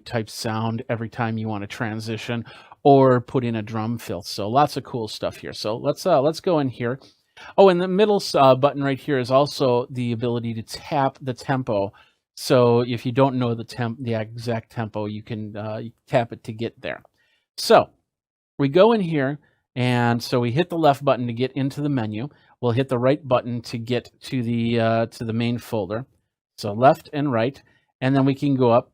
type sound every time you want to transition or put in a drum fill. So lots of cool stuff here. So let's go in here. Oh, and the middle button right here is also the ability to tap the tempo. So if you don't know the exact tempo, you can tap it to get there. So we go in here, and so we hit the left button to get into the menu. We'll hit the right button to get to the main folder. So left and right, and then we can go up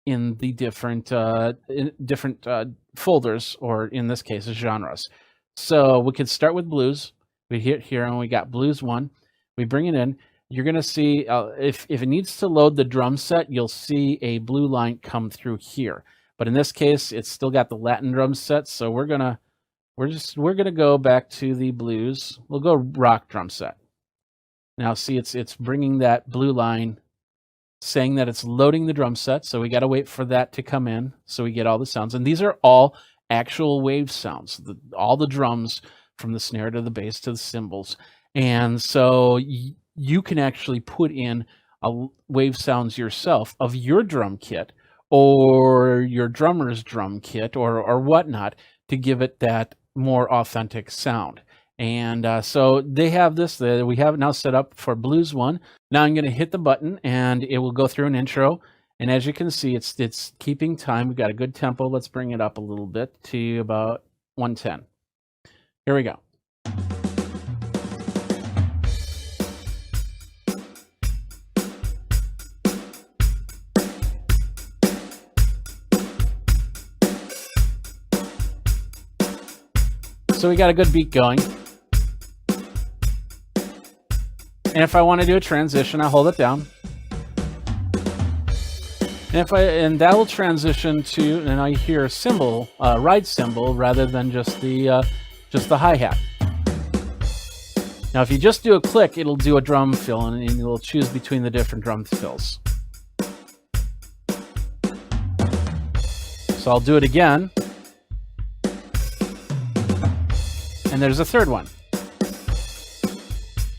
in the different folders, or in this case, genres. So we could start with blues. We hit here, and we got blues 1. We bring it in. You're going to see if it needs to load the drum set, you'll see a blue line come through here. But in this case, it's still got the Latin drum set, so we're gonna go back to the blues. We'll go rock drum set. Now see, it's bringing that blue line, saying that it's loading the drum set. So we got to wait for that to come in, so we get all the sounds. And these are all actual wave sounds. All the drums, from the snare to the bass to the cymbals. And so you can actually put in wave sounds yourself of your drum kit or your drummer's drum kit or whatnot to give it that more authentic sound. And so they have this. We have it now set up for Blues 1. Now I'm going to hit the button, and it will go through an intro. And as you can see, it's keeping time. We've got a good tempo. Let's bring it up a little bit to about 110. Here we go. So we got a good beat going. And if I want to do a transition, I hold it down. And that will transition to, and I hear a cymbal, ride cymbal, rather than just the hi-hat. Now, if you just do a click, it'll do a drum fill, and it'll choose between the different drum fills. So I'll do it again. And there's a third one.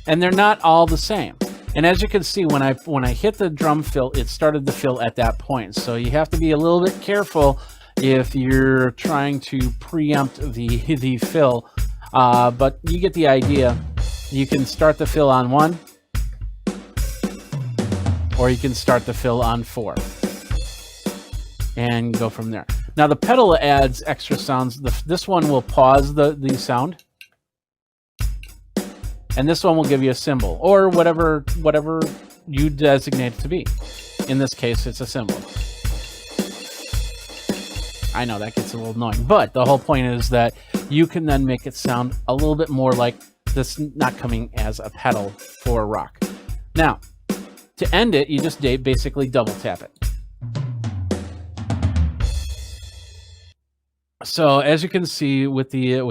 And they're not all the same. And as you can see, when I hit the drum fill, it started the fill at that point. So you have to be a little bit careful if you're trying to preempt the fill. But you get the idea. You can start the fill on 1, or you can start the fill on 4. And go from there. Now the pedal adds extra sounds. This one will pause the sound. And this one will give you a cymbal, or whatever you designate it to be. In this case, it's a cymbal. I know that gets a little annoying, but the whole point is that you can then make it sound a little bit more like this, not coming as a pedal for rock. Now, to end it, you just basically double tap it. So as you can see with the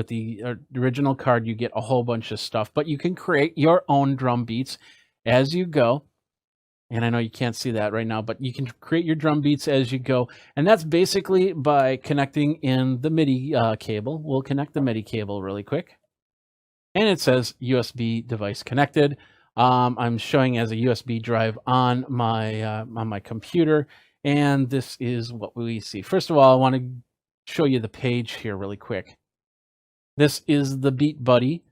original card, you get a whole bunch of stuff, but you can create your own drum beats as you go. And I know you can't see that right now, but you can create your drum beats as you go. And that's basically by connecting in the MIDI cable. We'll connect the MIDI cable really quick. And it says USB device connected. I'm showing as a USB drive on my computer. And this is what we see. First of all, I want to show you the page here really quick. This is the Beat Buddy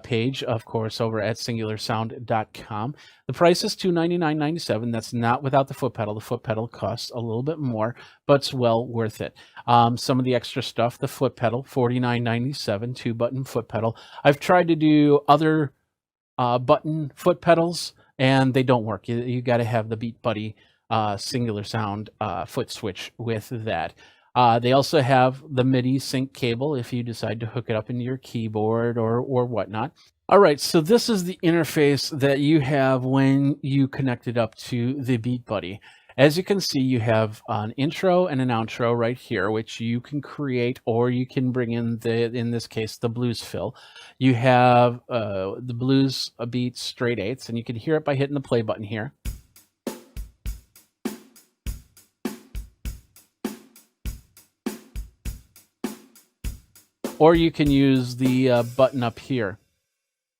page, of course, over at singularsound.com. The price is $299.97. That's not without the foot pedal. The foot pedal costs a little bit more, but it's well worth it. Some of the extra stuff, the foot pedal, $49.97, 2-button foot pedal. I've tried to do other button foot pedals, and they don't work. You got to have the Beat Buddy Singular Sound foot switch with that. They also have the MIDI sync cable if you decide to hook it up into your keyboard or whatnot. All right, so this is the interface that you have when you connect it up to the Beat Buddy. As you can see, you have an intro and an outro right here, which you can create, or you can bring in in this case, the blues fill. You have the blues beats straight eighths, and you can hear it by hitting the play button here. Or you can use the button up here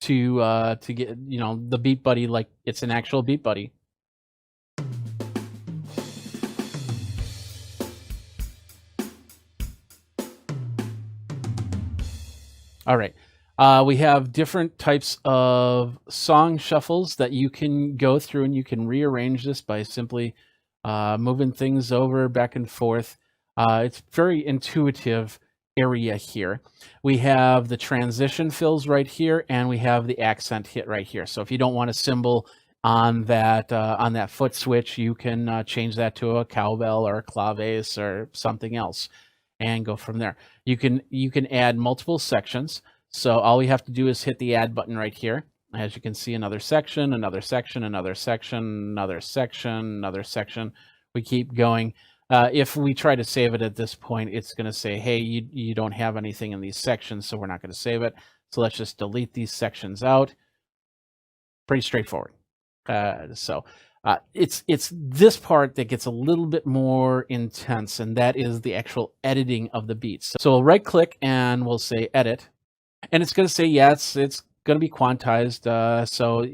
to get, you know, the Beat Buddy like it's an actual Beat Buddy. All right. We have different types of song shuffles that you can go through, and you can rearrange this by simply moving things over back and forth. It's very intuitive area here. We have the transition fills right here, and we have the accent hit right here. So if you don't want a cymbal on that foot switch, you can change that to a cowbell or a claves or something else and go from there. You can add multiple sections. So all we have to do is hit the add button right here. As you can see, another section, another section, another section, another section, another section. We keep going. If we try to save it at this point, it's going to say, hey, you don't have anything in these sections, so we're not going to save it. So let's just delete these sections out. Pretty straightforward. It's this part that gets a little bit more intense, and that is the actual editing of the beats. So we'll right click and we'll say edit, and it's going to say, yes, it's going to be quantized. So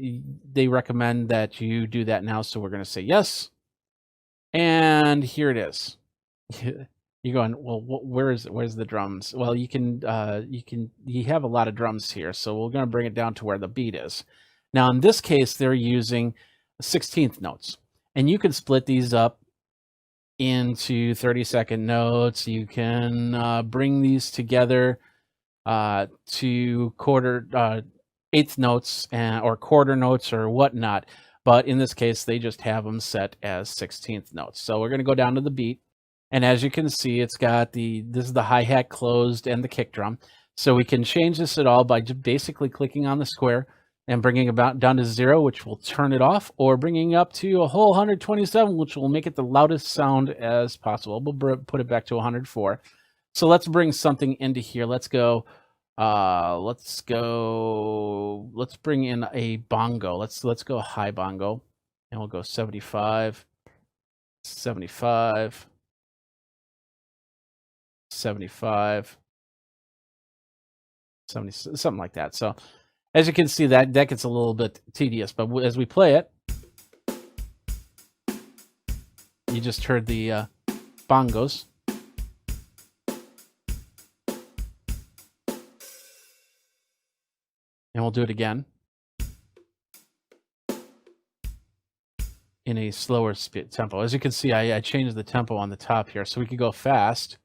they recommend that you do that now. So we're going to say yes. And here it is. You're going, well, where's the drums? Well, you have a lot of drums here, so we're going to bring it down to where the beat is. Now, in this case, they're using 16th notes, and you can split these up into 30-second notes. You can bring these together to eighth notes or quarter notes or whatnot. But in this case, they just have them set as 16th notes. So we're going to go down to the beat. And as you can see, it's got this is the hi-hat closed and the kick drum. So we can change this at all by just basically clicking on the square and bringing about down to 0, which will turn it off, or bringing up to a whole 127, which will make it the loudest sound as possible. We'll put it back to 104. So let's bring something into here. Let's bring in a bongo. Let's go high bongo, and we'll go 75, 75, 75, 70, something like that. So as you can see, that gets a little bit tedious, but as we play it, you just heard the bongos. And we'll do it again in a slower tempo. As you can see, I changed the tempo on the top here, so we could go fast.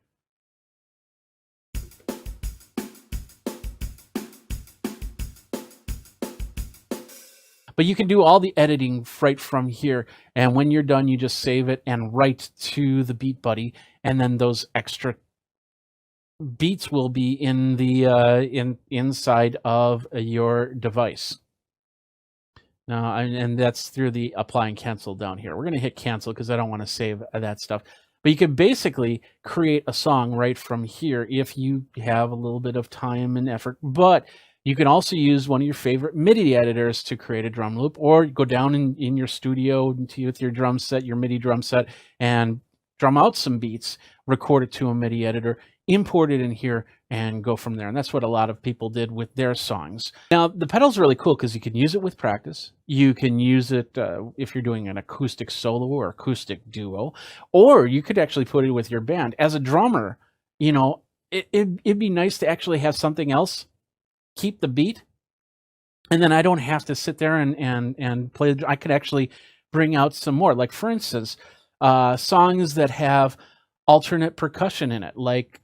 But you can do all the editing right from here, and when you're done, you just save it and write to the Beat Buddy, and then those extra beats will be in the inside of your device. Now, and that's through the apply and cancel down here. We're going to hit cancel because I don't want to save that stuff. But you can basically create a song right from here if you have a little bit of time and effort. But You can also use one of your favorite MIDI editors to create a drum loop, or go down in your studio with your drum set, your MIDI drum set, and drum out some beats, record it to a MIDI editor, import it in here, and go from there. And that's what a lot of people did with their songs. Now, the pedal's really cool because you can use it with practice. You can use it if you're doing an acoustic solo or acoustic duo, or you could actually put it with your band. As a drummer, you know, it'd be nice to actually have something else keep the beat, and then I don't have to sit there and play. I could actually bring out some more. Like, for instance, songs that have alternate percussion in it, like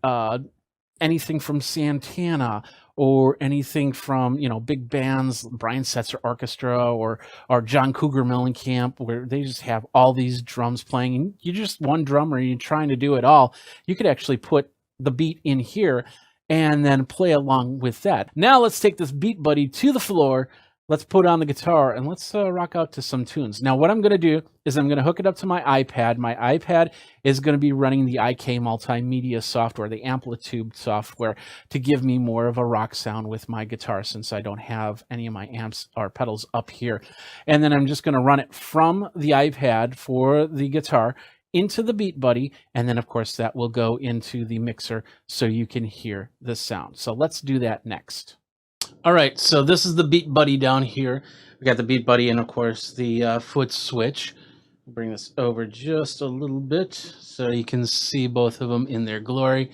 anything from Santana, or anything from, you know, big bands, Brian Setzer Orchestra, or John Cougar Mellencamp, where they just have all these drums playing, and you're just one drummer, you're trying to do it all. You could actually put the beat in here and then play along with that. Now let's take this Beat Buddy to the floor. Let's put on the guitar and let's rock out to some tunes. Now what I'm going to do is I'm going to hook it up to my iPad. My iPad is going to be running the IK multimedia software, the Amplitude software, to give me more of a rock sound with my guitar, since I don't have any of my amps or pedals up here. And then I'm just going to run it from the iPad for the guitar into the Beat Buddy, and then of course that will go into the mixer so you can hear the sound. So let's do that next. All right, so this is the Beat Buddy down here. We got the Beat Buddy and of course the foot switch. Bring this over just a little bit so you can see both of them in their glory.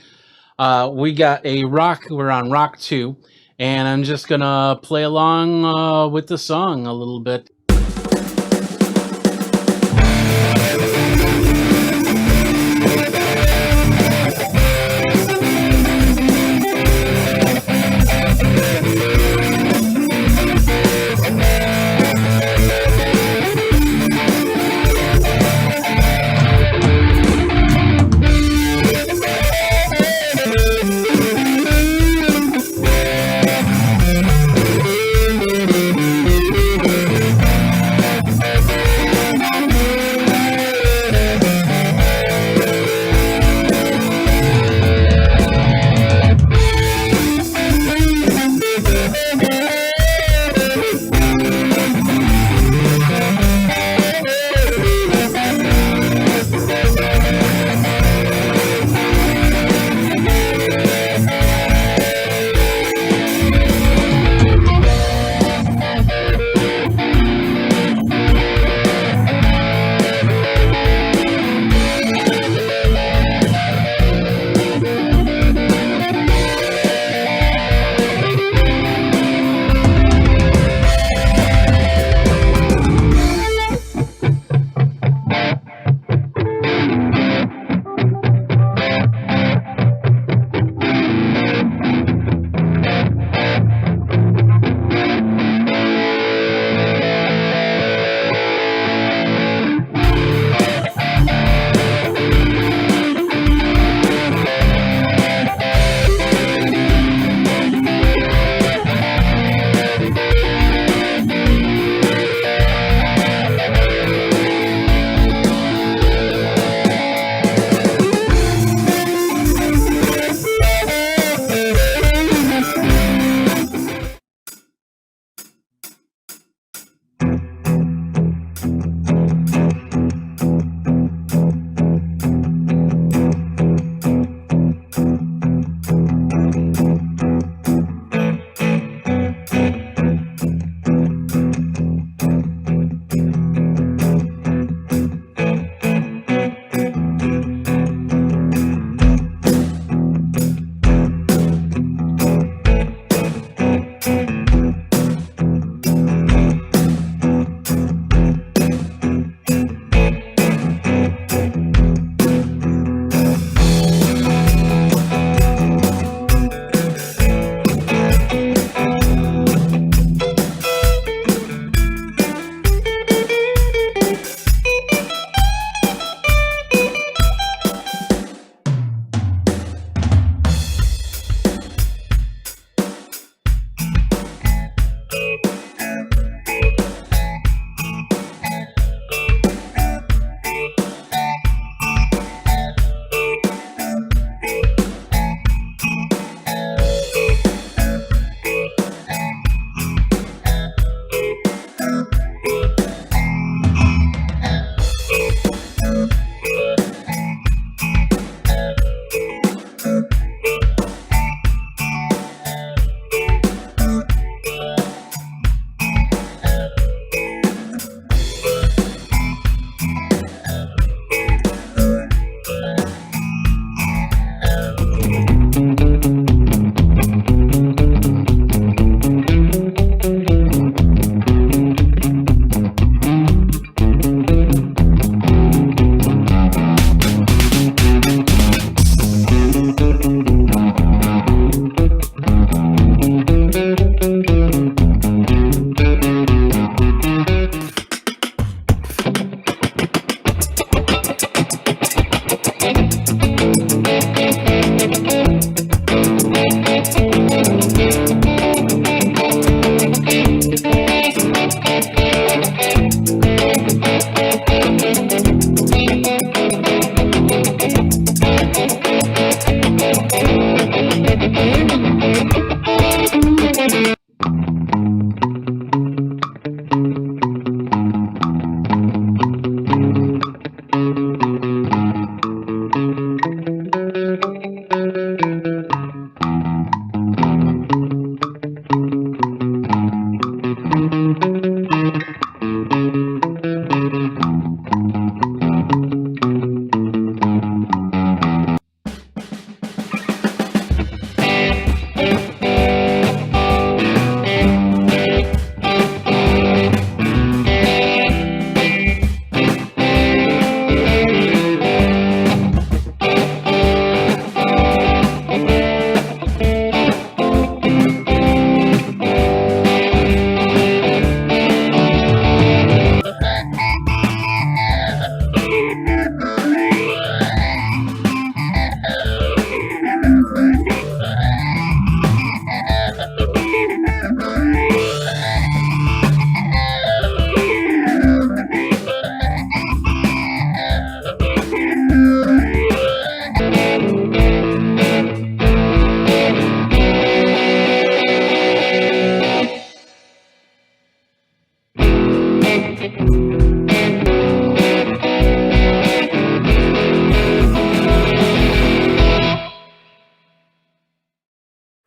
We got a rock, we're on rock 2, and I'm just gonna play along with the song a little bit.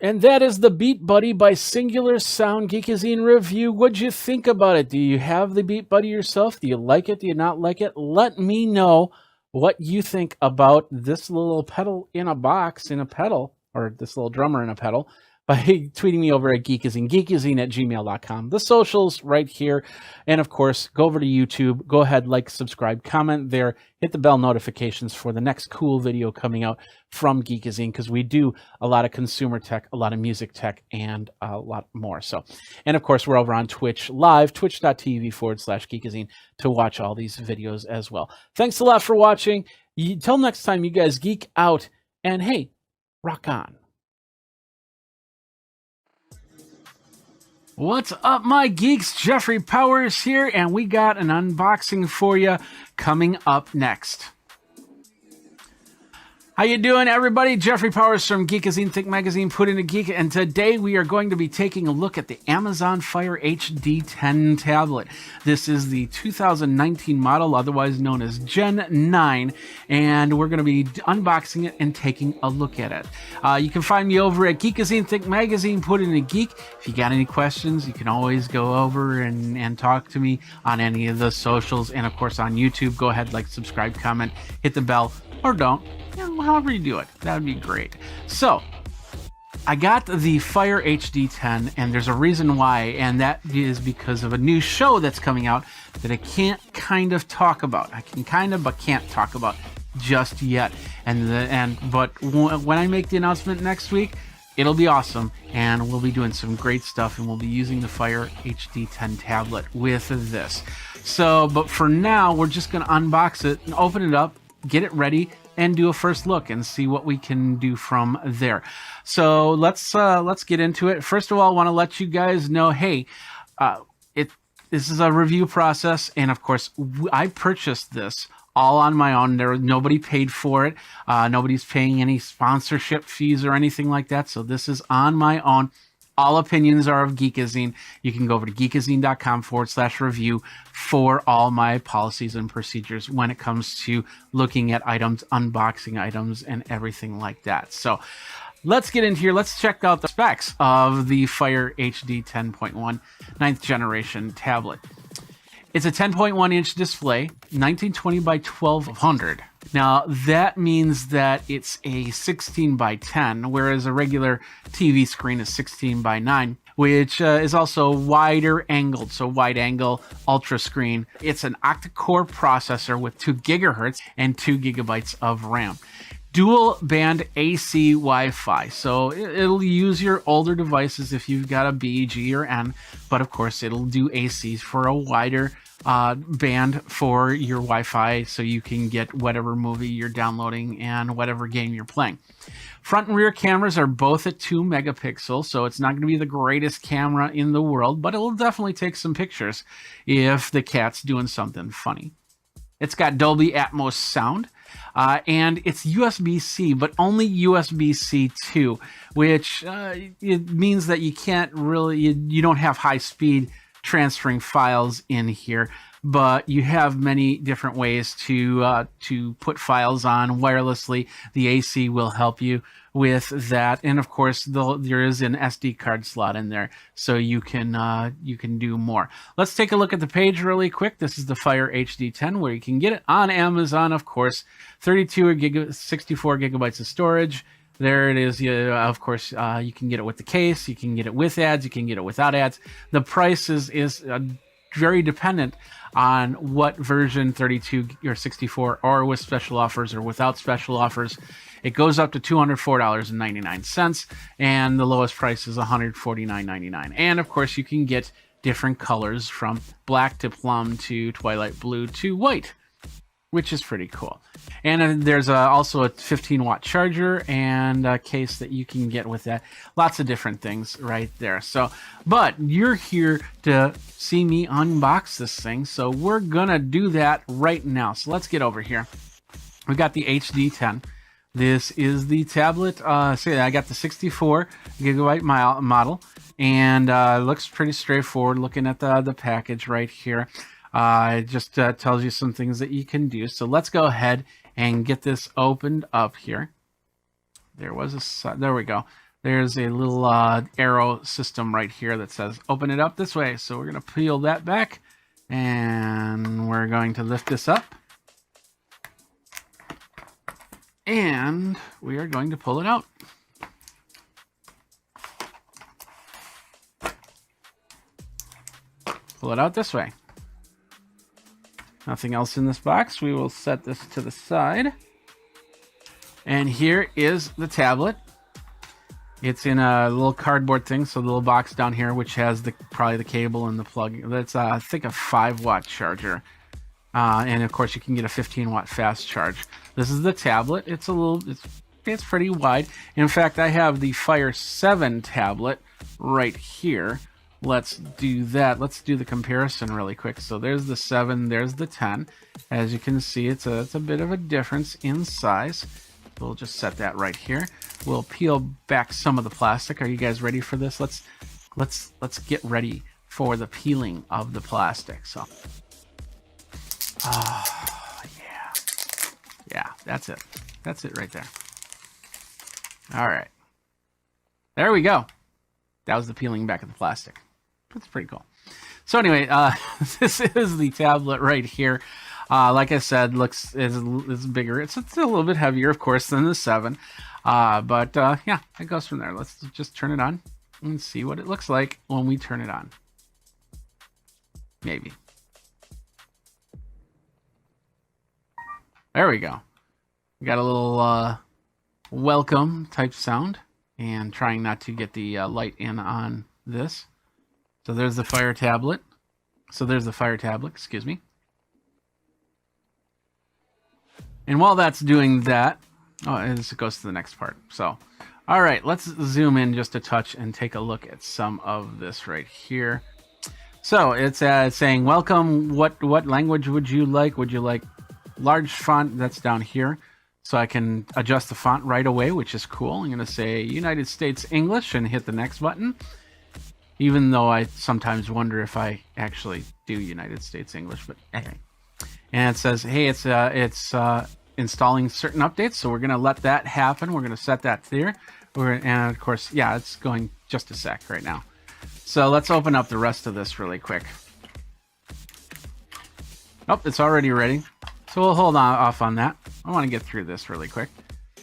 And that is the Beat Buddy by Singular Sound Geekazine review. What'd you think about it? Do you have the Beat Buddy yourself? Do you like it? Do you not like it? Let me know what you think about this little pedal in a box, in a pedal, or this little drummer in a pedal, by tweeting me over at Geekazine, geekazine@gmail.com. The socials right here. And of course, go over to YouTube. Go ahead, like, subscribe, comment there. Hit the bell notifications for the next cool video coming out from Geekazine, because we do a lot of consumer tech, a lot of music tech, and a lot more. So, and of course, we're over on Twitch live, twitch.tv/Geekazine, to watch all these videos as well. Thanks a lot for watching. Till next time, you guys geek out, and hey, rock on. What's up, my geeks? Jeffrey Powers here, and we got an unboxing for you coming up next. How you doing, everybody? Jeffrey Powers from Geekazine, Think Magazine, Put in a Geek, and today we are going to be taking a look at the Amazon Fire HD10 tablet. This is the 2019 model, otherwise known as Gen 9, and we're going to be unboxing it and taking a look at it. You can find me over at Geekazine, Think Magazine, Put in a Geek. If you got any questions, you can always go over and talk to me on any of the socials, and of course on YouTube. Go ahead, like, subscribe, comment, hit the bell, or don't. However you do it, that would be great. So, I got the Fire HD10, and there's a reason why, and that is because of a new show that's coming out that I can't kind of talk about. I can kind of, but can't talk about just yet. But when I make the announcement next week, it'll be awesome, and we'll be doing some great stuff, and we'll be using the Fire HD10 tablet with this. So, but for now, we're just going to unbox it and open it up, get it ready, and do a first look and see what we can do from there. So let's get into it. First of all, I want to let you guys know, hey, this is a review process, and of course, I purchased this all on my own. Nobody paid for it. Nobody's paying any sponsorship fees or anything like that. So this is on my own. All opinions are of Geekazine. You can go over to geekazine.com/review for all my policies and procedures when it comes to looking at items, unboxing items, and everything like that. So let's get into here. Let's check out the specs of the Fire HD 10.1 9th generation tablet. It's a 10.1-inch display, 1920 by 1200. Now, that means that it's a 16 by 10, whereas a regular TV screen is 16 by 9, which is also wider angled, so wide angle ultra screen. It's an octa-core processor with 2 gigahertz and 2 gigabytes of RAM. Dual band AC Wi-Fi, so it'll use your older devices if you've got a B, G, or N, but of course it'll do AC for a wider band for your Wi-Fi, so you can get whatever movie you're downloading and whatever game you're playing. Front and rear cameras are both at 2 megapixels, so it's not going to be the greatest camera in the world, but it will definitely take some pictures if the cat's doing something funny. It's got Dolby Atmos sound, and it's USB-C, but only USB-C 2, which it means that you can't really, you don't have high speed transferring files in here, but you have many different ways to put files on wirelessly. The AC will help you with that, and of course there is an SD card slot in there, so you can do more. Let's take a look at the page really quick. This is the Fire HD10, where you can get it on Amazon, of course. 64 gigabytes of storage. There it is. Of course, you can get it with the case, you can get it with ads, you can get it without ads. The price is very dependent on what version, 32 or 64, or with special offers or without special offers. It goes up to $204.99, and the lowest price is $149.99. And of course, you can get different colors from black to plum to twilight blue to white, which is pretty cool. And there's also a 15-watt charger and a case that you can get with that. Lots of different things right there. So, but you're here to see me unbox this thing, so we're gonna do that right now. So let's get over here. We got the HD10. This is the tablet. See, I got the 64 gigabyte model, and looks pretty straightforward looking at the package right here. It just tells you some things that you can do. So let's go ahead and get this opened up here. There we go. There's a little arrow system right here that says open it up this way. So we're going to peel that back and we're going to lift this up. And we are going to pull it out. Pull it out this way. Nothing else in this box. We will set this to the side. And here is the tablet. It's in a little cardboard thing, so the little box down here, which has probably the cable and the plug. That's I think a 5-watt charger, and of course you can get a 15-watt fast charge. This is the tablet. It's pretty wide. In fact, I have the Fire 7 tablet right here. Let's do that. Let's do the comparison really quick. So there's the 7, there's the 10. As you can see, it's a bit of a difference in size. We'll just set that right here. We'll peel back some of the plastic. Are you guys ready for this? Let's get ready for the peeling of the plastic. So, yeah, that's it. That's it right there. All right, there we go. That was the peeling back of the plastic. That's pretty cool. So anyway, this is the tablet right here. Like I said, is bigger. It's a little bit heavier, of course, than the 7. But yeah, it goes from there. Let's just turn it on and see what it looks like when we turn it on. Maybe. There we go. We got a little welcome type sound, and trying not to get the light in on this. So there's the Fire tablet. Excuse me. And while that's doing that, it goes to the next part. So, all right, let's zoom in just a touch and take a look at some of this right here. So it's saying, welcome, what language would you like? Would you like large font? That's down here. So I can adjust the font right away, which is cool. I'm going to say United States English and hit the next button. Even though I sometimes wonder if I actually do United States English, but anyway. And it says, hey, it's installing certain updates, so we're going to let that happen. We're going to set that there. And of course, yeah, it's going just a sec right now. So let's open up the rest of this really quick. Oh, it's already ready. So we'll hold off on that. I want to get through this really quick.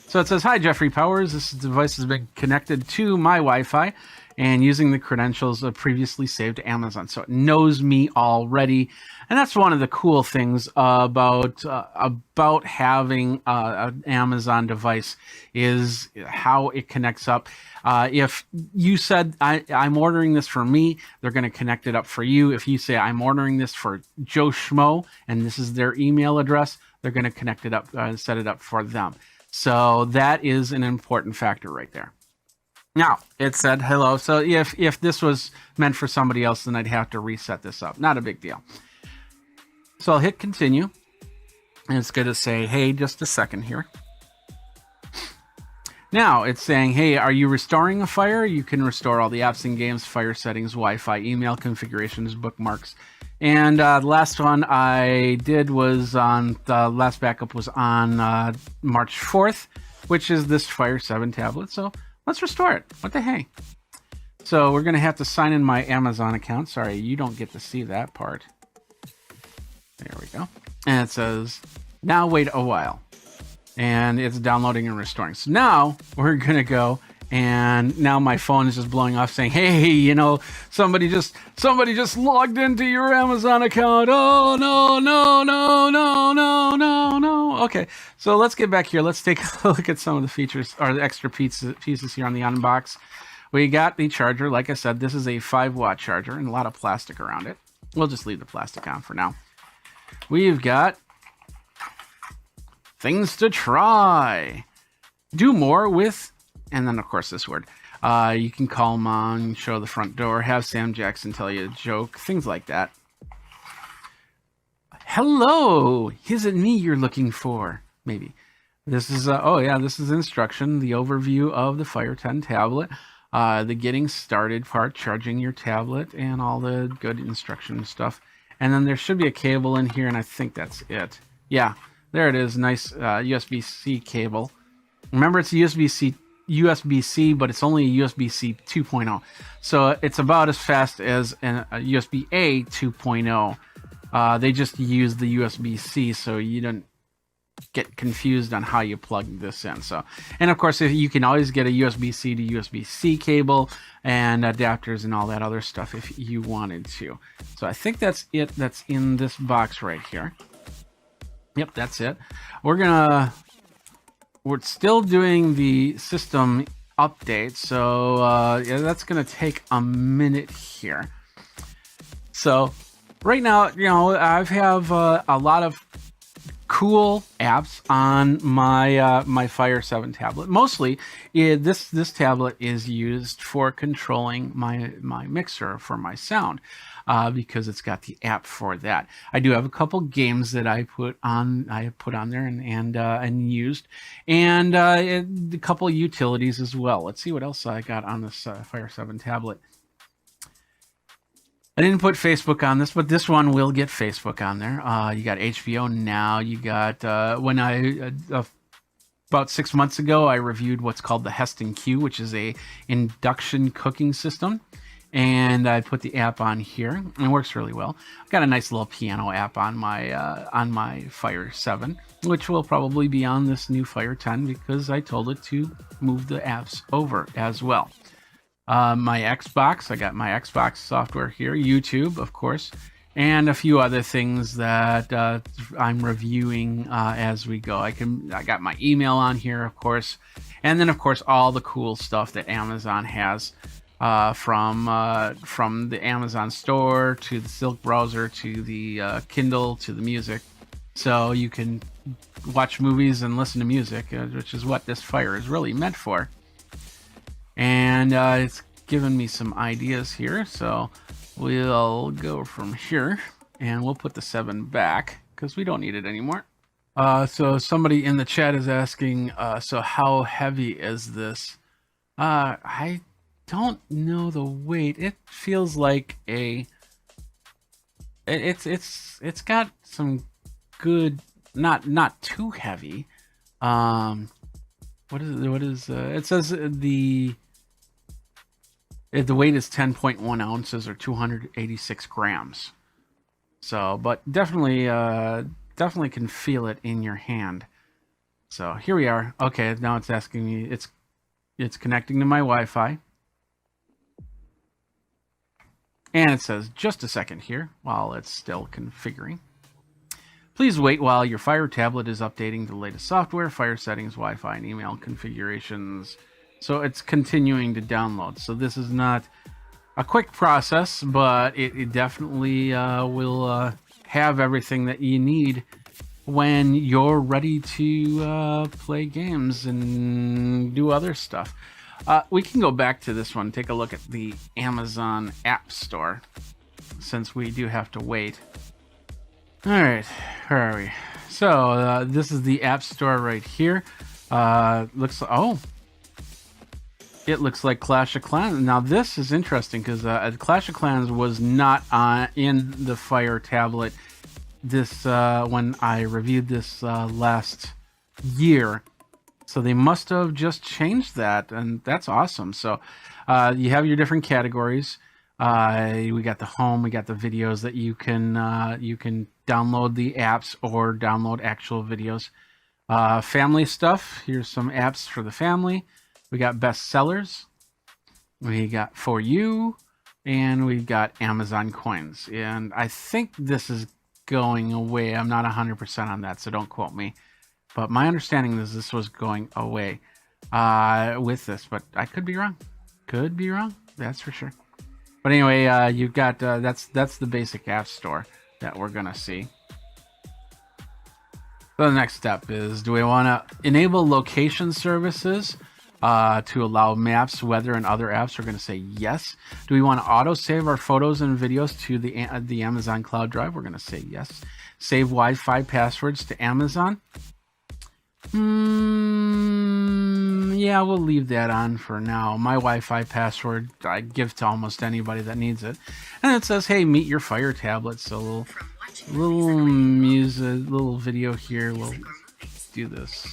So it says, hi, Jeffrey Powers. This device has been connected to my Wi-Fi and using the credentials previously saved to Amazon. So it knows me already. And that's one of the cool things about having an Amazon device is how it connects up. If you said, I'm ordering this for me, they're going to connect it up for you. If you say, I'm ordering this for Joe Schmo, and this is their email address, they're going to connect it up and set it up for them. So that is an important factor right there. Now, it said hello. So if this was meant for somebody else, then I'd have to reset this up. Not a big deal. So I'll hit continue. And it's going to say, hey, just a second here. Now it's saying, hey, are you restoring a Fire? You can restore all the apps and games, Fire settings, Wi-Fi, email configurations, bookmarks. And the last one I did was the last backup was on March 4th, which is this Fire 7 tablet. So let's restore it. What the hey? So we're going to have to sign in my Amazon account. Sorry, you don't get to see that part. There we go. And it says, now wait a while. And it's downloading and restoring. So now we're going to go, and now my phone is just blowing off saying, hey, you know, somebody just logged into your Amazon account. Oh, no. Okay, so let's get back here. Let's take a look at some of the features, or the extra pieces here on the unbox. We got the charger. Like I said, this is a 5-watt charger and a lot of plastic around it. We'll just leave the plastic on for now. We've got things to try. Do more with, and then of course this word. You can call mom, show the front door, have Sam Jackson tell you a joke, things like that. Hello, is it me you're looking for? Maybe. This is, this is instruction, the overview of the Fire 10 tablet, the getting started part, charging your tablet, and all the good instruction stuff. and then there should be a cable in here, and I think that's it. Yeah, there it is. Nice USB-C cable. Remember, it's a USB-C, but it's only a USB-C 2.0, so it's about as fast as a USB-A 2.0. They just use the USB-C, so you don't get confused on how you plug this in. So, and of course, if you can always get a USB-C to USB-C cable and adapters and all that other stuff if you wanted to. So I think that's it. That's in this box right here. Yep, that's it. We're still doing the system update, so yeah, that's gonna take a minute here. So right now, you know, I have a lot of cool apps on my my Fire 7 tablet. Mostly, this tablet is used for controlling my mixer for my sound, because it's got the app for that. I do have a couple games that I put on there and used, and a couple utilities as well. Let's see what else I got on this Fire 7 tablet. I didn't put Facebook on this, but this one will get Facebook on there. You got HBO Now. You got about 6 months ago, I reviewed what's called the Heston Q, which is a induction cooking system, and I put the app on here, and it works really well. I've got a nice little piano app on my Fire 7, which will probably be on this new Fire 10 because I told it to move the apps over as well. My Xbox, I got my Xbox software here, YouTube, of course, and a few other things that I'm reviewing as we go. I got my email on here, of course, and then of course all the cool stuff that Amazon has, from the Amazon store to the Silk browser to the Kindle to the music, so you can watch movies and listen to music, which is what this Fire is really meant for. And it's given me some ideas here, so we'll go from here and we'll put the 7 back because we don't need it anymore. So somebody in the chat is asking, so how heavy is this? I don't know the weight. It feels like it's got some good, not too heavy. What is it says the weight is 10.1 ounces or 286 grams. So, but definitely can feel it in your hand. So here we are. Okay, now it's asking me, it's connecting to my Wi-Fi. And it says, just a second here while it's still configuring. Please wait while your Fire tablet is updating the latest software, Fire settings, Wi-Fi, and email configurations. So it's continuing to download. So this is not a quick process, but it definitely will have everything that you need when you're ready to play games and do other stuff. We can go back to this one, take a look at the Amazon App Store, since we do have to wait. All right, where are we? So this is the App Store right here. It looks like Clash of Clans. Now this is interesting because Clash of Clans was not in the Fire tablet this when I reviewed this last year. So they must have just changed that, and that's awesome. So you have your different categories. We got the home, we got the videos that you can download the apps or download actual videos. Family stuff. Here's some apps for the family. We got bestsellers, we got For You, and we've got Amazon coins. And I think this is going away. I'm not 100% on that, so don't quote me. But my understanding is this was going away with this, but I could be wrong. Could be wrong, that's for sure. But anyway, you've got, that's the basic app store that we're gonna see. So the next step is, do we wanna enable location services? To allow maps, weather, and other apps? We're going to say yes. Do we want to auto-save our photos and videos to the Amazon Cloud Drive? We're going to say yes. Save Wi-Fi passwords to Amazon. Yeah, we'll leave that on for now. My Wi-Fi password I give to almost anybody that needs it. And it says, hey, meet your Fire tablet. So little music, little video here. We'll do this.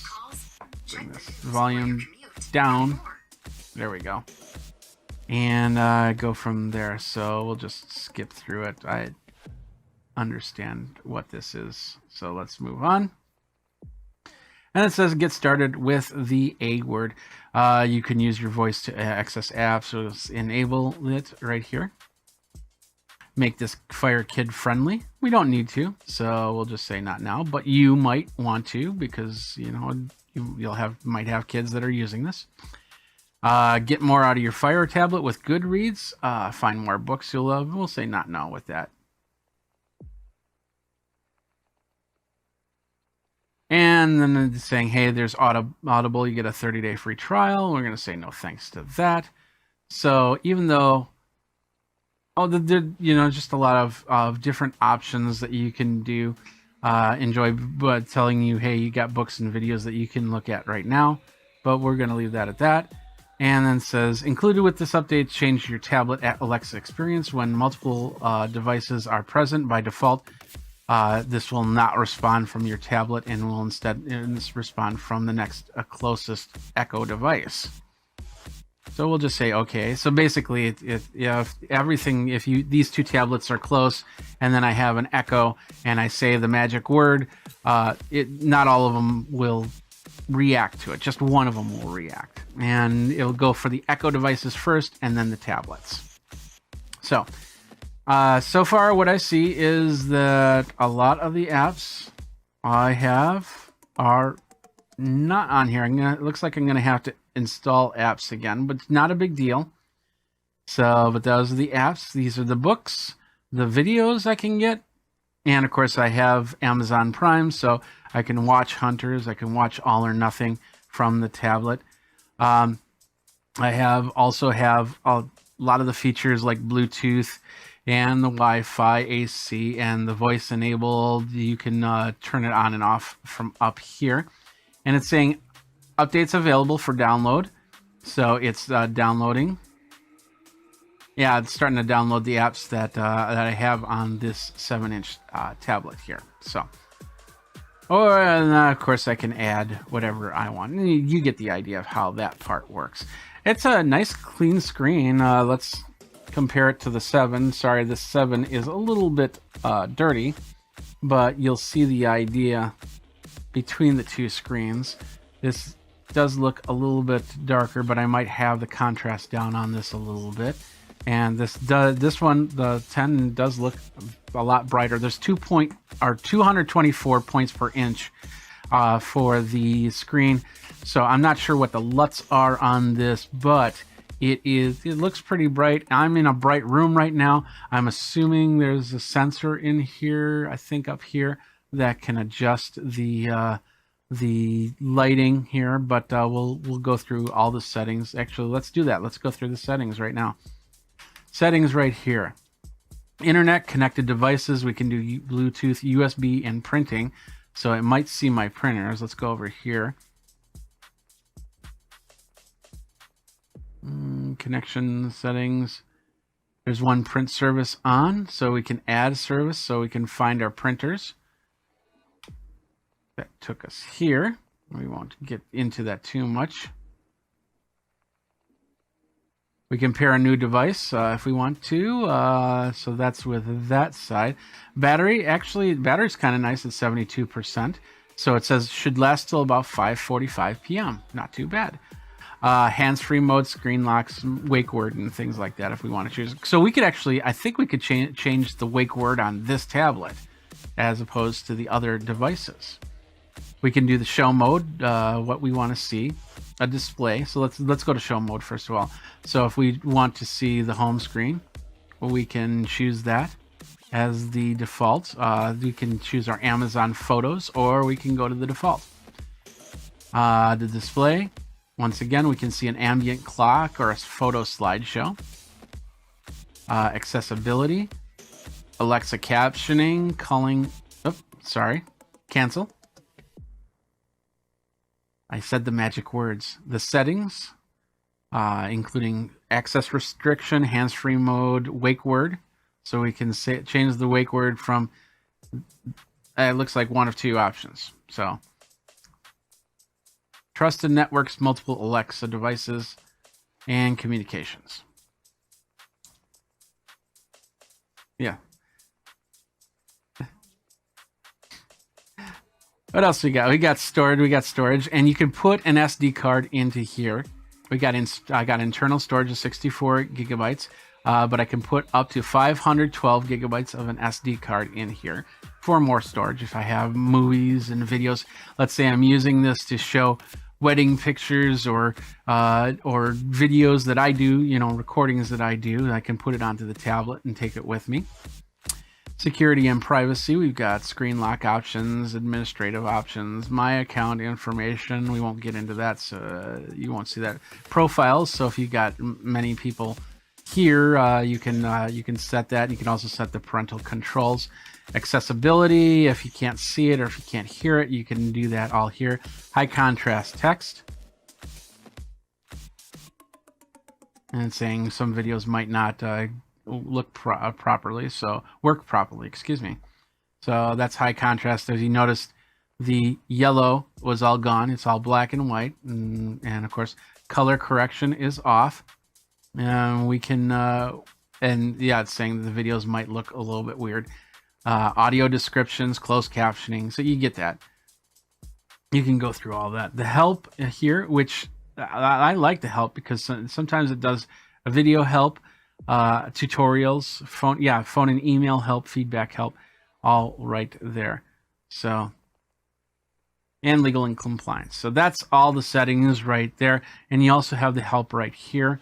Bring this volume down. There we go. And go from there. So we'll just skip through it. I understand what this is. So let's move on. And it says get started with the A word. You can use your voice to access apps. So let's enable it right here. Make this Fire Kid friendly. We don't need to, so we'll just say not now. But you might want to because you know might have kids that are using this. Get more out of your Fire tablet with Goodreads. Find more books you'll love. We'll say not now with that. And then it's saying, hey, there's Audible. You get a 30-day free trial. We're going to say no thanks to that. So even though, just a lot of different options that you can do, enjoy, but telling you, hey, you got books and videos that you can look at right now. But we're going to leave that at that. And then says, included with this update, change your tablet at Alexa experience when multiple devices are present by default. This will not respond from your tablet and will instead respond from the next closest Echo device. So we'll just say okay. So basically, if these two tablets are close, and then I have an Echo and I say the magic word, not all of them will react to it. Just one of them will react, and it'll go for the Echo devices first, and then the tablets. So far what I see is that a lot of the apps I have are not on here. It looks like I'm gonna have to install apps again, but it's not a big deal. But those are the apps. These are the books, the videos I can get, and of course I have Amazon Prime, so I can watch Hunters. I can watch All or Nothing from the tablet. I also have a lot of the features like Bluetooth and the Wi-Fi, AC, and the voice enabled. You can turn it on and off from up here. And it's saying updates available for download. So it's downloading. Yeah, it's starting to download the apps that I have on this 7-inch tablet here. And of course I can add whatever I want. You get the idea of how that part works. It's a nice clean screen. Let's compare it to the 7. Sorry, the 7 is a little bit dirty, but you'll see the idea between the two screens. This does look a little bit darker, but I might have the contrast down on this a little bit. And this one, the 10, does look a lot brighter. There's 224 points per inch for the screen. So I'm not sure what the LUTs are on this, but it looks pretty bright. I'm in a bright room right now. I'm assuming there's a sensor in here, I think up here, that can adjust the lighting here, but we'll go through all the settings. Actually, let's do that. Let's go through the settings right now. Settings right here. Internet, connected devices. We can do Bluetooth, USB, and printing. So it might see my printers. Let's go over here. Connection settings. There's one print service on, so we can add a service so we can find our printers. That took us here. We won't get into that too much. We can pair a new device if we want to. So that's with that side. Battery's kind of nice at 72%. So it says should last till about 5:45 p.m. Not too bad. Hands-free mode, screen locks, wake word, and things like that if we want to choose. So we could actually, I think we could change the wake word on this tablet as opposed to the other devices. We can do the show mode, what we want to see, a display. So let's go to show mode first of all. So if we want to see the home screen, we can choose that as the default. We can choose our Amazon photos, or we can go to the default. The display, once again, we can see an ambient clock or a photo slideshow. Accessibility, Alexa captioning, calling. Cancel. I said the magic words. The settings, including access restriction, hands-free mode, wake word. So we can change the wake word from, it looks like one of two options. So trusted networks, multiple Alexa devices, and communications. Yeah. What else we got? We got storage, and you can put an SD card into here. I got internal storage of 64 gigabytes, but I can put up to 512 gigabytes of an SD card in here for more storage. If I have movies and videos, let's say I'm using this to show wedding pictures or videos that I do, recordings that I do, I can put it onto the tablet and take it with me. Security and privacy, we've got screen lock options, administrative options, my account information. We won't get into that, so you won't see that. Profiles, so if you got many people here, you can set that. You can also set the parental controls. Accessibility, if you can't see it or if you can't hear it, you can do that all here. High contrast text. And it's saying some videos might not work properly, excuse me. So that's high contrast. As you noticed, the yellow was all gone. It's all black and white. And of course, color correction is off. We can, and yeah, it's saying that the videos might look a little bit weird. Audio descriptions, closed captioning. So you get that. You can go through all that. The help here, which I like the help because sometimes it does a video help, tutorials, phone and email help, feedback help, all right there. So, and legal and compliance. So that's all the settings right there. And you also have the help right here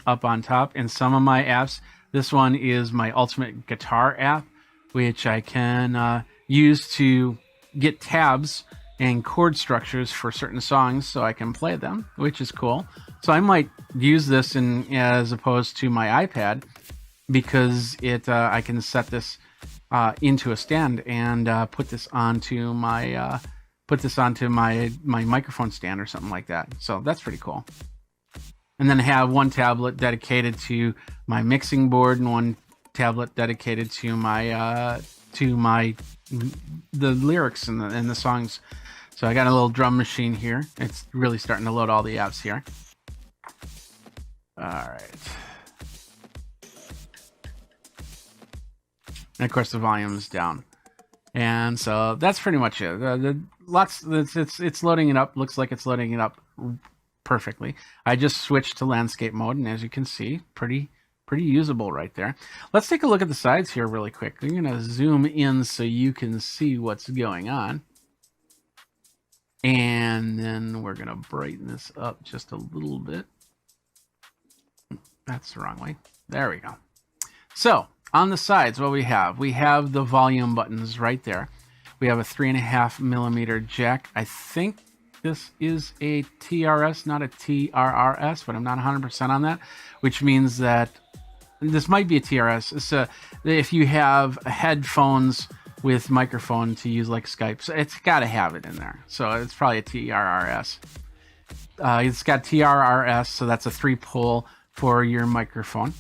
up on top. And some of my apps, this one is my Ultimate Guitar app, which I can use to get tabs and chord structures for certain songs so I can play them, which is cool. So I might use this as opposed to my iPad because I can set this into a stand and put this onto my microphone stand or something like that. So that's pretty cool. And then I have one tablet dedicated to my mixing board and one tablet dedicated to the lyrics and the songs. So I got a little drum machine here. It's really starting to load all the apps here. All right. And of course the volume is down. And so that's pretty much it. It's loading it up. Looks like it's loading it up perfectly. I just switched to landscape mode, and as you can see, pretty usable right there. Let's take a look at the sides here really quick. I'm going to zoom in so you can see what's going on. And then we're going to brighten this up just a little bit. That's the wrong way. There we go. So on the sides, what we have the volume buttons right there. We have a 3.5 millimeter jack. I think this is a TRS, not a TRRS, but I'm not 100% on that, which means that this might be a TRS. It's if you have headphones with microphone to use like Skype, so it's got to have it in there. So it's probably a TRRS. It's got TRRS, so that's a 3-pole for your microphone.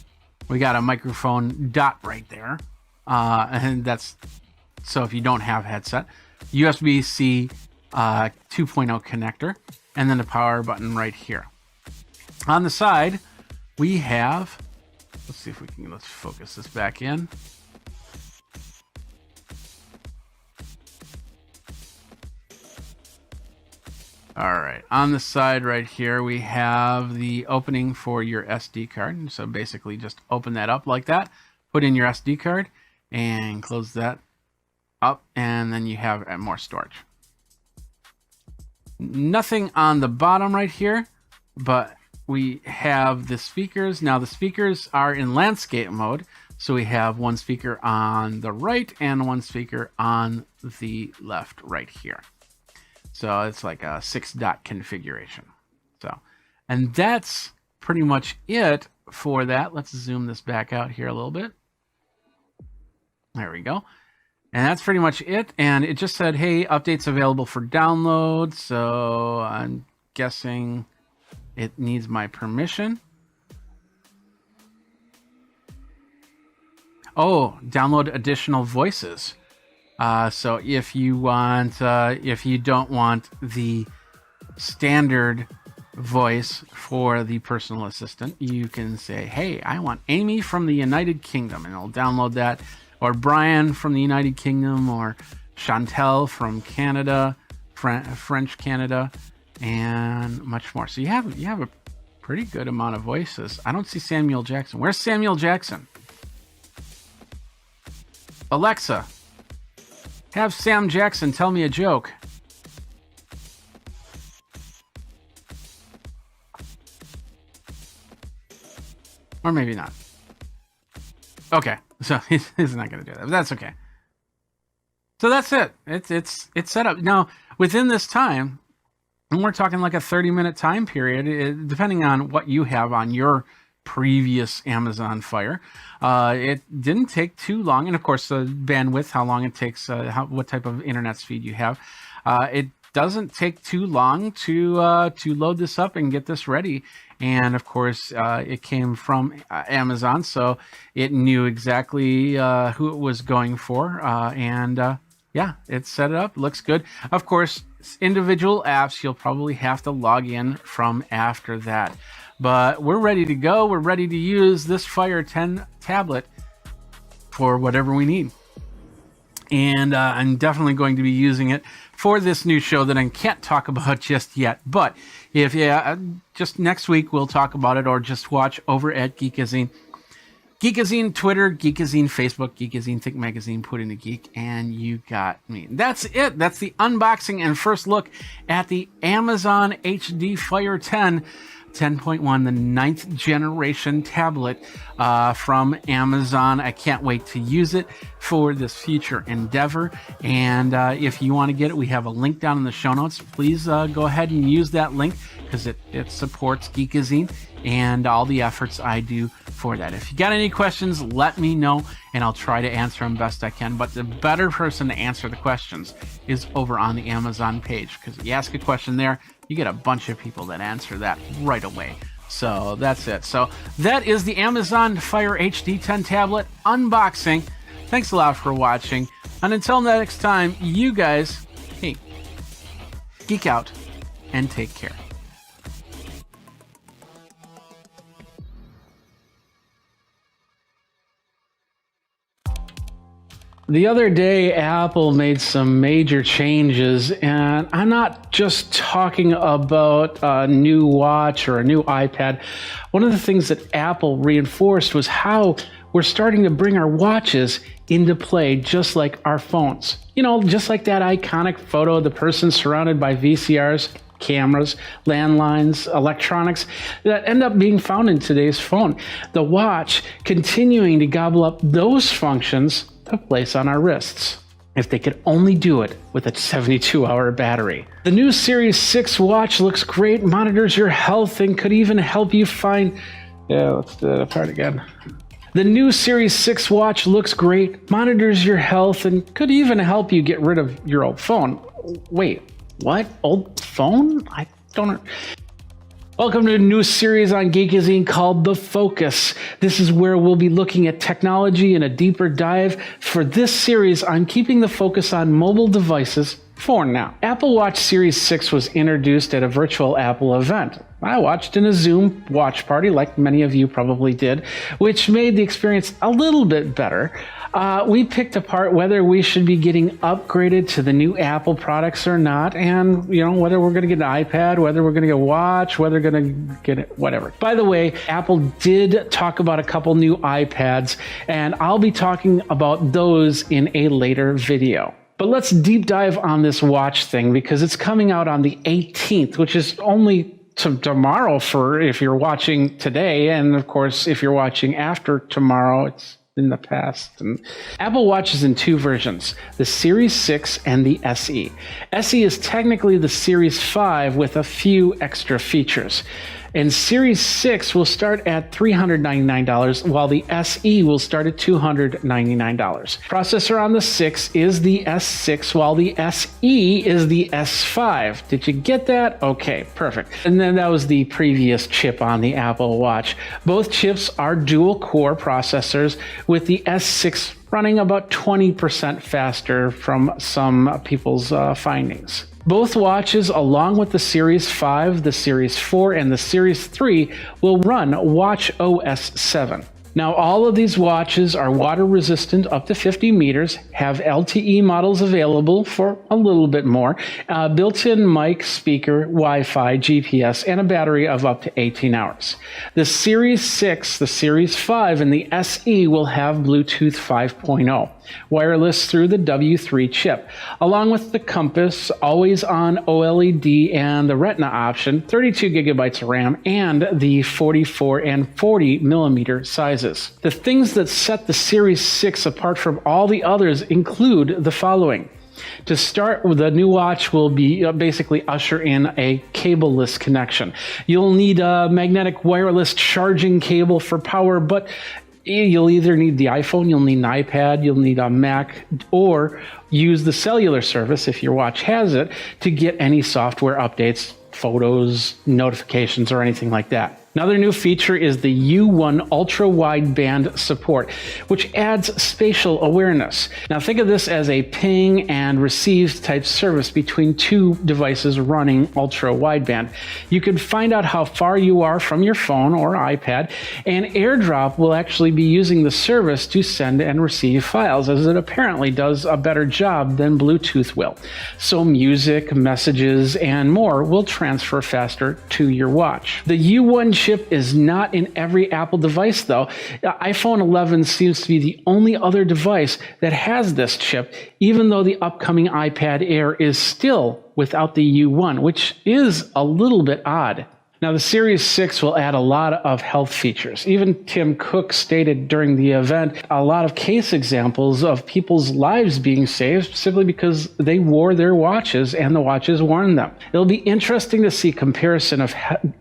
We got a microphone dot right there, and that's so if you don't have headset. USB-C 2.0 connector, and then the power button right here. On the side, we have. Let's see if we can. Let's focus this back in. All right, on the side right here, we have the opening for your SD card. So basically just open that up like that, put in your SD card and close that up, and then you have more storage. Nothing on the bottom right here, but we have the speakers. Now the speakers are in landscape mode. So we have one speaker on the right and one speaker on the left right here. So it's like a 6-dot configuration. So, and that's pretty much it for that. Let's zoom this back out here a little bit. There we go. And that's pretty much it. And it just said, hey, updates available for download. So I'm guessing it needs my permission. Oh, download additional voices. So if you want, if you don't want the standard voice for the personal assistant, you can say, hey, I want Amy from the United Kingdom, and it'll download that, or Brian from the United Kingdom, or Chantel from Canada, French Canada, and much more. So you have a pretty good amount of voices. I don't see Samuel Jackson. Where's Samuel Jackson? Alexa, have Sam Jackson tell me a joke. Or maybe not. Okay, so he's not going to do that, but that's okay. So that's it. It's set up. Now, within this time, and we're talking like a 30-minute time period, depending on what you have on your previous Amazon Fire. It didn't take too long, and of course the bandwidth, how long it takes, what type of internet speed you have. It doesn't take too long to load this up and get this ready. And of course, it came from Amazon, so it knew exactly who it was going for. Yeah, it set it up. Looks good. Of course, individual apps you'll probably have to log in from after that. But we're ready to go. We're ready to use this Fire 10 tablet for whatever we need. And I'm definitely going to be using it for this new show that I can't talk about just yet. But if just next week we'll talk about it, or just watch over at Geekazine. Geekazine Twitter, Geekazine Facebook, Geekazine Think Magazine, put in a geek, and you got me. That's it. That's the unboxing and first look at the Amazon HD Fire 10. 10.1, the 9th generation tablet from Amazon. I can't wait to use it for this future endeavor. And if you want to get it, we have a link down in the show notes. Please go ahead and use that link, because it supports Geekazine and all the efforts I do for that. If you got any questions, let me know, and I'll try to answer them best I can. But the better person to answer the questions is over on the Amazon page, because if you ask a question there, you get a bunch of people that answer that right away. So that's it. So that is the Amazon Fire HD 10 tablet unboxing. Thanks a lot for watching. And until next time, you guys, hey, geek out and take care. The other day, Apple made some major changes, and I'm not just talking about a new watch or a new iPad. One of the things that Apple reinforced was how we're starting to bring our watches into play, just like our phones. You know, just like that iconic photo of the person surrounded by VCRs, cameras, landlines, electronics that end up being found in today's phone. The watch continuing to gobble up those functions to place on our wrists, if they could only do it with a 72-hour battery. The new Series 6 watch looks great, monitors your health, and could even help you find... Yeah, let's do that part again. The new Series 6 watch looks great, monitors your health, and could even help you get rid of your old phone. Wait, what? Old phone? I don't... Welcome to a new series on Geekazine called The Focus. This is where we'll be looking at technology in a deeper dive. For this series, I'm keeping the focus on mobile devices for now. Apple Watch Series 6 was introduced at a virtual Apple event. I watched in a Zoom watch party, like many of you probably did, which made the experience a little bit better. We picked apart whether we should be getting upgraded to the new Apple products or not, and whether we're going to get an iPad, whether we're going to get a watch, whether we're going to get it, whatever. By the way, Apple did talk about a couple new iPads, and I'll be talking about those in a later video. But let's deep dive on this watch thing, because it's coming out on the 18th, which is only tomorrow for if you're watching today, and of course if you're watching after tomorrow, it's in the past. And Apple Watch is in two versions, the Series 6 and the SE. SE is technically the Series 5 with a few extra features. And Series 6 will start at $399, while the SE will start at $299. Processor on the 6 is the S6, while the SE is the S5. Did you get that? Okay, perfect. And then that was the previous chip on the Apple Watch. Both chips are dual-core processors, with the S6 running about 20% faster from some people's findings. Both watches, along with the Series 5, the Series 4, and the Series 3, will run Watch OS 7. Now, all of these watches are water resistant up to 50 meters, have LTE models available for a little bit more, built-in mic, speaker, Wi-Fi, GPS, and a battery of up to 18 hours. The Series 6, the Series 5, and the SE will have Bluetooth 5.0, wireless through the W3 chip, along with the compass, always-on OLED, and the Retina option, 32 gigabytes of RAM, and the 44 and 40 millimeter sizes. The things that set the Series 6 apart from all the others include the following. To start, the new watch will be basically usher in a cableless connection. You'll need a magnetic wireless charging cable for power, but you'll either need the iPhone, you'll need an iPad, you'll need a Mac, or use the cellular service, if your watch has it, to get any software updates, photos, notifications, or anything like that. Another new feature is the U1 ultra-wideband support, which adds spatial awareness. Now think of this as a ping and receive type service between two devices running ultra-wideband. You can find out how far you are from your phone or iPad, and AirDrop will actually be using the service to send and receive files, as it apparently does a better job than Bluetooth will. So music, messages, and more will transfer faster to your watch. The U1 chip is not in every Apple device, though. iPhone 11 seems to be the only other device that has this chip, even though the upcoming iPad Air is still without the U1, which is a little bit odd. Now, the Series 6 will add a lot of health features. Even Tim Cook stated during the event a lot of case examples of people's lives being saved simply because they wore their watches and the watches warned them. It'll be interesting to see comparison of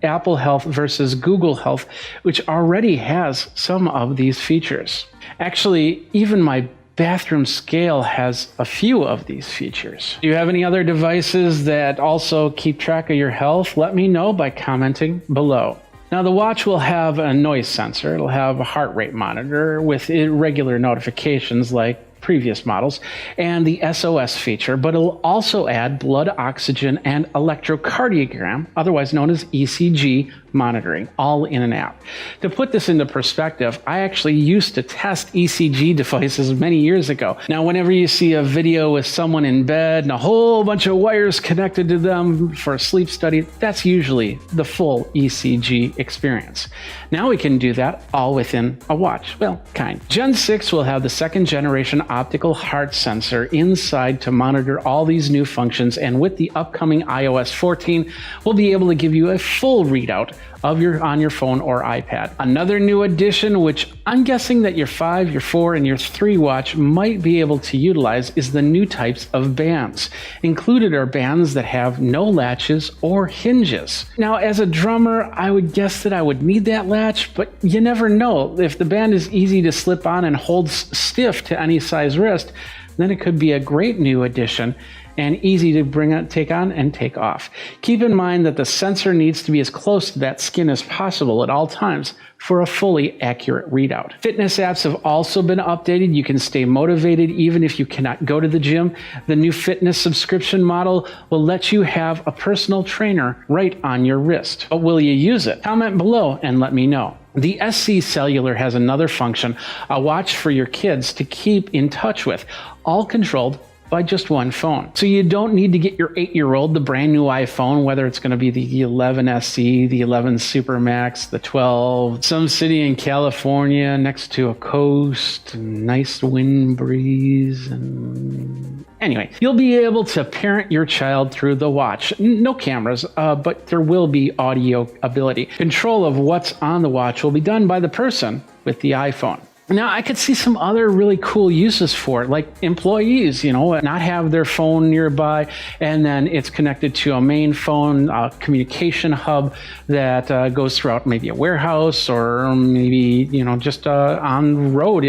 Apple Health versus Google Health, which already has some of these features. Actually, even my bathroom scale has a few of these features. Do you have any other devices that also keep track of your health? Let me know by commenting below. Now, the watch will have a noise sensor. It'll have a heart rate monitor with irregular notifications like previous models, and the SOS feature, but it'll also add blood oxygen and electrocardiogram, otherwise known as ECG monitoring, all in an app. To put this into perspective, I actually used to test ECG devices many years ago. Now, whenever you see a video with someone in bed and a whole bunch of wires connected to them for a sleep study, that's usually the full ECG experience. Now we can do that all within a watch. Well, kind. Gen 6 will have the second generation optical heart sensor inside to monitor all these new functions, and with the upcoming iOS 14, we'll be able to give you a full readout of on your phone or iPad. Another new addition, which I'm guessing that your 5, your 4, and your 3 watch might be able to utilize, is the new types of bands. Included are bands that have no latches or hinges. Now, as a drummer, I would guess that I would need that latch, but you never know. If the band is easy to slip on and holds stiff to any size wrist, then it could be a great new addition and easy to take on and take off. Keep in mind that the sensor needs to be as close to that skin as possible at all times for a fully accurate readout. Fitness apps have also been updated. You can stay motivated even if you cannot go to the gym. The new fitness subscription model will let you have a personal trainer right on your wrist. But will you use it? Comment below and let me know. The SC Cellular has another function, a watch for your kids to keep in touch with, all controlled by just one phone. So you don't need to get your 8-year-old the brand new iPhone, whether it's going to be the 11 SE, the 11 Super Max, the 12, some city in California next to a coast, nice wind breeze, and anyway, you'll be able to parent your child through the watch. No cameras, but there will be audio ability. Control of what's on the watch will be done by the person with the iPhone. Now, I could see some other really cool uses for it, like employees, not have their phone nearby, and then it's connected to a main phone communication hub that goes throughout maybe a warehouse or maybe, just on the road.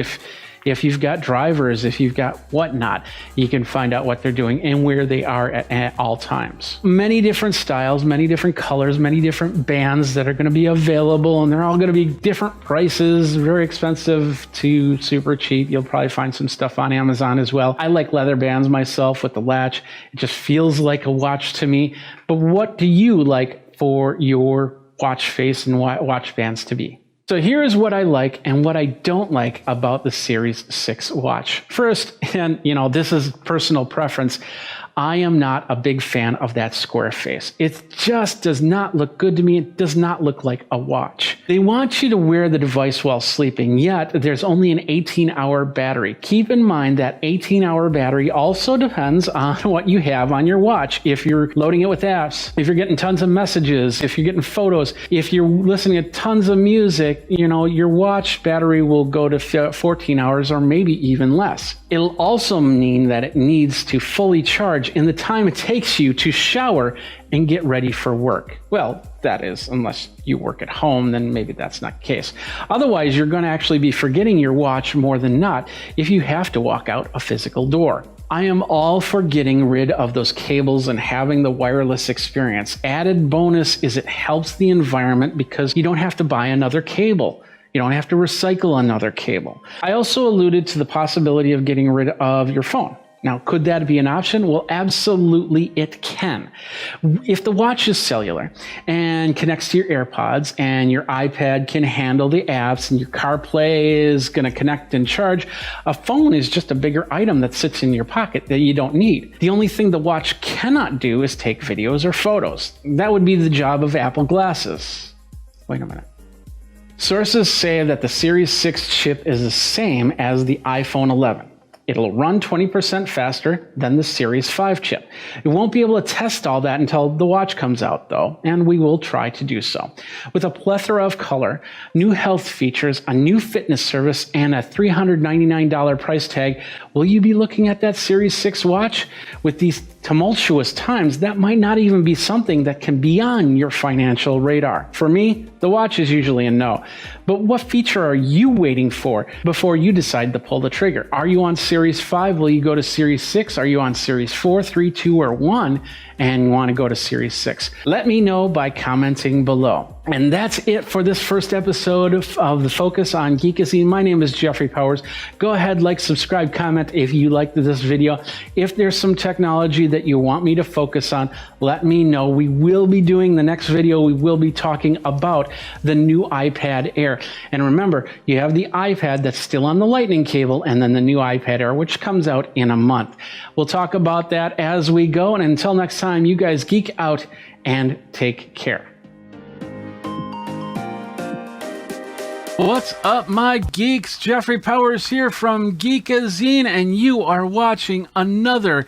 If you've got drivers, if you've got whatnot, you can find out what they're doing and where they are at all times. Many different styles, many different colors, many different bands that are going to be available, and they're all going to be different prices, very expensive to super cheap. You'll probably find some stuff on Amazon as well. I like leather bands myself with the latch. It just feels like a watch to me. But what do you like for your watch face and watch bands to be? So here's what I like and what I don't like about the Series 6 watch. First, and this is personal preference, I am not a big fan of that square face. It just does not look good to me. It does not look like a watch. They want you to wear the device while sleeping, yet there's only an 18-hour battery. Keep in mind that 18-hour battery also depends on what you have on your watch. If you're loading it with apps, if you're getting tons of messages, if you're getting photos, if you're listening to tons of music, your watch battery will go to 14 hours or maybe even less. It'll also mean that it needs to fully charge in the time it takes you to shower and get ready for work. Well, that is, unless you work at home, then maybe that's not the case. Otherwise, you're going to actually be forgetting your watch more than not if you have to walk out a physical door. I am all for getting rid of those cables and having the wireless experience. Added bonus is it helps the environment because you don't have to buy another cable. You don't have to recycle another cable. I also alluded to the possibility of getting rid of your phone. Now, could that be an option? Well, absolutely it can. If the watch is cellular and connects to your AirPods and your iPad can handle the apps and your CarPlay is going to connect and charge, a phone is just a bigger item that sits in your pocket that you don't need. The only thing the watch cannot do is take videos or photos. That would be the job of Apple glasses. Wait a minute. Sources say that the Series 6 chip is the same as the iPhone 11. It'll run 20% faster than the Series 5 chip. We won't be able to test all that until the watch comes out, though, and we will try to do so. With a plethora of color, new health features, a new fitness service, and a $399 price tag, will you be looking at that Series 6 watch? With these tumultuous times, that might not even be something that can be on your financial radar. For me, the watch is usually a no. But what feature are you waiting for before you decide to pull the trigger? Are you on Series 5? Will you go to Series 6? Are you on Series 4, 3, 2, or 1 and want to go to Series 6? Let me know by commenting below. And that's it for this first episode of The Focus on Geekazine. My name is Jeffrey Powers. Go ahead, like, subscribe, comment if you liked this video. If there's some technology that you want me to focus on, let me know. We will be doing the next video. We will be talking about the new iPad Air. And remember, you have the iPad that's still on the Lightning cable and then the new iPad Air, which comes out in a month. We'll talk about that as we go. And until next time, you guys geek out and take care. What's up, my geeks? Jeffrey Powers here from Geekazine, and you are watching another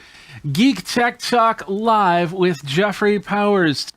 Geek Tech Talk Live with Jeffrey Powers.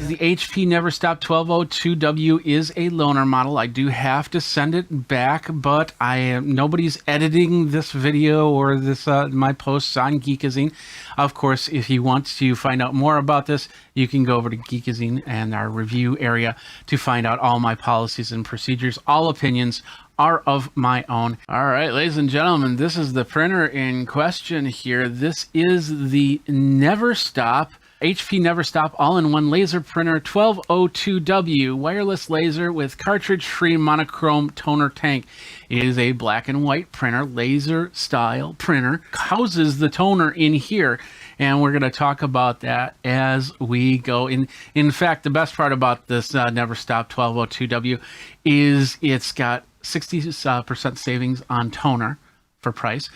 The HP Never Stop 1202W is a loaner model. I do have to send it back, but nobody's editing this video or this my posts on Geekazine. Of course, if you want to find out more about this, you can go over to Geekazine and our review area to find out all my policies and procedures. All opinions are of my own. All right, ladies and gentlemen, this is the printer in question here. This is the Never Stop HP Never Stop all-in-one laser printer 1202W wireless laser with cartridge-free monochrome toner tank. It is a black and white printer, laser style printer. Houses the toner in here, and we're going to talk about that as we go. In fact, the best part about this Never Stop 1202W is it's got 60% savings on toner. for price.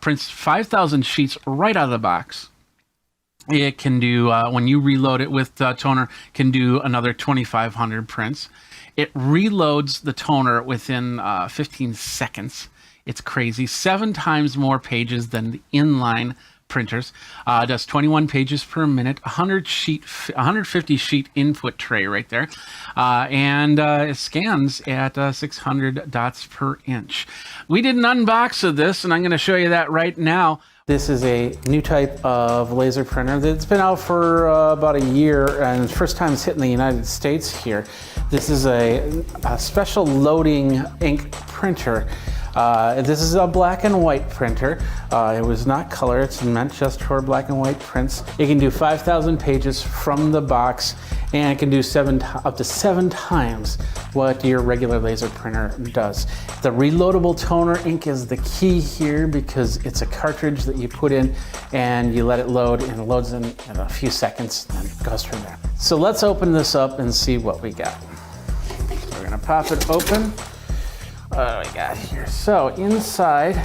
Prints 5,000 sheets right out of the box. It can do, when you reload it with toner, can do another 2,500 prints. It reloads the toner within 15 seconds. It's crazy. 7 times more pages than the inline printers. Does 21 pages per minute, 150 sheet input tray right there. And it scans at 600 dots per inch. We did an unbox of this, and I'm going to show you that right now. This is a new type of laser printer that's been out for about a year, and it's the first time it's hitting the United States here. This is a special loading ink printer. This is a black and white printer. It was not color, it's meant just for black and white prints. It can do 5,000 pages from the box, and it can do up to 7 times what your regular laser printer does. The reloadable toner ink is the key here because it's a cartridge that you put in and you let it load, and it loads in a few seconds and it goes from there. So let's open this up and see what we got. We're gonna pop it open. What do we got here? So inside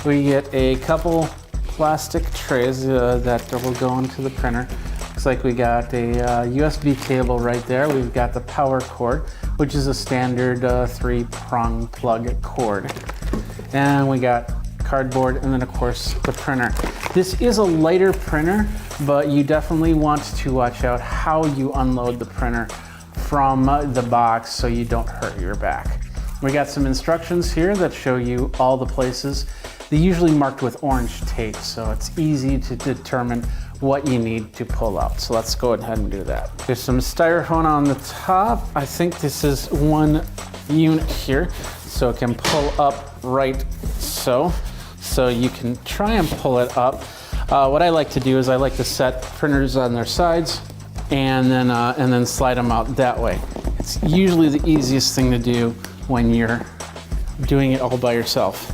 we get a couple plastic trays that will go into the printer. Looks like we got a USB cable right there. We've got the power cord, which is a standard 3-prong plug cord. And we got cardboard, and then of course the printer. This is a lighter printer, but you definitely want to watch out how you unload the printer from the box so you don't hurt your back. We got some instructions here that show you all the places. They're usually marked with orange tape, so it's easy to determine what you need to pull out. So let's go ahead and do that. There's some styrofoam on the top. I think this is one unit here, so it can pull up right so you can try and pull it up. What I like to do is I like to set printers on their sides and then slide them out that way. It's usually the easiest thing to do when you're doing it all by yourself.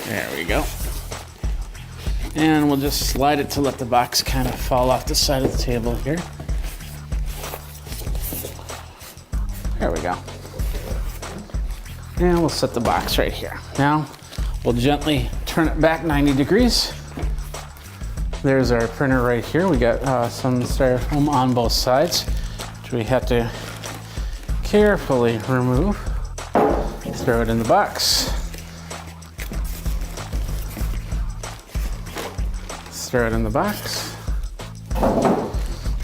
There we go. And we'll just slide it to let the box kind of fall off the side of the table here. There we go. And we'll set the box right here. Now, we'll gently turn it back 90 degrees. There's our printer right here. We got some styrofoam on both sides, which we have to carefully remove. Throw it in the box. Throw it in the box.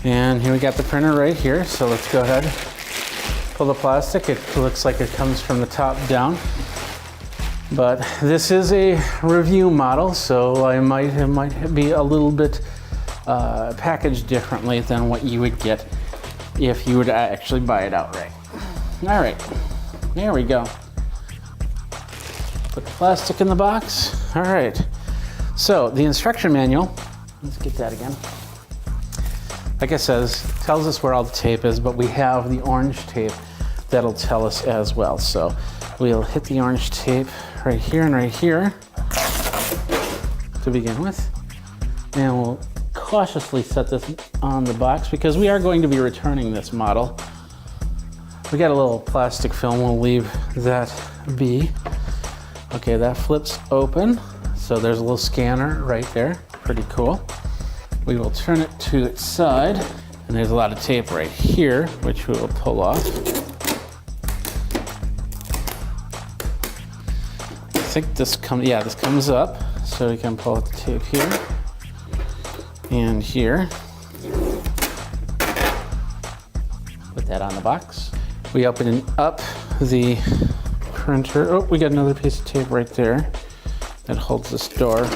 And here we got the printer right here. So let's go ahead, pull the plastic. It looks like it comes from the top down. But this is a review model, so it might be a little bit packaged differently than what you would get if you were to actually buy it outright. All right, there we go. Put the plastic in the box. All right, so the instruction manual, let's get that again. Like I said, tells us where all the tape is, but we have the orange tape that'll tell us as well. So we'll hit the orange tape right here and right here to begin with. And we'll cautiously set this on the box because we are going to be returning this model. We got a little plastic film, we'll leave that be. Okay, that flips open. So there's a little scanner right there, pretty cool. We will turn it to its side, and there's a lot of tape right here, which we will pull off. I think this comes up, so we can pull out the tape here and here. Put that on the box. We open up the printer. Oh, we got another piece of tape right there that holds this door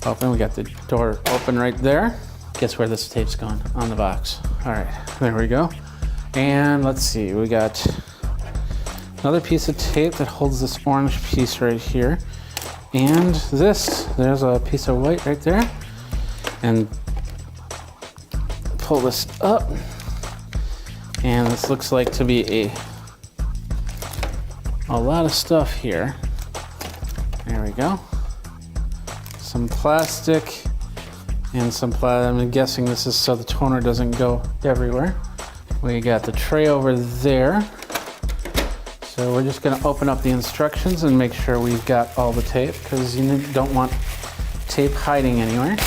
open. We got the door open right there. Guess where this tape's going? On the box. All right, there we go. And let's see, we got another piece of tape that holds this orange piece right here. And there's a piece of white right there. And pull this up. And this looks like to be a lot of stuff here. There we go. Some plastic and some I'm guessing this is so the toner doesn't go everywhere. We got the tray over there. So we're just gonna open up the instructions and make sure we've got all the tape, because you don't want tape hiding anywhere.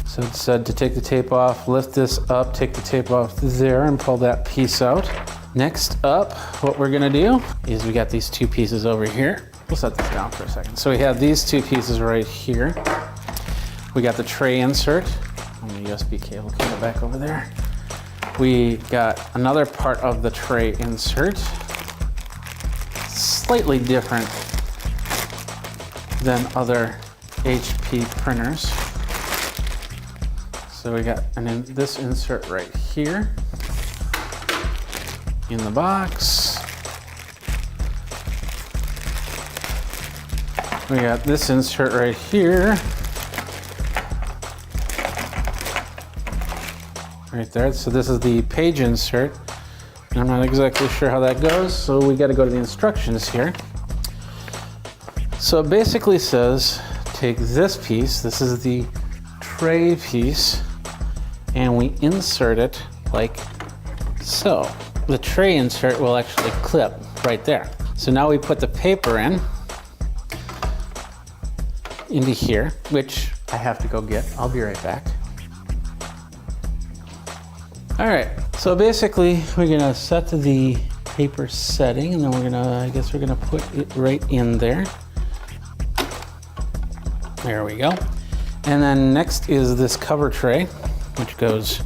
So it said to take the tape off, lift this up, take the tape off there and pull that piece out. Next up, what we're gonna do is we got these two pieces over here. We'll set this down for a second. So we have these two pieces right here. We got the tray insert, and the USB cable can go back over there. We got another part of the tray insert, slightly different than other HP printers. So we got this insert right here in the box. We got this insert right here. Right there. So this is the page insert. I'm not exactly sure how that goes, so we got to go to the instructions here. So it basically says take this piece, this is the tray piece, and we insert it like so. The tray insert will actually clip right there. So now we put the paper into here, which I have to go get. I'll be right back. All right, so basically we're gonna set to the paper setting, and then I guess we're gonna put it right in there. There we go. And then next is this cover tray, which goes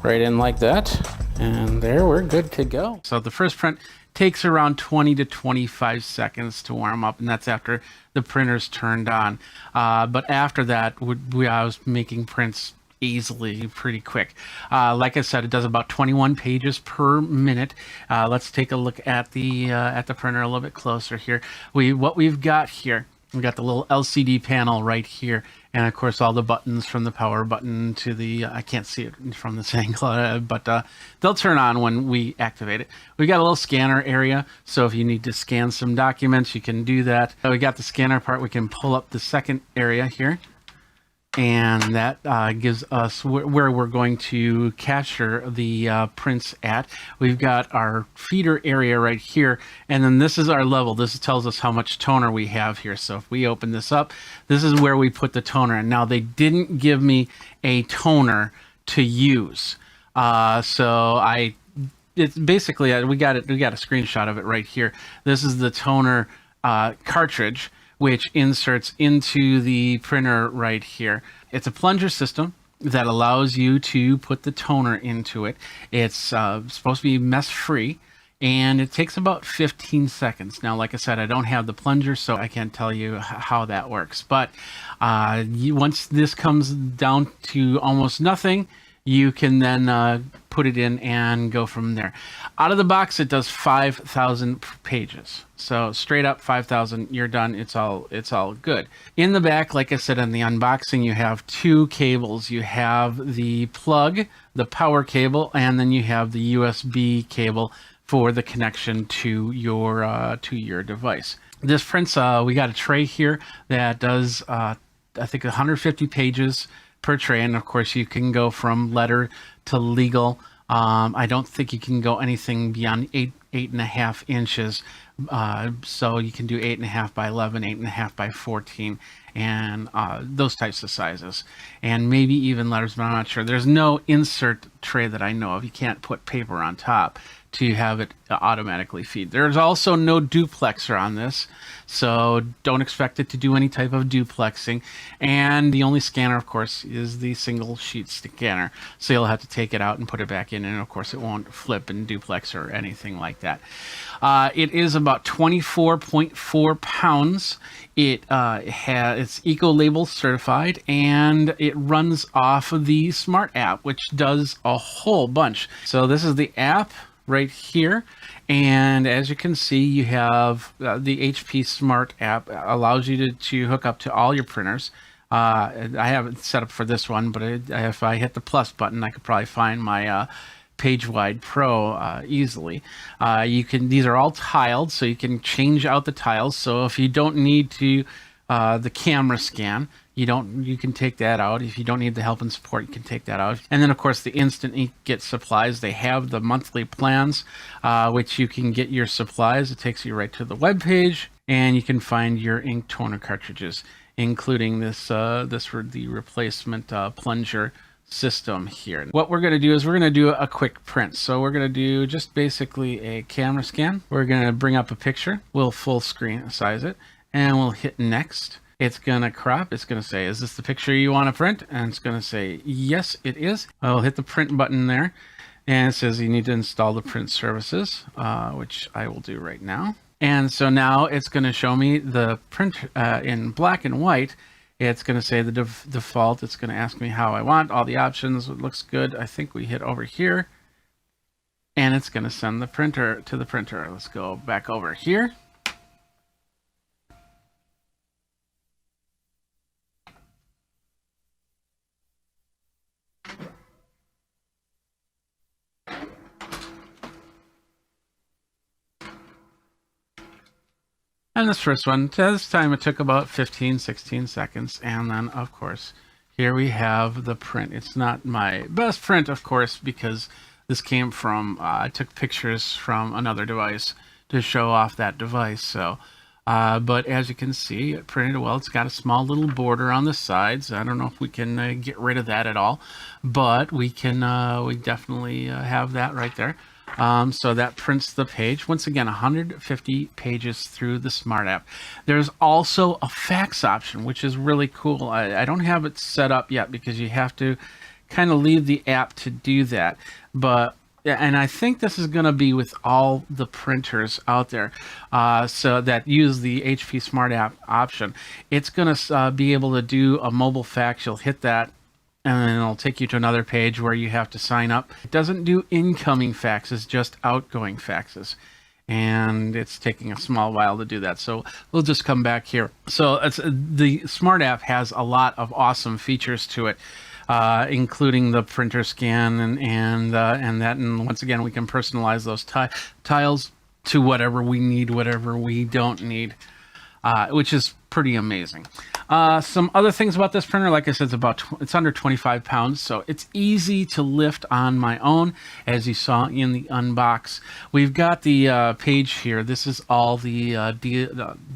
right in like that. And there, we're good to go. So the first print takes around 20 to 25 seconds to warm up, and that's after the printer's turned on. But after that, I was making prints easily, pretty quick. Like I said, it does about 21 pages per minute. Let's take a look at the printer a little bit closer here. What we've got here, we've got the little LCD panel right here, and of course all the buttons from the power button to the I can't see it from this angle, but they'll turn on when we activate it. We got a little scanner area, so if you need to scan some documents, you can do that. We got the scanner part. We can pull up the second area here, and that gives us where we're going to capture the prints at. We've got our feeder area right here, and then this is our level. This tells us how much toner we have here. So if we open this up, this is where we put the toner in. Now they didn't give me a toner to use, so it's basically we got a screenshot of it right here. This is the toner cartridge, which inserts into the printer right here. It's a plunger system that allows you to put the toner into it. It's supposed to be mess free, and it takes about 15 seconds. Now, like I said, I don't have the plunger, so I can't tell you how that works. But once this comes down to almost nothing, you can then put it in and go from there. Out of the box, it does 5,000 pages. So straight up 5,000, you're done. It's all good. In the back, like I said in the unboxing, you have two cables. You have the plug, the power cable, and then you have the USB cable for the connection to your device. This prints, we got a tray here that does, I think 150 pages per tray, and of course you can go from letter to legal. I don't think you can go anything beyond 8.5 inches. So you can do 8.5 by 11, 8.5 by 14, and those types of sizes, and maybe even letters, but I'm not sure. There's no insert tray that I know of. You can't put paper on top to have it automatically feed. There's also no duplexer on this, so don't expect it to do any type of duplexing. And the only scanner, of course, is the single sheet scanner, so you'll have to take it out and put it back in, and of course it won't flip and duplex or anything like that. It is about 24.4 pounds. It's eco-label certified, and it runs off of the Smart app, which does a whole bunch. So this is the app right here, and as you can see, you have the HP Smart app allows you to hook up to all your printers. I have it set up for this one, but if I hit the plus button, I could probably find my PageWide Pro easily. These are all tiled, so you can change out the tiles. So if you don't need to the camera scan, You can take that out. If you don't need the help and support, you can take that out. And then, of course, the Instant Ink Get supplies. They have the monthly plans, which you can get your supplies. It takes you right to the web page, and you can find your ink toner cartridges, including the replacement plunger system here. What we're going to do is we're going to do a quick print. So we're going to do just basically a camera scan. We're going to bring up a picture. We'll full screen size it, and we'll hit next. It's going to crop. It's going to say, is this the picture you want to print? And it's going to say, yes, it is. I'll hit the print button there. And it says you need to install the print services, which I will do right now. And so now it's going to show me the print in black and white. It's going to say the default. It's going to ask me how I want all the options. It looks good. I think we hit over here. And it's going to send the printer to the printer. Let's go back over here. And this first one, this time it took about 15, 16 seconds. And then, of course, here we have the print. It's not my best print, of course, because this came from, I took pictures from another device to show off that device. So, but as you can see, it printed well. It's got a small little border on the sides. I don't know if we can get rid of that at all, but we can, we definitely have that right there. So that prints the page. Once again, 150 pages through the Smart App. There's also a fax option, which is really cool. I don't have it set up yet because you have to kind of leave the app to do that. But and I think this is going to be with all the printers out there, so that use the HP Smart App option. It's going to be able to do a mobile fax. You'll hit that, and then it'll take you to another page where you have to sign up. It doesn't do incoming faxes, just outgoing faxes. And it's taking a small while to do that. So we'll just come back here. So the Smart App has a lot of awesome features to it, including the printer scan and that. And once again, we can personalize those tiles to whatever we need, whatever we don't need, which is pretty amazing. Some other things about this printer, like I said, it's under 25 pounds, so it's easy to lift on my own, as you saw in the unbox. We've got the page here. This is all the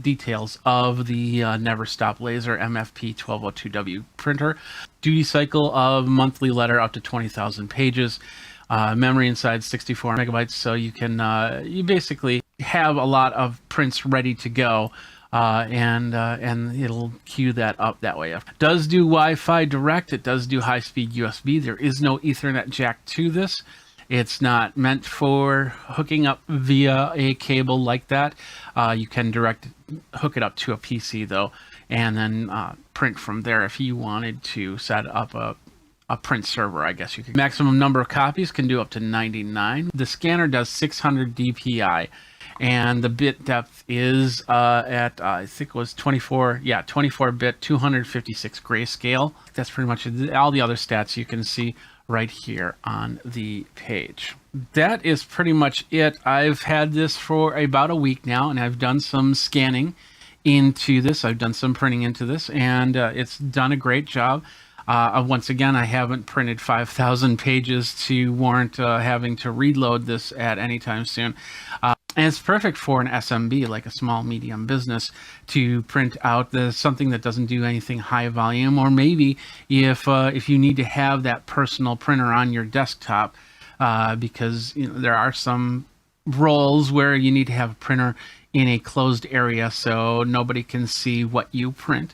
details of the Never Stop Laser MFP 1202W printer. Duty cycle of monthly letter up to 20,000 pages. Memory inside 64 megabytes, so you can you basically have a lot of prints ready to go. And it'll queue that up that way. It does do Wi-Fi direct. It does do high-speed USB. There is no Ethernet jack to this. It's not meant for hooking up via a cable like that. You can hook it up to a PC though, and then print from there if you wanted to set up a print server, I guess you could. Maximum number of copies can do up to 99. The scanner does 600 DPI. And the bit depth is at, I think it was 24-bit, 256 grayscale. That's pretty much all the other stats you can see right here on the page. That is pretty much it. I've had this for about a week now, and I've done some scanning into this. I've done some printing into this, and it's done a great job. Once again, I haven't printed 5,000 pages to warrant having to reload this at any time soon. And it's perfect for an SMB, like a small medium business, to print out something that doesn't do anything high volume, or maybe if you need to have that personal printer on your desktop, because there are some roles where you need to have a printer in a closed area so nobody can see what you print.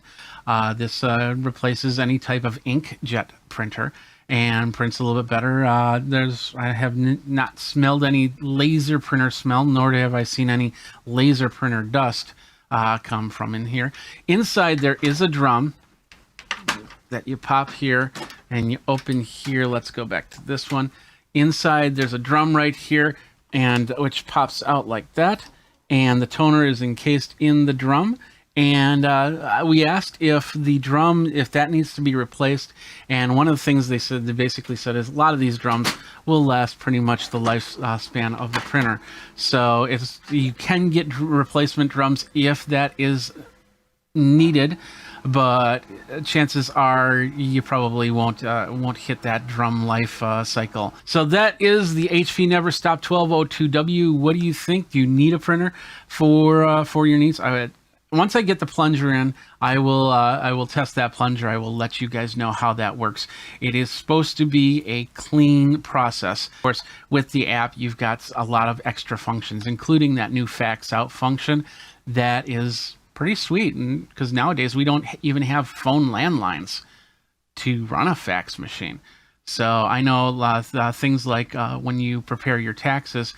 This replaces any type of inkjet printer and prints a little bit better. I have not smelled any laser printer smell, nor have I seen any laser printer dust come from in here. Inside there is a drum that you pop here and you open here. Let's go back to this one. Inside there's a drum right here, and which pops out like that, and the toner is encased in the drum. And we asked if the drum, if that needs to be replaced. And one of the things they basically said is a lot of these drums will last pretty much the lifespan of the printer. So you can get replacement drums if that is needed, but chances are you probably won't hit that drum life cycle. So that is the HP Neverstop 1202W. What do you think? Do you need a printer for your needs? Once I get the plunger in, I will test that plunger. I will let you guys know how that works. It is supposed to be a clean process. Of course, with the app, you've got a lot of extra functions, including that new fax out function. That is pretty sweet, because nowadays we don't even have phone landlines to run a fax machine. So I know things like when you prepare your taxes,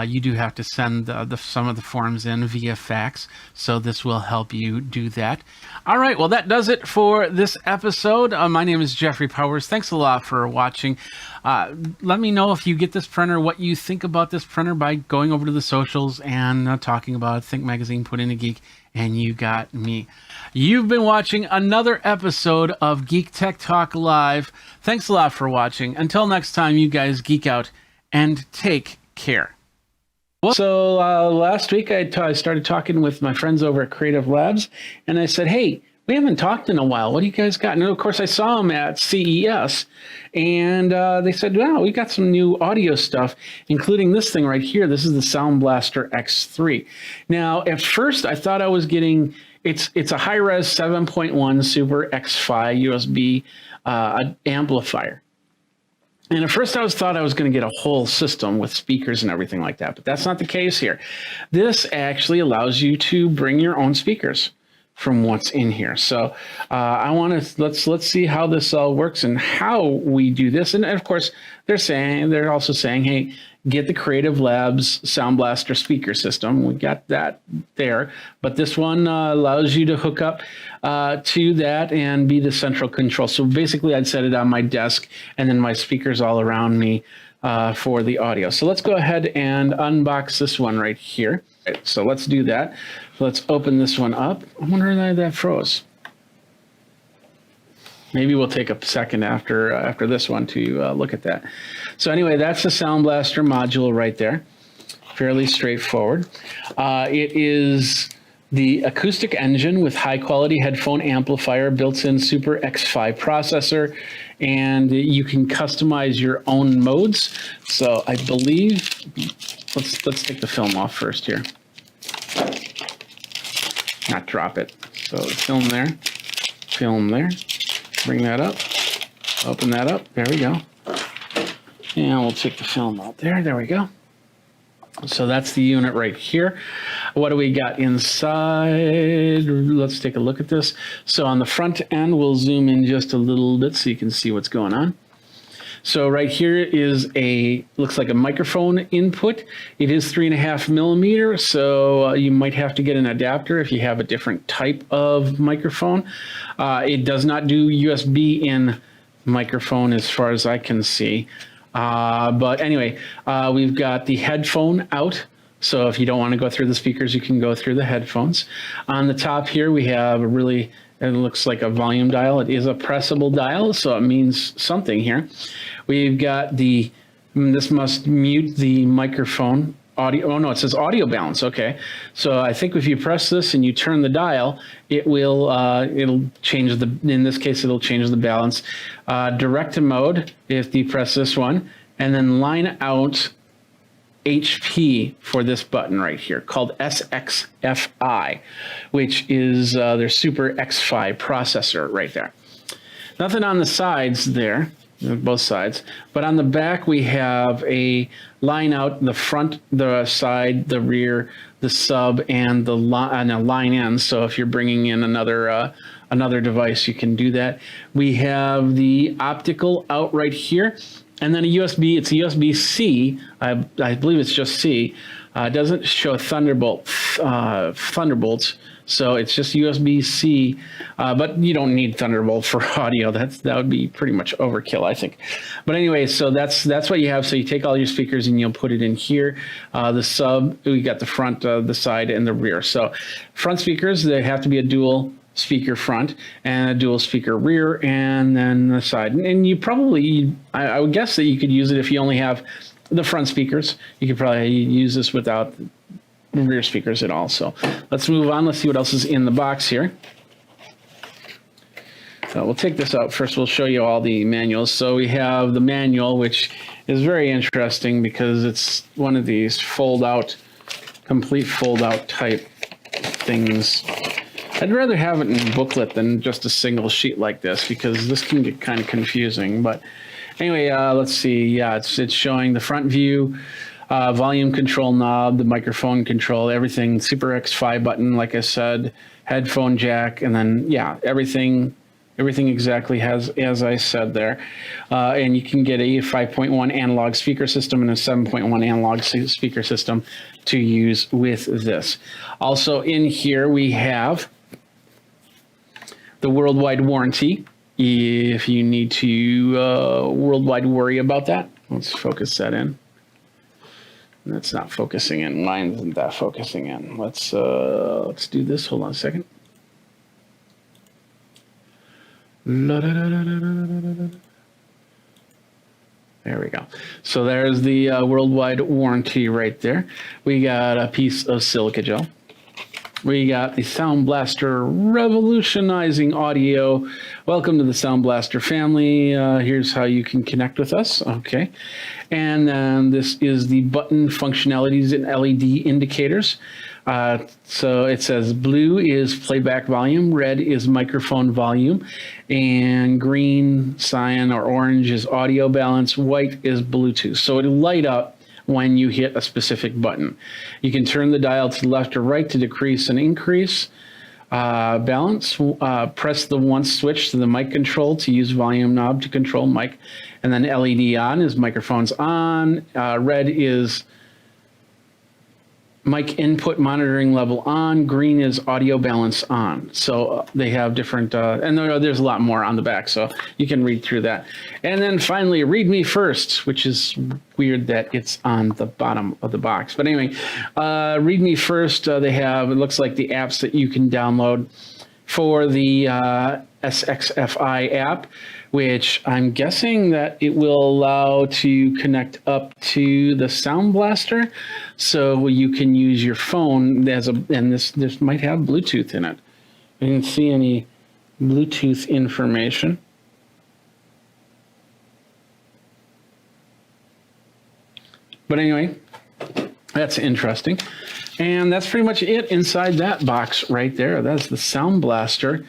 you do have to send some of the forms in via fax. So this will help you do that. All right, well, that does it for this episode. My name is Jeffrey Powers. Thanks a lot for watching. Let me know if you get this printer, what you think about this printer by going over to the socials and talking about it. Think Magazine, Put in a Geek, and you got me. You've been watching another episode of Geek Tech Talk Live. Thanks a lot for watching. Until next time, you guys geek out and take care. So last week I started talking with my friends over at Creative Labs, and I said, hey, we haven't talked in a while. What do you guys got? And of course, I saw them at CES, and they said, wow, we got some new audio stuff, including this thing right here. This is the Sound Blaster X3. Now, at first, I thought I was getting, it's a high-res 7.1 Super X5 USB amplifier. And at first I thought I was going to get a whole system with speakers and everything like that, but that's not the case here. This actually allows you to bring your own speakers from what's in here. So I want to let's see how this all works and how we do this. And of course, they're also saying, hey, get the Creative Labs Sound Blaster speaker system. We got that there, but this one allows you to hook up to that and be the central control. So basically, I'd set it on my desk and then my speakers all around me for the audio. So let's go ahead and unbox this one right here. Right, so let's do that. Let's open this one up. I wonder why that froze. Maybe we'll take a second after this one to look at that. So anyway, that's the Sound Blaster module right there. Fairly straightforward. It is the acoustic engine with high quality headphone amplifier, built-in Super X5 processor, and you can customize your own modes. So I believe, let's take the film off first here. Not drop it. So film there, bring that up, open that up, there we go. And we'll take the film out there we go. So that's the unit right here. What do we got inside? Let's take a look at this. So on the front end, we'll zoom in just a little bit so you can see what's going on. So right here is looks like a microphone input. It is 3.5 millimeters, so you might have to get an adapter if you have a different type of microphone. It does not do USB in microphone as far as I can see. But anyway, we've got the headphone out. So if you don't want to go through the speakers, you can go through the headphones. On the top here, we have it looks like a volume dial. It is a pressable dial, so it means something here. We've got this must mute the microphone audio. Oh no, it says audio balance. Okay. So I think if you press this and you turn the dial, it'll change in this case, it'll change the balance. Direct to mode, if you press this one, and then line out HP for this button right here called SXFI, which is their Super X5 processor right there. Nothing on the sides there, both sides, but on the back we have a line out the front, the side, the rear, the sub, and a line in. So if you're bringing in another device, you can do that. We have the optical out right here. And then it's a USB-C. I believe it's just C. It doesn't show thunderbolts, so it's just USB-C. But you don't need Thunderbolt for audio. That would be pretty much overkill, I think. But anyway, so that's what you have. So you take all your speakers and you'll put it in here. The sub, we got the front, the side, and the rear. So front speakers, they have to be a dual speaker front and a dual speaker rear, and then the side. And you probably, I would guess that you could use it if you only have the front speakers. You could probably use this without rear speakers at all. So let's move on. Let's see what else is in the box here. So we'll take this out first. We'll show you all the manuals. So we have the manual, which is very interesting because it's one of these complete fold-out type things. I'd rather have it in booklet than just a single sheet like this because this can get kind of confusing. But anyway, let's see. Yeah, it's showing the front view, volume control knob, the microphone control, everything, Super X5 button, like I said, headphone jack, and then, yeah, everything exactly as I said there. And you can get a 5.1 analog speaker system and a 7.1 analog speaker system to use with this. Also in here we have the worldwide warranty. If you need to worldwide worry about that, let's focus that in. That's not focusing in. Mine isn't that focusing in. Let's do this. Hold on a second. There we go. So there's the worldwide warranty right there. We got a piece of silica gel. We got the Sound Blaster revolutionizing audio. Welcome to the Sound Blaster family. Here's how you can connect with us. Okay. And then this is the button functionalities and LED indicators. So it says blue is playback volume, red is microphone volume, and green, cyan, or orange is audio balance, white is Bluetooth. So it'll light up when you hit a specific button. You can turn the dial to the left or right to decrease and increase balance. Press the once switch to the mic control to use volume knob to control mic. And then LED on is microphones on. Red is mic input monitoring level on. Green is audio balance on. So they have different, and there's a lot more on the back, so you can read through that. And then finally, read me first, which is weird that it's on the bottom of the box. But anyway, read me first. They have, it looks like the apps that you can download for the SXFI app, which I'm guessing that it will allow to connect up to the Sound Blaster, so you can use your phone as a, and this might have Bluetooth in it. I didn't see any Bluetooth information. But anyway, that's interesting. And that's pretty much it inside that box right there. That's the Sound Blaster.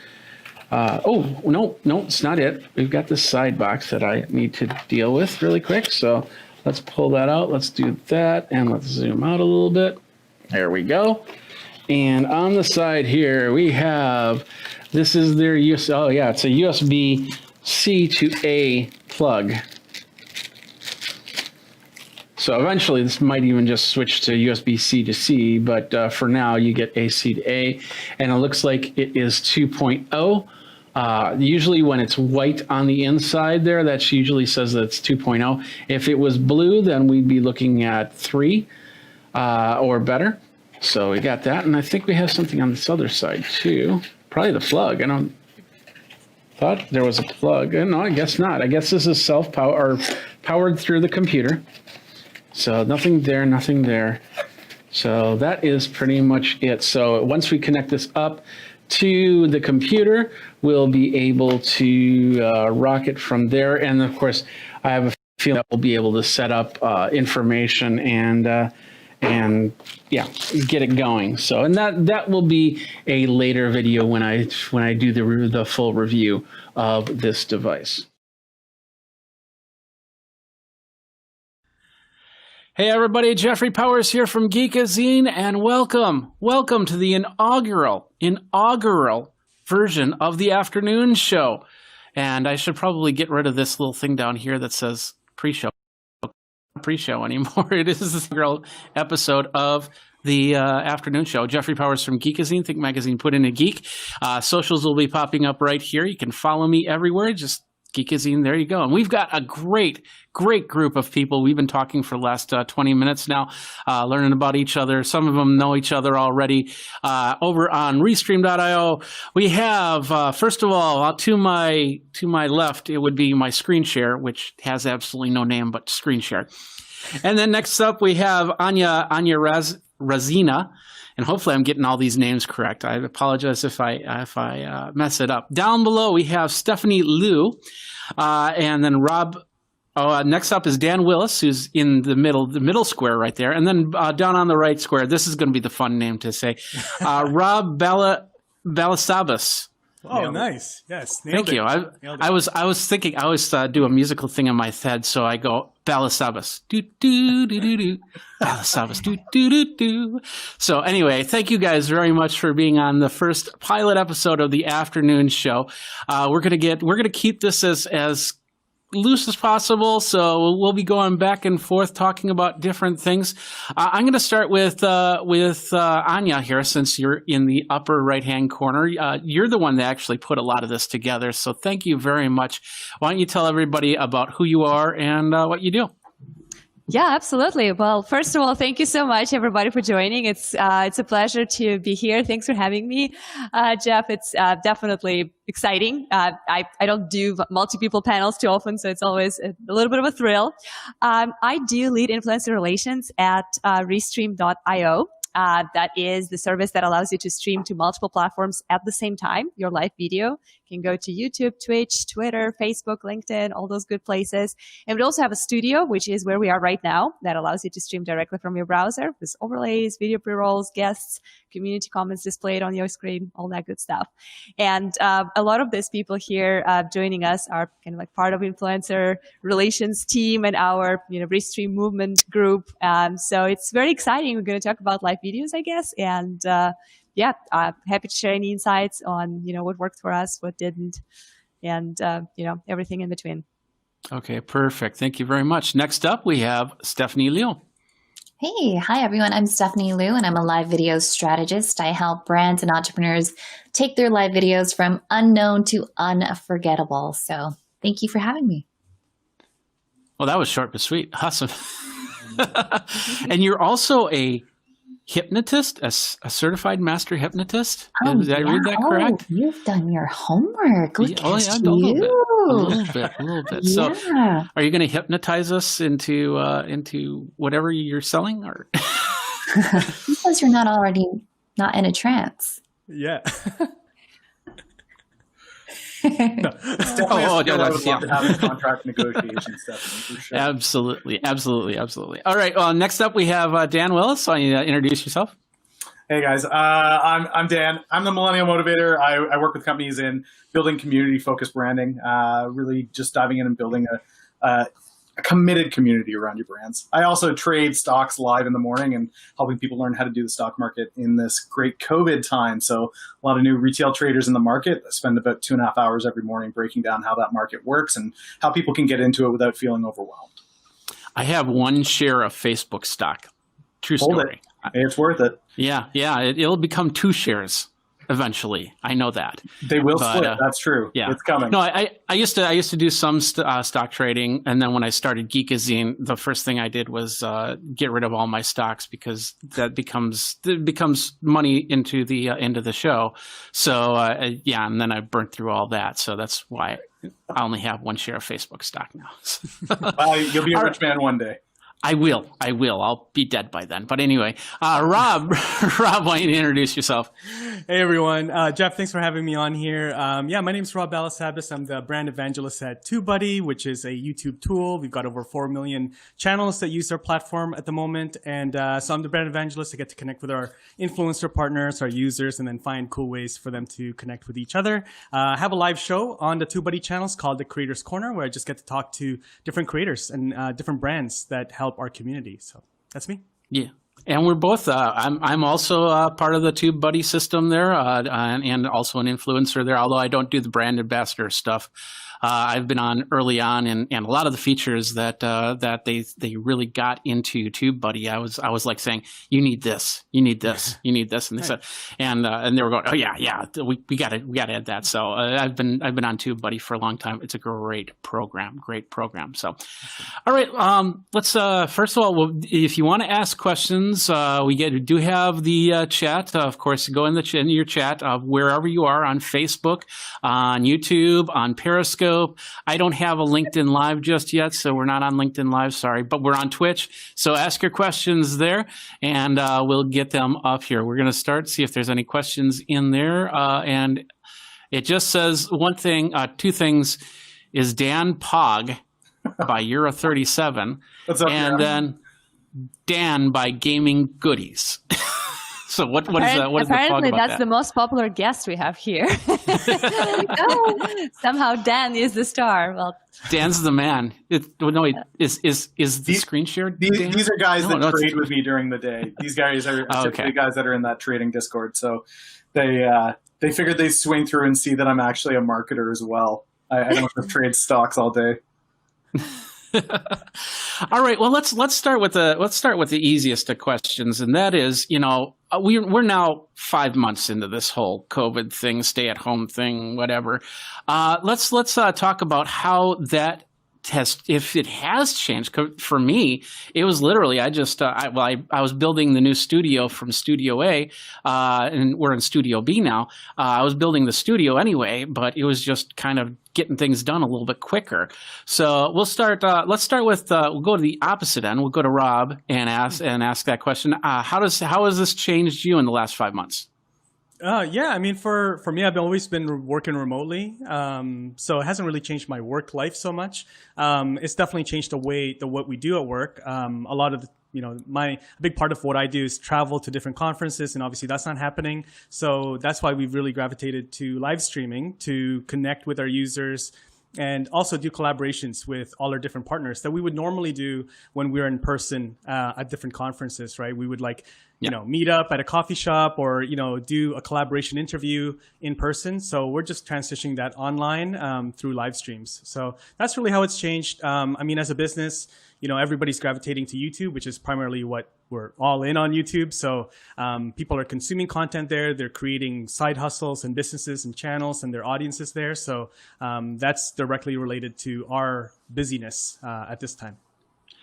Oh, no, it's not it. We've got this side box that I need to deal with really quick. So let's pull that out. Let's do that. And let's zoom out a little bit. There we go. And on the side here, we have, this is their USB. Oh, yeah, it's a USB-C to A plug. So eventually this might even just switch to USB-C to C, but for now you get AC to A. And it looks like it is 2.0. Usually when it's white on the inside there, that usually says that it's 2.0. If it was blue, then we'd be looking at 3 or better. So we got that, and I think we have something on this other side too. Probably the plug. I thought there was a plug. No, I guess not. I guess this is powered through the computer. So nothing there, nothing there. So that is pretty much it. So once we connect this up to the computer, we'll be able to rock it from there. And of course, I have a feeling that we'll be able to set up information and yeah, get it going. So, and that will be a later video when I do the full review of this device. Hey everybody, Jeffrey Powers here from Geekazine, and welcome to the inaugural version of the afternoon show. And I should probably get rid of this little thing down here that says pre-show. Not pre-show anymore. It is this inaugural episode of the afternoon show. Jeffrey Powers from Geekazine, Think Magazine, put in a geek. Socials will be popping up right here. You can follow me everywhere. Just Geekazine, there you go. And we've got a great group of people. We've been talking for the last 20 minutes now, learning about each other. Some of them know each other already. Over on Restream.io, we have, first of all, to my left, it would be my screen share, which has absolutely no name but screen share. And then next up, we have Anya Razina. and hopefully I'm getting all these names correct. I apologize if I mess it up. Down below we have Stephanie Liu, and then Rob. Next up is Dan Willis, who's in the middle square right there, and then down on the right square. This is going to be the fun name to say, Rob Balasabas. Oh, nice! Yes, thank you. I was thinking I always do a musical thing in my head, so I go Balasabas, do do do do do, Balasabas, do do do do. So anyway, thank you guys very much for being on the first pilot episode of the afternoon show. We're gonna keep this as loose as possible, so we'll be going back and forth talking about different things. I'm going to start with Anya here, since you're in the upper right hand corner. You're the one that actually put a lot of this together, so thank you very much. Why don't you tell everybody about who you are and what you do? Yeah, absolutely. Well, first of all, thank you so much, everybody, for joining. It's a pleasure to be here. Thanks for having me, Jeff. It's definitely exciting. I don't do multi-people panels too often, so it's always a little bit of a thrill. I do lead influencer relations at Restream.io. That is the service that allows you to stream to multiple platforms at the same time. Your live video can go to YouTube, Twitch, Twitter, Facebook, LinkedIn, all those good places. And we also have a studio, which is where we are right now, that allows you to stream directly from your browser with overlays, video pre-rolls, guests, community comments displayed on your screen, all that good stuff. And a lot of these people here joining us are kind of like part of influencer relations team and our Restream movement group. So it's very exciting. We're going to talk about live videos, I guess, and happy to share any insights on what worked for us, what didn't, and everything in between. Okay, perfect. Thank you very much. Next up, we have Stephanie Liu. Hey, hi everyone. I'm Stephanie Liu, and I'm a live video strategist. I help brands and entrepreneurs take their live videos from unknown to unforgettable. So thank you for having me. Well, that was short but sweet. Awesome. And you're also a hypnotist, a certified master hypnotist. Did I read that correct? You've done your homework. Look at yeah, you. a little bit. So, are you going to hypnotize us into whatever you're selling, or because you're not not in a trance? Yeah. No, I would love to have contract negotiation stuff for sure. Absolutely. All right. Well, next up we have Dan Willis. Why don't you introduce yourself? Hey guys, I'm Dan. I'm the Millennial Motivator. I work with companies in building community-focused branding. Really, just diving in and building a committed community around your brands. I also trade stocks live in the morning and helping people learn how to do the stock market in this great COVID time. So a lot of new retail traders in the market. I spend about 2.5 hours every morning breaking down how that market works and how people can get into it without feeling overwhelmed. I have one share of Facebook stock. True story. It's worth it. Yeah. It'll become 2 shares. Eventually, I know that they will split. That's true. Yeah, it's coming. No, I used to do some stock trading, and then when I started Geekazine, the first thing I did was get rid of all my stocks because that becomes money into the end of the show. So and then I burnt through all that. So that's why I only have 1 share of Facebook stock now. You'll be a rich man one day. I will. I'll be dead by then. But anyway, Rob, why don't you introduce yourself? Hey, everyone. Jeff, thanks for having me on here. My name is Rob Balasabas. I'm the brand evangelist at TubeBuddy, which is a YouTube tool. We've got over 4 million channels that use our platform at the moment. And so I'm the brand evangelist. I get to connect with our influencer partners, our users, and then find cool ways for them to connect with each other. I have a live show on the TubeBuddy channels called The Creators Corner, where I just get to talk to different creators and different brands that help our community. So that's me. Yeah. And we're both, I'm also part of the TubeBuddy system there, and also an influencer there, although I don't do the brand ambassador stuff. I've been on early on, and a lot of the features that they really got into TubeBuddy, I was like saying, you need this, and they said, and they were going, oh yeah, we got to add that. So I've been on TubeBuddy for a long time. It's a great program. So, all right, let's first of all, if you want to ask questions, we do have the chat. Of course, go in your chat wherever you are, on Facebook, on YouTube, on Periscope. Periscope. I don't have a LinkedIn Live just yet, so we're not on LinkedIn Live, sorry, but we're on Twitch. So ask your questions there, and we'll get them up here. We're going to start, see if there's any questions in there. And it just says one thing, two things, is Dan Pog by Euro 37. What's up, and then Dan by Gaming Goodies. So what is that? What is the Apparently, about that's that? the most popular guest we have here. Somehow Dan is the star. Well, Dan's the man. Is the screen shared? These are guys that it's- trade with me during the day. These guys are typically guys that are in that trading Discord. So they figured they'd swing through and see that I'm actually a marketer as well. I don't just trade stocks all day. All right. Well, let's start with the easiest of questions, and that is, we're now 5 months into this whole COVID thing, stay at home thing, whatever. Let's talk about how that if it has changed. 'Cause for me, it was literally I was building the new studio from Studio A, and we're in Studio B now. I was building the studio anyway, but it was just kind of getting things done a little bit quicker. So we'll start. Let's start with. We'll go to the opposite end. We'll go to Rob and ask that question. How has this changed you in the last 5 months? Yeah, I mean, for me, I've always been working remotely, so it hasn't really changed my work life so much. It's definitely changed what we do at work. A lot of a big part of what I do is travel to different conferences, and obviously that's not happening. So that's why we've really gravitated to live streaming to connect with our users and also do collaborations with all our different partners that we would normally do when we're in person at different conferences, right? We would meet up at a coffee shop or, do a collaboration interview in person. So we're just transitioning that online through live streams. So that's really how it's changed. I mean, as a business, everybody's gravitating to YouTube, which is primarily what we're all in on YouTube. So people are consuming content there. They're creating side hustles and businesses and channels and their audiences there. So that's directly related to our busyness at this time.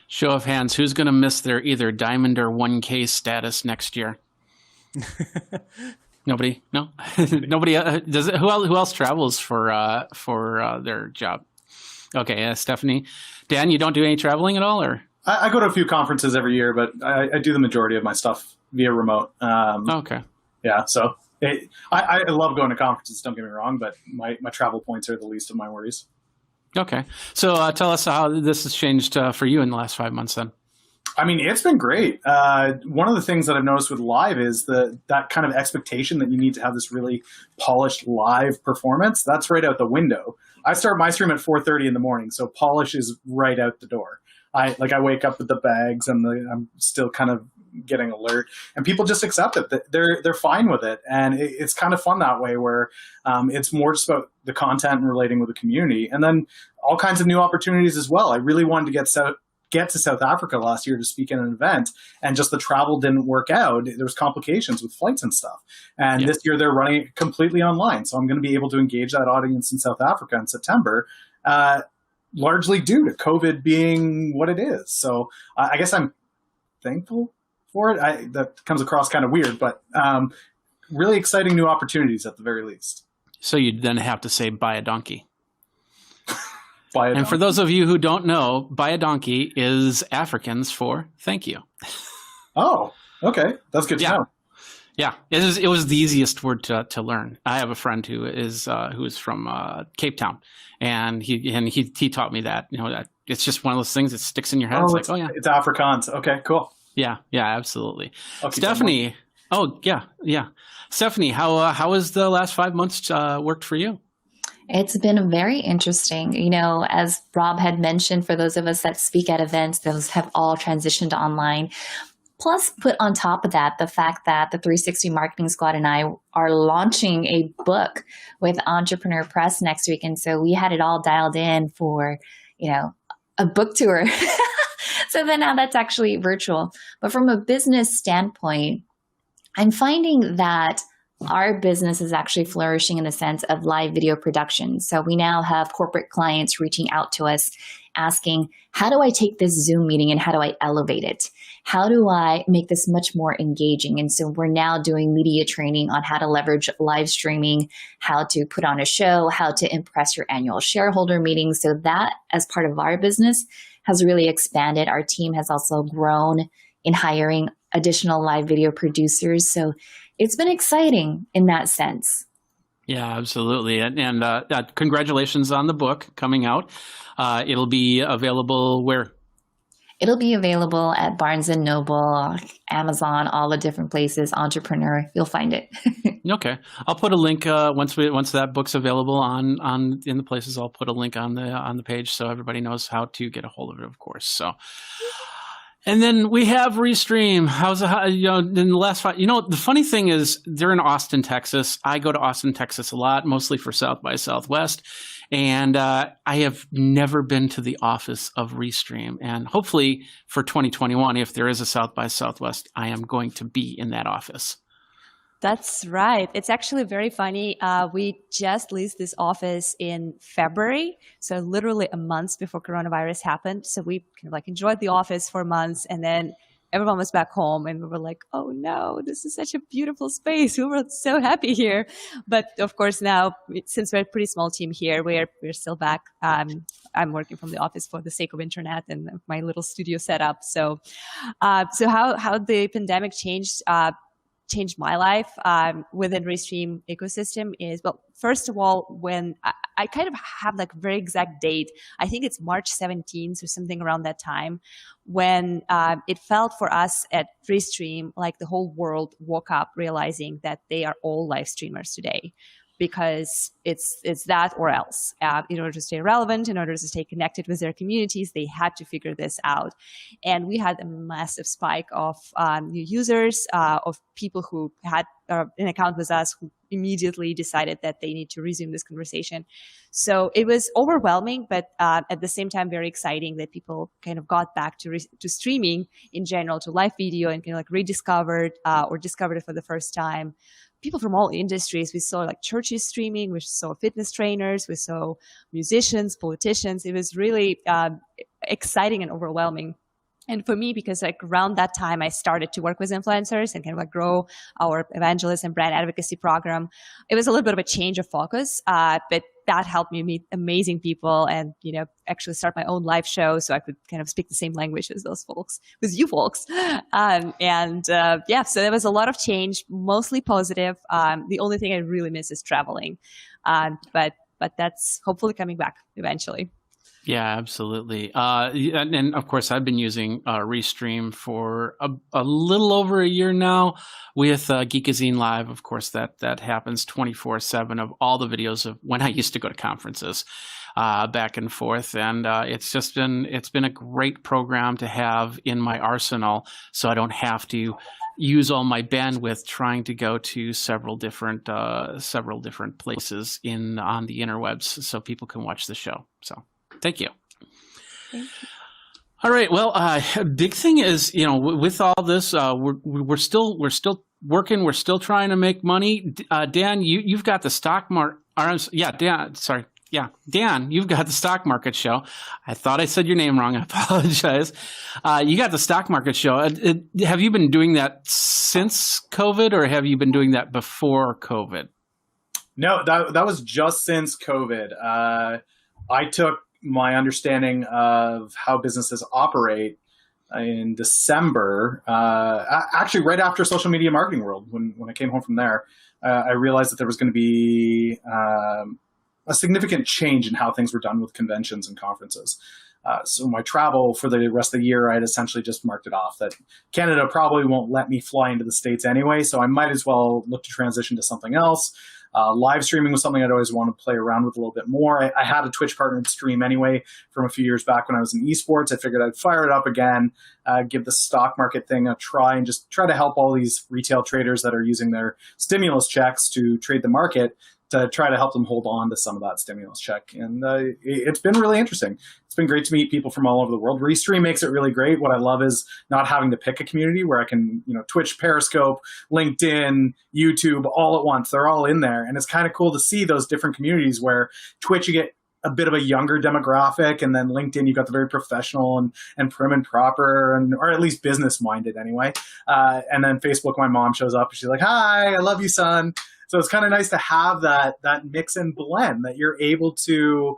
Show of hands, who's going to miss their either Diamond or 1K status next year? Nobody? No? Nobody? Does it? Who else travels for their job? Okay, Stephanie. Dan, you don't do any traveling at all, or? I go to a few conferences every year, but I do the majority of my stuff via remote. Okay. Yeah, so I love going to conferences, don't get me wrong, but my travel points are the least of my worries. Okay. So tell us how this has changed for you in the last 5 months then. I mean, it's been great. One of the things that I've noticed with live is that kind of expectation that you need to have this really polished live performance. That's right out the window. I start my stream at 4:30 in the morning, so polish is right out the door. I wake up with the bags and I'm still kind of getting alert, and people just accept it. They're fine with it, and it's kind of fun that way where it's more just about the content and relating with the community, and then all kinds of new opportunities as well. I really wanted to get to South Africa last year to speak at an event, and just the travel didn't work out. There was complications with flights and stuff. And this year they're running it completely online. So I'm going to be able to engage that audience in South Africa in September, largely due to COVID being what it is. So I guess I'm thankful for it. That comes across kind of weird, but really exciting new opportunities at the very least. So you'd then have to say buy a donkey. And for those of you who don't know, buy a donkey is Afrikaans for thank you. Oh, okay. That's good to know. Yeah, it was the easiest word to learn. I have a friend who is from Cape Town, and he taught me that. That it's just one of those things that sticks in your head. It's it's Afrikaans. Okay, cool. Yeah, absolutely. Stephanie. Oh, yeah. Stephanie, how has the last 5 months worked for you? It's been very interesting. As Rob had mentioned, for those of us that speak at events, those have all transitioned to online. Plus, put on top of that, the fact that the 360 Marketing Squad and I are launching a book with Entrepreneur Press next week. And so we had it all dialed in for, a book tour. So then now that's actually virtual. But from a business standpoint, I'm finding that our business is actually flourishing in the sense of live video production. So we now have corporate clients reaching out to us asking, how do I take this Zoom meeting and how do I elevate it? How do I make this much more engaging? And so we're now doing media training on how to leverage live streaming, how to put on a show, how to impress your annual shareholder meeting. So that, as part of our business, has really expanded. Our team has also grown in hiring additional live video producers. So it's been exciting in that sense. Yeah, absolutely. And congratulations on the book coming out. It'll be available where? It'll be available at Barnes & Noble, Amazon, all the different places, Entrepreneur. You'll find it. Okay. I'll put a link once that book's available on in the places. I'll put a link on the page so everybody knows how to get a hold of it, of course. So. And then we have Restream. In the last five, the funny thing is they're in Austin, Texas. I go to Austin, Texas a lot, mostly for South by Southwest. And I have never been to the office of Restream. And hopefully for 2021, if there is a South by Southwest, I am going to be in that office. That's right. It's actually very funny. We just leased this office in February, so literally a month before coronavirus happened. So we kind of enjoyed the office for months, and then everyone was back home, and we were like, "Oh no, this is such a beautiful space. We were so happy here." But of course, now since we're a pretty small team here, we're still back. I'm working from the office for the sake of internet and my little studio setup. So how the pandemic changed my life within Restream ecosystem is, well, first of all, when I kind of have a very exact date, I think it's March 17th or something around that time, when it felt for us at Restream like the whole world woke up realizing that they are all live streamers today. Because it's that or else. In order to stay relevant, in order to stay connected with their communities, they had to figure this out. And we had a massive spike of new users, of people who had an account with us who immediately decided that they need to resume this conversation. So it was overwhelming, but at the same time, very exciting that people kind of got back to streaming in general, to live video, and kind of rediscovered or discovered it for the first time. People from all industries. We saw churches streaming, we saw fitness trainers, we saw musicians, politicians. It was really exciting and overwhelming. And for me, because around that time, I started to work with influencers and kind of grow our evangelist and brand advocacy program. It was a little bit of a change of focus, but that helped me meet amazing people and, actually start my own live show so I could kind of speak the same language as those folks, with you folks. So there was a lot of change, mostly positive. The only thing I really miss is traveling. But that's hopefully coming back eventually. Yeah, absolutely. And of course, I've been using Restream for a little over a year now with Geekazine Live. Of course, that happens 24/7 of all the videos of when I used to go to conferences back and forth. And it's been a great program to have in my arsenal, so I don't have to use all my bandwidth trying to go to several different places on the interwebs so people can watch the show. So. Thank you. Thank you. All right. Well, big thing is, with all this, we're still working. We're still trying to make money. Dan, you've got the stock market. Dan. Sorry. Yeah, Dan, you've got the stock market show. I thought I said your name wrong. I apologize. You got the stock market show. Have you been doing that since COVID, or have you been doing that before COVID? No, that was just since COVID. I took my understanding of how businesses operate in December, actually right after Social Media Marketing World, when I came home from there, I realized that there was going to be a significant change in how things were done with conventions and conferences. So my travel for the rest of the year, I had essentially just marked it off that Canada probably won't let me fly into the States anyway, so I might as well look to transition to something else. Live streaming was something I'd always want to play around with a little bit more. I had a Twitch partnered stream anyway from a few years back when I was in esports. I figured I'd fire it up again, give the stock market thing a try, and just try to help all these retail traders that are using their stimulus checks to trade the market to try to help them hold on to some of that stimulus check. And it's been really interesting. It's been great to meet people from all over the world. Restream makes it really great. What I love is not having to pick a community where I can, Twitch, Periscope, LinkedIn, YouTube, all at once. They're all in there. And it's kind of cool to see those different communities where Twitch, you get a bit of a younger demographic, and then LinkedIn, you got the very professional and prim and proper, or at least business minded anyway. And then Facebook, my mom shows up and she's like, "Hi, I love you, son." So it's kind of nice to have that mix and blend, that you're able to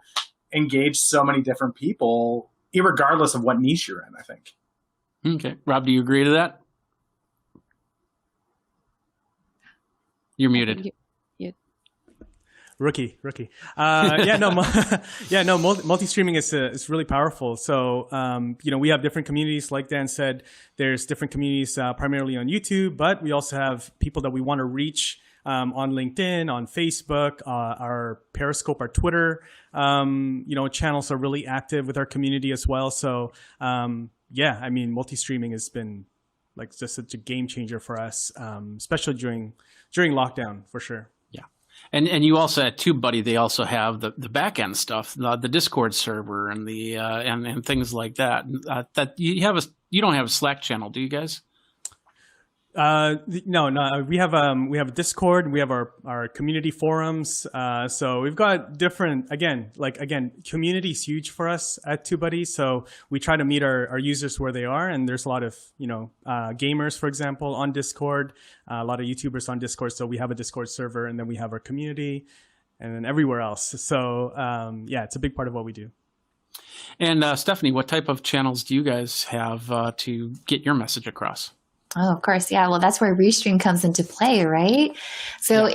engage so many different people, irregardless of what niche you're in, I think. Okay. Rob, do you agree to that? You're muted. Rookie. Multi-streaming is really powerful. So, we have different communities. Like Dan said, there's different communities primarily on YouTube, but we also have people that we want to reach on LinkedIn, on Facebook, our Periscope, our Twitter, channels are really active with our community as well. So, multi-streaming has been like just such a game changer for us, especially during lockdown, for sure. And you also at TubeBuddy, they also have the back end stuff, the Discord server and the and things like that. That you don't have a Slack channel, do you guys? No. We have a Discord. We have our community forums. So we've got different, community is huge for us at TubeBuddy. So we try to meet our users where they are. And there's a lot of, gamers, for example, on Discord, a lot of YouTubers on Discord. So we have a Discord server, and then we have our community, and then everywhere else. So, it's a big part of what we do. And Stephanie, what type of channels do you guys have to get your message across? Oh, of course. Yeah. Well, that's where Restream comes into play, right? So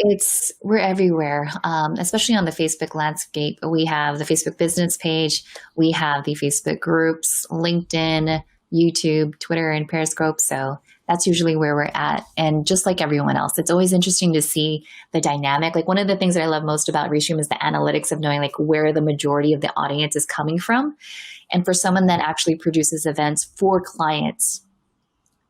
we're everywhere, especially on the Facebook landscape. We have the Facebook business page. We have the Facebook groups, LinkedIn, YouTube, Twitter, and Periscope. So that's usually where we're at. And just like everyone else, it's always interesting to see the dynamic. Like, one of the things that I love most about Restream is the analytics of knowing where the majority of the audience is coming from. And for someone that actually produces events for clients,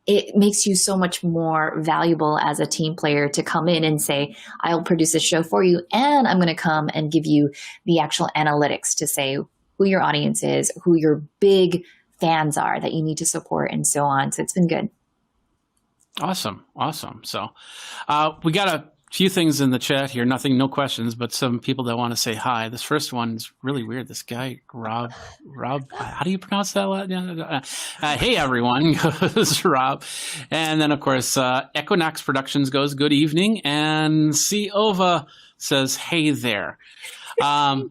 it makes you so much more valuable as a team player to come in and say, I'll produce a show for you, and I'm going to come and give you the actual analytics to say who your audience is, who your big fans are that you need to support, and so on. So it's been good. Awesome. So we got a few things in the chat here. No questions, but some people that want to say hi. This first one is really weird. This guy, Rob, how do you pronounce that? Hey, everyone, goes Rob. And then, of course, Equinox Productions goes, good evening. And C. Ova says, hey there. And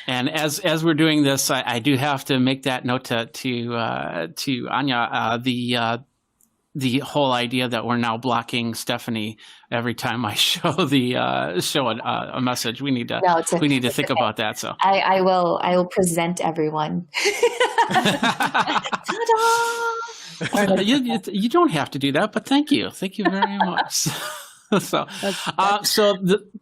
as we're doing this, I do have to make that note to Anya, the whole idea that we're now blocking Stephanie every time I show a message. We need to think about that. So I will present everyone. Ta-da! You don't have to do that, but thank you very much. So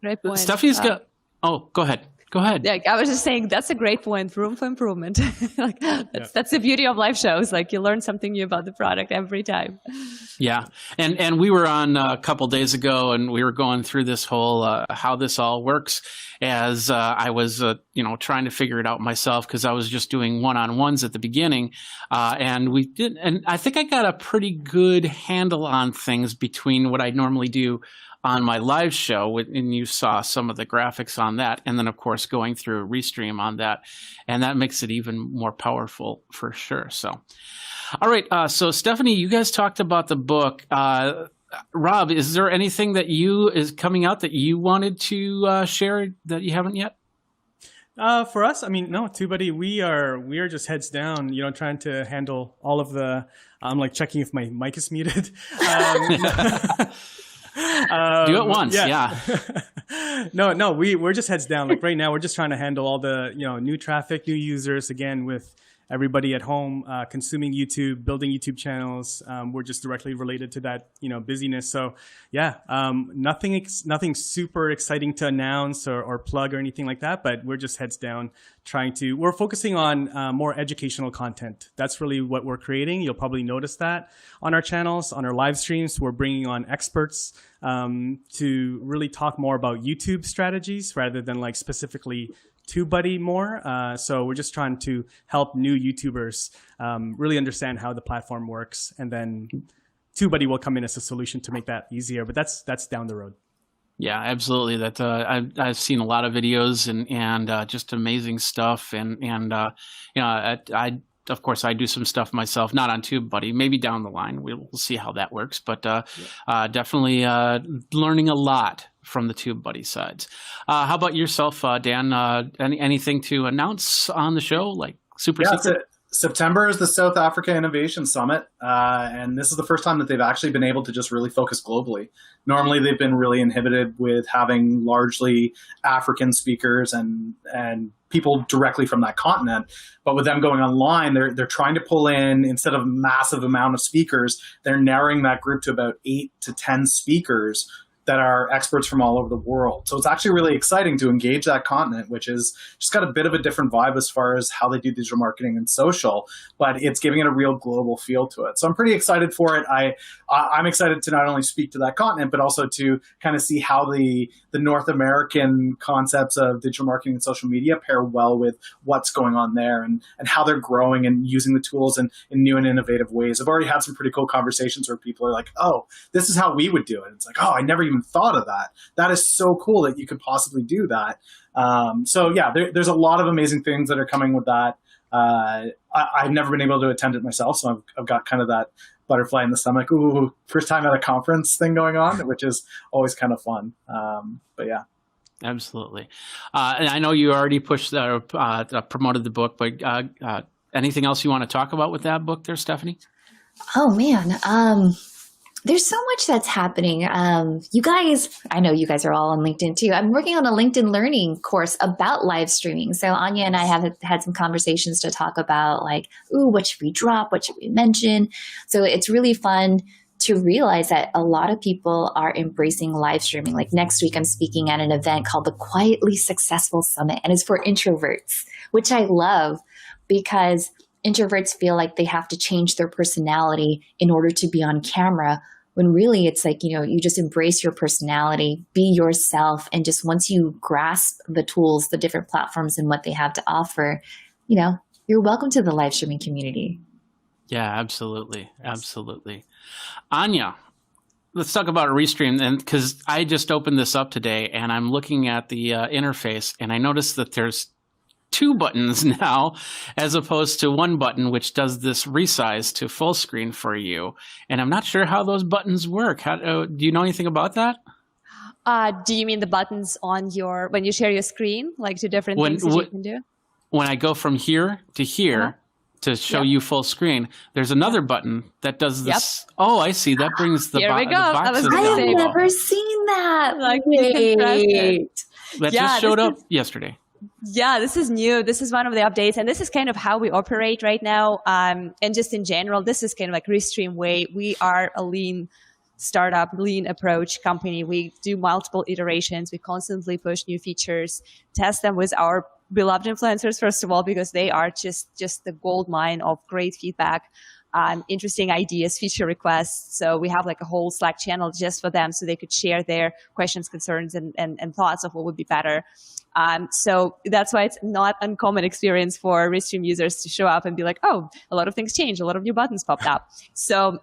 great point. Stephanie's got. Oh, go ahead. Yeah, I was just saying that's a great point. Room for improvement. That's the beauty of live shows. You learn something new about the product every time. Yeah, and we were on a couple days ago, and we were going through this whole how this all works. As I was trying to figure it out myself, because I was just doing one-on-ones at the beginning, and I think I got a pretty good handle on things between what I normally do on my live show, and you saw some of the graphics on that, and then of course going through a Restream on that, and that makes it even more powerful for sure. So, all right. So Stephanie, you guys talked about the book. Rob, is there anything that is coming out that you wanted to share that you haven't yet? For us, no, TubeBuddy, we are just heads down, trying to handle all of the. I'm checking if my mic is muted. Do it once, yeah. No, we're just heads down. Right now, we're just trying to handle all the new traffic, new users. Again, with everybody at home consuming YouTube, building YouTube channels. We're just directly related to that, busyness. So yeah, nothing super exciting to announce or plug or anything like that, but we're just heads down we're focusing on more educational content. That's really what we're creating. You'll probably notice that on our channels, on our live streams. We're bringing on experts to really talk more about YouTube strategies rather than like specifically TubeBuddy more. So we're just trying to help new YouTubers really understand how the platform works, and then TubeBuddy will come in as a solution to make that easier. But that's down the road. Yeah, absolutely. That I've seen a lot of videos and just amazing stuff, and I of course I do some stuff myself, not on TubeBuddy. Maybe down the line we'll see how that works, but definitely learning a lot from the TubeBuddy sides. How about yourself, Dan? Anything to announce on the show, like super secret? September is the South Africa Innovation Summit, and this is the first time that they've actually been able to just really focus globally. Normally, they've been really inhibited with having largely African speakers and people directly from that continent. But with them going online, they're trying to pull in, instead of a massive amount of speakers, they're narrowing that group to about 8 to 10 speakers that are experts from all over the world. So it's actually really exciting to engage that continent, which is just got a bit of a different vibe as far as how they do digital marketing and social, but it's giving it a real global feel to it. So I'm pretty excited for it. I'm excited to not only speak to that continent, but also to kind of see how the North American concepts of digital marketing and social media pair well with what's going on there, and how they're growing and using the tools in new and innovative ways. I've already had some pretty cool conversations where people are like, oh, this is how we would do it. It's like, oh, I never even thought of that. That is so cool that you could possibly do that. So yeah, there's a lot of amazing things that are coming with that. I've never been able to attend it myself, so I've got kind of that butterfly in the stomach, ooh, first time at a conference thing going on, which is always kind of fun. But yeah. Absolutely. And I know you already pushed promoted the book, but anything else you want to talk about with that book there, Stephanie? Oh man. There's so much that's happening. You guys, I know you guys are all on LinkedIn too. I'm working on a LinkedIn learning course about live streaming. So Anya and I have had some conversations to talk about like, ooh, what should we drop? What should we mention? So it's really fun to realize that a lot of people are embracing live streaming. Like next week, I'm speaking at an event called the Quietly Successful Summit, and it's for introverts, which I love because introverts feel like they have to change their personality in order to be on camera, when really it's like, you just embrace your personality, be yourself. And just once you grasp the tools, the different platforms and what they have to offer, you're welcome to the live streaming community. Yeah, absolutely. Absolutely. Anya, let's talk about Restream, and because I just opened this up today and I'm looking at the interface, and I noticed that there's 2 buttons now as opposed to 1 button, which does this resize to full screen for you. And I'm not sure how those buttons work. Do you know anything about that? Do you mean the buttons on when you share your screen, like 2 different things that you can do? When I go from here to here to show you full screen, there's another button that does this. Yep. Oh, I see. That brings the, here we go. The boxes I have never seen that. Like, that just showed up yesterday. Yeah, this is new. This is one of the updates, and this is kind of how we operate right now. And just in general, this is kind of like Restream way. We are a lean startup, lean approach company. We do multiple iterations. We constantly push new features, test them with our beloved influencers, first of all, because they are just the gold mine of great feedback, interesting ideas, feature requests. So we have like a whole Slack channel just for them, so they could share their questions, concerns, and thoughts of what would be better. So that's why it's not uncommon experience for Restream users to show up and be like, oh, a lot of things changed, a lot of new buttons popped up. So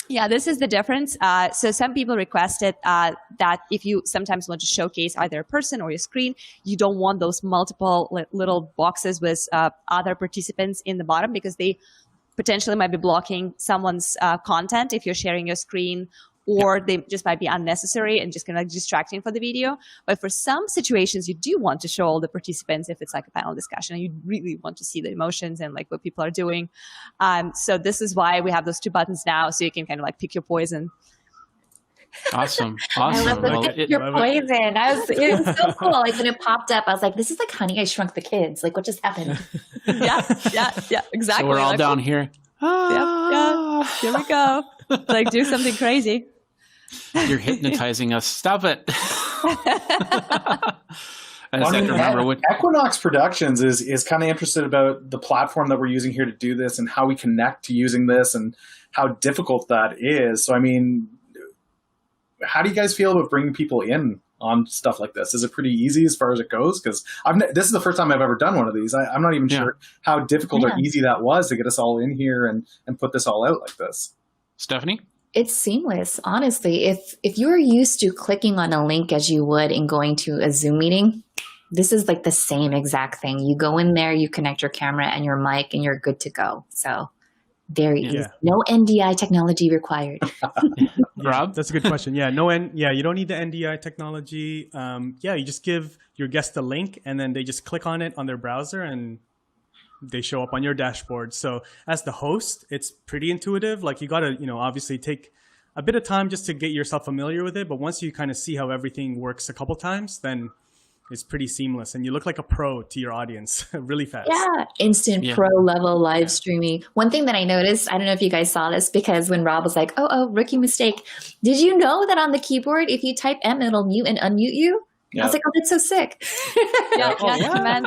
yeah, this is the difference. So some people requested that if you sometimes want to showcase either a person or your screen, you don't want those multiple little boxes with other participants in the bottom, because they potentially might be blocking someone's content if you're sharing your screen, or they just might be unnecessary and just kind of like distracting for the video. But for some situations, you do want to show all the participants if it's like a panel discussion and you really want to see the emotions and like what people are doing. So this is why we have those 2 buttons now, so you can kind of like pick your poison. Awesome. I love Well, your poison. It was so cool. Like when it popped up, I was like, this is like Honey, I Shrunk the Kids. Like what just happened? Yeah, exactly. so we're all Like, down here. Yeah, here we go. Like do something crazy. You're hypnotizing us. Stop it. I just have to remember what Equinox Productions is kind of interested about the platform that we're using here to do this and how we connect to using this and how difficult that is. So, I mean, how do you guys feel about bringing people in on stuff like this? Is it pretty easy as far as it goes? Because this is the first time I've ever done one of these. I'm not even sure how difficult or easy that was to get us all in here and put this all out like this. Stephanie? It's seamless, honestly. If you're used to clicking on a link as you would in going to a Zoom meeting, this is like the same exact thing. You go in there, you connect your camera and your mic, and you're good to go. So very easy. No NDI technology required. Rob? That's a good question. Yeah, you don't need the NDI technology. You just give your guest a link and then they just click on it on their browser and they show up on your dashboard. So as the host, it's pretty intuitive. Like you got to, obviously take a bit of time just to get yourself familiar with it. But once you kind of see how everything works a couple times, then it's pretty seamless. And you look like a pro to your audience really fast. Yeah, instant pro level live streaming. One thing that I noticed, I don't know if you guys saw this, because when Rob was like, oh, rookie mistake. Did you know that on the keyboard, if you type M, it'll mute and unmute you? Yeah. I was like, oh, that's so sick. Command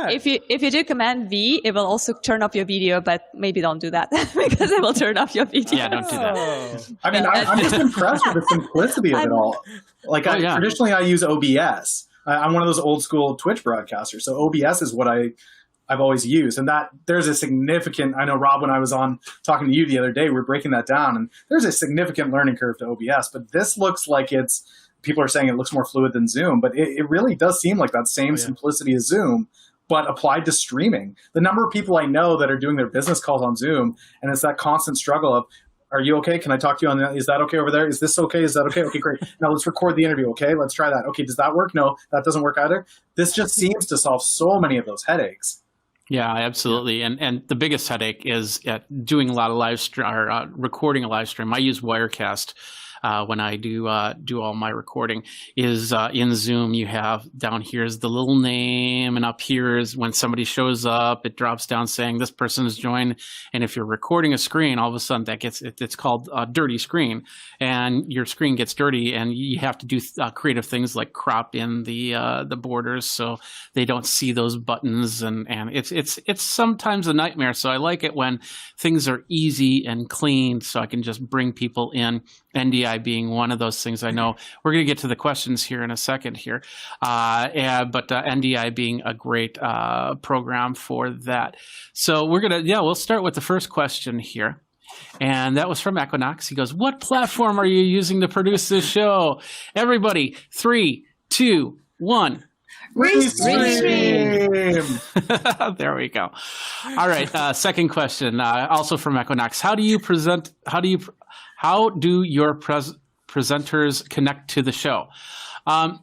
if you do Command V, it will also turn off your video, but maybe don't do that because it will turn off your video. Yeah, don't do that. I mean, I'm just impressed with the simplicity of it all. Like, traditionally, I use OBS. I'm one of those old school Twitch broadcasters, so OBS is what I've always used, and that there's a significant. I know, Rob, when I was on talking to you the other day, we were breaking that down, and there's a significant learning curve to OBS. But this looks like people are saying it looks more fluid than Zoom, but it really does seem like that same simplicity as Zoom, but applied to streaming. The number of people I know that are doing their business calls on Zoom, and it's that constant struggle of, are you okay? Can I talk to you on that? Is that okay over there? Is this okay? Is that okay? Okay, great. Now let's record the interview. Okay, let's try that. Okay, does that work? No, that doesn't work either. This just seems to solve so many of those headaches. Yeah, absolutely. And the biggest headache is doing a lot of live stream or recording a live stream. I use Wirecast. When I do all my recording, is in Zoom. You have down here is the little name, and up here is when somebody shows up, it drops down saying this person has joined. And if you're recording a screen, all of a sudden it's called a dirty screen, and your screen gets dirty, and you have to do creative things like crop in the borders so they don't see those buttons, and it's sometimes a nightmare. So I like it when things are easy and clean, so I can just bring people in. NDI being one of those things. I know we're going to get to the questions here in a second here, but NDI being a great program for that. So we'll start with the first question here. And that was from Equinox. He goes, what platform are you using to produce this show? Everybody, 3, 2, 1. Restream. There we go. All right. Second question, also from Equinox. How do your presenters connect to the show? Anya,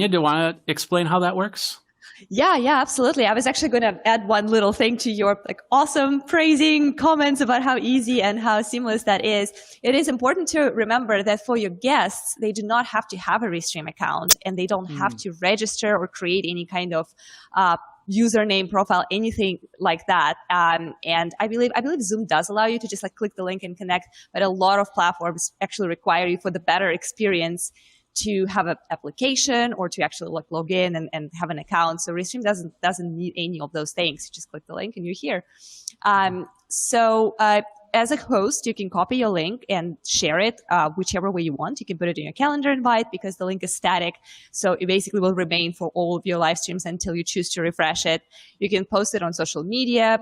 do you want to explain how that works? Yeah, absolutely. I was actually going to add one little thing to your awesome praising comments about how easy and how seamless that is. It is important to remember that for your guests, they do not have to have a Restream account, and they don't have to register or create any kind of username, profile, anything like that. And I believe Zoom does allow you to just click the link and connect, but a lot of platforms actually require you, for the better experience, to have an application or to actually log in and have an account. So Restream doesn't need any of those things. You just click the link and you're here. As a host, you can copy your link and share it whichever way you want. You can put it in your calendar invite because the link is static. So it basically will remain for all of your live streams until you choose to refresh it. You can post it on social media.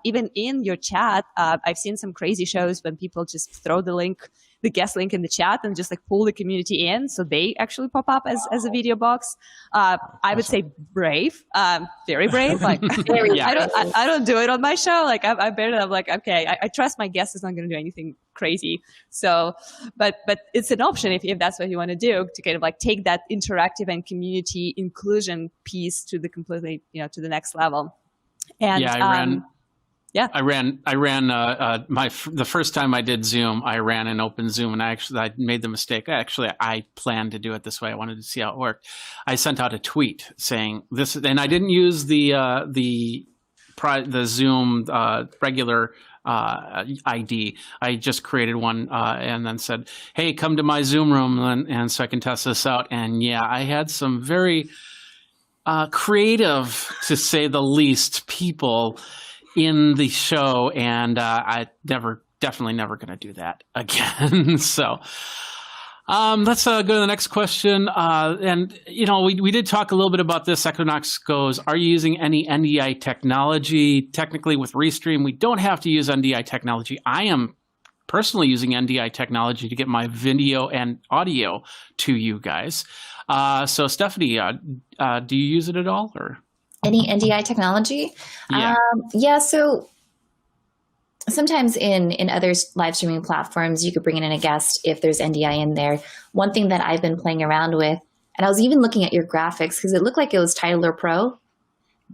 Even in your chat, I've seen some crazy shows when people just throw the guest link in the chat and just pull the community in, so they actually pop up as a video box. I would say brave, very brave. I don't do it on my show. I'm okay, I trust my guest is not going to do anything crazy. So, but it's an option if that's what you want to do, to kind of take that interactive and community inclusion piece to the completely, to the next level. And yeah. I ran the first time I did Zoom, I ran an open Zoom, and I made the mistake. Actually, I planned to do it this way. I wanted to see how it worked. I sent out a tweet saying this, and I didn't use the Zoom regular ID. I just created one and then said, "Hey, come to my Zoom room," and so I can test this out. And yeah, I had some very creative, to say the least, people in the show, and definitely never going to do that again. So let's go to the next question. And we did talk a little bit about this. Equinox goes, are you using any NDI technology? Technically, with Restream, we don't have to use NDI technology. I am personally using NDI technology to get my video and audio to you guys. So Stephanie, do you use it at all, or any NDI technology? Yeah. So sometimes in other live streaming platforms, you could bring in a guest if there's NDI in there. One thing that I've been playing around with, and I was even looking at your graphics because it looked like it was Titler Pro.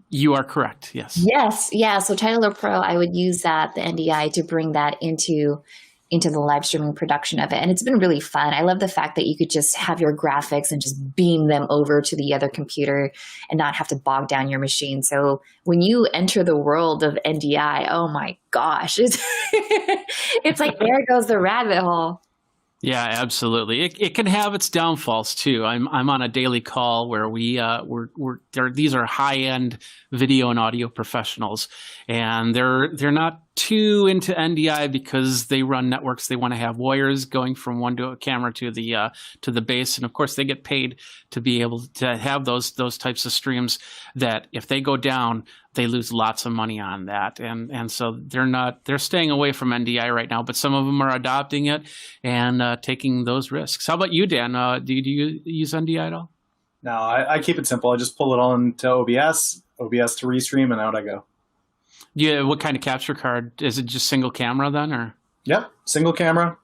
You are correct. Yes. Yes. Yeah. So Titler Pro, I would use the NDI to bring that into the live streaming production of it. And it's been really fun. I love the fact that you could just have your graphics and just beam them over to the other computer and not have to bog down your machine. So when you enter the world of NDI, oh my gosh, it's like, there goes the rabbit hole. Yeah, absolutely. It can have its downfalls too. I'm on a daily call where these are high end video and audio professionals, and they're not too into NDI because they run networks. They want to have wires going from one to a camera to the base, and of course they get paid to be able to have those types of streams that if they go down, they lose lots of money on that, and so they're staying away from NDI right now. But some of them are adopting it and taking those risks. How about you, Dan? Do you use NDI at all? No, I keep it simple. I just pull it on to OBS to Restream, and out I go. Yeah, what kind of capture card? Is it just single camera then, or? Yep, single camera.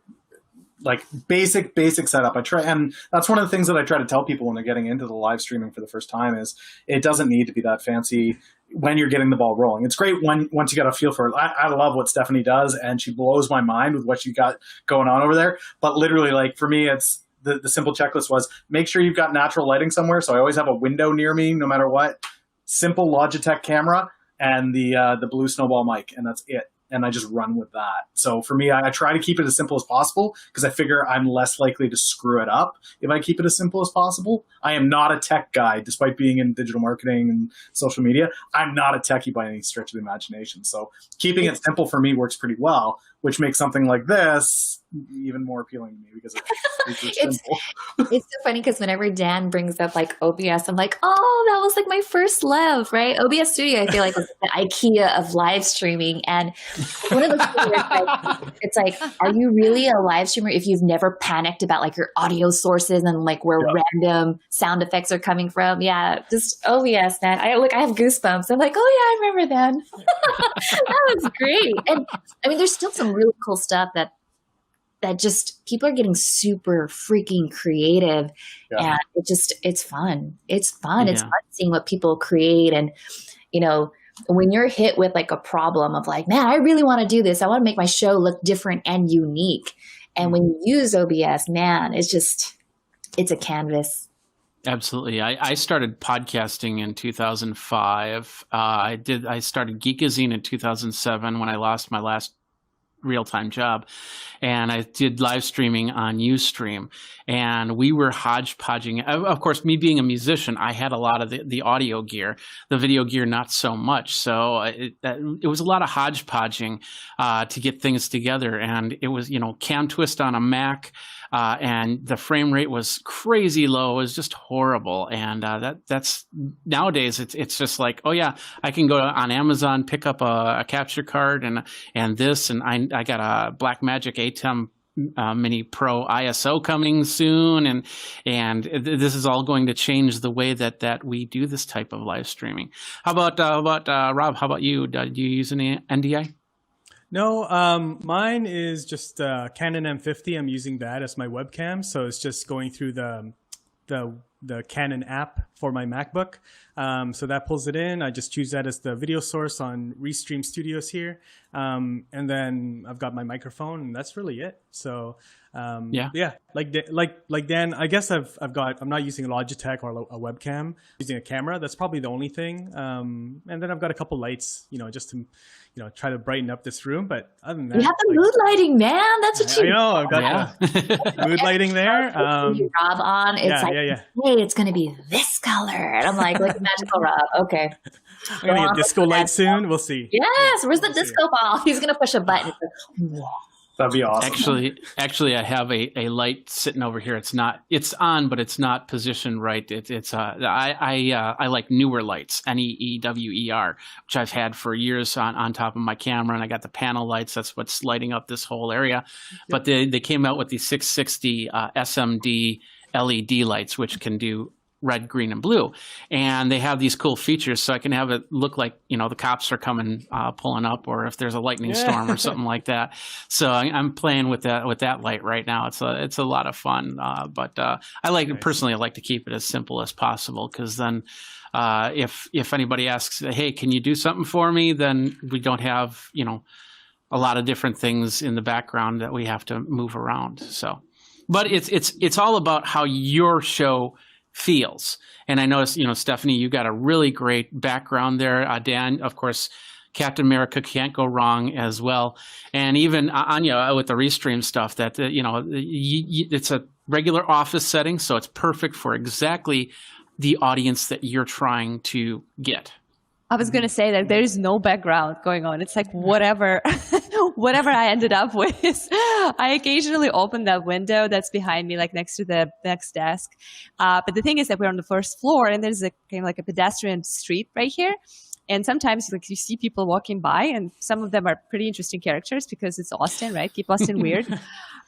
Like basic setup. I try, and that's one of the things that I try to tell people when they're getting into the live streaming for the first time is it doesn't need to be that fancy when you're getting the ball rolling. It's great once you got a feel for it. I love what Stephanie does, and she blows my mind with what she got going on over there. But literally, like for me, it's the simple checklist was make sure you've got natural lighting somewhere. So I always have a window near me, no matter what. Simple Logitech camera and the blue snowball mic, and that's it. And I just run with that. So for me, I try to keep it as simple as possible because I figure I'm less likely to screw it up if I keep it as simple as possible. I am not a tech guy, despite being in digital marketing and social media. I'm not a techie by any stretch of the imagination. So keeping it simple for me works pretty well, which makes something like this even more appealing to me because it's simple. It's so funny because whenever Dan brings up like OBS, I'm like, oh, that was like my first love, right? OBS Studio, I feel like was the IKEA of live streaming. And one of those things where it's like, are you really a live streamer if you've never panicked about like your audio sources and like where random sound effects are coming from? Yeah, just OBS, man. I have goosebumps. I'm like, oh yeah, I remember that. That was great. And I mean, there's still some really cool stuff that just people are getting super freaking creative, and it's fun. It's fun. Yeah. It's fun seeing what people create. And, when you're hit with like a problem of like, man, I really want to do this. I want to make my show look different and unique. And when you use OBS, man, it's a canvas. Absolutely. I started podcasting in 2005. I started Geekazine in 2007 when I lost my last real-time job, and I did live streaming on Ustream, and we were hodgepodging. Of course, me being a musician, I had a lot of the audio gear, the video gear not so much. So it was a lot of hodgepodging to get things together, and it was cam twist on a Mac. And the frame rate was crazy low. It was just horrible. And that's nowadays it's just like, oh yeah, I can go on Amazon, pick up a capture card and this, and I got a Blackmagic ATEM Mini Pro ISO coming soon, and this is all going to change the way that we do this type of live streaming. How about Rob? How about you? Do you use any NDI? No, mine is just Canon M50. I'm using that as my webcam, so it's just going through the the Canon app for my MacBook. So that pulls it in. I just choose that as the video source on Restream Studios here. And then I've got my microphone, and that's really it. So like Dan, I guess I'm not using a Logitech or a webcam. I'm using a camera. That's probably the only thing. And then I've got a couple lights, just to try to brighten up this room. But other than that, you have the mood lighting, man. That's what you. I know. I've got the mood lighting there. Rob on. It's hey, it's gonna be this color, and I'm like magical Rob. Okay. I'm gonna get disco light soon. We'll see. Yes. Where's the disco ball? He's gonna push a button. That'd be awesome. Actually, I have a light sitting over here. It's on, but it's not positioned right. I like newer lights, NEEWER, which I've had for years on top of my camera, and I got the panel lights. That's what's lighting up this whole area. But they came out with the 660 SMD LED lights, which can do red, green, and blue, and they have these cool features, so I can have it look like the cops are coming, pulling up, or if there's a lightning storm or something like that. So I'm playing with that light right now. It's a lot of fun, but I personally like to keep it as simple as possible, because then if anybody asks, hey, can you do something for me, then we don't have a lot of different things in the background that we have to move around. So, but it's all about how your show feels. And I noticed, Stephanie, you got a really great background there. Dan, of course, Captain America can't go wrong as well. And even Anya with the Restream stuff, that it's a regular office setting, so it's perfect for exactly the audience that you're trying to get. I was going to say that there is no background going on. It's like whatever I ended up with. I occasionally open that window that's behind me, like next to the next desk. But the thing is that we're on the first floor, and there's a kind of like a pedestrian street right here. And sometimes you see people walking by, and some of them are pretty interesting characters because it's Austin, right? Keep Austin weird.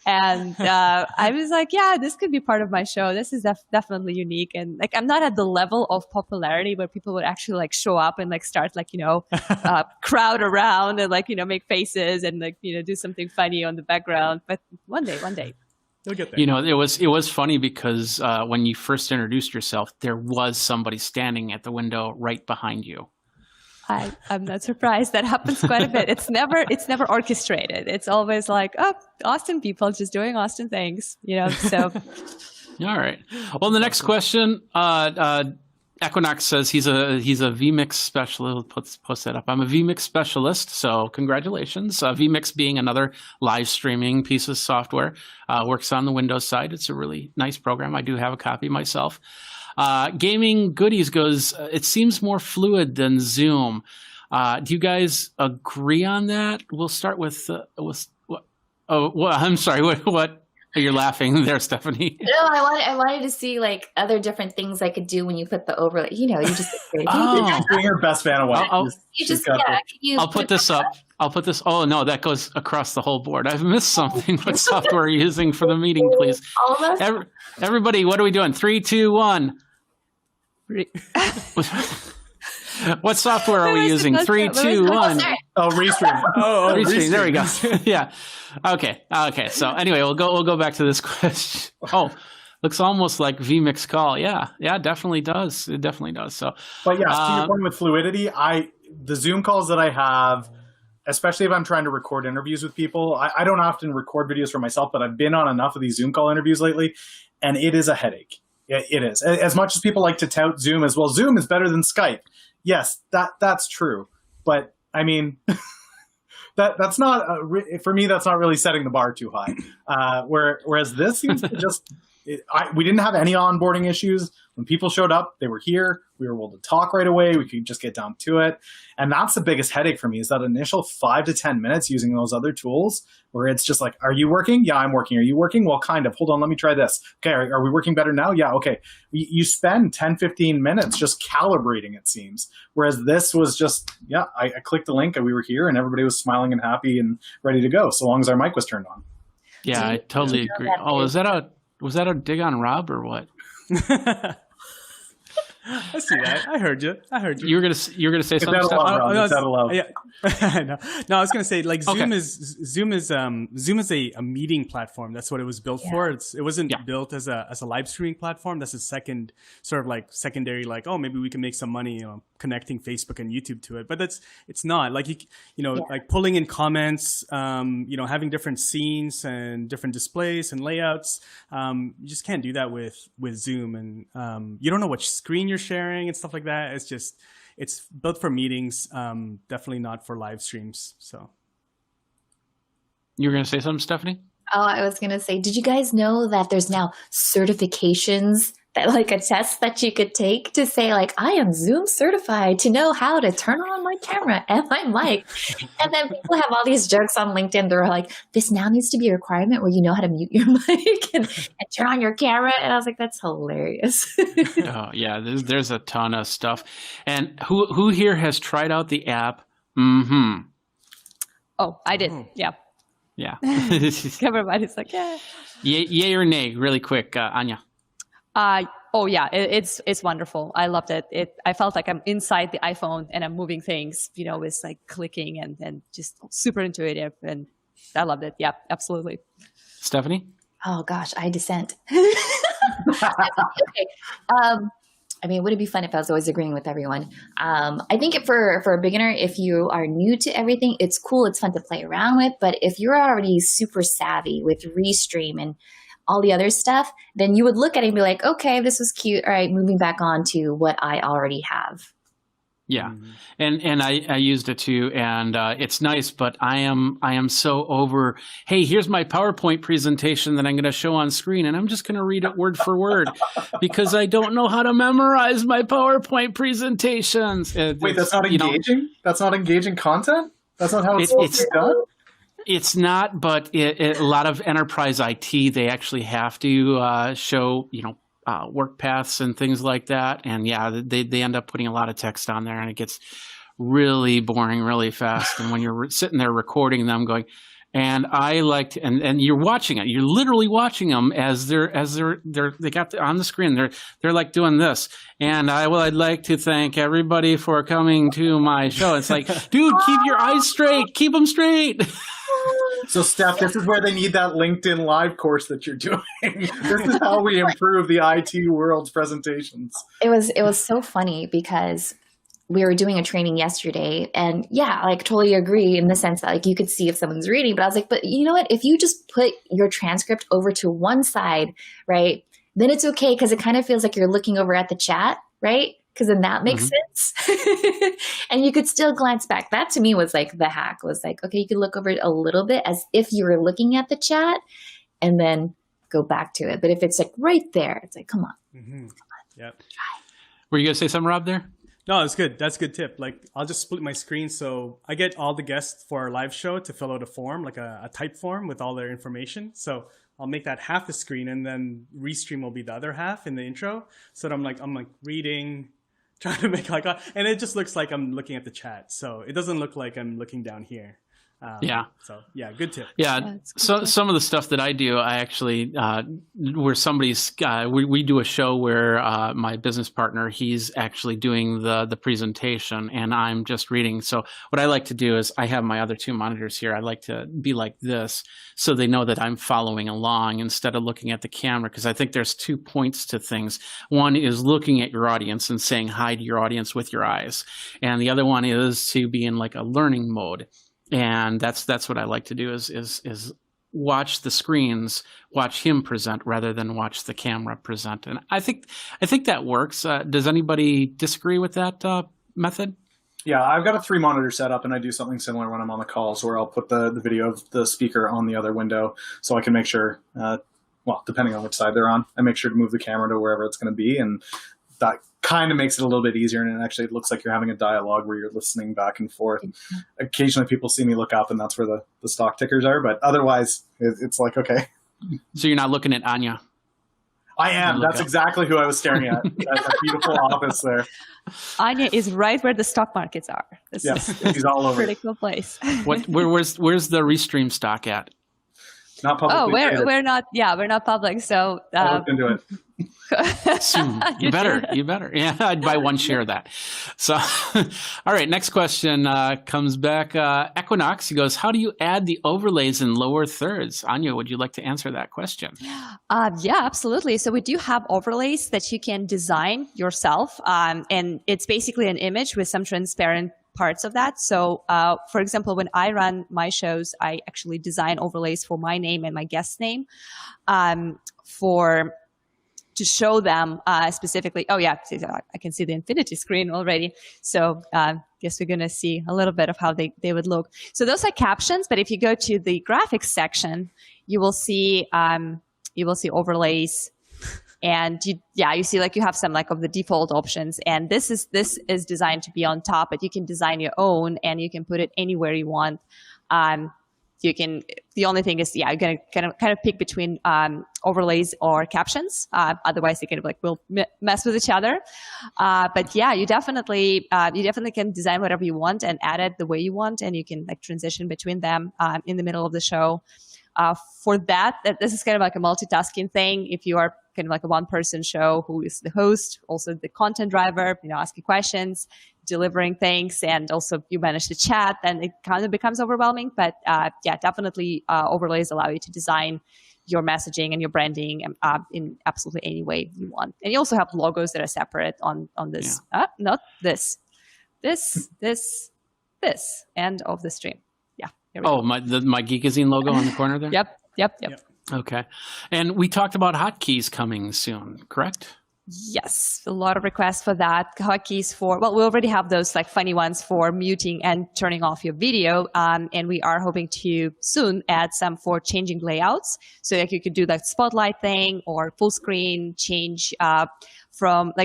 And I was like, yeah, this could be part of my show. This is definitely unique. And I'm not at the level of popularity where people would actually show up and start crowd around and make faces and do something funny on the background. But one day. You'll get there. It was funny because when you first introduced yourself, there was somebody standing at the window right behind you. I'm not surprised. That happens quite a bit. It's never orchestrated. It's always Austin people just doing Austin things, so. All right. Well, the next question, Equinox says he's a vMix specialist. Post that up. I'm a vMix specialist, so congratulations. vMix being another live streaming piece of software, works on the Windows side. It's a really nice program. I do have a copy myself. Gaming Goodies goes, it seems more fluid than Zoom. Do you guys agree on that? We'll start with I'm sorry. What? You're laughing there, Stephanie. No, I wanted to see other different things I could do when you put the overlay. You just being your best fan of what I'll put this up. Oh no, that goes across the whole board. I've missed something. What software are you using for the meeting, please? All of us. Everybody, what are we doing? 3, 2, 1. What software are we using? 3, 2, 1. Oh, Restream. Restream. There we go. Yeah. Okay. So anyway, we'll go back to this question. Oh, looks almost like vMix call. Yeah, definitely does. It definitely does. So, but yeah, to your point with fluidity, the Zoom calls that I have, especially if I'm trying to record interviews with people, I don't often record videos for myself, but I've been on enough of these Zoom call interviews lately, and it is a headache. It is. As much as people like to tout Zoom as well, Zoom is better than Skype. Yes, that's true. But I mean, that's not for me. That's not really setting the bar too high. Whereas this seems to just we didn't have any onboarding issues. When people showed up, they were here. We were able to talk right away. We could just get down to it. And that's the biggest headache for me is that initial 5 to 10 minutes using those other tools where it's just like, are you working? Yeah, I'm working. Are you working? Well, kind of. Hold on, let me try this. Okay, are we working better now? Yeah, okay. You spend 10, 15 minutes just calibrating, it seems. Whereas this was just, I clicked the link and we were here and everybody was smiling and happy and ready to go so long as our mic was turned on. Yeah, I totally agree. Oh, was that a dig on Rob or what? I see that. I heard you. You were gonna say It's something. out of love, Rob. no, It's out of love. Yeah. No, I was gonna say like Okay. Zoom is a meeting platform. That's what it was built for. It wasn't built as a live streaming platform. That's a secondary like, oh, maybe we can make some money, connecting Facebook and YouTube to it. But it's not like like pulling in comments, having different scenes and different displays and layouts. You just can't do that with Zoom, and you don't know which screen you're sharing and stuff like that. It's built for meetings, definitely not for live streams. So You were gonna say something, Stephanie? Oh, I was going to say, did you guys know that there's now certifications that like a test that you could take to say like, I am Zoom certified to know how to turn on my camera and my mic. And then people have all these jokes on LinkedIn. They're like, this now needs to be a requirement where you know how to mute your mic and turn on your camera. And I was like, that's hilarious. Oh yeah, there's a ton of stuff. And who here has tried out the app? Mm-hmm. Oh, I did. Yeah. Yeah. Everybody's like, yeah. Yay or nay, really quick, Anya. Oh yeah, it's wonderful. I loved it. I felt like I'm inside the iPhone and I'm moving things. It's like clicking and just super intuitive, and I loved it. Yeah, absolutely. Stephanie? Oh gosh, I dissent. Okay. Would it be fun if I was always agreeing with everyone? I think for a beginner, if you are new to everything, it's cool. It's fun to play around with. But if you're already super savvy with Restream and all the other stuff, then you would look at it and be like, okay, this was cute. All right, moving back on to what I already have. Yeah, and I used it too, and it's nice. But I am so over. Hey, here's my PowerPoint presentation that I'm going to show on screen, and I'm just going to read it word for word because I don't know how to memorize my PowerPoint presentations. Wait, that's not engaging? That's not engaging content? That's not how it's supposed to be done? It's not, but a lot of enterprise IT, they actually have to show, work paths and things like that. And yeah, they end up putting a lot of text on there, and it gets really boring really fast. And when you're sitting there recording them going, and I liked, and you're watching it, you're literally watching them as they got on the screen. They're like doing this. And I'd like to thank everybody for coming to my show. It's like, dude, keep your eyes straight, keep them straight. So, Steph, this is where they need that LinkedIn Live course that you're doing. This is how we improve the IT world's presentations. It was so funny because we were doing a training yesterday, and yeah, like totally agree in the sense that like you could see if someone's reading, but I was like, but you know what? If you just put your transcript over to one side, right, then it's okay because it kind of feels like you're looking over at the chat, right? Because then that makes sense. And you could still glance back. That to me was like the hack, was like, okay, you could look over it a little bit as if you were looking at the chat and then go back to it. But if it's like right there, it's like, come on. Mm-hmm. Yep. Were you going to say something, Rob, there? No, it's good. That's a good tip. Like, I'll just split my screen. So I get all the guests for our live show to fill out a form, like a type form with all their information. So I'll make that half the screen, and then Restream will be the other half in the intro. So that I'm like reading, trying to make and it just looks like I'm looking at the chat. So it doesn't look like I'm looking down here. Yeah. So yeah, good tip. Yeah. So some of the stuff that I do, I actually, where somebody's, we do a show where my business partner, he's actually doing the presentation and I'm just reading. So what I like to do is I have my other two monitors here. I like to be like this so they know that I'm following along instead of looking at the camera, because I think there's 2 points to things. One is looking at your audience and saying hi to your audience with your eyes. And the other one is to be in like a learning mode. And that's what I like to do is watch the screens, watch him present rather than watch the camera present. And I think that works. Does anybody disagree with that method? Yeah, I've got a 3-monitor setup, and I do something similar when I'm on the calls, where I'll put the video of the speaker on the other window, so I can make sure, depending on which side they're on, I make sure to move the camera to wherever it's going to be, and that kind of makes it a little bit easier, and it looks like you're having a dialogue where you're listening back and forth. Occasionally people see me look up, and that's where the stock tickers are, but otherwise it's like, okay. So you're not looking at Anya? I am. That's exactly who I was staring at. That's a beautiful office there. Anya is right where the stock markets are. Yes, he's all over. Pretty cool place. Where's the Restream stock at? Not publicly traded. we're not. Yeah, we're not public. So I'll look into it. Soon. You better. Yeah, I'd buy one share of that. So, all right, next question comes back. Equinox, he goes, how do you add the overlays in lower thirds? Anya, would you like to answer that question? Yeah, absolutely. So we do have overlays that you can design yourself. And it's basically an image with some transparent parts of that. So, for example, when I run my shows, I actually design overlays for my name and my guest name to show them specifically. Oh yeah, I can see the infinity screen already. So guess we're going to see a little bit of how they would look. So those are captions, but if you go to the graphics section, you will see overlays. And you see like you have some like of the default options, and this is designed to be on top, but you can design your own and you can put it anywhere you want. The only thing is, you're gonna kind of pick between overlays or captions. Otherwise, they will mess with each other. But yeah, you definitely can design whatever you want and add it the way you want, and you can like transition between them in the middle of the show. For that, this is kind of like a multitasking thing. If you are kind of like a one-person show who is the host, also the content driver, asking questions, delivering things, and also you manage the chat, then it kind of becomes overwhelming. But definitely overlays allow you to design your messaging and your branding in absolutely any way you want. And you also have logos that are separate on this, not this, end of the stream. My Geekazine logo on the corner there? Yep. Okay. And we talked about hotkeys coming soon, correct? Yes, a lot of requests for that. Hotkeys we already have those like funny ones for muting and turning off your video. And we are hoping to soon add some for changing layouts. So like you could do that spotlight thing or full screen change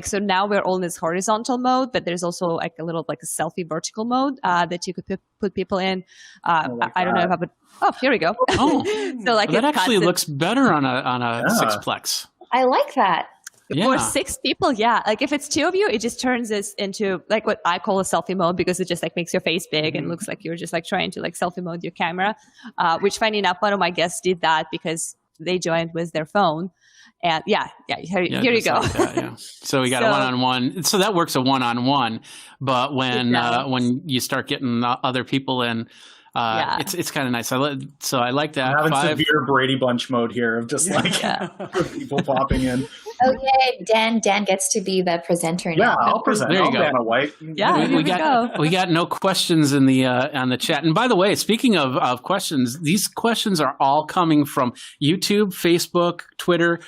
so now we're all in this horizontal mode, but there's also like a little like a selfie vertical mode that you could put people in. I don't know if I would. Oh, here we go. Oh, so like that actually looks better on a sixplex. I like that. For 6 people, like if it's 2 of you, it just turns this into like what I call a selfie mode, because it just like makes your face big and looks like you're just like trying to like selfie mode your camera. Which funny enough, one of my guests did that because they joined with their phone. And here you go. Like that, So we got a one-on-one. So that works a one-on-one, but when you start getting other people in, it's kind of nice. I like that. I'm having severe Brady Bunch mode here of just like people popping in. Okay, Dan gets to be the presenter now. Yeah, I'll present. There you go. Dana White. Yeah, we got no questions in the on the chat. And by the way, speaking of questions, these questions are all coming from YouTube, Facebook, Twitter,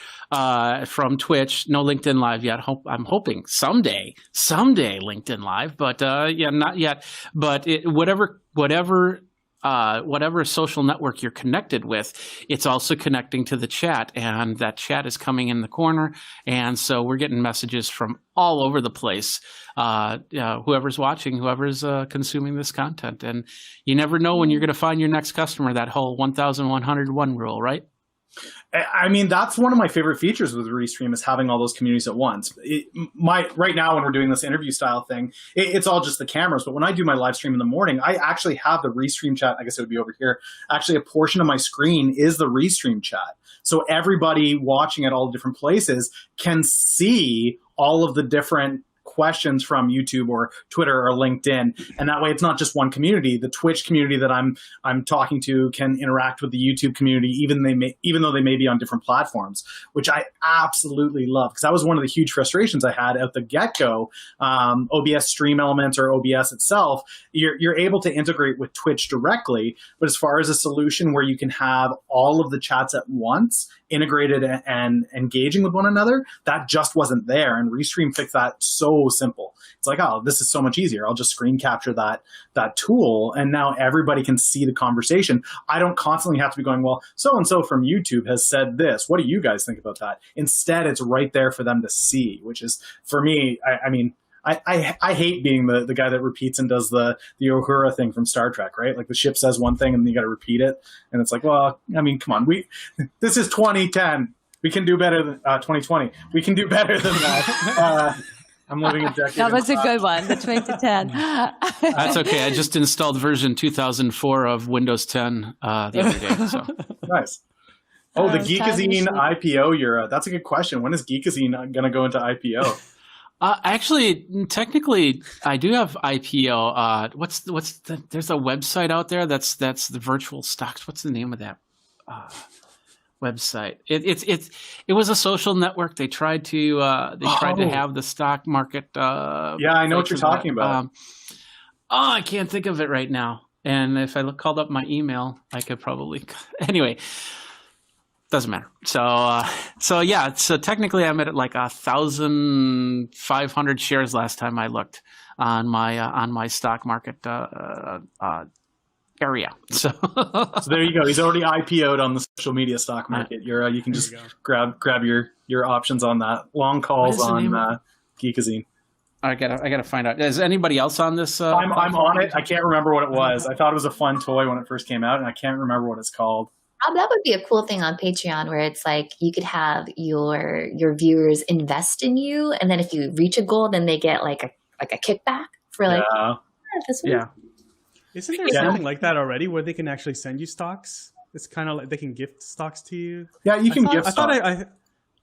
from Twitch. No LinkedIn Live yet. I'm hoping someday LinkedIn Live, but not yet. But whatever social network you're connected with, it's also connecting to the chat, and that chat is coming in the corner. And so we're getting messages from all over the place. Whoever's watching, whoever's consuming this content, and you never know when you're going to find your next customer. That whole 1,101 rule, right? I mean, that's one of my favorite features with Restream, is having all those communities at once. Right now, when we're doing this interview style thing, it's all just the cameras. But when I do my live stream in the morning, I actually have the Restream chat. I guess it would be over here. Actually, a portion of my screen is the Restream chat. So everybody watching at all the different places can see all of the different questions from YouTube or Twitter or LinkedIn, and that way it's not just one community. The Twitch community that I'm talking to can interact with the YouTube community, even though they may be on different platforms, which I absolutely love, because that was one of the huge frustrations I had at the get-go. OBS Stream Elements or OBS itself, you're able to integrate with Twitch directly, but as far as a solution where you can have all of the chats at once integrated and engaging with one another, that just wasn't there. And Restream fixed that so simple. It's like, oh, this is so much easier. I'll just screen capture that tool, and now everybody can see the conversation. I don't constantly have to be going, well, so-and-so from YouTube has said this. What do you guys think about that? Instead, it's right there for them to see, which is, for me, I hate being the guy that repeats and does the Uhura thing from Star Trek, right? Like the ship says one thing and you got to repeat it. And it's like, well, I mean, come on. This is 2010. We can do better than 2020. We can do better than that. I'm living a decade. That was a good one, the 2010. That's okay. I just installed version 2004 of Windows 10 the other day. So. Nice. Oh, the time Geekazine machine. IPO. That's a good question. When is Geekazine going to go into IPO? Actually, technically, I do have IPO. There's a website out there that's the virtual stocks. What's the name of that website? It was a social network. They tried to have the stock market. Yeah, I know what you're talking about. I can't think of it right now. And if I called up my email, I could probably. Anyway, doesn't matter. So technically, I'm at like 1,500 shares last time I looked on my stock market area. So there you go. He's already IPO'd on the social media stock market. You can just grab your options on that. Long calls on Geekazine. I gotta find out. Is anybody else on this? I'm on it. I can't remember what it was. I thought it was a fun toy when it first came out, and I can't remember what it's called. That would be a cool thing on Patreon where it's like you could have your viewers invest in you, and then if you reach a goal, then they get like a kickback for like. Yeah. Isn't there something like that already where they can actually send you stocks? It's kind of like they can gift stocks to you. Yeah, you can gift stocks. I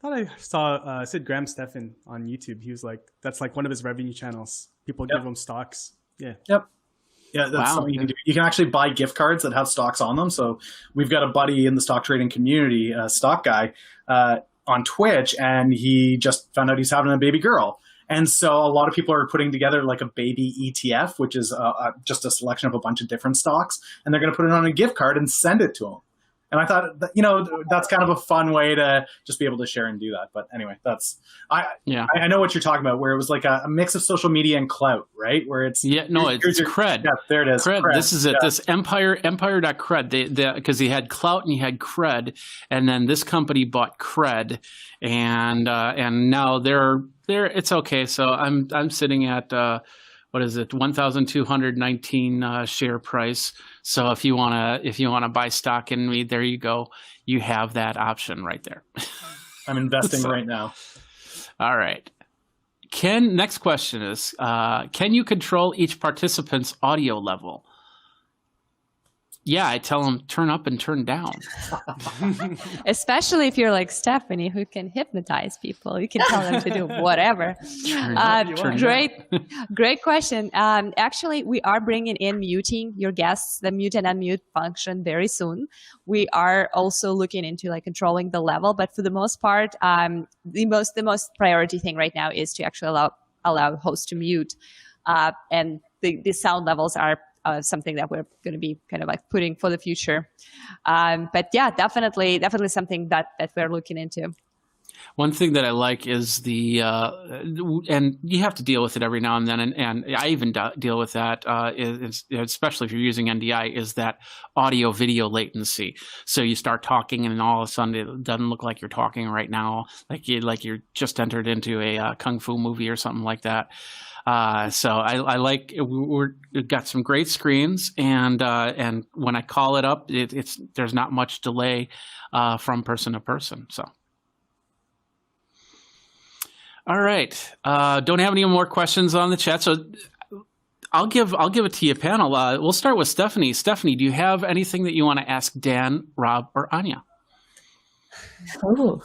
thought I saw Sid Graham Stephan on YouTube. He was like, that's like one of his revenue channels. People give him stocks. Yeah. Yep. Yeah, that's something you can do. You can actually buy gift cards that have stocks on them. So we've got a buddy in the stock trading community, a stock guy, on Twitch, and he just found out he's having a baby girl. And so a lot of people are putting together like a baby ETF, which is just a selection of a bunch of different stocks, and they're going to put it on a gift card and send it to him. And I thought, that's kind of a fun way to just be able to share and do that. But anyway, I know what you're talking about, where it was like a mix of social media and clout, right? Where it's it's cred. Yeah, there it is. Cred. This is it. Yeah. This empire.cred. Because he had clout and he had cred, and then this company bought cred, and now they're it's okay. So I'm sitting at what is it, 1,219 share price. So if you wanna buy stock in me, there you go. You have that option right there. I'm investing right now. All right. Next question is, can you control each participant's audio level? Yeah, I tell them turn up and turn down. Especially if you're like Stephanie, who can hypnotize people. You can tell them to do whatever. Great question. Actually, we are bringing in muting your guests, the mute and unmute function very soon. We are also looking into like controlling the level, but for the most part, the most priority thing right now is to actually allow hosts to mute, and the sound levels are something that we're going to be kind of like putting for the future. But yeah, definitely something that we're looking into. One thing that I like is and you have to deal with it every now and then, and I even deal with that, especially if you're using NDI, is that audio video latency. So you start talking and all of a sudden it doesn't look like you're talking right now, like you're just entered into a kung fu movie or something like that. So I like we've got some great screens, and when I call it up, there's not much delay from person to person. So, all right, don't have any more questions on the chat, so I'll give it to you, panel. We'll start with Stephanie. Stephanie, do you have anything that you want to ask Dan, Rob, or Anya? Oh.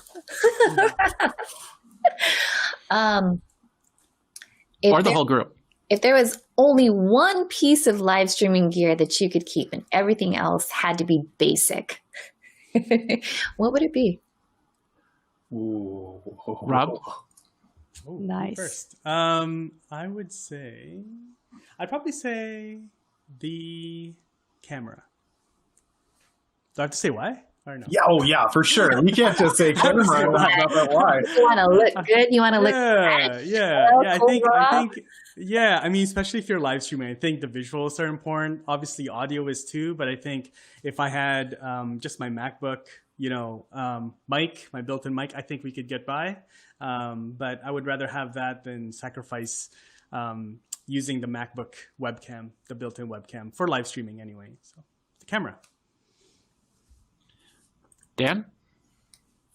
Or the whole group. If there was only one piece of live streaming gear that you could keep and everything else had to be basic, what would it be? Ooh. Rob? Ooh, nice. First, I'd probably say the camera. Do I have to say why? Or no? Yeah, yeah, for sure. You can't just say camera. Why? You want to look good. You want to look. Yeah. I think. Yeah, I mean, especially if you're live streaming, I think the visuals are important. Obviously, audio is too. But I think if I had just my MacBook, mic, my built-in mic, I think we could get by. But I would rather have that than sacrifice using the MacBook webcam, the built-in webcam for live streaming anyway. So the camera. Dan?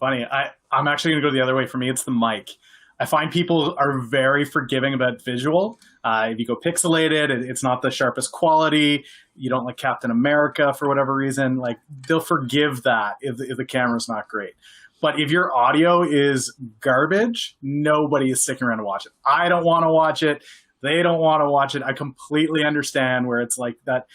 Funny. I'm actually going to go the other way. For me, it's the mic. I find people are very forgiving about visual. If you go pixelated, it's not the sharpest quality. You don't like Captain America for whatever reason. Like, they'll forgive that if the camera's not great. But if your audio is garbage, nobody is sticking around to watch it. I don't want to watch it. They don't want to watch it. I completely understand where it's like that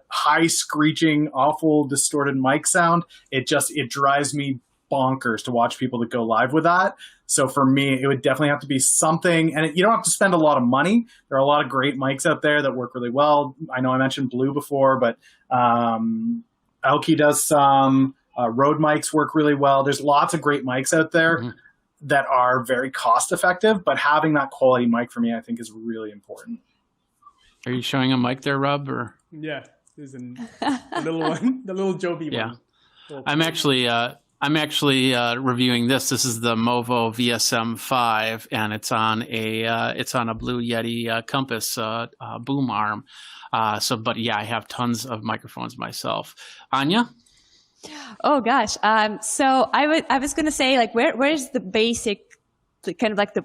high screeching, awful, distorted mic sound. It drives me bonkers to watch people that go live with that. So for me, it would definitely have to be something, and you don't have to spend a lot of money. There are a lot of great mics out there that work really well. I know I mentioned Blue before, but Elky does some. Rode mics work really well. There's lots of great mics out there that are very cost effective, but having that quality mic for me, I think, is really important. Are you showing a mic there, Rob? Or yeah, there's the little one, the little Joby one. Yeah, I'm actually reviewing this. This is the Movo VSM5, and it's on a Blue Yeti Compass boom arm. But yeah, I have tons of microphones myself. Anya? Oh gosh. So I was gonna say, like, where's the basic,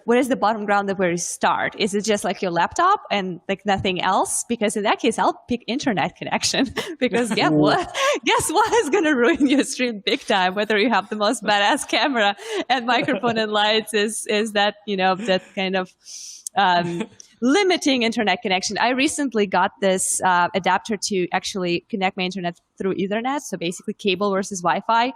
where's the bottom ground of where you start? Is it just like your laptop and like nothing else? Because in that case, I'll pick internet connection because guess what is gonna ruin your stream big time, whether you have the most badass camera and microphone and lights is that, that kind of limiting internet connection. I recently got this adapter to actually connect my internet through Ethernet, so basically cable versus Wi-Fi.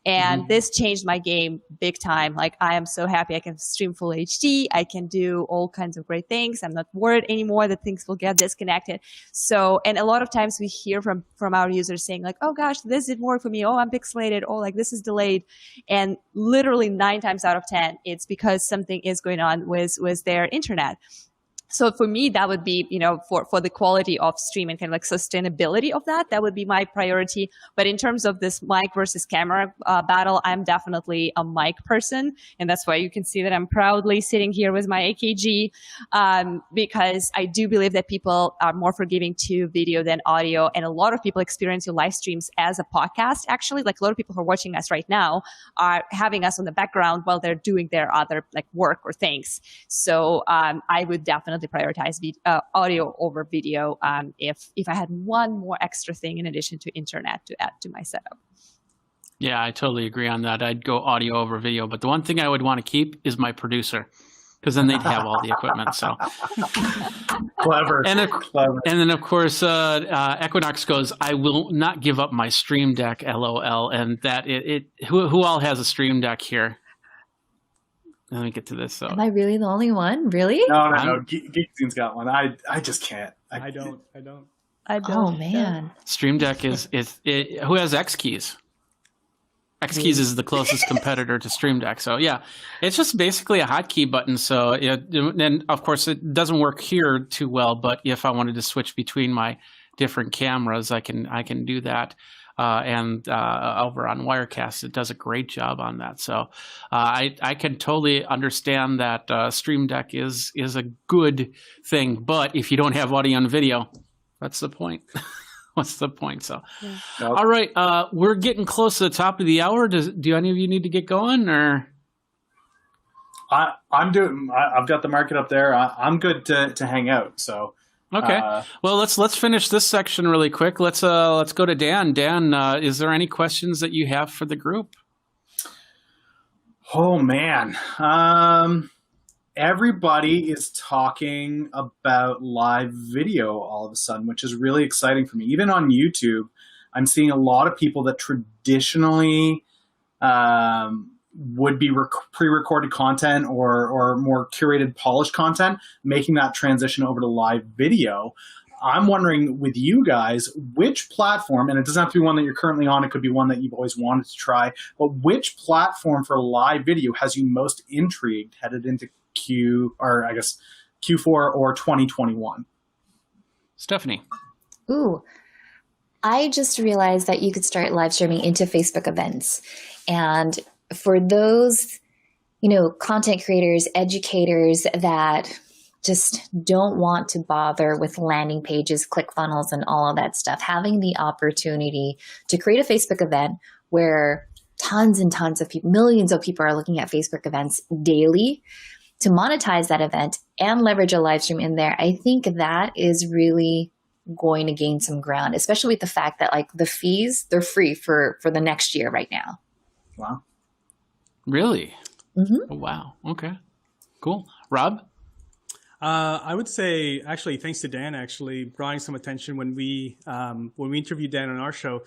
And this changed my game big time. Like, I am so happy I can stream full HD. I can do all kinds of great things. I'm not worried anymore that things will get disconnected. So, and a lot of times we hear from our users saying like, oh gosh, this didn't work for me. Oh, I'm pixelated. Oh, like this is delayed. And literally 9 times out of 10, it's because something is going on with their internet. So for me, that would be, for the quality of stream and kind of like sustainability of that would be my priority. But in terms of this mic versus camera battle, I'm definitely a mic person. And that's why you can see that I'm proudly sitting here with my AKG, because I do believe that people are more forgiving to video than audio. And a lot of people experience your live streams as a podcast, actually. Like, a lot of people who are watching us right now are having us on the background while they're doing their other like work or things. So I would definitely prioritize audio over video if I had one more extra thing in addition to internet to add to my setup. Yeah, I totally agree on that. I'd go audio over video, but the one thing I would want to keep is my producer, because then they'd have all the equipment. So clever. And then of course Equinox goes, I will not give up my Stream Deck, LOL. And that who all has a Stream Deck here? Let me get to this. So. Am I really the only one? Really? No. Geekazine's got one. I just can't. I don't. Oh man. Stream Deck is who has X keys? X keys is the closest competitor to Stream Deck. So yeah, it's just basically a hotkey button. So and of course it doesn't work here too well. But if I wanted to switch between my different cameras, I can do that. And over on Wirecast, it does a great job on that. So I can totally understand that Stream Deck is a good thing. But if you don't have audio and video, that's the point. What's the point? So, All right, we're getting close to the top of the hour. Do any of you need to get going, or? I've got the market up there. I'm good to hang out. So. Okay. Well, let's finish this section really quick. Let's go to Dan. Dan, is there any questions that you have for the group? Oh man. Everybody is talking about live video all of a sudden, which is really exciting for me. Even on YouTube, I'm seeing a lot of people that traditionally would be pre-recorded content or more curated, polished content, making that transition over to live video. I'm wondering with you guys, which platform, and it doesn't have to be one that you're currently on, it could be one that you've always wanted to try, but which platform for live video has you most intrigued headed into Q4 or 2021? Stephanie. Ooh, I just realized that you could start live streaming into Facebook events. And for those, content creators, educators that just don't want to bother with landing pages, ClickFunnels, and all of that stuff, having the opportunity to create a Facebook event where tons and tons of people, millions of people are looking at Facebook events daily, to monetize that event and leverage a live stream in there, I think that is really going to gain some ground, especially with the fact that like the fees, they're free for the next year right now. Wow. Really? Mm-hmm. Oh, wow. Okay. Cool. Rob? I would say, actually, thanks to Dan, actually drawing some attention when we interviewed Dan on our show.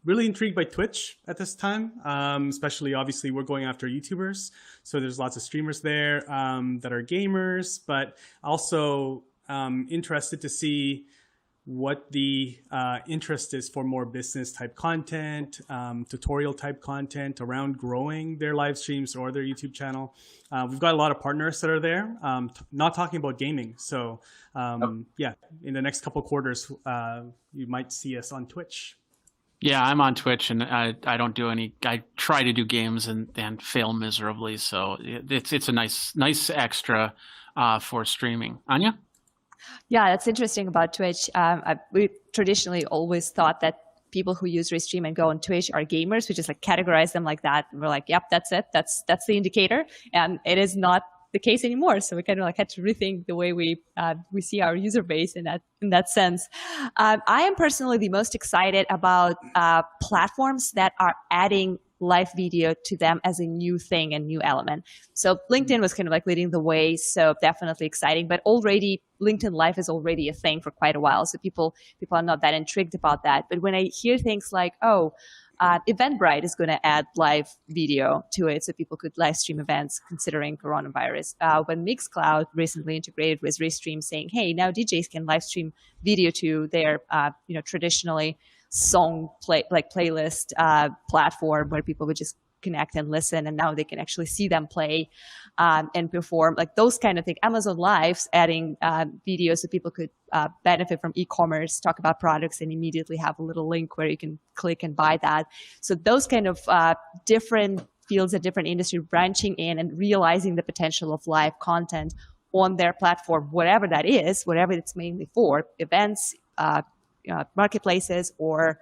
Really intrigued by Twitch at this time, especially obviously we're going after YouTubers, so there's lots of streamers there that are gamers, but also interested to see what the interest is for more business type content, tutorial type content around growing their live streams or their YouTube channel. We've got a lot of partners that are there, not talking about gaming. So yeah, in the next couple quarters, you might see us on Twitch. Yeah, I'm on Twitch, and I don't do any. I try to do games and fail miserably. So it's a nice extra for streaming. Anya? Yeah, that's interesting about Twitch. We traditionally always thought that people who use Restream and go on Twitch are gamers. We just like categorize them like that. And we're like, yep, that's it. That's the indicator. And it is not the case anymore. So we kind of like had to rethink the way we see our user base in that sense. I am personally the most excited about platforms that are adding live video to them as a new thing, a new element. So LinkedIn was kind of like leading the way, so definitely exciting. But already LinkedIn Live is already a thing for quite a while, so people are not that intrigued about that. But when I hear things like, Eventbrite is going to add live video to it, so people could live stream events considering coronavirus. When Mixcloud recently integrated with Restream, saying, "Hey, now DJs can live stream video to their, traditionally playlist platform where people would just connect and listen, and now they can actually see them play and perform," like those kind of things. Amazon Lives adding videos so people could benefit from e-commerce, talk about products, and immediately have a little link where you can click and buy that. So those kind of different fields and different industry branching in and realizing the potential of live content on their platform, whatever that is, whatever it's mainly for, events, marketplaces, or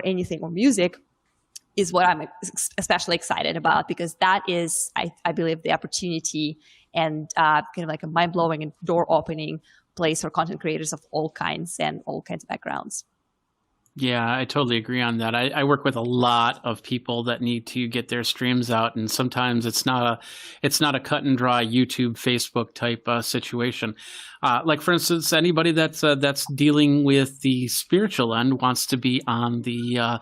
anything, or music, is what I'm especially excited about, because that is, I believe, the opportunity and kind of like a mind-blowing and door-opening place for content creators of all kinds and all kinds of backgrounds. Yeah, I totally agree on that. I work with a lot of people that need to get their streams out, and sometimes it's not a cut and dry YouTube, Facebook type situation. Like for instance, anybody that's dealing with the spiritual end wants to be on the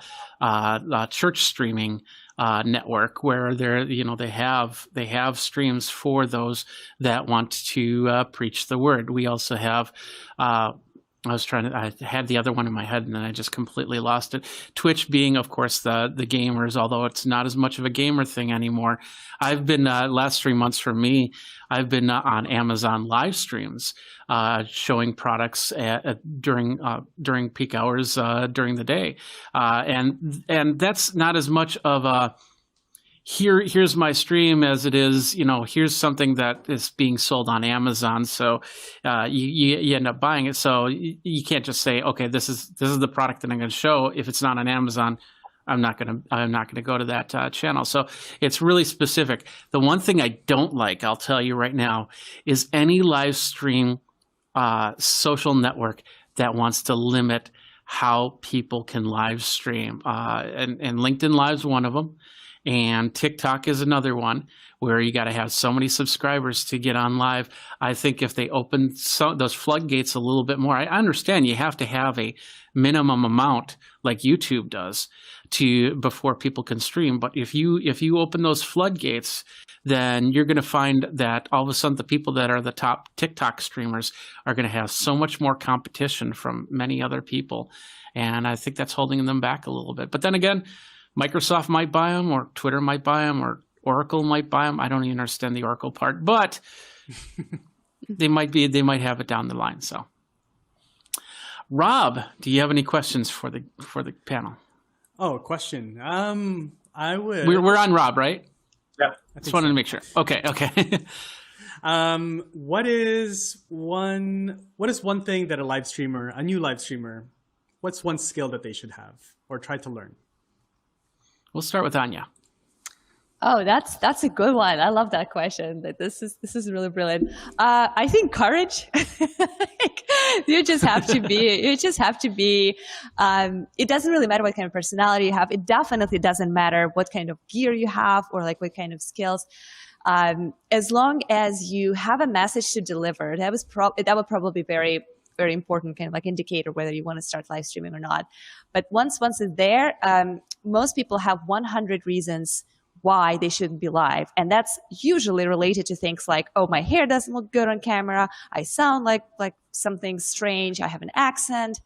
church streaming network, where they have streams for those that want to preach the word. We also have. I had the other one in my head and then I just completely lost it. Twitch being, of course, the gamers, although it's not as much of a gamer thing anymore. I've been, last 3 months for me, I've been on Amazon live streams, showing products during peak hours, during the day. And that's not as much of a, here's my stream as it is, here's something that is being sold on Amazon. So you end up buying it. So you can't just say, okay, this is the product that I'm going to show. If it's not on Amazon, I'm not going to go to that channel. So it's really specific. The one thing I don't like, I'll tell you right now, is any live stream social network that wants to limit how people can live stream. And LinkedIn Live's one of them. And TikTok is another one where you got to have so many subscribers to get on live. I think if they open those floodgates a little bit more, I understand you have to have a minimum amount like YouTube does before people can stream. But if you open those floodgates, then you're going to find that all of a sudden the people that are the top TikTok streamers are going to have so much more competition from many other people. And I think that's holding them back a little bit. But then again, Microsoft might buy them, or Twitter might buy them, or Oracle might buy them. I don't even understand the Oracle part, but they might have it down the line. So, Rob, do you have any questions for the panel? Oh, a question. I would. We're on Rob, right? Yeah. Just wanted to make sure. Okay. What is one thing that a new live streamer, what's one skill that they should have or try to learn? We'll start with Anya. Oh, that's a good one. I love that question. This is really brilliant. I think courage. Like, you just have to be. You just have to be. It doesn't really matter what kind of personality you have. It definitely doesn't matter what kind of gear you have or like what kind of skills. As long as you have a message to deliver, that would probably be very important kind of like indicator whether you want to start live streaming or not. But once it's there, most people have 100 reasons why they shouldn't be live. And that's usually related to things like, oh, my hair doesn't look good on camera. I sound like something strange. I have an accent.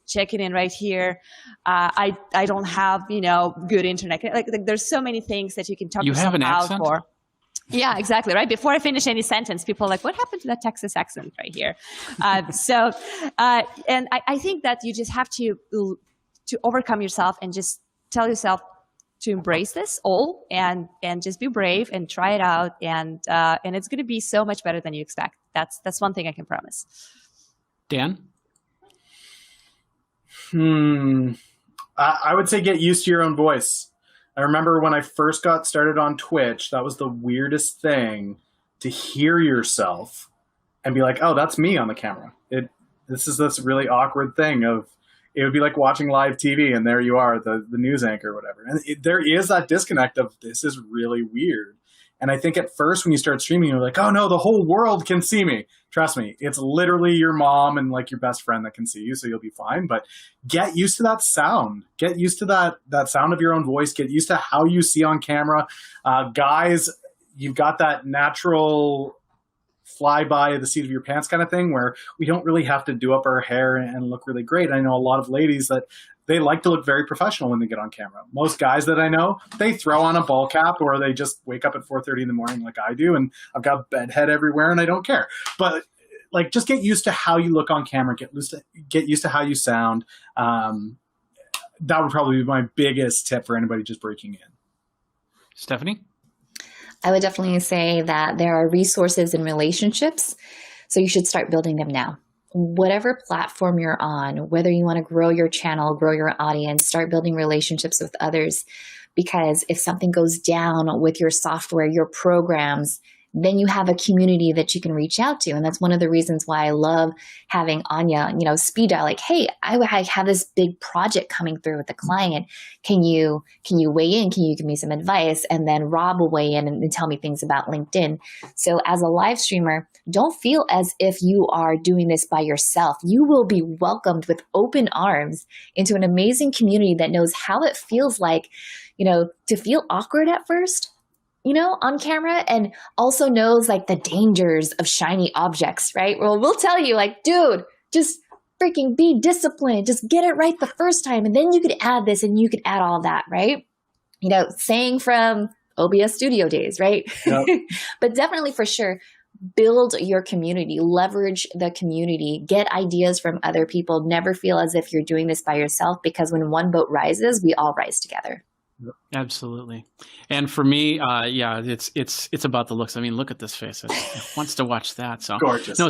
Check it in right here. I don't have, good internet. Like there's so many things that you can talk yourself out for. Yeah, exactly. Right. Before I finish any sentence, people are like, what happened to that Texas accent right here? And I think that you just have to overcome yourself and just tell yourself to embrace this all and just be brave and try it out. And it's going to be so much better than you expect. That's one thing I can promise. Dan? I would say get used to your own voice. I remember when I first got started on Twitch, that was the weirdest thing to hear yourself and be like, oh, that's me on the camera. This is this really awkward thing of, it would be like watching live TV and there you are, the news anchor or whatever. And there is that disconnect of, this is really weird. And I think at first when you start streaming, you're like, oh no, the whole world can see me. Trust me, it's literally your mom and like your best friend that can see you, so you'll be fine. But get used to that sound. Get used to that sound of your own voice. Get used to how you see on camera. Guys, you've got that natural fly by the seat of your pants kind of thing where we don't really have to do up our hair and look really great. I know a lot of ladies that they like to look very professional when they get on camera. Most guys that I know, they throw on a ball cap or they just wake up at 4:30 in the morning like I do, and I've got bedhead everywhere and I don't care. But like, just get used to how you look on camera. Get used to how you sound. That would probably be my biggest tip for anybody just breaking in. Stephanie? I would definitely say that there are resources and relationships, so you should start building them now. Whatever platform you're on, whether you want to grow your channel, grow your audience, start building relationships with others. Because if something goes down with your software, your programs, then you have a community that you can reach out to. And that's one of the reasons why I love having Anya, speed dial, like, hey, I have this big project coming through with the client. Can you weigh in? Can you give me some advice? And then Rob will weigh in and tell me things about LinkedIn. So as a live streamer, don't feel as if you are doing this by yourself. You will be welcomed with open arms into an amazing community that knows how it feels like, to feel awkward at first, on camera, and also knows like the dangers of shiny objects, right? Well, we'll tell you like, dude, just freaking be disciplined. Just get it right the first time. And then you could add this and you could add all that, right? Saying from OBS studio days, right? Yep. But definitely for sure, build your community, leverage the community, get ideas from other people. Never feel as if you're doing this by yourself, because when one boat rises, we all rise together. Absolutely. And for me, it's about the looks. I mean, look at this face. It wants to watch that. So gorgeous. No,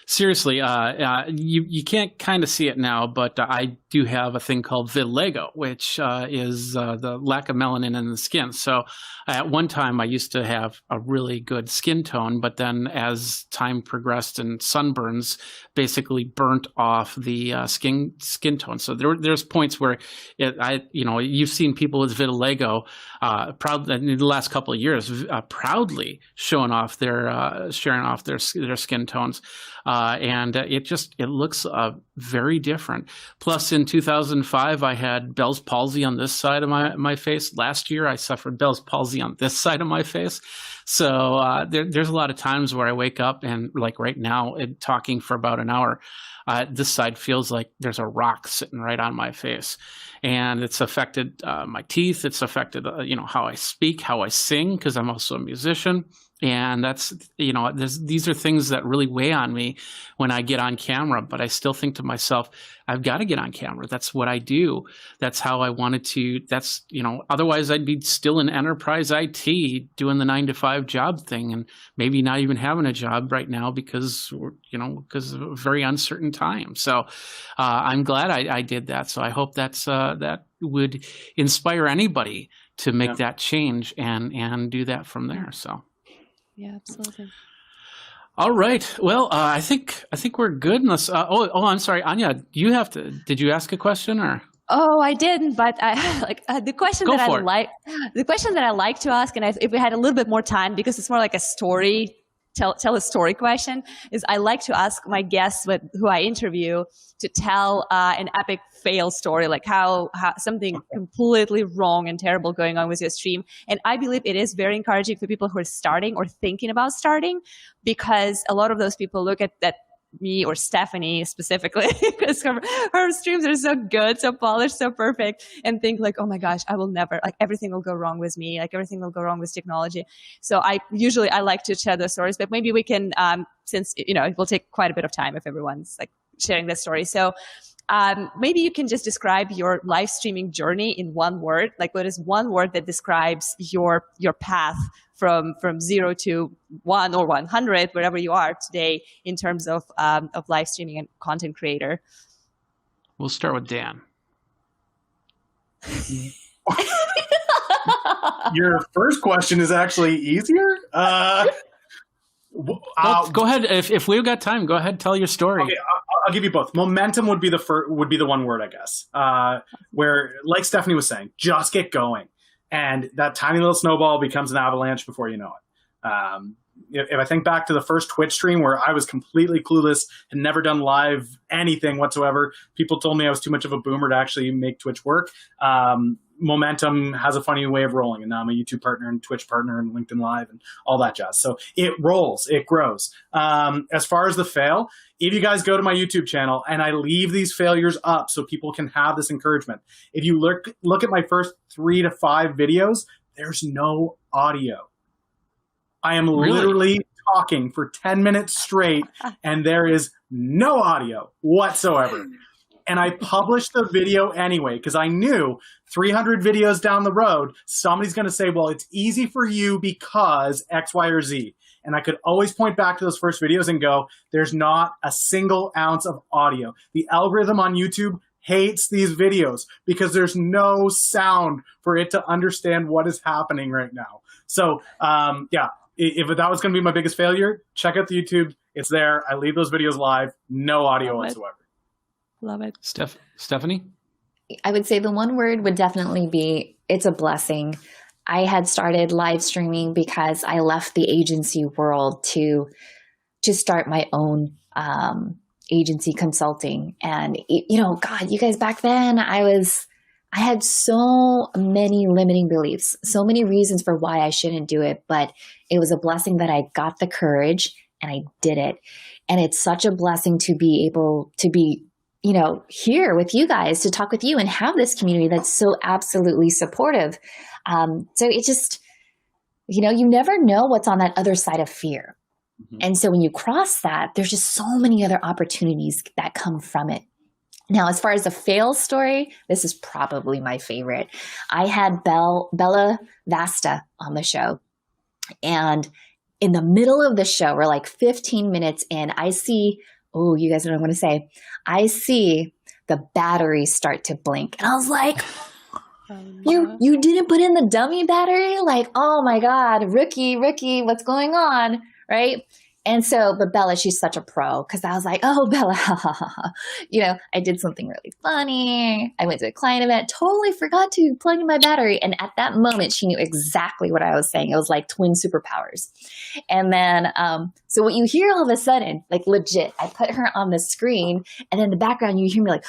seriously, you can't kind of see it now, but I do have a thing called vitiligo, which is the lack of melanin in the skin. So at one time I used to have a really good skin tone, but then as time progressed and sunburns basically burnt off the skin tone. So there's points where you've seen people with vitiligo in the last couple of years proudly sharing off their skin tones. And it looks very different. Plus, in 2005, I had Bell's palsy on this side of my face. Last year, I suffered Bell's palsy on this side of my face. So there's a lot of times where I wake up and, like right now, talking for about an hour, this side feels like there's a rock sitting right on my face. And it's affected my teeth. It's affected, how I speak, how I sing, because I'm also a musician. And that's, these are things that really weigh on me when I get on camera. But I still think to myself, I've got to get on camera. That's what I do. That's how I wanted to. Otherwise I'd be still in enterprise IT doing the 9-to-5 job thing, and maybe not even having a job right now because of a very uncertain time. So I'm glad I did that. So I hope that would inspire anybody to make that change and do that from there. So. Yeah, absolutely. All right. Well, I think we're good. Unless, I'm sorry, Anya. Did you ask a question or? Oh, I didn't, but I the question Go that for it. the question that I like to ask, and if we had a little bit more time, because it's more like a story, tell a story question, is I like to ask my guests who I interview to tell an epic fail story, like how something completely wrong and terrible going on with your stream. And I believe it is very encouraging for people who are starting or thinking about starting, because a lot of those people look at me or Stephanie specifically, because her streams are so good, so polished, so perfect, and think like, oh my gosh, I will never, like everything will go wrong with me, like everything will go wrong with technology. So I like to share those stories, but maybe we can, since, it will take quite a bit of time if everyone's like sharing this story. So maybe you can just describe your live streaming journey in one word. Like, what is one word that describes your path from 0 to 1 or 100, wherever you are today, in terms of live streaming and content creator? We'll start with Dan. Your first question is actually easier. Go ahead. If we've got time, go ahead. Tell your story. Okay, I'll give you both. Momentum would be the one word, I guess. Where, like Stephanie was saying, just get going, and that tiny little snowball becomes an avalanche before you know it. If I think back to the first Twitch stream where I was completely clueless and never done live anything whatsoever, people told me I was too much of a boomer to actually make Twitch work. Momentum has a funny way of rolling, and now I'm a YouTube partner and Twitch partner and LinkedIn Live and all that jazz. So it rolls, it grows. As far as the fail, if you guys go to my YouTube channel, and I leave these failures up so people can have this encouragement. If you look at my first 3 to 5 videos, there's no audio. I am literally talking for 10 minutes straight, and there is no audio whatsoever. And I published the video anyway, because I knew 300 videos down the road, somebody's going to say, well, it's easy for you because X, Y, or Z. And I could always point back to those first videos and go, there's not a single ounce of audio. The algorithm on YouTube hates these videos because there's no sound for it to understand what is happening right now. So, if that was going to be my biggest failure, check out the YouTube. It's there. I leave those videos live. No audio whatsoever. Love it. Stephanie? I would say the one word would definitely be, it's a blessing. I had started live streaming because I left the agency world to start my own agency consulting. And, God, you guys, back then I had so many limiting beliefs, so many reasons for why I shouldn't do it, but it was a blessing that I got the courage and I did it. And it's such a blessing to be able to be, here with you guys, to talk with you and have this community that's so absolutely supportive. So it just, you never know what's on that other side of fear. Mm-hmm. And so when you cross that, there's just so many other opportunities that come from it. Now, as far as a fail story, this is probably my favorite. I had Bella Vasta on the show, and in the middle of the show, we're like 15 minutes in, I see, you guys know what I'm going to say. I see the batteries start to blink, and I was like, you didn't put in the dummy battery? Like, oh my God, rookie, what's going on? Right? And so, but Bella, she's such a pro, because I was like, oh, Bella, I did something really funny. I went to a client event, totally forgot to plug in my battery. And at that moment, she knew exactly what I was saying. It was like twin superpowers. And then, so what you hear all of a sudden, like legit, I put her on the screen, and in the background, you hear me like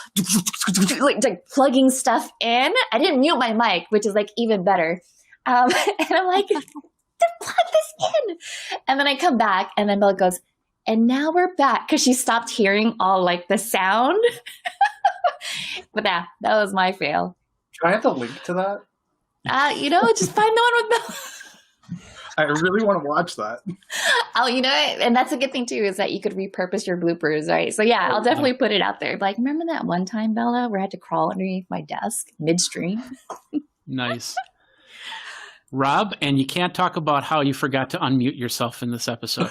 plugging stuff in. I didn't mute my mic, which is like even better. And I'm like, plug this in. And then I come back, and then Bella goes, and now we're back, because she stopped hearing all like the sound. But that was my fail. Can I have the link to that? Just find the one with Bella. I really want to watch that. Oh, and that's a good thing too, is that you could repurpose your bloopers, right? So yeah, I'll definitely put it out there. Like, remember that one time, Bella, where I had to crawl underneath my desk midstream? Nice. Rob, and you can't talk about how you forgot to unmute yourself in this episode.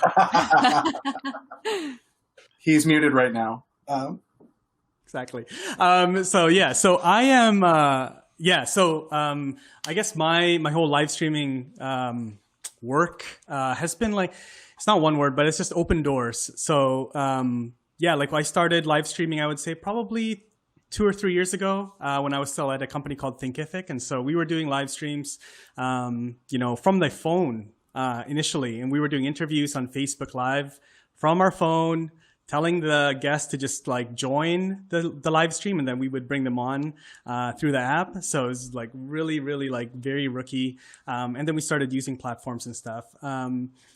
He's muted right now. Exactly. So I am, Yeah, so I guess my whole live streaming work has been like, it's not one word, but it's just open doors. So yeah, like I started live streaming, I would say probably 2 or 3 years ago when I was still at a company called Thinkific. And so we were doing live streams, you know, from the phone initially. And we were doing interviews on Facebook Live from our phone, telling the guests to just like join the live stream, and then we would bring them on through the app. So it was like really, really like very rookie. And then we started using platforms and stuff.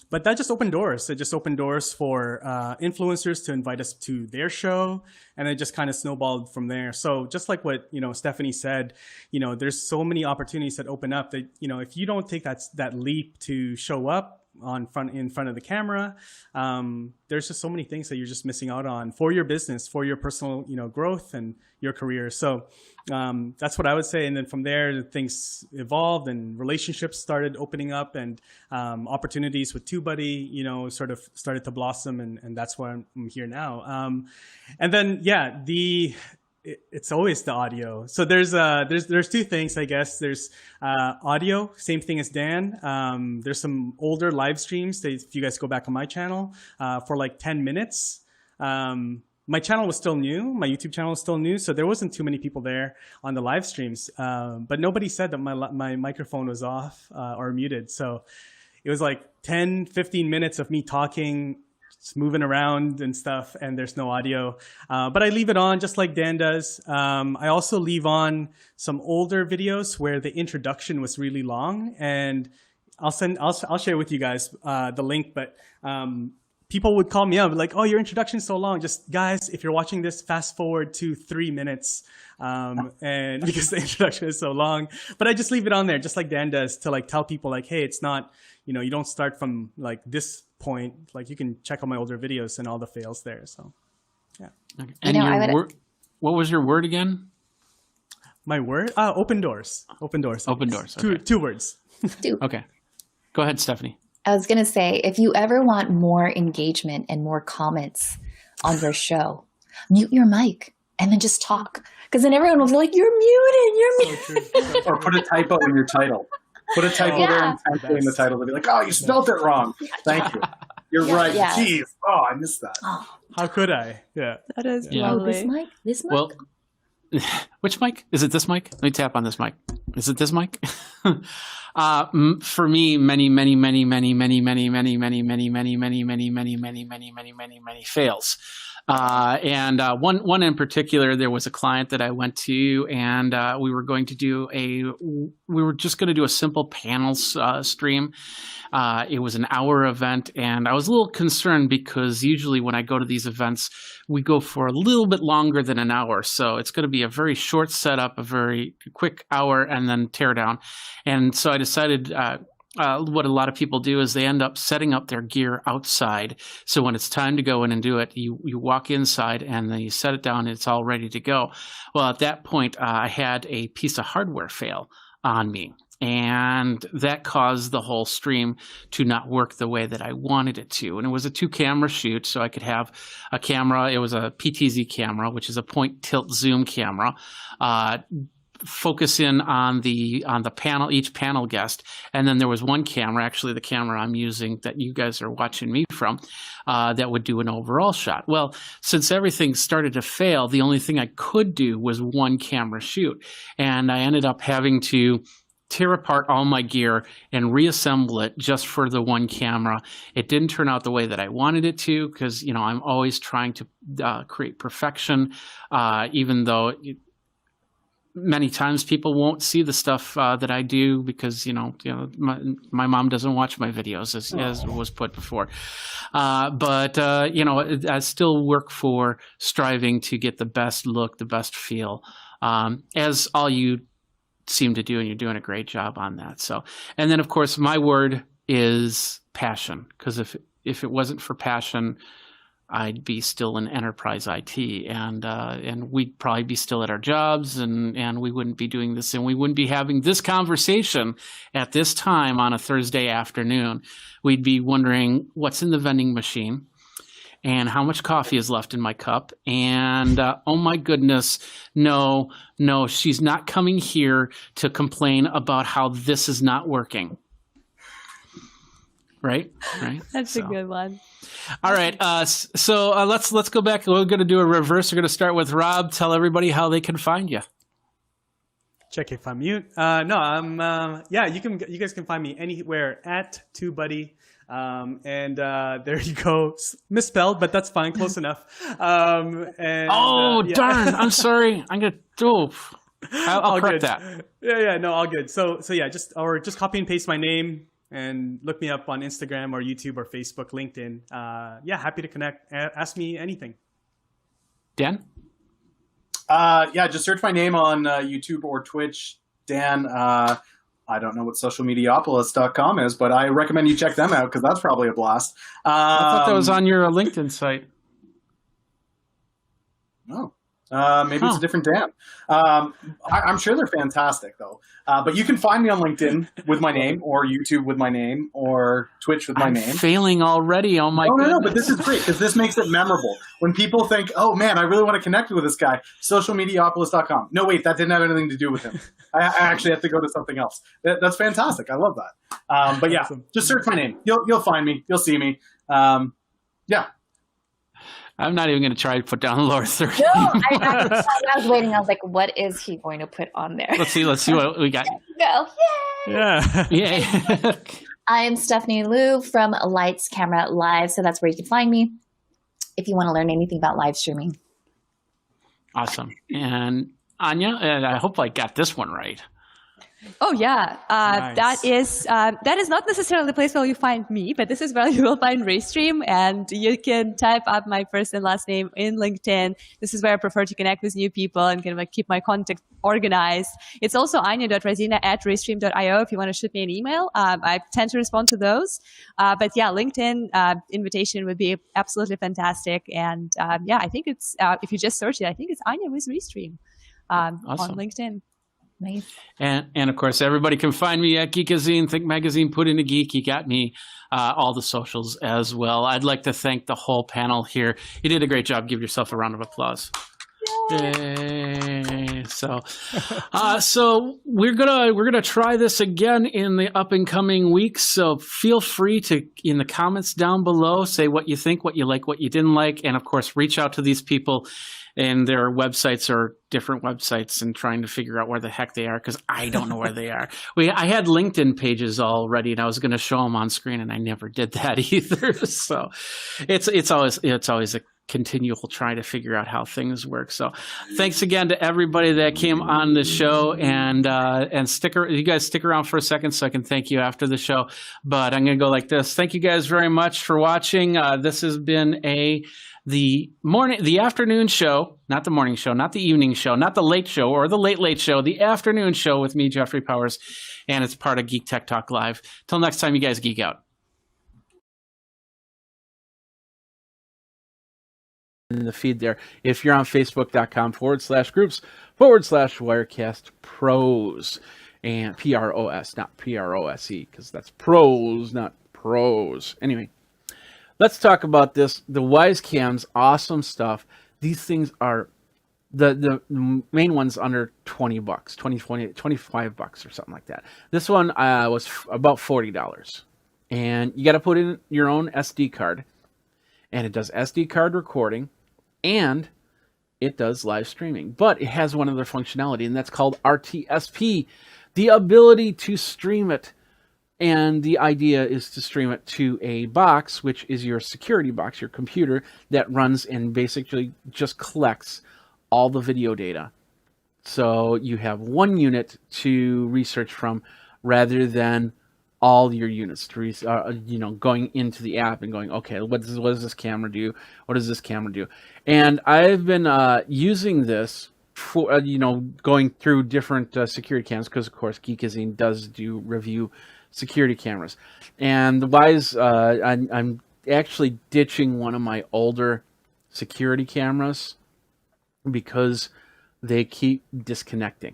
But that just opened doors. It just opened doors for influencers to invite us to their show, and it just kind of snowballed from there. So just like what, you know, Stephanie said, you know, there's so many opportunities that open up that, you know, if you don't take that leap to show up in front of the camera, there's just so many things that you're just missing out on for your business, for your personal, you know, growth and your career. So that's what I would say. And then from there, things evolved and relationships started opening up, and opportunities with TubeBuddy, you know, sort of started to blossom, and that's why I'm here now. And then yeah, it's always the audio. So there's 2 things, I guess. There's audio, same thing as Dan. There's some older live streams that if you guys go back on my channel for like 10 minutes. My channel was still new. My YouTube channel was still new, so there wasn't too many people there on the live streams. But nobody said that my microphone was off or muted. So it was like 10, 15 minutes of me talking, just moving around and stuff, and there's no audio. But I leave it on just like Dan does. I also leave on some older videos where the introduction was really long, and I'll share with you guys the link, but people would call me up like, oh, your introduction's so long. Just guys, if you're watching this, fast forward to 3 minutes. And because the introduction is so long, but I just leave it on there just like Dan does to like tell people like, hey, it's not, you know, you don't start from like this point. Like you can check out my older videos and all the fails there. So yeah. Okay. And what was your word again? My word? Open doors. Open doors. Open doors. Okay. Two words. Okay. Go ahead, Stephanie. I was going to say, if you ever want more engagement and more comments on your show, mute your mic and then just talk. Because then everyone will be like, you're muted. Or put a typo in your title. Put a typo there in the title to be like, oh, you spelled it wrong. Thank you. You're right. Yeah. Jeez. Oh, I missed that. How could I? Yeah. That is lovely. This mic? Well, which mic? Is it this mic? Let me tap on this mic. Is it this mic? For me, many fails. And one in particular, there was a client that I went to, and we were just going to do a simple panels stream. It was an hour event, and I was a little concerned because usually when I go to these events, we go for a little bit longer than an hour. So it's going to be a very short setup, a very quick hour, and then tear down. And so I decided what a lot of people do is they end up setting up their gear outside. So when it's time to go in and do it, you walk inside and then you set it down and it's all ready to go. Well, at that point, I had a piece of hardware fail on me. And that caused the whole stream to not work the way that I wanted it to. And it was a 2-camera shoot, so I could have a camera. It was a PTZ camera, which is a point tilt zoom camera. Focus in on the panel, each panel guest, and then there was one camera, actually the camera I'm using that you guys are watching me from, that would do an overall shot. Well, since everything started to fail, the only thing I could do was 1 camera shoot, and I ended up having to tear apart all my gear and reassemble it just for the 1 camera. It didn't turn out the way that I wanted it to, because I'm always trying to create perfection, even though many times people won't see the stuff that I do because my mom doesn't watch my videos, as was put before. But I still work for striving to get the best look, the best feel, as all you seem to do, and you're doing a great job on that. So, and then of course my word is passion, because if it wasn't for passion, I'd be still in enterprise IT, and we'd probably be still at our jobs, and we wouldn't be doing this, and we wouldn't be having this conversation at this time on a Thursday afternoon. We'd be wondering what's in the vending machine. and how much coffee is left in my cup. And oh my goodness, no, she's not coming here to complain about how this is not working. Right. That's a good one. All right. So let's go back. We're going to do a reverse. We're going to start with Rob. Tell everybody how they can find you. Check if I'm mute. No, I'm. Yeah, you guys can find me anywhere at TwoBuddy. And there you go. Misspelled, but that's fine. Close enough. And yeah. Darn! I'm sorry. I'm gonna do. I'll correct that. Yeah. No, all good. So yeah, just copy and paste my name and look me up on Instagram or YouTube or Facebook, LinkedIn. Yeah, happy to connect. Ask me anything. Dan? Yeah, just search my name on YouTube or Twitch, Dan. I don't know what socialmediapolis.com is, but I recommend you check them out because that's probably a blast. I thought that was on your LinkedIn site. Oh. Maybe it's a different Dan. I'm sure they're fantastic, though. But you can find me on LinkedIn with my name, or YouTube with my name, or Twitch with my name. Failing already. Oh my goodness. No, but this is great because this makes it memorable. When people think, oh man, I really want to connect with this guy, socialmediapolis.com. No, wait, that didn't have anything to do with him. I actually have to go to something else. That's fantastic. I love that. But yeah, just search my name. You'll find me. You'll see me. Yeah. I'm not even going to try to put down the lower third. No, I was waiting. I was like, what is he going to put on there? Let's see what we got. Go. Yay! Yeah. Yeah. I'm Stephanie Liu from Lights Camera Live. So that's where you can find me if you want to learn anything about live streaming. Awesome. And Anya, and I hope I got this one right. Oh yeah, Nice. that is not necessarily the place where you find me, but this is where you will find Restream, and you can type up my first and last name in LinkedIn. This is where I prefer to connect with new people and kind of like keep my contact organized. It's also anya.razina@restream.io if you want to shoot me an email. I tend to respond to those. But yeah, LinkedIn invitation would be absolutely fantastic. And yeah, I think it's if you just search it, I think it's Anya with Restream on LinkedIn. Nice. And of course, everybody can find me at Geekazine, Think Magazine, Put in a Geek. You got me, all the socials as well. I'd like to thank the whole panel here. You did a great job. Give yourself a round of applause. Yay. So we're gonna try this again in the up and coming weeks. So feel free to, in the comments down below, say what you think, what you like, what you didn't like, and of course, reach out to these people. And their websites are different websites, and trying to figure out where the heck they are, because I don't know where they are. I had LinkedIn pages all ready, and I was going to show them on screen, and I never did that either. So it's always a continual trying to figure out how things work. So thanks again to everybody that came on the show, and you guys stick around for a second so I can thank you after the show. But I'm going to go like this. Thank you guys very much for watching. This has been the afternoon show, not the morning show, not the evening show, not the late show or the late show, the afternoon show with me, Jeffrey Powers, and it's part of Geek Tech Talk Live. Till next time, you guys geek out. In the feed there, if you're on facebook.com/groups/Wirecast Pros, and PROS, not PROSE, because that's pros, not pros. Anyway. Let's talk about this. The Wise Cams, awesome stuff. These things are the main one's under $20, 25 bucks or something like that. This one was about $40, and you got to put in your own SD card, and it does SD card recording, and it does live streaming. But it has one other functionality, and that's called RTSP, the ability to stream it. And the idea is to stream it to a box, which is your security box, your computer, that runs and basically just collects all the video data. So you have one unit to research from rather than all your units to going into the app and going, okay, what does this camera do? What does this camera do? And I've been using this for, going through different security cams, because of course Geekazine does do review security cameras. And the Wise, I'm actually ditching one of my older security cameras because they keep disconnecting.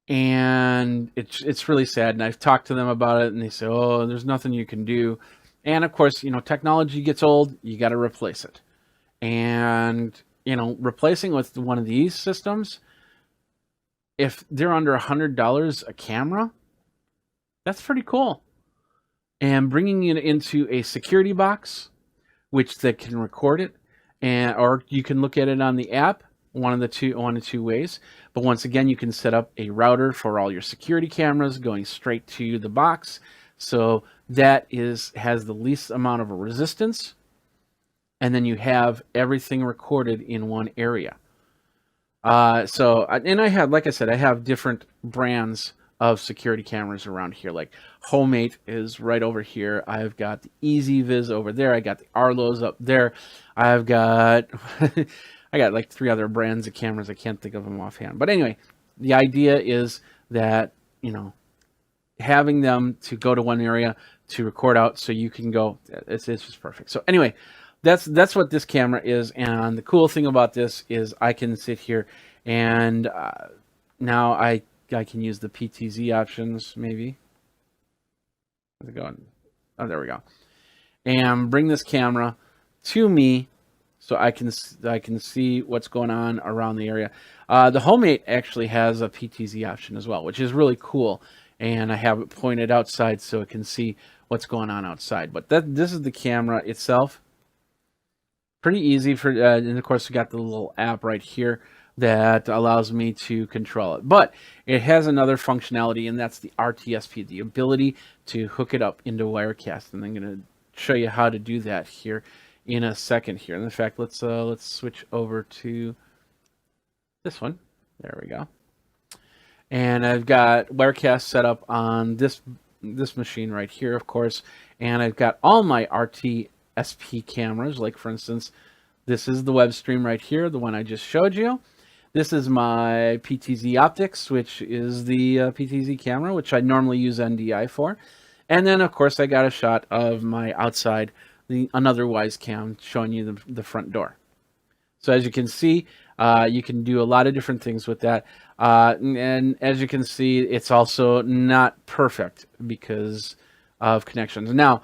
And it's really sad. And I've talked to them about it, and they say, oh, there's nothing you can do. And of course, technology gets old, you got to replace it. And, replacing with one of these systems, if they're under $100 a camera, that's pretty cool. And bringing it into a security box, which that can record it, or you can look at it on the app, one of two ways. But once again, you can set up a router for all your security cameras going straight to the box, so that has the least amount of resistance, and then you have everything recorded in one area. And like I said, I have different brands of security cameras around here. Like Homemate is right over here. I've got the EasyViz over there. I got the Arlo's up there. I've got I got like 3 other brands of cameras. I can't think of them offhand. But anyway, the idea is that, having them to go to one area to record out so you can go, it's just perfect. So anyway, that's what this camera is. And the cool thing about this is I can sit here and now I can use the PTZ options, maybe. How's it going? Oh, there we go. And bring this camera to me so I can see what's going on around the area. The Homemate actually has a PTZ option as well, which is really cool. And I have it pointed outside so it can see what's going on outside. But this is the camera itself. Pretty easy for, and of course we got the little app right here that allows me to control it. But it has another functionality, and that's the RTSP, the ability to hook it up into Wirecast. And I'm going to show you how to do that here in a second here. And in fact, let's switch over to this one. There we go. And I've got Wirecast set up on this machine right here, of course. And I've got all my RTSP cameras. Like, for instance, this is the web stream right here, the one I just showed you. This is my PTZ Optics, which is the PTZ camera, which I normally use NDI for. And then, of course, I got a shot of my outside, another Wise Cam showing you the front door. So as you can see, you can do a lot of different things with that. And as you can see, it's also not perfect because of connections. Now,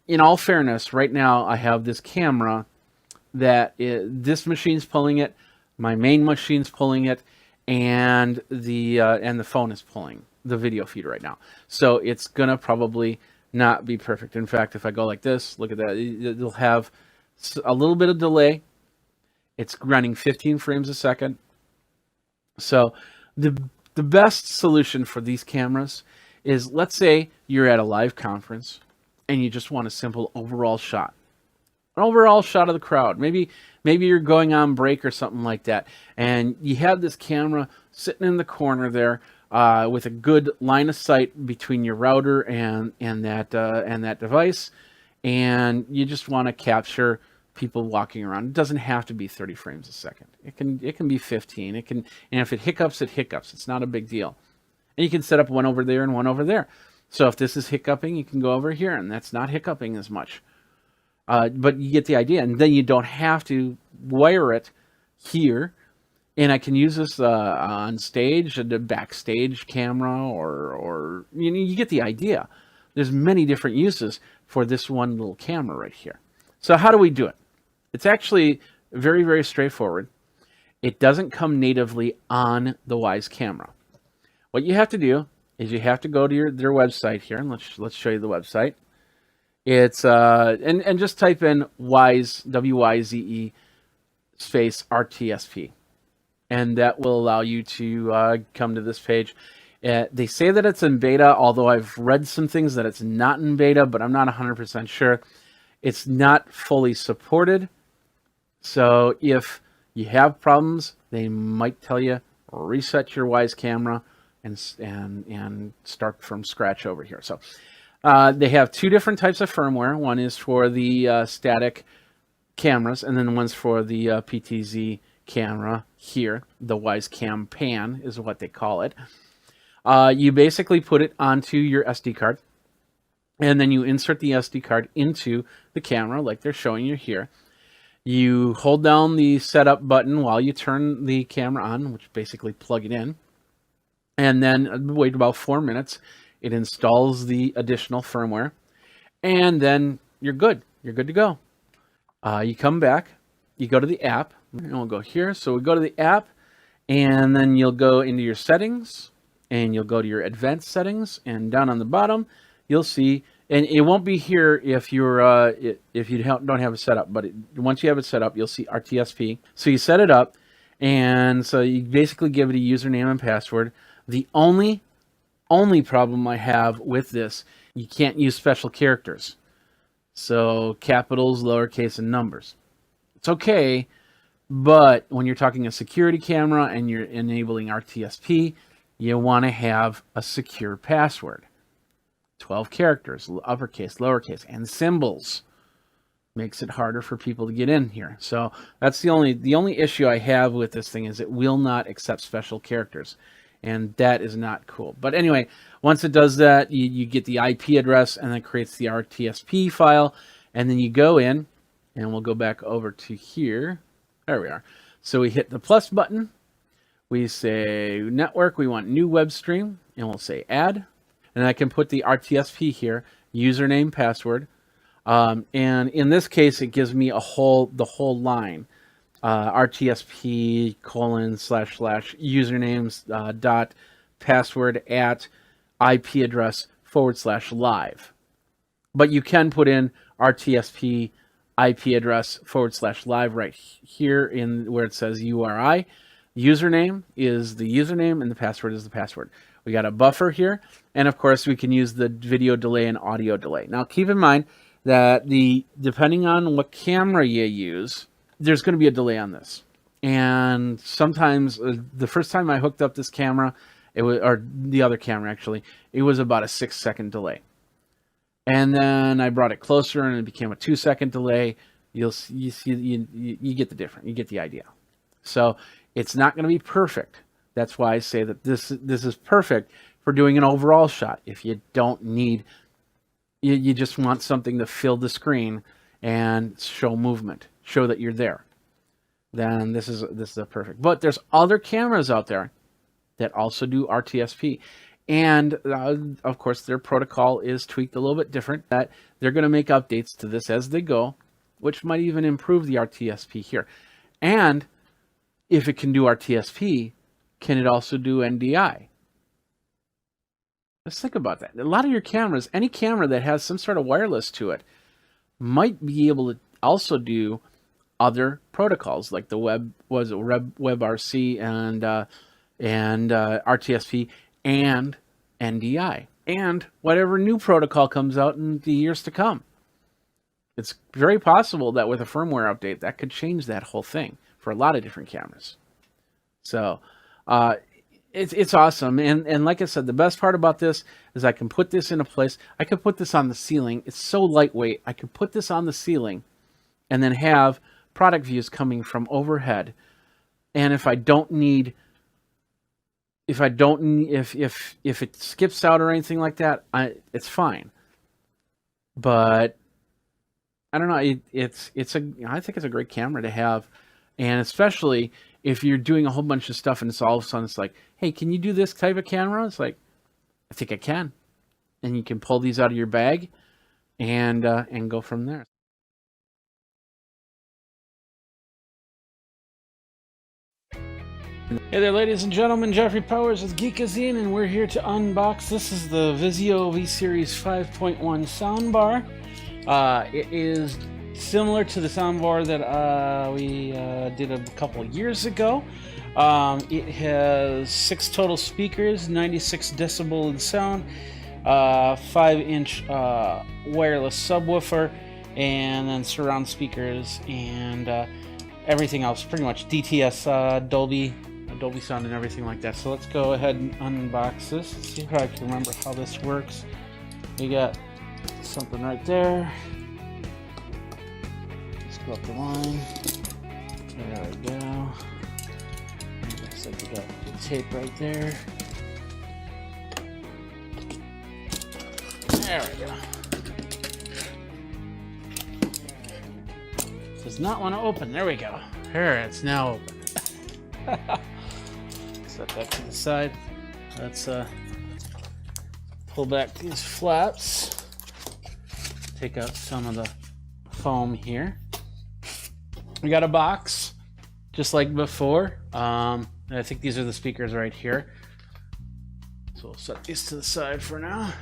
in all fairness, right now I have this camera that this machine's pulling it, my main machine's pulling it, and the phone is pulling the video feed right now. So it's gonna probably not be perfect. In fact, if I go like this, look at that, it'll have a little bit of delay. It's running 15 frames a second. So the best solution for these cameras is, let's say you're at a live conference and you just want a simple overall shot. An overall shot of the crowd. Maybe you're going on break or something like that, and you have this camera sitting in the corner there with a good line of sight between your router and that device, and you just want to capture people walking around. It doesn't have to be 30 frames a second. It can be 15. And if it hiccups, it hiccups. It's not a big deal. And you can set up one over there and one over there. So if this is hiccuping, you can go over here, and that's not hiccuping as much. But you get the idea, and then you don't have to wire it here. And I can use this on stage, the backstage camera, or you get the idea. There's many different uses for this one little camera right here. So how do we do it? It's actually very, very straightforward. It doesn't come natively on the Wise camera. What you have to do is you have to go to their website here, and let's show you the website. It's and just type in Wise, WYZE space RTSP, and that will allow you to come to this page. They say that it's in beta, although I've read some things that it's not in beta, but I'm not 100% sure. It's not fully supported, so if you have problems, they might tell you reset your Wise camera and start from scratch over here. So they have 2 different types of firmware. One is for the static cameras, and then one's for the PTZ camera here. The Wise Cam Pan is what they call it. You basically put it onto your SD card, and then you insert the SD card into the camera like they're showing you here. You hold down the setup button while you turn the camera on, which basically plug it in, and then wait about 4 minutes. It installs the additional firmware, and then you're good. You're good to go. You come back, you go to the app, and we'll go here. So we go to the app, and then you'll go into your settings, and you'll go to your advanced settings, and down on the bottom, you'll see, and it won't be here if you're if you don't have it set up, but once you have it set up, you'll see RTSP. So you set it up, and so you basically give it a username and password. The only problem I have with this, you can't use special characters. So capitals, lowercase, and numbers. It's okay, but when you're talking a security camera and you're enabling RTSP, you want to have a secure password. 12 characters, uppercase, lowercase, and symbols. Makes it harder for people to get in here. So that's the only issue I have with this thing is it will not accept special characters. And that is not cool. But anyway, once it does that, you get the IP address, and then it creates the RTSP file. And then you go in, and we'll go back over to here. There we are. So we hit the plus button. We say network. We want new web stream. And we'll say add. And I can put the RTSP here, username, password. And in this case, it gives me the whole line. RTSP : / usernames dot password at IP address / live. But you can put in RTSP IP address / live right here in where it says URI. Username is the username and the password is the password. We got a buffer here, and of course we can use the video delay and audio delay. Now keep in mind that depending on what camera you use, there's going to be a delay on this. And sometimes the first time I hooked up this camera, or the other camera actually, it was about a 6-second delay. And then I brought it closer and it became a 2-second delay. You get the difference. You get the idea. So it's not going to be perfect. That's why I say that this is perfect for doing an overall shot. If you don't need, you just want something to fill the screen and show movement, show that you're there, then this is a perfect. But there's other cameras out there that also do RTSP. And of course, their protocol is tweaked a little bit different. That they're going to make updates to this as they go, which might even improve the RTSP here. And if it can do RTSP, can it also do NDI? Let's think about that. A lot of your cameras, any camera that has some sort of wireless to it, might be able to also do other protocols like the WebRC and RTSP and NDI and whatever new protocol comes out in the years to come. It's very possible that with a firmware update that could change that whole thing for a lot of different cameras. So it's awesome. And like I said, the best part about this is I can put this in a place. I could put this on the ceiling. It's so lightweight. I could put this on the ceiling and then have product views coming from overhead. And if it skips out or anything like that, it's fine. But I don't know. I think it's a great camera to have, and especially if you're doing a whole bunch of stuff and it's all of a sudden it's like, hey, can you do this type of camera? It's like, I think I can, and you can pull these out of your bag and go from there. Hey there, ladies and gentlemen, Jeffrey Powers with Geekazine, and we're here to unbox. This is the Vizio V-Series 5.1 soundbar. It is similar to the soundbar that we did a couple of years ago. It has 6 total speakers, 96 decibel in sound, 5-inch wireless subwoofer, and then surround speakers and everything else, pretty much DTS, Dolby sound and everything like that. So let's go ahead and unbox this. See if I can remember how this works. We got something right there. Let's go up the line. There we go. Looks like we got the tape right there. There we go. Does not want to open. There we go. Here, it's now open. Set that to the side. Let's pull back these flaps. take out some of the foam here. We got a box, just like before. I think these are the speakers right here. So we'll set these to the side for now.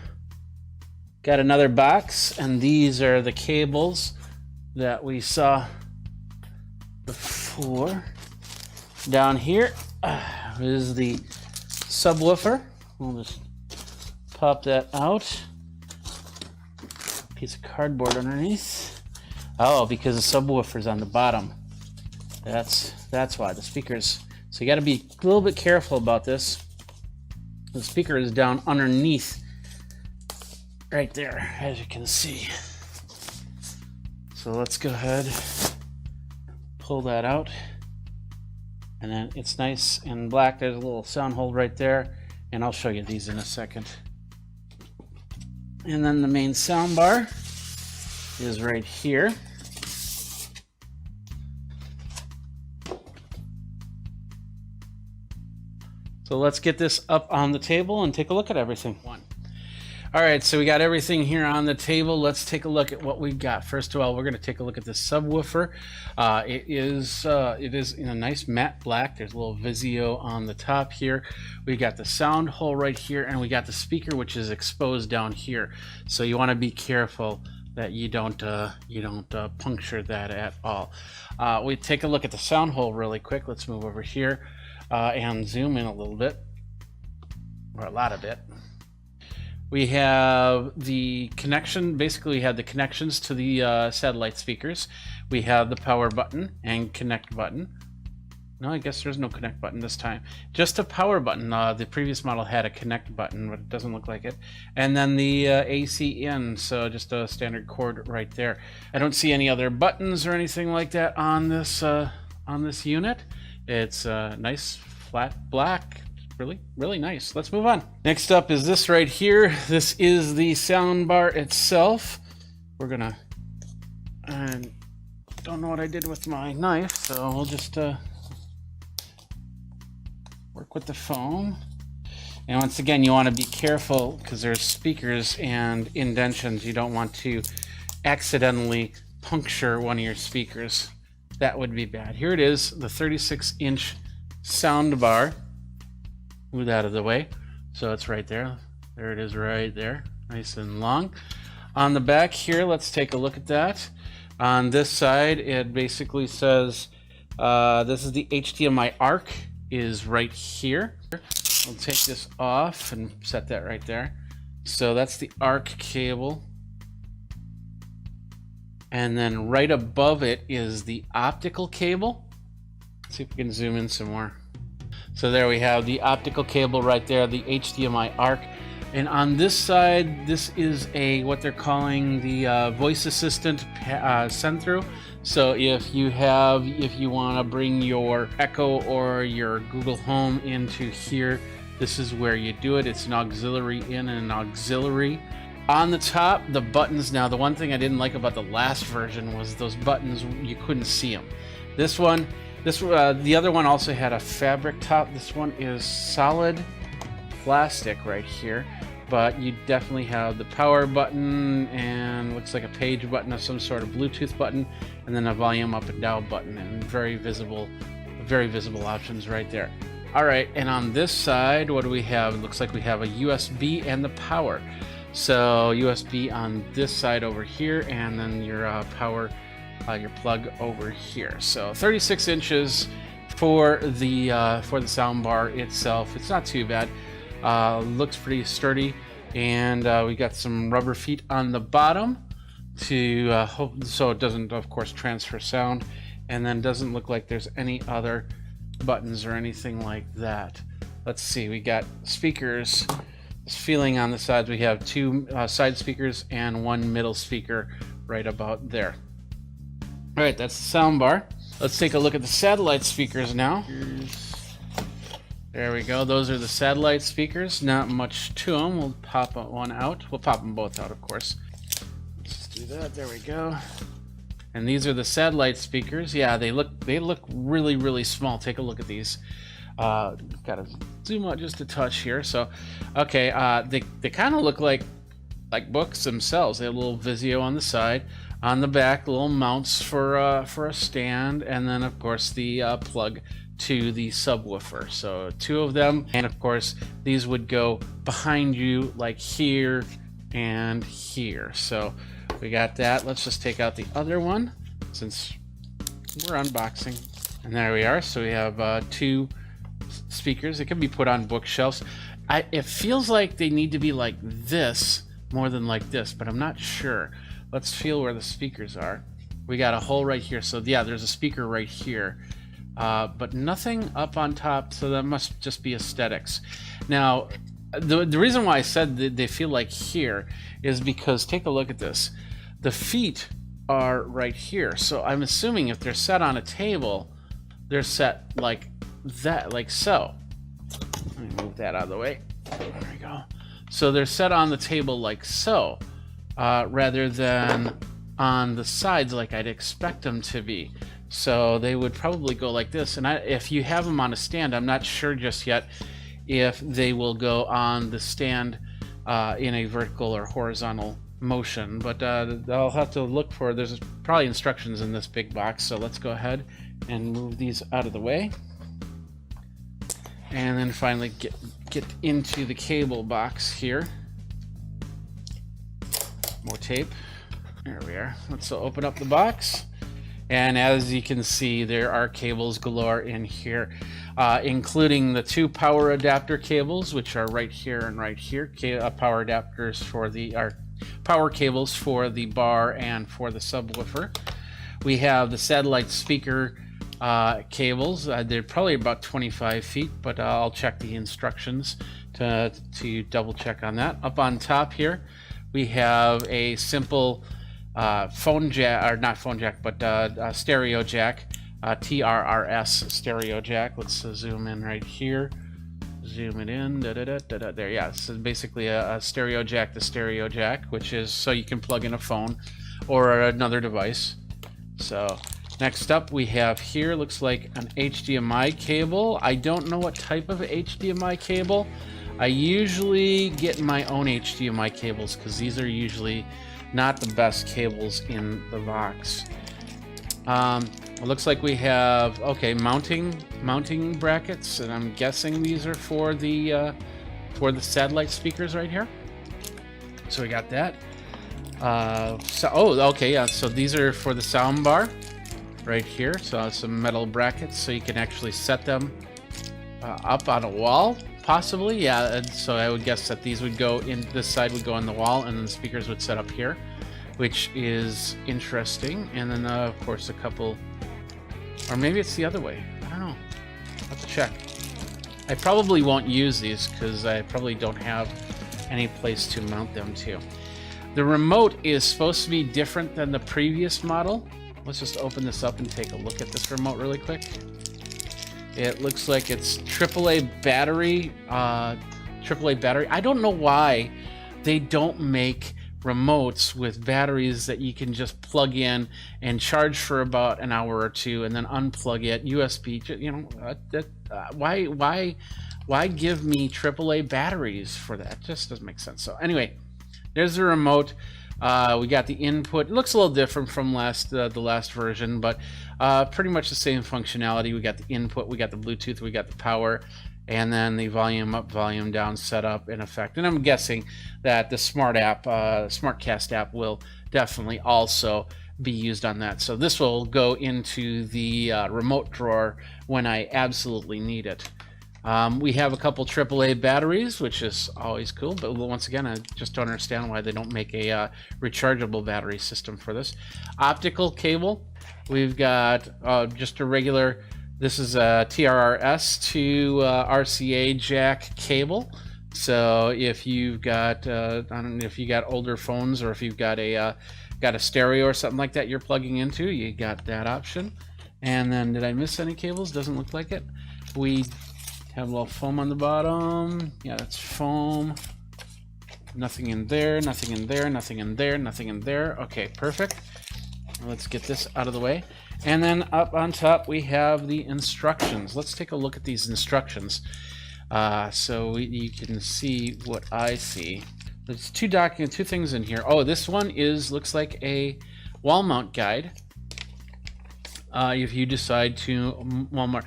Got another box, and these are the cables that we saw before. Down here is the subwoofer. We'll just pop that out. Piece of cardboard underneath. Oh, because the subwoofer's on the bottom. That's why the speakers. So you got to be a little bit careful about this. The speaker is down underneath, right there, as you can see. So let's go ahead, pull that out, and then it's nice and black. There's a little sound hole right there, and I'll show you these in a second. And then the main sound bar is right here. So let's get this up on the table and take a look at everything. All right, so we got everything here on the table. Let's take a look at what we've got. First of all, we're going to take a look at the subwoofer. It is in a nice matte black. There's a little Vizio on the top here. We got the sound hole right here, and we got the speaker, which is exposed down here. So you want to be careful that you don't puncture that at all. We take a look at the sound hole really quick. Let's move over here and zoom in a little bit, or a lot of it. We have the connection. Basically, we have the connections to the satellite speakers. We have the power button and connect button. No, I guess there's no connect button this time. Just a power button. The previous model had a connect button, but it doesn't look like it. And then the AC in, so just a standard cord right there. I don't see any other buttons or anything like that on this unit. It's nice, flat black. Really nice. Let's move on. Next up is this right here. This is the sound bar itself. We're gonna, don't know what I did with my knife, so we'll just work with the foam. And once again, you want to be careful because there's speakers and indentions. You don't want to accidentally puncture one of your speakers. That would be bad. Here it is, the 36-inch sound bar. Move that out of the way. So it's right there. There it is right there. Nice and long. On the back here, let's take a look at that. On this side, it basically says, this is the HDMI ARC is right here. We'll take this off and set that right there. So that's the ARC cable. And then right above it is the optical cable. Let's see if we can zoom in some more. So there we have the optical cable right there, the HDMI ARC. And on this side, this is what they're calling the voice assistant send through. So if you want to bring your Echo or your Google Home into here, this is where you do it. It's an auxiliary in and an auxiliary. On the top, the buttons. Now, the one thing I didn't like about the last version was those buttons, you couldn't see them. The other one also had a fabric top. This one is solid plastic right here, but you definitely have the power button and looks like a page button of some sort of Bluetooth button, and then a volume up and down button, and very visible options right there. All right, and on this side, what do we have? It looks like we have a USB and the power. So USB on this side over here, and then your power, your plug over here. So 36 inches for the sound bar itself. It's not too bad. Looks pretty sturdy, and we got some rubber feet on the bottom to so it doesn't, of course, transfer sound, and then doesn't look like there's any other buttons or anything like that. Let's see. We got speakers. Feeling on the sides, we have two side speakers and one middle speaker right about there. All right, that's the sound bar. Let's take a look at the satellite speakers now. There we go. Those are the satellite speakers. Not much to them. We'll pop one out. We'll pop them both out, of course. Let's just do that. There we go. And these are the satellite speakers. Yeah, they look really, really small. Take a look at these. Gotta zoom out just a touch here. So, okay, they kind of look like like books themselves. They have a little Vizio on the side. On the back, little mounts for a stand, and then of course the plug to the subwoofer. So 2 of them, and of course these would go behind you like here and here. So we got that. Let's just take out the other one since we're unboxing. And there we are. So we have 2 speakers. It can be put on bookshelves. It feels like they need to be like this more than like this, but I'm not sure. Let's feel where the speakers are. We got a hole right here. So yeah, there's a speaker right here, but nothing up on top. So that must just be aesthetics. Now, the reason why I said that they feel like here is because take a look at this. The feet are right here. So I'm assuming if they're set on a table, they're set like that, like so. Let me move that out of the way. There we go. So they're set on the table like so. Rather than on the sides like I'd expect them to be. So they would probably go like this. And if you have them on a stand, I'm not sure just yet if they will go on the stand in a vertical or horizontal motion. But I'll have to look for, there's probably instructions in this big box. So let's go ahead and move these out of the way. And then finally get into the cable box here. More tape. There we are. Let's open up the box. And as you can see, there are cables galore in here, including the 2 power adapter cables, which are right here and right here. Power adapters for power cables for the bar and for the subwoofer. We have the satellite speaker cables. They're probably about 25 feet, but I'll check the instructions to double check on that. Up on top here, we have a simple phone jack, or not phone jack, but stereo jack, TRRS stereo jack. Let's zoom in right here. Zoom it in. There, yeah. So basically a stereo jack to stereo jack, which is so you can plug in a phone or another device. So next up we have here, looks like an HDMI cable. I don't know what type of HDMI cable. I usually get my own HDMI cables because these are usually not the best cables in the box. It looks like we have, okay, mounting brackets, and I'm guessing these are for the satellite speakers right here. So we got that. Okay, yeah. So these are for the sound bar right here. So some metal brackets, so you can actually set them up on a wall. Possibly, yeah. And so I would guess that these would go in, this side would go on the wall, and then the speakers would set up here, which is interesting. And then, of course, a couple, or maybe it's the other way. I don't know. I'll have to check. I probably won't use these because I probably don't have any place to mount them to. The remote is supposed to be different than the previous model. Let's just open this up and take a look at this remote really quick. It looks like it's AAA battery. AAA battery. I don't know why they don't make remotes with batteries that you can just plug in and charge for about an hour or two and then unplug it. USB. You know, why give me AAA batteries for that? It just doesn't make sense. So anyway, there's the remote. We got the input. It looks a little different from the last version, but pretty much the same functionality. We got the input, we got the Bluetooth, we got the power, and then the volume up, volume down setup in effect. And I'm guessing that the Smart app, SmartCast app, will definitely also be used on that. So this will go into the remote drawer when I absolutely need it. We have a couple AAA batteries, which is always cool, but once again, I just don't understand why they don't make a rechargeable battery system for this. Optical cable, we've got just a regular, this is a TRRS to RCA jack cable. So if you've got, I don't know if you got older phones or if you've got a stereo or something like that you're plugging into, you got that option. And then, did I miss any cables? Doesn't look like it. We have a little foam on the bottom. Yeah, that's foam. Nothing in there, nothing in there, nothing in there, nothing in there. Okay, perfect. Let's get this out of the way. And then up on top, we have the instructions. Let's take a look at these instructions so you can see what I see. There's two things in here. Oh, this one looks like a wall mount guide. If you decide to wall mount.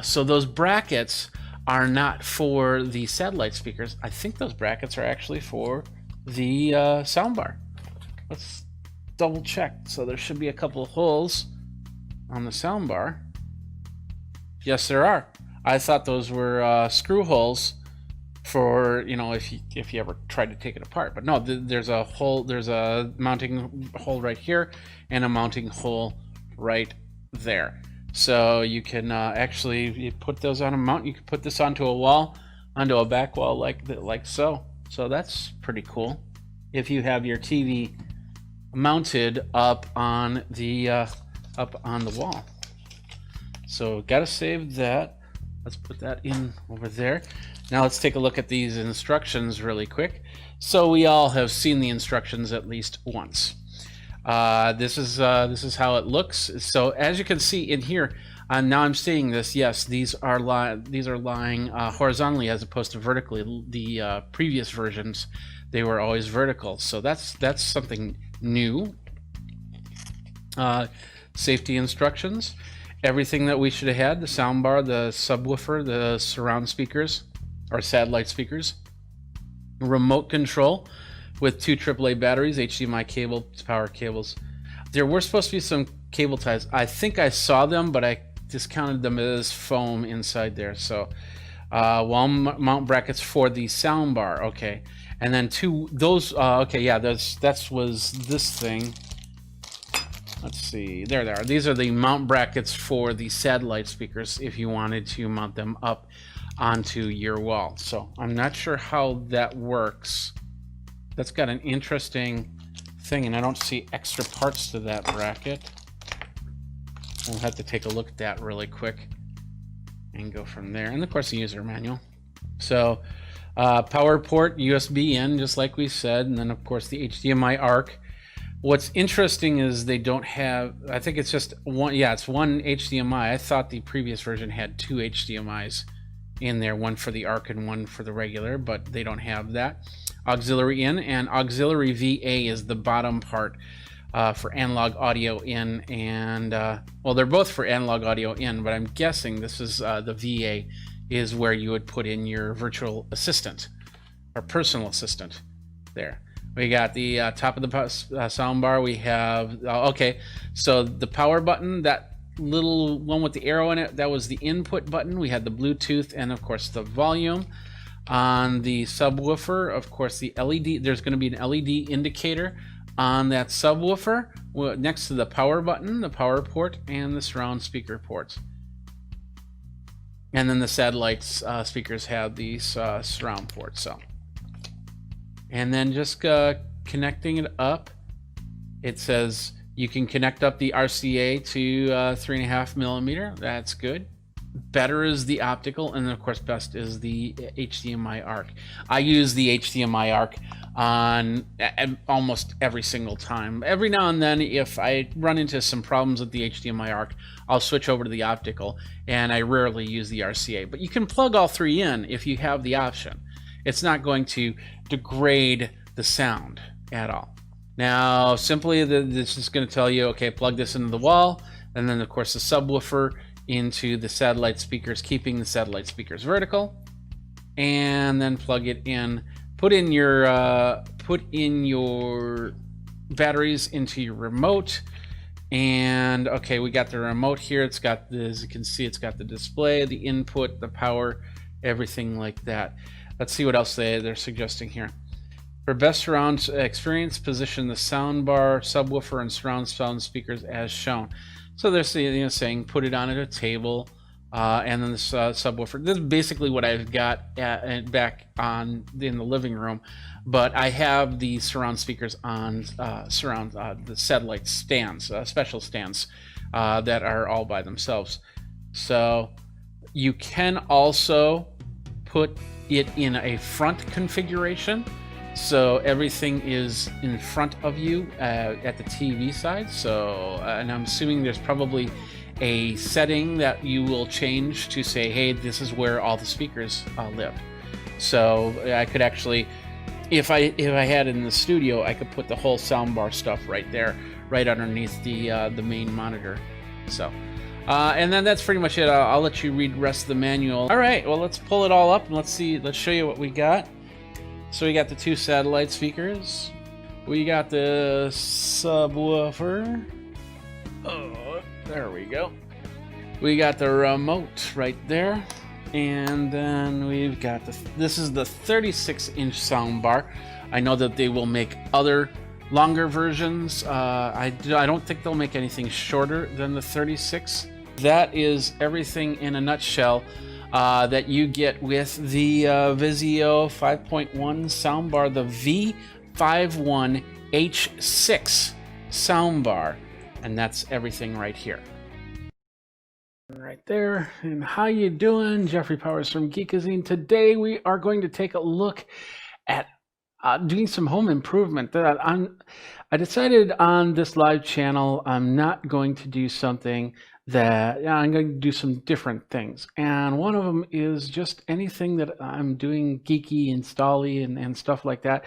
So those brackets are not for the satellite speakers. I think those brackets are actually for the soundbar. Let's double check. So there should be a couple of holes on the soundbar. Yes, there are. I thought those were screw holes for, you know, if you ever tried to take it apart. But no, there's a hole. There's a mounting hole right here and a mounting hole right there. So you can you put those on a mount. You can put this onto a wall, onto a back wall like so. So that's pretty cool. If you have your TV mounted up on the wall. So gotta save that. Let's put that in over there. Now let's take a look at these instructions really quick. So we all have seen the instructions at least once. This is how it looks. So as you can see in here, now I'm seeing this. Yes, these are lying horizontally as opposed to vertically. The previous versions, they were always vertical. So that's something new. Safety instructions. Everything that we should have had: the soundbar, the subwoofer, the surround speakers or satellite speakers, remote control with 2 AAA batteries, HDMI cable, power cables. There were supposed to be some cable ties. I think I saw them, but I discounted them as foam inside there. So wall mount brackets for the soundbar. Okay, and then okay, yeah, that was this thing. Let's see, there they are. These are the mount brackets for the satellite speakers if you wanted to mount them up onto your wall. So I'm not sure how that works. That's got an interesting thing, and I don't see extra parts to that bracket. We'll have to take a look at that really quick and go from there. And of course the user manual. So power port, USB in, just like we said, and then of course the HDMI ARC. What's interesting is they don't have, I think it's just one, yeah, it's one HDMI. I thought the previous version had 2 HDMIs in there, one for the ARC and one for the regular, but they don't have that. Auxiliary in and auxiliary VA is the bottom part for analog audio in, and well, they're both for analog audio in, but I'm guessing this is the VA is where you would put in your virtual assistant or personal assistant there. We got the top of the soundbar. We have, okay, so the power button, that little one with the arrow in it, that was the input button. We had the Bluetooth and of course the volume. On the subwoofer, of course, the LED, there's going to be an LED indicator on that subwoofer next to the power button, the power port, and the surround speaker ports. And then the satellite speakers have these surround ports. So. And then just connecting it up, it says you can connect up the RCA to 3.5 millimeter. That's good. Better is the optical, and then of course best is the HDMI ARC. I use the HDMI ARC on almost every single time. Every now and then, if I run into some problems with the HDMI ARC, I'll switch over to the optical, and I rarely use the RCA. But you can plug all three in if you have the option. It's not going to degrade the sound at all. Now, simply this is going to tell you, okay, plug this into the wall, and then of course the subwoofer into the satellite speakers, keeping the satellite speakers vertical, and then plug it in. Put in your batteries into your remote, and okay, we got the remote here. It's got the, as you can see, it's got the display, the input, the power, everything like that. Let's see what else they're suggesting here. For best surround experience, position the soundbar, subwoofer, and surround sound speakers as shown. So they're saying put it on at a table, and then the subwoofer. This is basically what I've got back on in the living room, but I have the surround speakers on the satellite stands, special stands that are all by themselves. So you can also put it in a front configuration, so everything is in front of you at the TV side. So and I'm assuming there's probably a setting that you will change to say, hey, this is where all the speakers live. So I could actually if I had it in the studio, I could put the whole soundbar stuff right there, right underneath the main monitor. So, and then that's pretty much it. I'll let you read the rest of the manual. All right, well, let's pull it all up and let's see. Let's show you what we got. So we got the 2 satellite speakers. We got the subwoofer. Oh, there we go. We got the remote right there. And then we've got this is the 36-inch soundbar. I know that they will make other longer versions. I don't think they'll make anything shorter than the 36. That is everything in a nutshell that you get with the Vizio 5.1 soundbar, the V51H6 soundbar. And that's everything right here. Right there. And how you doing? Jeffrey Powers from Geekazine. Today we are going to take a look at doing some home improvement. I decided on this live channel I'm not going to do something that I'm going to do some different things. And one of them is just anything that I'm doing geeky, install-y, and stuff like that.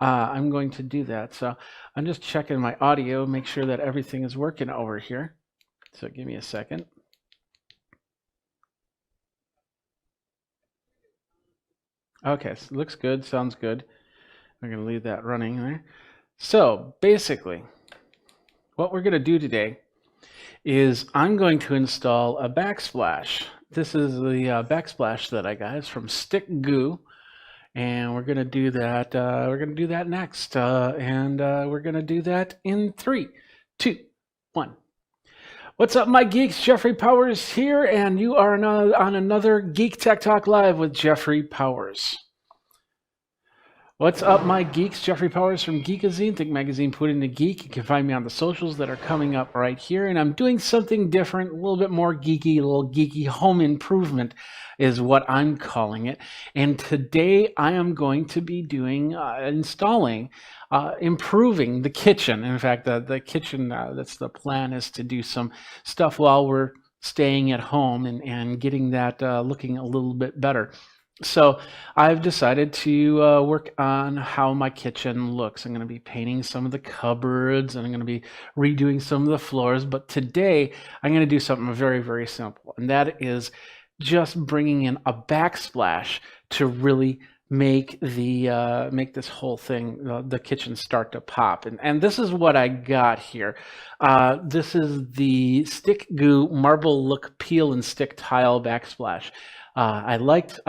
I'm going to do that. So I'm just checking my audio, make sure that everything is working over here. So give me a second. Okay, so looks good, sounds good. We're going to leave that running there. So basically, what we're going to do today is I'm going to install a backsplash. This is the backsplash that I got. It's from Stick Goo, and we're going to do that. We're going to do that next, and we're going to do that in 3, 2, 1. What's up, my geeks? Jeffrey Powers here, and you are on another Geek Tech Talk Live with Jeffrey Powers. What's up, my geeks? Jeffrey Powers from Geekazine, Think Magazine, Put in the Geek. You can find me on the socials that are coming up right here, and I'm doing something different, a little bit more geeky, a little geeky home improvement is what I'm calling it. And today I am going to be doing, installing, improving the kitchen. In fact, the kitchen, that's the plan, is to do some stuff while we're staying at home and getting that looking a little bit better. So I've decided to work on how my kitchen looks. I'm going to be painting some of the cupboards, and I'm going to be redoing some of the floors. But today I'm going to do something very, very simple, and that is just bringing in a backsplash to really make the make this whole thing, the kitchen, start to pop. And this is what I got here. This is the Stick Goo Marble Look Peel and Stick Tile Backsplash. I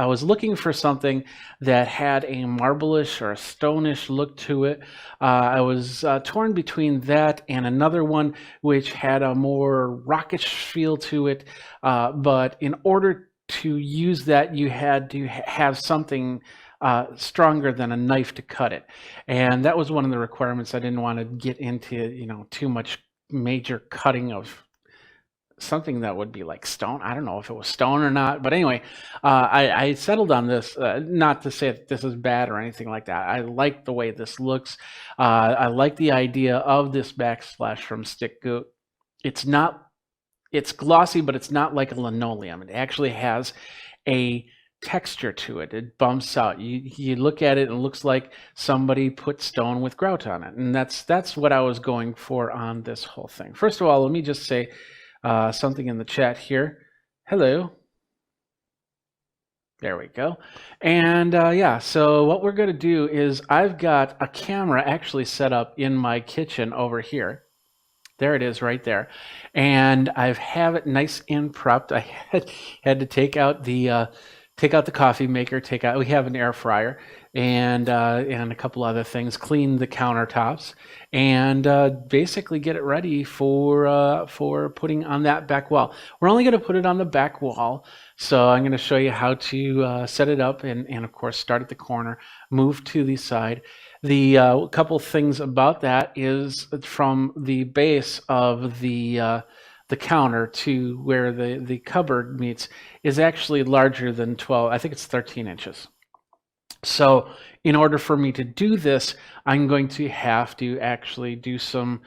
was looking for something that had a marble-ish or a stone-ish look to it. I was torn between that and another one which had a more rockish feel to it. But in order to use that, you had to have something stronger than a knife to cut it. And that was one of the requirements. I didn't want to get into, too much major cutting of something that would be like stone. I don't know if it was stone or not, but anyway, I settled on this, not to say that this is bad or anything like that. I like the way this looks. I like the idea of this backsplash from Stick Goo. It's glossy, but it's not like a linoleum. It actually has a texture to it. It bumps out. You look at it and it looks like somebody put stone with grout on it. And that's what I was going for on this whole thing. First of all, let me just say something in the chat here. Hello. There we go. And yeah, so what we're going to do is I've got a camera actually set up in my kitchen over here. There it is right there. And I have it nice and prepped. I had to take out the coffee maker, we have an air fryer, and a couple other things, clean the countertops, and basically get it ready for putting on that back wall. We're only going to put it on the back wall, so I'm going to show you how to set it up, and of course start at the corner, move to the side. The couple things about that is from the base of the counter to where the cupboard meets is actually larger than 12. I think it's 13 inches. So in order for me to do this, I'm going to have to actually do some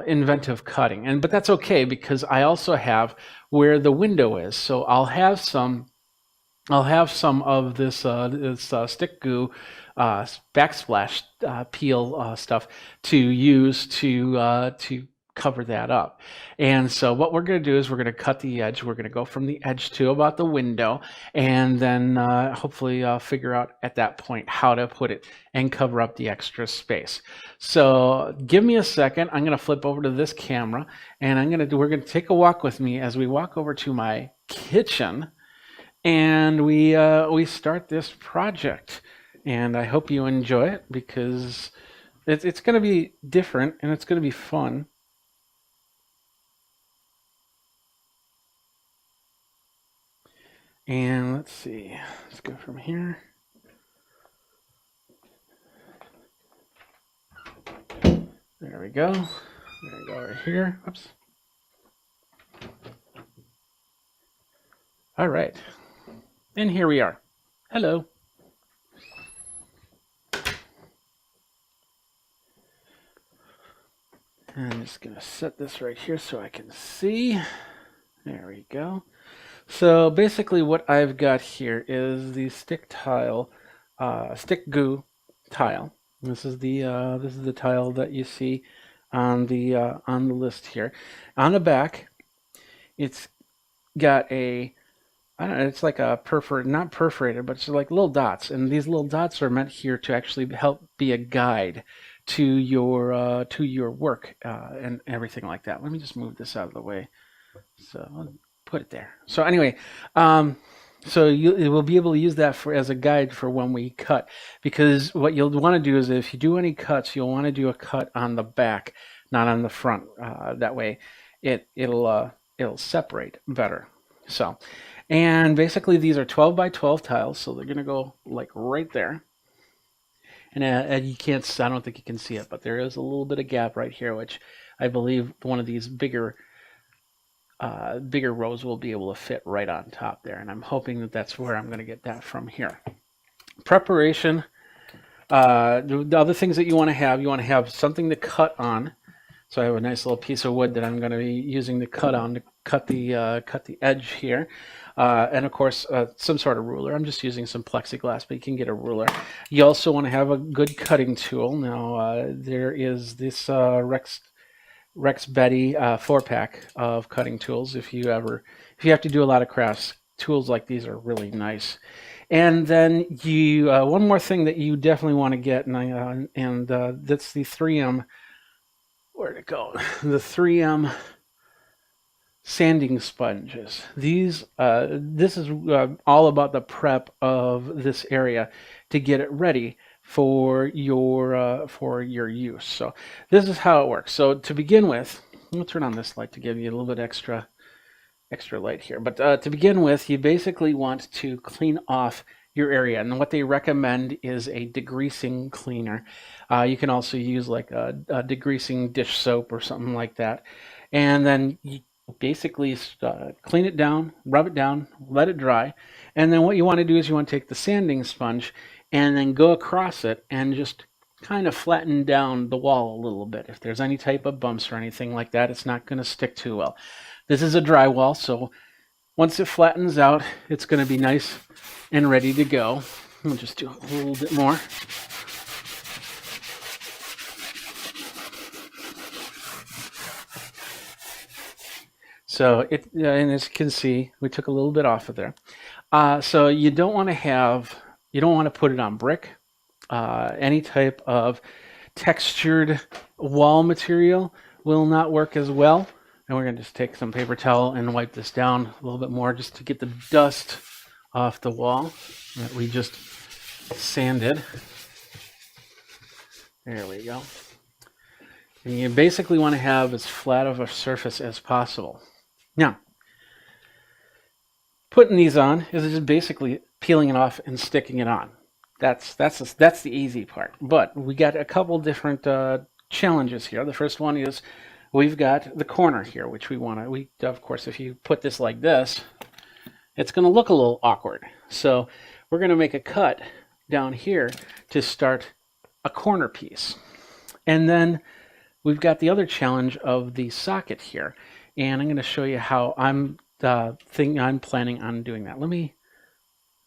inventive cutting. But that's okay, because I also have where the window is. So I'll have some I'll have some of this stick goo backsplash peel stuff to use to cover that up. And so what we're going to do is we're going to cut the edge. We're going to go from the edge to about the window, and then hopefully figure out at that point how to put it and cover up the extra space. So give me a second. I'm going to flip over to this camera, and we're going to take a walk with me as we walk over to my kitchen, and we start this project. And I hope you enjoy it, because it's going to be different and it's going to be fun. And let's see, let's go from here. There we go. There we go, right here. Oops. All right. And here we are. Hello. I'm just going to set this right here so I can see. There we go. So basically what I've got here is the stick goo tile. This is the tile that you see on the list here. On the back, it's got a, I don't know, it's like a not perforated, but it's like little dots, and these little dots are meant here to actually help be a guide to your work and everything like that. Let me just move this out of the way. So I'll put it there. So anyway, so you will be able to use that as a guide for when we cut, because what you'll want to do is if you do any cuts, you'll want to do a cut on the back, not on the front. That way it'll separate better. So, and basically these are 12 by 12 tiles, so they're going to go like right there. And you can't, I don't think you can see it, but there is a little bit of gap right here, which I believe one of these bigger rows will be able to fit right on top there. And I'm hoping that that's where I'm going to get that from here. Preparation. The other things that you want to have something to cut on. So I have a nice little piece of wood that I'm going to be using to cut on to cut the edge here. And of course, some sort of ruler. I'm just using some plexiglass, but you can get a ruler. You also want to have a good cutting tool. Now, there is this Rex Betty 4-pack of cutting tools. If you have to do a lot of crafts, tools like these are really nice. And then one more thing that you definitely want to get, and that's the 3M. Where'd it go? The 3M sanding sponges. This is all about the prep of this area to get it ready for your use. So this is how it works. So to begin with, I'll turn on this light to give you a little bit extra light here. But to begin with, you basically want to clean off your area, and what they recommend is a degreasing cleaner. You can also use like a degreasing dish soap or something like that, and then you basically clean it down, rub it down, let it dry, and then what you want to do is you want to take the sanding sponge and then go across it and just kind of flatten down the wall a little bit. If there's any type of bumps or anything like that, it's not going to stick too well. This is a drywall, so once it flattens out, it's going to be nice and ready to go. We'll just do a little bit more. So and as you can see, we took a little bit off of there. So you don't want to put it on brick. Any type of textured wall material will not work as well. And we're going to just take some paper towel and wipe this down a little bit more just to get the dust off the wall that we just sanded. There we go. And you basically want to have as flat of a surface as possible. Now, putting these on is just basically peeling it off and sticking it on. That's the easy part. But we got a couple different challenges here. The first one is we've got the corner here, which of course, if you put this like this, it's going to look a little awkward. So we're going to make a cut down here to start a corner piece. And then we've got the other challenge of the socket here. And I'm going to show you how I'm planning on doing that. Let me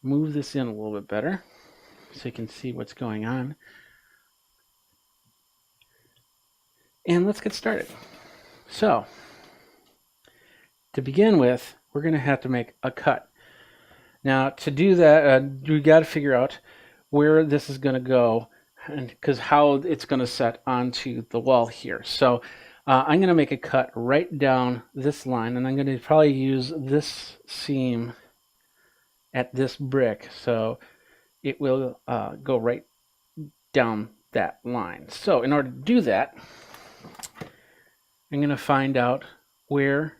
move this in a little bit better so you can see what's going on. And let's get started. So, to begin with, we're going to have to make a cut. Now, to do that, we got to figure out where this is going to go, and because how it's going to set onto the wall here. So, I'm going to make a cut right down this line, and I'm going to probably use this seam at this brick, so it will go right down that line. So, in order to do that, I'm going to find out where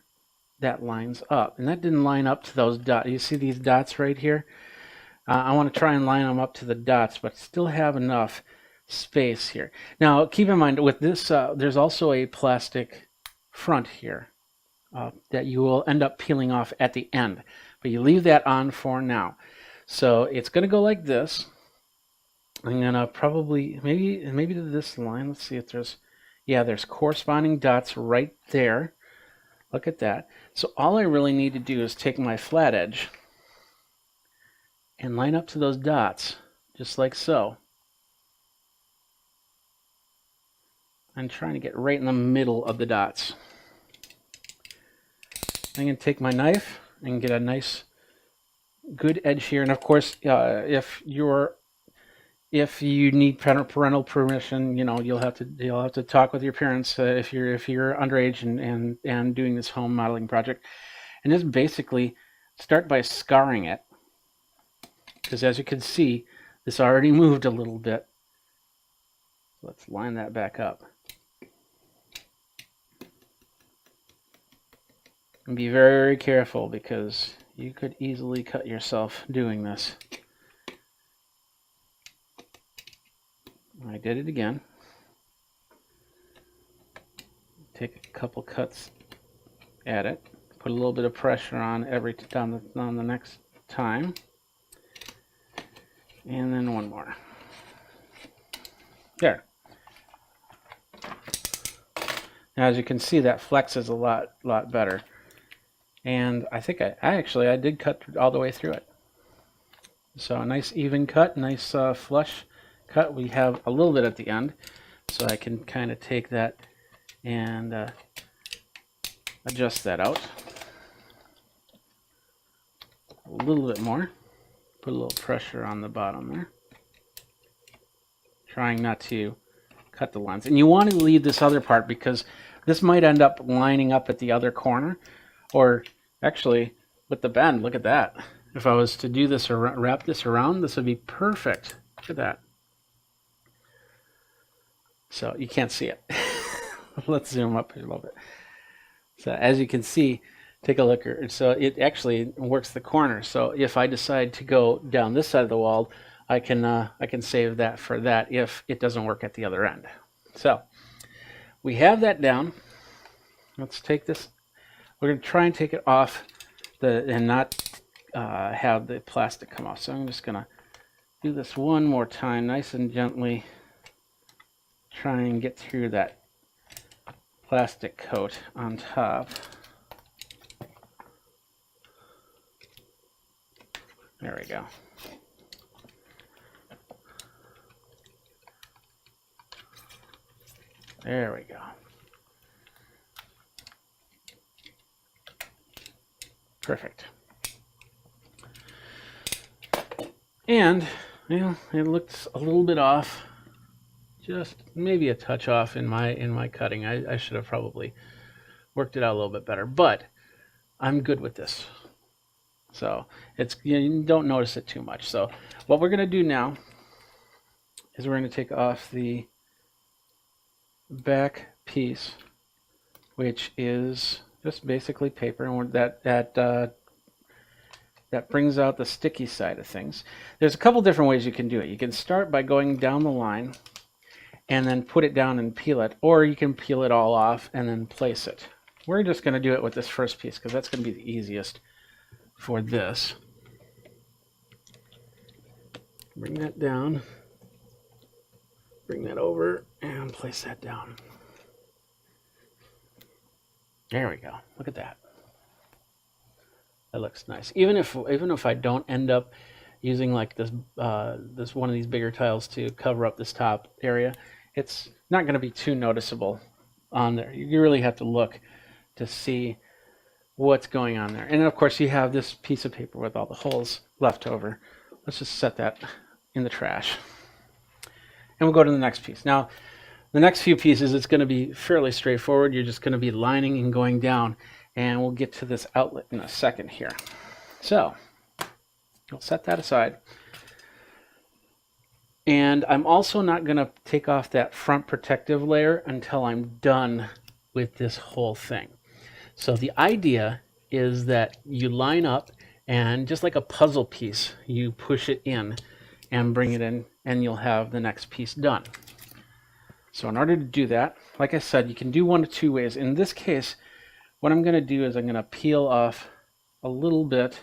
that lines up. And that didn't line up to those dots. You see these dots right here? I want to try and line them up to the dots, but still have enough space here. Now, keep in mind, with this, there's also a plastic front here that you will end up peeling off at the end. But you leave that on for now. So it's going to go like this. I'm going to probably, maybe to this line. Let's see if there's... Yeah, there's corresponding dots right there. Look at that. So all I really need to do is take my flat edge and line up to those dots, just like so. I'm trying to get right in the middle of the dots. I'm going to take my knife and get a nice, good edge here. And of course, if you need parental permission, you'll have to talk with your parents if you're underage and doing this home modeling project. And just basically start by scarring it, because as you can see, this already moved a little bit. Let's line that back up. And be very, very careful, because you could easily cut yourself doing this. I did it again. Take a couple cuts at it. Put a little bit of pressure on on the next time. And then one more. There. Now, as you can see, that flexes a lot better. And I think I did cut all the way through it. So a nice even cut, nice flush cut. We have a little bit at the end, so I can kind of take that and adjust that out a little bit more. Put a little pressure on the bottom there, trying not to cut the lines. And you want to leave this other part, because this might end up lining up at the other corner, or actually with the bend. Look at that. If I was to do this or wrap this around, this would be perfect. Look at that. So you can't see it. Let's zoom up here a little bit. So as you can see, take a look here. So it actually works the corner. So if I decide to go down this side of the wall, I can save that for that if it doesn't work at the other end. So we have that down. Let's take this. We're going to try and take it off and not have the plastic come off. So I'm just going to do this one more time, nice and gently. Try and get through that plastic coat on top. There we go. There we go. Perfect. And, it looks a little bit off. Just maybe a touch off in my cutting. I should have probably worked it out a little bit better, but I'm good with this. So it's, you don't notice it too much. So what we're going to do now is we're going to take off the back piece, which is just basically paper, and that brings out the sticky side of things. There's a couple different ways you can do it. You can start by going down the line and then put it down and peel it, or you can peel it all off and then place it. We're just going to do it with this first piece, because that's going to be the easiest for this. Bring that down, bring that over, and place that down. There we go. Look at that. That looks nice. Even if I don't end up using like this this one of these bigger tiles to cover up this top area, it's not going to be too noticeable on there. You really have to look to see what's going on there. And then of course you have this piece of paper with all the holes left over. Let's just set that in the trash. And we'll go to the next piece. Now, the next few pieces, it's going to be fairly straightforward. You're just going to be lining and going down. And we'll get to this outlet in a second here. So, we'll set that aside. And I'm also not going to take off that front protective layer until I'm done with this whole thing. So the idea is that you line up and just like a puzzle piece, you push it in and bring it in and you'll have the next piece done. So in order to do that, like I said, you can do one of two ways. In this case, what I'm going to do is I'm going to peel off a little bit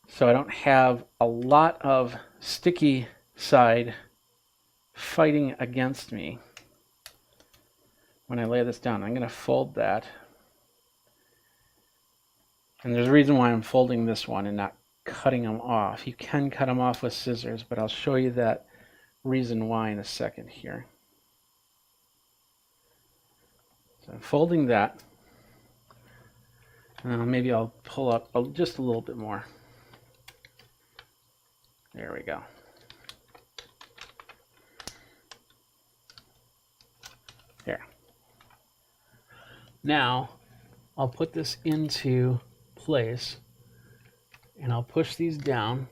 so I don't have a lot of sticky side fighting against me. When I lay this down, I'm going to fold that. And there's a reason why I'm folding this one and not cutting them off. You can cut them off with scissors, but I'll show you that reason why in a second here. So I'm folding that. Maybe I'll pull up just a little bit more. There we go. There. Now, I'll put this into place and I'll push these down,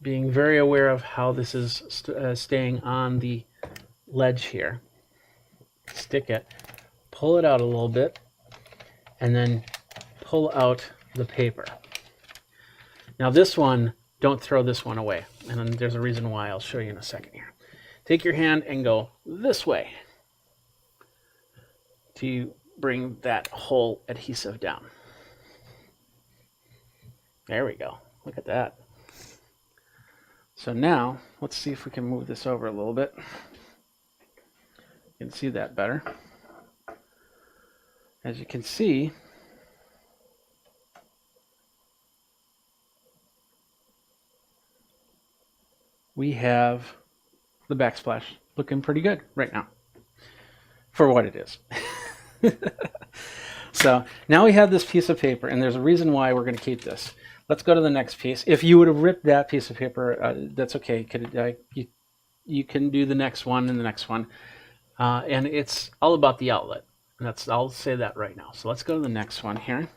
being very aware of how this is staying on the ledge here. Stick it, pull it out a little bit, and then pull out the paper. Now this one, don't throw this one away, and then there's a reason why. I'll show you in a second here. Take your hand and go this way to bring that whole adhesive down. There we go. Look at that. So now, let's see if we can move this over a little bit. You can see that better. As you can see, we have the backsplash looking pretty good right now for what it is. So now we have this piece of paper, and there's a reason why we're going to keep this. Let's go to the next piece. If you would have ripped that piece of paper, that's okay. You can do the next one and the next one. And it's all about the outlet. I'll say that right now. So let's go to the next one here.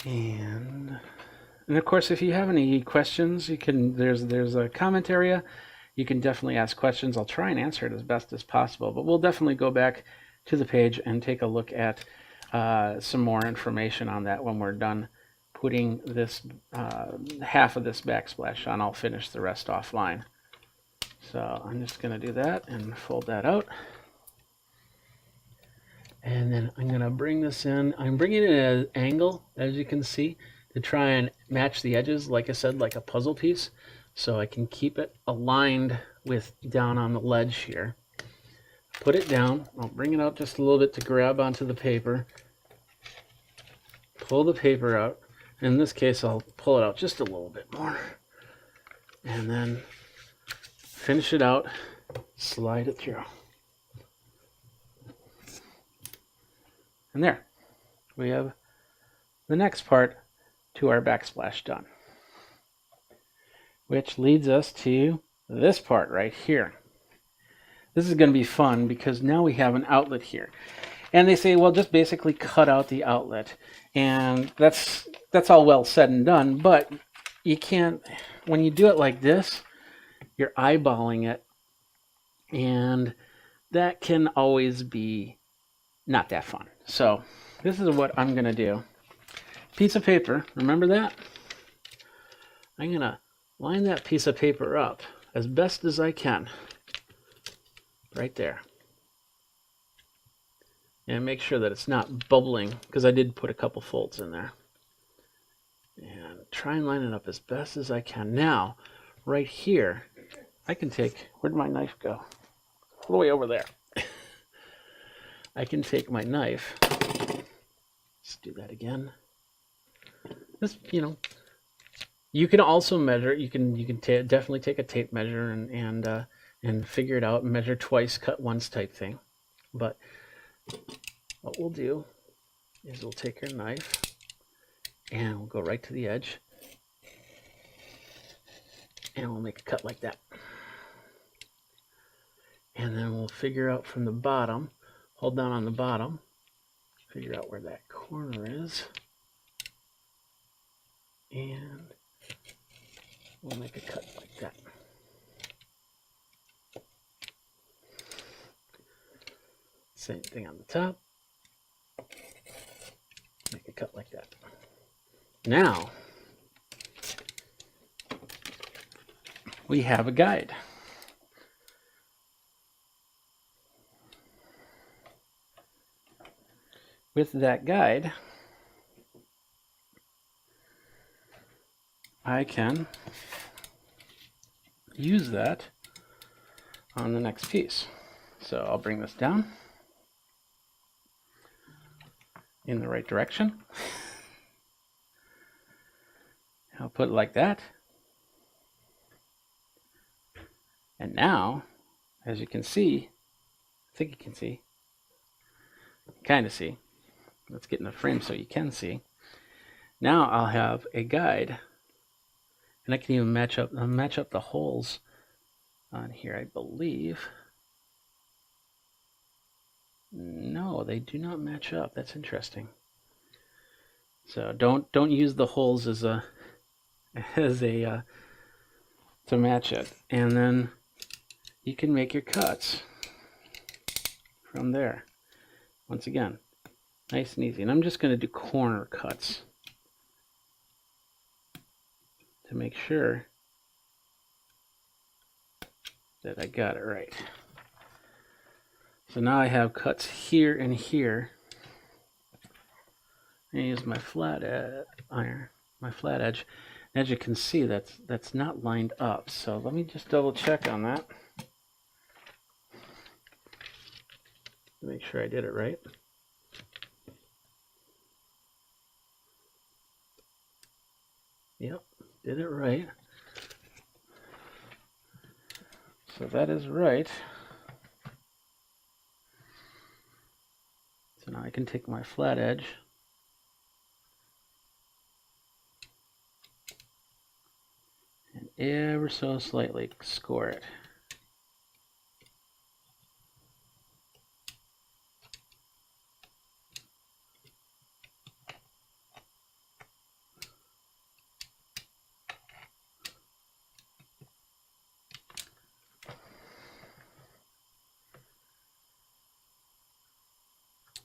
And of course, if you have any questions, you can. There's a comment area. You can definitely ask questions. I'll try and answer it as best as possible. But we'll definitely go back to the page and take a look at some more information on that when we're done putting this half of this backsplash on. I'll finish the rest offline. So I'm just going to do that and fold that out. And then I'm going to bring this in. I'm bringing it at an angle, as you can see, to try and match the edges, like I said, like a puzzle piece, so I can keep it aligned with down on the ledge here. Put it down. I'll bring it out just a little bit to grab onto the paper. Pull the paper out. In this case, I'll pull it out just a little bit more. And then finish it out, slide it through. And there, we have the next part to our backsplash done, which leads us to this part right here. This is going to be fun because now we have an outlet here. And they say, well, just basically cut out the outlet. And that's all well said and done, but you can't, when you do it like this, you're eyeballing it, and that can always be not that fun. So this is what I'm going to do. Piece of paper, remember that? I'm going to line that piece of paper up as best as I can. Right there. And make sure that it's not bubbling, because I did put a couple folds in there. And try and line it up as best as I can. Now, right here, I can take, where'd my knife go? all the way over there. I can take my knife. Let's do that again. Just, you know, you can also measure. You can definitely take a tape measure and figure it out. Measure twice, cut once type thing. But what we'll do is we'll take our knife and we'll go right to the edge. And we'll make a cut like that. And then we'll figure out from the bottom, hold down on the bottom, figure out where that corner is. And we'll make a cut like that. Same thing on the top. Make a cut like that. Now, we have a guide. With that guide, I can use that on the next piece. So I'll bring this down in the right direction. I'll put it like that. And now, as you can see, I think you can see, kind of see. Let's get in the frame so you can see. Now I'll have a guide, and I can even match up the holes on here, I believe. No, they do not match up. That's interesting. So don't use the holes as a to match it, and then you can make your cuts from there. Once again, nice and easy. And I'm just going to do corner cuts to make sure that I got it right. So now I have cuts here and here. I use my flat iron, my flat edge. As you can see, that's not lined up. So let me just double check on that to make sure I did it right. Yep, did it right. So that is right. So now I can take my flat edge and ever so slightly score it.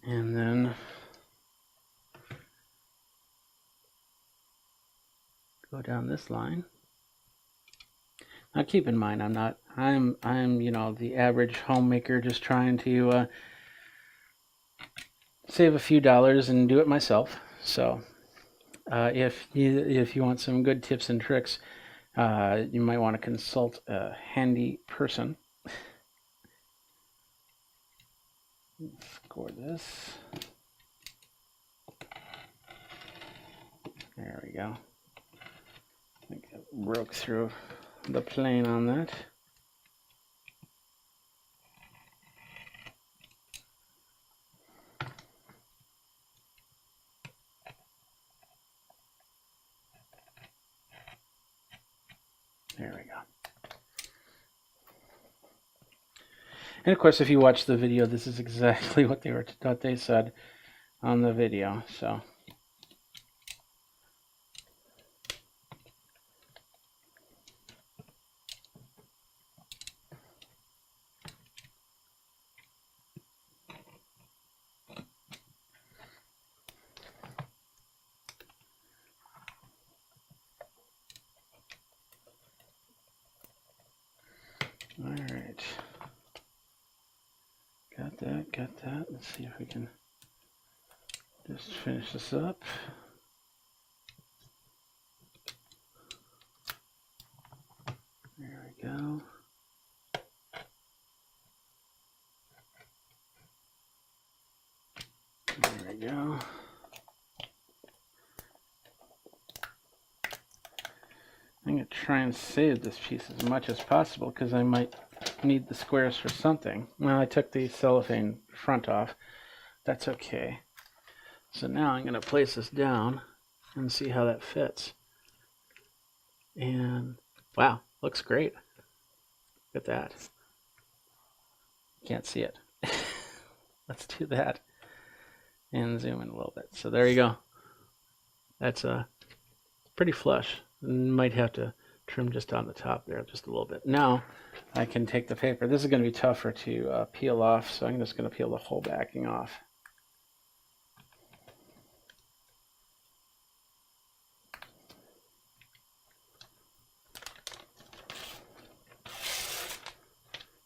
And then go down this line. Now keep in mind, I'm you know, the average homemaker just trying to save a few dollars and do it myself. So if you want some good tips and tricks, you might want to consult a handy person. Score this. There we go. I think I broke through the plane on that. There we go. And of course, if you watch the video, this is exactly what they said on the video. So. All right. Got that. Let's see if we can just finish this up. There we go. we go. I'm going to try and save this piece as much as possible because I might need the squares for something. Well, I took the cellophane front off. That's okay. So now I'm going to place this down and see how that fits. And wow, looks great. Look at that. Can't see it. Let's do that and zoom in a little bit. So there you go. That's pretty flush. Might have to trim just on the top there just a little bit. Now I can take the paper. This is going to be tougher to peel off, so I'm just going to peel the whole backing off.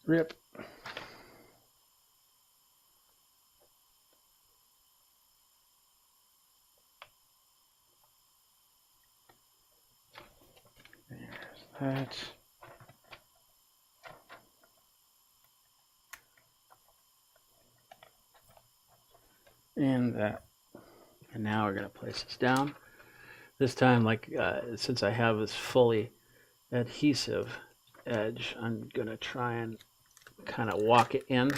Rip. That. And that. And now we're going to place this down. This time, like since I have this fully adhesive edge, I'm going to try and kind of walk it in,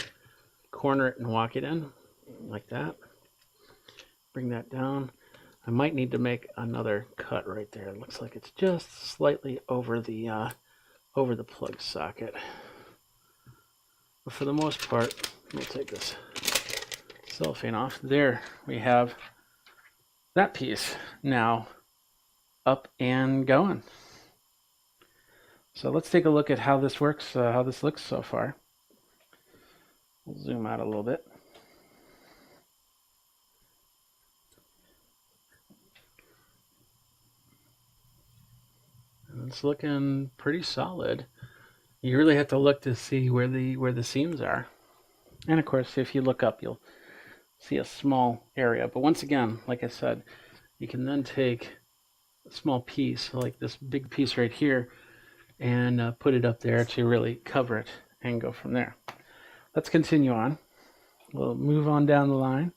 corner it and walk it in like that. Bring that down. I might need to make another cut right there. It looks like it's just slightly over the plug socket. But for the most part, we'll take this cellophane off. There we have that piece now up and going. So let's take a look at how this works, how this looks so far. We'll zoom out a little bit. It's looking pretty solid. You really have to look to see where the seams are. And of course, if you look up, you'll see a small area. But once again, like I said, you can then take a small piece, like this big piece right here, and put it up there to really cover it and go from there. Let's continue on. We'll move on down the line.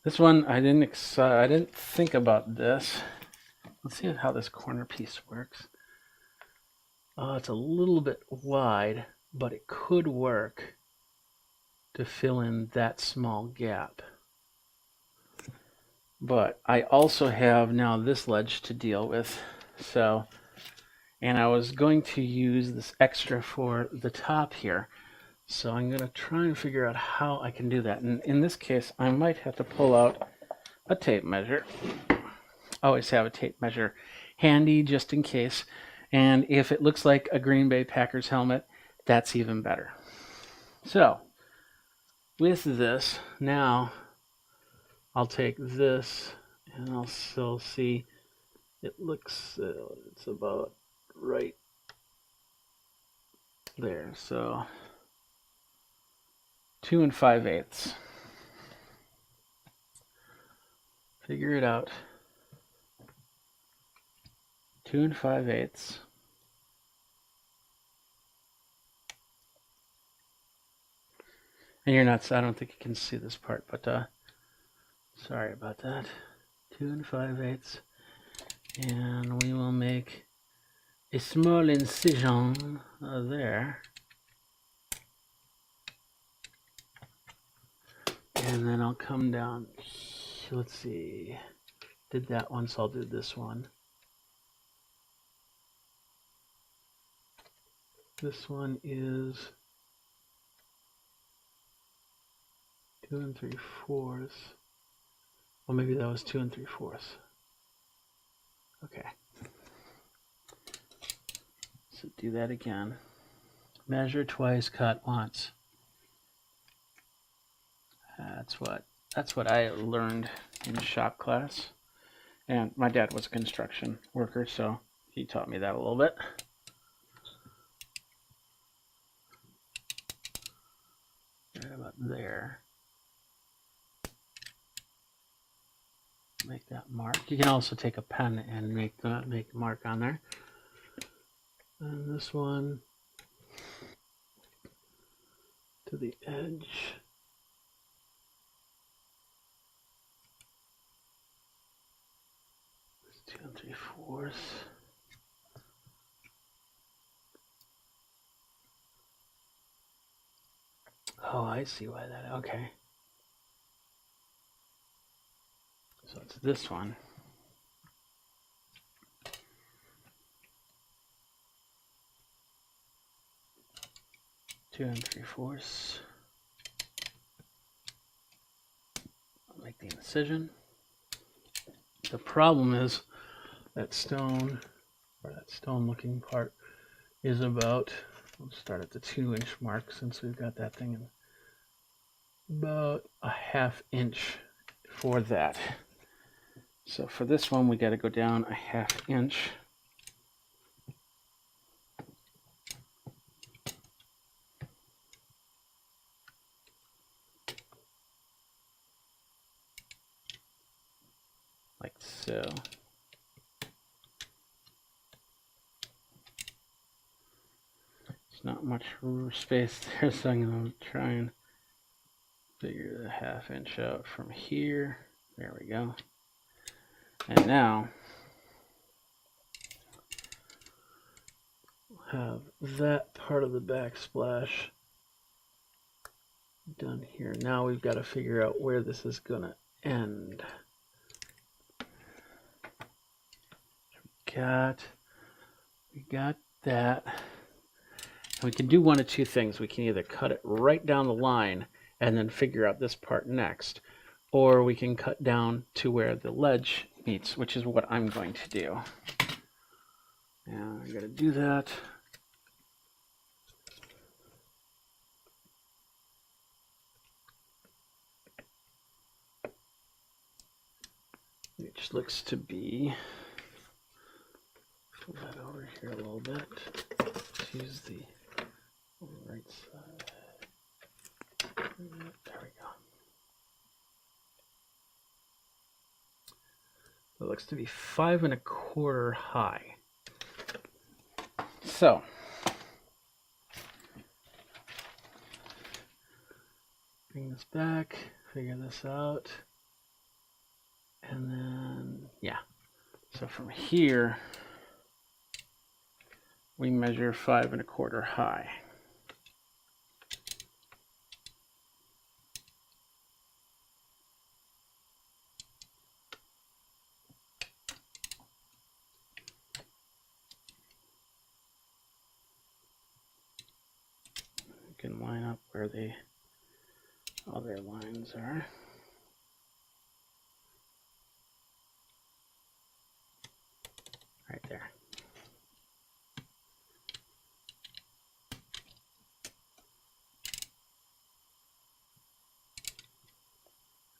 This one, I didn't think about this. Let's see how this corner piece works. It's a little bit wide, but it could work to fill in that small gap. But I also have now this ledge to deal with. So, and I was going to use this extra for the top here. So I'm going to try and figure out how I can do that. And in this case, I might have to pull out a tape measure. Always have a tape measure handy just in case. And if it looks like a Green Bay Packers helmet, that's even better. So with this, now I'll take this and I'll still see it looks, it's about right there. So 2 5/8. Figure it out. 2 5/8. And you're not, I don't think you can see this part, but sorry about that. 2 5/8. And we will make a small incision there. And then I'll come down, let's see, did that one, so I'll do this one. This one is 2 3/4. Well, maybe that was 2 3/4. Okay. So do that again. Measure twice, cut once. That's what I learned in shop class. And my dad was a construction worker, so he taught me that a little bit. Right about there. make that mark. You can also take a pen and make the mark on there. And this one to the edge. It's 2 3/4. Oh, I see why that. Okay. So it's this one. 2 3/4. I'll make the incision. The problem is that stone, or that stone looking part, is about, we'll start at the 2-inch mark since we've got that thing in, about a 1/2 inch for that. So for this one, we got to go down a 1/2 inch. Like so. There's not much space there, so I'm going to try and figure the 1/2 inch out from here. There we go. And now we'll have that part of the backsplash done here. Now we've got to figure out where this is going to end. We got that. And we can do one of two things. We can either cut it right down the line and then figure out this part next, or we can cut down to where the ledge meets, which is what I'm going to do. Now I got to do that. Which looks to be, pull that over here a little bit. Let's use the right side. There we go. It looks to be 5 1/4 high. So bring this back, figure this out, and then yeah. So from here we measure 5 1/4 high. Can line up where the other lines are. Right there.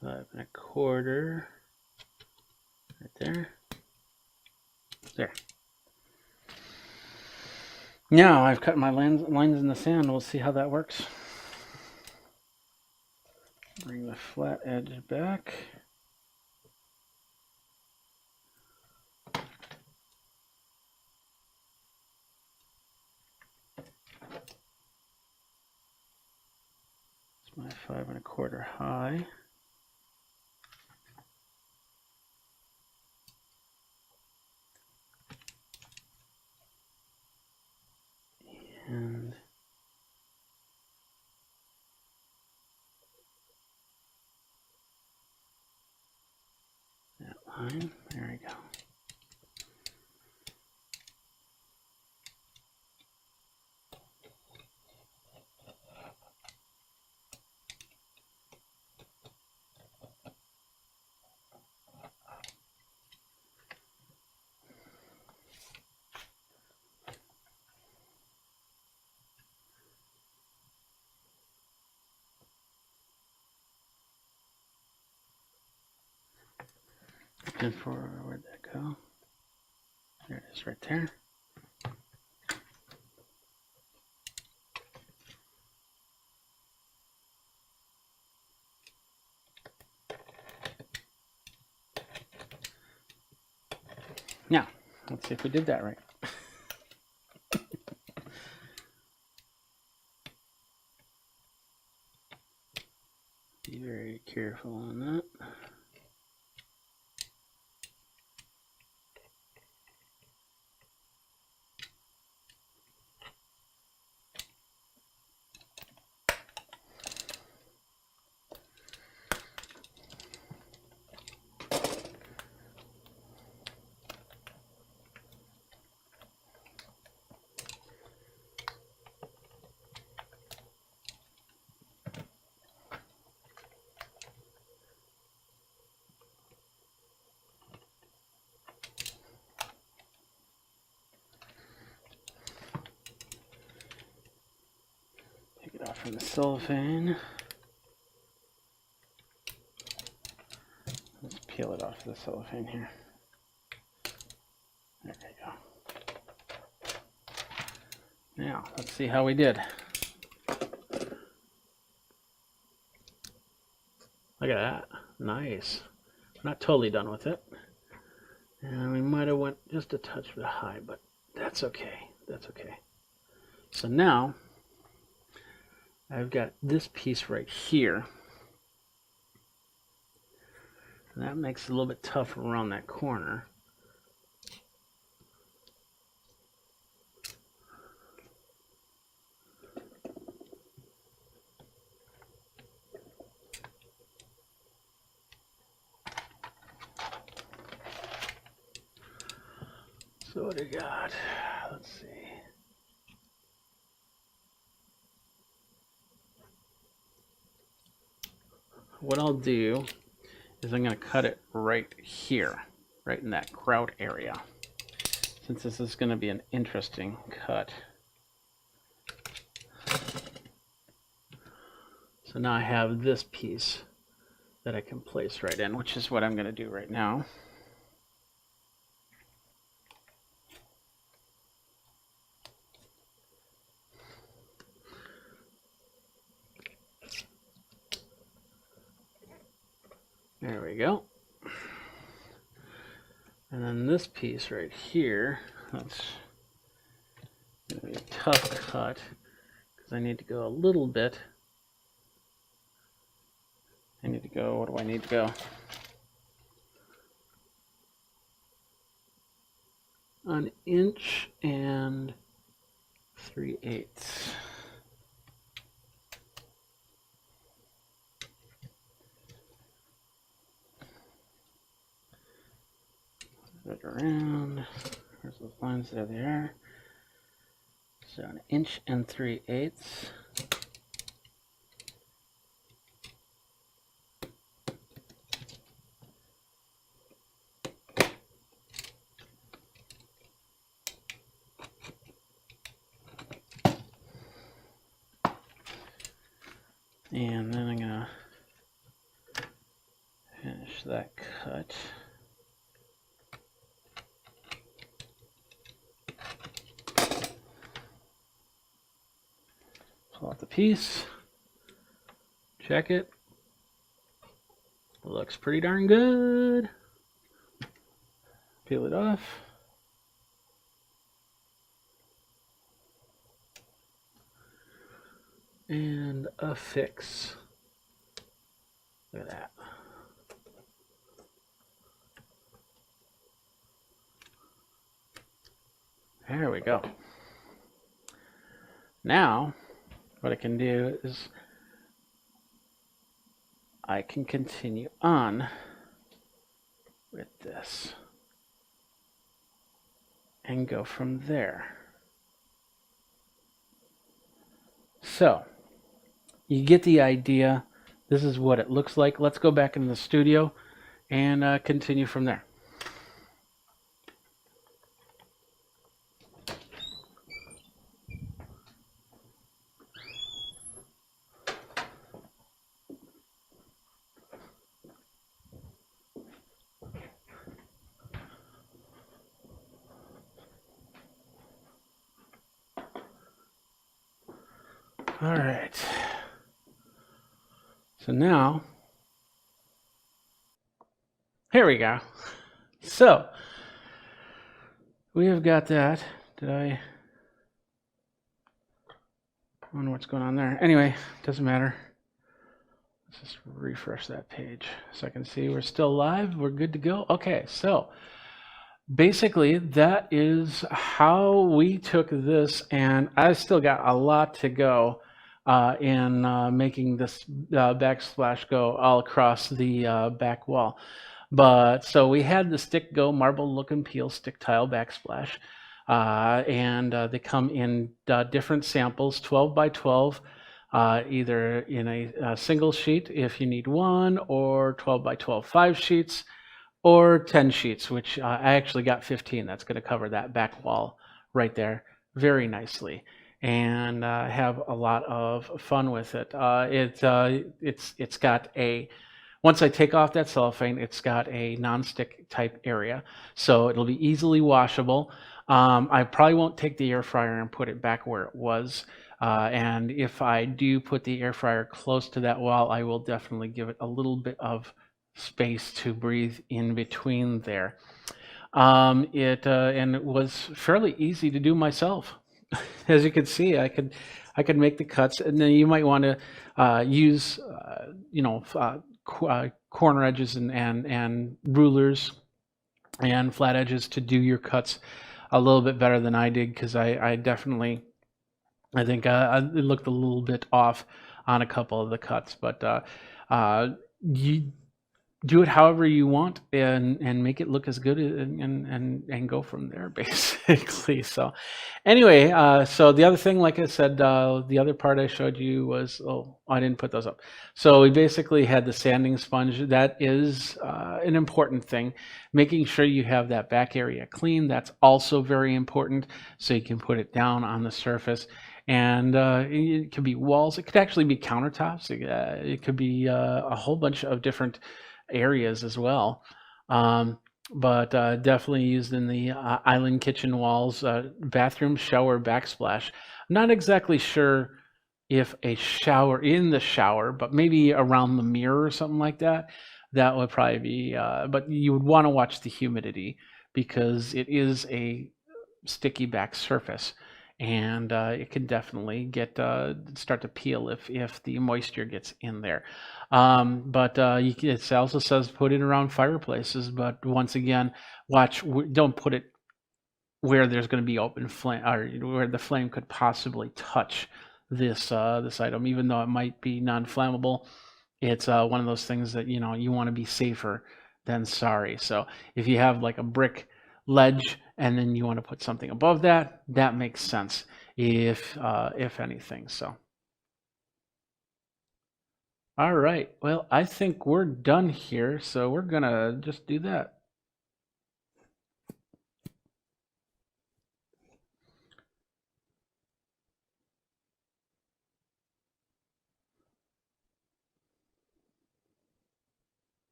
Five 1/4. Right there. There. Now I've cut my lines in the sand. We'll see how that works. Bring the flat edge back. It's my 5 1/4 high. And that line, there we go. And for, where'd that go? There it is right there. Now, let's see if we did that right. Be very careful on that. Take it off from the cellophane. Let's peel it off the cellophane here. There we go. Now, let's see how we did. Look at that. Nice. We're not totally done with it. And we might have went just a touch bit high, but that's okay. That's okay. So now, I've got this piece right here. And that makes it a little bit tougher around that corner. So what do we got? Let's see. What I'll do is I'm going to cut it right here, right in that grout area, since this is going to be an interesting cut. So now I have this piece that I can place right in, which is what I'm going to do right now. There we go. And then this piece right here, that's going to be a tough cut because I need to go a little bit. I need to go, what do I need to go? An inch and 3/8. It around. There's those lines, there they are. So an inch and 3/8. And then I'm gonna finish that cut. Pull out the piece, check it, looks pretty darn good. Peel it off. And affix. Look at that. There we go. Now, what I can do is I can continue on with this and go from there. So, you get the idea. This is what it looks like. Let's go back in the studio and continue from there. All right. So now, here we go. So, we have got that. Did I wonder what's going on there? Anyway, doesn't matter. Let's just refresh that page so I can see we're still live. We're good to go. Okay, so basically that is how we took this, and I still got a lot to go in making this backsplash go all across the back wall. But so we had the stick go marble look and peel stick tile backsplash, and they come in different samples, 12 by 12, either in a single sheet if you need one, or 12 by 12 5 sheets, or 10 sheets, which I actually got 15. That's going to cover that back wall right there very nicely, and have a lot of fun with it. It's got a, once I take off that cellophane, it's got a non-stick type area, so it'll be easily washable. I probably won't take the air fryer and put it back where it was. And if I do put the air fryer close to that wall, I will definitely give it a little bit of space to breathe in between there. And it was fairly easy to do myself. As you can see, I could make the cuts, and then you might want to use corner edges and rulers and flat edges to do your cuts a little bit better than I did, because I definitely, I think it looked a little bit off on a couple of the cuts, but you do it however you want and make it look as good, and go from there, basically. So anyway, so the other thing, like I said, the other part I showed you was, I didn't put those up. So we basically had the sanding sponge. That is an important thing. Making sure you have that back area clean, that's also very important, so you can put it down on the surface. And it could be walls, it could actually be countertops, it could be a whole bunch of different areas as well, but definitely used in the island kitchen walls, bathroom, shower, backsplash. I'm not exactly sure if a shower, in the shower, but maybe around the mirror or something like that. That would probably be, but you would want to watch the humidity, because it is a sticky back surface, and it can definitely get start to peel if the moisture gets in there. But it also says put it around fireplaces, but once again, don't put it where there's going to be open flame, or where the flame could possibly touch this item, even though it might be non-flammable. It's one of those things that you want to be safer than sorry. So if you have like a brick ledge and then you want to put something above that, that makes sense, if anything. So all right, well, I think we're done here, so we're gonna just do that.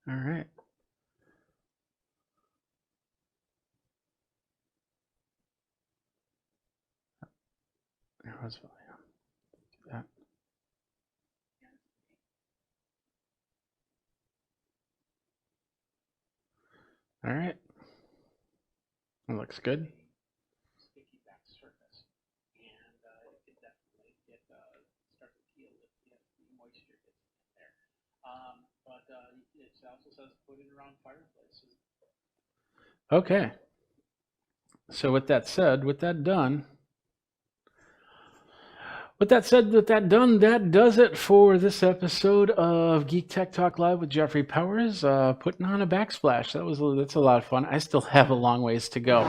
All right. There was that. All right. It looks good. Sticky back surface, and it could definitely start to peel if the moisture gets in there. But it also says put it around fireplaces. Okay. So with that said, with that done, that does it for this episode of Geek Tech Talk Live with Jeffrey Powers, putting on a backsplash. That's a lot of fun. I still have a long ways to go,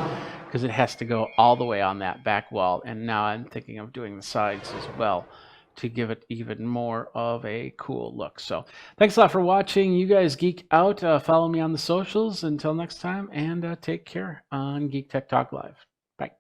because it has to go all the way on that back wall, and now I'm thinking of doing the sides as well, to give it even more of a cool look. So thanks a lot for watching. You guys geek out. Follow me on the socials. Until next time, and take care on Geek Tech Talk Live. Bye.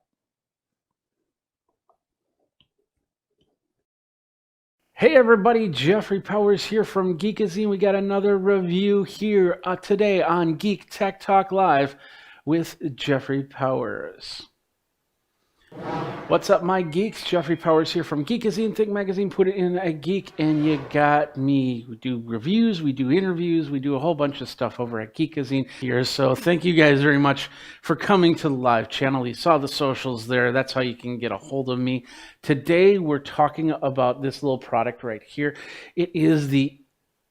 Hey everybody, Jeffrey Powers here from Geekazine. We got another review here today on Geek Tech Talk Live with Jeffrey Powers. What's up, my geeks? Jeffrey Powers here from Geekazine. Think Magazine, put it in a geek, and you got me. We do reviews, we do interviews, we do a whole bunch of stuff over at Geekazine here. So thank you guys very much for coming to the live channel. You saw the socials there. That's how you can get a hold of me. Today, we're talking about this little product right here. It is the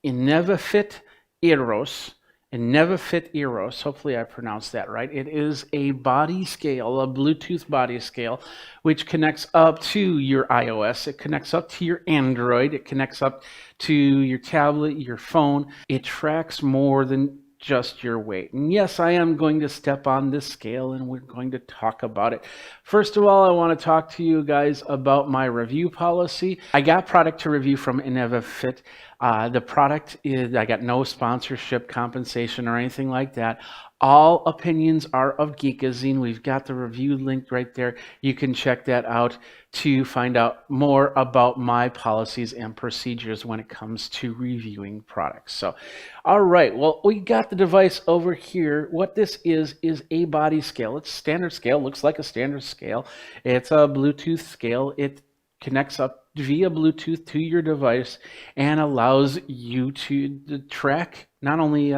Inevafit Eros. Inevafit Eros, hopefully I pronounced that right. It is a body scale, a Bluetooth body scale, which connects up to your iOS. It connects up to your Android. It connects up to your tablet, your phone. It tracks more than just your weight. And yes, I am going to step on this scale and we're going to talk about it. First of all, I want to talk to you guys about my review policy. I got product to review from Inevafit. The product is, I got no sponsorship, compensation, or anything like that. All opinions are of Geekazine. We've got the review link right there. You can check that out to find out more about my policies and procedures when it comes to reviewing products. So, all right, well, we got the device over here. What this is a body scale. It's standard scale, looks like a standard scale. It's a Bluetooth scale. It connects up via Bluetooth to your device and allows you to track, not only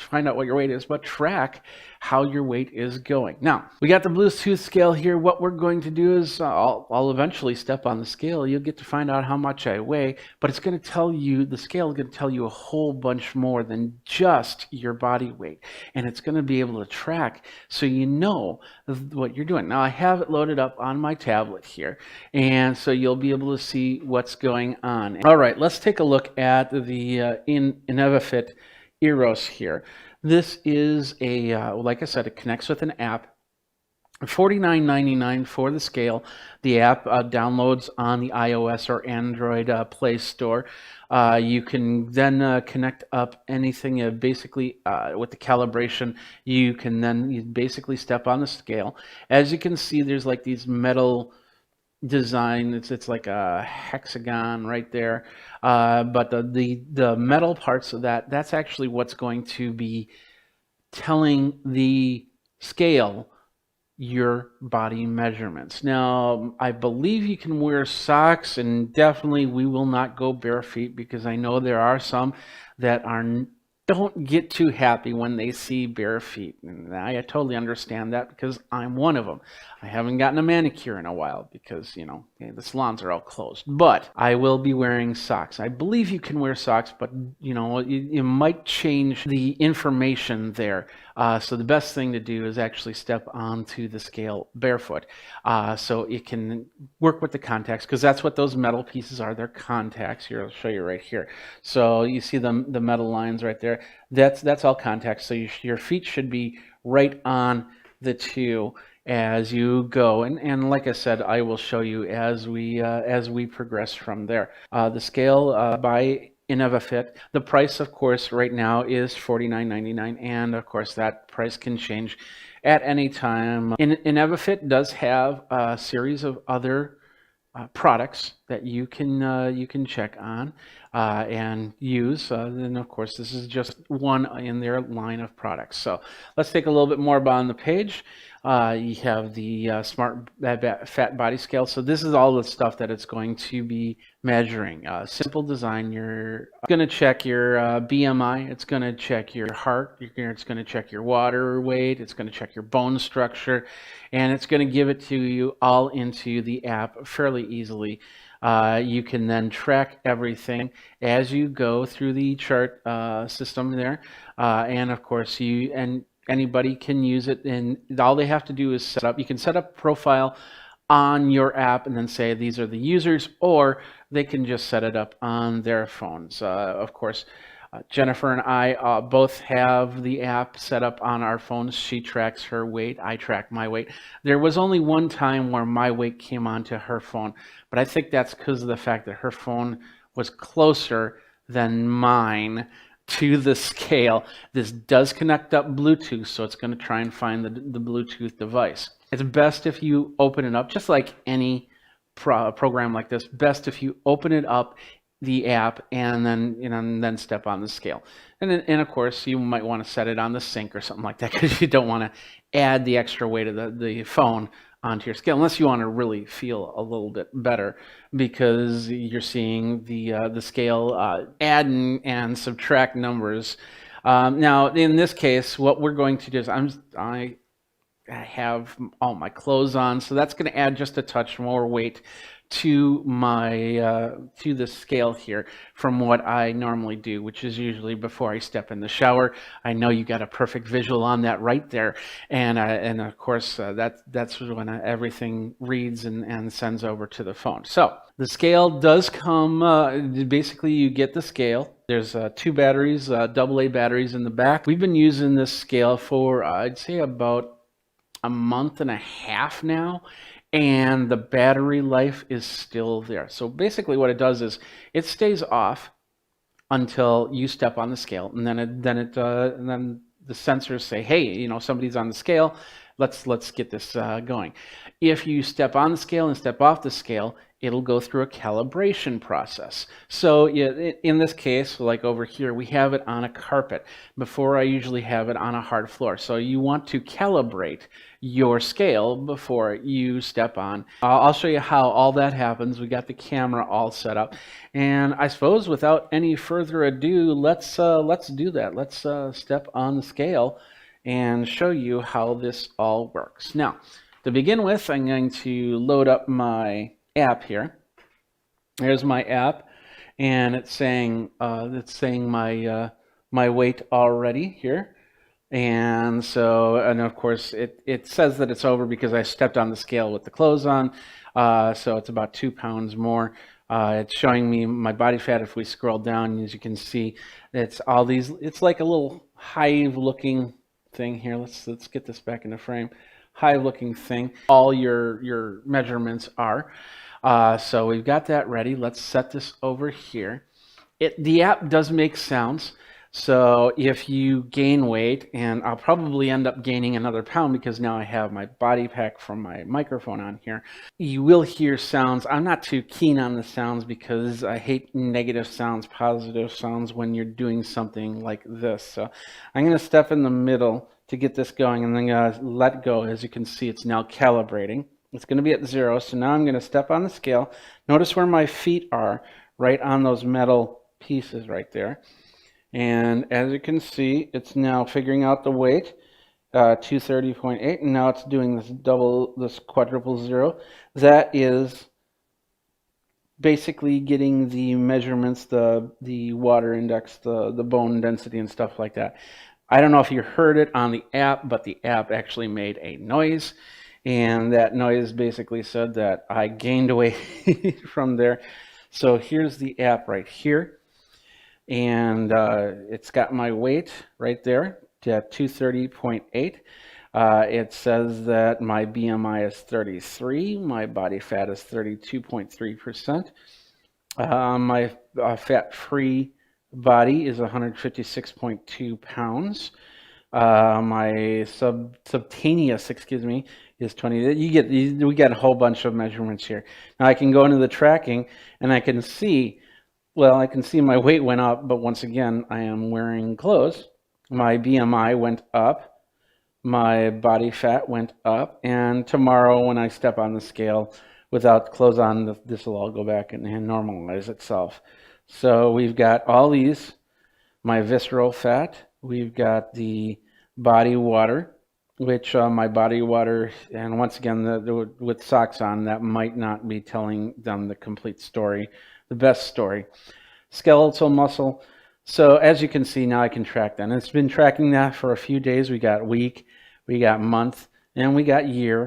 find out what your weight is, but track how your weight is going. Now, we got the Bluetooth scale here. What we're going to do is I'll eventually step on the scale. You'll get to find out how much I weigh, but it's going to tell you, the scale is going to tell you a whole bunch more than just your body weight. And it's going to be able to track so you know what you're doing. Now, I have it loaded up on my tablet here, and so you'll be able to see what's going on. All right, let's take a look at the Inevafit Eros here. This is a, like I said, it connects with an app. $49.99 for the scale. The app downloads on the iOS or Android Play Store. You can then connect up anything basically with the calibration. You can then basically step on the scale. As you can see, there's like these metal design. It's like a hexagon right there, but the metal parts of that's actually what's going to be telling the scale your body measurements. Now, I believe you can wear socks, and definitely we will not go bare feet, because I know there are some that don't get too happy when they see bare feet, and I totally understand that, because I'm one of them. I haven't gotten a manicure in a while because, you know, the salons are all closed, but I will be wearing socks. I believe you can wear socks, but you know, you might change the information there. So the best thing to do is actually step onto the scale barefoot, so it can work with the contacts, because that's what those metal pieces are. They're contacts. Here, I'll show you right here. So you see the metal lines right there. That's all contacts. So your feet should be right on the two as you go, and like I said, I will show you as we progress from there. The scale by Inevafit. The price, of course, right now is $49.99, and of course that price can change at any time. Inevafit does have a series of other products that you can check on and use. And of course, this is just one in their line of products. So let's take a little bit more about on the page. You have the Smart Fat Body Scale. So this is all the stuff that it's going to be measuring. Simple design. You're going to check your BMI. It's going to check your heart. It's going to check your water weight. It's going to check your bone structure. And it's going to give it to you all into the app fairly easily. You can then track everything as you go through the chart system there. And of course, anybody can use it, and all they have to do is set up. You can set up a profile on your app and then say these are the users, or they can just set it up on their phones. Of course, Jennifer and I both have the app set up on our phones. She tracks her weight. I track my weight. There was only one time where my weight came onto her phone, but I think that's because of the fact that her phone was closer than mine to the scale. This does connect up Bluetooth, so it's going to try and find the Bluetooth device. It's best if you open it up, just like any program like this, best if you open it up, the app, and then and then step on the scale. And of course, you might want to set it on the sink or something like that, because you don't want to add the extra weight of the phone onto your scale, unless you want to really feel a little bit better, because you're seeing the scale add and subtract numbers. Now, in this case, what we're going to do is I have all my clothes on, so that's going to add just a touch more weight to my to the scale here from what I normally do, which is usually before I step in the shower. I know you got a perfect visual on that right there, and of course that's when everything reads and sends over to the phone. So the scale does come. Basically, you get the scale. There's 2 batteries, AA batteries in the back. We've been using this scale for I'd say about a month and a half now, and the battery life is still there. So basically what it does is it stays off until you step on the scale, and then the sensors say, hey, somebody's on the scale, let's get this going. If you step on the scale and step off the scale, it'll go through a calibration process. So in this case, like over here, we have it on a carpet. Before, I usually have it on a hard floor. So you want to calibrate your scale before you step on. I'll show you how all that happens. We got the camera all set up, and I suppose without any further ado, let's do that. Let's step on the scale and show you how this all works. Now, to begin with, I'm going to load up my app here. There's my app, and it's saying my my weight already here. And so, and of course, it says that it's over because I stepped on the scale with the clothes on. So it's about 2 pounds more. It's showing me my body fat. If we scroll down, as you can see, it's all these. It's like a little hive-looking thing here. Let's get this back into frame. Hive-looking thing. All your measurements are. So we've got that ready. Let's set this over here. The app does make sounds. So if you gain weight, and I'll probably end up gaining another pound because now I have my body pack from my microphone on here, you will hear sounds. I'm not too keen on the sounds because I hate negative sounds, positive sounds when you're doing something like this. So I'm going to step in the middle to get this going, and then let go. As you can see, it's now calibrating. It's going to be at 0. So now I'm going to step on the scale. Notice where my feet are, right on those metal pieces right there. And as you can see, it's now figuring out the weight, 230.8, and now it's doing this quadruple 0. That is basically getting the measurements, the water index, the bone density, and stuff like that. I don't know if you heard it on the app, but the app actually made a noise, and that noise basically said that I gained weight from there. So here's the app right here. And it's got my weight right there at 230.8. It says that my BMI is 33. My body fat is 32.3%. My fat-free body is 156.2 pounds. My subcutaneous, is 20. We got a whole bunch of measurements here. Now I can go into the tracking, and I can see. Well, I can see my weight went up, but once again, I am wearing clothes. My BMI went up, my body fat went up, and tomorrow when I step on the scale without clothes on, this will all go back and normalize itself. So we've got all these, my visceral fat, we've got the body water, which my body water, and once again, with socks on, that might not be telling them the complete story. The best story. Skeletal muscle. So as you can see, now I can track that. And it's been tracking that for a few days. We got week, we got month, and we got year